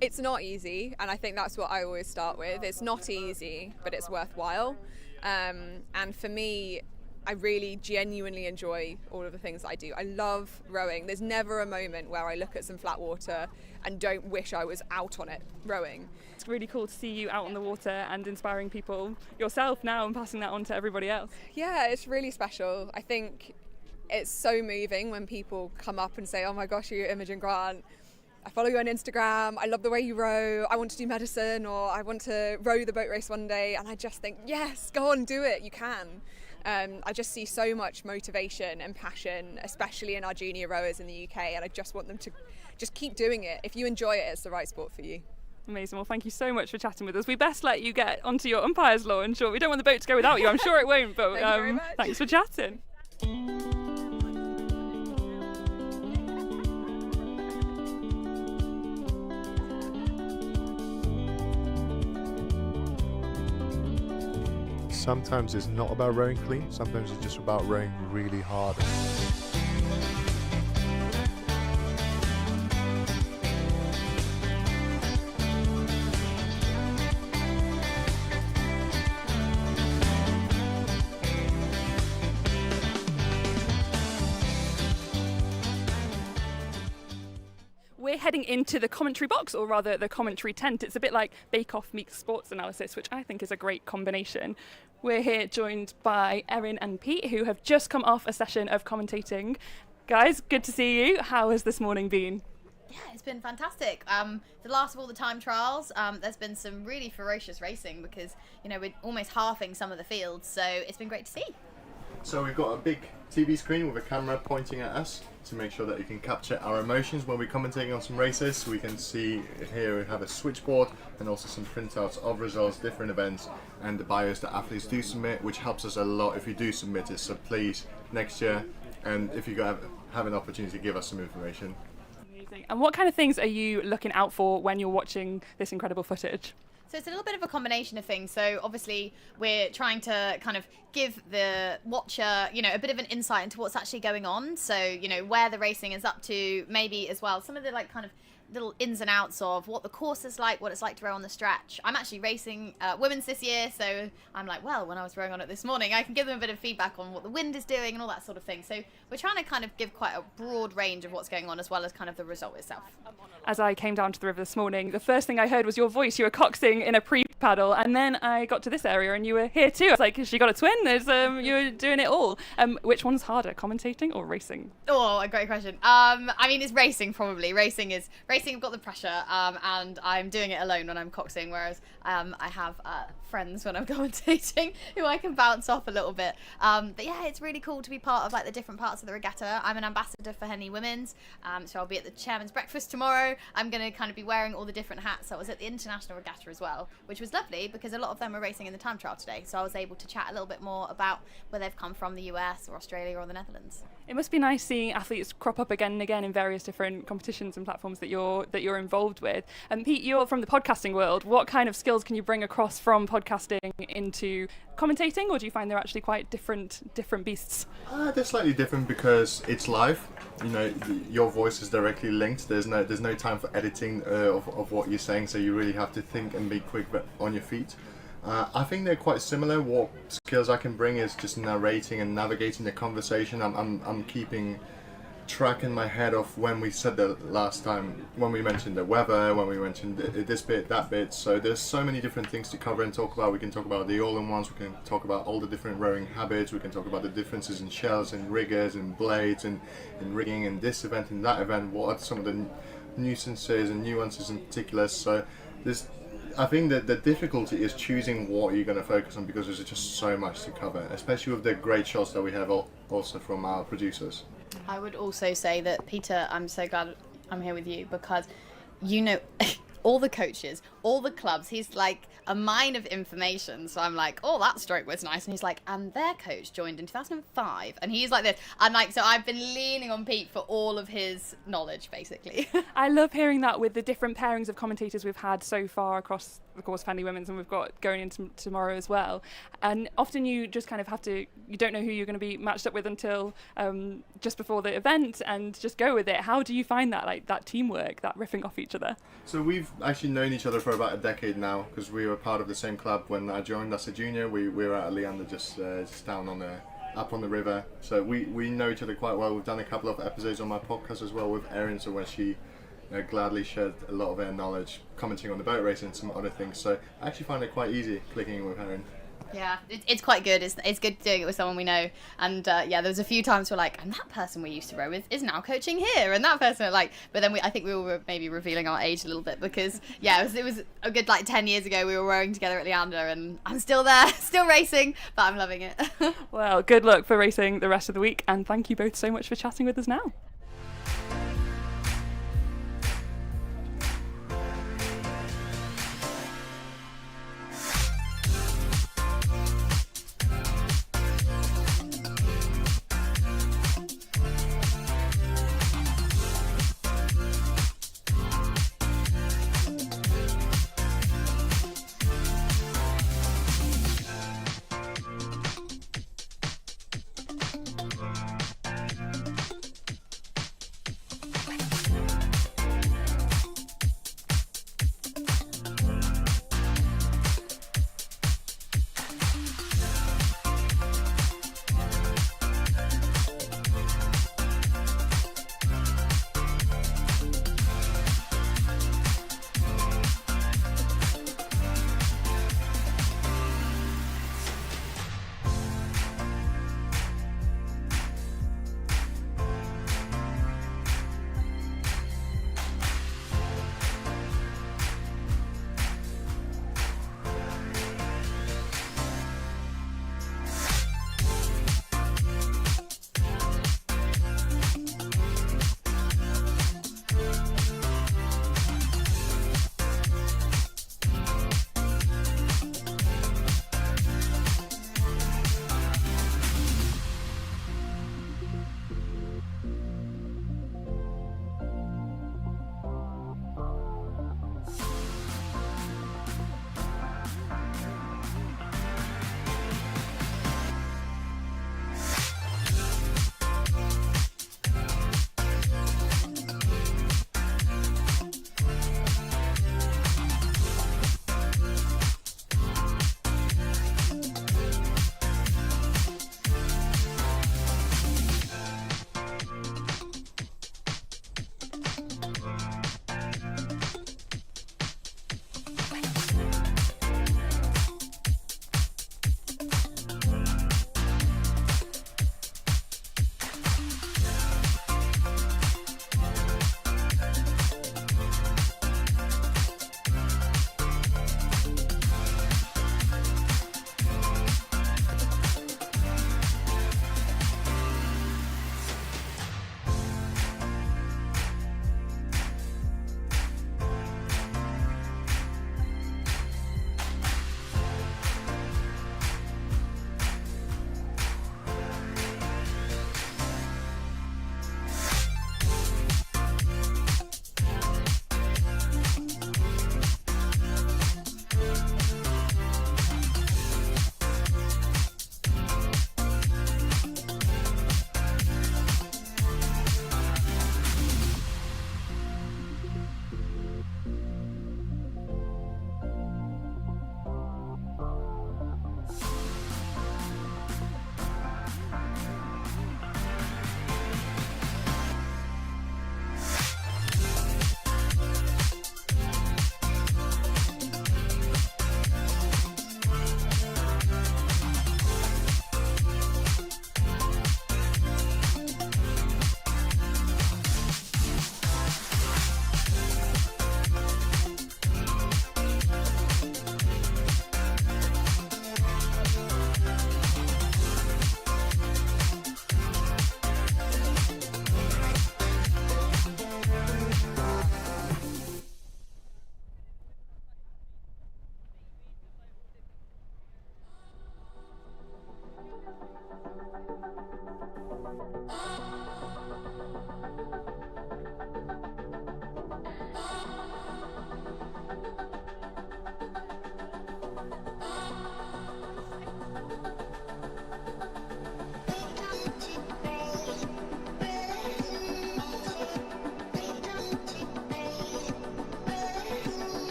it's not easy, and I think that's what I always start with. It's not easy, but it's worthwhile. And for me, I really genuinely enjoy all of the things that I do. I love rowing. There's never a moment where I look at some flat water and don't wish I was out on it rowing. It's really cool to see you out on the water and inspiring people yourself now and passing that on to everybody else. Yeah, it's really special. I think it's so moving when people come up and say, "Oh my gosh, you're Imogen Grant. I follow you on Instagram. I love the way you row. I want to do medicine, or I want to row the boat race one day." And I just think, yes, go on, do it. You can. I just see so much motivation and passion, especially in our junior rowers in the UK, and I just want them to just keep doing it. If you enjoy it, it's the right sport for you. Amazing. Well, thank you so much for chatting with us. We best let you get onto your umpire's launch. We don't want the boat to go without you. I'm sure it won't, but Thank you very much. Thanks for chatting. Sometimes it's not about rowing clean, sometimes it's just about rowing really hard. We're heading into the commentary box, or rather the commentary tent. It's a bit like Bake Off meets sports analysis, which I think is a great combination. We're here joined by Erin and Pete, who have just come off a session of commentating. Guys, good to see you. How has this morning been? Yeah, it's been fantastic. The last of all the time trials, there's been some really ferocious racing because, we're almost halving some of the fields, so it's been great to see. So we've got a big TV screen with a camera pointing at us to make sure that you can capture our emotions when we're commentating on some races. We can see here we have a switchboard and also some printouts of results, different events, and the bios that athletes do submit, which helps us a lot if you do submit it. So please, next year, and if you have an opportunity, give us some information. Amazing. And what kind of things are you looking out for when you're watching this incredible footage? So it's a little bit of a combination of things. So obviously we're trying to kind of give the watcher, a bit of an insight into what's actually going on. So, where the racing is up to, maybe as well some of the kind of little ins and outs of what the course is like, what it's like to row on the stretch. I'm actually racing women's this year, so I'm like, well, when I was rowing on it this morning, I can give them a bit of feedback on what the wind is doing and all that sort of thing. So we're trying to kind of give quite a broad range of what's going on, as well as kind of the result itself. As I came down to the river this morning, the first thing I heard was your voice. You were coxing in a pre-paddle, and then I got to this area and you were here too. I was like, she got a twin. You were doing it all. Which one's harder, commentating or racing? Oh, a great question. I mean, it's racing probably. Racing, I've got the pressure, and I'm doing it alone when I'm coxing, whereas I have friends when I'm commentating who I can bounce off a little bit. But yeah, it's really cool to be part of like the different parts of the regatta. I'm an ambassador for Henley Women's, so I'll be at the chairman's breakfast tomorrow. I'm going to kind of be wearing all the different hats. I was at the international regatta as well, which was lovely because a lot of them are racing in the time trial today, so I was able to chat a little bit more about where they've come from, the US or Australia or the Netherlands. It must be nice seeing athletes crop up again and again in various different competitions and platforms that you're involved with. And Pete, you're from the podcasting world. What kind of skills can you bring across from podcasting into commentating, or do you find they're actually quite different beasts? They're slightly different because it's live. You know, your voice is directly linked. There's no time for editing of what you're saying, so you really have to think and be quick but on your feet. I think they're quite similar. What skills I can bring is just narrating and navigating the conversation. I'm keeping track in my head of when we said the last time, when we mentioned the weather, when we mentioned this bit, that bit. So there's so many different things to cover and talk about. We can talk about the all-in-ones, we can talk about all the different rowing habits, we can talk about the differences in shells and riggers and blades and rigging in this event and that event, what are some of the nuisances and nuances in particular. So I think that the difficulty is choosing what you're going to focus on, because there's just so much to cover, especially with the great shots that we have also from our producers. I would also say that, Peter, I'm so glad I'm here with you, because you know all the coaches, all the clubs. He's like a mine of information. So I'm like, oh, that stroke was nice. And he's like, and their coach joined in 2005. And he's like this. I'm like, so I've been leaning on Pete for all of his knowledge, basically. I love hearing that with the different pairings of commentators we've had so far across the course of Henley Women's, and we've got going into tomorrow as well. And often you just kind of have to, you don't know who you're going to be matched up with until just before the event, and just go with it. How do you find that, like that teamwork, that riffing off each other? So we've actually known each other for about a decade now, because we were part of the same club when I joined as a junior. We were at Leander, just down on up on the river. So we know each other quite well. We've done a couple of episodes on my podcast as well with Erin, so where she gladly shared a lot of her knowledge, commenting on the boat race and some other things. So I actually find it quite easy clicking with Erin. Yeah, it's quite good. It's good doing it with someone we know. And yeah, there was a few times we're like, and that person we used to row with is now coaching here, and that person like. But then I think we were maybe revealing our age a little bit, because yeah, it was a good like 10 years ago we were rowing together at Leander, and I'm still there, still racing, but I'm loving it. Well, good luck for racing the rest of the week, and thank you both so much for chatting with us now.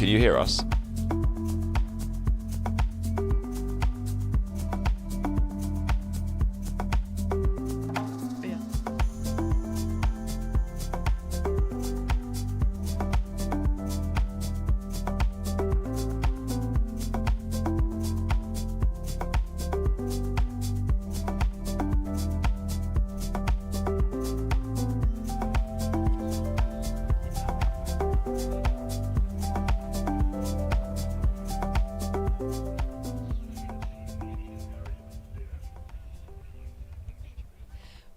can you hear us?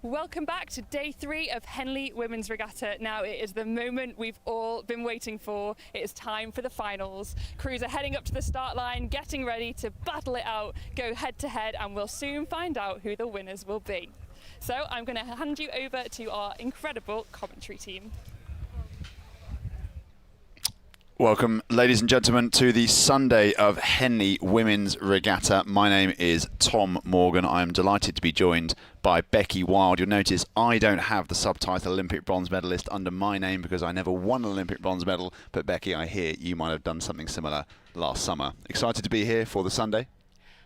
Welcome back to day 3 of Henley Women's Regatta. Now it is the moment we've all been waiting for. It is time for the finals. Crews are heading up to the start line, getting ready to battle it out, go head to head, and we'll soon find out who the winners will be. So I'm going to hand you over to our incredible commentary team. Welcome, ladies and gentlemen, to the Sunday of Henley Women's Regatta. My name is Tom Morgan. I am delighted to be joined by Becky Wild. You'll notice I don't have the subtitle Olympic bronze medalist under my name because I never won an Olympic bronze medal. But Becky, I hear you might have done something similar last summer. Excited to be here for the Sunday?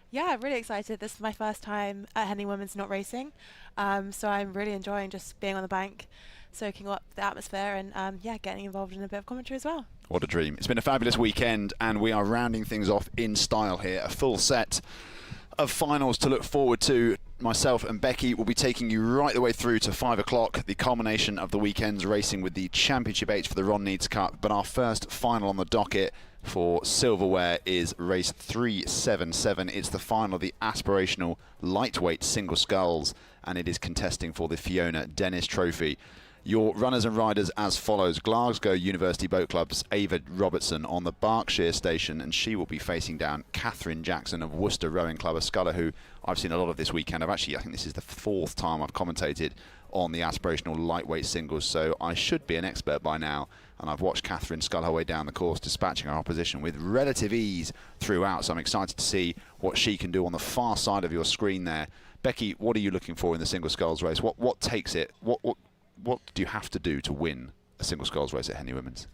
Yeah, really excited. This is my first time at Henley Women's not racing. So I'm really enjoying just being on the bank, soaking up the atmosphere and yeah, getting involved in a bit of commentary as well. What a dream. It's been a fabulous weekend and we are rounding things off in style here. A full set of finals to look forward to. Myself and Becky will be taking you right the way through to 5 o'clock, the culmination of the weekend's racing with the Championship H for the Ron Needs Cup. But our first final on the docket for silverware is race 377. It's the final of the Aspirational lightweight single sculls and it is contesting for the Fiona Dennis Trophy. Your runners and riders as follows. Glasgow University Boat Club's Ava Robertson on the Berkshire station, and she will be facing down Catherine Jackson of Worcester Rowing Club, a sculler who I've seen a lot of this weekend. I think this is the 4th time I've commentated on the Aspirational lightweight singles, so I should be an expert by now. And I've watched Catherine scull her way down the course, dispatching her opposition with relative ease throughout, so I'm excited to see what she can do on the far side of your screen there. Becky, what are you looking for in the single sculls race? What takes it? What do you have to do to win a single sculls race at Henley Women's?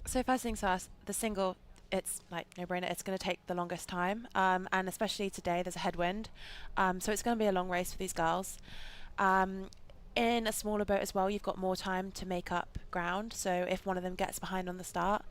So first things first, the single, it's like no-brainer. It's going to take the longest time, and especially today there's a headwind, so it's going to be a long race for these girls. In a smaller boat as well, you've got more time to make up ground, so if one of them gets behind on the start,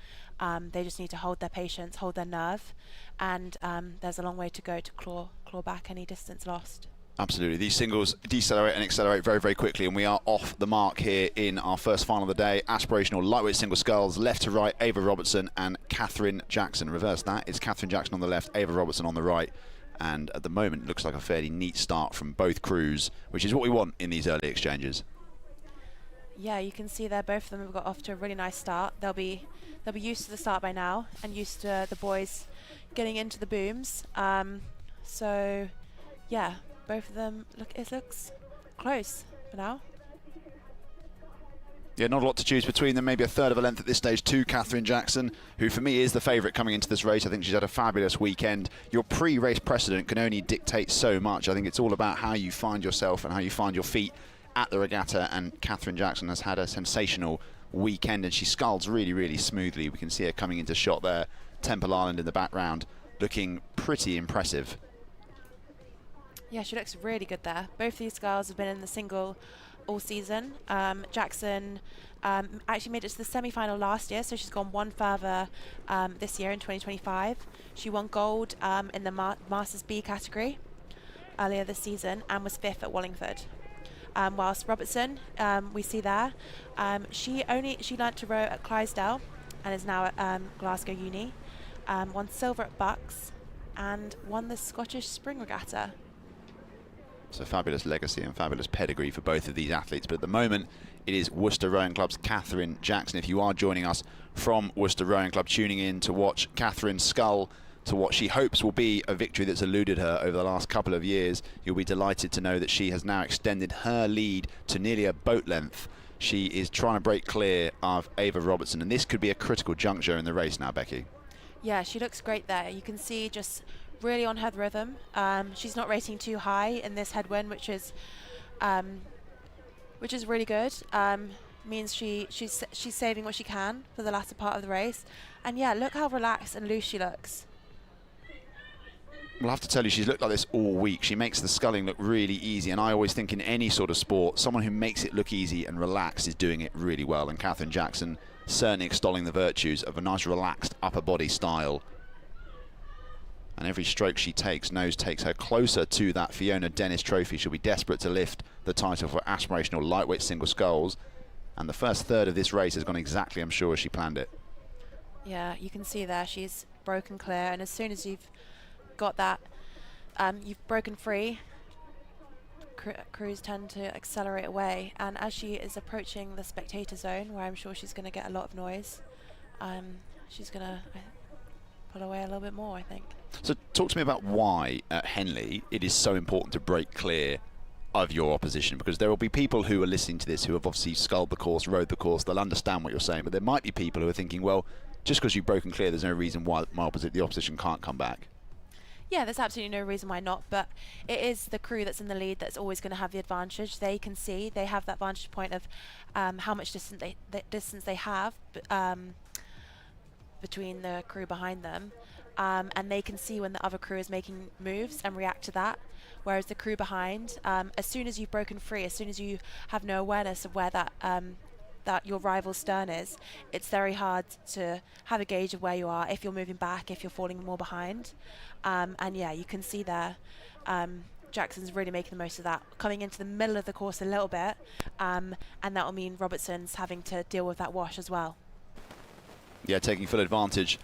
they just need to hold their patience, hold their nerve, and there's a long way to go to claw back any distance lost. Absolutely. These singles decelerate and accelerate very, very quickly, and we are off the mark here in our first final of the day. Aspirational lightweight single sculls, left to right, Ava Robertson and Catherine Jackson. Reverse that, it's Catherine Jackson on the left, Ava Robertson on the right. And at the moment, it looks like a fairly neat start from both crews, which is what we want in these early exchanges. Yeah, you can see there both of them have got off to a really nice start. They'll be used to the start by now and used to the boys getting into the booms. So, yeah. Both of them, it looks close for now. Yeah, not a lot to choose between them. Maybe a third of a length at this stage to Catherine Jackson, who for me is the favourite coming into this race. I think she's had a fabulous weekend. Your pre-race precedent can only dictate so much. I think it's all about how you find yourself and how you find your feet at the regatta, and Catherine Jackson has had a sensational weekend and she sculls really, really smoothly. We can see her coming into shot there. Temple Island in the background, looking pretty impressive. Yeah, she looks really good there. Both these girls have been in the single all season. Jackson actually made it to the semi-final last year, so she's gone one further this year in 2025. She won gold in the Masters B category earlier this season and was 5th at Wallingford. Whilst Robertson, we see there, she learnt to row at Clydesdale and is now at Glasgow Uni. Won silver at Bucks and won the Scottish Spring Regatta. So fabulous legacy and fabulous pedigree for both of these athletes. But at the moment, it is Worcester Rowing Club's Catherine Jackson. If you are joining us from Worcester Rowing Club, tuning in to watch Catherine scull to what she hopes will be a victory that's eluded her over the last couple of years, you'll be delighted to know that she has now extended her lead to nearly a boat length. She is trying to break clear of Ava Robertson, and this could be a critical juncture in the race now, Becky. Yeah, she looks great there. You can see just really on her rhythm. She's not racing too high in this headwind, which is really good. means she's saving what she can for the latter part of the race. And yeah, look how relaxed and loose she looks. Well, I have to tell you, she's looked like this all week. She makes the sculling look really easy, and I always think in any sort of sport, someone who makes it look easy and relaxed is doing it really well, and Catherine Jackson certainly extolling the virtues of a nice relaxed upper body style. And every stroke she takes takes her closer to that Fiona Dennis trophy. She'll be desperate to lift the title for Aspirational lightweight single sculls, and the first third of this race has gone exactly, I'm sure, as she planned it. Yeah, you can see there she's broken clear, and as soon as you've got that, you've broken free, crews tend to accelerate away, and as she is approaching the spectator zone, where I'm sure she's going to get a lot of noise, she's going to pull away a little bit more, I think. So talk to me about why at Henley it is so important to break clear of your opposition, because there will be people who are listening to this who have obviously sculled the course, rode the course, they'll understand what you're saying, but there might be people who are thinking, well, just because you've broken clear, there's no reason why the opposition can't come back. Yeah, there's absolutely no reason why not, but it is the crew that's in the lead that's always going to have the advantage. They can see, they have that vantage point of how much distance they have between the crew behind them, and they can see when the other crew is making moves and react to that. Whereas the crew behind, as soon as you've broken free, as soon as you have no awareness of where that your rival's stern is, it's very hard to have a gauge of where you are, if you're moving back, if you're falling more behind. And yeah, you can see there, Jackson's really making the most of that, coming into the middle of the course a little bit, and that will mean Robertson's having to deal with that wash as well. Yeah, taking full advantage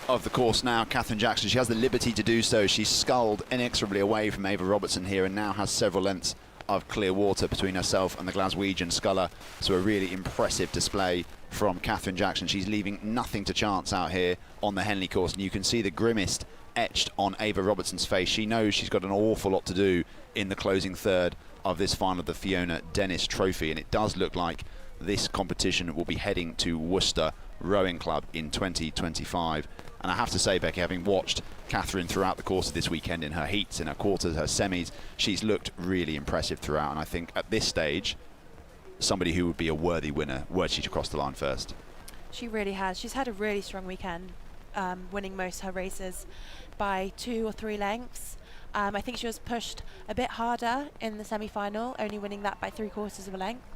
of the course now, Catherine Jackson. She has the liberty to do so. She's sculled inexorably away from Ava Robertson here and now has several lengths of clear water between herself and the Glaswegian sculler. So a really impressive display from Catherine Jackson. She's leaving nothing to chance out here on the Henley course, and you can see the grimace etched on Ava Robertson's face. She knows she's got an awful lot to do in the closing third of this final of the Fiona Dennis Trophy, and it does look like this competition will be heading to Worcester Rowing Club in 2025. And I have to say, Becky, having watched Catherine throughout the course of this weekend in her heats, in her quarters, her semis, she's looked really impressive throughout, and I think at this stage somebody who would be a worthy winner were she to cross the line first. She really has. She's had a really strong weekend, winning most of her races by 2 or 3 lengths. I think she was pushed a bit harder in the semi-final, only winning that by 3/4 of a length.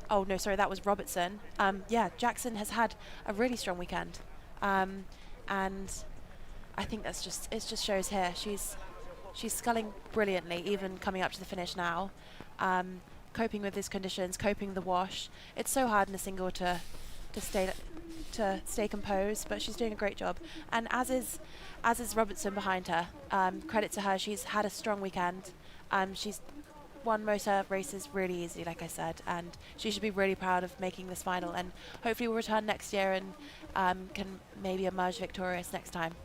Oh no, sorry, that was Robertson. Yeah, Jackson has had a really strong weekend, and I think it just shows here. She's sculling brilliantly, even coming up to the finish now, coping with these conditions, coping with the wash. It's so hard in a single to stay composed, but she's doing a great job. And as is Robertson behind her. Credit to her, she's had a strong weekend. She's won most of her races really easy, like I said, and she should be really proud of making this final, and hopefully will return next year and can maybe emerge victorious next time.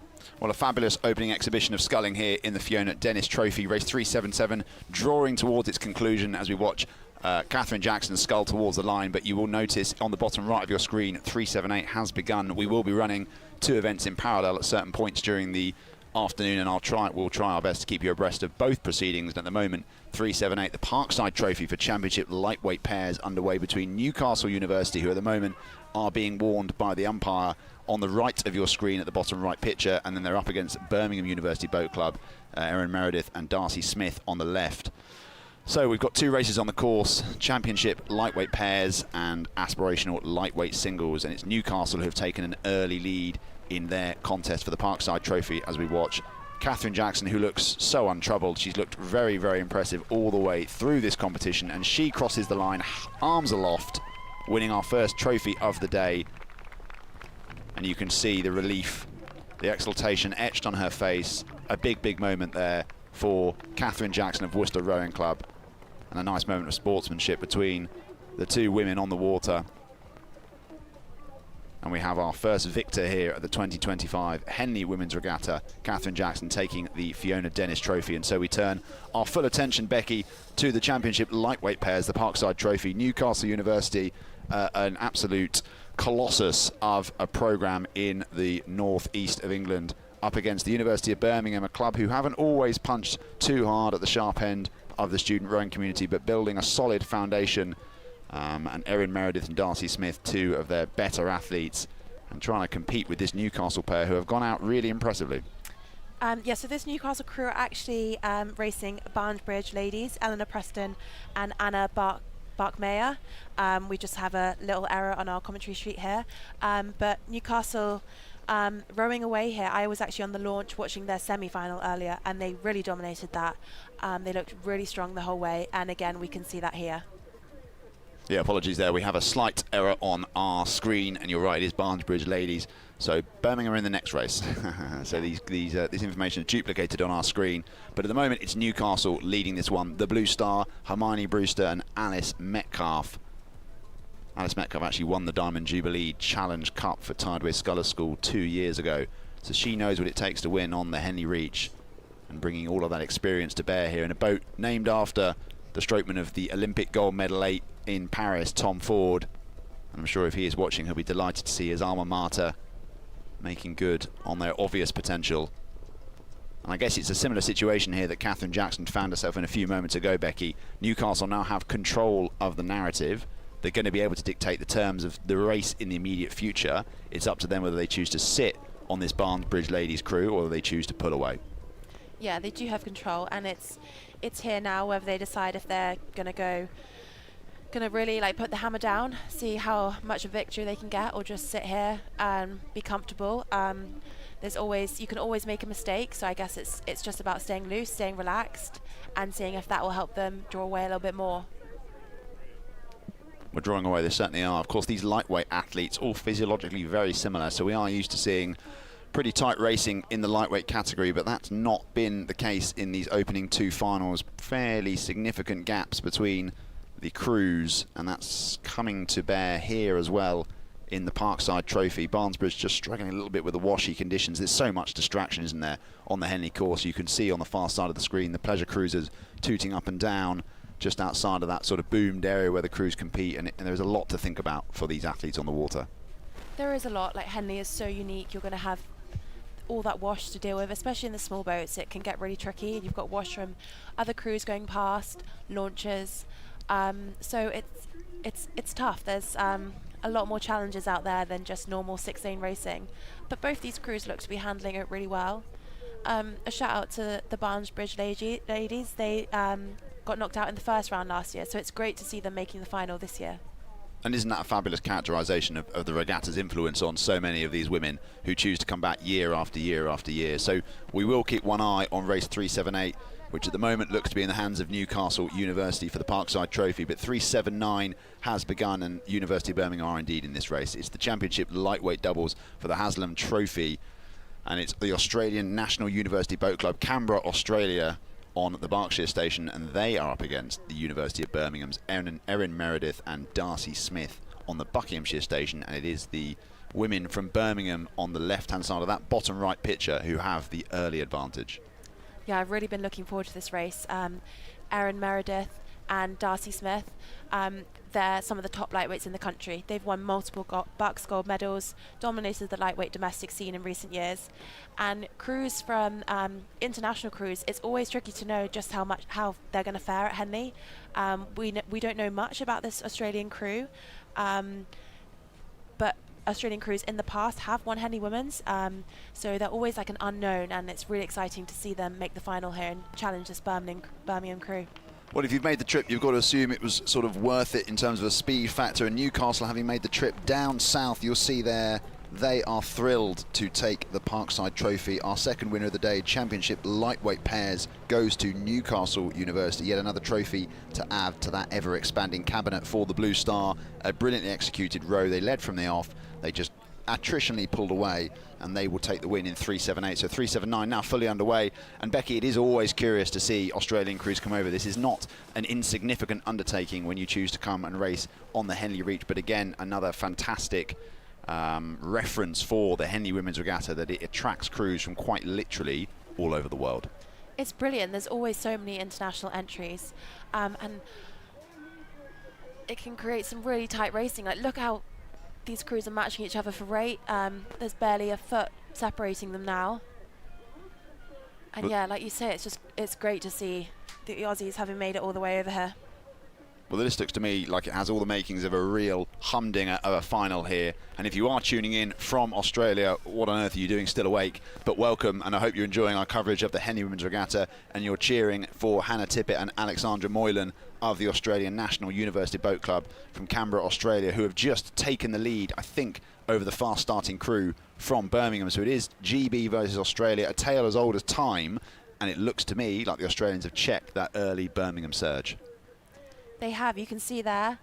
Well, a fabulous opening exhibition of sculling here in the Fiona Dennis Trophy, race 377, drawing towards its conclusion as we watch Catherine Jackson scull towards the line, but you will notice on the bottom right of your screen 378 has begun. We will be running 2 events in parallel at certain points during the afternoon, and we'll try our best to keep you abreast of both proceedings. And at the moment, 378, the Parkside Trophy for Championship lightweight pairs underway between Newcastle University, who at the moment are being warned by the umpire on the right of your screen at the bottom right picture, and then they're up against Birmingham University Boat Club, Erin Meredith and Darcy Smith on the left. So we've got 2 races on the course, Championship lightweight pairs and Aspirational lightweight singles, and it's Newcastle who have taken an early lead in their contest for the Parkside Trophy as we watch Catherine Jackson, who looks so untroubled. She's looked very, very impressive all the way through this competition, and she crosses the line arms aloft, winning our first trophy of the day. And you can see the relief, the exultation etched on her face. A big, big moment there for Catherine Jackson of Worcester Rowing Club, and a nice moment of sportsmanship between the 2 women on the water. And we have our first victor here at the 2025 Henley Women's Regatta, Catherine Jackson taking the Fiona Dennis Trophy. And so we turn our full attention, Becky, to the Championship lightweight pairs, the Parkside Trophy. Newcastle University, an absolute colossus of a programme in the northeast of England, up against the University of Birmingham, a club who haven't always punched too hard at the sharp end of the student rowing community, but building a solid foundation and Erin Meredith and Darcy Smith, two of their better athletes, and trying to compete with this Newcastle pair who have gone out really impressively. Yeah, so this Newcastle crew are actually racing Barnesbridge ladies, Eleanor Preston and Anna Barkmeyer. We just have a little error on our commentary sheet here. But Newcastle rowing away here. I was actually on the launch watching their semi-final earlier, and they really dominated that. They looked really strong the whole way, and again, we can see that here. Yeah, apologies there. We have a slight error on our screen, and you're right, it is Barnesbridge ladies. So Birmingham are in the next race. So this information is duplicated on our screen. But at the moment, it's Newcastle leading this one. The Blue Star, Hermione Brewster and Alice Metcalf. Alice Metcalf actually won the Diamond Jubilee Challenge Cup for Tideway Sculler School 2 years ago. So she knows what it takes to win on the Henley Reach, and bringing all of that experience to bear here in a boat named after the strokeman of the Olympic gold medal 8 in Paris, Tom Ford. And I'm sure if he is watching, he'll be delighted to see his alma mater making good on their obvious potential. And I guess it's a similar situation here that Catherine Jackson found herself in a few moments ago, Becky. Newcastle now have control of the narrative. They're going to be able to dictate the terms of the race in the immediate future. It's up to them whether they choose to sit on this Barnesbridge ladies crew or they choose to pull away. Yeah, they do have control, and it's here now whether they decide if they're going to really like put the hammer down, see how much of victory they can get, or just sit here and be comfortable. You can always make a mistake, so I guess it's just about staying loose, staying relaxed, and seeing if that will help them draw away a little bit more. We're drawing away, they certainly are. Of course, these lightweight athletes, all physiologically very similar, so we are used to seeing pretty tight racing in the lightweight category, but that's not been the case in these opening two finals. Fairly significant gaps between the crews, and that's coming to bear here as well in the Parkside Trophy. Barnesbridge just struggling a little bit with the washy conditions. There's so much distraction, isn't there, on the Henley course. You can see on the far side of the screen the pleasure cruisers tooting up and down just outside of that sort of boomed area where the crews compete, and there's a lot to think about for these athletes on the water. There is a lot. Like, Henley is so unique. You're going to have all that wash to deal with, especially in the small boats. It can get really tricky. You've got wash from other crews going past, launches. So it's tough. There's a lot more challenges out there than just normal 6-lane racing. But both these crews look to be handling it really well. A shout out to the Barnesbridge ladies. They got knocked out in the first round last year, so it's great to see them making the final this year. And isn't that a fabulous characterisation of the regatta's influence on so many of these women who choose to come back year after year after year? So we will keep one eye on race 378, which at the moment looks to be in the hands of Newcastle University for the Parkside Trophy, but 379 has begun, and University of Birmingham are indeed in this race. It's the championship lightweight doubles for the Haslam Trophy, and it's the Australian National University Boat Club, Canberra, Australia, on the Berkshire station, and they are up against the University of Birmingham's Erin Meredith and Darcy Smith on the Buckinghamshire station, and it is the women from Birmingham on the left-hand side of that bottom right picture who have the early advantage. Yeah, I've really been looking forward to this race. Erin Meredith and Darcy Smith, they're some of the top lightweights in the country. They've won multiple Bucks gold medals, dominated the lightweight domestic scene in recent years. And crews from international crews, it's always tricky to know just how they're going to fare at Henley. We don't know much about this Australian crew, but Australian crews in the past have won Henley Women's, so they're always like an unknown, and it's really exciting to see them make the final here and challenge this Birmingham crew. Well, if you've made the trip, you've got to assume it was sort of worth it in terms of a speed factor. And Newcastle, having made the trip down south, you'll see there they are thrilled to take the Parkside Trophy. Our second winner of the day, championship lightweight pairs, goes to Newcastle University. Yet another trophy to add to that ever-expanding cabinet for the Blue Star. A brilliantly executed row. They led from the off. They just attritionally pulled away, and they will take the win in 378. So 379 now fully underway. And Becky, it is always curious to see Australian crews come over. This is not an insignificant undertaking when you choose to come and race on the Henley Reach, but again, another fantastic reference for the Henley Women's Regatta, that it attracts crews from quite literally all over the world. It's brilliant. There's always so many international entries, and it can create some really tight racing. Like, look how these crews are matching each other for rate. There's barely a foot separating them now. And yeah, like you say, it's great to see the Aussies having made it all the way over here. Well, this looks to me like it has all the makings of a real humdinger of a final here. And if you are tuning in from Australia, what on earth are you doing still awake? But welcome, and I hope you're enjoying our coverage of the Henley Women's Regatta, and you're cheering for Hannah Tippett and Alexandra Moylan of the Australian National University Boat Club from Canberra, Australia, who have just taken the lead, I think, over the fast-starting crew from Birmingham. So it is GB versus Australia, a tale as old as time, and it looks to me like the Australians have checked that early Birmingham surge. They have. You can see there.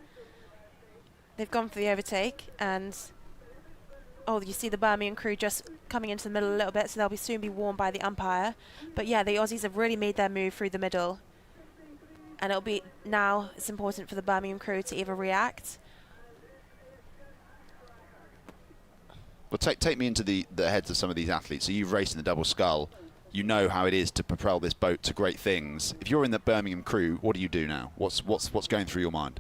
They've gone for the overtake, and you see the Birmingham crew just coming into the middle a little bit, so they'll soon be warned by the umpire. But yeah, the Aussies have really made their move through the middle, and it's important for the Birmingham crew to either react. Well, take me into the heads of some of these athletes. So you've raced in the double scull. You know how it is to propel this boat to great things. If you're in the Birmingham crew, what do you do now? What's going through your mind?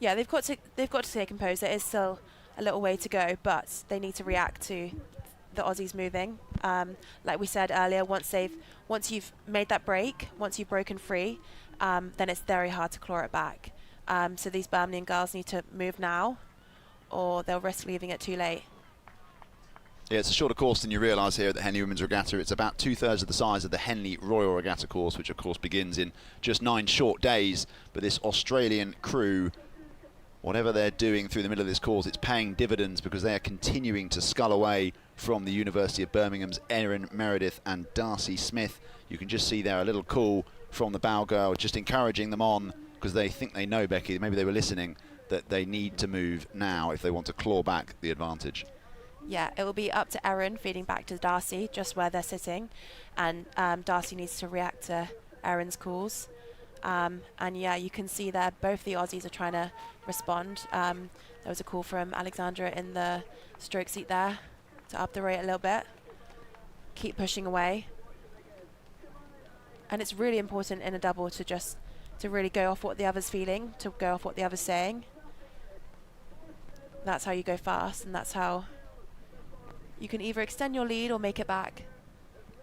Yeah, they've got to stay composed. There is still a little way to go, but they need to react to the Aussies moving. Like we said earlier, once you've made that break, once you've broken free, then it's very hard to claw it back. So these Birmingham girls need to move now, or they'll risk leaving it too late. Yeah, it's a shorter course than you realise here at the Henley Women's Regatta. It's about 2/3 of the size of the Henley Royal Regatta course, which of course begins in just 9 short days. But this Australian crew, whatever they're doing through the middle of this course, it's paying dividends because they are continuing to scull away from the University of Birmingham's Erin Meredith and Darcy Smith. You can just see there a little call from the bow girl, just encouraging them on, because they think they know, Becky, maybe they were listening, that they need to move now if they want to claw back the advantage. Yeah, it will be up to Erin feeding back to Darcy, just where they're sitting, and Darcy needs to react to Erin's calls. And yeah, you can see there both the Aussies are trying to respond. There was a call from Alexandra in the stroke seat there to up the rate a little bit, keep pushing away. And it's really important in a double to really go off what the other's feeling, to go off what the other's saying. That's how you go fast, and that's how you can either extend your lead or make it back.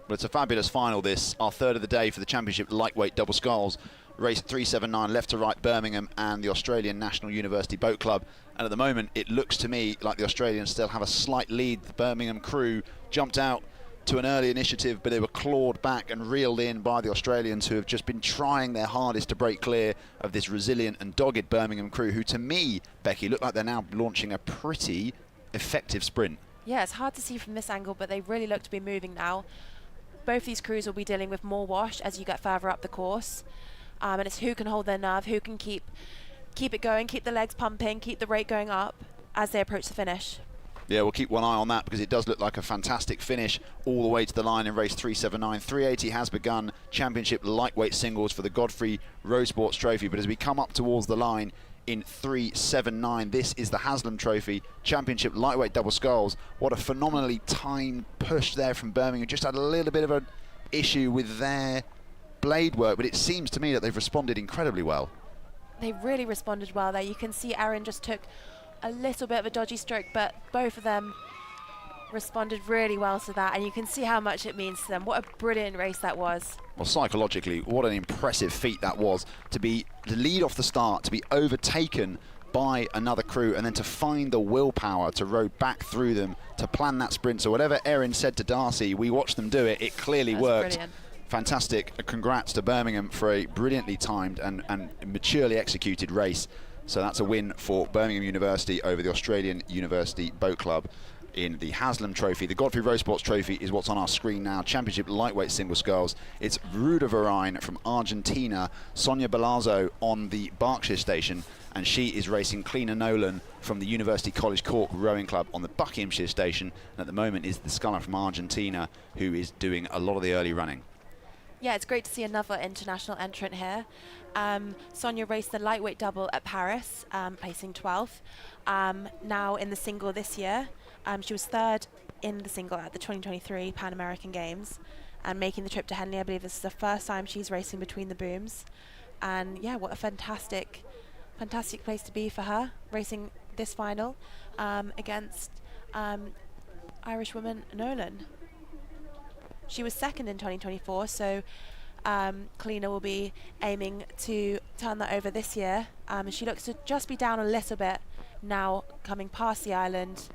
Well, it's a fabulous final, this, our third of the day for the Championship Lightweight Double Sculls. Race 379, left to right, Birmingham and the Australian National University Boat Club. And at the moment, it looks to me like the Australians still have a slight lead. The Birmingham crew jumped out to an early initiative, but they were clawed back and reeled in by the Australians, who have just been trying their hardest to break clear of this resilient and dogged Birmingham crew, who to me, Becky, look like they're now launching a pretty effective sprint. Yeah, it's hard to see from this angle, but they really look to be moving now. Both these crews will be dealing with more wash as you get further up the course. And it's who can hold their nerve, who can keep it going, keep the legs pumping, keep the rate going up as they approach the finish. Yeah, we'll keep one eye on that because it does look like a fantastic finish all the way to the line in race 379. 380 has begun Championship Lightweight Singles for the Godfrey Road Sports Trophy, but as we come up towards the line in 379, this is the Haslam Trophy Championship Lightweight Double Sculls. What a phenomenally timed push there from Birmingham. Just had a little bit of an issue with their blade work, but it seems to me that they've responded incredibly well. They really responded well there. You can see Erin just took a little bit of a dodgy stroke, but both of them responded really well to that, and you can see how much it means to them. What a brilliant race that was. Well, psychologically, what an impressive feat that was, to lead off the start, to be overtaken by another crew, and then to find the willpower to row back through them, to plan that sprint. So whatever Erin said to Darcy, we watched them do it. It clearly worked. Brilliant. Fantastic. Congrats to Birmingham for a brilliantly timed and maturely executed race. So that's a win for Birmingham University over the Australian University Boat Club in the Haslam Trophy. The Godfrey Road Sports Trophy is what's on our screen now. Championship Lightweight Single Sculls. It's Ruda Varine from Argentina, Sonia Balazzo on the Berkshire station, and she is racing Cleena Nolan from the University College Cork Rowing Club on the Buckinghamshire station. And at the moment is the sculler from Argentina, who is doing a lot of the early running. Yeah, it's great to see another international entrant here. Sonia raced the lightweight double at Paris, placing 12th. Now in the single this year, she was third in the single at the 2023 Pan American Games, and making the trip to Henley. I believe this is the first time she's racing between the booms. And yeah, what a fantastic place to be for her, racing this final against Irish woman Nolan. She was second in 2024, so Kalina will be aiming to turn that over this year. She looks to just be down a little bit now, coming past the island,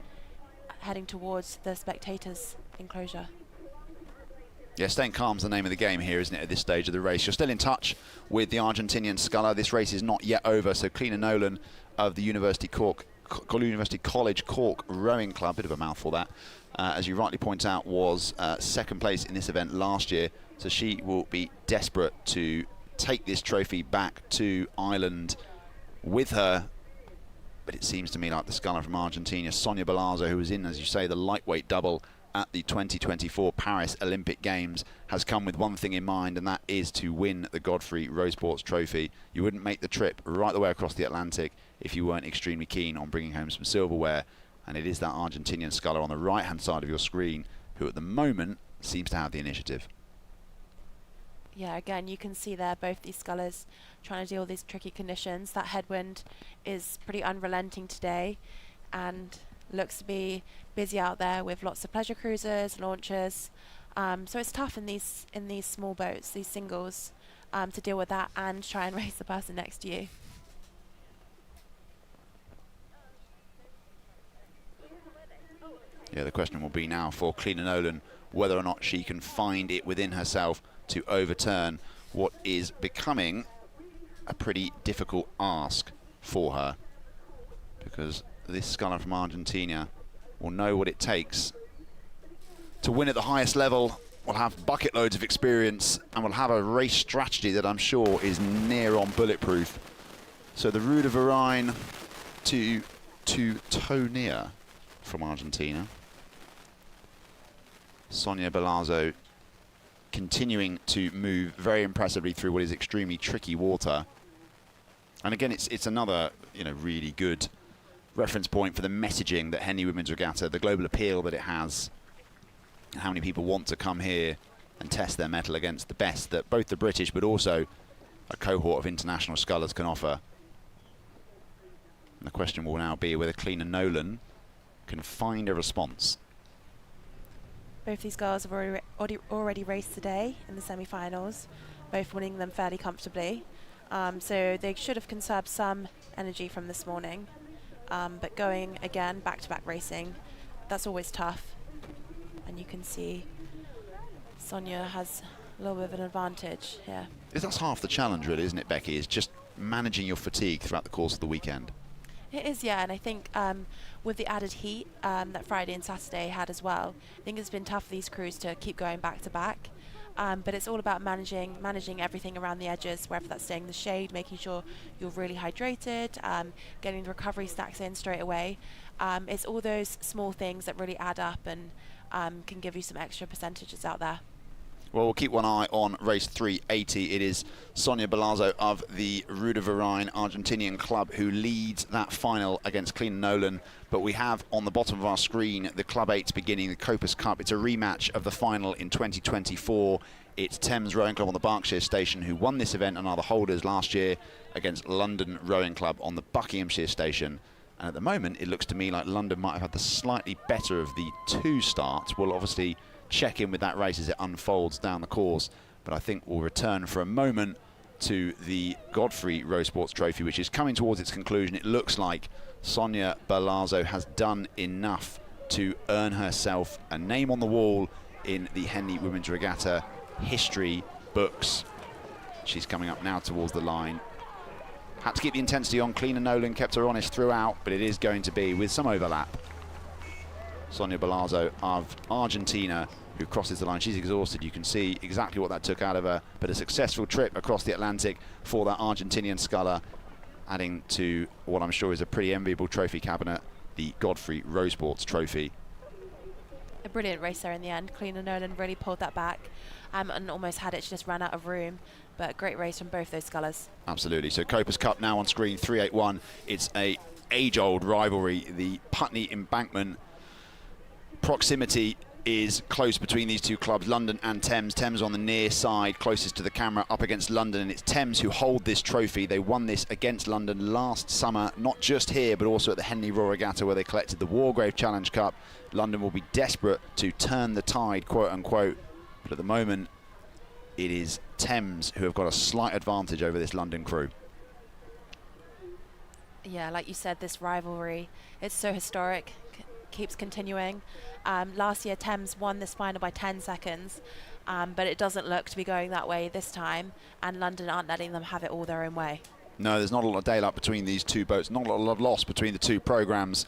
heading towards the spectators' enclosure. Yeah, staying calm's the name of the game here, isn't it, at this stage of the race? You're still in touch with the Argentinian sculler. This race is not yet over, so Kalina Nolan of the University College Cork Rowing Club, bit of a mouthful that, as you rightly point out, was second place in this event last year, so she will be desperate to take this trophy back to Ireland with her. But it seems to me like the sculler from Argentina, Sonia Balazzo, who was in, as you say, the lightweight double at the 2024 Paris Olympic Games, has come with one thing in mind, and that is to win the Godfrey Rowe Sports Trophy. You wouldn't make the trip right the way across the Atlantic if you weren't extremely keen on bringing home some silverware, and it is that Argentinian sculler on the right-hand side of your screen who at the moment seems to have the initiative. Yeah, again, you can see there both these scullers trying to deal with these tricky conditions. That headwind is pretty unrelenting today and looks to be busy out there with lots of pleasure cruisers, launchers. So it's tough in these small boats, these singles, to deal with that and try and race the person next to you. Yeah, the question will be now for Kalina Nolan whether or not she can find it within herself to overturn what is becoming a pretty difficult ask for her, because this sculler from Argentina will know what it takes to win at the highest level, will have bucket loads of experience, and will have a race strategy that I'm sure is near on bulletproof. So the Rue de Varine to Tonia from Argentina. Sonia Balazzo continuing to move very impressively through what is extremely tricky water. And again, it's another, really good reference point for the messaging that Henley Women's Regatta, the global appeal that it has, and how many people want to come here and test their mettle against the best that both the British but also a cohort of international scullers can offer. And the question will now be whether Kalina Nolan can find a response. Both these girls have already raced today in the semi-finals, both winning them fairly comfortably. So they should have conserved some energy from this morning. But going again, back-to-back racing, that's always tough. And you can see Sonia has a little bit of an advantage here. That's half the challenge, really, isn't it, Becky? Is just managing your fatigue throughout the course of the weekend. It is, yeah, and I think with the added heat that Friday and Saturday had as well, I think it's been tough for these crews to keep going back to back. But it's all about managing everything around the edges, whether that's staying in the shade, making sure you're really hydrated, getting the recovery stacks in straight away. It's all those small things that really add up and can give you some extra percentages out there. Well, we'll keep one eye on race 380. It is Sonia Balazzo of the Rue de Varine Argentinian club who leads that final against Kalina Nolan. But we have on the bottom of our screen the Club 8 beginning, the Copus Cup. It's a rematch of the final in 2024. It's Thames Rowing Club on the Berkshire Station who won this event and are the holders last year against London Rowing Club on the Buckinghamshire Station. And at the moment, it looks to me like London might have had the slightly better of the two starts. We'll obviously check in with that race as it unfolds down the course, but I think we'll return for a moment to the Godfrey Rowe Sports Trophy, which is coming towards its conclusion. It looks like Sonia Balazzo has done enough to earn herself a name on the wall in the Henley Women's Regatta history books. She's coming up now towards the line. Had to keep the intensity on. Kalina Nolan kept her honest throughout, but it is going to be with some overlap. Sonia Balazzo of Argentina who crosses the line. She's exhausted. You can see exactly what that took out of her, but a successful trip across the Atlantic for that Argentinian sculler, adding to what I'm sure is a pretty enviable trophy cabinet, the Godfrey Rowe Sports Trophy. A brilliant race there in the end. Kalina Nolan really pulled that back and almost had it. She just ran out of room, but a great race from both those scullers. Absolutely. So Copus Cup now on screen, 381. It's a age-old rivalry. The Putney Embankment proximity is close between these two clubs, London and Thames. Thames on the near side, closest to the camera, up against London, and it's Thames who hold this trophy. They won this against London last summer, not just here, but also at the Henley Royal Regatta, where they collected the Wargrave Challenge Cup. London will be desperate to turn the tide, quote unquote, but at the moment, it is Thames who have got a slight advantage over this London crew. Yeah, like you said, this rivalry, it's so historic, keeps continuing. Last year, Thames won this final by 10 seconds, but it doesn't look to be going that way this time, and London aren't letting them have it all their own way. No, there's not a lot of daylight between these two boats, not a lot of loss between the two programmes.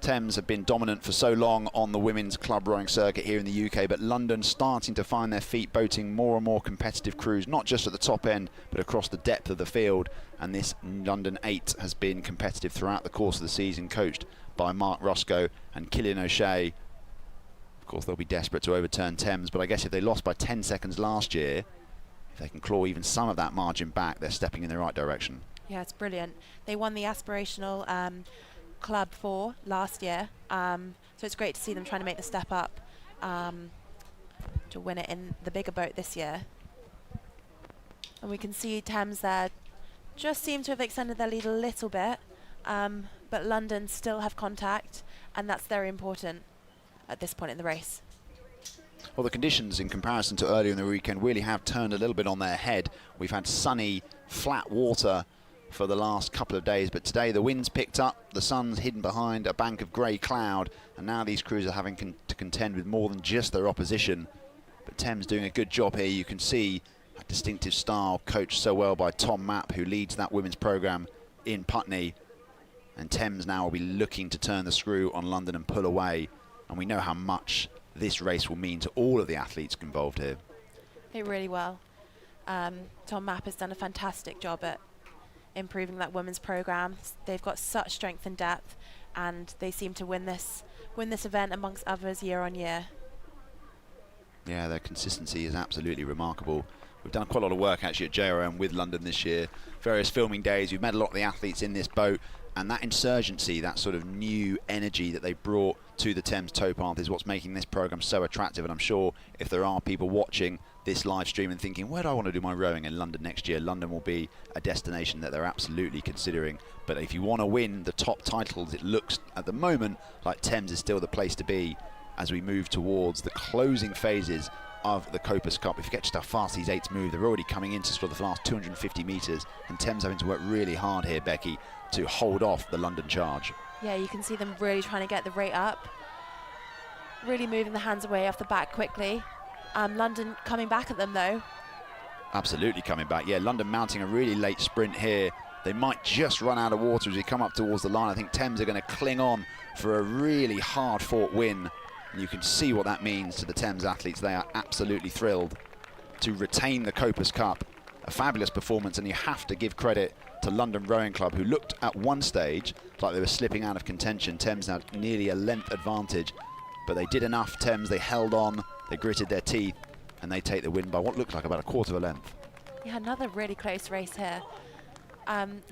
Thames have been dominant for so long on the women's club rowing circuit here in the UK, but London starting to find their feet, boating more and more competitive crews, not just at the top end, but across the depth of the field. And this London 8 has been competitive throughout the course of the season, coached by Mark Roscoe and Killian O'Shea. Of course, they'll be desperate to overturn Thames, but I guess if they lost by 10 seconds last year, if they can claw even some of that margin back, they're stepping in the right direction. Yeah, it's brilliant. They won the Aspirational Club 4 last year, so it's great to see them trying to make the step up to win it in the bigger boat this year. And we can see Thames there just seem to have extended their lead a little bit, but London still have contact, and that's very important at this point in the race. Well, the conditions in comparison to earlier in the weekend really have turned a little bit on their head. We've had sunny, flat water for the last couple of days, but today the wind's picked up, the sun's hidden behind a bank of grey cloud, and now these crews are having to contend with more than just their opposition. But Thames doing a good job here. You can see a distinctive style coached so well by Tom Mapp, who leads that women's programme in Putney. And Thames now will be looking to turn the screw on London and pull away, and we know how much this race will mean to all of the athletes involved here. They really will. Tom Mapp has done a fantastic job at improving that women's programme. They've got such strength and depth, and they seem to win this event amongst others year on year. Yeah, their consistency is absolutely remarkable. We've done quite a lot of work actually at JRM with London this year. Various filming days, we've met a lot of the athletes in this boat, and that insurgency, that sort of new energy that they brought to the Thames towpath is what's making this programme so attractive. And I'm sure if there are people watching this live stream and thinking, where do I want to do my rowing in London next year, London will be a destination that they're absolutely considering. But if you want to win the top titles, it looks at the moment like Thames is still the place to be as we move towards the closing phases of the Copus Cup. If you get just how fast these 8s move, they're already coming into sort of the last 250 metres, and Thames having to work really hard here, Becky, to hold off the London charge. Yeah, you can see them really trying to get the rate up, really moving the hands away off the back quickly. London coming back at them though. Absolutely coming back. Yeah, London mounting a really late sprint here. They might just run out of water as we come up towards the line. I think Thames are going to cling on for a really hard-fought win. And you can see what that means to the Thames athletes. They are absolutely thrilled to retain the Copus Cup. A fabulous performance, and you have to give credit to London Rowing Club, who looked at one stage like they were slipping out of contention. Thames had nearly a length advantage, but they did enough. Thames, they held on, they gritted their teeth, and they take the win by what looked like about a quarter of a length. Yeah, another really close race here.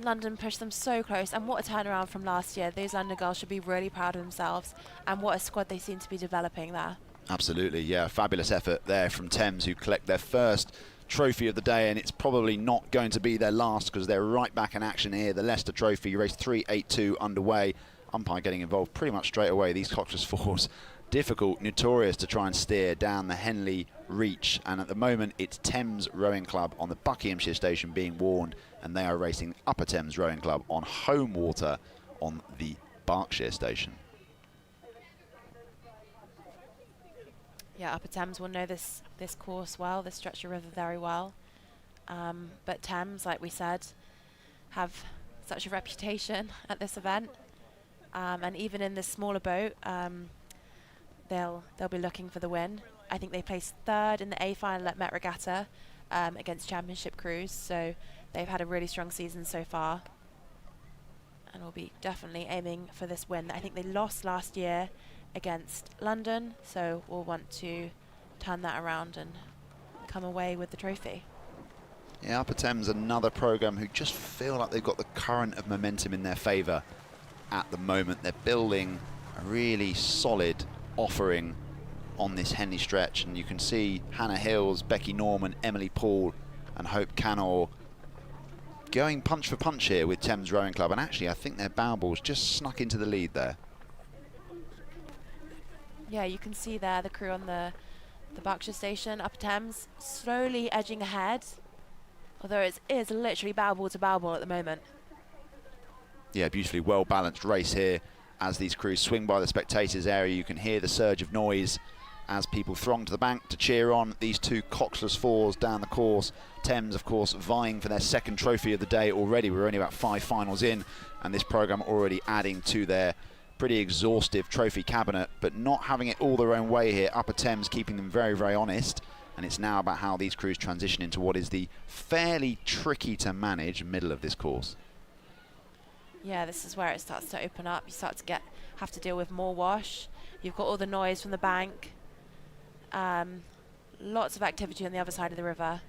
London pushed them so close, and what a turnaround from last year. Those London girls should be really proud of themselves, and what a squad they seem to be developing there. Absolutely, yeah, fabulous effort there from Thames, who collect their first trophy of the day, and it's probably not going to be their last because they're right back in action here. The Leicester Trophy, race 382 underway. Umpire getting involved pretty much straight away. These Cox's fours, difficult, notorious to try and steer down the Henley Reach, and at the moment it's Thames Rowing Club on the Buckinghamshire station being warned, and they are racing Upper Thames Rowing Club on home water on the Berkshire station. Yeah, Upper Thames will know this course well, this stretch of river very well. But Thames, like we said, have such a reputation at this event, and even in this smaller boat, they'll be looking for the win. I think they placed third in the A final at Met Regatta against Championship crews, so they've had a really strong season so far, and will be definitely aiming for this win. I think they lost last year against London, so we'll want to turn that around and come away with the trophy. Yeah, Upper Thames, another programme who just feel like they've got the current of momentum in their favour at the moment. They're building a really solid offering on this Henley stretch, and you can see Hannah Hills, Becky Norman, Emily Paul and Hope Canor going punch for punch here with Thames Rowing Club, and actually I think their bow balls just snuck into the lead there. Yeah, you can see there the crew on the The Berkshire Station, Upper Thames, slowly edging ahead, although it is literally bow ball to bow ball at the moment. Yeah, beautifully well-balanced race here as these crews swing by the spectators area. You can hear the surge of noise as people throng to the bank to cheer on these two coxless fours down the course. Thames, of course, vying for their second trophy of the day already. We're only about 5 finals in, and this programme already adding to their pretty exhaustive trophy cabinet, but not having it all their own way here. Upper Thames keeping them very, very honest, and it's now about how these crews transition into what is the fairly tricky to manage middle of this course. Yeah, this is where it starts to open up. You start to have to deal with more wash. You've got all the noise from the bank. Lots of activity on the other side of the river.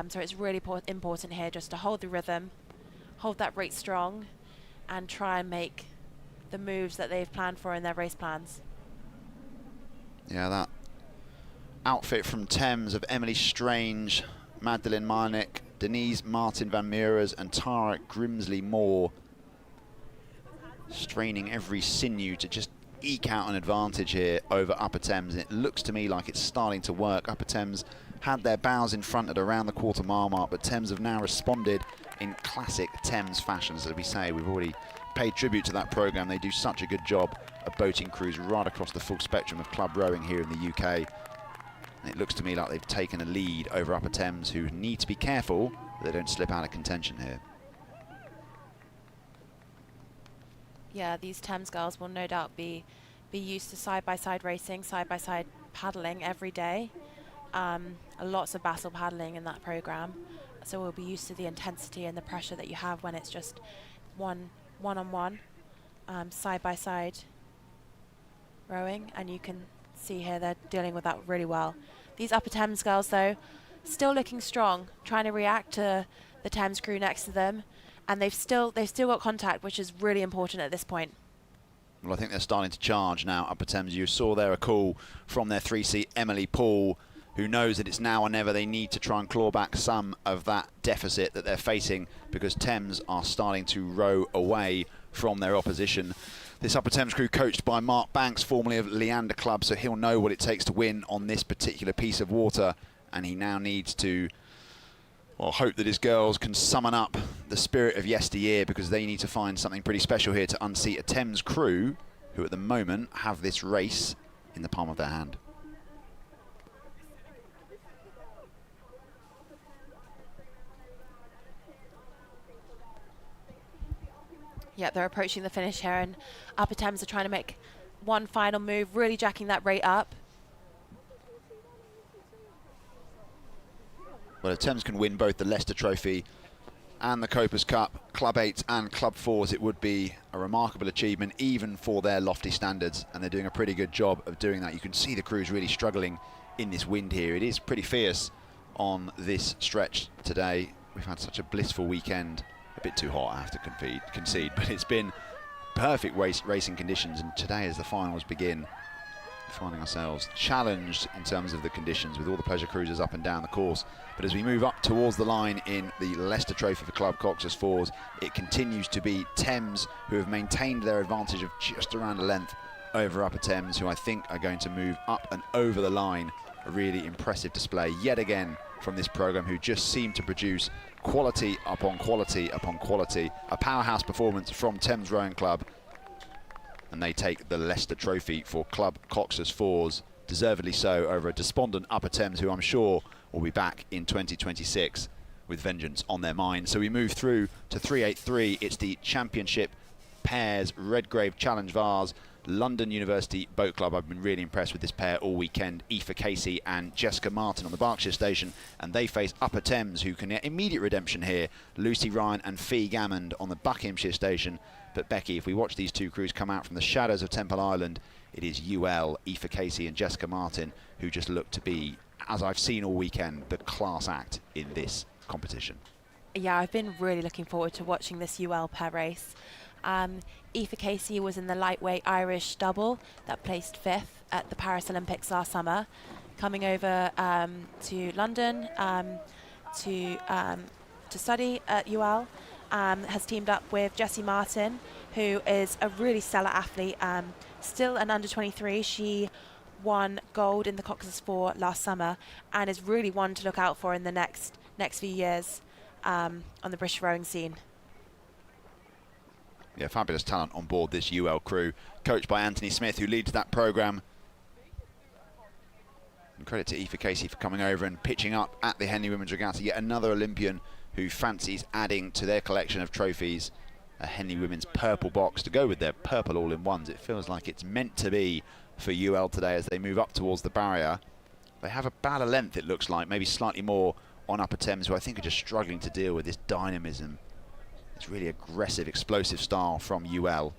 So it's really important here just to hold the rhythm, hold that rate strong, and try and make the moves that they've planned for in their race plans. Yeah, that outfit from Thames of Emily Strange, Magdalene Marnick, Denise Martin Van Meurs and Tara Grimsley Moore, straining every sinew to just eke out an advantage here over Upper Thames. And it looks to me like it's starting to work. Upper Thames had their bows in front at around the quarter-mile mark, but Thames have now responded in classic Thames fashion. As we say, we've already paid tribute to that programme. They do such a good job of boating crews right across the full spectrum of club rowing here in the UK. And it looks to me like they've taken a lead over Upper Thames, who need to be careful that they don't slip out of contention here. Yeah, these Thames girls will no doubt be used to side-by-side racing, side-by-side paddling every day. Lots of battle paddling in that programme, so we'll be used to the intensity and the pressure that you have when it's just one-on-one, side-by-side rowing, and you can see here they're dealing with that really well. These Upper Thames girls, though, still looking strong, trying to react to the Thames crew next to them, and they've still got contact, which is really important at this point. Well, I think they're starting to charge now, Upper Thames. You saw there a call from their 3C, Emily Paul, who knows that it's now or never. They need to try and claw back some of that deficit that they're facing, because Thames are starting to row away from their opposition. This Upper Thames crew coached by Mark Banks, formerly of Leander Club, so he'll know what it takes to win on this particular piece of water, and he now needs to hope that his girls can summon up the spirit of yesteryear, because they need to find something pretty special here to unseat a Thames crew who at the moment have this race in the palm of their hand. Yeah, they're approaching the finish here, and Upper Thames are trying to make one final move, really jacking that rate up. Well, if Thames can win both the Leicester Trophy and the Copers Cup, Club 8s and Club 4s, it would be a remarkable achievement, even for their lofty standards, and they're doing a pretty good job of doing that. You can see the crews really struggling in this wind here. It is pretty fierce on this stretch today. We've had such a blissful weekend. A bit too hot, I have to concede, but it's been perfect racing conditions, and today as the finals begin, finding ourselves challenged in terms of the conditions with all the pleasure cruisers up and down the course. But as we move up towards the line in the Leicester Trophy for Club Coxers 4s, it continues to be Thames who have maintained their advantage of just around a length over Upper Thames, who I think are going to move up and over the line. A really impressive display yet again from this programme, who just seem to produce quality upon quality upon quality. A powerhouse performance from Thames Rowing Club, and they take the Leicester Trophy for Club Coxers 4s, deservedly so, over a despondent Upper Thames, who I'm sure will be back in 2026 with vengeance on their minds. So we move through to 383. It's the Championship Pairs Redgrave Challenge Vars London University Boat Club. I've been really impressed with this pair all weekend. Aoife Casey and Jessica Martin on the Berkshire Station, and they face Upper Thames, who can get immediate redemption here. Lucy Ryan and Fee Gammond on the Buckinghamshire Station. But Becky, if we watch these two crews come out from the shadows of Temple Island, it is UL, Aoife Casey and Jessica Martin, who just look to be, as I've seen all weekend, the class act in this competition. Yeah, I've been really looking forward to watching this UL pair race. Aoife Casey was in the lightweight Irish double that placed 5th at the Paris Olympics last summer, coming over to London to study at UL. Has teamed up with Jessie Martin, who is a really stellar athlete, still an under 23. She won gold in the Cox's 4 last summer and is really one to look out for in the next few years on the British rowing scene. Yeah, fabulous talent on board this UL crew, coached by Anthony Smith, who leads that programme. And credit to Aoife Casey for coming over and pitching up at the Henley Women's Regatta, yet another Olympian who fancies adding to their collection of trophies a Henley Women's purple box to go with their purple all-in-ones. It feels like it's meant to be for UL today as they move up towards the barrier. They have about a length, it looks like, maybe slightly more on Upper Thames, who I think are just struggling to deal with this dynamism. It's really aggressive, explosive style from UL.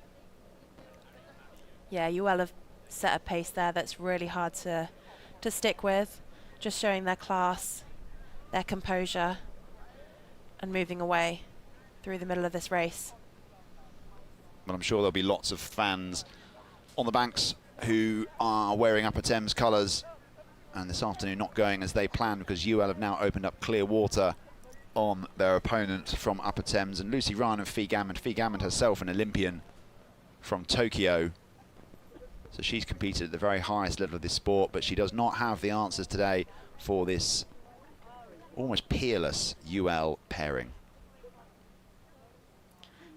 Yeah, UL have set a pace there that's really hard to stick with, just showing their class, their composure, and moving away through the middle of this race. But I'm sure there'll be lots of fans on the banks who are wearing Upper Thames colours, and this afternoon not going as they planned because UL have now opened up clear water on their opponent from Upper Thames, and Lucy Ryan of Fee Gammond. Fee Gammond herself an Olympian from Tokyo, so she's competed at the very highest level of this sport, but she does not have the answers today for this almost peerless UL pairing.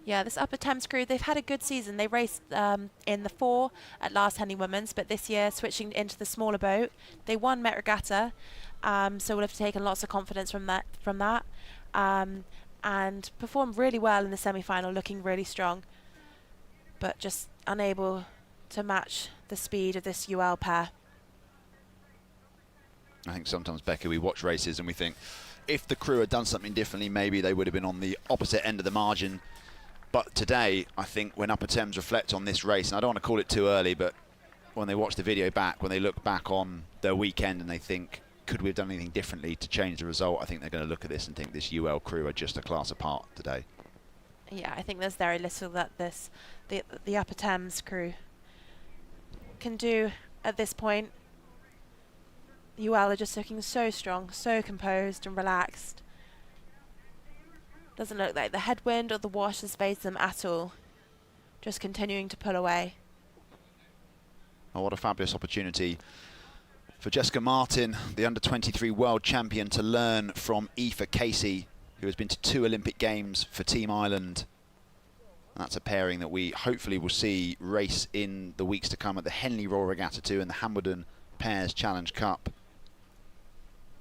Yeah, this Upper Thames crew, they've had a good season. They raced in the 4 at last Henley Women's, but this year switching into the smaller boat. They won Met Regatta, so we'll have taken lots of confidence from that, and performed really well in the semi-final, looking really strong, but just unable to match the speed of this UL pair. I think sometimes, Becky, we watch races and we think if the crew had done something differently, maybe they would have been on the opposite end of the margin. But today, I think when Upper Thames reflect on this race, and I don't want to call it too early, but when they watch the video back, when they look back on their weekend and they think, could we have done anything differently to change the result, I think they're going to look at this and think this UL crew are just a class apart today. Yeah, I think there's very little that the Upper Thames crew can do at this point. UL are just looking so strong, so composed and relaxed. Doesn't look like the headwind or the wash has phased them at all. Just continuing to pull away. Oh, what a fabulous opportunity for Jessica Martin, the under-23 world champion, to learn from Aoife Casey, who has been to 2 Olympic Games for Team Ireland. And that's a pairing that we hopefully will see race in the weeks to come at the Henley Royal Regatta 2 and the Hambledon Pairs Challenge Cup.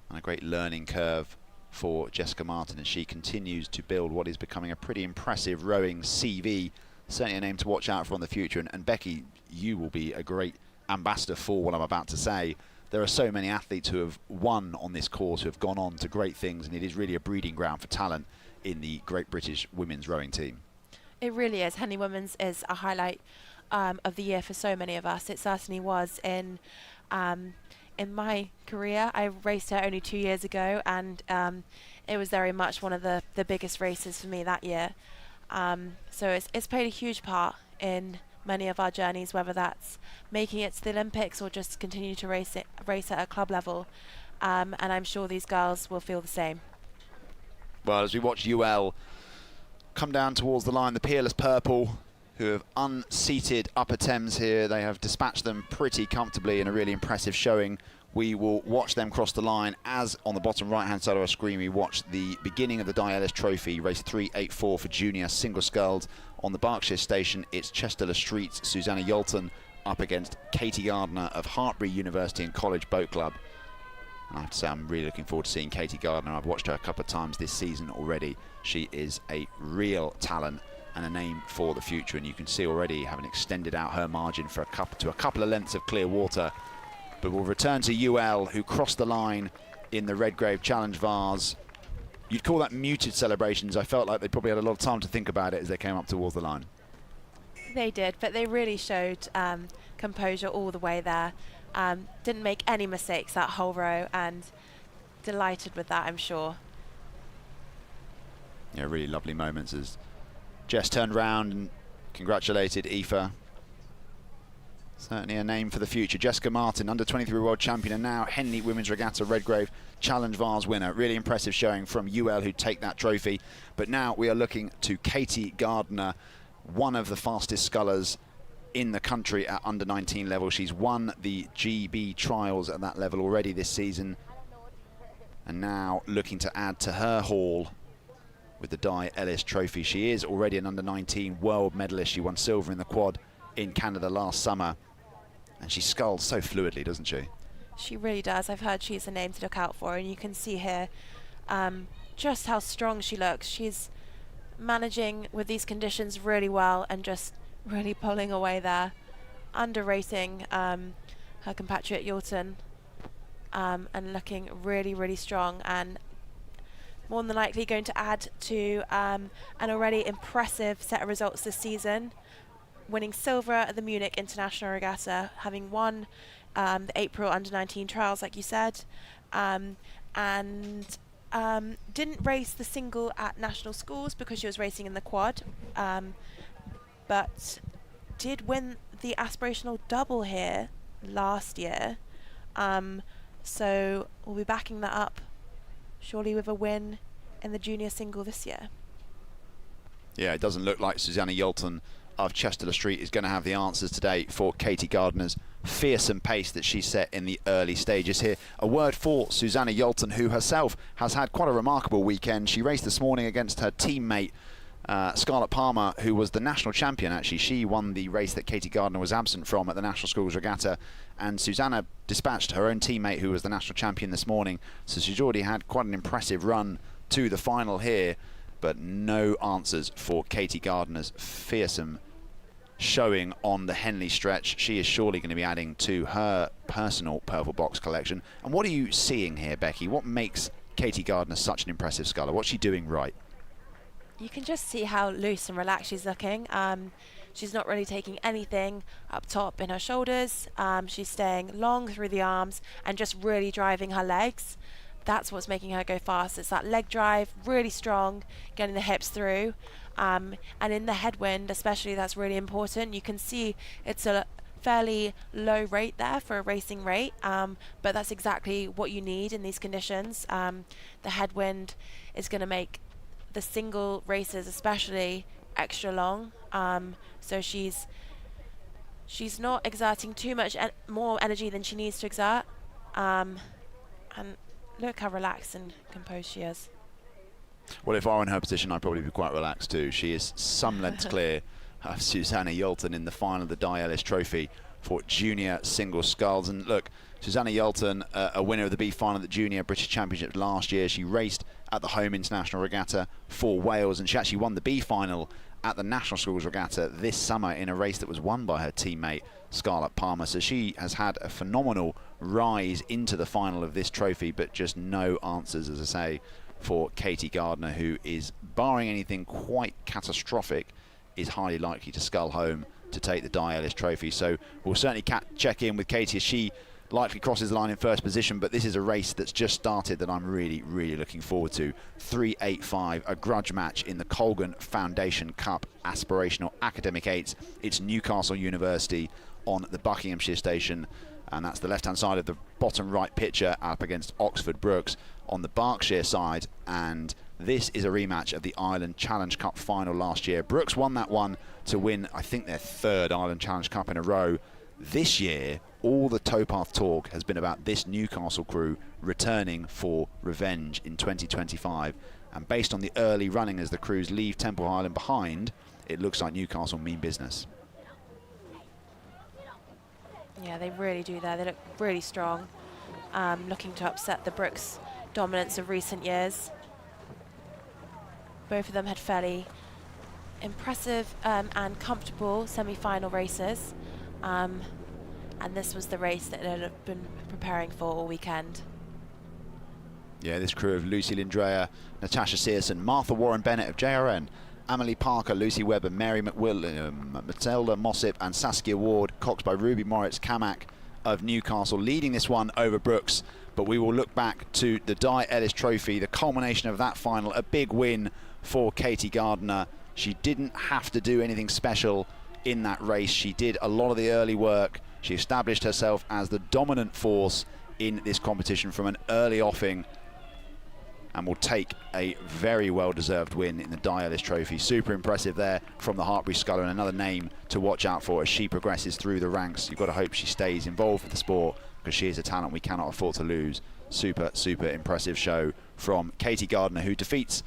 And a great learning curve for Jessica Martin as she continues to build what is becoming a pretty impressive rowing CV. Certainly a name to watch out for in the future. And Becky, you will be a great ambassador for what I'm about to say. There are so many athletes who have won on this course, who have gone on to great things, and it is really a breeding ground for talent in the Great British women's rowing team. It really is. Henley Women's is a highlight of the year for so many of us. It certainly was in my career. I raced her only 2 years ago, and it was very much one of the biggest races for me that year. So it's played a huge part in many of our journeys, whether that's making it to the Olympics or just continue to race at a club level. And I'm sure these girls will feel the same. Well, as we watch UL come down towards the line, the peerless purple, who have unseated Upper Thames here. They have dispatched them pretty comfortably in a really impressive showing. We will watch them cross the line as on the bottom right-hand side of our screen we watch the beginning of the Di Ellis Trophy, race 384 for junior single sculls. On the Berkshire station, it's Chester Street's Susanna Yolton up against Katie Gardner of Hartbury University and College Boat Club. And I have to say, I'm really looking forward to seeing Katie Gardner. I've watched her a couple of times this season already. She is a real talent and a name for the future, and you can see already having extended out her margin for a couple of lengths of clear water. But we'll return to UL, who crossed the line in the Redgrave Challenge Vase. You'd call that muted celebrations. I felt like they probably had a lot of time to think about it as they came up towards the line. They did, but they really showed composure all the way there. Didn't make any mistakes that whole row, and delighted with that, I'm sure. Yeah, really lovely moments as Jess turned round and congratulated Aoife. Certainly a name for the future. Jessica Martin, under-23 world champion, and now Henley Women's Regatta Redgrave Challenge Vase winner. Really impressive showing from UL, who take that trophy. But now we are looking to Katie Gardner, one of the fastest scullers in the country at under 19 level. She's won the GB trials at that level already this season, and now looking to add to her haul with the Di Ellis Trophy. She is already an under 19 world medalist. She won silver in the quad in Canada last summer, and she sculls so fluidly, doesn't she? She really does. I've heard she's a name to look out for, and you can see here just how strong she looks. She's managing with these conditions really well and just really pulling away there, underrating her compatriot Yorton, and looking really, really strong, and more than likely going to add to an already impressive set of results this season, winning silver at the Munich International Regatta, having won the April under-19 trials, like you said, and didn't race the single at national schools because she was racing in the quad, but did win the aspirational double here last year, so we'll be backing that up surely with a win in the junior single this year. Yeah, it doesn't look like Susanna Yolton of Chester Street is going to have the answers today for Katie Gardner's fearsome pace that she set in the early stages here. A word for Susanna Yolton, who herself has had quite a remarkable weekend. She raced this morning against her teammate Scarlett Palmer, who was the national champion. Actually, she won the race that Katie Gardner was absent from at the National Schools Regatta, and Susanna dispatched her own teammate, who was the national champion this morning. So she's already had quite an impressive run to the final here, but no answers for Katie Gardner's fearsome showing on the Henley stretch. She is surely going to be adding to her personal purple box collection. And what are you seeing here, Becky? What makes Katie Gardner such an impressive sculler? What's she doing right? You can just see how loose and relaxed she's looking. She's not really taking anything up top in her shoulders. She's staying long through the arms and just really driving her legs. That's what's making her go fast. It's that leg drive, really strong, getting the hips through. And in the headwind especially, that's really important. You can see it's a fairly low rate there for a racing rate, but that's exactly what you need in these conditions. The headwind is going to make the single races especially extra long, so she's not exerting too much more energy than she needs to exert, and look how relaxed and composed she is. Well, if I were in her position, I'd probably be quite relaxed too. She is some lengths clear of Susanna Yolton in the final of the Di Ellis Trophy for junior single sculls. And look, Susanna Yolton, a winner of the B final at the Junior British Championship last year. She raced at the home international regatta for Wales, and she actually won the B final at the National Schools Regatta this summer in a race that was won by her teammate Scarlett Palmer. So she has had a phenomenal rise into the final of this trophy, but just no answers, as I say, for Katie Gardner, who is, barring anything quite catastrophic, is highly likely to scull home to take the Di Ellis Trophy. So we'll certainly check in with Katie as she likely crosses the line in first position, but this is a race that's just started that I'm really, really looking forward to. 385, a grudge match in the Kogan Foundation Cup Aspirational Academic 8s. It's Newcastle University on the Buckinghamshire station, and that's the left-hand side of the bottom right picture up against Oxford Brookes on the Berkshire side, and this is a rematch of the Ireland Challenge Cup final last year. Brookes won that one to win, I think, their third Ireland Challenge Cup in a row. This year, all the towpath talk has been about this Newcastle crew returning for revenge in 2025. And based on the early running as the crews leave Temple Highland behind, it looks like Newcastle mean business. Yeah, they really do there. They look really strong, looking to upset the Brookes dominance of recent years. Both of them had fairly impressive and comfortable semi-final races. And this was the race that they'd have been preparing for all weekend. Yeah, this crew of Lucy Lindrea, Natasha Searson, Martha Warren-Bennett of JRN, Amelie Parker, Lucy Webber, Mary McWilliam, Matilda Mossip and Saskia Ward, coxed by Ruby Moritz Kamak of Newcastle, leading this one over Brookes. But we will look back to the Di Ellis Trophy, the culmination of that final, a big win for Katie Gardner. She didn't have to do anything special in that race. She did a lot of the early work. She established herself as the dominant force in this competition from an early offing. and will take a very well-deserved win in the Dialis Trophy. Super impressive there from the Hartbury Sculler, and another name to watch out for as she progresses through the ranks. You've got to hope she stays involved with the sport, because she is a talent we cannot afford to lose. Super, super impressive show from Katie Gardner, who defeats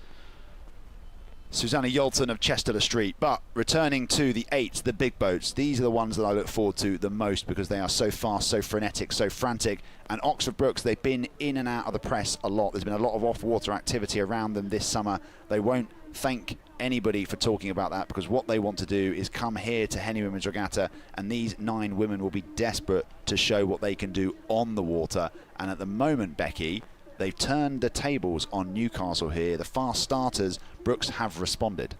Susanna Yolton of Chester Street. But returning to the 8s, the big boats, these are the ones that I look forward to the most, because they are so fast, so frenetic, so frantic. And Oxford Brookes, they've been in and out of the press a lot. There's been a lot of off-water activity around them this summer. They won't thank anybody for talking about that, because what they want to do is come here to Henley Women's Regatta, and these 9 women will be desperate to show what they can do on the water. And at the moment, Becky, they've turned the tables on Newcastle here. The fast starters, Brookes, have responded.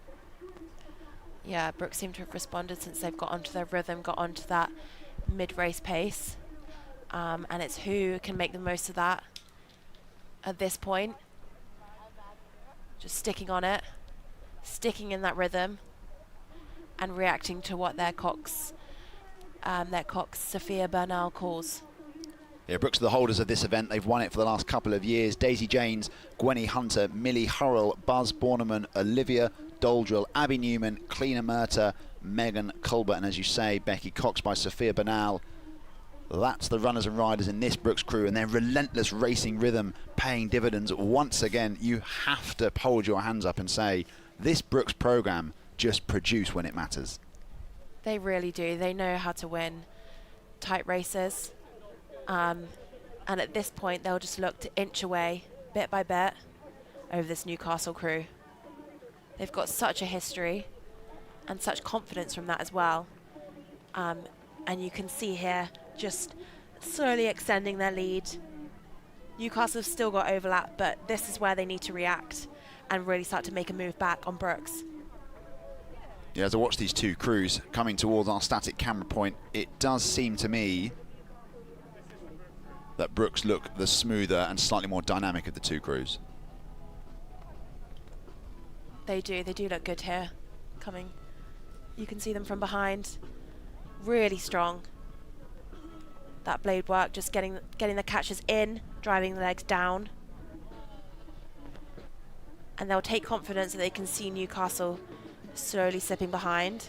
Yeah, Brookes seem to have responded since they've got onto their rhythm, got onto that mid-race pace. And it's who can make the most of that at this point. Just sticking on it, sticking in that rhythm, and reacting to what their cox, Sophia Bernal, calls. Yeah, Brookes are the holders of this event. They've won it for the last couple of years. Daisy Janes, Gwenny Hunter, Millie Hurrell, Buzz Borneman, Olivia Doldrill, Abby Newman, Cleena Murta, Megan Culbert, and as you say, Becky Cox by Sophia Bernal. That's the runners and riders in this Brookes crew, and their relentless racing rhythm paying dividends once again. You have to hold your hands up and say, this Brookes programme just produce when it matters. They really do. They know how to win tight races. And at this point, they'll just look to inch away, bit by bit, over this Newcastle crew. They've got such a history and such confidence from that as well. And you can see here, just slowly extending their lead. Newcastle have still got overlap, but this is where they need to react and really start to make a move back on Brookes. Yeah, as I watch these two crews coming towards our static camera point, it does seem to me that Brookes look the smoother and slightly more dynamic of the two crews. They do look good here, coming. You can see them from behind, really strong. That blade work, just getting the catches in, driving the legs down. And they'll take confidence that they can see Newcastle slowly slipping behind.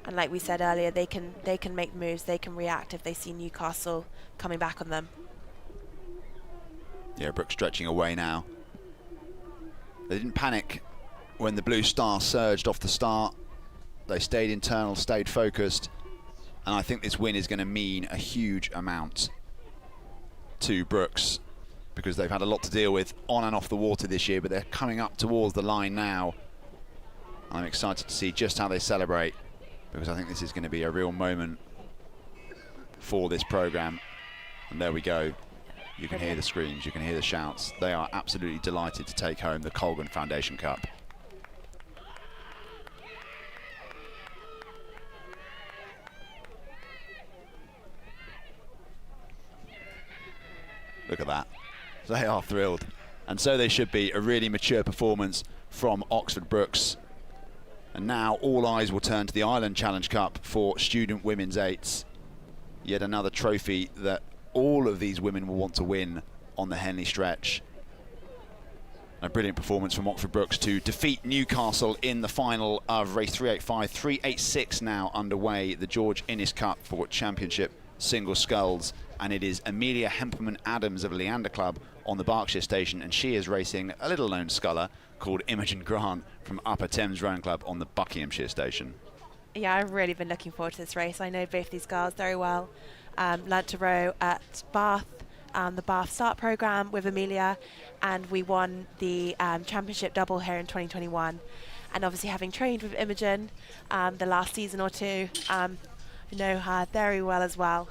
And like we said earlier, they can make moves, they can react if they see Newcastle coming back on them. Yeah, Brookes stretching away now. They didn't panic when the blue star surged off the start. They stayed internal, stayed focused, and I think this win is going to mean a huge amount to Brookes, because they've had a lot to deal with on and off the water this year, but they're coming up towards the line now. I'm excited to see just how they celebrate, because I think this is going to be a real moment for this programme. And there we go. You can hear the screams, you can hear the shouts. They are absolutely delighted to take home the Kogan Foundation Cup. Look at that. They are thrilled. And so they should be. A really mature performance from Oxford Brookes. And now all eyes will turn to the Ireland Challenge Cup for student women's eights. Yet another trophy that all of these women will want to win on the Henley stretch. A brilliant performance from Oxford Brookes to defeat Newcastle in the final of race 385. 386 now underway, the George Innes Cup for Championship Single Sculls. And it is Amelia Hemperman-Adams of Leander Club on the Berkshire station, and she is racing a little known sculler called Imogen Grant from Upper Thames Rowing Club on the Buckinghamshire station. Yeah, I've really been looking forward to this race. I know both these girls very well. Learnt to row at Bath, the Bath Start programme with Amelia, and we won the championship double here in 2021. And obviously, having trained with Imogen the last season or two, I know her very well as well.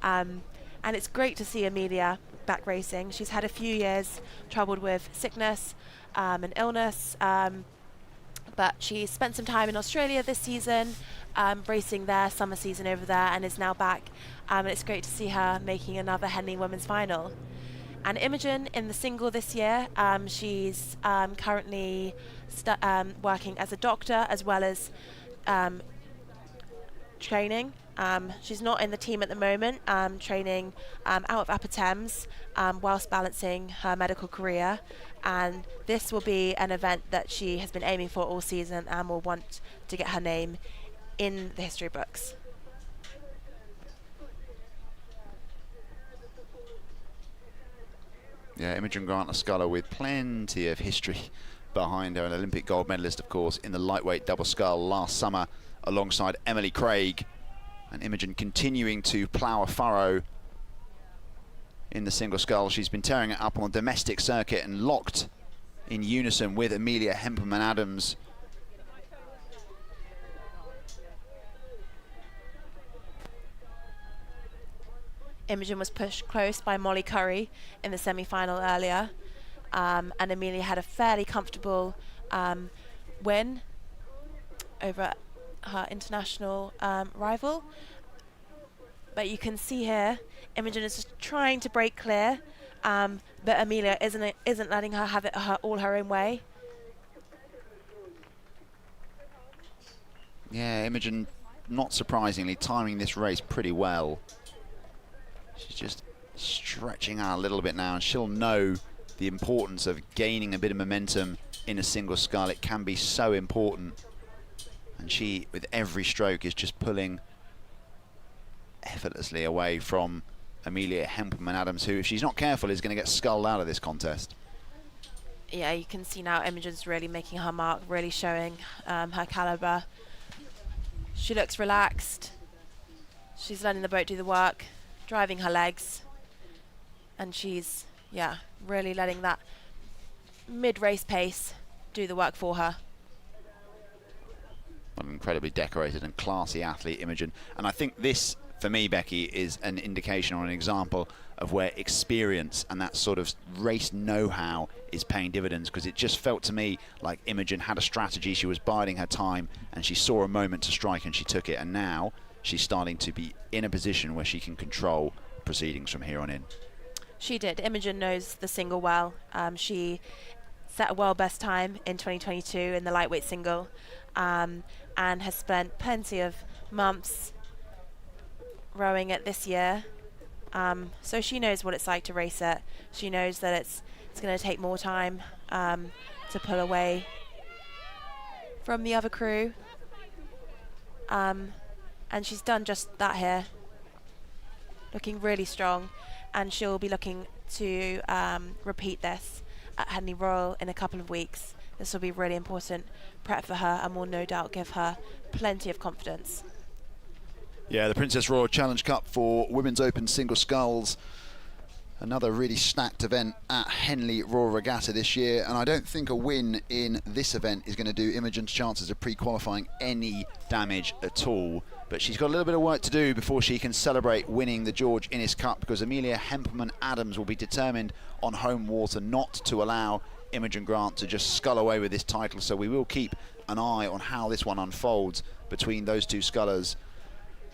And it's great to see Amelia back racing. She's had a few years troubled with sickness and illness, but she spent some time in Australia this season, racing their summer season over there, and is now back. And it's great to see her making another Henley Women's Final. And Imogen in the single this year, she's currently working as a doctor, as well as training. She's not in the team at the moment, training out of Upper Thames whilst balancing her medical career, and this will be an event that she has been aiming for all season and will want to get her name in the history books. Yeah, Imogen Grant, a sculler with plenty of history behind her, an Olympic gold medalist, of course, in the lightweight double scull last summer alongside Emily Craig. And Imogen continuing to plough a furrow in the single scull. She's been tearing it up on the domestic circuit and locked in unison with Amelia Hemperman-Adams. Imogen was pushed close by Molly Curry in the semi-final earlier, and Amelia had a fairly comfortable win over her international rival. But you can see here, Imogen is just trying to break clear, but Amelia isn't letting her have it all her own way. Yeah, Imogen, not surprisingly, timing this race pretty well. She's just stretching out a little bit now, and she'll know the importance of gaining a bit of momentum in a single scull. It can be so important. And she, with every stroke, is just pulling effortlessly away from Amelia Hemperman-Adams, who, if she's not careful, is going to get sculled out of this contest. Yeah, you can see now Imogen's really making her mark, really showing her calibre. She looks relaxed. She's letting the boat do the work, driving her legs, and she's, yeah, really letting that mid-race pace do the work for her. An incredibly decorated and classy athlete, Imogen. And I think this, for me, Becky, is an indication or an example of where experience and that sort of race know-how is paying dividends, because it just felt to me like Imogen had a strategy, she was biding her time, and she saw a moment to strike and she took it, and now she's starting to be in a position where she can control proceedings from here on in. She did. Imogen knows the single well. She set a world best time in 2022 in the lightweight single, and has spent plenty of months rowing it this year. So she knows what it's like to race it. She knows that it's going to take more time to pull away from the other crew. And she's done just that here, looking really strong, and she'll be looking to repeat this at Henley Royal in a couple of weeks. This will be really important prep for her and will no doubt give her plenty of confidence. Yeah, the Princess Royal Challenge Cup for Women's Open Single Sculls. Another really stacked event at Henley Royal Regatta this year, and I don't think a win in this event is going to do Imogen's chances of pre-qualifying any damage at all. But she's got a little bit of work to do before she can celebrate winning the George Innes Cup, because Amelia Hemperman-Adams will be determined on home water not to allow Imogen Grant to just scull away with this title. So we will keep an eye on how this one unfolds between those two scullers.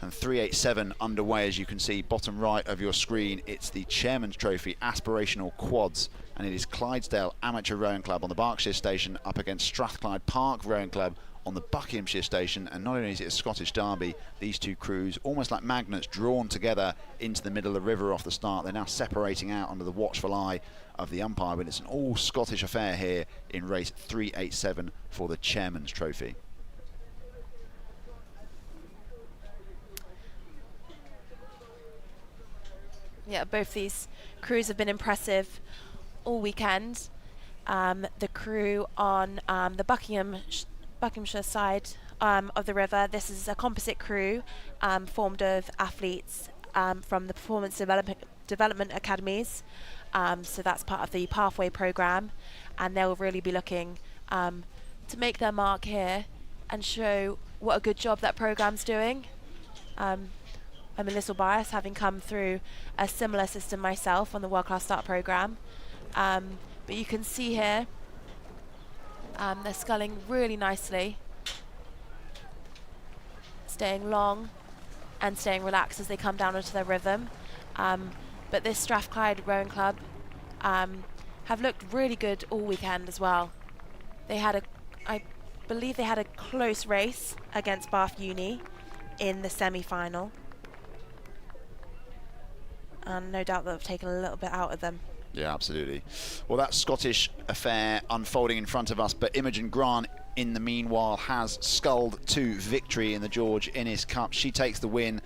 And 387 underway, as you can see, bottom right of your screen. It's the Chairman's Trophy Aspirational Quads, and it is Clydesdale Amateur Rowing Club on the Berkshire Station up against Strathclyde Park Rowing Club on the Buckinghamshire Station. And not only is it a Scottish derby, these two crews, almost like magnets, drawn together into the middle of the river off the start. They're now separating out under the watchful eye of the umpire, but it's an all-Scottish affair here in race 387 for the Chairman's Trophy. Yeah, both these crews have been impressive all weekend. The crew on the Buckinghamshire side of the river, this is a composite crew formed of athletes from the Performance Development Academies. So that's part of the Pathway programme, and they'll really be looking to make their mark here and show what a good job that programme's doing. I'm a little biased, having come through a similar system myself on the World Class Start programme. But you can see here, they're sculling really nicely, staying long and staying relaxed as they come down into their rhythm. But this Strathclyde Rowing Club have looked really good all weekend as well. They had I believe they had a close race against Bath Uni, in the semi-final. And no doubt that have taken a little bit out of them. Yeah, absolutely. Well, that Scottish affair unfolding in front of us, but Imogen Grant, in the meanwhile, has sculled to victory in the George Innes Cup. She takes the win,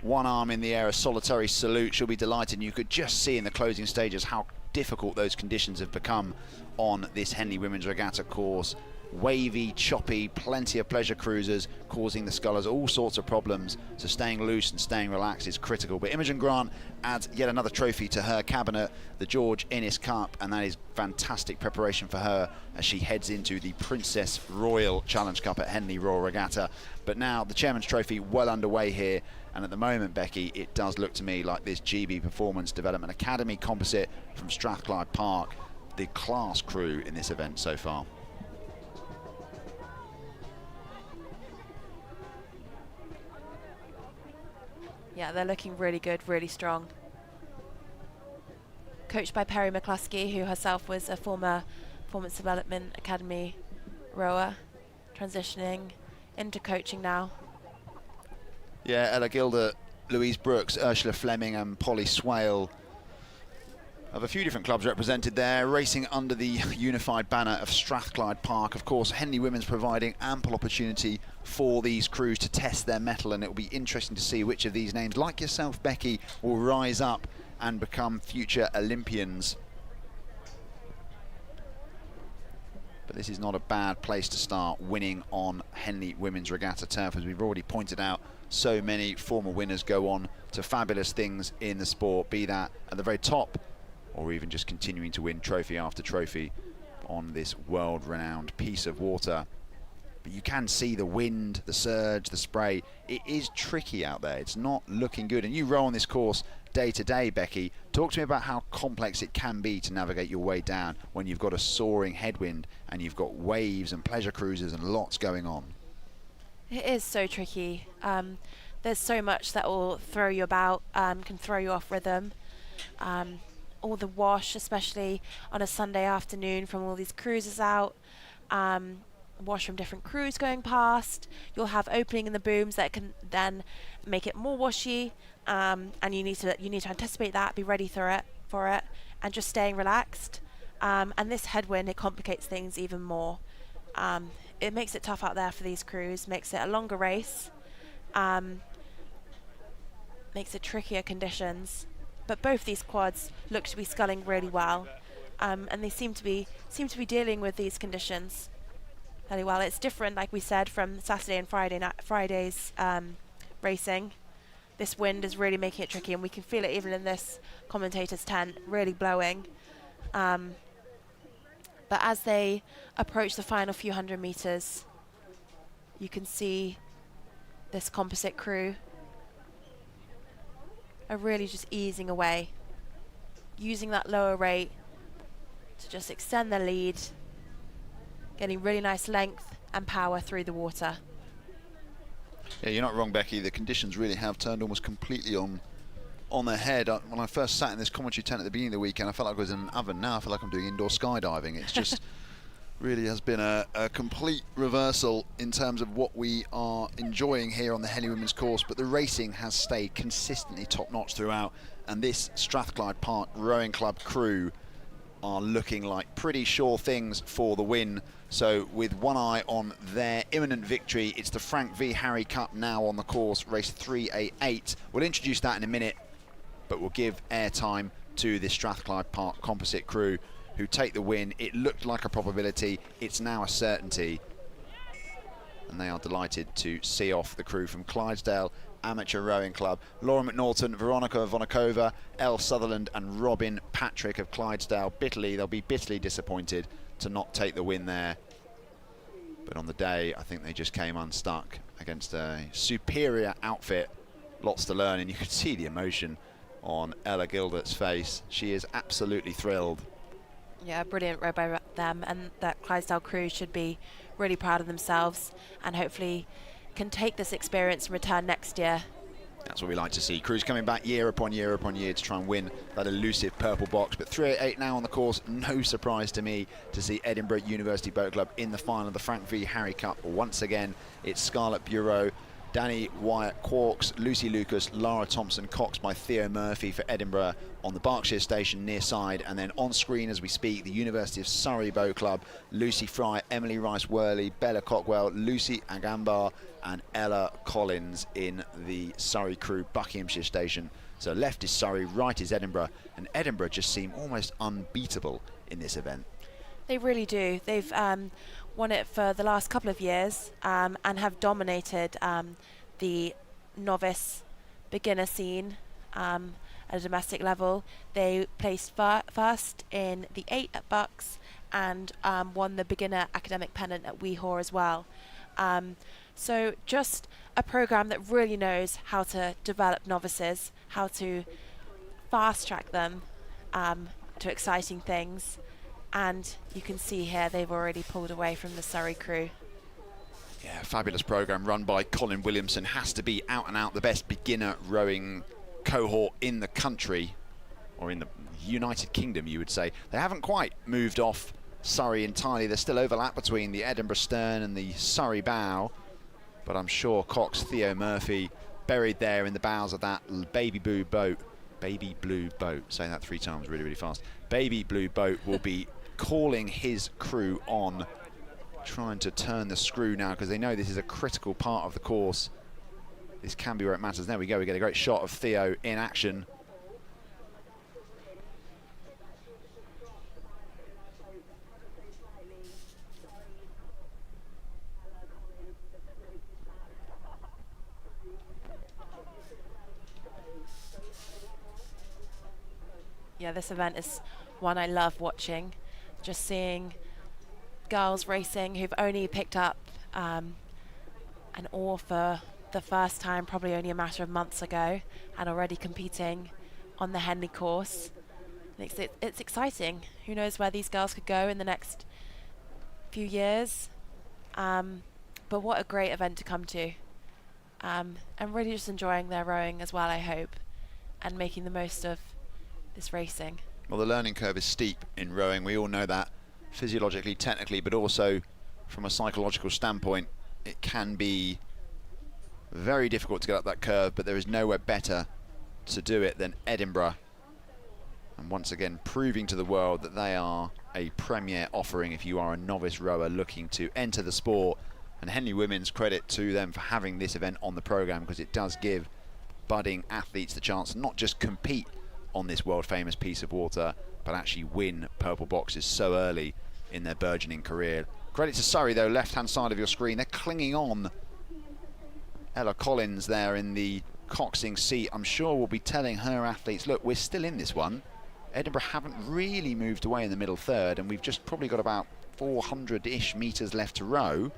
one arm in the air, a solitary salute. She'll be delighted. And you could just see in the closing stages how difficult those conditions have become on this Henley Women's Regatta course. Wavy, choppy, plenty of pleasure cruisers causing the scullers all sorts of problems, so staying loose and staying relaxed is critical. But Imogen Grant adds yet another trophy to her cabinet, the George Innes Cup, and that is fantastic preparation for her as she heads into the Princess Royal Challenge Cup at Henley Royal Regatta. But now the Chairman's Trophy well underway here, and at the moment, Becky, it does look to me like this GB Performance Development Academy composite from Strathclyde Park, the class crew in this event so far. Yeah, they're looking really good, really strong. Coached by Perry McCluskey, who herself was a former Performance Development Academy rower, transitioning into coaching now. Yeah, Ella Gilder, Louise Brooks, Ursula Fleming and Polly Swale have a few different clubs represented there, racing under the unified banner of Strathclyde Park. Of course, Henley Women's providing ample opportunity for these crews to test their mettle, and it will be interesting to see which of these names, like yourself, Becky, will rise up and become future Olympians. But this is not a bad place to start, winning on Henley Women's Regatta turf. As we've already pointed out, so many former winners go on to fabulous things in the sport, be that at the very top or even just continuing to win trophy after trophy on this world-renowned piece of water. But you can see the wind, the surge, the spray. It is tricky out there. It's not looking good. And you row on this course day to day, Becky. Talk to me about how complex it can be to navigate your way down when you've got a soaring headwind and you've got waves and pleasure cruises and lots going on. It is so tricky. There's so much that will throw you about, can throw you off rhythm. All the wash, especially on a Sunday afternoon from all these cruisers out, wash from different crews going past. You'll have opening in the booms that can then make it more washy, and you need to anticipate that, be ready for it, and just staying relaxed. And this headwind, it complicates things even more. It makes it tough out there for these crews, makes it a longer race, makes it trickier conditions. But both these quads look to be sculling really well, and they seem to be dealing with these conditions fairly well. It's different, like we said, from Saturday and Friday's racing. This wind is really making it tricky, and we can feel it even in this commentator's tent, really blowing. But as they approach the final few hundred meters, you can see this composite crew are really just easing away, using that lower rate to just extend their lead, getting really nice length and power through the water. Yeah, you're not wrong, Becky. The conditions really have turned almost completely on their head. When I first sat in this commentary tent at the beginning of the weekend, I felt like I was in an oven. Now I feel like I'm doing indoor skydiving. It's just really has been a complete reversal in terms of what we are enjoying here on the Henley Women's course, but the racing has stayed consistently top-notch throughout, and this Strathclyde Park Rowing Club crew are looking like pretty sure things for the win. So with one eye on their imminent victory, it's the Frank V. Harry Cup now on the course, race 3A8. We'll introduce that in a minute, but we'll give airtime to the Strathclyde Park composite crew who take the win. It looked like a probability, it's now a certainty. And they are delighted to see off the crew from Clydesdale Amateur Rowing Club. Laura McNaughton, Veronica Vonakova, Elle Sutherland and Robin Patrick of Clydesdale. They'll be bitterly disappointed to not take the win there. But on the day, I think they just came unstuck against a superior outfit. Lots to learn, and you could see the emotion on Ella Gildert's face. She is absolutely thrilled. Yeah, brilliant row by them, and that Clydesdale crew should be really proud of themselves and hopefully can take this experience and return next year. That's what we like to see. Crews coming back year upon year upon year to try and win that elusive purple box. But 388 now on the course. No surprise to me to see Edinburgh University Boat Club in the final of the Frank V. Harry Cup. Once again, it's Scarlett Bureau Danny Wyatt Quarks, Lucy Lucas, Lara Thompson, Cox by Theo Murphy for Edinburgh on the Berkshire station near side. And then on screen as we speak, the University of Surrey Boat Club, Lucy Fry, Emily Rice-Worley, Bella Cockwell, Lucy Agambar and Ella Collins in the Surrey Crew Buckinghamshire station. So left is Surrey, right is Edinburgh, and Edinburgh just seem almost unbeatable in this event. They really do. They've won it for the last couple of years and have dominated the novice beginner scene at a domestic level. They placed first in the 8 at Bucks and won the beginner academic pennant at Weehawr as well. So just a program that really knows how to develop novices, how to fast track them to exciting things. And you can see here they've already pulled away from the Surrey Crew. Yeah, fabulous program run by Colin Williamson. Has to be out and out the best beginner rowing cohort in the country, or in the United Kingdom, you would say. They haven't quite moved off Surrey entirely. There's still overlap between the Edinburgh stern and the Surrey bow, but I'm sure Cox, Theo Murphy, buried there in the bows of that baby blue boat, saying that 3 times really, really fast, baby blue boat will be calling his crew on, trying to turn the screw now, because they know this is a critical part of the course. This can be where it matters. There we go, we get a great shot of Theo in action. Yeah, this event is one I love watching. Just seeing girls racing who've only picked up an oar for the first time, probably only a matter of months ago, and already competing on the Henley course. It's exciting. Who knows where these girls could go in the next few years. But what a great event to come to. And really just enjoying their rowing as well, I hope, and making the most of this racing. Well, the learning curve is steep in rowing. We all know that, physiologically, technically, but also from a psychological standpoint. It can be very difficult to get up that curve, but there is nowhere better to do it than Edinburgh. And once again, proving to the world that they are a premier offering if you are a novice rower looking to enter the sport. And Henley Women's, credit to them for having this event on the programme, because it does give budding athletes the chance to not just compete on this world famous piece of water, but actually win purple boxes so early in their burgeoning career. Credit to Surrey though, left hand side of your screen, they're clinging on. Ella Collins there in the coxing seat, I'm sure will be telling her athletes, look, we're still in this one. Edinburgh haven't really moved away in the middle third, and we've just probably got about 400-ish metres left to row,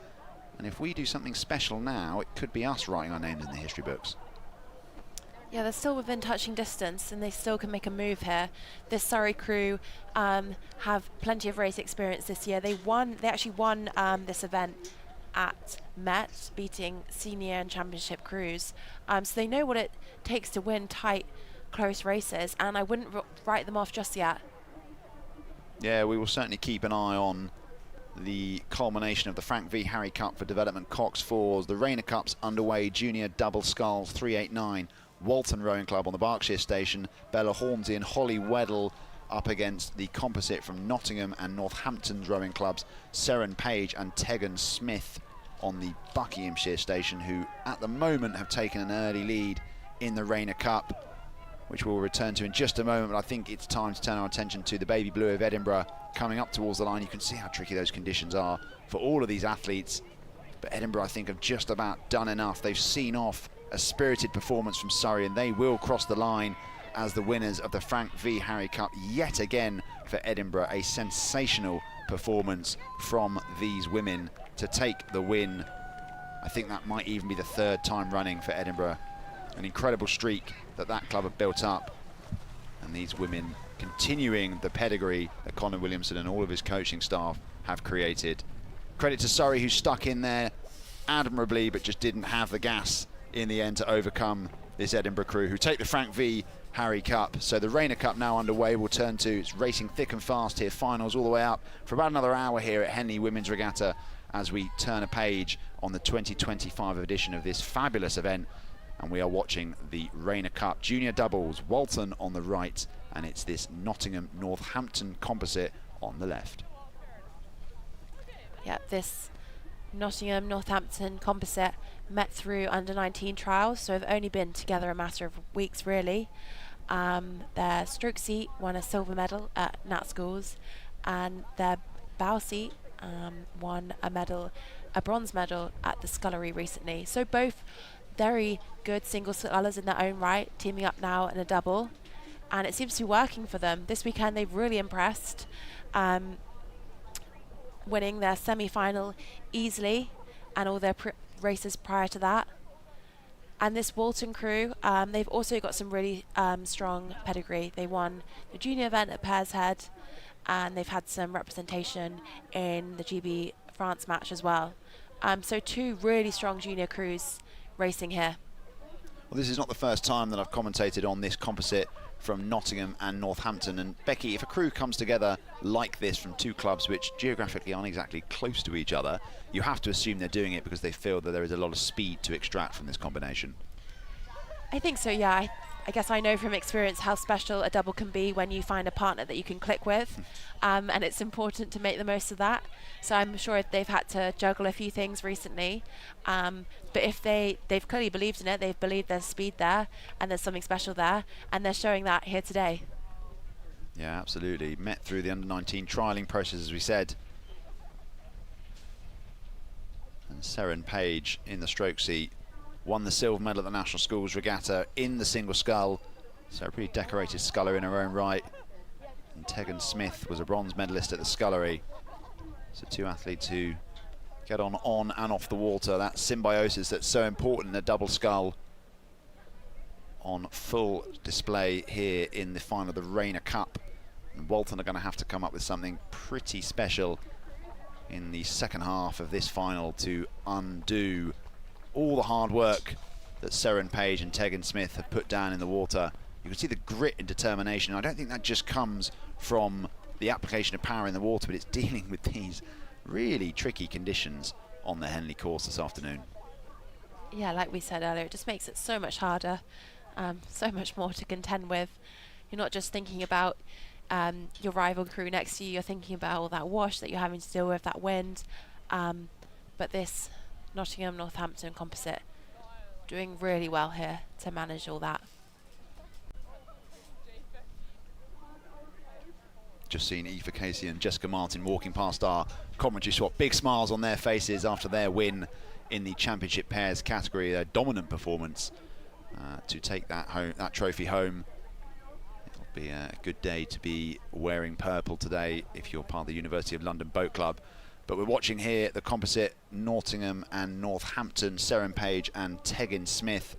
and if we do something special now, it could be us writing our names in the history books. Yeah, they're still within touching distance, and they still can make a move here. This Surrey crew have plenty of race experience this year. They actually won this event at Met, beating senior and championship crews. So they know what it takes to win tight, close races, and I wouldn't write them off just yet. Yeah, we will certainly keep an eye on the culmination of the Frank V. Harry Cup for Development Cox Fours. The Rayner Cup's underway, junior double sculls 389. Walton Rowing Club on the Berkshire station. Bella Hornsey and Holly Weddell up against the composite from Nottingham and Northampton's rowing clubs, Seren Page and Tegan Smith on the Buckinghamshire station, who at the moment have taken an early lead in the Rayner Cup, which we'll return to in just a moment. But I think it's time to turn our attention to the Baby Blue of Edinburgh coming up towards the line. You can see how tricky those conditions are for all of these athletes, but Edinburgh I think have just about done enough. They've seen off a spirited performance from Surrey, and they will cross the line as the winners of the Frank V. Harry Cup yet again for Edinburgh. A sensational performance from these women to take the win. I think that might even be the 3rd time running for Edinburgh. An incredible streak that club have built up, and these women continuing the pedigree that Colin Williamson and all of his coaching staff have created. Credit to Surrey, who stuck in there admirably but just didn't have the gas in the end to overcome this Edinburgh crew, who take the Frank V. Harry Cup. So the Rayner Cup now underway. We'll turn to, it's racing thick and fast here, finals all the way up for about another hour here at Henley Women's Regatta as we turn a page on the 2025 edition of this fabulous event. And we are watching the Regatta Cup Junior Doubles, Walton on the right, and it's this Nottingham-Northampton composite on the left. Yeah, this Nottingham-Northampton composite met through under-19 trials, so have only been together a matter of weeks really. Their stroke seat won a silver medal at Nat Schools, and their bow seat won a bronze medal at the scullery recently. So both very good single scullers in their own right, teaming up now in a double, and it seems to be working for them. This weekend they've really impressed, winning their semi-final easily and all their races prior to that. And this Walton crew, they've also got some really strong pedigree. They won the junior event at Pears Head, and they've had some representation in the GB France match as well. So two really strong junior crews racing here. Well, this is not the first time that I've commentated on this composite from Nottingham and Northampton. And Becky, if a crew comes together like this from two clubs which geographically aren't exactly close to each other, you have to assume they're doing it because they feel that there is a lot of speed to extract from this combination. I think so, yeah. I guess I know from experience how special a double can be when you find a partner that you can click with, and it's important to make the most of that. So I'm sure they've had to juggle a few things recently, but if they've clearly believed in it, they've believed there's speed there and there's something special there, and they're showing that here today. Yeah, absolutely. Met through the under-19 trialling process, as we said. And Seren Page in the stroke seat won the silver medal at the National Schools Regatta in the single scull. So a pretty decorated sculler in her own right. And Tegan Smith was a bronze medalist at the scullery. So two athletes who get on and off the water. That symbiosis that's so important in the double scull on full display here in the final of the Regatta Cup. And Walton are going to have to come up with something pretty special in the second half of this final to undo all the hard work that Seren Page and Tegan Smith have put down in the water. You can see the grit and determination. I don't think that just comes from the application of power in the water, but it's dealing with these really tricky conditions on the Henley course this afternoon. Yeah, like we said earlier, it just makes it so much harder, so much more to contend with. You're not just thinking about your rival crew next to you, you're thinking about all that wash that you're having to deal with, that wind, but this Nottingham-Northampton composite doing really well here to manage all that. Just seen Aoife Casey and Jessica Martin walking past our commentary swap. Big smiles on their faces after their win in the championship pairs category. Their dominant performance to take that trophy home. It'll be a good day to be wearing purple today if you're part of the University of London Boat Club. But we're watching here the composite Nottingham and Northampton, Seren Page and Tegan Smith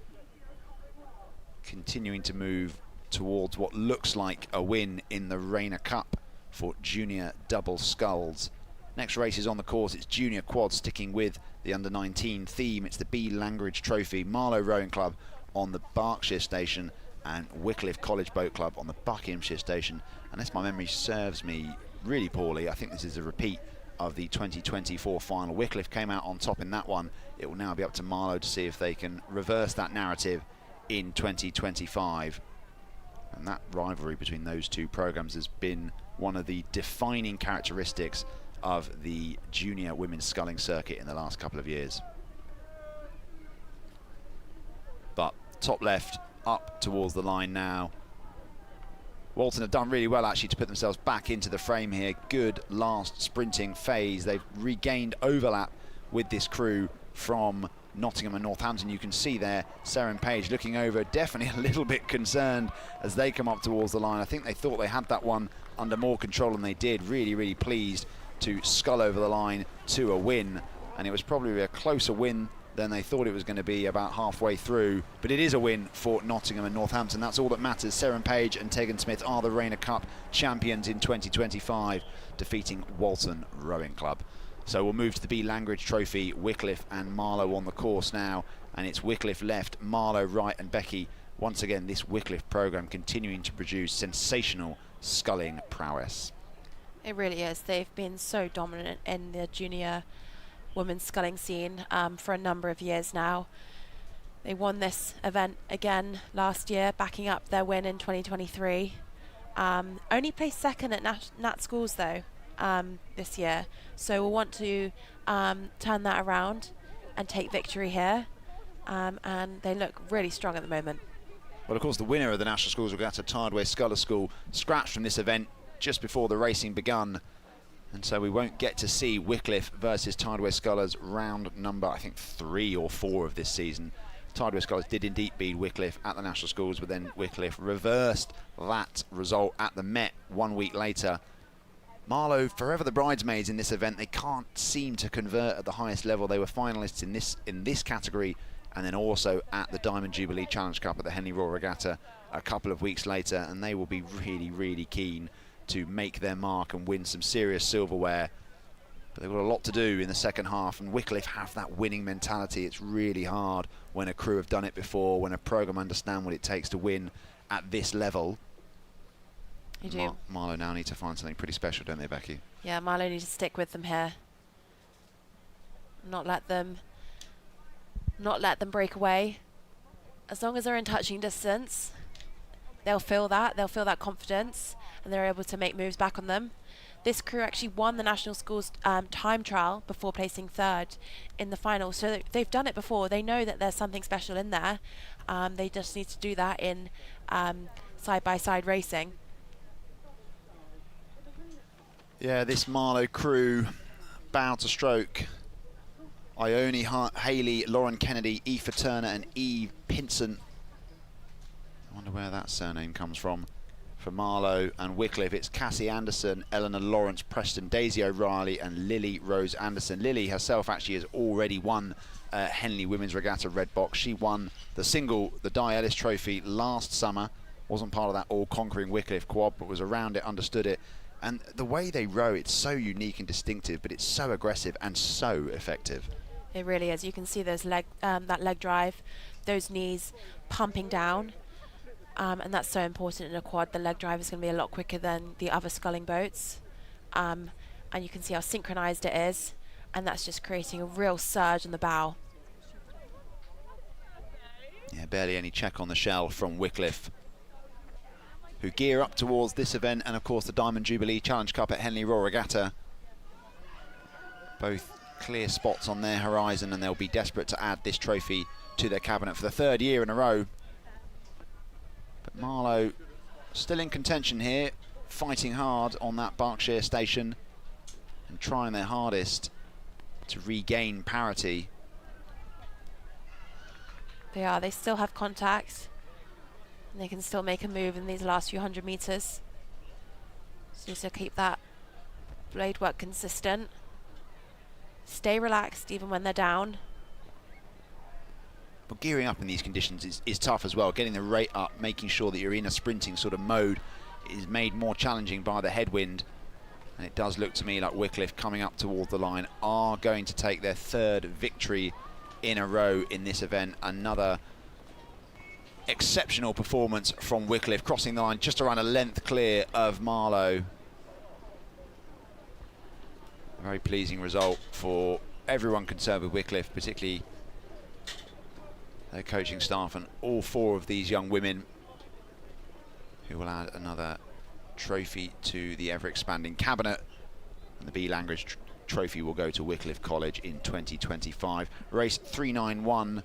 continuing to move towards what looks like a win in the Regatta Cup for junior double sculls. Next race is on the course. It's junior quad, sticking with the under-19 theme. It's the B. Langridge Trophy, Marlow Rowing Club on the Berkshire Station and Wycliffe College Boat Club on the Buckinghamshire Station. Unless my memory serves me really poorly, I think this is a repeat of the 2024 final. Wycliffe came out on top in that one. It will now be up to Marlow to see if they can reverse that narrative in 2025. And that rivalry between those two programs has been one of the defining characteristics of the junior women's sculling circuit in the last couple of years. But top left up towards the line now. Walton have done really well actually to put themselves back into the frame here. Good last sprinting phase. They've regained overlap with this crew from Nottingham and Northampton. You can see there Seren Page looking over, definitely a little bit concerned as they come up towards the line. I think they thought they had that one under more control than they did. Really, really pleased to scull over the line to a win. And it was probably a closer win than they thought it was going to be about halfway through. But it is a win for Nottingham and Northampton. That's all that matters. Seren Page and Tegan Smith are the Regatta Cup champions in 2025, defeating Walton Rowing Club. So we'll move to the B. Langridge Trophy, Wycliffe and Marlow on the course now. And it's Wycliffe left, Marlow right, and Becky. Once again, this Wycliffe programme continuing to produce sensational sculling prowess. It really is. They've been so dominant in the junior women's sculling scene for a number of years now. They won this event again last year, backing up their win in 2023. Only placed second at Nat Schools though this year, so we'll want to turn that around and take victory here, and they look really strong at the moment. Well, of course, the winner of the National Schools Regatta, Tideway Sculler School, scratched from this event just before the racing begun, and so we won't get to see Wycliffe versus Tideway Scullers round number, I think, 3 or 4 of this season. Tideway Scullers did indeed beat Wycliffe at the National Schools, but then Wycliffe reversed that result at the Met 1 week later. Marlow, forever the bridesmaids in this event. They can't seem to convert at the highest level. They were finalists in this category, and then also at the Diamond Jubilee Challenge Cup at the Henley Royal Regatta a couple of weeks later, and they will be really, really keen to make their mark and win some serious silverware. But they've got a lot to do in the second half, and Wycliffe have that winning mentality. It's really hard when a crew have done it before, when a programme understand what it takes to win at this level. You do. Marlow now need to find something pretty special, don't they, Becky? Yeah, Marlow need to stick with them here. Not let them break away. As long as they're in touching distance, they'll feel that confidence, and they're able to make moves back on them. This crew actually won the National Schools time trial before placing third in the final, so they've done it before. They know that there's something special in there. They just need to do that in side-by-side racing. Yeah, this Marlow crew, bow to stroke. Ione Haley, Lauren Kennedy, Aoife Turner and Eve Pinson. I wonder where that surname comes from. For Marlow and Wycliffe, it's Cassie Anderson, Eleanor Lawrence Preston, Daisy O'Reilly and Lily Rose Anderson. Lily herself actually has already won Henley Women's Regatta Red Box. She won the Di Ellis Trophy last summer. Wasn't part of that all-conquering Wycliffe quad, but was around it, understood it. And the way they row, it's so unique and distinctive, but it's so aggressive and so effective. It really is. You can see those that leg drive, those knees pumping down, and that's so important in a quad. The leg drive is going to be a lot quicker than the other sculling boats, and you can see how synchronized it is, and that's just creating a real surge on the bow. Yeah, barely any check on the shell from Wycliffe, who gear up towards this event and of course the Diamond Jubilee Challenge Cup at Henley Royal Regatta. Both clear spots on their horizon, and they'll be desperate to add this trophy to their cabinet for the 3rd year in a row. But Marlow still in contention here, fighting hard on that Berkshire station and trying their hardest to regain parity. They still have contact, and they can still make a move in these last few 100 meters. So just to keep that blade work consistent. Stay relaxed even when they're down. But gearing up in these conditions is tough as well. Getting the rate up, making sure that you're in a sprinting sort of mode is made more challenging by the headwind. And it does look to me like Wycliffe, coming up towards the line, are going to take their 3rd victory in a row in this event. Another exceptional performance from Wycliffe, crossing the line just around a length clear of Marlow. A very pleasing result for everyone concerned with Wycliffe, particularly their coaching staff and all 4 of these young women, who will add another trophy to the ever-expanding cabinet. And the B. Langridge Trophy will go to Wycliffe College in 2025. Race 391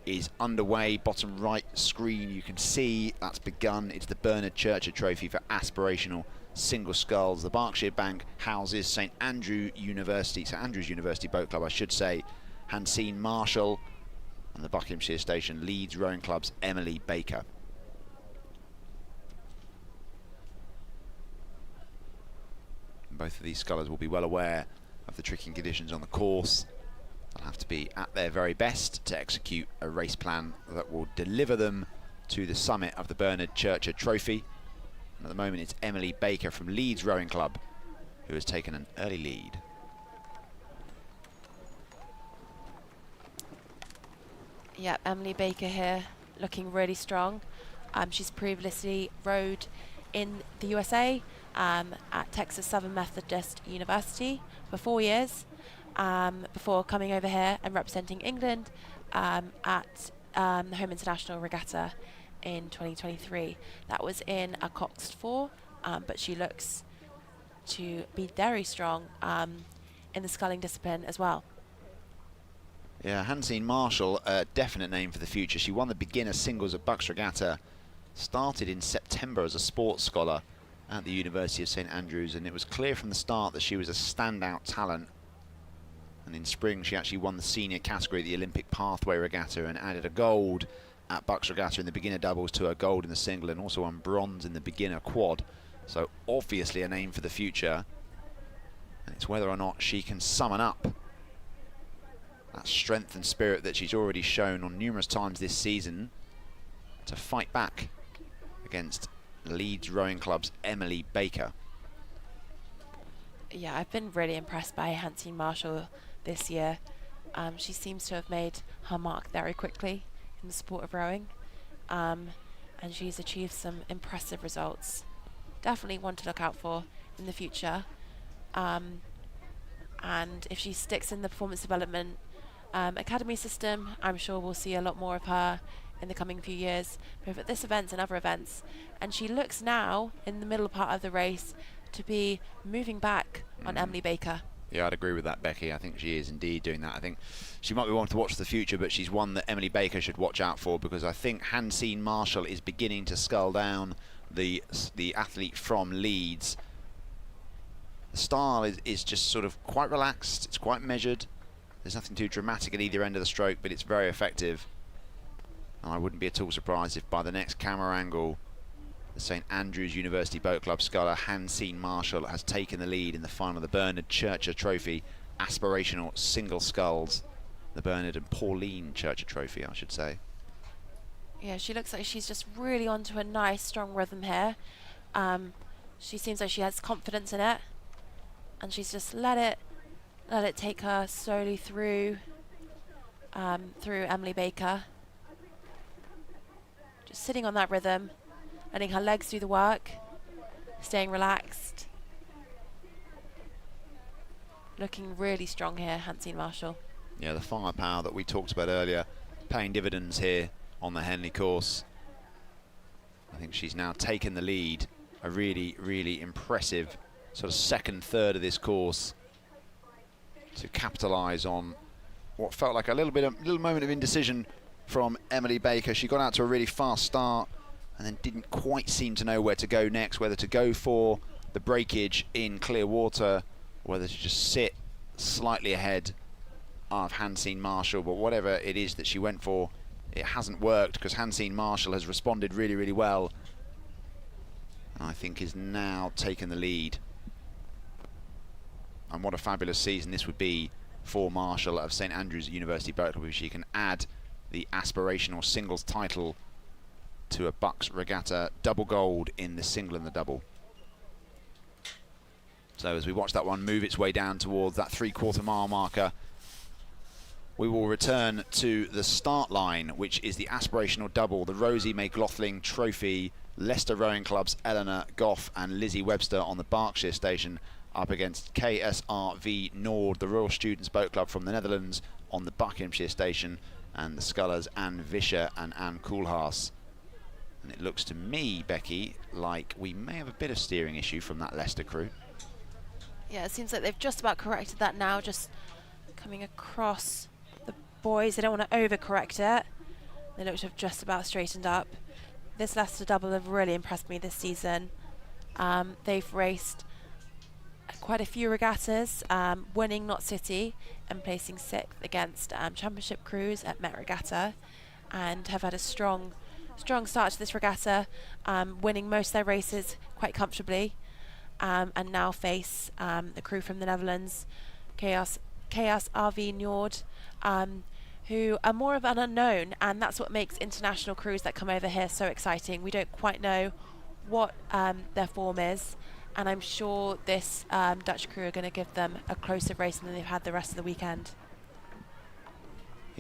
is underway. Bottom right screen, you can see that's begun. It's the Bernard Churcher Trophy for Aspirational single sculls. The Berkshire Bank houses St Andrews University Boat Club, I should say, Hansine Marshall, and the Buckinghamshire Station Leeds Rowing Club's Emily Baker. Both of these scullers will be well aware of the tricky conditions on the course. They'll have to be at their very best to execute a race plan that will deliver them to the summit of the Bernard Churcher Trophy. And at the moment it's Emily Baker from Leeds Rowing Club who has taken an early lead. Yeah, Emily Baker here, looking really strong. She's previously rowed in the USA at Texas Southern Methodist University for 4 years. before coming over here and representing England at the Home International Regatta in 2023. That was in a Coxed 4, but she looks to be very strong in the sculling discipline as well. Yeah, Hansine Marshall, a definite name for the future. She won the beginner singles at Bucks Regatta, started in September as a sports scholar at the University of St Andrews, and it was clear from the start that she was a standout talent. And in spring she actually won the senior category at the Olympic Pathway Regatta and added a gold at Bucks Regatta in the beginner doubles to her gold in the single, and also won bronze in the beginner quad. So obviously a name for the future, and it's whether or not she can summon up that strength and spirit that she's already shown on numerous times this season to fight back against Leeds Rowing Club's Emily Baker. Yeah, I've been really impressed by Hansine Marshall this year. She seems to have made her mark very quickly in the sport of rowing, and she's achieved some impressive results. Definitely one to look out for in the future. And if she sticks in the performance development academy system, I'm sure we'll see a lot more of her in the coming few years, both at this event and other events. And she looks now, in the middle part of the race, to be moving back on Emily Baker. Yeah, I'd agree with that, Becky. I think she is indeed doing that. I think she might be one to watch for the future, but she's one that Emily Baker should watch out for, because I think Hansine Marshall is beginning to scull down the athlete from Leeds. The style is just sort of quite relaxed, it's quite measured. There's nothing too dramatic at either end of the stroke, but it's very effective. And I wouldn't be at all surprised if by the next camera angle, the St Andrews University Boat Club sculler Hansine Marshall has taken the lead in the final of the Bernard Churcher Trophy Aspirational Single Sculls. The Bernard and Pauline Churcher Trophy, I should say. Yeah, she looks like she's just really onto a nice, strong rhythm here. She seems like she has confidence in it, and she's just let it take her slowly through Emily Baker. Just sitting on that rhythm, letting her legs do the work, staying relaxed. Looking really strong here, Hansine Marshall. Yeah, the firepower that we talked about earlier, paying dividends here on the Henley course. I think she's now taken the lead. A really, really impressive sort of second third of this course to capitalise on what felt like a little moment of indecision from Emily Baker. She got out to a really fast start and then didn't quite seem to know where to go next, whether to go for the breakage in clear water, whether to just sit slightly ahead of Hansine Marshall. But whatever it is that she went for, it hasn't worked, because Hansine Marshall has responded really, really well, and I think is now taking the lead. And what a fabulous season this would be for Marshall of St Andrews University Boat Club if she can add the aspirational singles title to a Bucks Regatta double gold in the single and the double. So as we watch that one move its way down towards that 3/4 mile marker, we will return to the start line, which is the aspirational double, the Rosie May Glotling Trophy, Leicester Rowing Club's Eleanor Goff and Lizzie Webster on the Berkshire station, up against KSRV Nord, the Royal Students Boat Club from the Netherlands, on the Buckinghamshire station, and the scullers Anne Vischer and Anne Koolhaas. And it looks to me, Becky, like we may have a bit of steering issue from that Leicester crew. Yeah, it seems like they've just about corrected that now, just coming across the boys. They don't want to overcorrect it. They look to have just about straightened up. This Leicester double have really impressed me this season. They've raced quite a few regattas, winning Knot City and placing 6th against championship crews at Met Regatta, and have had a strong start to this regatta, winning most of their races quite comfortably, and now face the crew from the Netherlands, Chaos RV Nord, who are more of an unknown, and that's what makes international crews that come over here so exciting. We don't quite know what their form is, and I'm sure this Dutch crew are going to give them a closer race than they've had the rest of the weekend.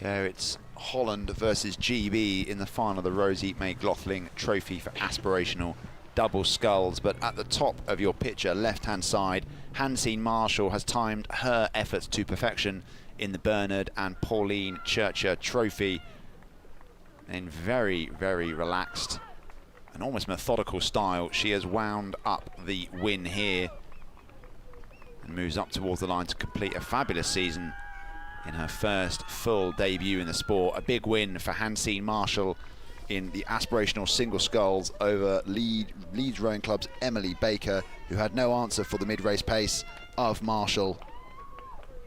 Yeah, it's Holland versus GB in the final of the Rosie May Glotling Trophy for Aspirational double sculls. But at the top of your picture, left-hand side, Hansine Marshall has timed her efforts to perfection in the Bernard and Pauline Churcher Trophy in very, very relaxed and almost methodical style. She has wound up the win here and moves up towards the line to complete a fabulous season in her first full debut in the sport. A big win for Hansine Marshall in the aspirational single sculls over Leeds Rowing Club's Emily Baker, who had no answer for the mid-race pace of Marshall.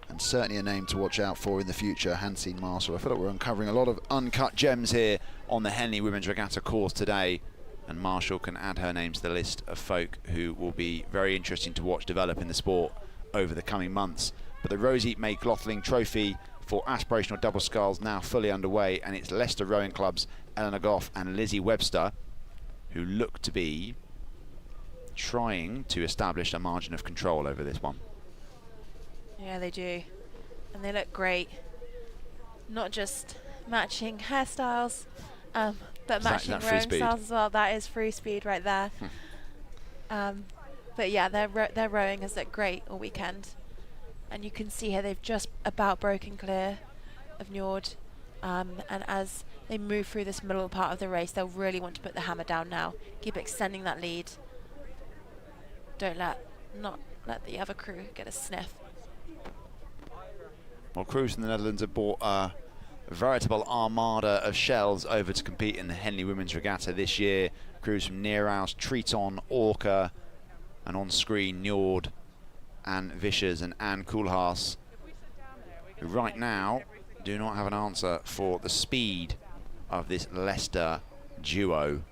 And certainly a name to watch out for in the future, Hansine Marshall. I feel like we're uncovering a lot of uncut gems here on the Henley Women's Regatta course today, and Marshall can add her name to the list of folk who will be very interesting to watch develop in the sport over the coming months. But the Rosie May Glotling Trophy for aspirational double sculls now fully underway, and it's Leicester Rowing Club's Eleanor Goff and Lizzie Webster who look to be trying to establish a margin of control over this one. Yeah, they do. And they look great. Not just matching hairstyles, but matching rowing styles as well. That is free speed right there. But yeah, their rowing has looked great all weekend. And you can see here they've just about broken clear of Njord. And as they move through this middle part of the race, they'll really want to put the hammer down now. Keep extending that lead. Not let the other crew get a sniff. Well, crews from the Netherlands have brought a veritable armada of shells over to compete in the Henley Women's Regatta this year. Crews from Neerhouse, Triton, Orca, and on screen Njord, Anne Vissers and Anne Koolhaas, who right now do not have an answer for the speed of this Leicester duo.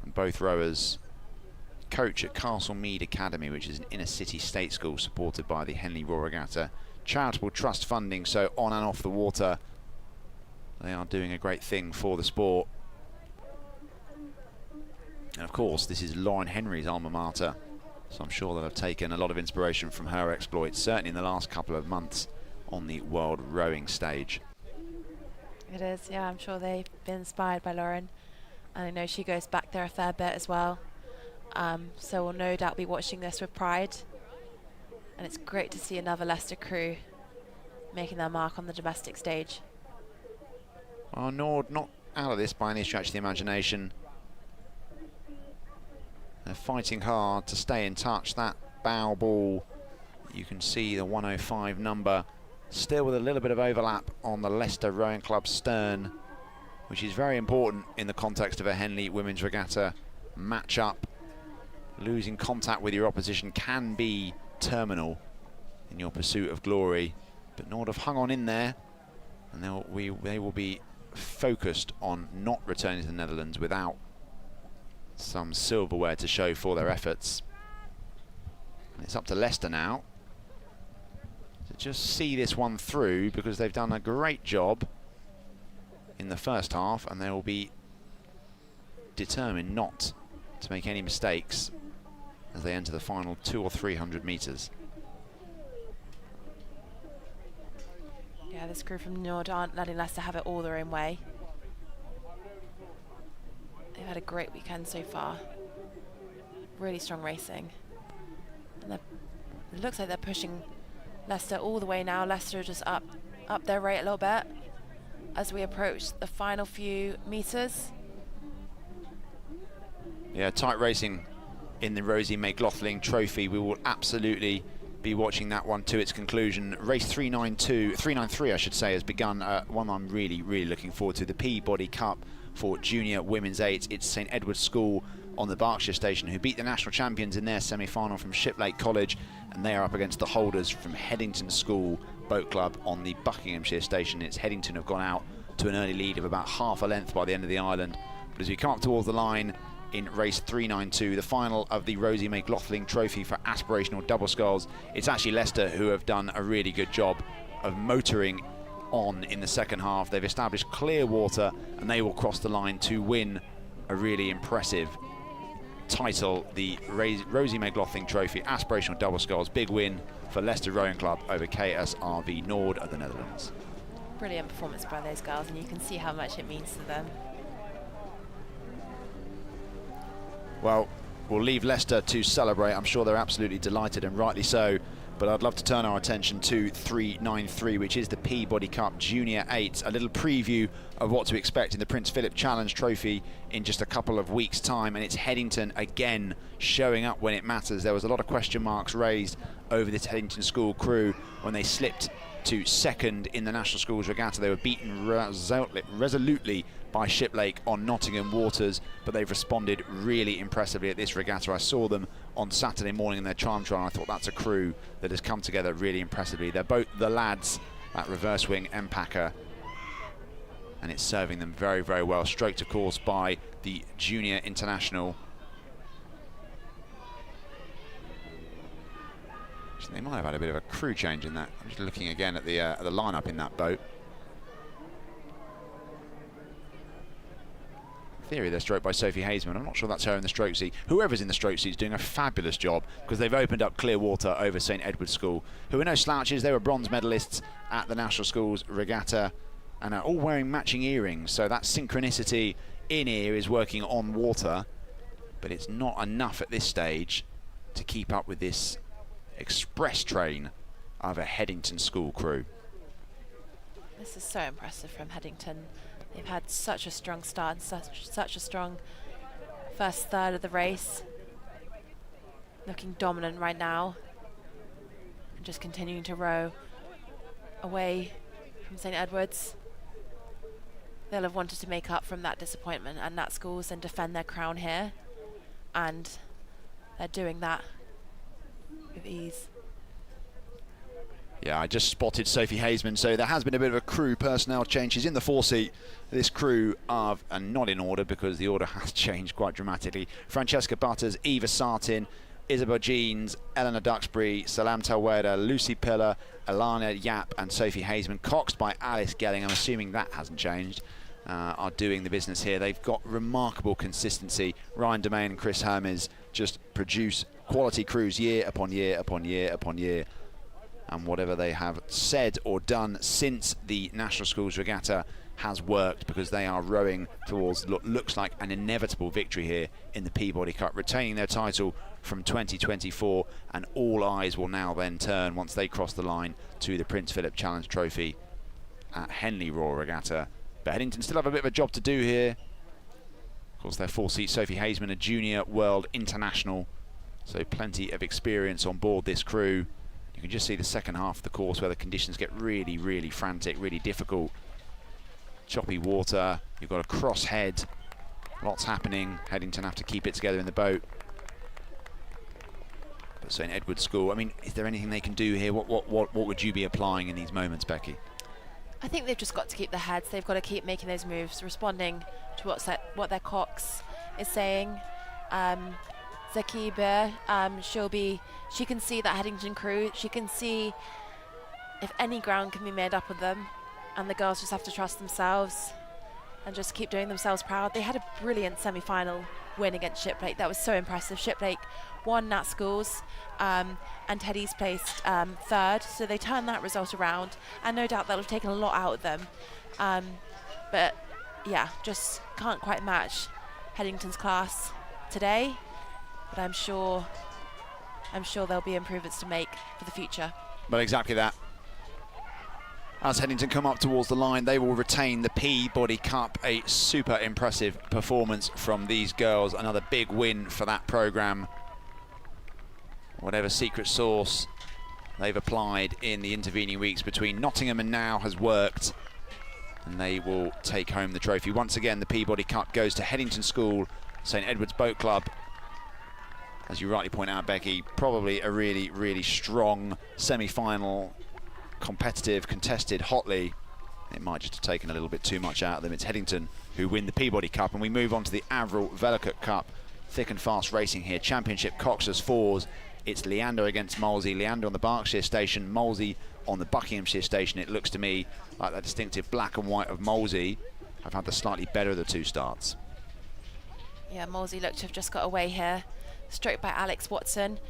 And both rowers coach at Castlemead Academy, which is an inner city state school supported by the Henley Royal Regatta charitable trust funding, so on and off the water they are doing a great thing for the sport. And of course this is Lauren Henry's alma mater, so I'm sure they'll have taken a lot of inspiration from her exploits, certainly in the last couple of months on the world rowing stage. It is, yeah, I'm sure they've been inspired by Lauren, and I know she goes back there a fair bit as well. So we'll no doubt be watching this with pride, and it's great to see another Leicester crew making their mark on the domestic stage. Well, Nord not out of this by any stretch of the imagination. They're fighting hard to stay in touch. That bow ball, you can see the 105 number, still with a little bit of overlap on the Leicester Rowing Club stern, which is very important in the context of a Henley Women's Regatta match-up. Losing contact with your opposition can be terminal in your pursuit of glory, but Nord have hung on in there, and they will be focused on not returning to the Netherlands without some silverware to show for their efforts. And it's up to Leicester now to just see this one through, because they've done a great job in the first half, and they will be determined not to make any mistakes as they enter the final 200 or 300 metres. Yeah, this crew from Nord aren't letting Leicester have it all their own way. They've had a great weekend so far. Really strong racing. And it looks like they're pushing Leicester all the way now. Leicester just up their rate a little bit as we approach the final few metres. Yeah, tight racing in the Rosie May Glotling Trophy. We will absolutely be watching that one to its conclusion. Race 393 I should say, has begun. One I'm really looking forward to, the Peabody Cup for Junior Women's 8. It's St Edward's School on the Berkshire station who beat the national champions in their semi-final from Shiplake College, and they are up against the holders from Headington School Boat Club on the Buckinghamshire station. It's Headington have gone out to an early lead of about half a length by the end of the island. But as we come up towards the line in race 392, the final of the Rosie May Glotling Trophy for aspirational double sculls, it's actually Leicester who have done a really good job of motoring on in the second half. They've established clear water, and they will cross the line to win a really impressive title, the Rosie May Glotling Trophy aspirational double sculls. Big win for Leicester Rowing Club over KSRV Nord of the Netherlands. Brilliant performance by those girls, and you can see how much it means to them. Well, we'll leave Leicester to celebrate. I'm sure they're absolutely delighted, and rightly so. But I'd love to turn our attention to 393, which is the Peabody Cup Junior 8. A little preview of what to expect in the Prince Philip Challenge Trophy in just a couple of weeks' time. And it's Headington again showing up when it matters. There was a lot of question marks raised over this Headington School crew when they slipped to second in the National Schools Regatta. They were beaten resolutely by Shiplake on Nottingham waters, but they've responded really impressively at this regatta. I saw them on Saturday morning in their charm trial, and I thought that's a crew that has come together really impressively. They're both the lads, that reverse wing Empacker, and it's serving them very, very well. Stroked, of course, by the junior international. They might have had a bit of a crew change in that. I'm just looking again at the lineup in that boat. In theory, they're stroked by Sophie Haseman. I'm not sure that's her in the stroke seat. Whoever's in the stroke seat is doing a fabulous job, because they've opened up clear water over St Edward's School, who are no slouches. They were bronze medalists at the National Schools Regatta and are all wearing matching earrings. So that synchronicity in ear is working on water, but it's not enough at this stage to keep up with this express train of a Headington School crew. This is so impressive from Headington. They've had such a strong start and such a strong first third of the race. Looking dominant right now. And just continuing to row away from St Edward's. They'll have wanted to make up from that disappointment at Nat Schools and defend their crown here. And they're doing that with ease. Yeah, I just spotted Sophie Haseman, so there has been a bit of a crew personnel change. She's in the 4-seat. This crew are not in order, because the order has changed quite dramatically. Francesca Butters, Eva Sartin, Isabel Jeans, Eleanor Duxbury, Salam Talweda, Lucy Pillar, Alana Yap and Sophie Haseman, coxed by Alice Gelling, I'm assuming that hasn't changed, are doing the business here. They've got remarkable consistency. Ryan Domain and Chris Hermes just produce quality crews year upon year upon year upon year. And whatever they have said or done since the National Schools Regatta has worked, because they are rowing towards what looks like an inevitable victory here in the Peabody Cup, retaining their title from 2024, and all eyes will now then turn, once they cross the line, to the Prince Philip Challenge Trophy at Henley Royal Regatta. But Headington still have a bit of a job to do here. Of course, their 4-seat Sophie Haseman, a junior world international, so plenty of experience on board this crew. You can just see the second half of the course where the conditions get really, really frantic, really difficult. Choppy water, you've got a cross head, lots happening. Headington have to keep it together in the boat. But St Edward's School, I mean, is there anything they can do here? What would you be applying in these moments, Becky? I think they've just got to keep their heads. They've got to keep making those moves, responding to what their cox is saying. Zaki Bear, she can see that Headington crew. She can see if any ground can be made up of them, and the girls just have to trust themselves and just keep doing themselves proud. They had a brilliant semi-final win against Shiplake. That was so impressive. Shiplake won Nat Schools, and Teddy's placed third, so they turned that result around, and no doubt that'll have taken a lot out of them. But yeah, just can't quite match Headington's class today. But I'm sure there'll be improvements to make for the future. But exactly that. As Headington come up towards the line, they will retain the Peabody Cup. A super impressive performance from these girls. Another big win for that programme. Whatever secret sauce they've applied in the intervening weeks between Nottingham and now has worked, and they will take home the trophy. Once again, the Peabody Cup goes to Headington School, St Edward's Boat Club. As you rightly point out, Becky, probably a really, really strong semi-final, competitive, contested hotly. It might just have taken a little bit too much out of them. It's Headington who win the Peabody Cup, and we move on to the Avril Velikut Cup. Thick and fast racing here. Championship Coxers 4s. It's Leander against Molesey. Leander on the Berkshire station, Molesey on the Buckinghamshire station. It looks to me like the distinctive black and white of Molesey have had the slightly better of the two starts. Yeah, Molesey looked to have just got away here. Stroked by Alex Watson,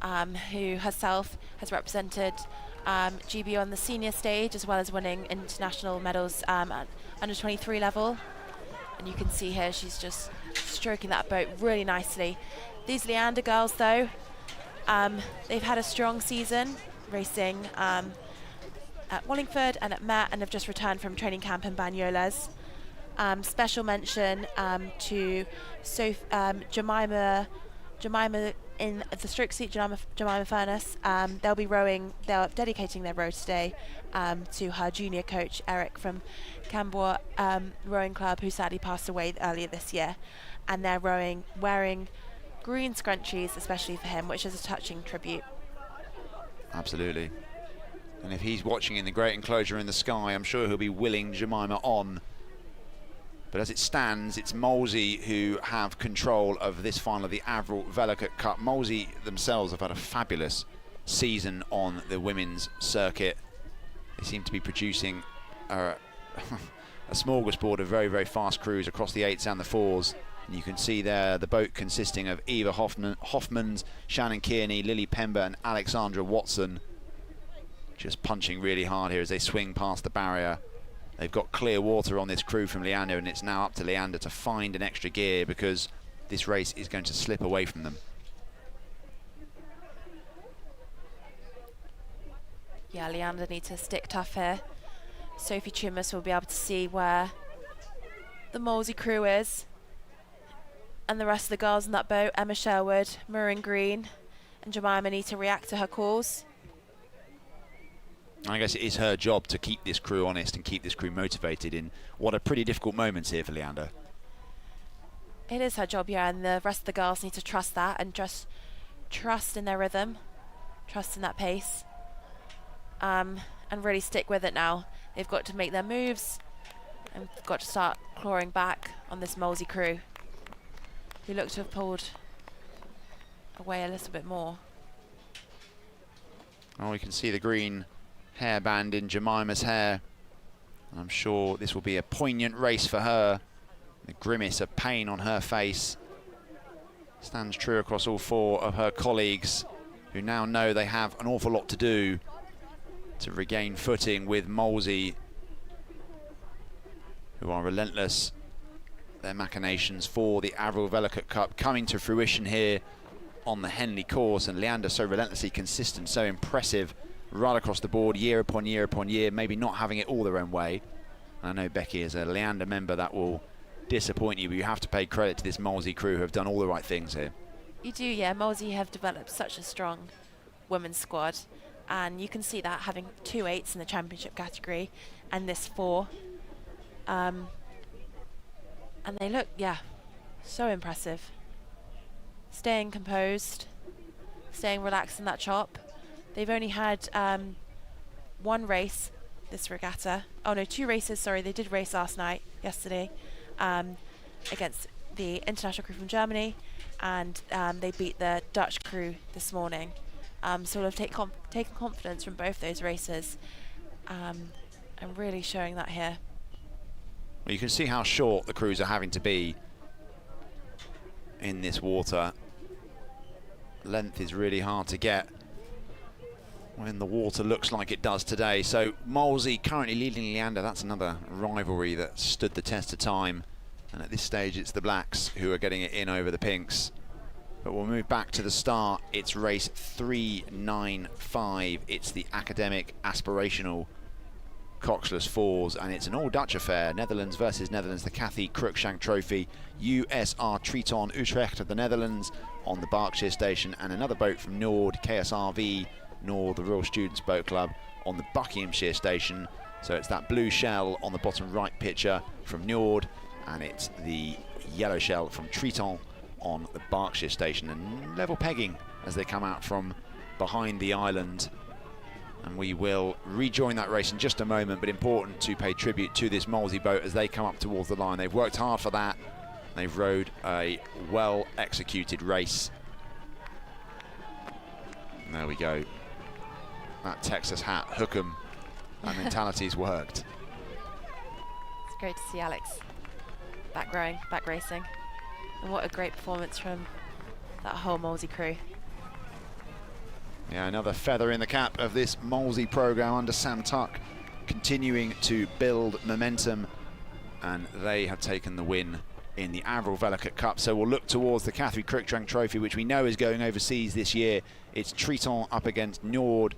who herself has represented GB on the senior stage, as well as winning international medals at under 23 level. And you can see here she's just stroking that boat really nicely. These Leander girls, though, they've had a strong season racing at Wallingford and at Met, and have just returned from training camp in Banyoles. Special mention to Jemima in the stroke seat, Jemima Furness. They're dedicating their row today to her junior coach Eric from Cambois Rowing Club, who sadly passed away earlier this year, and they're wearing green scrunchies especially for him, which is a touching tribute. Absolutely. And if he's watching in the great enclosure in the sky, I'm sure he'll be willing Jemima on. But as it stands, it's Molesey who have control of this final of the Avril Velocate Cup. Molesey themselves have had a fabulous season on the women's circuit. They seem to be producing a smorgasbord of very, very fast crews across the 8s and the 4s. And you can see there the boat consisting of Eva Hoffmans, Shannon Kearney, Lily Pember and Alexandra Watson, just punching really hard here as they swing past the barrier. They've got clear water on this crew from Leander, and it's now up to Leander to find an extra gear because this race is going to slip away from them. Yeah, Leander needs to stick tough here. Sophie Chumas will be able to see where the Molesey crew is, and the rest of the girls in that boat, Emma Sherwood, Maureen Green and Jemima, need to react to her calls. I guess it is her job to keep this crew honest and keep this crew motivated in what are pretty difficult moments here for Leander. It is her job, yeah, and the rest of the girls need to trust that and just trust in their rhythm, trust in that pace, and really stick with it now. They've got to make their moves and got to start clawing back on this Molesey crew, who look to have pulled away a little bit more. Oh, we can see the green hairband in Jemima's hair. I'm sure this will be a poignant race for her. The grimace of pain on her face stands true across all 4 of her colleagues, who now know they have an awful lot to do to regain footing with Molesey, who are relentless. Their machinations for the Avril Velocate Cup coming to fruition here on the Henley course, and Leander so relentlessly consistent, so impressive right across the board, year upon year upon year, maybe not having it all their own way. I know, Becky, as a Leander member, that will disappoint you, but you have to pay credit to this Molesey crew who have done all the right things here. You do, yeah. Molesey have developed such a strong women's squad, and you can see that having 2 8s in the championship category and this 4. And they look, yeah, so impressive. Staying composed, staying relaxed in that chop. They've only had 1 race this regatta. Oh no, 2 races, sorry. They did race yesterday, against the international crew from Germany, and they beat the Dutch crew this morning. So we'll have taken confidence from both those races, and really showing that here. Well, you can see how short the crews are having to be in this water. Length is really hard to get when the water looks like it does today. So Molesey currently leading Leander. That's another rivalry that stood the test of time, and at this stage it's the blacks who are getting it in over the pinks. But we'll move back to the start. It's race 395. It's the academic aspirational coxless 4s, and it's an all-Dutch affair. Netherlands versus Netherlands, the Cathy Cruikshank Trophy. USR Triton Utrecht of the Netherlands on the Berkshire Station, and another boat from Noord, KSRV Noord, the Royal Students Boat Club, on the Buckinghamshire Station. So it's that blue shell on the bottom right picture from Noord, and it's the yellow shell from Triton on the Berkshire Station, and level pegging as they come out from behind the island. And we will rejoin that race in just a moment, but important to pay tribute to this Molesey boat as they come up towards the line. They've worked hard for that. They've rowed a well-executed race. And there we go. That Texas hat, hook 'em. That mentality's worked. It's great to see Alex back rowing, back racing. And what a great performance from that whole Molesey crew. Yeah, another feather in the cap of this Molesey program under Sam Tuck, continuing to build momentum, and they have taken the win in the Avril Velicate Cup. So we'll look towards the Cathy Cruikshank Trophy, which we know is going overseas this year. It's Triton up against Nord,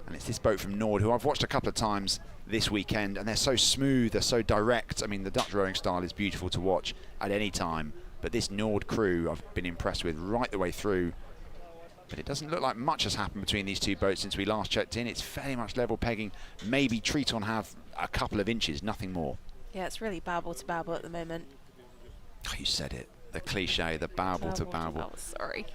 and it's this boat from Nord, who I've watched a couple of times this weekend, and they're so smooth, they're so direct. I mean, the Dutch rowing style is beautiful to watch at any time, but this Nord crew I've been impressed with right the way through. But it doesn't look like much has happened between these two boats since we last checked in. It's fairly much level pegging. Maybe Triton have a couple of inches, nothing more. Yeah, it's really babble to babble at the moment. Oh, you said it. The cliche, the babble to babble. Sorry.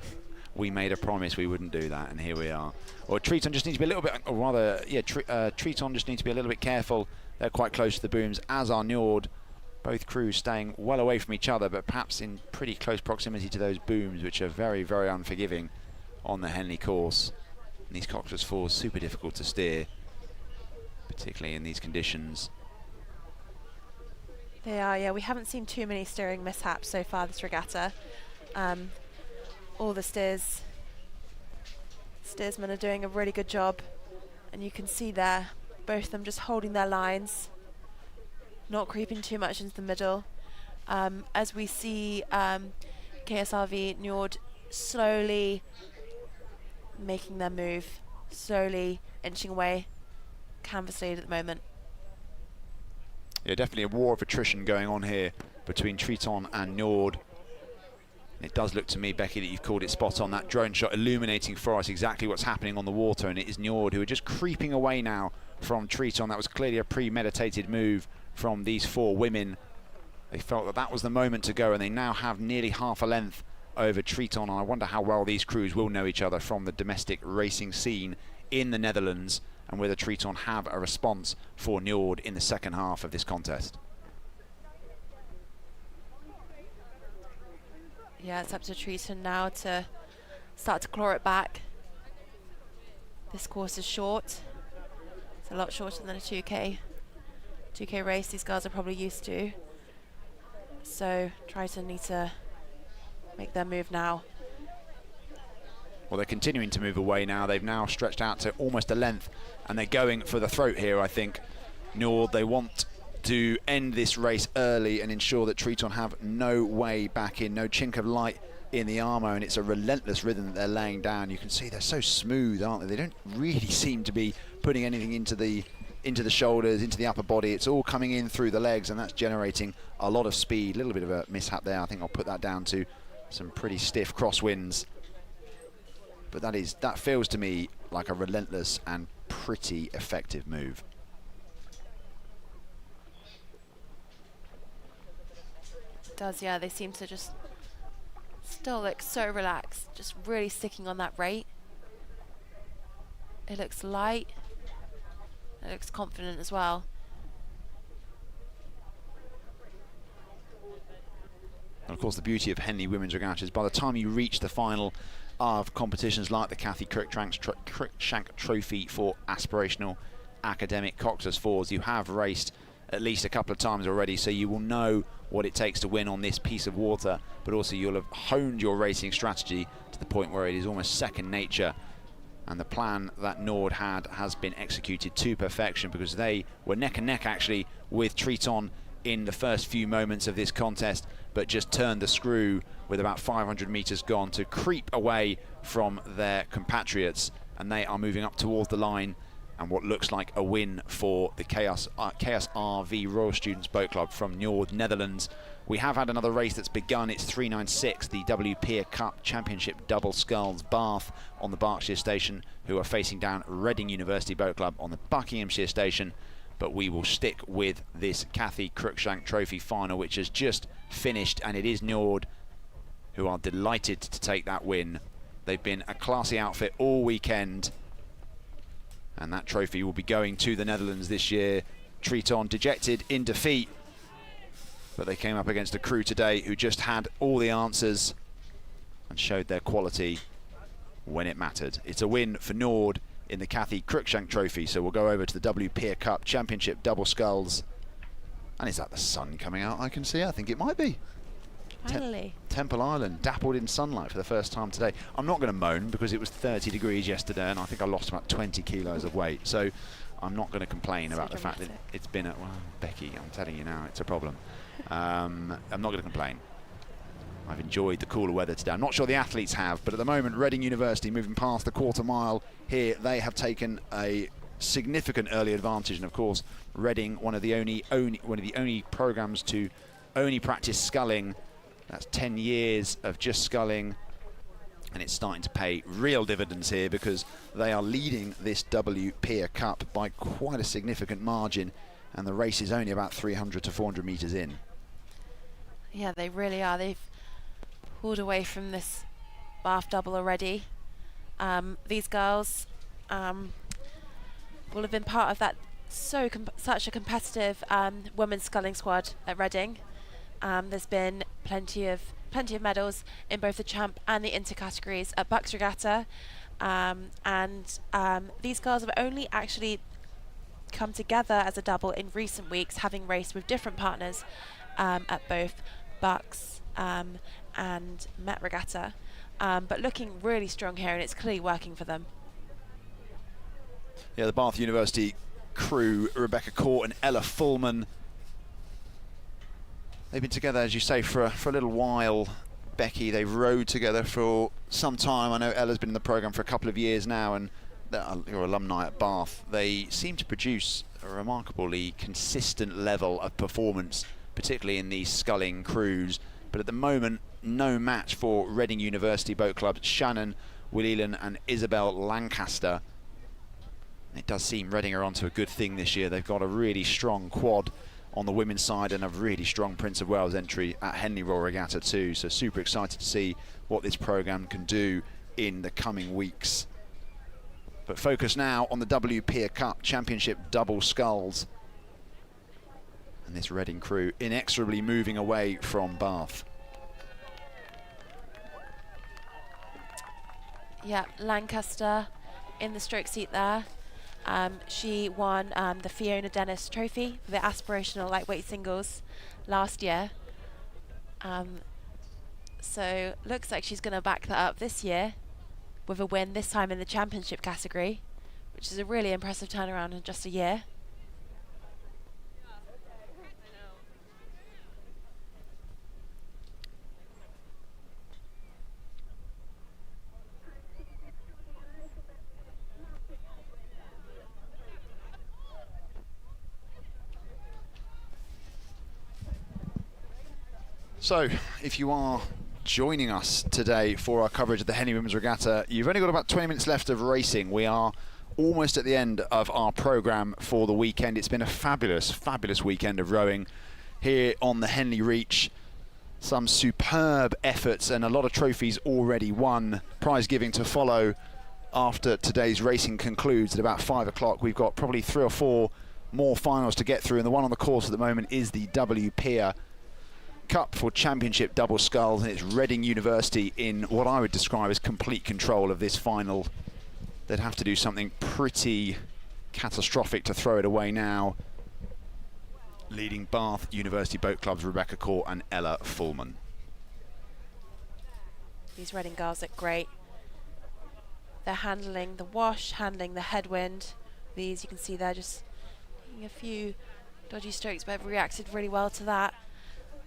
We made a promise we wouldn't do that, and here we are. Or Triton just needs to be a little bit, or rather, yeah, Triton just needs to be a little bit careful. They're quite close to the booms, as are Njord. Both crews staying well away from each other, but perhaps in pretty close proximity to those booms, which are very, very unforgiving on the Henley course. And these Coxless fours super difficult to steer, particularly in these conditions. They are, yeah. We haven't seen too many steering mishaps so far this regatta. All the steersmen are doing a really good job, and you can see there, both of them just holding their lines, not creeping too much into the middle. As we see KSRV Njord slowly making their move, slowly inching away, canvas lead at the moment. Yeah, definitely a war of attrition going on here between Triton and Njord. It does look to me, Becky, that you've called it spot on. That drone shot illuminating for us exactly what's happening on the water, and it is Njord who are just creeping away now from Triton. That was clearly a premeditated move from these four women. They felt that that was the moment to go, and they now have nearly half a length over Triton. And I wonder how well these crews will know each other from the domestic racing scene in the Netherlands, and whether Triton have a response for Njord in the second half of this contest. Yeah, it's up to Triton now to start to claw it back. This course is short. It's a lot shorter than a 2K race these girls are probably used to. So Triton need to make their move now. Well, they're continuing to move away now. They've now stretched out to almost a length, and they're going for the throat here, I think. Njord, they want to end this race early and ensure that Triton have no way back in, no chink of light in the armour, and it's a relentless rhythm that they're laying down. You can see they're so smooth, aren't they? They don't really seem to be putting anything into the shoulders, into the upper body. It's all coming in through the legs, and that's generating a lot of speed. A little bit of a mishap there. I think I'll put that down to some pretty stiff crosswinds. But that feels to me like a relentless and pretty effective move. It does, yeah. They seem to just still look so relaxed, just really sticking on that rate. It looks light. It looks confident as well. And of course, the beauty of Henley Women's Regatta is by the time you reach the final of competitions like the Cathy Cruikshank Trophy for Aspirational Academic Coxless Fours, you have raced at least a couple of times already, so you will know what it takes to win on this piece of water, but also you'll have honed your racing strategy to the point where it is almost second nature. And the plan that Njord had has been executed to perfection, because they were neck and neck actually with Triton in the first few moments of this contest, but just turned the screw with about 500 meters gone to creep away from their compatriots, and they are moving up towards the line, and what looks like a win for the Chaos RV Royal Students Boat Club from Njord, Netherlands. We have had another race that's begun. It's 396, the HWR Cup Championship Double Sculls Bath on the Berkshire Station, who are facing down Reading University Boat Club on the Buckinghamshire Station. But we will stick with this Cathy Cruikshank Trophy final, which has just finished, and it is Njord who are delighted to take that win. They've been a classy outfit all weekend, and that trophy will be going to the Netherlands this year. Triton dejected in defeat, but they came up against a crew today who just had all the answers and showed their quality when it mattered. It's a win for Njord in the Cathy Cruikshank Trophy, so we'll go over to the HWR Cup Championship Double Sculls. And is that the sun coming out? I can see. I think it might be. Finally. Temple Island dappled in sunlight for the first time today. I'm not going to moan because it was 30 degrees yesterday and I think I lost about 20 kilos of weight. So I'm not going to complain about the fact that it's been well, Becky, I'm telling you now, it's a problem. I'm not going to complain. I've enjoyed the cooler weather today. I'm not sure the athletes have, but at the moment, Reading University moving past the quarter mile here, they have taken a significant early advantage. And of course, Reading, one of the only programs to only practice sculling. That's 10 years of just sculling, and it's starting to pay real dividends here because they are leading this WPA Cup by quite a significant margin, and the race is only about 300 to 400 metres in. Yeah, they really are. They've pulled away from this Bath double already. These girls will have been part of that such a competitive women's sculling squad at Reading. There's been plenty of medals in both the champ and the inter categories at Bucks Regatta, and these girls have only actually come together as a double in recent weeks, having raced with different partners at both Bucks and Met Regatta, but looking really strong here, and it's clearly working for them. Yeah, the Bath University crew, Rebecca Court and Ella Fullman, they've been together, as you say, for a little while. Becky, they've rowed together for some time. I know Ella's been in the programme for a couple of years now, and you're alumni at Bath. They seem to produce a remarkably consistent level of performance, particularly in these sculling crews. But at the moment, no match for Reading University Boat Club. Shannon Whelan and Isabel Lancaster. It does seem Reading are onto a good thing this year. They've got a really strong quad on the women's side and a really strong Prince of Wales entry at Henley Royal Regatta too. So super excited to see what this programme can do in the coming weeks. But focus now on the WPA Cup Championship double sculls. And this Reading crew inexorably moving away from Bath. Yeah, Lancaster in the stroke seat there. She won the Fiona Dennis Trophy for the Aspirational lightweight singles last year. So looks like she's going to back that up this year with a win, this time in the championship category, which is a really impressive turnaround in just a year. So, if you are joining us today for our coverage of the Henley Women's Regatta, you've only got about 20 minutes left of racing. We are almost at the end of our programme for the weekend. It's been a fabulous, fabulous weekend of rowing here on the Henley Reach. Some superb efforts and a lot of trophies already won. Prize giving to follow after today's racing concludes at about 5 o'clock. We've got probably 3 or 4 more finals to get through, and the one on the course at the moment is the WPA Cup for Championship double sculls, and it's Reading University in what I would describe as complete control of this final. They'd have to do something pretty catastrophic to throw it away now. Leading Bath University Boat Club's Rebecca Court and Ella Fullman. These Reading girls look great. They're handling the wash, handling the headwind. These, you can see they're just taking a few dodgy strokes, but have reacted really well to that.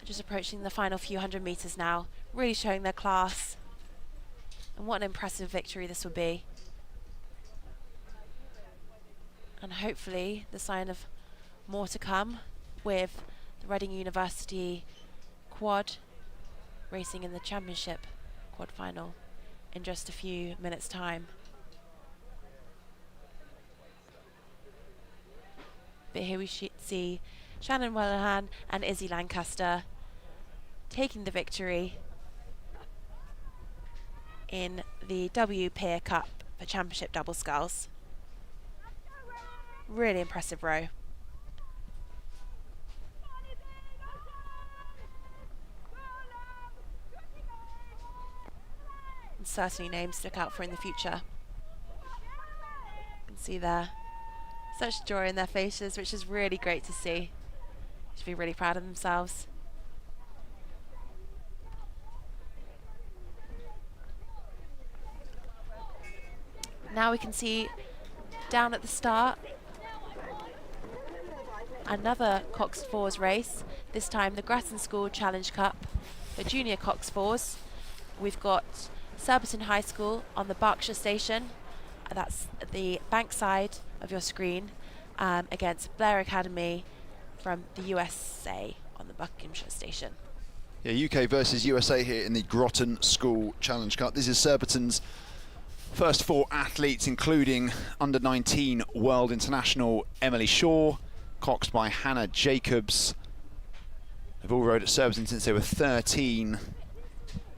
Just approaching the final few hundred metres now, really showing their class. And what an impressive victory this would be. And hopefully the sign of more to come with the Reading University quad racing in the championship quad final in just a few minutes' time. But here we see Shannon Whelan and Izzy Lancaster taking the victory in the WPA Cup for Championship double sculls. Really impressive row. And certainly names to look out for in the future. You can see there such joy in their faces, which is really great to see. Should be really proud of themselves. Now we can see down at the start another Cox Fours race, this time the Grattan School Challenge Cup for junior Cox Fours. We've got Surbiton High School on the Berkshire station, that's the bank side of your screen, against Blair Academy from the USA on the Buckinghamshire station. Yeah, UK versus USA here in the Grattan School Challenge Cup. This is Surbiton's first 4 athletes, including under-19 world international Emily Shaw, coxed by Hannah Jacobs. They've all rode at Surbiton since they were 13,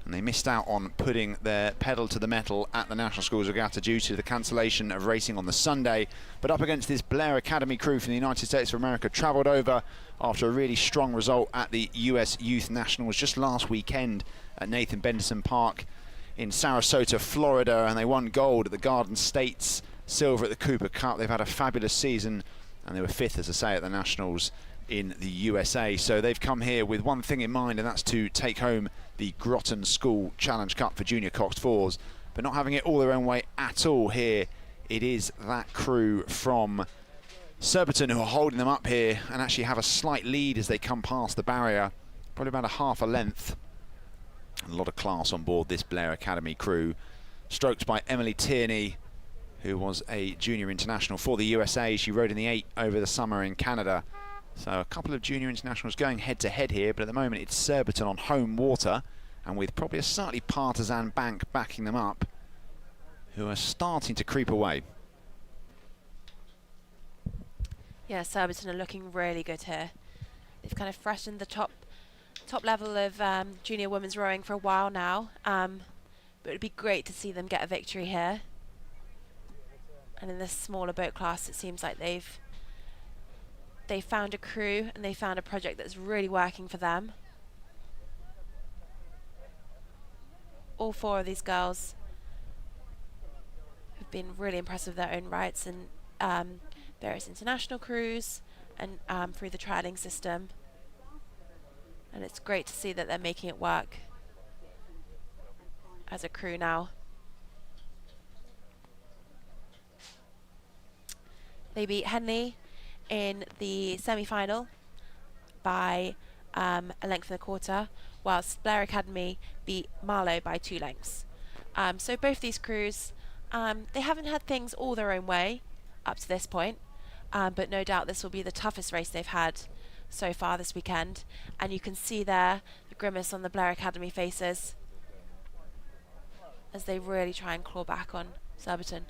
and they missed out on putting their pedal to the metal at the National Schools Regatta due to the cancellation of racing on the Sunday. But up against this Blair Academy crew from the United States of America, travelled over after a really strong result at the US Youth Nationals just last weekend at Nathan Benderson Park in Sarasota, Florida, and they won gold at the Garden States, silver at the Cooper Cup. They've had a fabulous season, and they were 5th, as I say, at the Nationals in the USA. So they've come here with one thing in mind, and that's to take home the Grattan School Challenge Cup for junior Coxed Fours, but not having it all their own way at all here. It is that crew from Surbiton who are holding them up here and actually have a slight lead as they come past the barrier, probably about a half a length. A lot of class on board this Blair Academy crew, stroked by Emily Tierney, who was a junior international for the USA. She rode in the 8 over the summer in Canada. So a couple of junior internationals going head-to-head here, but at the moment it's Surbiton on home water, and with probably a slightly partisan bank backing them up, who are starting to creep away. Yeah, Surbiton are looking really good here. They've kind of freshened the top level of junior women's rowing for a while now, but it would be great to see them get a victory here. And in this smaller boat class, it seems like they've found a crew and they found a project that's really working for them. All 4 of these girls have been really impressive with their own rights and various international crews and through the trialling system. And it's great to see that they're making it work as a crew now. They beat Henley in the semi-final by a length and a quarter, whilst Blair Academy beat Marlow by 2 lengths. So both these crews, they haven't had things all their own way up to this point, but no doubt this will be the toughest race they've had so far this weekend. And you can see there the grimace on the Blair Academy faces as they really try and claw back on Surbiton.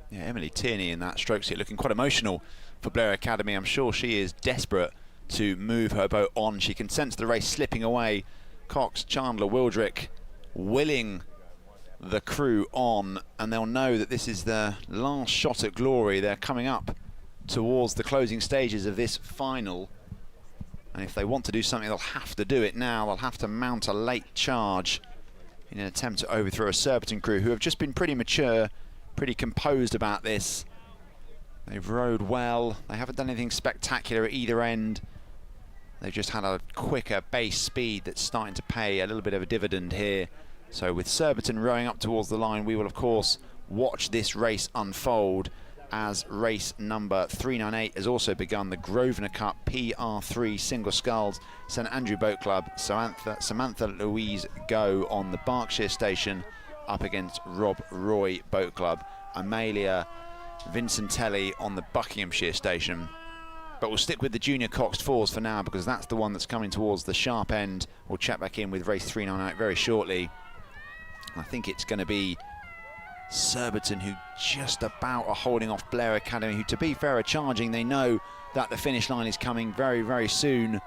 Yeah, Emily Tierney in that stroke seat looking quite emotional for Blair Academy. I'm sure she is desperate to move her boat on. She can sense the race slipping away. Cox, Chandler, Wildrick willing the crew on, and they'll know that this is their last shot at glory. They're coming up towards the closing stages of this final, and if they want to do something, they'll have to do it now. They'll have to mount a late charge in an attempt to overthrow a Surbiton crew who have just been pretty mature, pretty composed about this. They've rowed well. They haven't done anything spectacular at either end. They've just had a quicker base speed that's starting to pay a little bit of a dividend here. So with Surbiton rowing up towards the line, we will of course watch this race unfold as race number 398 has also begun, the Grosvenor Cup PR3 Single Sculls St Andrew Boat Club. Samantha Louise Go on the Berkshire station up against Rob Roy Boat Club. Amelia Vincentelli on the Buckinghamshire station. But we'll stick with the junior Coxed Fours for now because that's the one that's coming towards the sharp end. We'll check back in with race 398 very shortly. I think it's going to be Surbiton who just about are holding off Blair Academy, who, to be fair, are charging. They know that the finish line is coming very, very soon.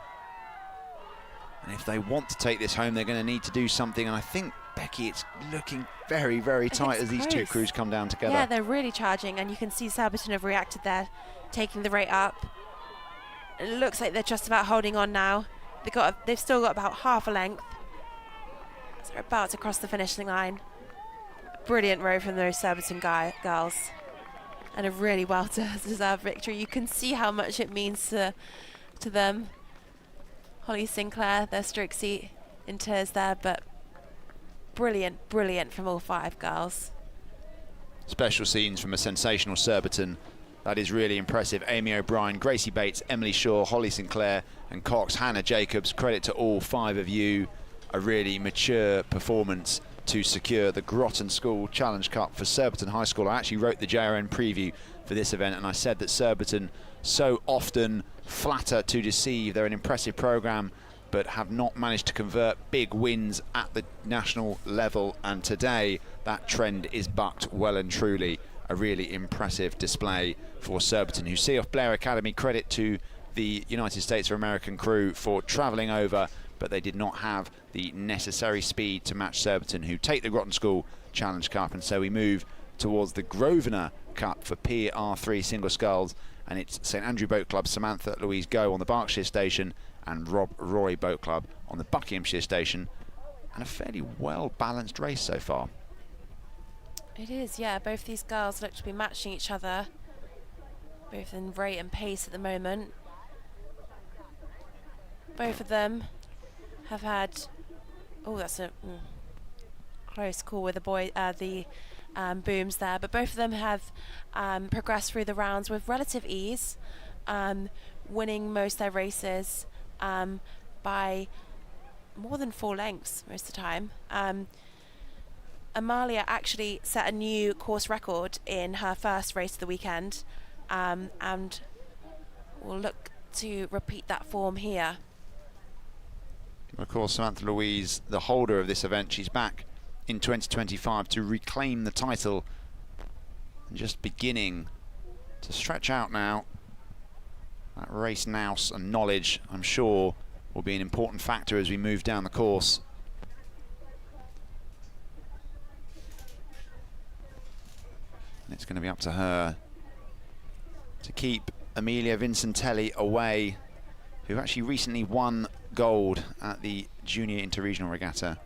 And if they want to take this home, they're going to need to do something. And I think, Becky, it's looking very, very tight as these two crews come down together. Yeah, they're really charging, and you can see Surbiton have reacted there, taking the rate up. It looks like they're just about holding on now. They've still got about half a length. So they're about to cross the finishing line. Brilliant row from those Surbiton girls, and a really well-deserved victory. You can see how much it means to them. Holly Sinclair, their stroke seat, in tears there, but brilliant, brilliant from all 5 girls. Special scenes from a sensational Surbiton That is really impressive. Amy O'Brien, Gracie Bates, Emily Shaw, Holly Sinclair and Cox, Hannah Jacobs. Credit to all 5 of you. A really mature performance to secure the Groton School Challenge Cup for Surbiton High School. I actually wrote the JRN preview for this event, and I said that Surbiton so often flatter to deceive. They're an impressive programme, but have not managed to convert big wins at the national level, and today that trend is bucked well and truly. A really impressive display for Surbiton, who see off Blair Academy. Credit to the United States of American crew for travelling over, but they did not have the necessary speed to match Surbiton, who take the Groton School Challenge Cup. And so we move towards the Grosvenor Cup for PR3 single sculls, and it's St Andrew Boat Club Samantha Louise Go on the Berkshire station and Rob Roy Boat Club on the Buckinghamshire station, and a fairly well balanced race so far. It is, yeah. Both these girls look to be matching each other, both in rate and pace at the moment. Both of them have had, oh, that's a close call with the booms there, but both of them have progressed through the rounds with relative ease, winning most of their races by more than 4 lengths most of the time. Amalia actually set a new course record in her first race of the weekend, and will look to repeat that form here. Of course, Samantha Louise, the holder of this event, she's back in 2025 to reclaim the title, and just beginning to stretch out now. That race nous and knowledge, I'm sure, will be an important factor as we move down the course. And it's going to be up to her to keep Amelia Vincentelli away, who actually recently won gold at the Junior Interregional Regatta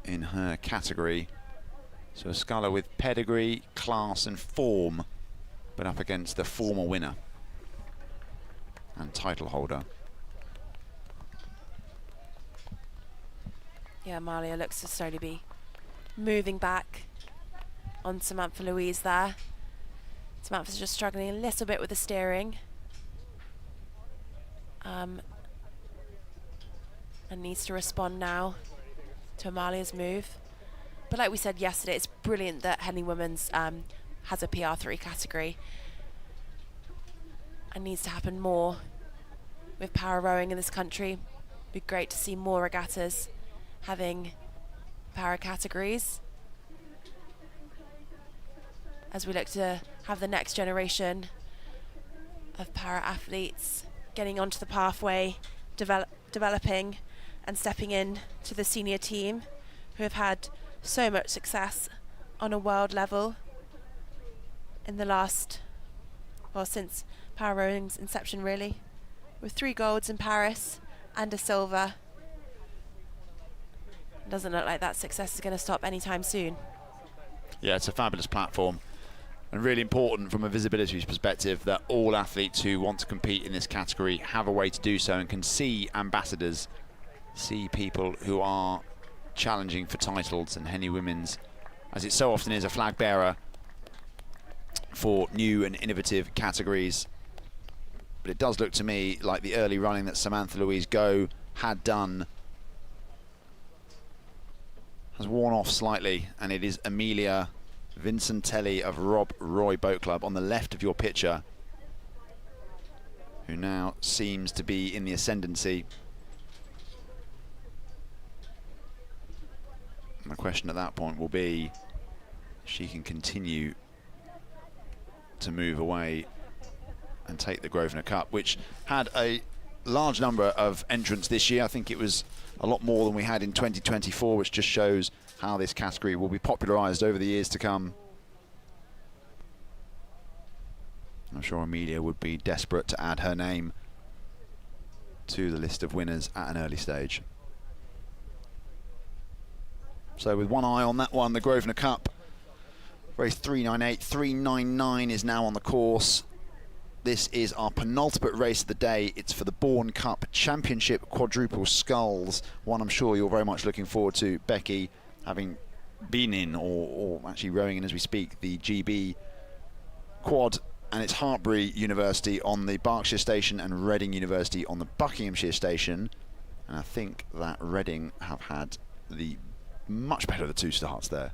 in her category. So a sculler with pedigree, class and form, but up against the former winner and title holder. Yeah, Amalia looks to slowly be moving back on Samantha Louise there. Samantha's just struggling a little bit with the steering. And needs to respond now to Amalia's move. But like we said yesterday, it's brilliant that Henley Women's has a PR3 category. And needs to happen more with power rowing in this country. It'd be great to see more regattas having para categories, as we look to have the next generation of para athletes getting onto the pathway, developing and stepping in to the senior team, who have had so much success on a world level in the last, well, since para rowing's inception really, with 3 golds in Paris and a silver. Doesn't look like that success is going to stop anytime soon. Yeah, it's a fabulous platform, and really important from a visibility perspective that all athletes who want to compete in this category have a way to do so and can see ambassadors, see people who are challenging for titles. And Henley Women's, as it so often is, a flag bearer for new and innovative categories. But it does look to me like the early running that Samantha Louise Go had done has worn off slightly, and it is Amelia Vincentelli of Rob Roy Boat Club on the left of your picture who now seems to be in the ascendancy. And the question at that point will be if she can continue to move away and take the Grosvenor Cup, which had a large number of entrants this year. I think it was a lot more than we had in 2024, which just shows how this category will be popularised over the years to come. I'm sure Amelia would be desperate to add her name to the list of winners at an early stage. So with one eye on that one, the Grosvenor Cup, race 398, 399 is now on the course. This is our penultimate race of the day. It's for the Bourne Cup Championship Quadruple Sculls, one I'm sure you're very much looking forward to, Becky, having been in or actually rowing in as we speak the GB quad, and it's Hartbury University on the Berkshire station and Reading University on the Buckinghamshire station. And I think that Reading have had the much better of the two starts there.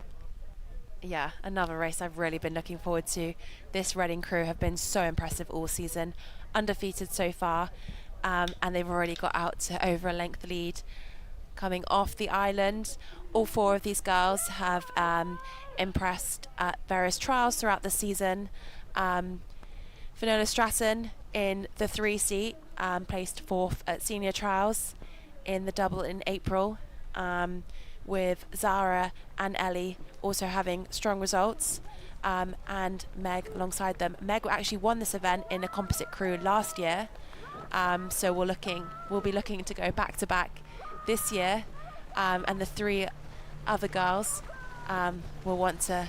Yeah, another race I've really been looking forward to. This Reading crew have been so impressive all season, undefeated so far, and they've already got out to over a length lead. Coming off the island, all four of these girls have impressed at various trials throughout the season. Finola Stratton in the 3 seat placed 4th at senior trials in the double in April, with Zara and Ellie also having strong results, and Meg alongside them. Meg actually won this event in a composite crew last year, so we'll be looking to go back to back this year, and the 3 other girls will want to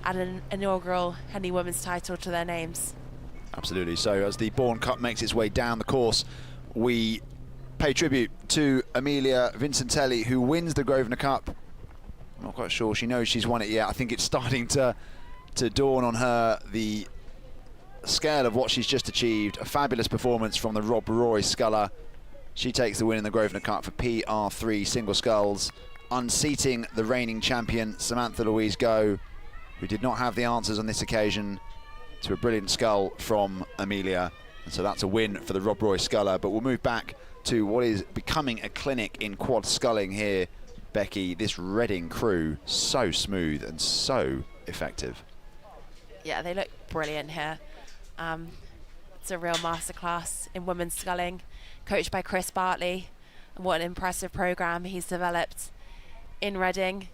add an inaugural Henley Women's title to their names. Absolutely. So as the Bourne Cup makes its way down the course, we pay tribute to Amelia Vincentelli, who wins the Grosvenor Cup. I'm not quite sure she knows she's won it yet. I think it's starting to dawn on her the scale of what she's just achieved. A fabulous performance from the Rob Roy sculler. She takes the win in the Grosvenor Cup for PR3 single sculls, unseating the reigning champion Samantha Louise Go, who did not have the answers on this occasion to a brilliant scull from Amelia. And so that's a win for the Rob Roy sculler. But we'll move back to what is becoming a clinic in quad sculling here, Becky. This Reading crew, so smooth and so effective. Yeah, they look brilliant here. It's a real masterclass in women's sculling, coached by Chris Bartley, and what an impressive program he's developed in Reading.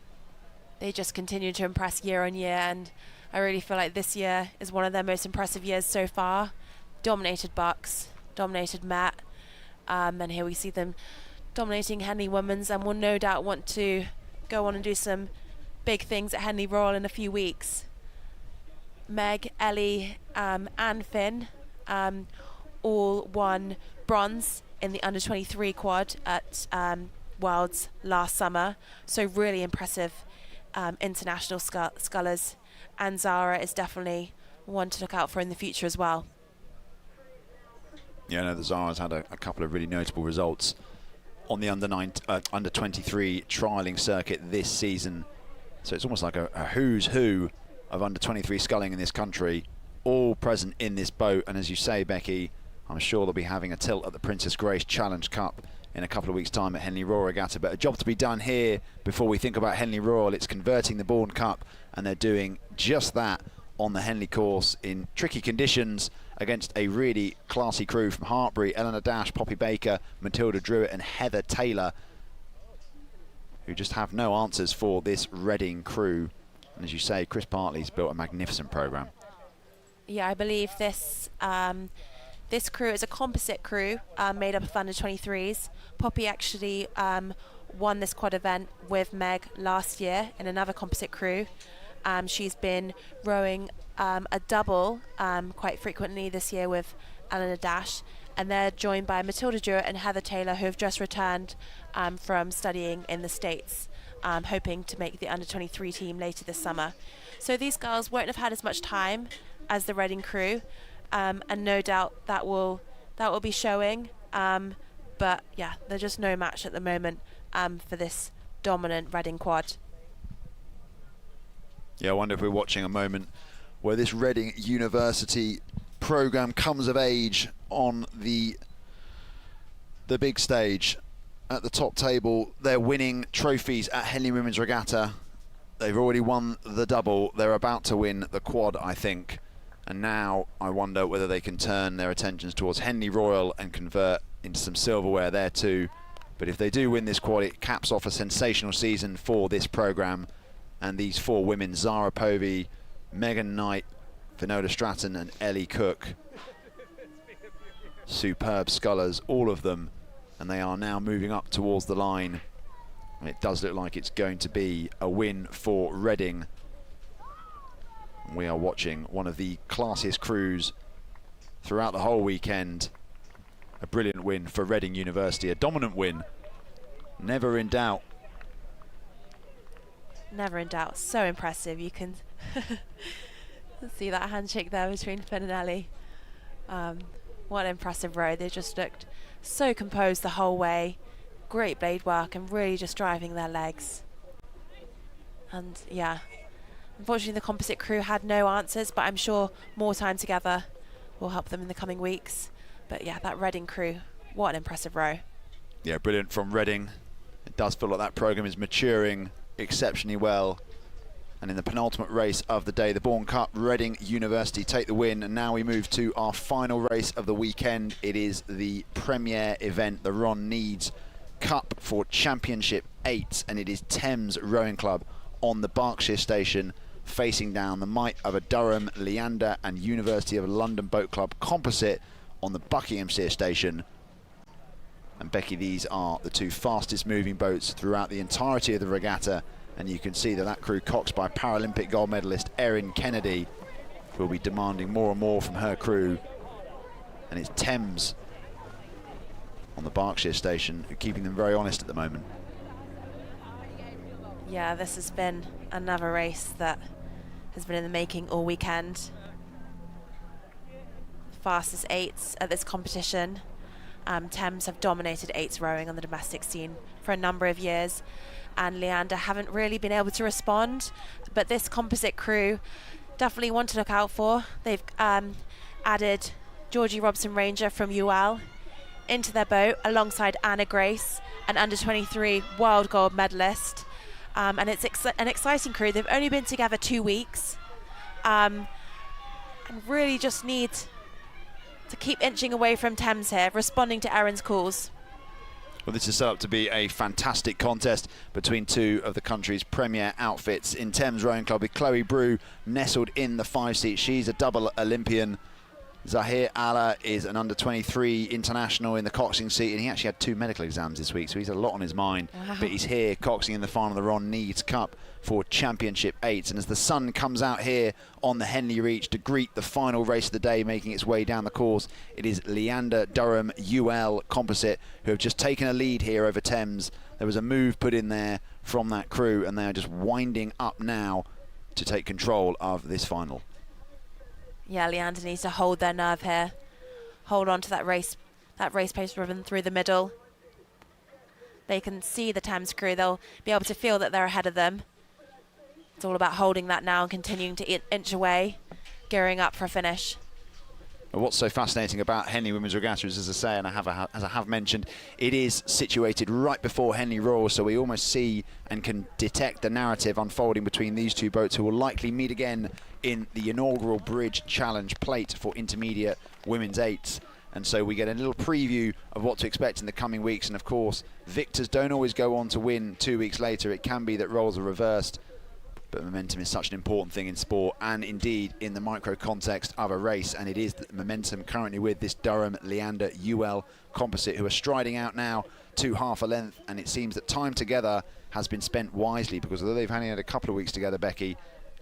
They just continue to impress year on year, and I really feel like this year is one of their most impressive years so far. Dominated Bucks, dominated Met, and here we see them dominating Henley Women's, and will no doubt want to go on and do some big things at Henley Royal in a few weeks. Meg, Ellie, and Finn all won bronze in the under-23 quad at Worlds last summer, so really impressive international scullers, and Zara is definitely one to look out for in the future as well. Yeah, no, the Zara's had a couple of really notable results on the under-23 trialling circuit this season. So it's almost like a who's who of under-23 sculling in this country, all present in this boat. And as you say, Becky, I'm sure they'll be having a tilt at the Princess Grace Challenge Cup in a couple of weeks' time at Henley Royal Regatta. But a job to be done here before we think about Henley Royal. It's converting the Bourne Cup, and they're doing just that on the Henley course in tricky conditions against a really classy crew from Hartbury: Eleanor Dash, Poppy Baker, Matilda Druitt and Heather Taylor, who just have no answers for this Reading crew. And as you say, Chris Bartley's built a magnificent program. Yeah, I believe this this crew is a composite crew made up of under-23s. Poppy actually won this quad event with Meg last year in another composite crew. She's been rowing a double quite frequently this year with Eleanor Dash, and they're joined by Matilda Druitt and Heather Taylor, who have just returned from studying in the States, hoping to make the under-23 team later this summer. So these girls won't have had as much time as the Reading crew, and no doubt that will be showing. But yeah, they're just no match at the moment for this dominant Reading quad. Yeah, I wonder if we're watching a moment where this Reading University program comes of age on the big stage. At the top table, they're winning trophies at Henley Women's Regatta. They've already won the double. They're about to win the quad, I think. And now I wonder whether they can turn their attentions towards Henley Royal and convert into some silverware there too. But if they do win this quad, it caps off a sensational season for this program. And these 4 women, Zara Povey, Megan Knight, Finola Stratton and Ellie Cook, superb scullers, all of them, and they are now moving up towards the line. It does look like it's going to be a win for Reading. We are watching one of the classiest crews throughout the whole weekend. A brilliant win for Reading University, a dominant win, never in doubt. Never in doubt. So impressive. You can Let's see that handshake there between Finn and Ellie. What an impressive row. They just looked so composed the whole way. Great blade work and really just driving their legs. And yeah, unfortunately the composite crew had no answers, but I'm sure more time together will help them in the coming weeks. But yeah, that Reading crew, what an impressive row. Yeah, brilliant from Reading. It does feel like that programme is maturing exceptionally well. And in the penultimate race of the day, the Bourne Cup, Reading University take the win. And now we move to our final race of the weekend. It is the premier event, the Ron Needs Cup for Championship 8. And it is Thames Rowing Club on the Berkshire station, facing down the might of a Durham, Leander and University of London Boat Club composite on the Buckinghamshire station. And Becky, these are the two fastest moving boats throughout the entirety of the regatta. And you can see that that crew coxed by Paralympic gold medalist Erin Kennedy will be demanding more and more from her crew. And it's Thames on the Berkshire station keeping them very honest at the moment. Yeah, this has been another race that has been in the making all weekend. Fastest 8s at this competition. Thames have dominated 8s rowing on the domestic scene for a number of years, and Leander haven't really been able to respond, but this composite crew definitely one to look out for. They've added Georgie Robson Ranger from UL into their boat alongside Anna Grace, an under-23 world gold medalist, and it's an exciting crew. They've only been together 2 weeks, and really just need to keep inching away from Thames here, responding to Erin's calls. Well, this is set up to be a fantastic contest between two of the country's premier outfits in Thames Rowing Club, with Chloe Brew nestled in the 5 seat. She's a double Olympian. Zahir Allah is an under-23 international in the coxing seat, and he actually had 2 medical exams this week, so he's had a lot on his mind. Wow. But he's here coxing in the final of the Ron Needs Cup for Championship 8. And as the sun comes out here on the Henley Reach to greet the final race of the day, making its way down the course, it is Leander Durham UL Composite who have just taken a lead here over Thames. There was a move put in there from that crew, and they are just winding up now to take control of this final. Yeah, Leander needs to hold their nerve here. Hold on to that race pace ribbon through the middle. They can see the Thames crew. They'll be able to feel that they're ahead of them. It's all about holding that now and continuing to inch away, gearing up for a finish. Well, what's so fascinating about Henley Women's Regatta is, as I say, and as I have mentioned, it is situated right before Henley Royal, so we almost see and can detect the narrative unfolding between these two boats, who will likely meet again in the inaugural Bridge Challenge Plate for intermediate women's 8s. And so we get a little preview of what to expect in the coming weeks. And of course, victors don't always go on to win 2 weeks later. It can be that roles are reversed. But momentum is such an important thing in sport, and indeed in the micro context of a race. And it is the momentum currently with this Durham Leander UL composite, who are striding out now to half a length. And it seems that time together has been spent wisely, because although they've only had a couple of weeks together, Becky,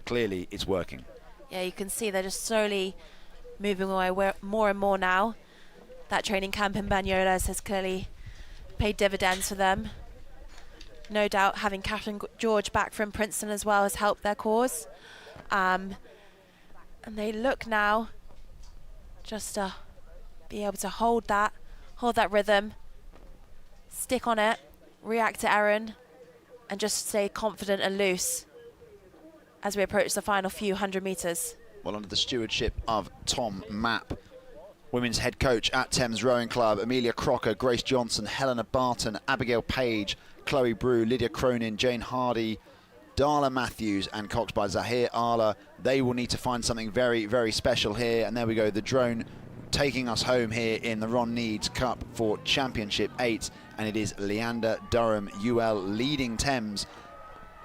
clearly it's working. Yeah, you can see they're just slowly moving away more and more now. That training camp in Banyolas has clearly paid dividends for them. No doubt having Catherine George back from Princeton as well has helped their cause. And they look now just to be able to hold that rhythm, stick on it, react to Erin, and just stay confident and loose as we approach the final few 100 metres. Well, under the stewardship of Tom Mapp, women's head coach at Thames Rowing Club, Amelia Crocker, Grace Johnson, Helena Barton, Abigail Page, Chloe Brew, Lydia Cronin, Jane Hardy, Darla Matthews, and coxed by Zahir Allah. They will need to find something very, very special here. And there we go, the drone taking us home here in the Ron Needs Cup for Championship 8. And it is Leander Durham UL leading Thames.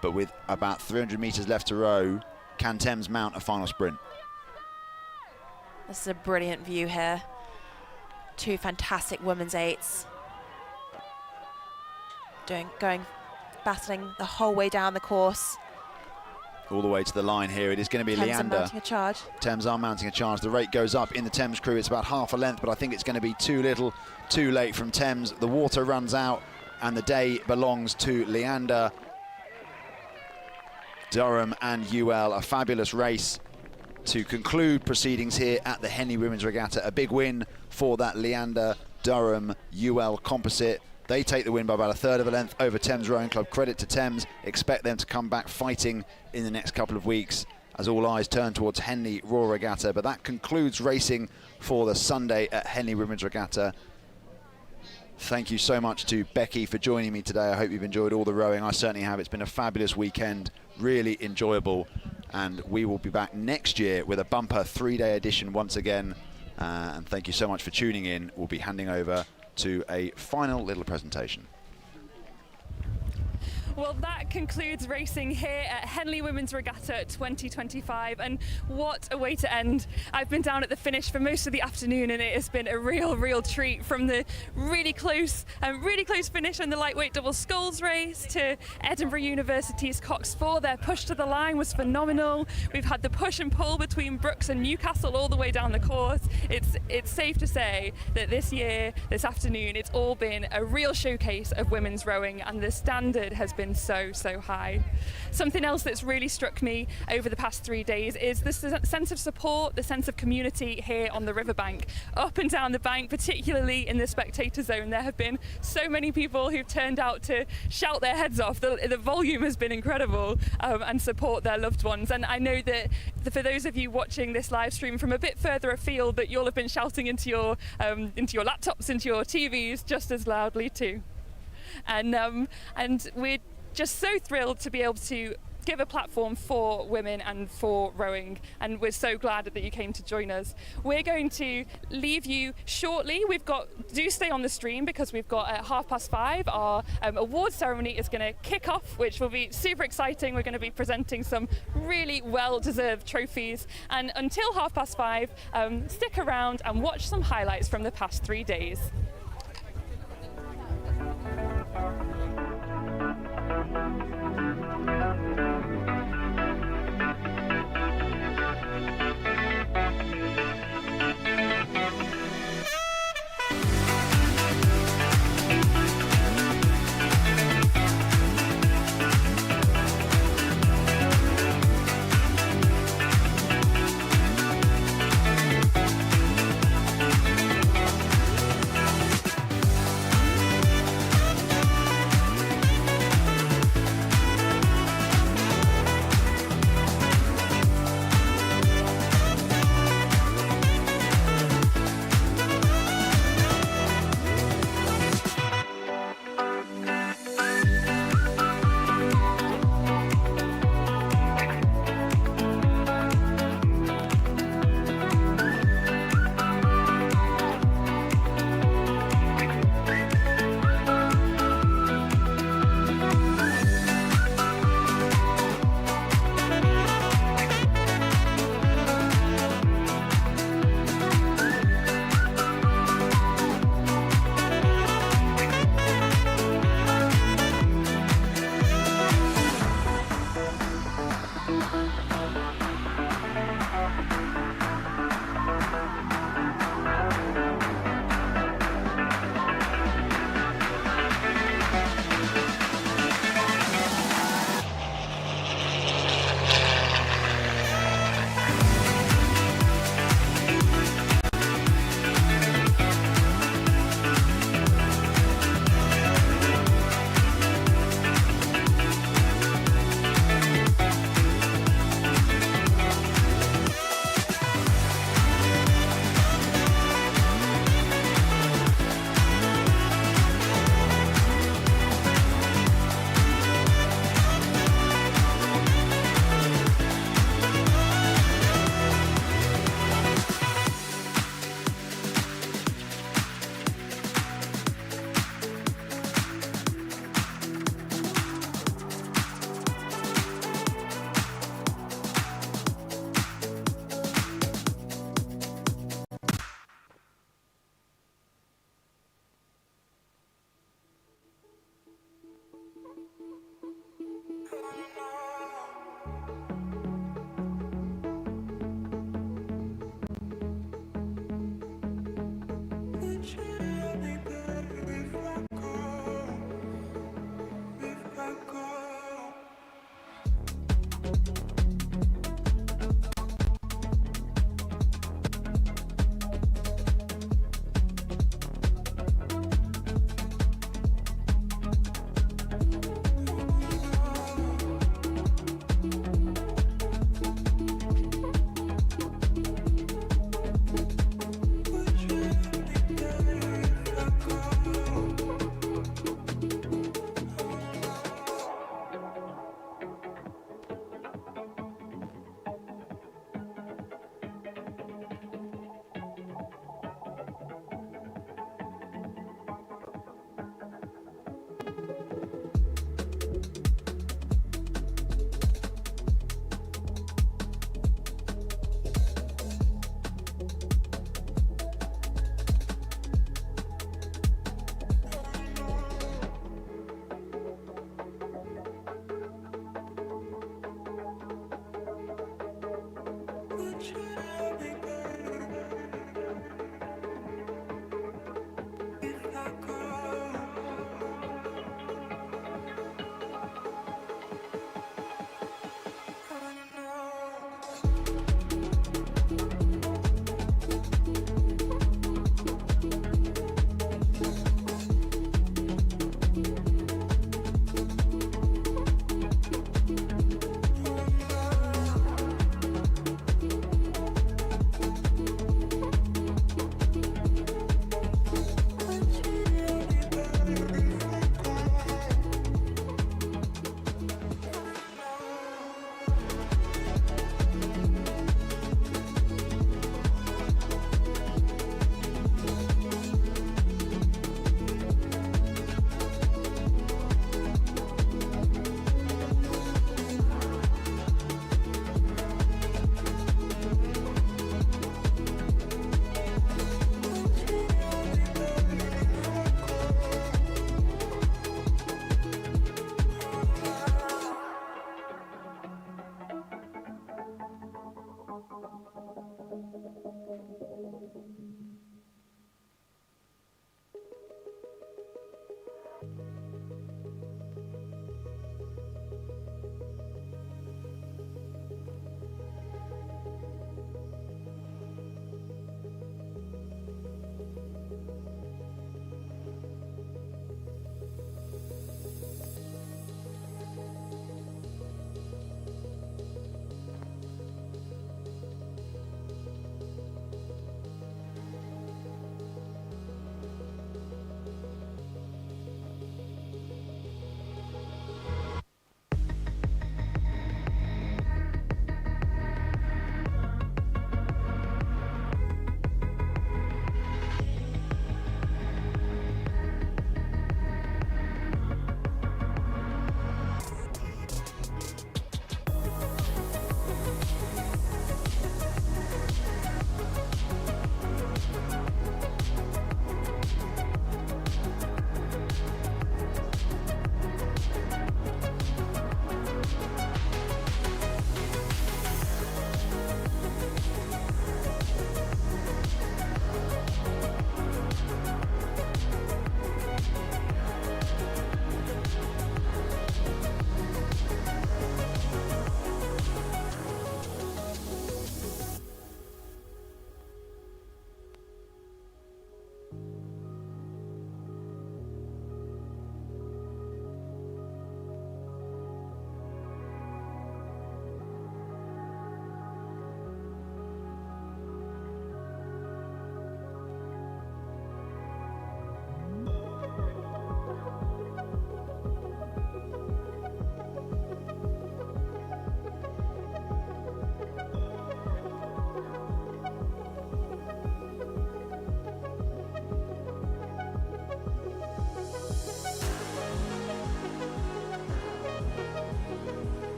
But with about 300 metres left to row, can Thames mount a final sprint? This is a brilliant view here. 2 fantastic women's 8s. Battling the whole way down the course. All the way to the line here. It is going to be Thames Leander. are mounting a charge. Thames are mounting a charge. The rate goes up in the Thames crew. It's about half a length, but I think it's going to be too little, too late from Thames. The water runs out, and the day belongs to Leander. Durham and UL, a fabulous race to conclude proceedings here at the Henley Women's Regatta. A big win for that Leander Durham UL composite. They take the win by about a third of a length over Thames Rowing Club. Credit to Thames. Expect them to come back fighting in the next couple of weeks as all eyes turn towards Henley Royal Regatta. But that concludes racing for the Sunday at Henley Women's Regatta. Thank you so much to Becky for joining me today. I hope you've enjoyed all the rowing. I certainly have. It's been a fabulous weekend, really enjoyable. And we will be back next year with a bumper 3-day edition once again. And thank you so much for tuning in. We'll be handing over to a final little presentation. Well, that concludes racing here at Henley Women's Regatta 2025, and what a way to end. I've been down at the finish for most of the afternoon, and it has been a real treat, from the really close finish in the lightweight double sculls race to Edinburgh University's Cox 4. Their push to the line was phenomenal. We've had the push and pull between Brooks and Newcastle all the way down the course. It's safe to say that this year, this afternoon, it's all been a real showcase of women's rowing, and the standard has been so high. Something else that's really struck me over the past 3 days is the sense of support, the sense of community here on the riverbank. Up and down the bank, particularly in the spectator zone, there have been so many people who've turned out to shout their heads off. The volume has been incredible, and support their loved ones. And I know that for those of you watching this live stream from a bit further afield, that you'll have been shouting into your laptops, into your TVs just as loudly too. And we're just so thrilled to be able to give a platform for women and for rowing, and we're so glad that you came to join us. We're going to leave you shortly. Do stay on the stream, because we've got at 5:30 our award ceremony is going to kick off, which will be super exciting. We're going to be presenting some really well-deserved trophies, and until 5:30 stick around and watch some highlights from the past 3 days.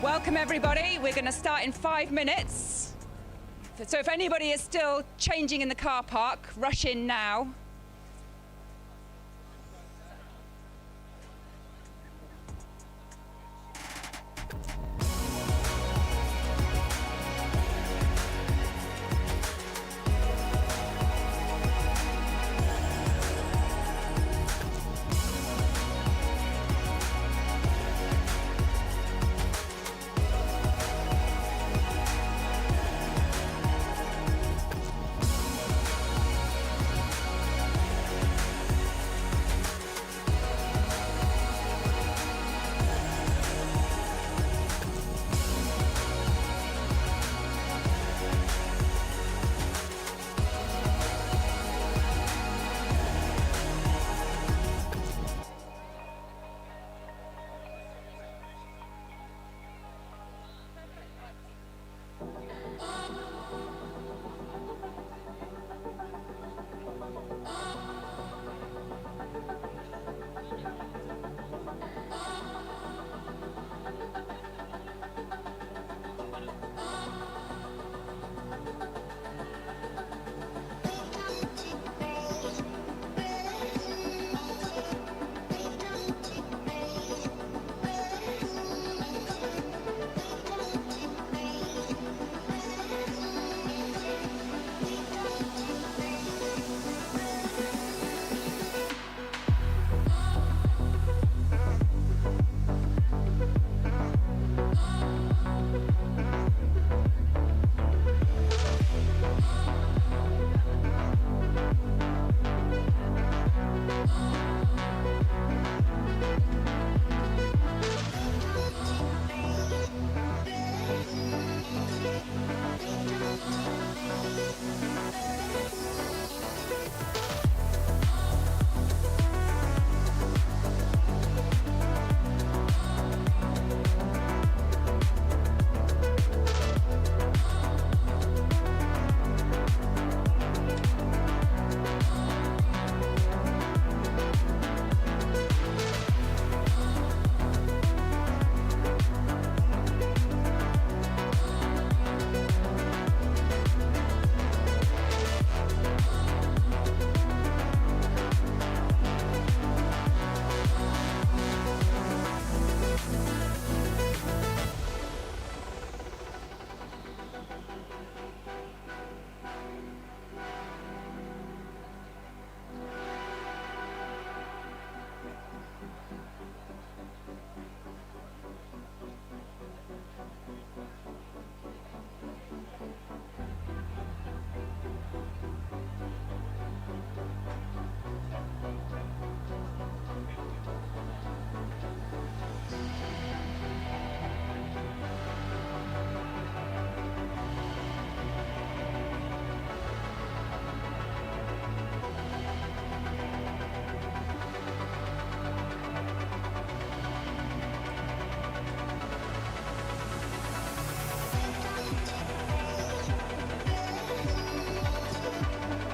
Welcome everybody. We're going to start in 5 minutes. So if anybody is still changing in the car park, rush in now.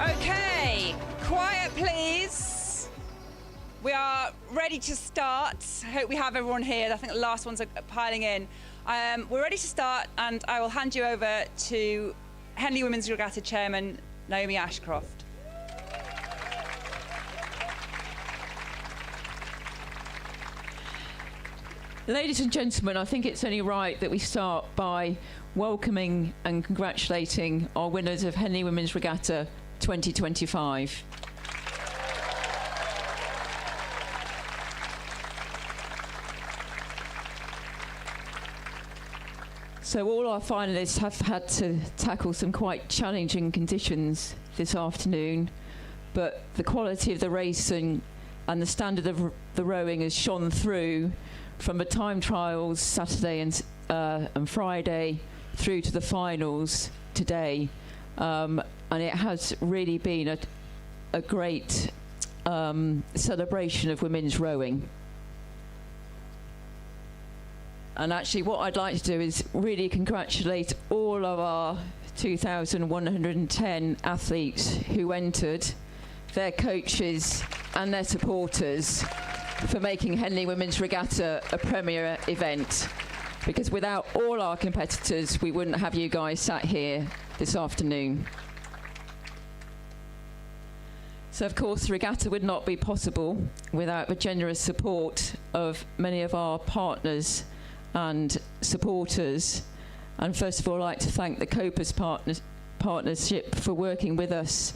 Okay, quiet please. We are ready to start. I hope we have everyone here. I think the last ones are piling in. We're ready to start, and I will hand you over to Henley Women's Regatta Chairman Naomi Ashcroft. Ladies and gentlemen, I think it's only right that we start by welcoming and congratulating our winners of Henley Women's Regatta 2025. So all our finalists have had to tackle some quite challenging conditions this afternoon, but the quality of the racing and the standard of the rowing has shone through from the time trials Saturday and Friday through to the finals today. And it has really been a great celebration of women's rowing. And actually what I'd like to do is really congratulate all of our 2,110 athletes who entered, their coaches and their supporters for making Henley Women's Regatta a premier event. because without all our competitors, we wouldn't have you guys sat here this afternoon. So of course the regatta would not be possible without the generous support of many of our partners and supporters. And first of all, I'd like to thank the Copus Partnership for working with us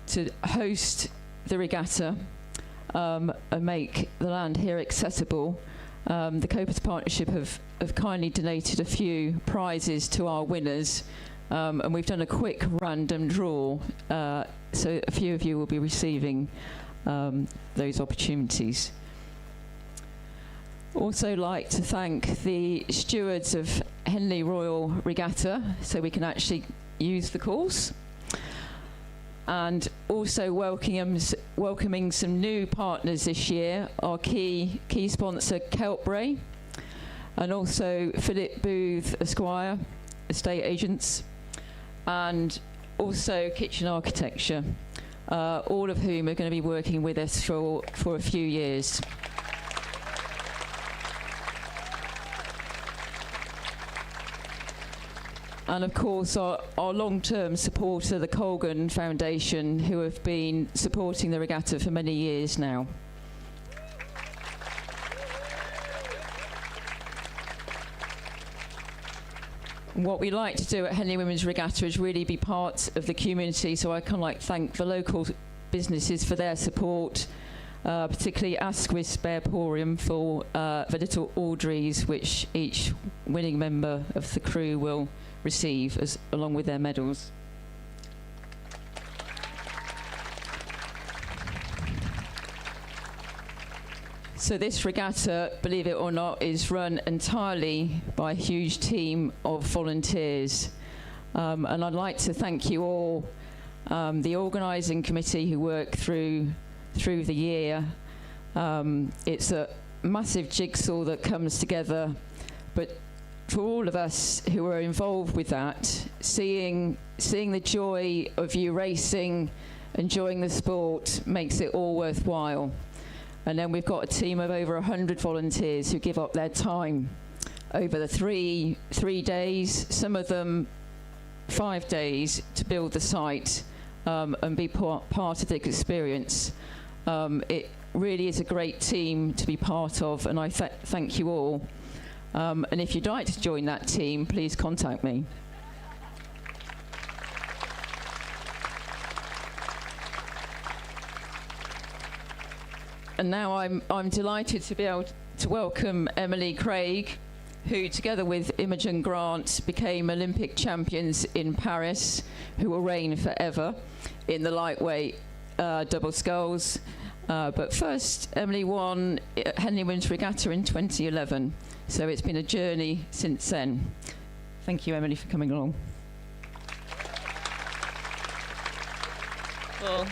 to host the regatta and make the land here accessible. The Copus Partnership have kindly donated a few prizes to our winners, and we've done a quick random draw, so a few of you will be receiving those opportunities. Also like to thank the stewards of Henley Royal Regatta, so we can actually use the course, and also welcoming some new partners this year, our key sponsor Keltbray, and also Philip Booth Esquire, estate agents, and also Kitchen Architecture, all of whom are going to be working with us for a few years. And of course our long-term supporter, the Kogan Foundation, who have been supporting the regatta for many years now. What we like to do at Henley Women's Regatta is really be part of the community, so I can thank the local businesses for their support, particularly Asquith Bearporium for the little Audreys, which each winning member of the crew will receive along with their medals. So this regatta, believe it or not, is run entirely by a huge team of volunteers. And I'd like to thank you all, the organising committee who work through the year. It's a massive jigsaw that comes together, but for all of us who are involved with that, seeing the joy of you racing, enjoying the sport, makes it all worthwhile. And then we've got a team of over 100 volunteers who give up their time over the three days, some of them 5 days, to build the site and be part of the experience. It really is a great team to be part of, and I thank you all. And if you'd like to join that team, please contact me. And now I'm delighted to be able to welcome Emily Craig, who together with Imogen Grant became Olympic champions in Paris, who will reign forever in the lightweight double sculls. But first, Emily won Henley Women's Regatta in 2011. So it's been a journey since then. Thank you, Emily, for coming along. Well,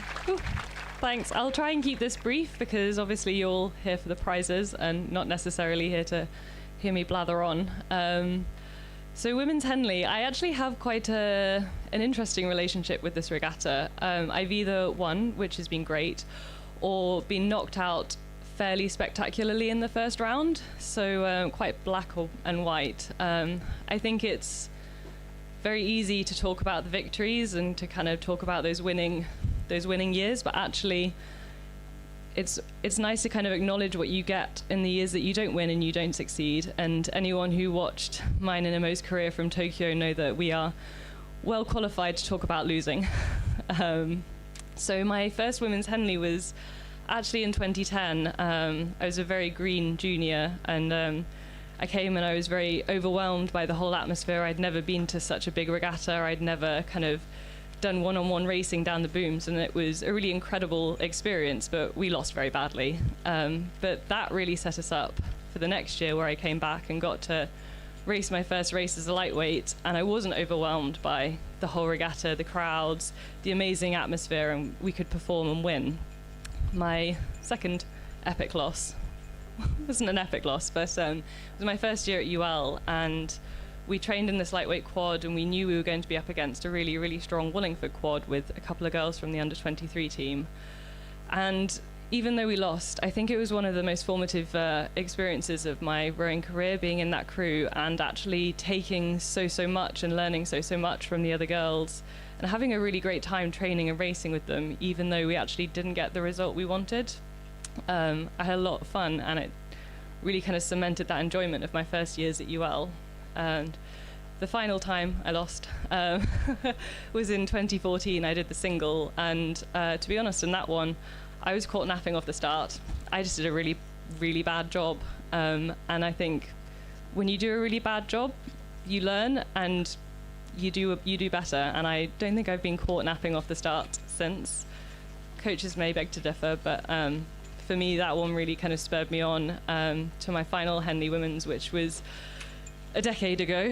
thanks. I'll try and keep this brief because obviously you're all here for the prizes and not necessarily here to hear me blather on. So Women's Henley, I actually have quite an interesting relationship with this regatta. I've either won, which has been great, or been knocked out fairly spectacularly in the first round, so quite black and white. I think it's very easy to talk about the victories and to kind of talk about those winning years, but actually it's nice to kind of acknowledge what you get in the years that you don't win and you don't succeed. And anyone who watched mine and Emo's career from Tokyo know that we are well qualified to talk about losing. So my first Women's Henley was actually in 2010. I was a very green junior, and I came and I was very overwhelmed by the whole atmosphere. I'd never been to such a big regatta. I'd never kind of done one-on-one racing down the booms, and it was a really incredible experience, but we lost very badly. But that really set us up for the next year, where I came back and got to race my first race as a lightweight, and I wasn't overwhelmed by the whole regatta, the crowds, the amazing atmosphere, and we could perform and win. My second epic loss wasn't an epic loss, but it was my first year at UL, and we trained in this lightweight quad, and we knew we were going to be up against a really, really strong Wallingford quad with a couple of girls from the under-23 team. And even though we lost, I think it was one of the most formative experiences of my rowing career, being in that crew and actually taking so much and learning so much from the other girls and having a really great time training and racing with them, even though we actually didn't get the result we wanted. I had a lot of fun, and it really kind of cemented that enjoyment of my first years at UL. And the final time I lost was in 2014. I did the single, and to be honest, in that one, I was caught napping off the start. I just did a really bad job, and I think when you do a really bad job, you learn and you do better. And I don't think I've been caught napping off the start since. Coaches may beg to differ, but for me, that one really kind of spurred me on to my final Henley Women's, which was a decade ago,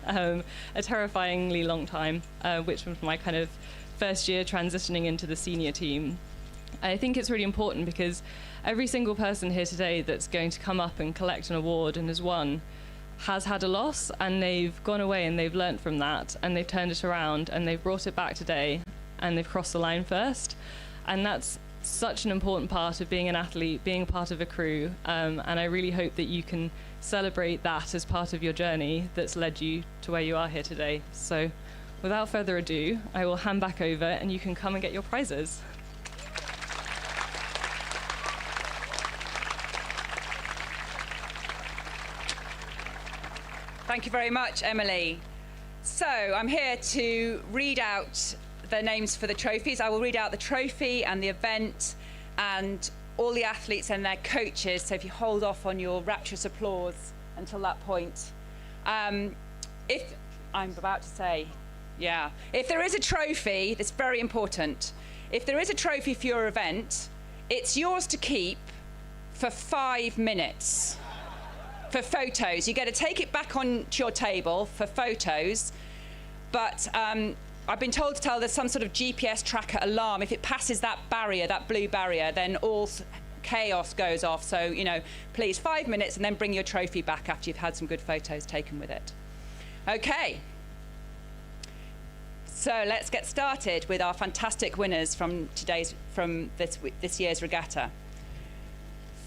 a terrifyingly long time, which was my kind of first year transitioning into the senior team. I think it's really important because every single person here today that's going to come up and collect an award and has won has had a loss, and they've gone away and they've learnt from that, and they've turned it around and they've brought it back today, and they've crossed the line first. And that's such an important part of being an athlete, being part of a crew, and I really hope that you can celebrate that as part of your journey that's led you to where you are here today. So without further ado, I will hand back over and you can come and get your prizes. Thank you very much, Emily. So I'm here to read out the names for the trophies. I will read out the trophy and the event and all the athletes and their coaches, so if you hold off on your rapturous applause until that point. If there is a trophy, that's very important. If there is a trophy for your event, it's yours to keep for 5 minutes. For photos, you get to take it back onto your table for photos, but I've been told to tell there's some sort of GPS tracker alarm. If it passes that barrier, that blue barrier, then all chaos goes off. So, you know, please 5 minutes and then bring your trophy back after you've had some good photos taken with it. Okay. So let's get started with our fantastic winners from this year's regatta.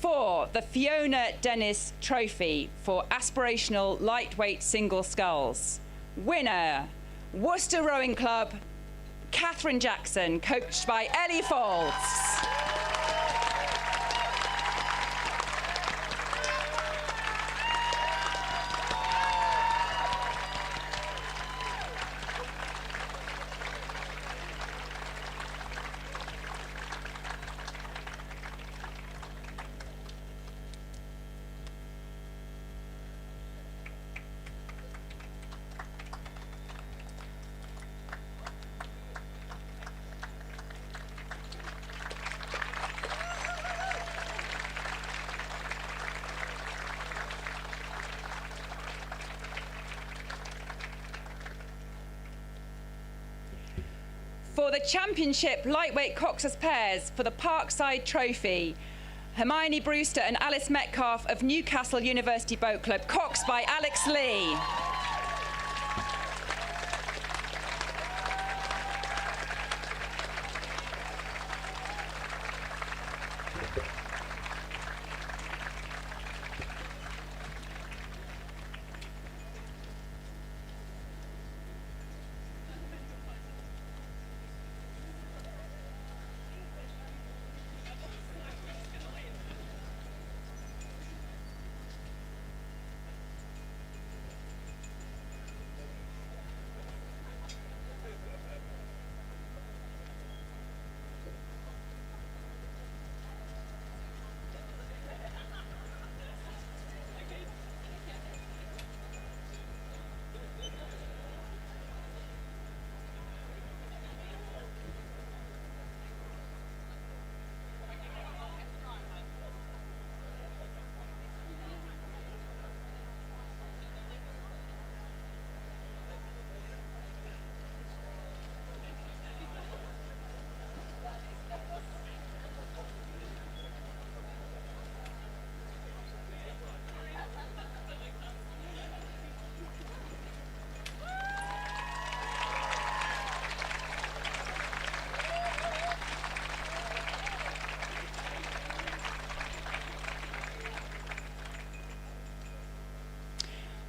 For the Fiona Dennis Trophy for Aspirational Lightweight Single Sculls, winner, Worcester Rowing Club, Catherine Jackson, coached by Ellie Faulds. For the Championship Lightweight Coxers Pairs for the Parkside Trophy, Hermione Brewster and Alice Metcalf of Newcastle University Boat Club, coxed by Alex Lee.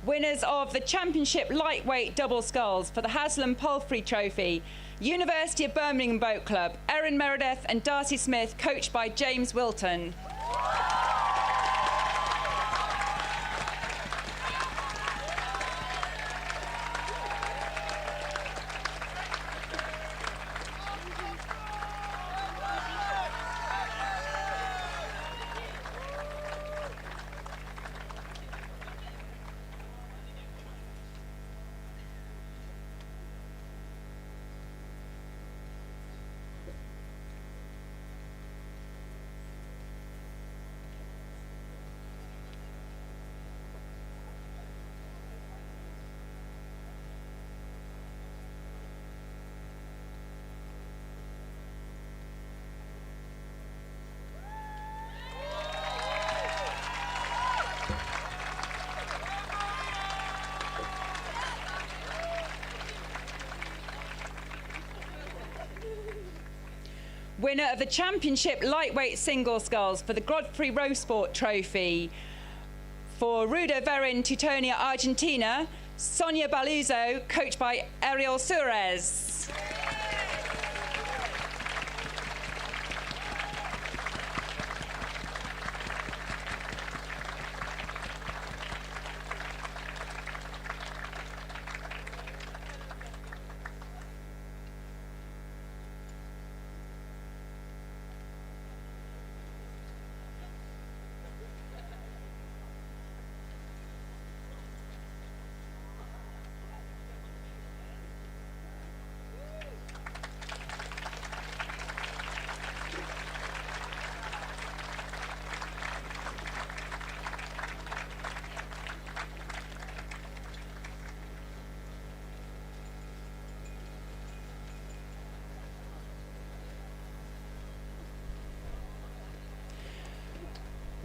Winners of the Championship Lightweight Double Sculls for the Haslam Palfrey Trophy, University of Birmingham Boat Club, Erin Meredith and Darcy Smith, coached by James Wilton. Winner of the Championship Lightweight Single Sculls for the Godfrey Rosport Trophy for Ruda Verin, Teutonia, Argentina, Sonia Baluzo, coached by Ariel Suarez.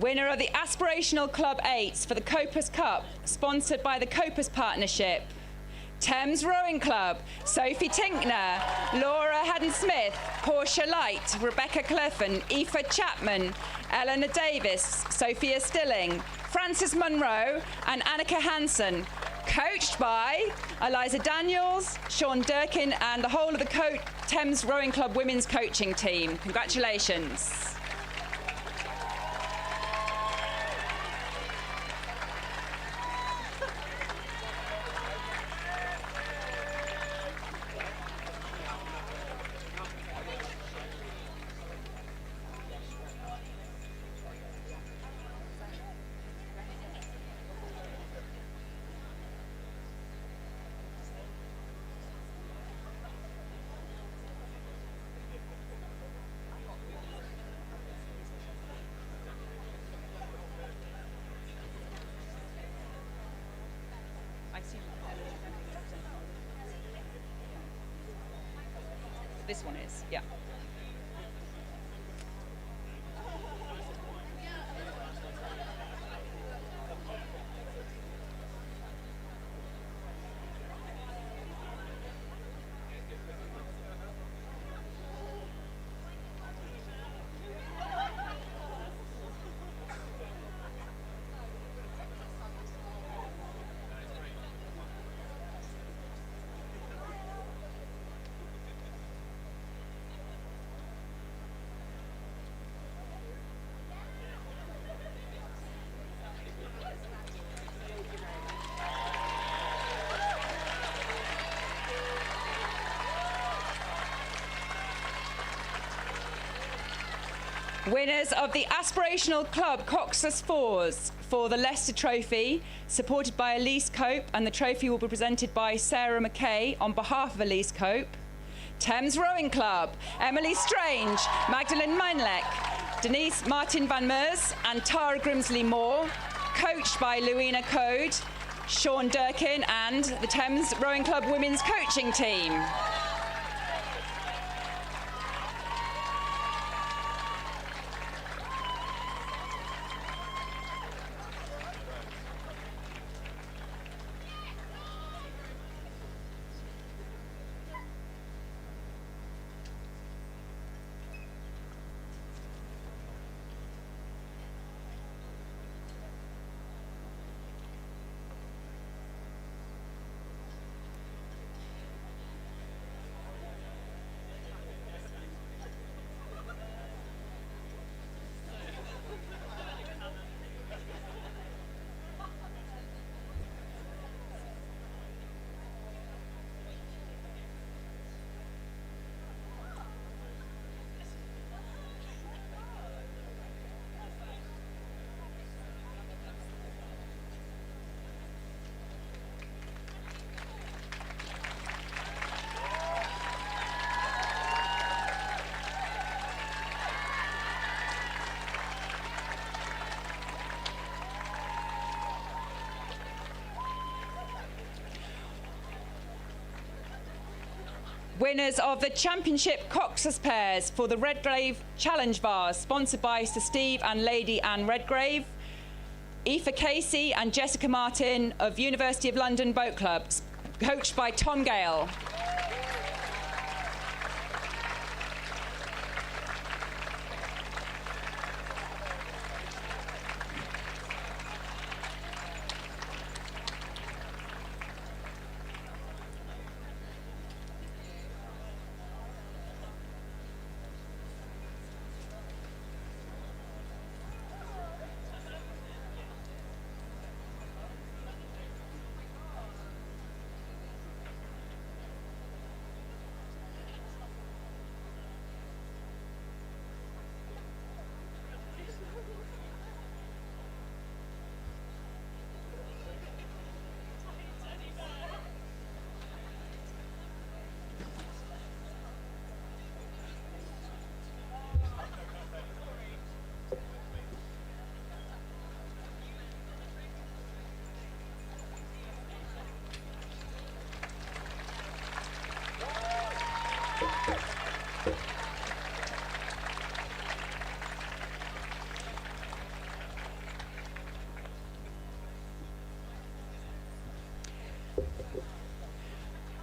Winner of the Aspirational Club 8s for the Copus Cup, sponsored by the Copus Partnership, Thames Rowing Club, Sophie Tinkner, Laura Haddon-Smith, Portia Light, Rebecca Cleffin, Aoife Chapman, Eleanor Davis, Sophia Stilling, Frances Munro and Annika Hansen, coached by Eliza Daniels, Sean Durkin and the whole of the Thames Rowing Club women's coaching team. Congratulations. This one is, yeah. Winners of the Aspirational Club Coxus Fours for the Leicester Trophy, supported by Elise Cope, and the trophy will be presented by Sarah McKay on behalf of Elise Cope. Thames Rowing Club, Emily Strange, Magdalene Meinleck, Denise Martin Van Meurs and Tara Grimsley Moore, coached by Louina Code, Sean Durkin and the Thames Rowing Club women's coaching team. Winners of the Championship Coxus pairs for the Redgrave Challenge Bars, sponsored by Sir Steve and Lady Anne Redgrave. Aoife Casey and Jessica Martin of University of London Boat Club, coached by Tom Gale.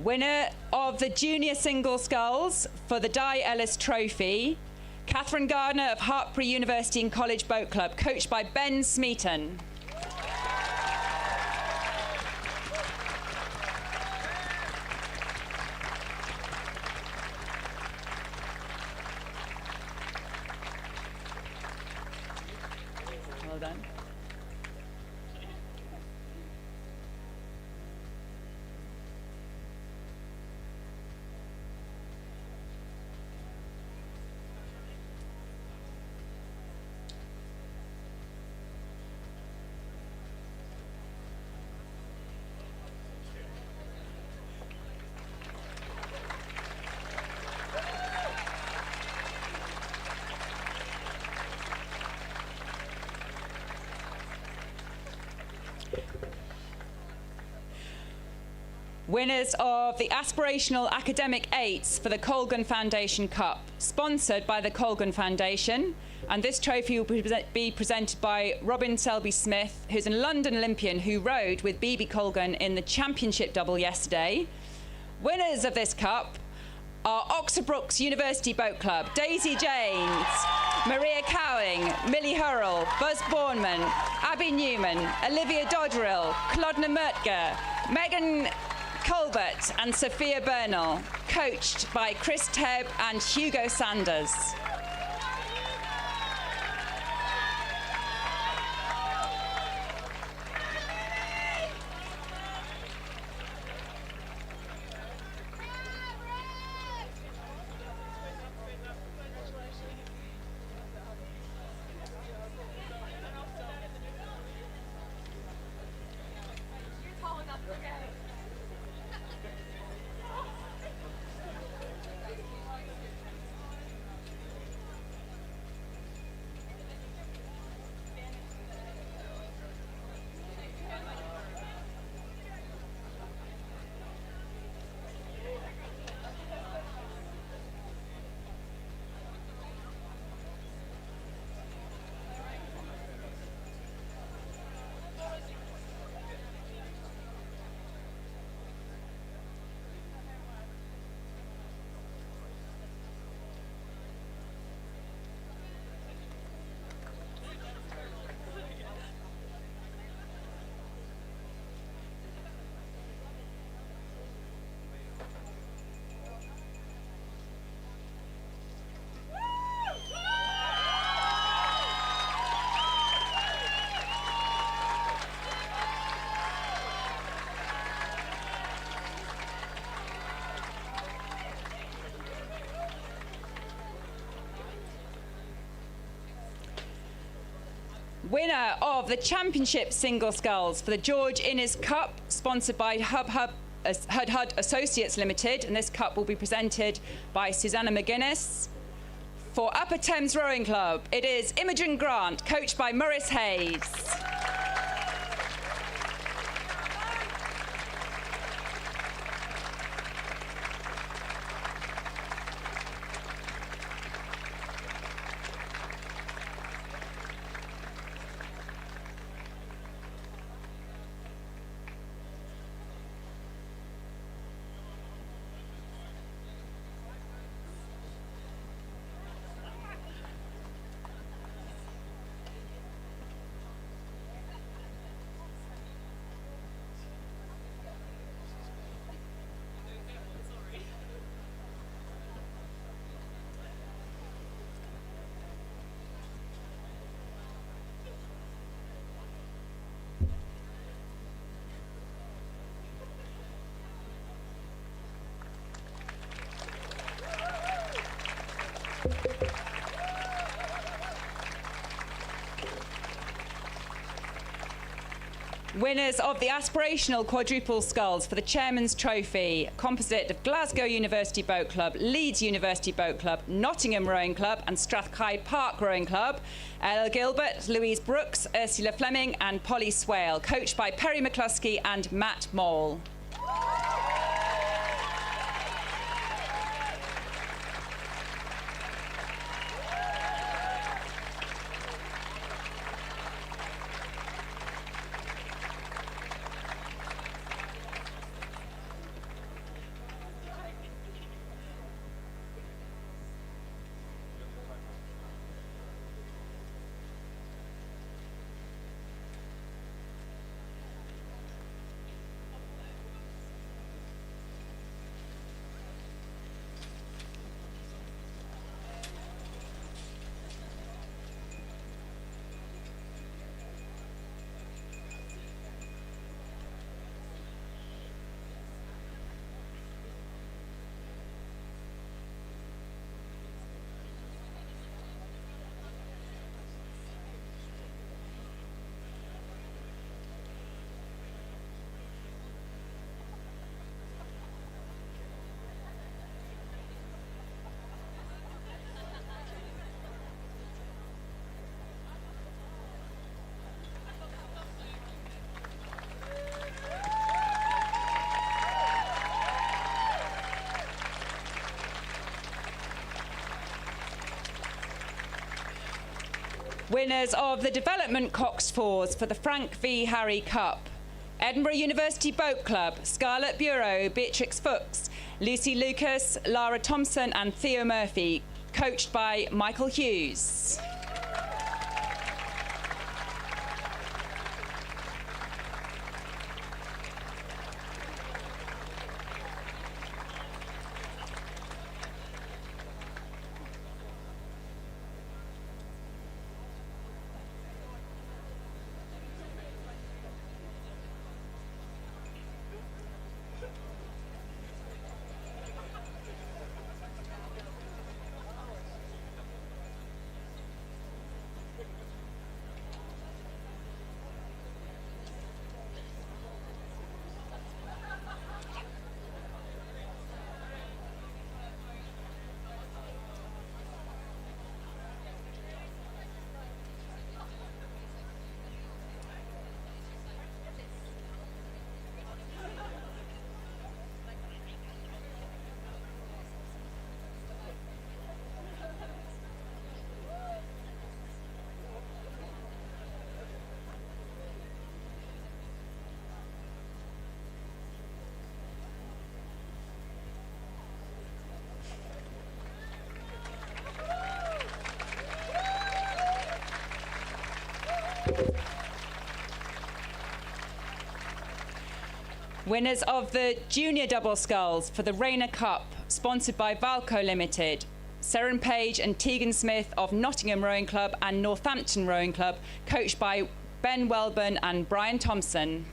Winner of the Junior Single Sculls for the Di Ellis Trophy, Catherine Gardner of Hartpury University and College Boat Club, coached by Ben Smeaton. Well done. Winners of the Aspirational Academic Eights for the Kogan Foundation Cup, sponsored by the Kogan Foundation. And this trophy will be presented by Robin Selby-Smith, who's a London Olympian who rowed with BB Colgan in the championship double yesterday. Winners of this cup are Oxford Brookes University Boat Club, Daisy James, Maria Cowing, Millie Hurrell, Buzz Bourneman, Abby Newman, Olivia Dodrill, Clodna Mertger, Megan Colbert and Sophia Bernal, coached by Chris Tebb and Hugo Sanders. Winner of the Championship Single Sculls for the George Innes Cup, sponsored by HUD Associates Limited, and this cup will be presented by Susanna McGuinness. For Upper Thames Rowing Club, it is Imogen Grant, coached by Maurice Hayes. Winners of the Aspirational Quadruple sculls for the Chairman's Trophy, composite of Glasgow University Boat Club, Leeds University Boat Club, Nottingham Rowing Club and Strathclyde Park Rowing Club. Ella Gilbert, Louise Brooks, Ursula Fleming and Polly Swale, coached by Perry McCluskey and Matt Moll. Winners of the Development Cox Fours for the Frank v Harry Cup. Edinburgh University Boat Club, Scarlett Bureau, Beatrix Fuchs, Lucy Lucas, Lara Thompson and Theo Murphy, coached by Michael Hughes. Winners of the Junior Double Sculls for the Rayner Cup, sponsored by Valco Limited. Seren Page and Tegan Smith of Nottingham Rowing Club and Northampton Rowing Club, coached by Ben Welburn and Brian Thompson.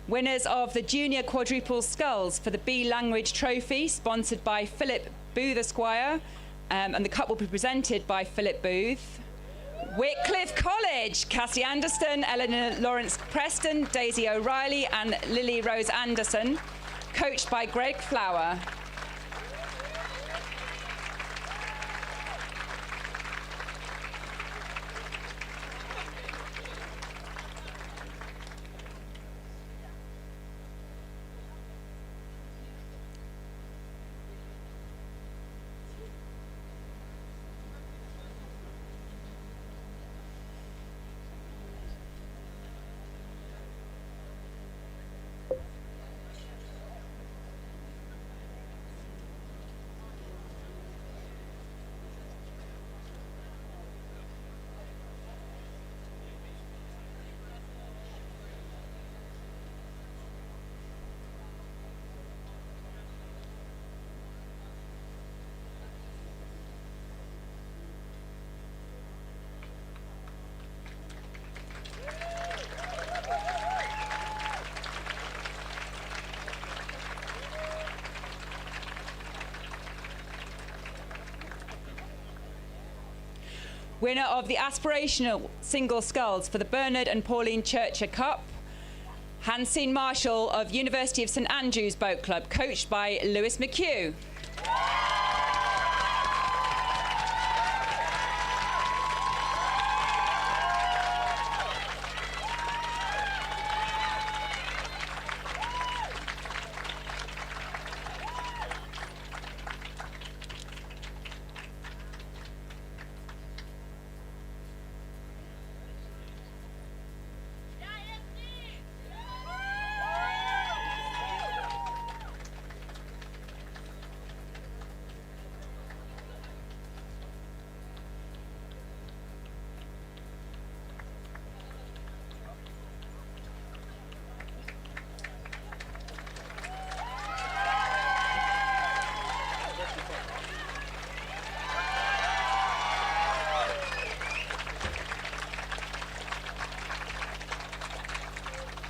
Winners of the Junior Quadruple Sculls for the B Langridge Trophy, sponsored by Philip Booth Esquire, and the cup will be presented by Philip Booth. Wycliffe College, Cassie Anderson, Eleanor Lawrence Preston, Daisy O'Reilly and Lily Rose Anderson, coached by Greg Flower. Winner of the Aspirational single sculls for the Bernard and Pauline Churcher Cup, Hansine Marshall of University of St Andrews Boat Club, coached by Lewis McHugh.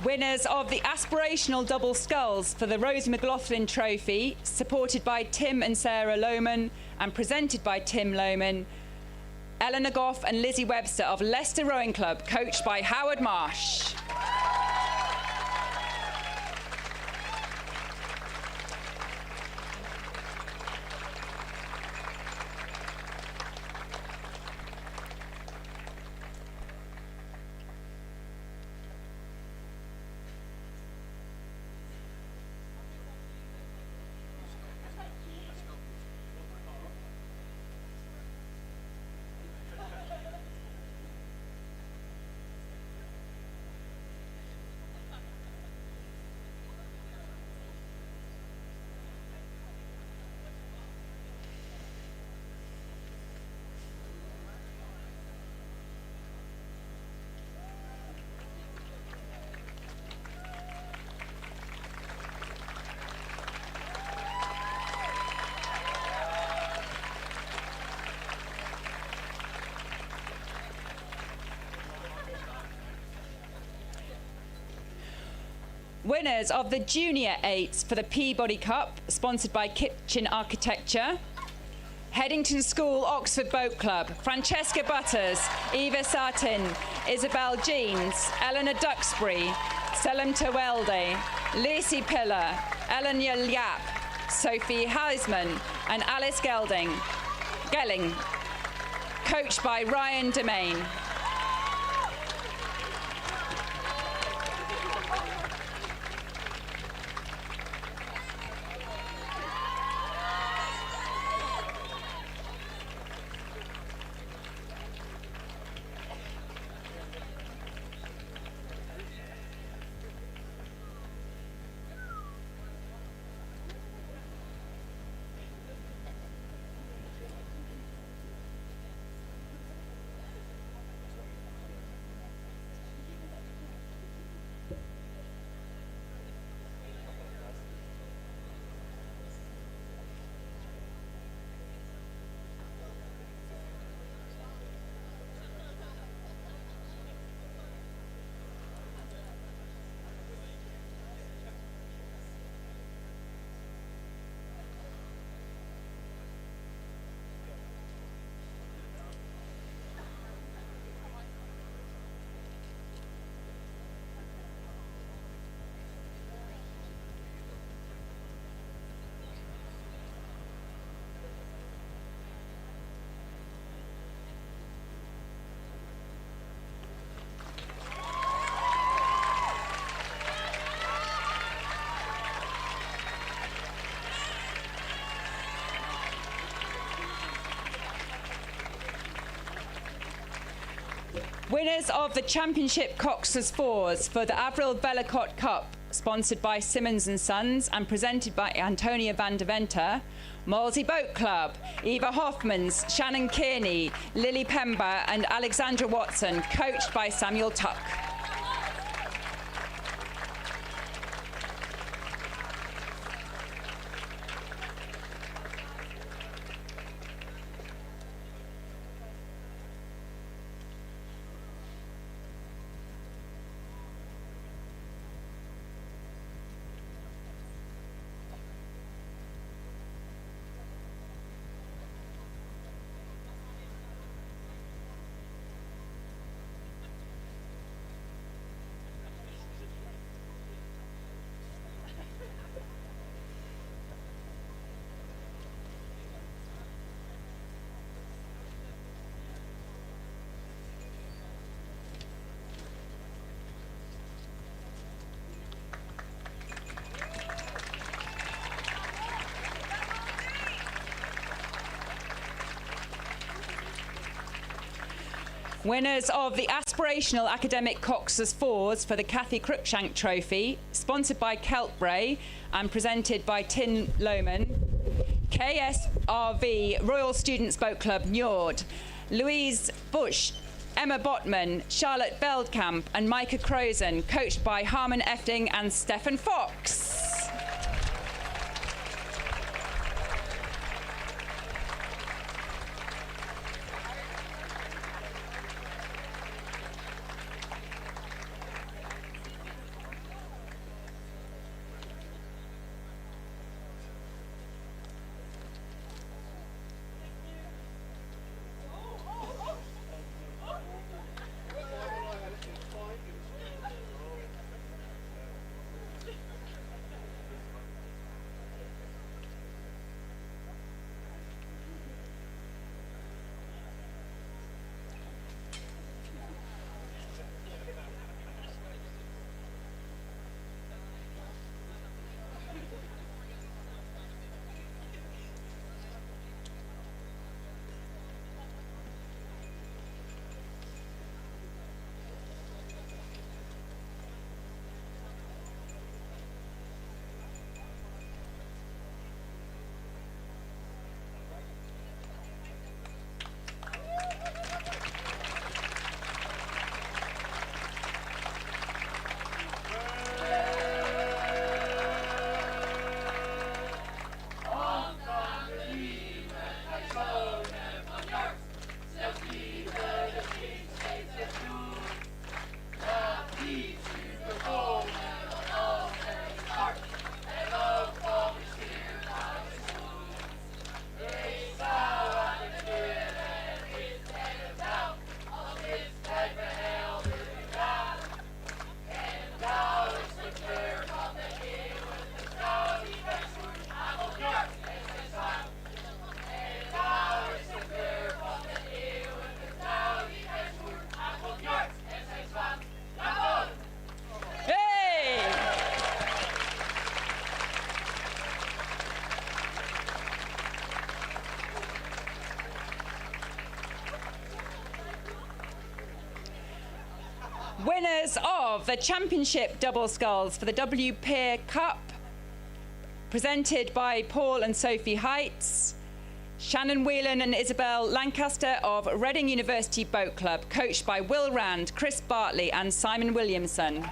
Winners of the Aspirational double sculls for the Rosie May Glotling Trophy, supported by Tim and Sarah Lohman and presented by Tim Lohman, Eleanor Goff and Lizzie Webster of Leicester Rowing Club, coached by Howard Marsh. Winners of the Junior 8s for the Peabody Cup, sponsored by Kitchen Architecture, Headington School Oxford Boat Club, Francesca Butters, Eva Sartin, Isabel Jeans, Eleanor Duxbury, Selim Tawelde, Lucy Pillar, Eleanor Yap, Sophie Heisman and Alice Gelling, coached by Ryan Demain. Winners of the Championship Coxers Fours for the Avril Bellicott Cup, sponsored by Simmons & Sons and presented by Antonia van der Venter, Molesey Boat Club, Eva Hoffmans, Shannon Kearney, Lily Pember and Alexandra Watson, coached by Samuel Tuck. Winners of the Aspirational Academic Coxers Fours for the Cathy Cruikshank Trophy, sponsored by Keltbray and presented by Tin Lohman. KSRV Royal Students Boat Club Njord, Louise Bush, Emma Botman, Charlotte Veldkamp and Micah Crozen, coached by Harmon Efting and Stefan Fox. Winners of the Championship Double Sculls for the WPEER Cup, presented by Paul and Sophie Heights, Shannon Whelan and Isabel Lancaster of Reading University Boat Club, coached by Will Rand, Chris Bartley and Simon Williamson.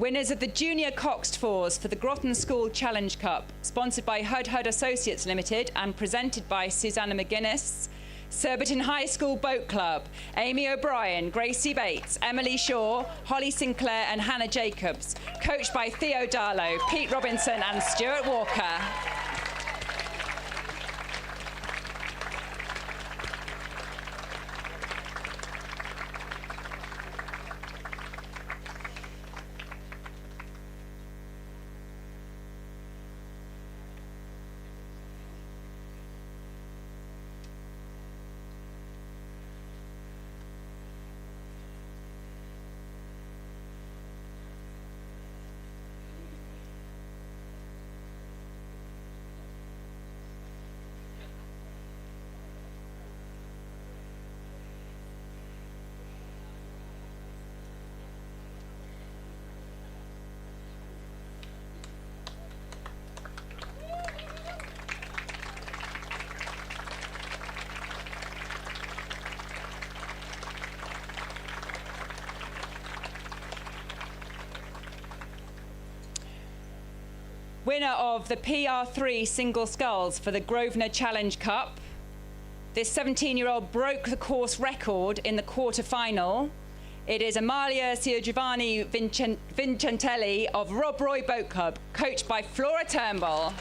Winners of the Junior Coxed Fours for the Groton School Challenge Cup, sponsored by Hud Associates Limited and presented by Susanna McGuinness. Surbiton High School Boat Club, Amy O'Brien, Gracie Bates, Emily Shaw, Holly Sinclair and Hannah Jacobs, coached by Theo Darlow, Pete Robinson and Stuart Walker. winner of the PR3 single sculls for the Grosvenor Challenge Cup. This 17-year-old broke the course record in the quarter-final. It is Amalia Giovanni Vincentelli of Rob Roy Boat Club, coached by Flora Turnbull.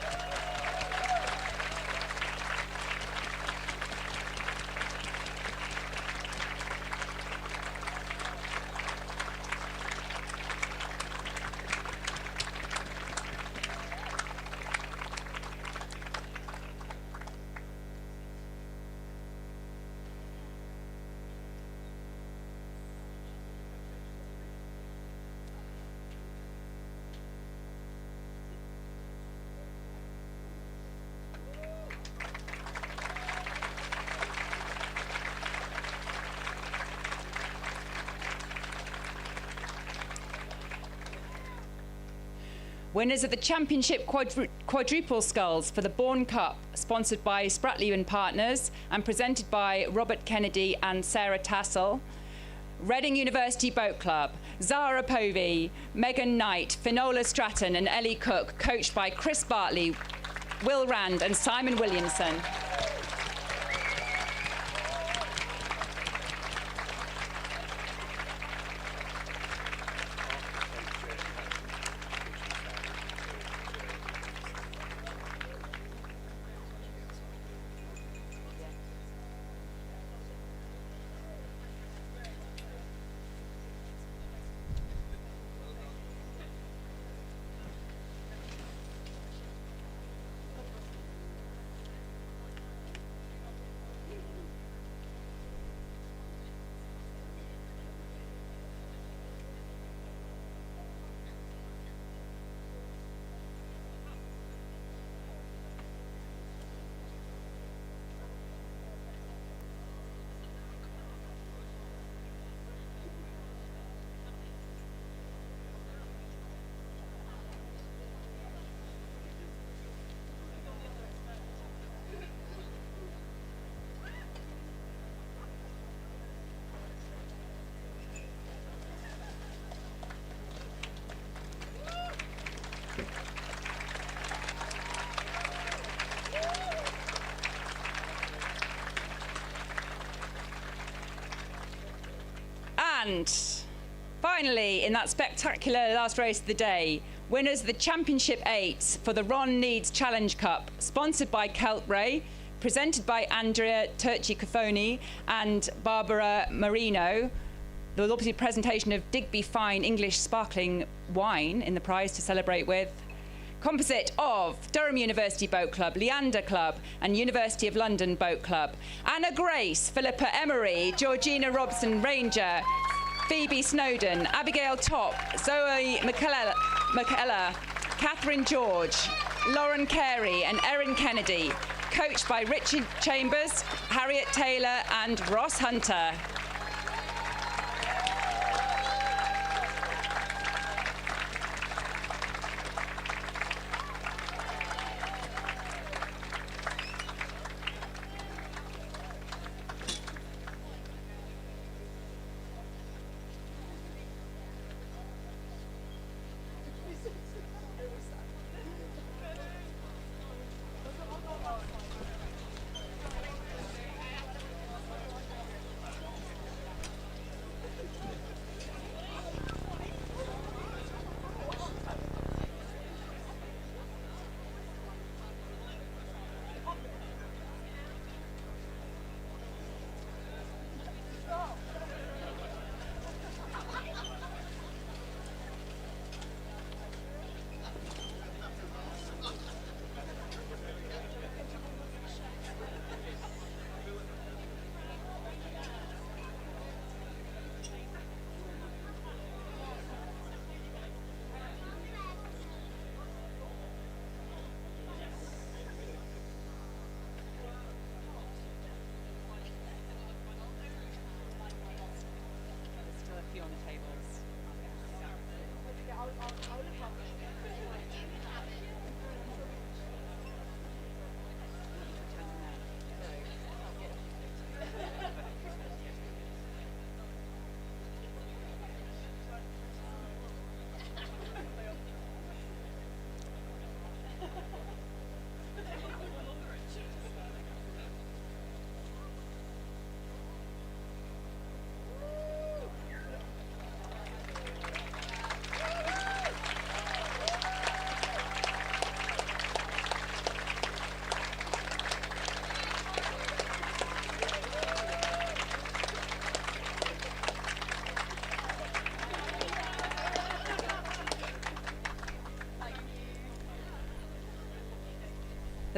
Winners of the Championship Quadruple Sculls for the Bourne Cup, sponsored by Spratley and Partners and presented by Robert Kennedy and Sarah Tassel. Reading University Boat Club, Zara Povey, Megan Knight, Finola Stratton and Ellie Cook, coached by Chris Bartley, Will Rand and Simon Williamson. And finally, in that spectacular last race of the day, winners of the Championship 8 for the Ron Needs Challenge Cup, sponsored by Keltray, presented by Andrea Turchi-Cofoni and Barbara Marino. There will obviously be a presentation of Digby Fine English sparkling wine in the prize to celebrate with. Composite of Durham University Boat Club, Leander Club and University of London Boat Club. Anna Grace, Philippa Emery, Georgina Robson Ranger, Phoebe Snowden, Abigail Top, Zoe McKella, Catherine George, Lauren Carey and Erin Kennedy, coached by Richard Chambers, Harriet Taylor and Ross Hunter.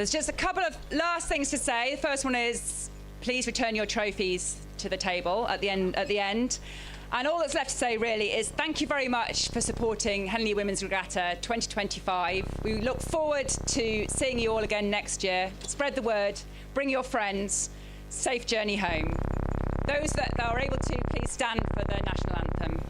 There's just a couple of last things to say. The first one is, please return your trophies to the table at the end. And all that's left to say really is thank you very much for supporting Henley Women's Regatta 2025. We look forward to seeing you all again next year. Spread the word, bring your friends, safe journey home. Those that are able to, please stand for the national anthem.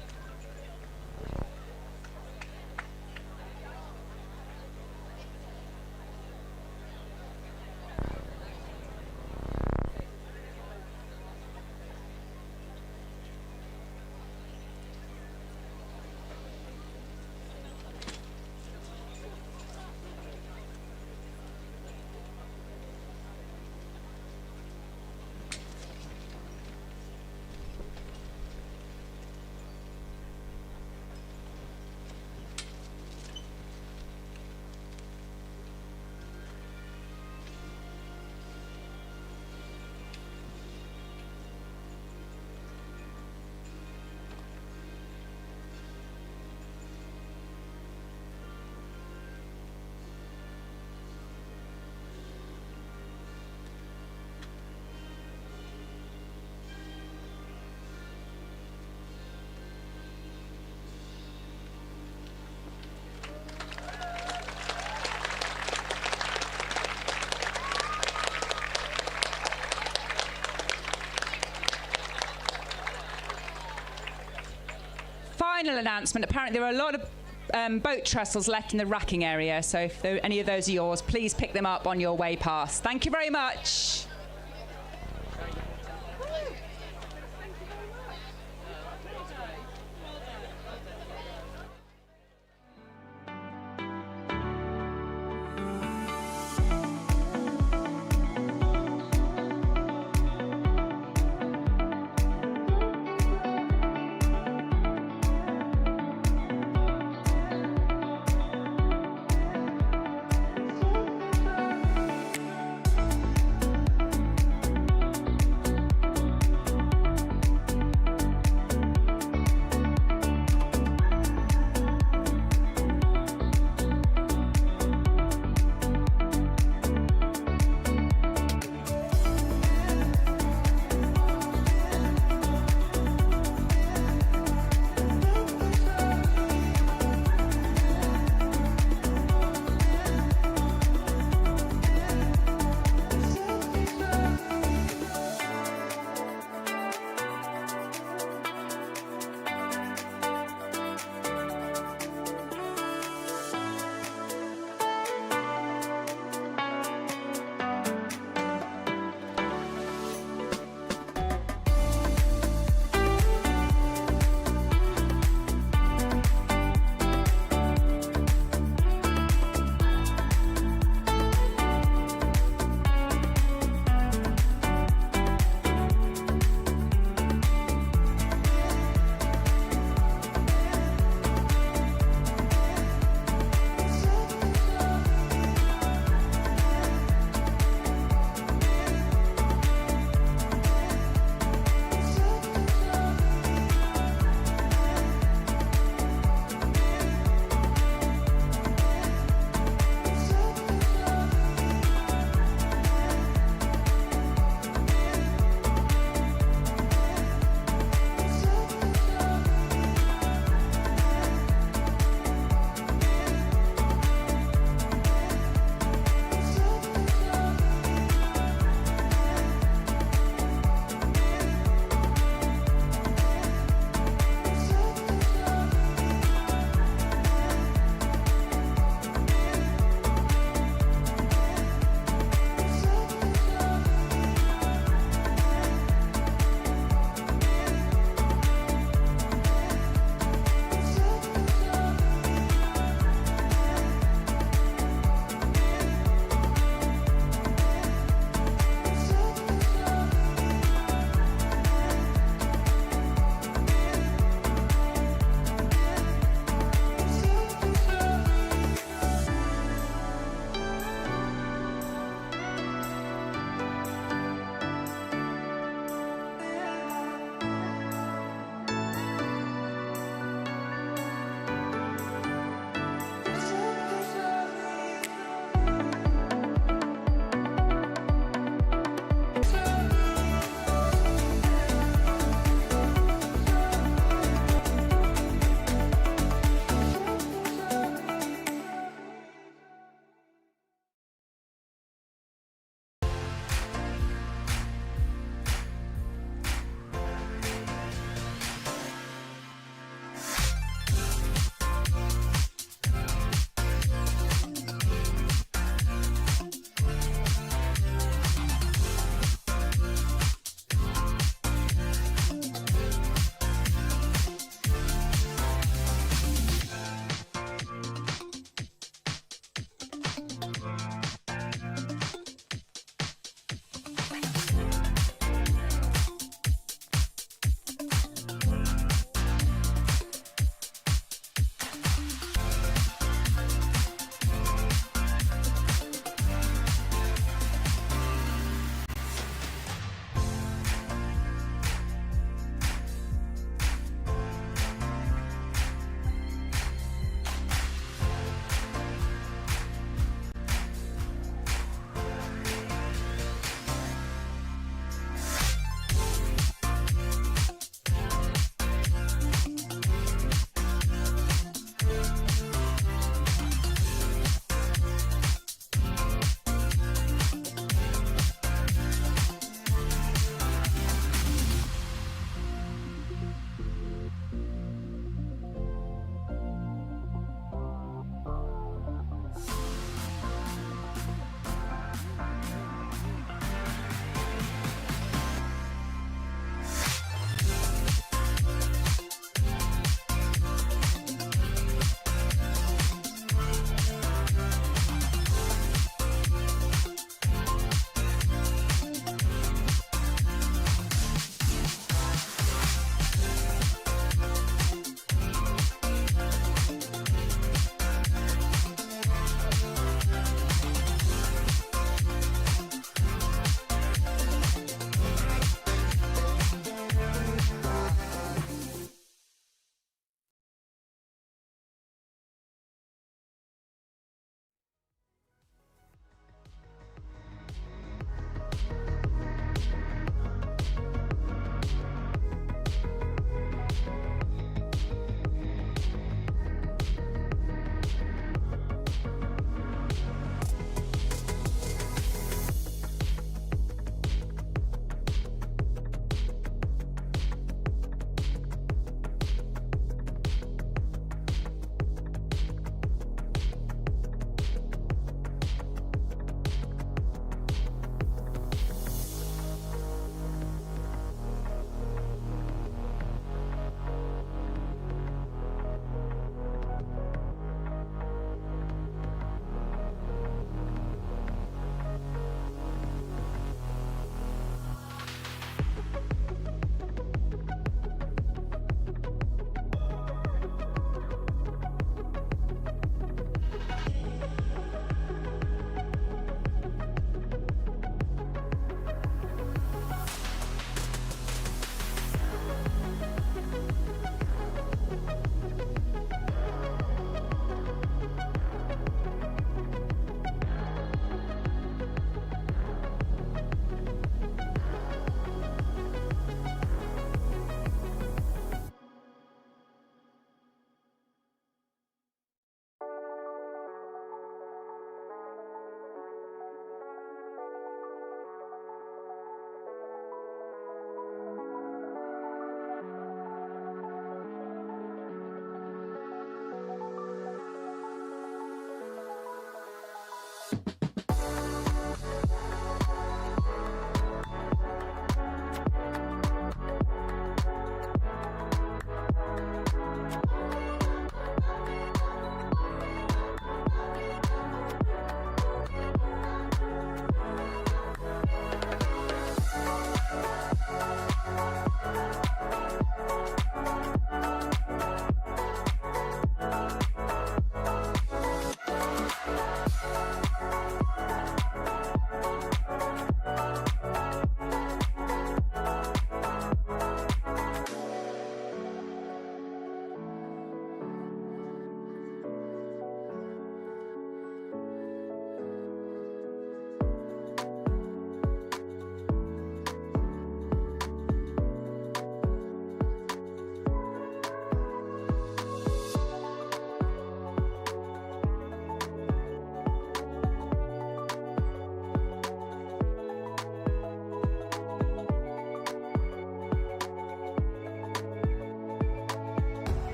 Final announcement. Apparently there are a lot of boat trestles left in the racking area, so if any of those are yours, please pick them up on your way past. Thank you very much.